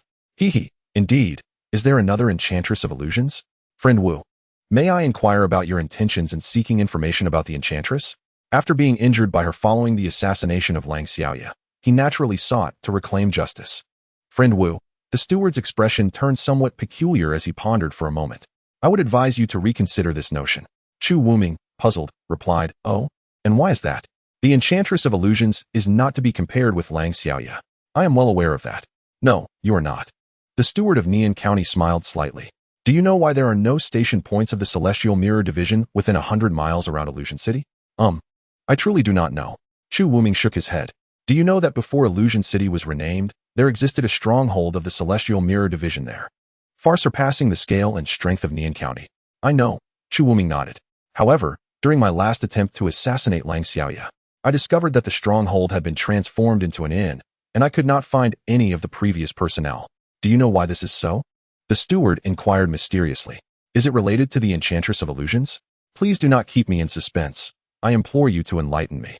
Indeed. Is there another Enchantress of Illusions? Friend Wu, may I inquire about your intentions in seeking information about the Enchantress? After being injured by her following the assassination of Lang Xiaoya, he naturally sought to reclaim justice. Friend Wu, the steward's expression turned somewhat peculiar as he pondered for a moment. I would advise you to reconsider this notion. Chu Wuming, puzzled, replied, oh, and why is that? The Enchantress of Illusions is not to be compared with Lang Xiaoya. I am well aware of that. No, you are not. The steward of Nian County smiled slightly. Do you know why there are no station points of the Celestial Mirror Division within 100 miles around Illusion City? I truly do not know. Chu Wuming shook his head. Do you know that before Illusion City was renamed, there existed a stronghold of the Celestial Mirror Division there, far surpassing the scale and strength of Nian County? I know. Chu Wuming nodded. However, during my last attempt to assassinate Lang Xiaoya, I discovered that the stronghold had been transformed into an inn, and I could not find any of the previous personnel. Do you know why this is so? The steward inquired mysteriously. Is it related to the Enchantress of Illusions? Please do not keep me in suspense. I implore you to enlighten me.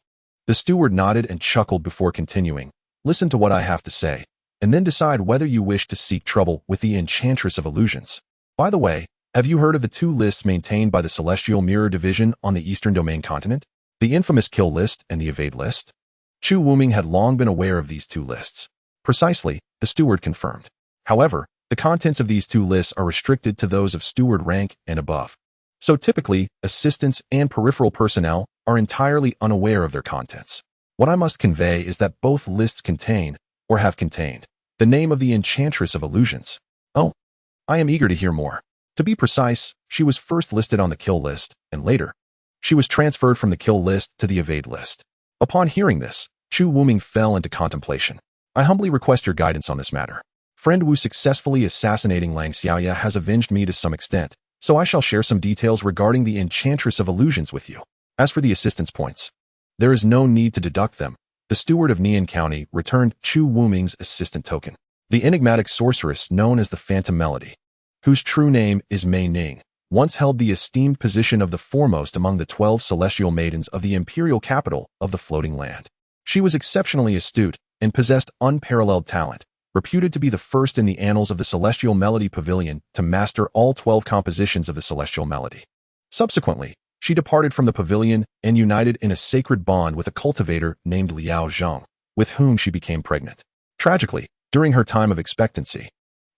The steward nodded and chuckled before continuing. Listen to what I have to say, and then decide whether you wish to seek trouble with the Enchantress of Illusions. By the way, have you heard of the 2 lists maintained by the Celestial Mirror Division on the Eastern Domain continent? The infamous Kill List and the Evade List? Chu Wuming had long been aware of these 2 lists. Precisely, the steward confirmed. However, the contents of these 2 lists are restricted to those of steward rank and above. So typically, assistants and peripheral personnel are entirely unaware of their contents. What I must convey is that both lists contain, or have contained, the name of the Enchantress of Illusions. Oh, I am eager to hear more. To be precise, she was first listed on the Kill List, and later, she was transferred from the Kill List to the Evade List. Upon hearing this, Chu Wuming fell into contemplation. I humbly request your guidance on this matter. Friend Wu successfully assassinating Lang Xiaoya has avenged me to some extent, so I shall share some details regarding the Enchantress of Illusions with you. As for the assistance points, there is no need to deduct them. The steward of Nian County returned Chu Wuming's assistant token. The enigmatic sorceress known as the Phantom Melody, whose true name is Mei Ning, once held the esteemed position of the foremost among the 12 celestial maidens of the imperial capital of the floating land. She was exceptionally astute, and possessed unparalleled talent, reputed to be the first in the annals of the Celestial Melody Pavilion to master all 12 compositions of the Celestial Melody. Subsequently, she departed from the pavilion and united in a sacred bond with a cultivator named Liao Zheng, with whom she became pregnant. Tragically, during her time of expectancy,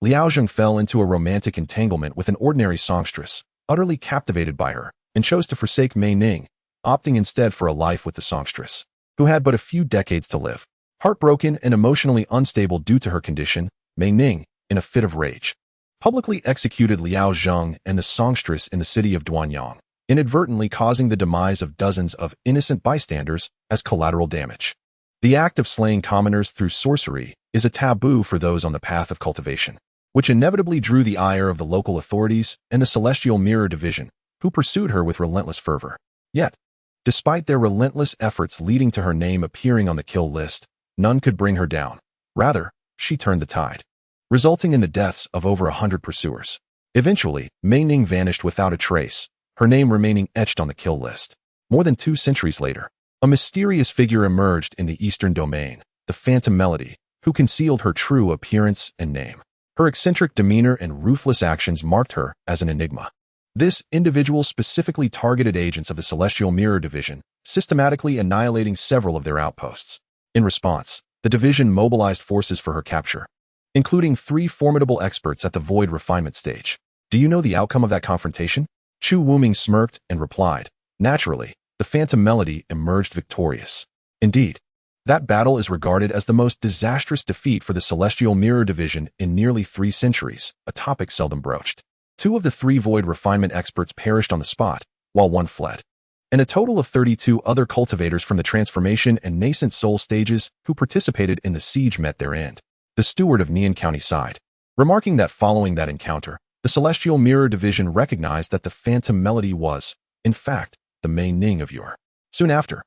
Liao Zheng fell into a romantic entanglement with an ordinary songstress, utterly captivated by her, and chose to forsake Mei Ning, opting instead for a life with the songstress, who had but a few decades to live. Heartbroken and emotionally unstable due to her condition, Mei Ning, in a fit of rage, publicly executed Liao Zheng and the songstress in the city of Duanyang, inadvertently causing the demise of dozens of innocent bystanders as collateral damage. The act of slaying commoners through sorcery is a taboo for those on the path of cultivation, which inevitably drew the ire of the local authorities and the Celestial Mirror Division, who pursued her with relentless fervor. Yet, despite their relentless efforts leading to her name appearing on the kill list, none could bring her down. Rather, she turned the tide, resulting in the deaths of over 100 pursuers. Eventually, Mei Ning vanished without a trace, her name remaining etched on the kill list. More than 2 centuries later, a mysterious figure emerged in the Eastern Domain, the Phantom Melody, who concealed her true appearance and name. Her eccentric demeanor and ruthless actions marked her as an enigma. This individual specifically targeted agents of the Celestial Mirror Division, systematically annihilating several of their outposts. In response, the division mobilized forces for her capture, including 3 formidable experts at the Void Refinement stage. Do you know the outcome of that confrontation? Chu Wuming smirked and replied, naturally, the Phantom Melody emerged victorious. Indeed, that battle is regarded as the most disastrous defeat for the Celestial Mirror Division in nearly 3 centuries, a topic seldom broached. 2 of the 3 Void Refinement experts perished on the spot, while 1 fled. And a total of 32 other cultivators from the transformation and nascent soul stages who participated in the siege met their end. The steward of Nian County sighed, remarking that following that encounter, the Celestial Mirror Division recognized that the Phantom Melody was, in fact, the Mei Ning of yore. Soon after,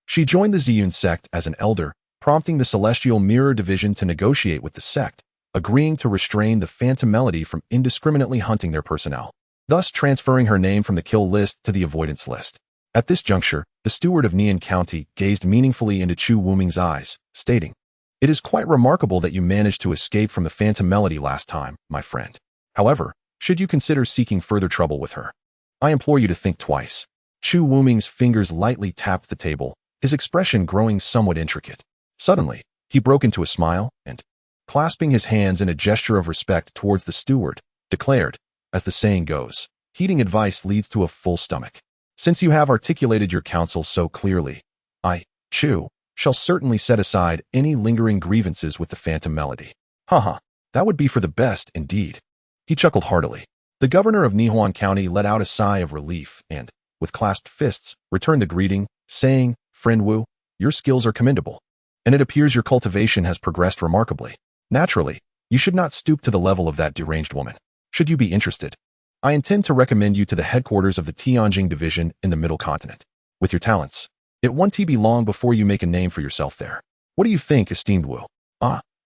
she joined the Ziyun sect as an elder, prompting the Celestial Mirror Division to negotiate with the sect, agreeing to restrain the Phantom Melody from indiscriminately hunting their personnel, thus transferring her name from the kill list to the avoidance list. At this juncture, the steward of Nian County gazed meaningfully into Chu Wuming's eyes, stating, "It is quite remarkable that you managed to escape from the Phantom Melody last time, my friend. However, should you consider seeking further trouble with her, I implore you to think twice." Chu Wuming's fingers lightly tapped the table, his expression growing somewhat intricate. Suddenly, he broke into a smile and, clasping his hands in a gesture of respect towards the steward, declared, as the saying goes, heeding advice leads to a full stomach. Since you have articulated your counsel so clearly, I, Chu, shall certainly set aside any lingering grievances with the Phantom Melody. Haha, that would be for the best indeed. He chuckled heartily. The governor of Nihuan County let out a sigh of relief and, with clasped fists, returned the greeting, saying, "Friend Wu, your skills are commendable, and it appears your cultivation has progressed remarkably. Naturally, you should not stoop to the level of that deranged woman. Should you be interested, I intend to recommend you to the headquarters of the Tianjing Division in the Middle Continent. With your talents, it won't be long before you make a name for yourself there. What do you think, esteemed Wu?"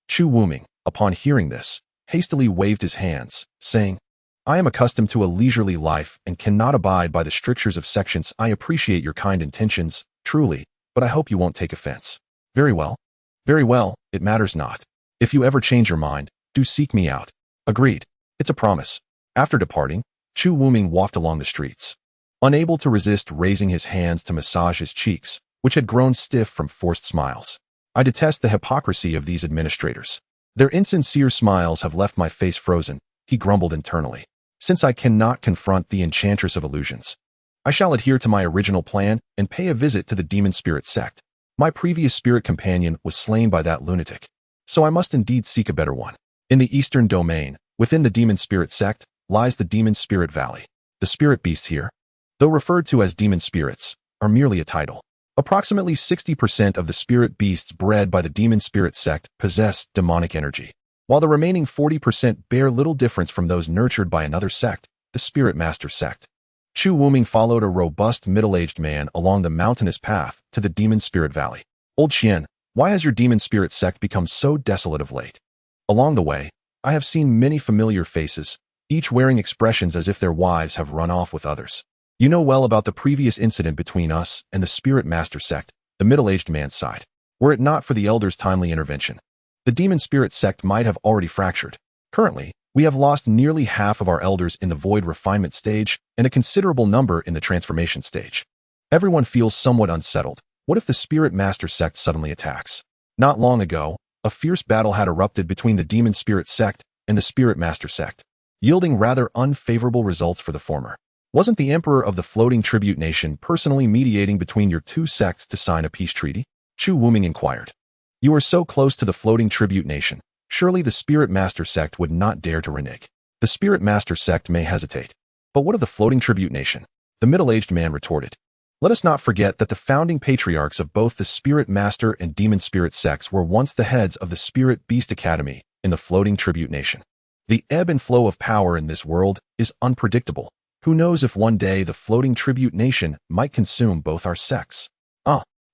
Chu Wuming, upon hearing this, hastily waved his hands, saying, "I am accustomed to a leisurely life and cannot abide by the strictures of sections. I appreciate your kind intentions, truly, but I hope you won't take offense." Very well, it matters not. If you ever change your mind, do seek me out." Agreed. It's a promise. After departing, Chu Wuming walked along the streets, unable to resist raising his hands to massage his cheeks, which had grown stiff from forced smiles. I detest the hypocrisy of these administrators. Their insincere smiles have left my face frozen, he grumbled internally. Since I cannot confront the enchantress of illusions, I shall adhere to my original plan and pay a visit to the demon spirit sect. My previous spirit companion was slain by that lunatic, so I must indeed seek a better one. In the Eastern Domain, within the demon spirit sect, lies the Demon Spirit Valley. The spirit beasts here, though referred to as demon spirits, are merely a title. Approximately 60% of the spirit beasts bred by the demon spirit sect possess demonic energy, while the remaining 40% bear little difference from those nurtured by another sect, the Spirit Master sect. Chu Wuming followed a robust middle-aged man along the mountainous path to the Demon Spirit Valley. "Old Xian, why has your demon spirit sect become so desolate of late?" Along the way, I have seen many familiar faces, each wearing expressions as if their wives have run off with others. You know well about the previous incident between us and the Spirit Master sect, the middle-aged man sighed. were it not for the Elder's timely intervention. The demon spirit sect might have already fractured. Currently, we have lost nearly half of our elders in the void refinement stage and a considerable number in the transformation stage. Everyone feels somewhat unsettled. What if the Spirit Master sect suddenly attacks? Not long ago, a fierce battle had erupted between the Demon Spirit sect and the Spirit Master sect, yielding rather unfavorable results for the former. Wasn't the Emperor of the Floating Tribute Nation personally mediating between your two sects to sign a peace treaty? Chu Wuming inquired. You are so close to the Floating Tribute Nation. Surely the Spirit Master sect would not dare to renege. The Spirit Master sect may hesitate. But what of the Floating Tribute Nation? The middle-aged man retorted. Let us not forget that the founding patriarchs of both the Spirit Master and Demon Spirit sects were once the heads of the Spirit Beast Academy in the Floating Tribute Nation. The ebb and flow of power in this world is unpredictable. Who knows if one day the Floating Tribute Nation might consume both our sects?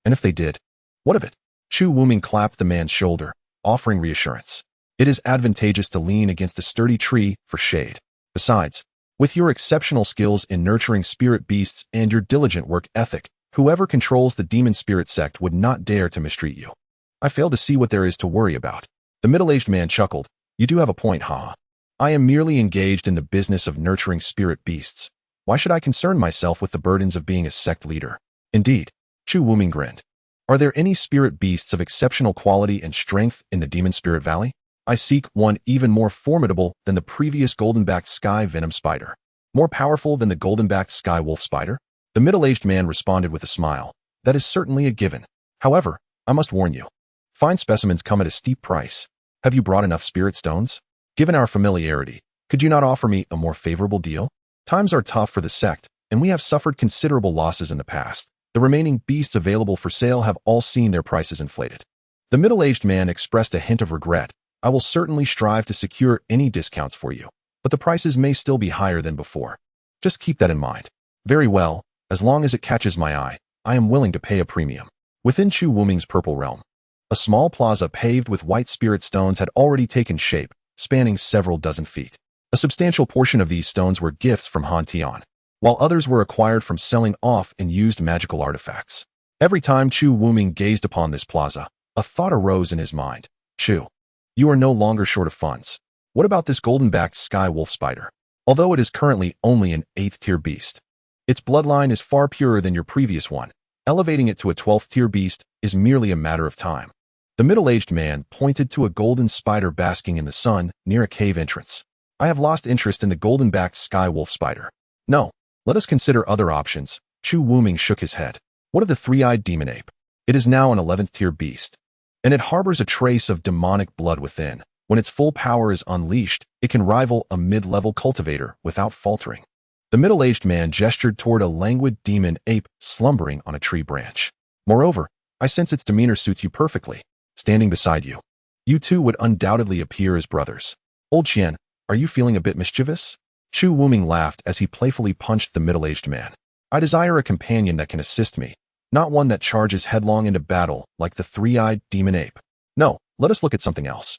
And if they did, what of it? Chu Wuming clapped the man's shoulder, offering reassurance. It is advantageous to lean against a sturdy tree for shade. Besides, with your exceptional skills in nurturing spirit beasts and your diligent work ethic, whoever controls the demon spirit sect would not dare to mistreat you. I fail to see what there is to worry about. The middle-aged man chuckled. You do have a point, haha. I am merely engaged in the business of nurturing spirit beasts. Why should I concern myself with the burdens of being a sect leader? Indeed. Chu Wuming grinned. Are there any spirit beasts of exceptional quality and strength in the Demon Spirit Valley? I seek one even more formidable than the previous golden-backed sky venom spider. More powerful than the golden-backed sky wolf spider? The middle-aged man responded with a smile. That is certainly a given. However, I must warn you. Fine specimens come at a steep price. Have you brought enough spirit stones? Given our familiarity, could you not offer me a more favorable deal? Times are tough for the sect, and we have suffered considerable losses in the past. The remaining beasts available for sale have all seen their prices inflated. The middle-aged man expressed a hint of regret. I will certainly strive to secure any discounts for you, but the prices may still be higher than before. Just keep that in mind. Very well, as long as it catches my eye, I am willing to pay a premium. Within Chu Wuming's purple realm, a small plaza paved with white spirit stones had already taken shape, spanning several dozen feet. A substantial portion of these stones were gifts from Han Tian, while others were acquired from selling off and used magical artifacts. Every time Chu Wuming gazed upon this plaza, a thought arose in his mind. Chu, you are no longer short of funds. What about this golden-backed sky wolf spider? Although it is currently only an 8th-tier beast, its bloodline is far purer than your previous one. Elevating it to a 12th-tier beast is merely a matter of time. The middle-aged man pointed to a golden spider basking in the sun near a cave entrance. I have lost interest in the golden-backed sky wolf spider. No. Let us consider other options. Chu Wuming shook his head. What of the three-eyed demon ape? It is now an 11th-tier beast, and it harbors a trace of demonic blood within. When its full power is unleashed, it can rival a mid-level cultivator without faltering. The middle-aged man gestured toward a languid demon ape slumbering on a tree branch. Moreover, I sense its demeanor suits you perfectly. Standing beside you, you two would undoubtedly appear as brothers. Old Qian, are you feeling a bit mischievous? Chu Wuming laughed as he playfully punched the middle-aged man. I desire a companion that can assist me, not one that charges headlong into battle like the three-eyed demon ape. No, let us look at something else.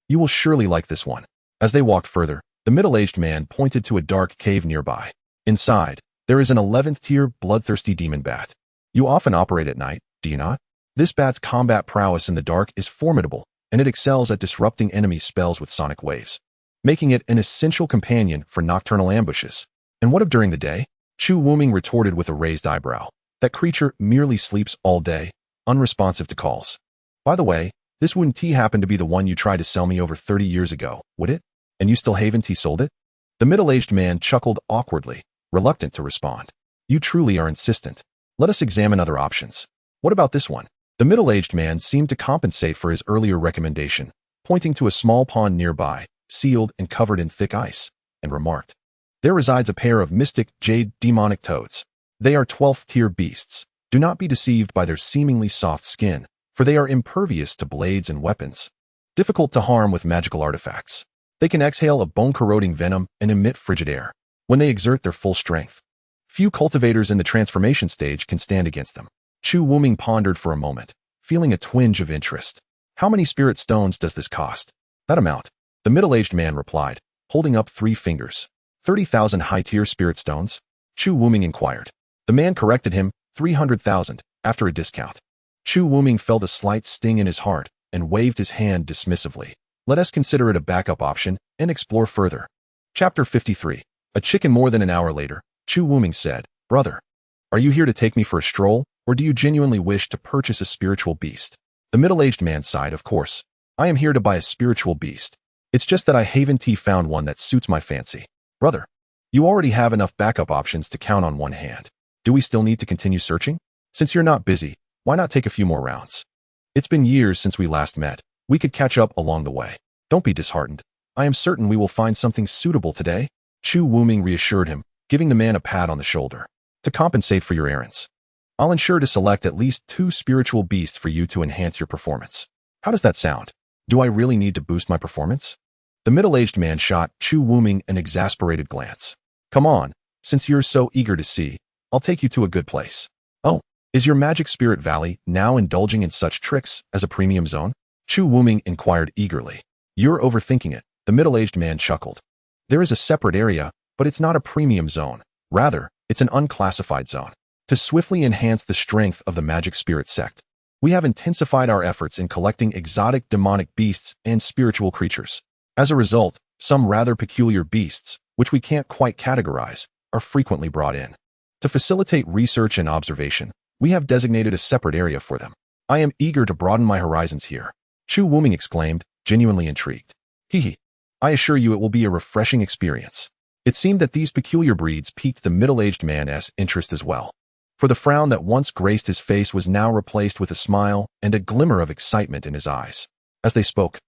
You will surely like this one. As they walked further, the middle-aged man pointed to a dark cave nearby. Inside, there is an 11th-tier bloodthirsty demon bat. You often operate at night, do you not? This bat's combat prowess in the dark is formidable, and it excels at disrupting enemy spells with sonic waves, making it an essential companion for nocturnal ambushes. And what of during the day? Chu Wuming retorted with a raised eyebrow. That creature merely sleeps all day, unresponsive to calls. By the way, this wouldn't tea happen to be the one you tried to sell me over 30 years ago, would it? And you still haven't sold it? The middle-aged man chuckled awkwardly, reluctant to respond. You truly are insistent. Let us examine other options. What about this one? The middle-aged man seemed to compensate for his earlier recommendation, pointing to a small pond nearby, sealed and covered in thick ice, and remarked, there resides a pair of mystic jade demonic toads. They are 12th-tier beasts. Do not be deceived by their seemingly soft skin, for they are impervious to blades and weapons, difficult to harm with magical artifacts. They can exhale a bone-corroding venom and emit frigid air when they exert their full strength. Few cultivators in the transformation stage can stand against them. Chu Wuming pondered for a moment, feeling a twinge of interest. How many spirit stones does this cost? That amount. The middle-aged man replied, holding up 3 fingers. 30,000 high-tier spirit stones? Chu Wuming inquired. The man corrected him, 300,000, after a discount. Chu Wuming felt a slight sting in his heart and waved his hand dismissively. Let us consider it a backup option and explore further. Chapter 53. A chicken. More than an hour later, Chu Wuming said, "Brother, are you here to take me for a stroll, or do you genuinely wish to purchase a spiritual beast?" The middle-aged man sighed. "Of course, I am here to buy a spiritual beast. It's just that I haven't found one that suits my fancy." "Brother, you already have enough backup options to count on one hand. Do we still need to continue searching? Since you're not busy, why not take a few more rounds? It's been years since we last met. We could catch up along the way. Don't be disheartened. I am certain we will find something suitable today." Chu Wuming reassured him, giving the man a pat on the shoulder. "To compensate for your errands, I'll ensure to select at least 2 spiritual beasts for you to enhance your performance. How does that sound? Do I really need to boost my performance?" The middle-aged man shot Chu Wuming an exasperated glance. "Come on, since you're so eager to see, I'll take you to a good place." "Oh, is your Magic Spirit Valley now indulging in such tricks as a premium zone?" Chu Wuming inquired eagerly. "You're overthinking it," the middle-aged man chuckled. "There is a separate area, but it's not a premium zone. Rather, it's an unclassified zone. To swiftly enhance the strength of the Magic Spirit sect, we have intensified our efforts in collecting exotic demonic beasts and spiritual creatures. As a result, some rather peculiar beasts, which we can't quite categorize, are frequently brought in. To facilitate research and observation, we have designated a separate area for them. I am eager to broaden my horizons here," Chu Wuming exclaimed, genuinely intrigued. "Hee. I assure you it will be a refreshing experience." It seemed that these peculiar breeds piqued the middle-aged man's interest as well. For the frown that once graced his face was now replaced with a smile and a glimmer of excitement in his eyes. As they spoke,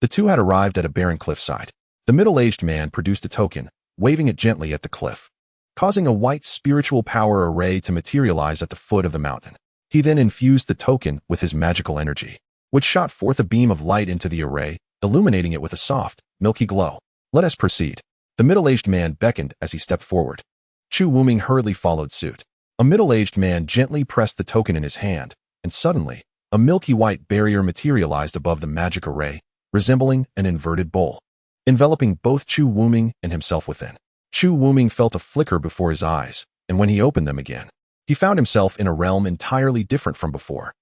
the two had arrived at a barren cliffside. The middle-aged man produced a token, waving it gently at the cliff, causing a white spiritual power array to materialize at the foot of the mountain. He then infused the token with his magical energy, which shot forth a beam of light into the array, illuminating it with a soft, milky glow. "Let us proceed." The middle-aged man beckoned as he stepped forward. Chu Wuming hurriedly followed suit. A middle-aged man gently pressed the token in his hand, and suddenly, a milky white barrier materialized above the magic array, resembling an inverted bowl, enveloping both Chu Wuming and himself within. Chu Wuming felt a flicker before his eyes, and when he opened them again, he found himself in a realm entirely different from before.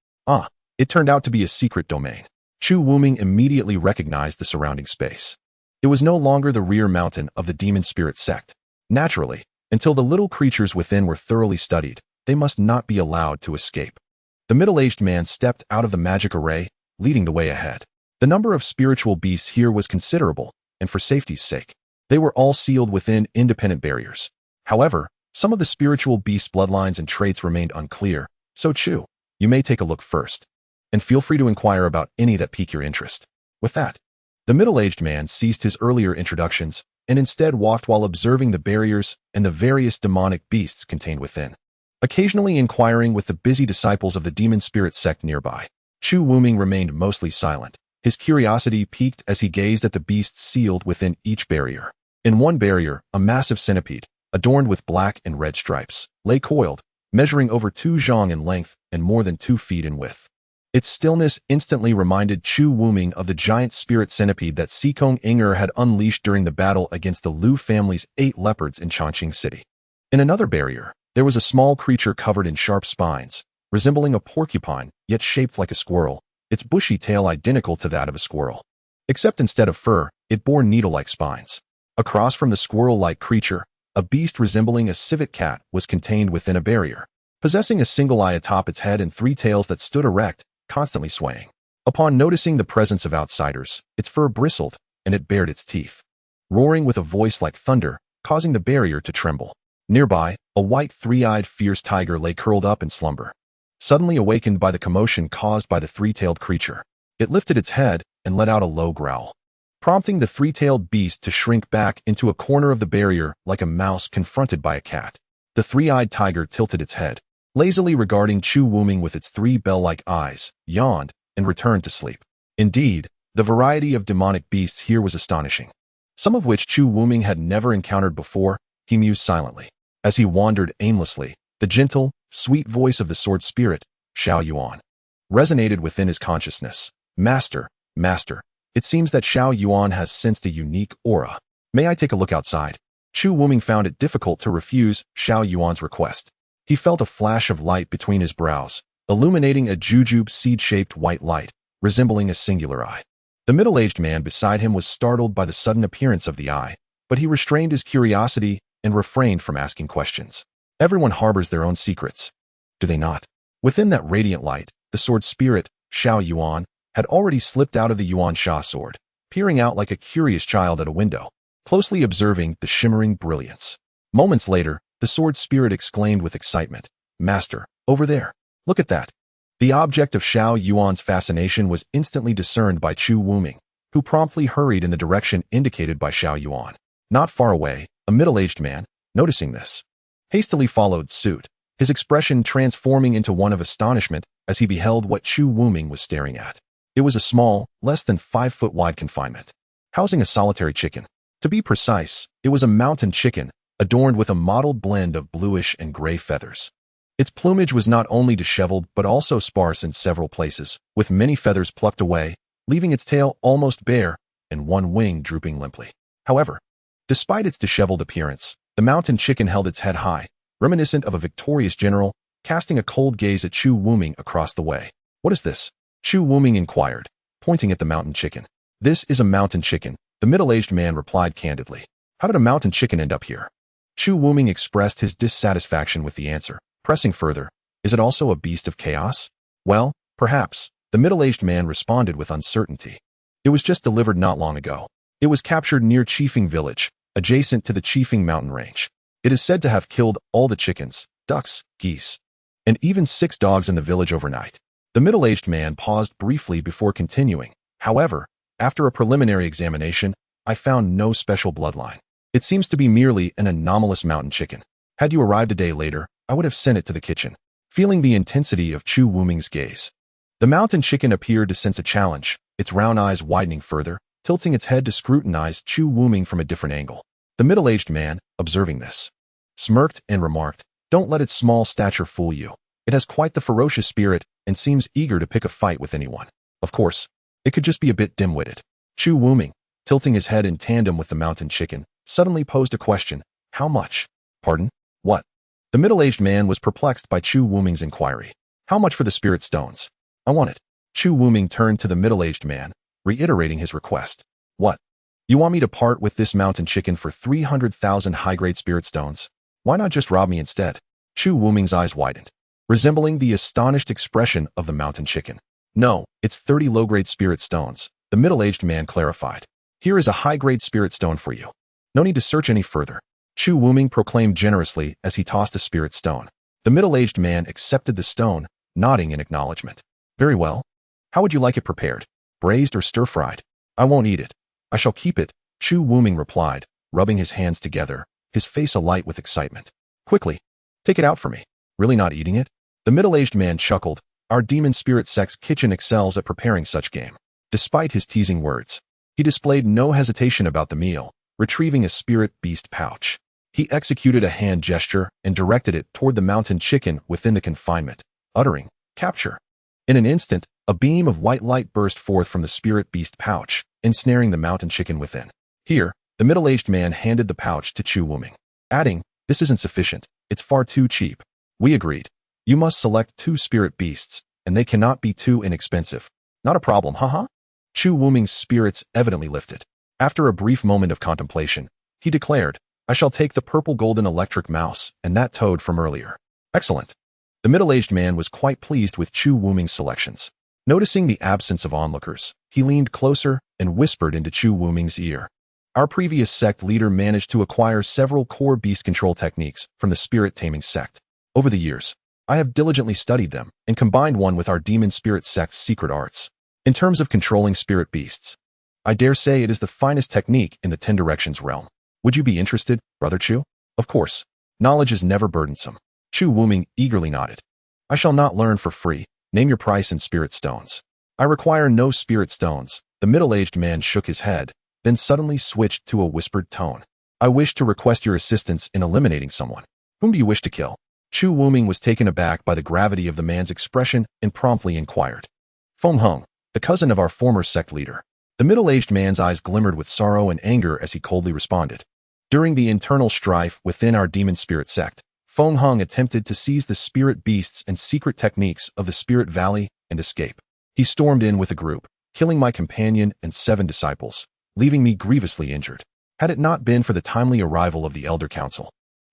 It turned out to be a secret domain. Chu Wuming immediately recognized the surrounding space. It was no longer the rear mountain of the demon spirit sect. Naturally, until the little creatures within were thoroughly studied, they must not be allowed to escape. The middle-aged man stepped out of the magic array, leading the way ahead. The number of spiritual beasts here was considerable, and for safety's sake, they were all sealed within independent barriers. However, some of the spiritual beast bloodlines and traits remained unclear, so Chu, you may take a look first, and feel free to inquire about any that pique your interest. With that, the middle-aged man ceased his earlier introductions and instead walked while observing the barriers and the various demonic beasts contained within, occasionally inquiring with the busy disciples of the demon spirit sect nearby. Chu Wuming remained mostly silent, his curiosity piqued as he gazed at the beasts sealed within each barrier. In one barrier, a massive centipede, adorned with black and red stripes, lay coiled, measuring over 2 zhang in length and more than 2 feet in width. Its stillness instantly reminded Chu Wuming of the giant spirit centipede that Sikong Inger had unleashed during the battle against the Liu family's 8 leopards in Chongqing City. In another barrier, there was a small creature covered in sharp spines, resembling a porcupine, yet shaped like a squirrel, its bushy tail identical to that of a squirrel. Except instead of fur, it bore needle-like spines. Across from the squirrel-like creature, a beast resembling a civet cat was contained within a barrier, possessing a single eye atop its head and 3 tails that stood erect, constantly swaying. Upon noticing the presence of outsiders, its fur bristled, and it bared its teeth, roaring with a voice like thunder, causing the barrier to tremble. Nearby, a white 3-eyed fierce tiger lay curled up in slumber. Suddenly awakened by the commotion caused by the 3-tailed creature, it lifted its head and let out a low growl, prompting the 3-tailed beast to shrink back into a corner of the barrier like a mouse confronted by a cat. The 3-eyed tiger tilted its head, lazily regarding Chu Wuming with its 3 bell-like eyes, yawned, and returned to sleep. Indeed, the variety of demonic beasts here was astonishing, some of which Chu Wuming had never encountered before. He mused silently. As he wandered aimlessly, the gentle, sweet voice of the sword spirit, Xiao Yuan, resonated within his consciousness. Master, it seems that Xiao Yuan has sensed a unique aura. May I take a look outside? Chu Wuming found it difficult to refuse Xiao Yuan's request. He felt a flash of light between his brows, illuminating a jujube seed-shaped white light, resembling a singular eye. The middle-aged man beside him was startled by the sudden appearance of the eye, but he restrained his curiosity and refrained from asking questions. Everyone harbors their own secrets, do they not? Within that radiant light, the sword spirit, Xiao Yuan, had already slipped out of the Yuan Sha sword, peering out like a curious child at a window, closely observing the shimmering brilliance. Moments later, the sword spirit exclaimed with excitement, "Master, over there, look at that." The object of Xiao Yuan's fascination was instantly discerned by Chu Wuming, who promptly hurried in the direction indicated by Xiao Yuan. Not far away, a middle-aged man, noticing this, hastily followed suit, his expression transforming into one of astonishment as he beheld what Chu Wuming was staring at. It was a small, less than 5-foot wide confinement, housing a solitary chicken. To be precise, it was a mountain chicken, adorned with a mottled blend of bluish and gray feathers. Its plumage was not only disheveled but also sparse in several places, with many feathers plucked away, leaving its tail almost bare and one wing drooping limply. However, despite its disheveled appearance, the mountain chicken held its head high, reminiscent of a victorious general, casting a cold gaze at Chu Wuming across the way. "What is this?" Chu Wuming inquired, pointing at the mountain chicken. "This is a mountain chicken," the middle-aged man replied candidly. "How did a mountain chicken end up here?" Chu Wuming expressed his dissatisfaction with the answer, pressing further, "Is it also a beast of chaos?" "Well, perhaps," the middle-aged man responded with uncertainty. "It was just delivered not long ago. It was captured near Chifeng village, adjacent to the Chifeng mountain range. It is said to have killed all the chickens, ducks, geese, and even 6 dogs in the village overnight." The middle-aged man paused briefly before continuing. "However, after a preliminary examination, I found no special bloodline. It seems to be merely an anomalous mountain chicken. Had you arrived a day later, I would have sent it to the kitchen." Feeling the intensity of Chu Wuming's gaze, the mountain chicken appeared to sense a challenge, its round eyes widening further, tilting its head to scrutinize Chu Wuming from a different angle. The middle-aged man, observing this, smirked and remarked, "Don't let its small stature fool you. It has quite the ferocious spirit and seems eager to pick a fight with anyone. Of course, it could just be a bit dim-witted." Chu Wuming, tilting his head in tandem with the mountain chicken, suddenly posed a question. "How much?" "Pardon? What?" The middle-aged man was perplexed by Chu Wuming's inquiry. "How much for the spirit stones?" "I want it." Chu Wuming turned to the middle-aged man, reiterating his request. "What? You want me to part with this mountain chicken for 300,000 high-grade spirit stones? Why not just rob me instead?" Chu Wuming's eyes widened, resembling the astonished expression of the mountain chicken. "No, it's 30 low-grade spirit stones," the middle-aged man clarified. "Here is a high-grade spirit stone for you. No need to search any further." Chu Wuming proclaimed generously as he tossed a spirit stone. The middle-aged man accepted the stone, nodding in acknowledgement. "Very well. How would you like it prepared? Braised or stir-fried?" "I won't eat it. I shall keep it," Chu Wuming replied, rubbing his hands together, his face alight with excitement. "Quickly, take it out for me." "Really not eating it?" The middle-aged man chuckled. "Our demon spirit sect's kitchen excels at preparing such game." Despite his teasing words, he displayed no hesitation about the meal, retrieving a spirit beast pouch. He executed a hand gesture and directed it toward the mountain chicken within the confinement, uttering, "Capture." In an instant, a beam of white light burst forth from the spirit beast pouch, ensnaring the mountain chicken within. Here, the middle-aged man handed the pouch to Chu Wuming, adding, "This isn't sufficient. It's far too cheap." "We agreed. You must select 2 spirit beasts, and they cannot be too inexpensive." "Not a problem, haha." Chu Wuming's spirits evidently lifted. After a brief moment of contemplation, he declared, "I shall take the purple golden electric mouse and that toad from earlier." "Excellent." The middle-aged man was quite pleased with Chu Wuming's selections. Noticing the absence of onlookers, he leaned closer and whispered into Chu Wuming's ear. "Our previous sect leader managed to acquire several core beast control techniques from the spirit taming sect. Over the years, I have diligently studied them and combined one with our demon spirit sect's secret arts. In terms of controlling spirit beasts, I dare say it is the finest technique in the 10 Directions realm. Would you be interested, Brother Chu?" "Of course. Knowledge is never burdensome." Chu Wuming eagerly nodded. "I shall not learn for free. Name your price in spirit stones." "I require no spirit stones." The middle-aged man shook his head, then suddenly switched to a whispered tone. "I wish to request your assistance in eliminating someone." "Whom do you wish to kill?" Chu Wuming was taken aback by the gravity of the man's expression and promptly inquired. "Feng Heng, the cousin of our former sect leader." The middle-aged man's eyes glimmered with sorrow and anger as he coldly responded. "During the internal strife within our demon spirit sect, Feng Hung attempted to seize the spirit beasts and secret techniques of the Spirit Valley and escape. He stormed in with a group, killing my companion and 7 disciples, leaving me grievously injured. Had it not been for the timely arrival of the Elder Council,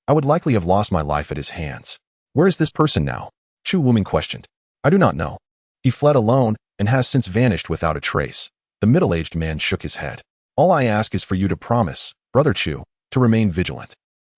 I would likely have lost my life at his hands. Where is this person now? Chu Wuming questioned. I do not know. He fled alone and has since vanished without a trace. The middle-aged man shook his head. All I ask is for you to promise, Brother Chu, to remain vigilant.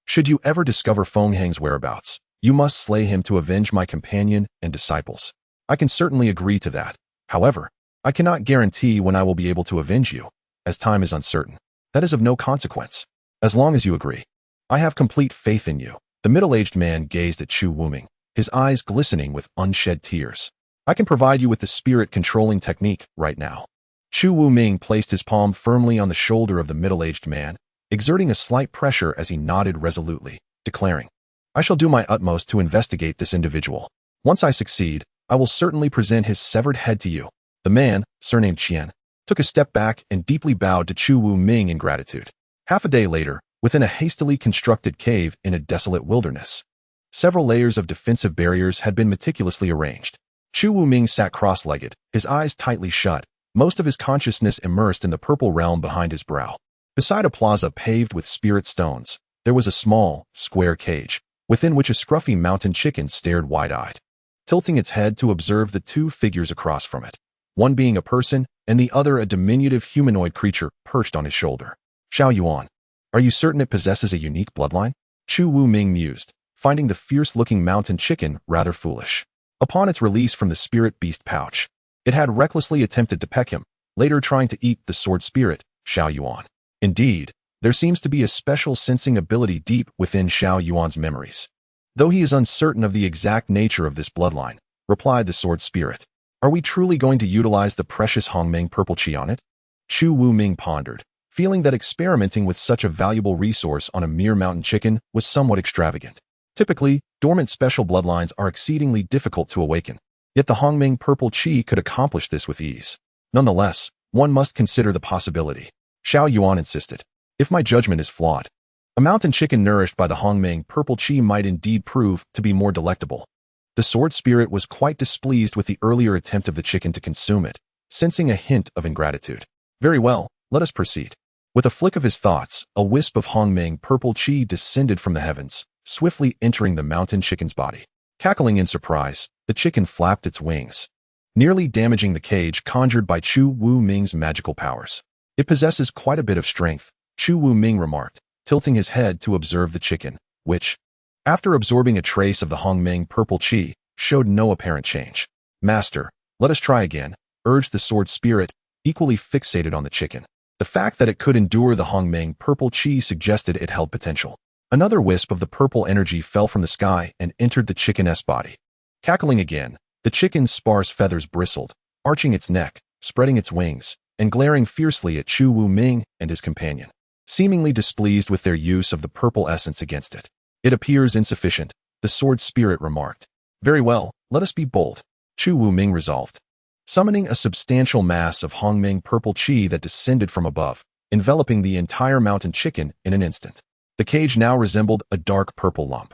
Should you ever discover Feng Hang's whereabouts, you must slay him to avenge my companion and disciples. I can certainly agree to that. However, I cannot guarantee when I will be able to avenge you, as time is uncertain. That is of no consequence. As long as you agree. I have complete faith in you. The middle-aged man gazed at Chu Wuming, his eyes glistening with unshed tears. I can provide you with the spirit-controlling technique right now. Chu Wuming placed his palm firmly on the shoulder of the middle-aged man, exerting a slight pressure as he nodded resolutely, declaring, I shall do my utmost to investigate this individual. Once I succeed, I will certainly present his severed head to you. The man, surnamed Qian, took a step back and deeply bowed to Chu Wuming in gratitude. Half a day later, within a hastily constructed cave in a desolate wilderness, several layers of defensive barriers had been meticulously arranged. Chu Wuming sat cross-legged, his eyes tightly shut, most of his consciousness immersed in the purple realm behind his brow. Beside a plaza paved with spirit stones, there was a small, square cage, within which a scruffy mountain chicken stared wide-eyed, tilting its head to observe the 2 figures across from it, one being a person and the other a diminutive humanoid creature perched on his shoulder. Xiao Yuan, are you certain it possesses a unique bloodline? Chu Wuming mused, finding the fierce-looking mountain chicken rather foolish. Upon its release from the spirit beast pouch, it had recklessly attempted to peck him, later trying to eat the sword spirit, Xiao Yuan. Indeed, there seems to be a special sensing ability deep within Xiao Yuan's memories. Though he is uncertain of the exact nature of this bloodline, replied the sword spirit. Are we truly going to utilize the precious Hongmeng purple qi on it? Chu Wuming pondered, feeling that experimenting with such a valuable resource on a mere mountain chicken was somewhat extravagant. Typically, dormant special bloodlines are exceedingly difficult to awaken, yet the Hongmeng purple qi could accomplish this with ease. Nonetheless, one must consider the possibility. Xiao Yuan insisted. If my judgment is flawed, a mountain chicken nourished by the Hongmeng purple qi might indeed prove to be more delectable. The sword spirit was quite displeased with the earlier attempt of the chicken to consume it, sensing a hint of ingratitude. Very well, let us proceed. With a flick of his thoughts, a wisp of Hongmeng purple qi descended from the heavens, swiftly entering the mountain chicken's body. Cackling in surprise, the chicken flapped its wings, nearly damaging the cage conjured by Chu Wuming's magical powers. It possesses quite a bit of strength, Chu Wuming remarked, tilting his head to observe the chicken, which, after absorbing a trace of the Hongmeng purple qi, showed no apparent change. Master, let us try again, urged the sword spirit, equally fixated on the chicken. The fact that it could endure the Hongmeng purple qi suggested it held potential. Another wisp of the purple energy fell from the sky and entered the chicken's body. Cackling again, the chicken's sparse feathers bristled, arching its neck, spreading its wings, and glaring fiercely at Chu Wuming and his companion, seemingly displeased with their use of the purple essence against it. It appears insufficient, the sword spirit remarked. Very well, let us be bold, Chu Wuming resolved, summoning a substantial mass of Hongmeng purple qi that descended from above, enveloping the entire mountain chicken in an instant. The cage now resembled a dark purple lump.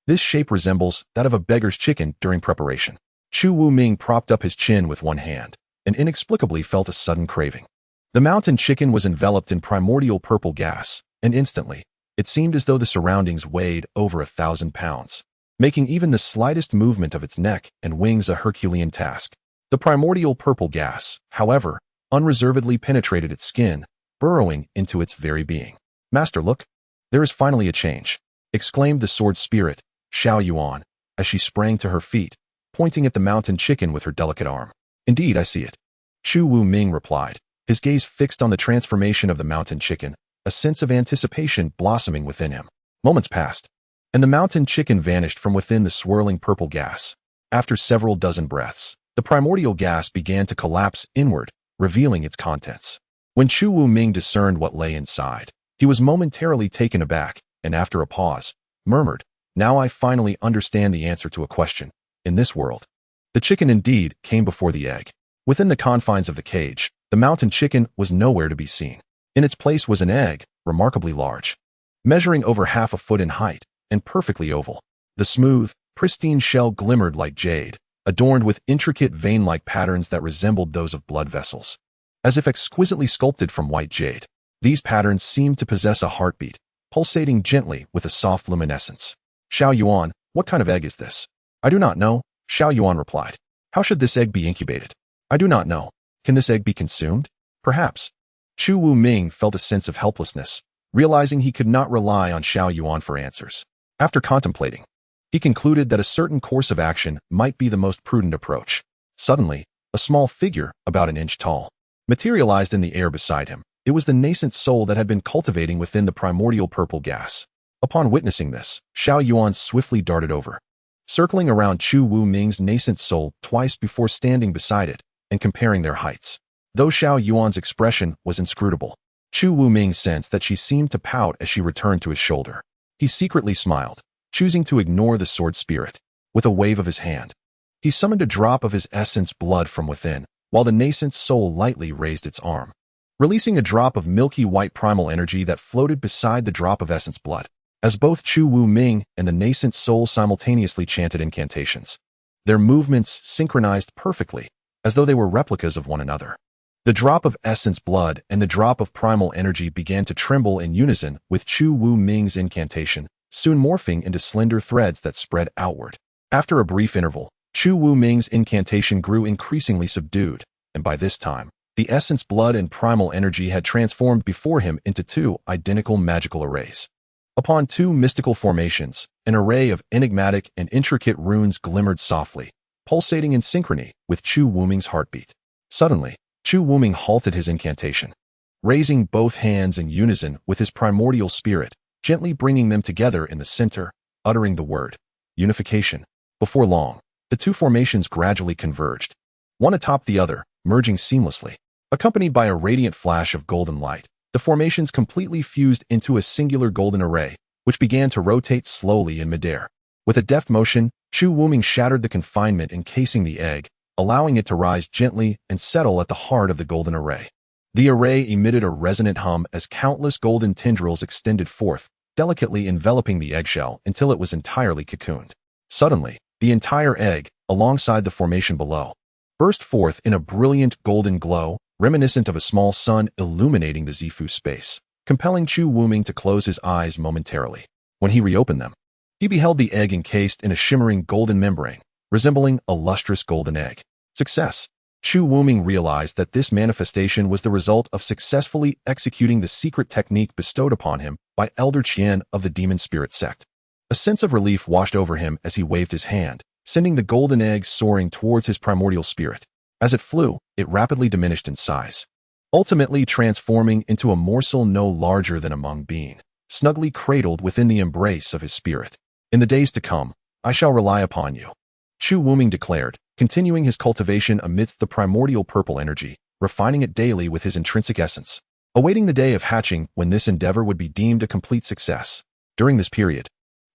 This shape resembles that of a beggar's chicken during preparation. Chu Wuming propped up his chin with one hand, and inexplicably felt a sudden craving. The mountain chicken was enveloped in primordial purple gas, and instantly, it seemed as though the surroundings weighed over 1,000 pounds, making even the slightest movement of its neck and wings a Herculean task. The primordial purple gas, however, unreservedly penetrated its skin, burrowing into its very being. Master, look! There is finally a change, exclaimed the sword spirit, Xiao Yuan, as she sprang to her feet, pointing at the mountain chicken with her delicate arm. Indeed, I see it. Chu Wuming replied, his gaze fixed on the transformation of the mountain chicken, a sense of anticipation blossoming within him. Moments passed, and the mountain chicken vanished from within the swirling purple gas. After several dozen breaths, the primordial gas began to collapse inward, revealing its contents. When Chu Wuming discerned what lay inside, he was momentarily taken aback, and after a pause, murmured, Now I finally understand the answer to a question. In this world, the chicken indeed came before the egg. Within the confines of the cage, the mountain chicken was nowhere to be seen. In its place was an egg, remarkably large, measuring over half a foot in height, and perfectly oval. The smooth, pristine shell glimmered like jade, adorned with intricate vein-like patterns that resembled those of blood vessels. As if exquisitely sculpted from white jade, these patterns seemed to possess a heartbeat, pulsating gently with a soft luminescence. Xiao Yuan, what kind of egg is this? I do not know, Xiao Yuan replied. How should this egg be incubated? I do not know. Can this egg be consumed? Perhaps. Chu Wu Ming felt a sense of helplessness, realizing he could not rely on Xiao Yuan for answers. After contemplating, he concluded that a certain course of action might be the most prudent approach. Suddenly, a small figure, about an inch tall, materialized in the air beside him. It was the nascent soul that had been cultivating within the primordial purple gas. Upon witnessing this, Xiao Yuan swiftly darted over, circling around Chu Wu Ming's nascent soul twice before standing beside it and comparing their heights. Though Xiao Yuan's expression was inscrutable, Chu Wu Ming sensed that she seemed to pout as she returned to his shoulder. He secretly smiled, choosing to ignore the sword spirit. With a wave of his hand, he summoned a drop of his essence blood from within, while the nascent soul lightly raised its arm, releasing a drop of milky white primal energy that floated beside the drop of essence blood. As both Chu Wu Ming and the nascent soul simultaneously chanted incantations, their movements synchronized perfectly, as though they were replicas of one another. The drop of essence blood and the drop of primal energy began to tremble in unison with Chu Wu Ming's incantation, soon morphing into slender threads that spread outward. After a brief interval, Chu Wu Ming's incantation grew increasingly subdued, and by this time, the essence blood and primal energy had transformed before him into two identical magical arrays. Upon two mystical formations, an array of enigmatic and intricate runes glimmered softly, pulsating in synchrony with Chu Wu Ming's heartbeat. Suddenly, Chu Wu Ming halted his incantation, raising both hands in unison with his primordial spirit, gently bringing them together in the center, uttering the word unification. Before long, the two formations gradually converged, one atop the other, merging seamlessly. Accompanied by a radiant flash of golden light, the formations completely fused into a singular golden array, which began to rotate slowly in midair. With a deft motion, Chu Wu Ming shattered the confinement encasing the egg, allowing it to rise gently and settle at the heart of the golden array. The array emitted a resonant hum as countless golden tendrils extended forth, delicately enveloping the eggshell until it was entirely cocooned. Suddenly, the entire egg, alongside the formation below, burst forth in a brilliant golden glow, reminiscent of a small sun illuminating the Zifu space, compelling Chu Wu Ming to close his eyes momentarily. When he reopened them, he beheld the egg encased in a shimmering golden membrane, resembling a lustrous golden egg. Success! Chu Wu Ming realized that this manifestation was the result of successfully executing the secret technique bestowed upon him by Elder Qian of the Demon Spirit Sect. A sense of relief washed over him as he waved his hand, sending the golden egg soaring towards his primordial spirit. As it flew, it rapidly diminished in size, ultimately transforming into a morsel no larger than a mung bean, snugly cradled within the embrace of his spirit. In the days to come, I shall rely upon you, Chu Wu Ming declared, continuing his cultivation amidst the primordial purple energy, refining it daily with his intrinsic essence, awaiting the day of hatching when this endeavor would be deemed a complete success. During this period,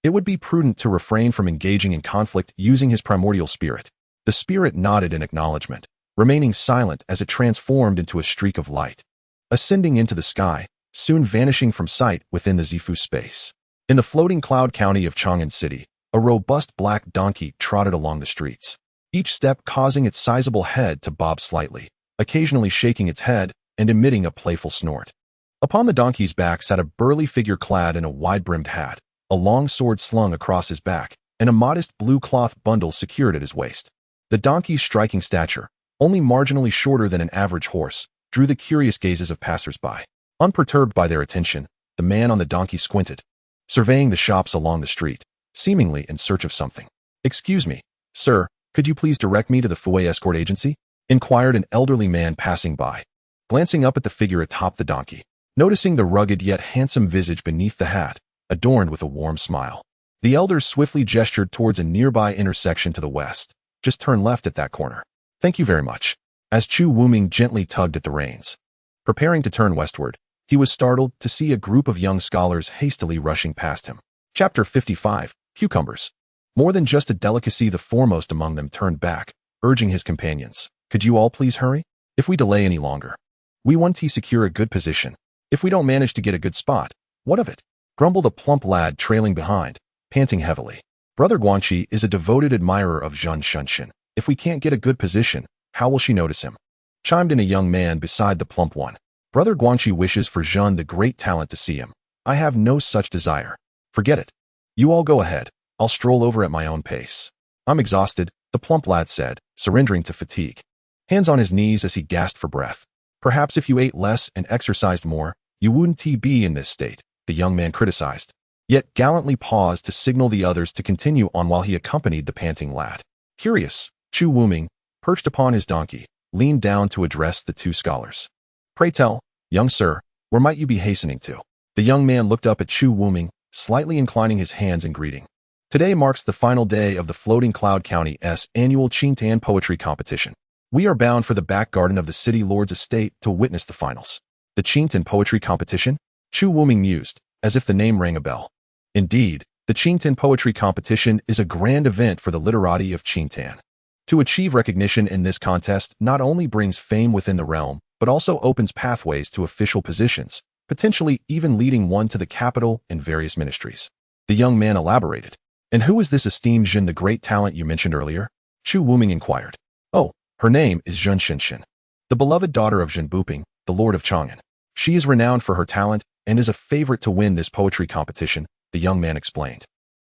it would be prudent to refrain from engaging in conflict using his primordial spirit. The spirit nodded in acknowledgement, remaining silent as it transformed into a streak of light, ascending into the sky, soon vanishing from sight within the Zifu space. In the floating cloud county of Chang'an City, a robust black donkey trotted along the streets, each step causing its sizable head to bob slightly, occasionally shaking its head and emitting a playful snort. Upon the donkey's back sat a burly figure clad in a wide-brimmed hat, a long sword slung across his back, and a modest blue cloth bundle secured at his waist. The donkey's striking stature, only marginally shorter than an average horse, drew the curious gazes of passers-by. Unperturbed by their attention, the man on the donkey squinted, surveying the shops along the street, seemingly in search of something. "Excuse me, sir, could you please direct me to the Fue Escort Agency?" inquired an elderly man passing by, glancing up at the figure atop the donkey. Noticing the rugged yet handsome visage beneath the hat, adorned with a warm smile, the elder swiftly gestured towards a nearby intersection to the west. "Just turn left at that corner." "Thank you very much." As Chu Wu Ming gently tugged at the reins, preparing to turn westward, he was startled to see a group of young scholars hastily rushing past him. Chapter 55, Cucumbers. More than just a delicacy, the foremost among them turned back, urging his companions, "Could you all please hurry? If we delay any longer, we want to secure a good position. If we don't manage to get a good spot, what of it?" grumbled a plump lad trailing behind, panting heavily. Brother Guanxi is a devoted admirer of Zhun Shunshin. If we can't get a good position, how will she notice him? Chimed in a young man beside the plump one. Brother Guanxi wishes for Zhun the great talent to see him. I have no such desire. Forget it. You all go ahead. I'll stroll over at my own pace. I'm exhausted, the plump lad said, surrendering to fatigue. Hands on his knees as he gasped for breath. Perhaps if you ate less and exercised more, you wouldn't be in this state, the young man criticized, yet gallantly paused to signal the others to continue on while he accompanied the panting lad. Curious, Chu Wuming, perched upon his donkey, leaned down to address the two scholars. Pray tell, young sir, where might you be hastening to? The young man looked up at Chu Wuming, slightly inclining his hands in greeting. Today marks the final day of the Floating Cloud County's annual Qingtan poetry competition. We are bound for the back garden of the city lord's estate to witness the finals. The Qingtan poetry competition? Chu Wuming mused, as if the name rang a bell. Indeed, the Qingtan poetry competition is a grand event for the literati of Qingtan. To achieve recognition in this contest not only brings fame within the realm, but also opens pathways to official positions, potentially even leading one to the capital and various ministries. The young man elaborated. And who is this esteemed Zhen, the great talent you mentioned earlier? Chu Wuming inquired. Oh, her name is Zhun Shunshin, the beloved daughter of Zhen Buping, the lord of Chang'an. She is renowned for her talent and is a favorite to win this poetry competition, the young man explained.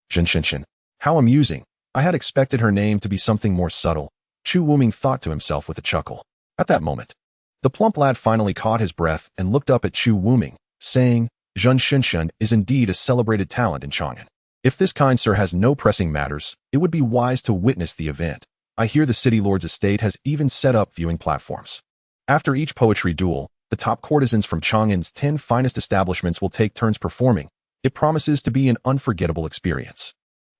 Zhun Shunshin. How amusing. I had expected her name to be something more subtle, Chu Wuming thought to himself with a chuckle. At that moment, the plump lad finally caught his breath and looked up at Chu Wuming, saying, Zhun Shunshin is indeed a celebrated talent in Chang'an. If this kind sir has no pressing matters, it would be wise to witness the event. I hear the city lord's estate has even set up viewing platforms. After each poetry duel, the top courtesans from Chang'an's 10 finest establishments will take turns performing. It promises to be an unforgettable experience.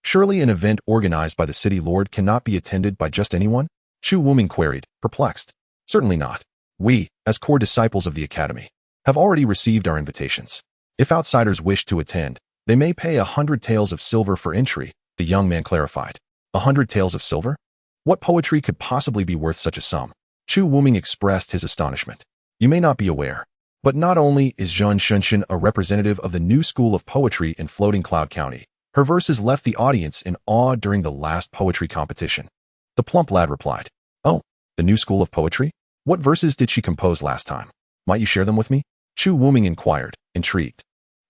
Surely an event organized by the city lord cannot be attended by just anyone? Chu Wuming queried, perplexed. Certainly not. We, as core disciples of the academy, have already received our invitations. If outsiders wish to attend, they may pay 100 taels of silver for entry, the young man clarified. 100 taels of silver? What poetry could possibly be worth such a sum? Chu Wuming expressed his astonishment. You may not be aware, but not only is Zhun Shunshin a representative of the new school of poetry in Floating Cloud County, her verses left the audience in awe during the last poetry competition. The plump lad replied, Oh, the new school of poetry? What verses did she compose last time? Might you share them with me? Chu Wuming inquired, intrigued.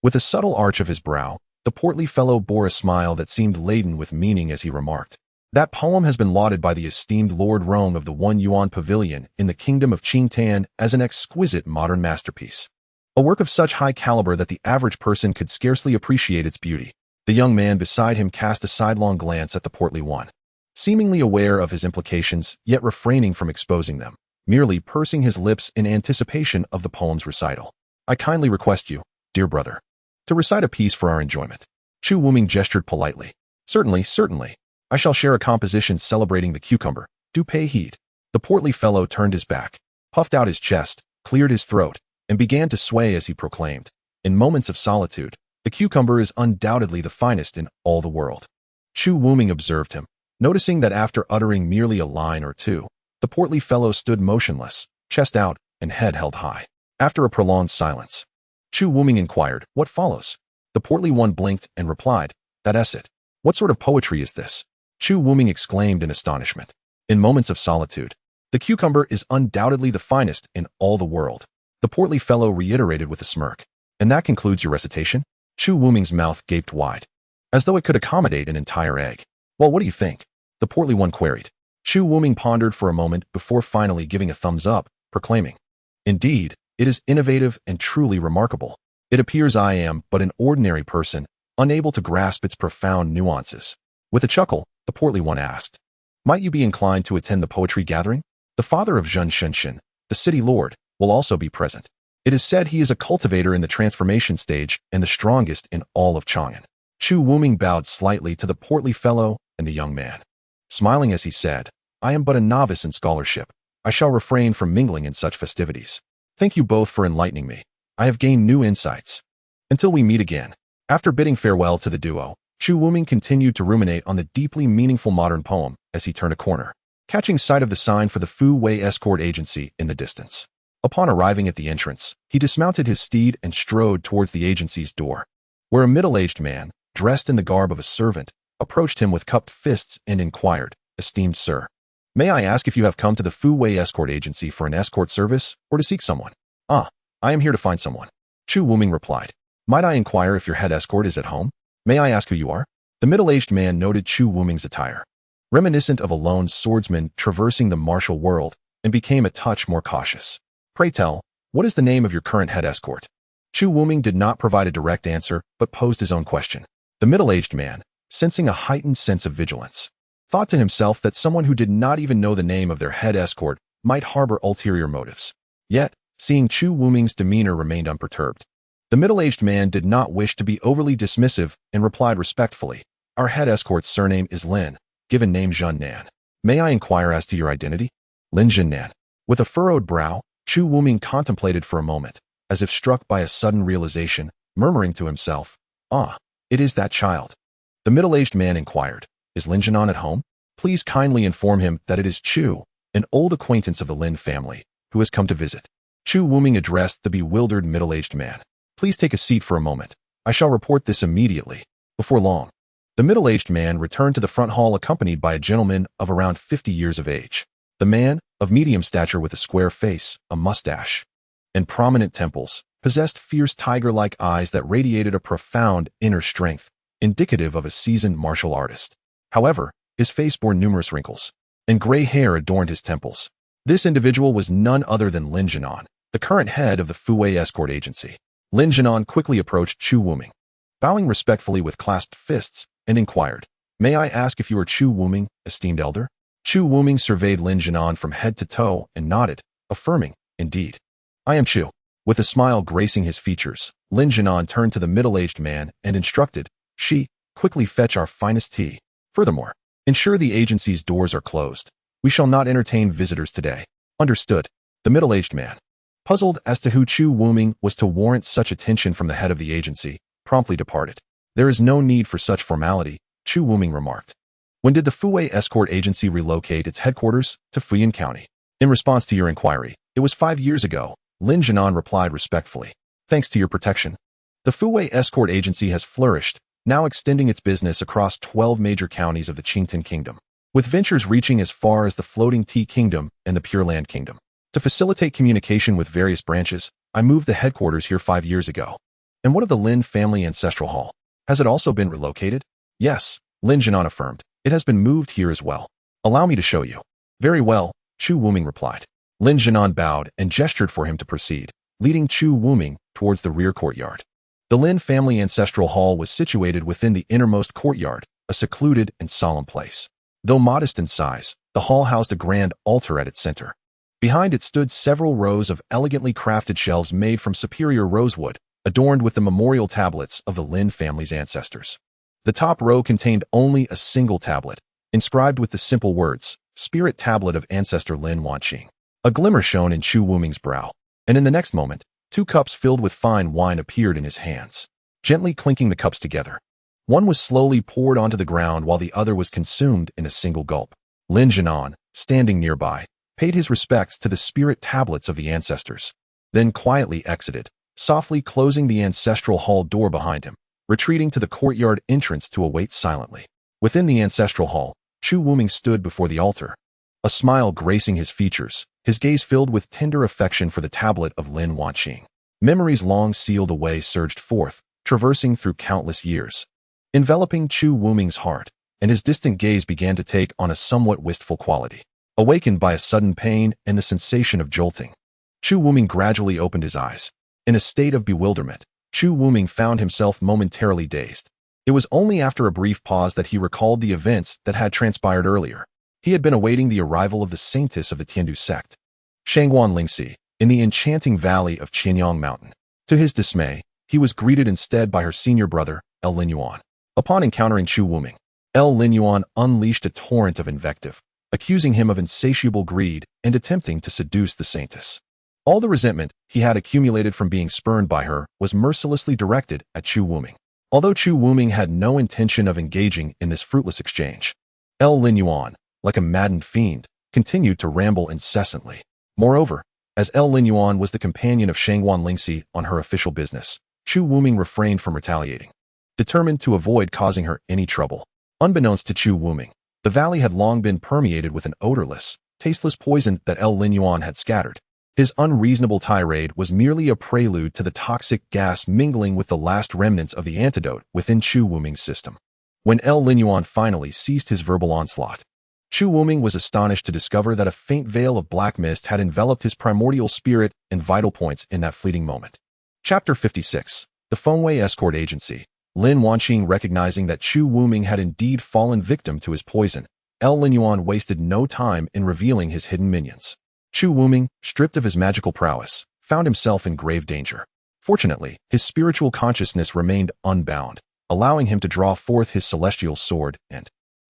With a subtle arch of his brow, the portly fellow bore a smile that seemed laden with meaning as he remarked. That poem has been lauded by the esteemed Lord Rong of the One Yuan Pavilion in the kingdom of Qingtan as an exquisite modern masterpiece. A work of such high caliber that the average person could scarcely appreciate its beauty. The young man beside him cast a sidelong glance at the portly one, seemingly aware of his implications, yet refraining from exposing them, merely pursing his lips in anticipation of the poem's recital. I kindly request you, dear brother, to recite a piece for our enjoyment. Chu Wuming gestured politely. Certainly, certainly. I shall share a composition celebrating the cucumber. Do pay heed. The portly fellow turned his back, puffed out his chest, cleared his throat, and began to sway as he proclaimed. In moments of solitude, the cucumber is undoubtedly the finest in all the world. Chu Wuming observed him, noticing that after uttering merely a line or two, the portly fellow stood motionless, chest out and head held high. After a prolonged silence, Chu Wuming inquired, What follows? The portly one blinked and replied, That's it. What sort of poetry is this? Chu Wuming exclaimed in astonishment. In moments of solitude, the cucumber is undoubtedly the finest in all the world. The portly fellow reiterated with a smirk. And that concludes your recitation? Chu Wuming's mouth gaped wide, as though it could accommodate an entire egg. Well, what do you think? The portly one queried. Chu Wuming pondered for a moment before finally giving a thumbs up, proclaiming, Indeed, it is innovative and truly remarkable. It appears I am but an ordinary person, unable to grasp its profound nuances. With a chuckle, the portly one asked, Might you be inclined to attend the poetry gathering? The father of Zhun Shunshin, the city lord, will also be present. It is said he is a cultivator in the transformation stage and the strongest in all of Chang'an. Chu Wuming bowed slightly to the portly fellow and the young man, smiling as he said, I am but a novice in scholarship. I shall refrain from mingling in such festivities. Thank you both for enlightening me. I have gained new insights. Until we meet again. After bidding farewell to the duo, Chu Wuming continued to ruminate on the deeply meaningful modern poem as he turned a corner, catching sight of the sign for the Fu Wei Escort Agency in the distance. Upon arriving at the entrance, he dismounted his steed and strode towards the agency's door, where a middle-aged man, dressed in the garb of a servant, approached him with cupped fists and inquired, "Esteemed sir, may I ask if you have come to the Fu Wei escort agency for an escort service or to seek someone?" "Ah, I am here to find someone," Chu Wuming replied. "Might I inquire if your head escort is at home? May I ask who you are?" The middle-aged man noted Chu Wuming's attire, reminiscent of a lone swordsman traversing the martial world, and became a touch more cautious. "Pray tell, what is the name of your current head escort?" Chu Wuming did not provide a direct answer, but posed his own question. The middle-aged man, sensing a heightened sense of vigilance, thought to himself that someone who did not even know the name of their head escort might harbor ulterior motives. Yet, seeing Chu Wuming's demeanor remained unperturbed, the middle-aged man did not wish to be overly dismissive and replied respectfully, "Our head escort's surname is Lin, given name Jun Nan. May I inquire as to your identity?" Lin Jun Nan. With a furrowed brow, Chu Wuming contemplated for a moment, as if struck by a sudden realization, murmuring to himself, "Ah, it is that child." The middle-aged man inquired, "Is Lin Jinan at home? Please kindly inform him that it is Chu, an old acquaintance of the Lin family, who has come to visit." Chu Wuming addressed the bewildered middle-aged man. "Please take a seat for a moment. I shall report this immediately." Before long, the middle-aged man returned to the front hall accompanied by a gentleman of around 50 years of age. The man, of medium stature with a square face, a mustache, and prominent temples, possessed fierce tiger-like eyes that radiated a profound inner strength, indicative of a seasoned martial artist. However, his face bore numerous wrinkles, and gray hair adorned his temples. This individual was none other than Lin Jinan, the current head of the Fu Wei escort agency. Lin Jinan quickly approached Chu Wuming, bowing respectfully with clasped fists, and inquired, "May I ask if you are Chu Wuming, esteemed elder?" Chu Wuming surveyed Lin Jinan from head to toe and nodded, affirming, "Indeed, I am Chu." With a smile gracing his features, Lin Jinan turned to the middle-aged man and instructed, "She, quickly fetch our finest tea. Furthermore, ensure the agency's doors are closed. We shall not entertain visitors today." "Understood." The middle-aged man, puzzled as to who Chu Wuming was to warrant such attention from the head of the agency, promptly departed. "There is no need for such formality," Chu Wuming remarked. "When did the Fu Wei escort agency relocate its headquarters to Fuyin County?" "In response to your inquiry, it was 5 years ago," Lin Jinan replied respectfully. "Thanks to your protection, the Fu Wei escort agency has flourished, now extending its business across 12 major counties of the Qingtan Kingdom, with ventures reaching as far as the Floating Tea Kingdom and the Pure Land Kingdom. To facilitate communication with various branches, I moved the headquarters here 5 years ago." "And what of the Lin family ancestral hall? Has it also been relocated?" "Yes," Lin Jinan affirmed. "It has been moved here as well. Allow me to show you." "Very well," Chu Wuming replied. Lin Jinan bowed and gestured for him to proceed, leading Chu Wuming towards the rear courtyard. The Lin family ancestral hall was situated within the innermost courtyard, a secluded and solemn place. Though modest in size, the hall housed a grand altar at its center. Behind it stood several rows of elegantly crafted shelves made from superior rosewood, adorned with the memorial tablets of the Lin family's ancestors. The top row contained only a single tablet, inscribed with the simple words, "Spirit Tablet of Ancestor Lin Wanqing." A glimmer shone in Chu Wuming's brow, and in the next moment, 2 cups filled with fine wine appeared in his hands. Gently clinking the cups together, one was slowly poured onto the ground while the other was consumed in a single gulp. Lin Jinan, standing nearby, paid his respects to the spirit tablets of the ancestors, then quietly exited, softly closing the ancestral hall door behind him, retreating to the courtyard entrance to await silently. Within the ancestral hall, Chu Wuming stood before the altar, a smile gracing his features, his gaze filled with tender affection for the tablet of Lin Wanqing. Memories long sealed away surged forth, traversing through countless years, enveloping Chu Wuming's heart, and his distant gaze began to take on a somewhat wistful quality. Awakened by a sudden pain and the sensation of jolting, Chu Wuming gradually opened his eyes. In a state of bewilderment, Chu Wuming found himself momentarily dazed. It was only after a brief pause that he recalled the events that had transpired earlier. He had been awaiting the arrival of the saintess of the Tiandu sect, Shangguan Lingxi, in the enchanting valley of Qianyang Mountain. To his dismay, he was greeted instead by her senior brother, El Linyuan. Upon encountering Chu Wuming, El Linyuan unleashed a torrent of invective, accusing him of insatiable greed and attempting to seduce the saintess. All the resentment he had accumulated from being spurned by her was mercilessly directed at Chu Wuming. Although Chu Wuming had no intention of engaging in this fruitless exchange, El Linyuan, like a maddened fiend, continued to ramble incessantly. Moreover, as El Linyuan was the companion of Shangguan Lingxi on her official business, Chu Wuming refrained from retaliating, determined to avoid causing her any trouble. Unbeknownst to Chu Wuming, the valley had long been permeated with an odorless, tasteless poison that El Linyuan had scattered. His unreasonable tirade was merely a prelude to the toxic gas mingling with the last remnants of the antidote within Chu Wuming's system. When El Linyuan finally ceased his verbal onslaught, Chu Wuming was astonished to discover that a faint veil of black mist had enveloped his primordial spirit and vital points in that fleeting moment. Chapter 56. The Fengwei Escort Agency. Lin Wanqing, recognizing that Chu Wuming had indeed fallen victim to his poison, El Linyuan wasted no time in revealing his hidden minions. Chu Wuming, stripped of his magical prowess, found himself in grave danger. Fortunately, his spiritual consciousness remained unbound, allowing him to draw forth his celestial sword and,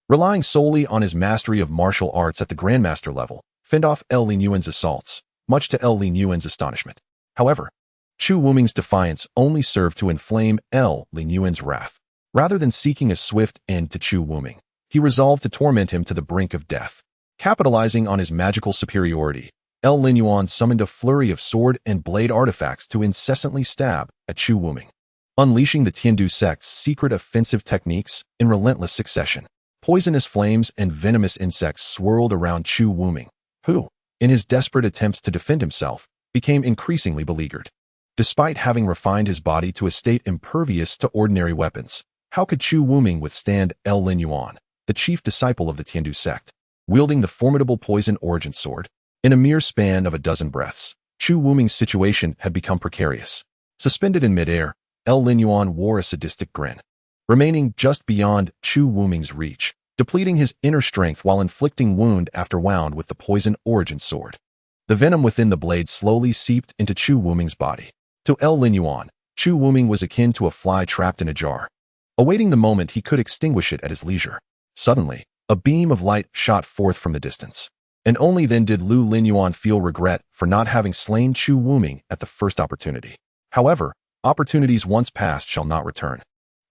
relying solely on his mastery of martial arts at the Grandmaster level, fend off El Linyuan's assaults, much to El Linyuan's astonishment. However, Chu Wuming's defiance only served to inflame El Linyuan's wrath. Rather than seeking a swift end to Chu Wuming, he resolved to torment him to the brink of death. Capitalizing on his magical superiority, El Linyuan summoned a flurry of sword and blade artifacts to incessantly stab at Chu Wuming, unleashing the Tiandu sect's secret offensive techniques in relentless succession. Poisonous flames and venomous insects swirled around Chu Wuming, who, in his desperate attempts to defend himself, became increasingly beleaguered. Despite having refined his body to a state impervious to ordinary weapons, how could Chu Wuming withstand El Linyuan, the chief disciple of the Tiandu sect? Wielding the formidable poison origin sword, in a mere span of a dozen breaths, Chu Wuming's situation had become precarious. Suspended in midair, El Linyuan wore a sadistic grin, remaining just beyond Chu Wuming's reach, depleting his inner strength while inflicting wound after wound with the poison origin sword. The venom within the blade slowly seeped into Chu Wuming's body. To El Linyuan, Chu Wuming was akin to a fly trapped in a jar, awaiting the moment he could extinguish it at his leisure. Suddenly, a beam of light shot forth from the distance, and only then did Lu Linyuan feel regret for not having slain Chu Wuming at the first opportunity. However, opportunities once past shall not return.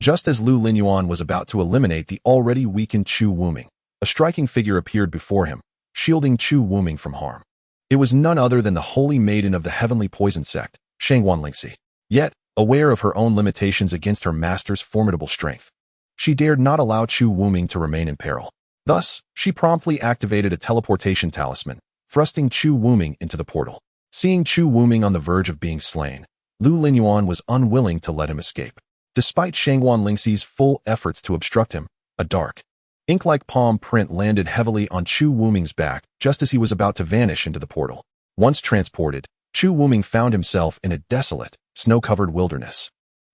Just as Lu Linyuan was about to eliminate the already weakened Chu Wuming, a striking figure appeared before him, shielding Chu Wuming from harm. It was none other than the holy maiden of the heavenly poison sect, Shangwan Lingxi. Yet, aware of her own limitations against her master's formidable strength, she dared not allow Chu Wuming to remain in peril. Thus, she promptly activated a teleportation talisman, thrusting Chu Wuming into the portal. Seeing Chu Wuming on the verge of being slain, Lu Linyuan was unwilling to let him escape. Despite Shangwan Lingxi's full efforts to obstruct him, a dark, ink-like palm print landed heavily on Chu Wuming's back just as he was about to vanish into the portal. Once transported, Chu Wuming found himself in a desolate, snow-covered wilderness,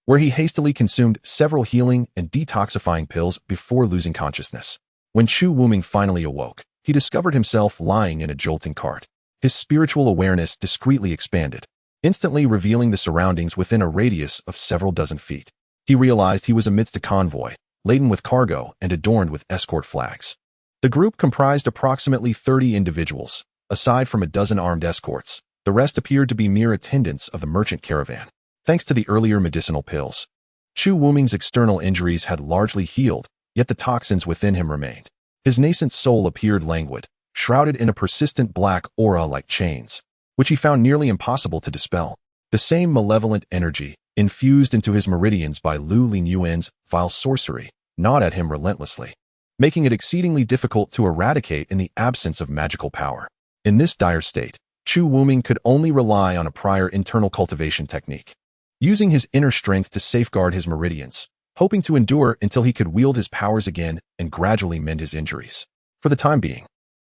where he hastily consumed several healing and detoxifying pills before losing consciousness. When Chu Wuming finally awoke, he discovered himself lying in a jolting cart. His spiritual awareness discreetly expanded, instantly revealing the surroundings within a radius of several dozen feet. He realized he was amidst a convoy, laden with cargo and adorned with escort flags. The group comprised approximately 30 individuals. Aside from a dozen armed escorts, the rest appeared to be mere attendants of the merchant caravan. Thanks to the earlier medicinal pills, Chu Wuming's external injuries had largely healed, yet the toxins within him remained. His nascent soul appeared languid, shrouded in a persistent black aura like chains, which he found nearly impossible to dispel. The same malevolent energy, infused into his meridians by Lu Linyuan's vile sorcery, gnawed at him relentlessly, making it exceedingly difficult to eradicate in the absence of magical power. In this dire state, Chu Wuming could only rely on a prior internal cultivation technique, using his inner strength to safeguard his meridians, hoping to endure until he could wield his powers again and gradually mend his injuries. For the time being,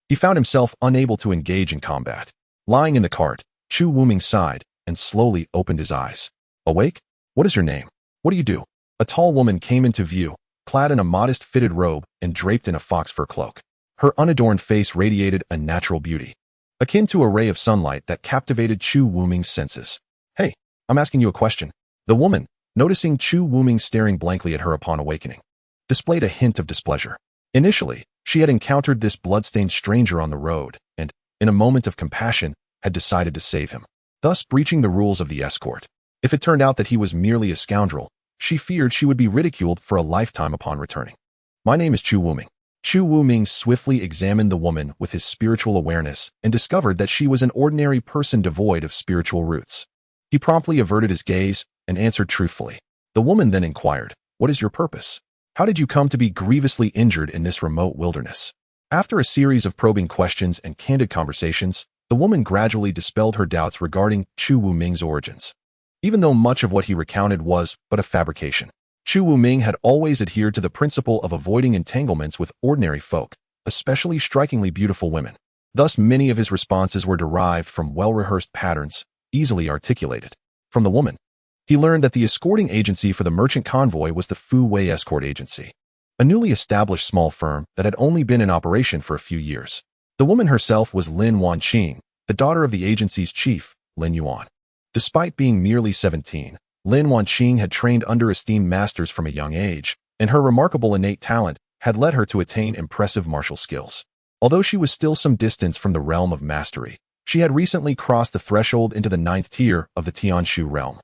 he found himself unable to engage in combat. Lying in the cart, Chu Wuming sighed and slowly opened his eyes. Awake? What is your name? What do you do? A tall woman came into view, clad in a modest fitted robe and draped in a fox fur cloak. Her unadorned face radiated a natural beauty, akin to a ray of sunlight that captivated Chu Wuming's senses. Hey, I'm asking you a question. The woman, noticing Chu Wuming staring blankly at her upon awakening, displayed a hint of displeasure. Initially, she had encountered this blood-stained stranger on the road and, in a moment of compassion, had decided to save him, thus breaching the rules of the escort. If it turned out that he was merely a scoundrel, she feared she would be ridiculed for a lifetime upon returning. My name is Chu Wuming. Chu Wuming swiftly examined the woman with his spiritual awareness and discovered that she was an ordinary person devoid of spiritual roots. He promptly averted his gaze and answered truthfully. The woman then inquired, "What is your purpose? How did you come to be grievously injured in this remote wilderness? After a series of probing questions and candid conversations, the woman gradually dispelled her doubts regarding Chu Wuming's origins. Even though much of what he recounted was but a fabrication, Chu Wuming had always adhered to the principle of avoiding entanglements with ordinary folk, especially strikingly beautiful women. Thus, many of his responses were derived from well-rehearsed patterns, easily articulated. From the woman, he learned that the escorting agency for the merchant convoy was the Fu Wei Escort Agency, a newly established small firm that had only been in operation for a few years. The woman herself was Lin Wanqing, the daughter of the agency's chief, Lin Yuan. Despite being merely 17, Lin Wanqing had trained under esteemed masters from a young age, and her remarkable innate talent had led her to attain impressive martial skills. Although she was still some distance from the realm of mastery, she had recently crossed the threshold into the 9th tier of the Tianshu realm,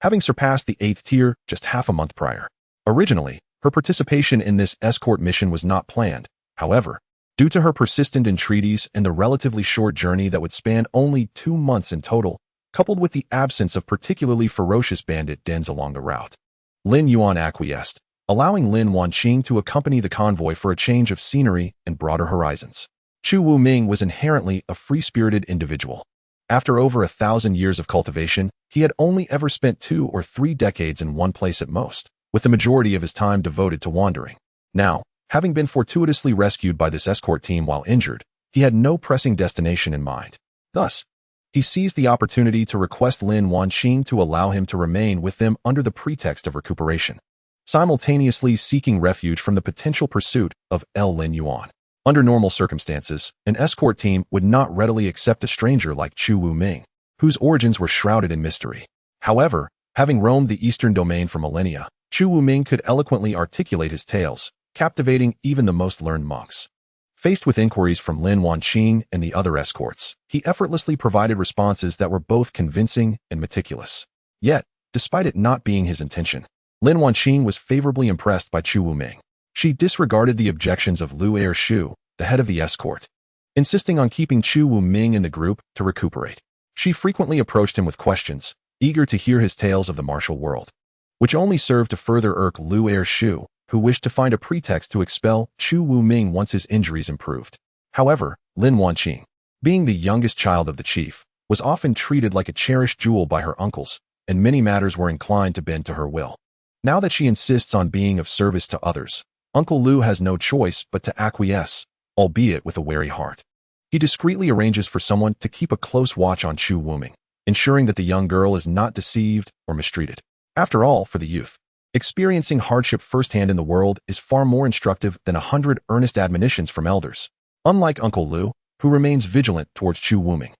having surpassed the 8th tier just half a month prior. Originally, her participation in this escort mission was not planned. However, due to her persistent entreaties and the relatively short journey that would span only 2 months in total, coupled with the absence of particularly ferocious bandit dens along the route, Lin Yuan acquiesced, allowing Lin Wanqing to accompany the convoy for a change of scenery and broader horizons. Chu Wuming was inherently a free-spirited individual. After over 1,000 years of cultivation, he had only ever spent 2 or 3 decades in one place at most, with the majority of his time devoted to wandering. Now, having been fortuitously rescued by this escort team while injured, he had no pressing destination in mind. Thus, he seized the opportunity to request Lin Wanqing to allow him to remain with them under the pretext of recuperation, simultaneously seeking refuge from the potential pursuit of Lin Yuan. Under normal circumstances, an escort team would not readily accept a stranger like Chu Wuming, whose origins were shrouded in mystery. However, having roamed the eastern domain for millennia, Chu Wuming could eloquently articulate his tales, captivating even the most learned monks. Faced with inquiries from Lin Wanqing and the other escorts, he effortlessly provided responses that were both convincing and meticulous. Yet, despite it not being his intention, Lin Wanqing was favorably impressed by Chu Wuming. She disregarded the objections of Lu Ershu, the head of the escort, insisting on keeping Chu Wuming in the group to recuperate. She frequently approached him with questions, eager to hear his tales of the martial world, which only served to further irk Lu Ershu, who wished to find a pretext to expel Chu Wuming once his injuries improved. However, Lin Wanqing, being the youngest child of the chief, was often treated like a cherished jewel by her uncles, and many matters were inclined to bend to her will. Now that she insists on being of service to others, Uncle Lu has no choice but to acquiesce, albeit with a wary heart. He discreetly arranges for someone to keep a close watch on Chu Wuming, ensuring that the young girl is not deceived or mistreated. After all, for the youth, experiencing hardship firsthand in the world is far more instructive than 100 earnest admonitions from elders. Unlike Uncle Lu, who remains vigilant towards Chu Wuming,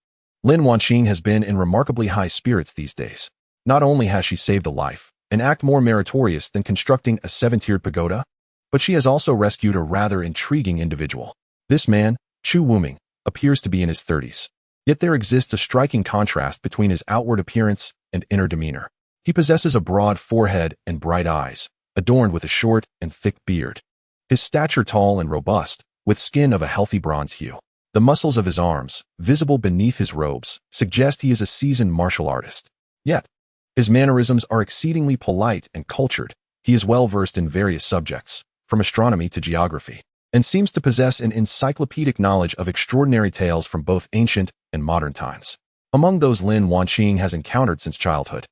Lin Wanqing has been in remarkably high spirits these days. Not only has she saved a life, an act more meritorious than constructing a 7-tiered pagoda, but she has also rescued a rather intriguing individual. This man, Chu Wuming, appears to be in his 30s. Yet there exists a striking contrast between his outward appearance and inner demeanor. He possesses a broad forehead and bright eyes, adorned with a short and thick beard. His stature tall and robust, with skin of a healthy bronze hue. The muscles of his arms, visible beneath his robes, suggest he is a seasoned martial artist. Yet, his mannerisms are exceedingly polite and cultured. He is well versed in various subjects, from astronomy to geography, and seems to possess an encyclopedic knowledge of extraordinary tales from both ancient and modern times. Among those Lin Wanqing has encountered since childhood,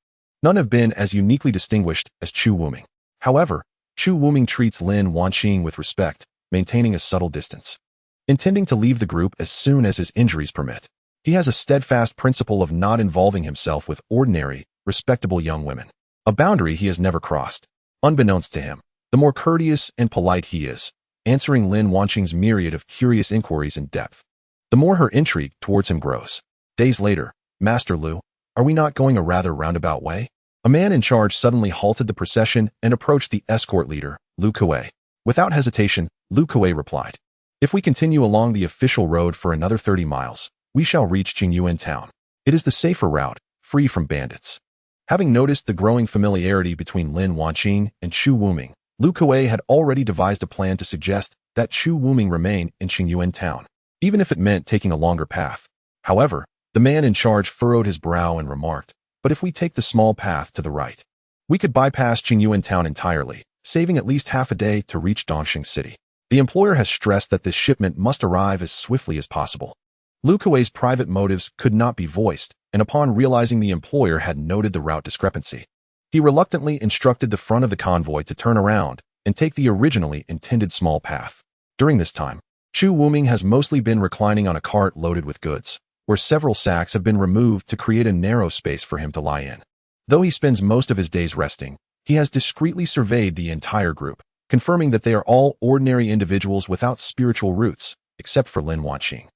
none have been as uniquely distinguished as Chu Wuming. However, Chu Wuming treats Lin Wanqing with respect, maintaining a subtle distance. Intending to leave the group as soon as his injuries permit, he has a steadfast principle of not involving himself with ordinary, respectable young women, a boundary he has never crossed. Unbeknownst to him, the more courteous and polite he is, answering Lin Wanqing's myriad of curious inquiries in depth, the more her intrigue towards him grows. Days later, Master Lu, are we not going a rather roundabout way? A man in charge suddenly halted the procession and approached the escort leader, Lu Kuei. Without hesitation, Lu Kuei replied, if we continue along the official road for another 30 miles, we shall reach Qingyuan town. It is the safer route, free from bandits. Having noticed the growing familiarity between Lin Wanqing and Chu Wuming, Lu Kuei had already devised a plan to suggest that Chu Wuming remain in Qingyuan town, even if it meant taking a longer path. However, the man in charge furrowed his brow and remarked, but if we take the small path to the right, we could bypass Qingyuan town entirely, saving at least half a day to reach Dongxing City. The employer has stressed that this shipment must arrive as swiftly as possible. Lu Kuei's private motives could not be voiced, and upon realizing the employer had noted the route discrepancy, he reluctantly instructed the front of the convoy to turn around and take the originally intended small path. During this time, Chu Wuming has mostly been reclining on a cart loaded with goods, where several sacks have been removed to create a narrow space for him to lie in. Though he spends most of his days resting, he has discreetly surveyed the entire group, confirming that they are all ordinary individuals without spiritual roots, except for Lin Wanqing,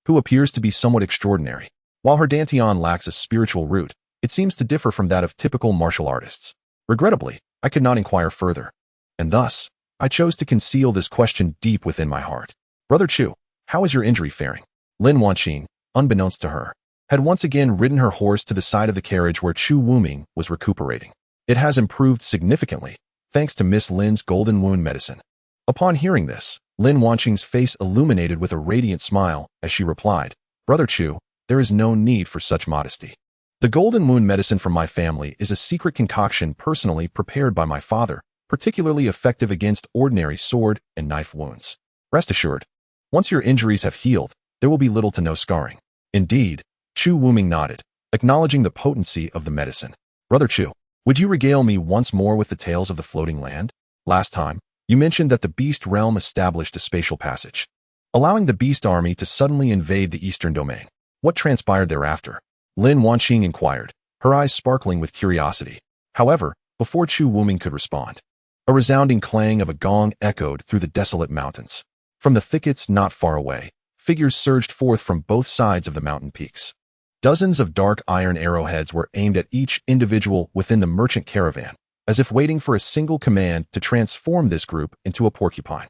who appears to be somewhat extraordinary. While her dantian lacks a spiritual root, it seems to differ from that of typical martial artists. Regrettably, I could not inquire further, and thus, I chose to conceal this question deep within my heart. Brother Chu, how is your injury faring? Lin Wanqing, unbeknownst to her, had once again ridden her horse to the side of the carriage where Chu Wuming was recuperating. It has improved significantly, thanks to Miss Lin's golden wound medicine. Upon hearing this, Lin Wanqing's face illuminated with a radiant smile as she replied, Brother Chu, there is no need for such modesty. The golden wound medicine from my family is a secret concoction personally prepared by my father, particularly effective against ordinary sword and knife wounds. Rest assured, once your injuries have healed, there will be little to no scarring. Indeed, Chu Wuming nodded, acknowledging the potency of the medicine. Brother Chu, would you regale me once more with the tales of the floating land? Last time, you mentioned that the beast realm established a spatial passage, allowing the beast army to suddenly invade the eastern domain. What transpired thereafter? Lin Wanqing inquired, her eyes sparkling with curiosity. However, before Chu Wuming could respond, a resounding clang of a gong echoed through the desolate mountains. From the thickets not far away, figures surged forth from both sides of the mountain peaks. Dozens of dark iron arrowheads were aimed at each individual within the merchant caravan, as if waiting for a single command to transform this group into a porcupine.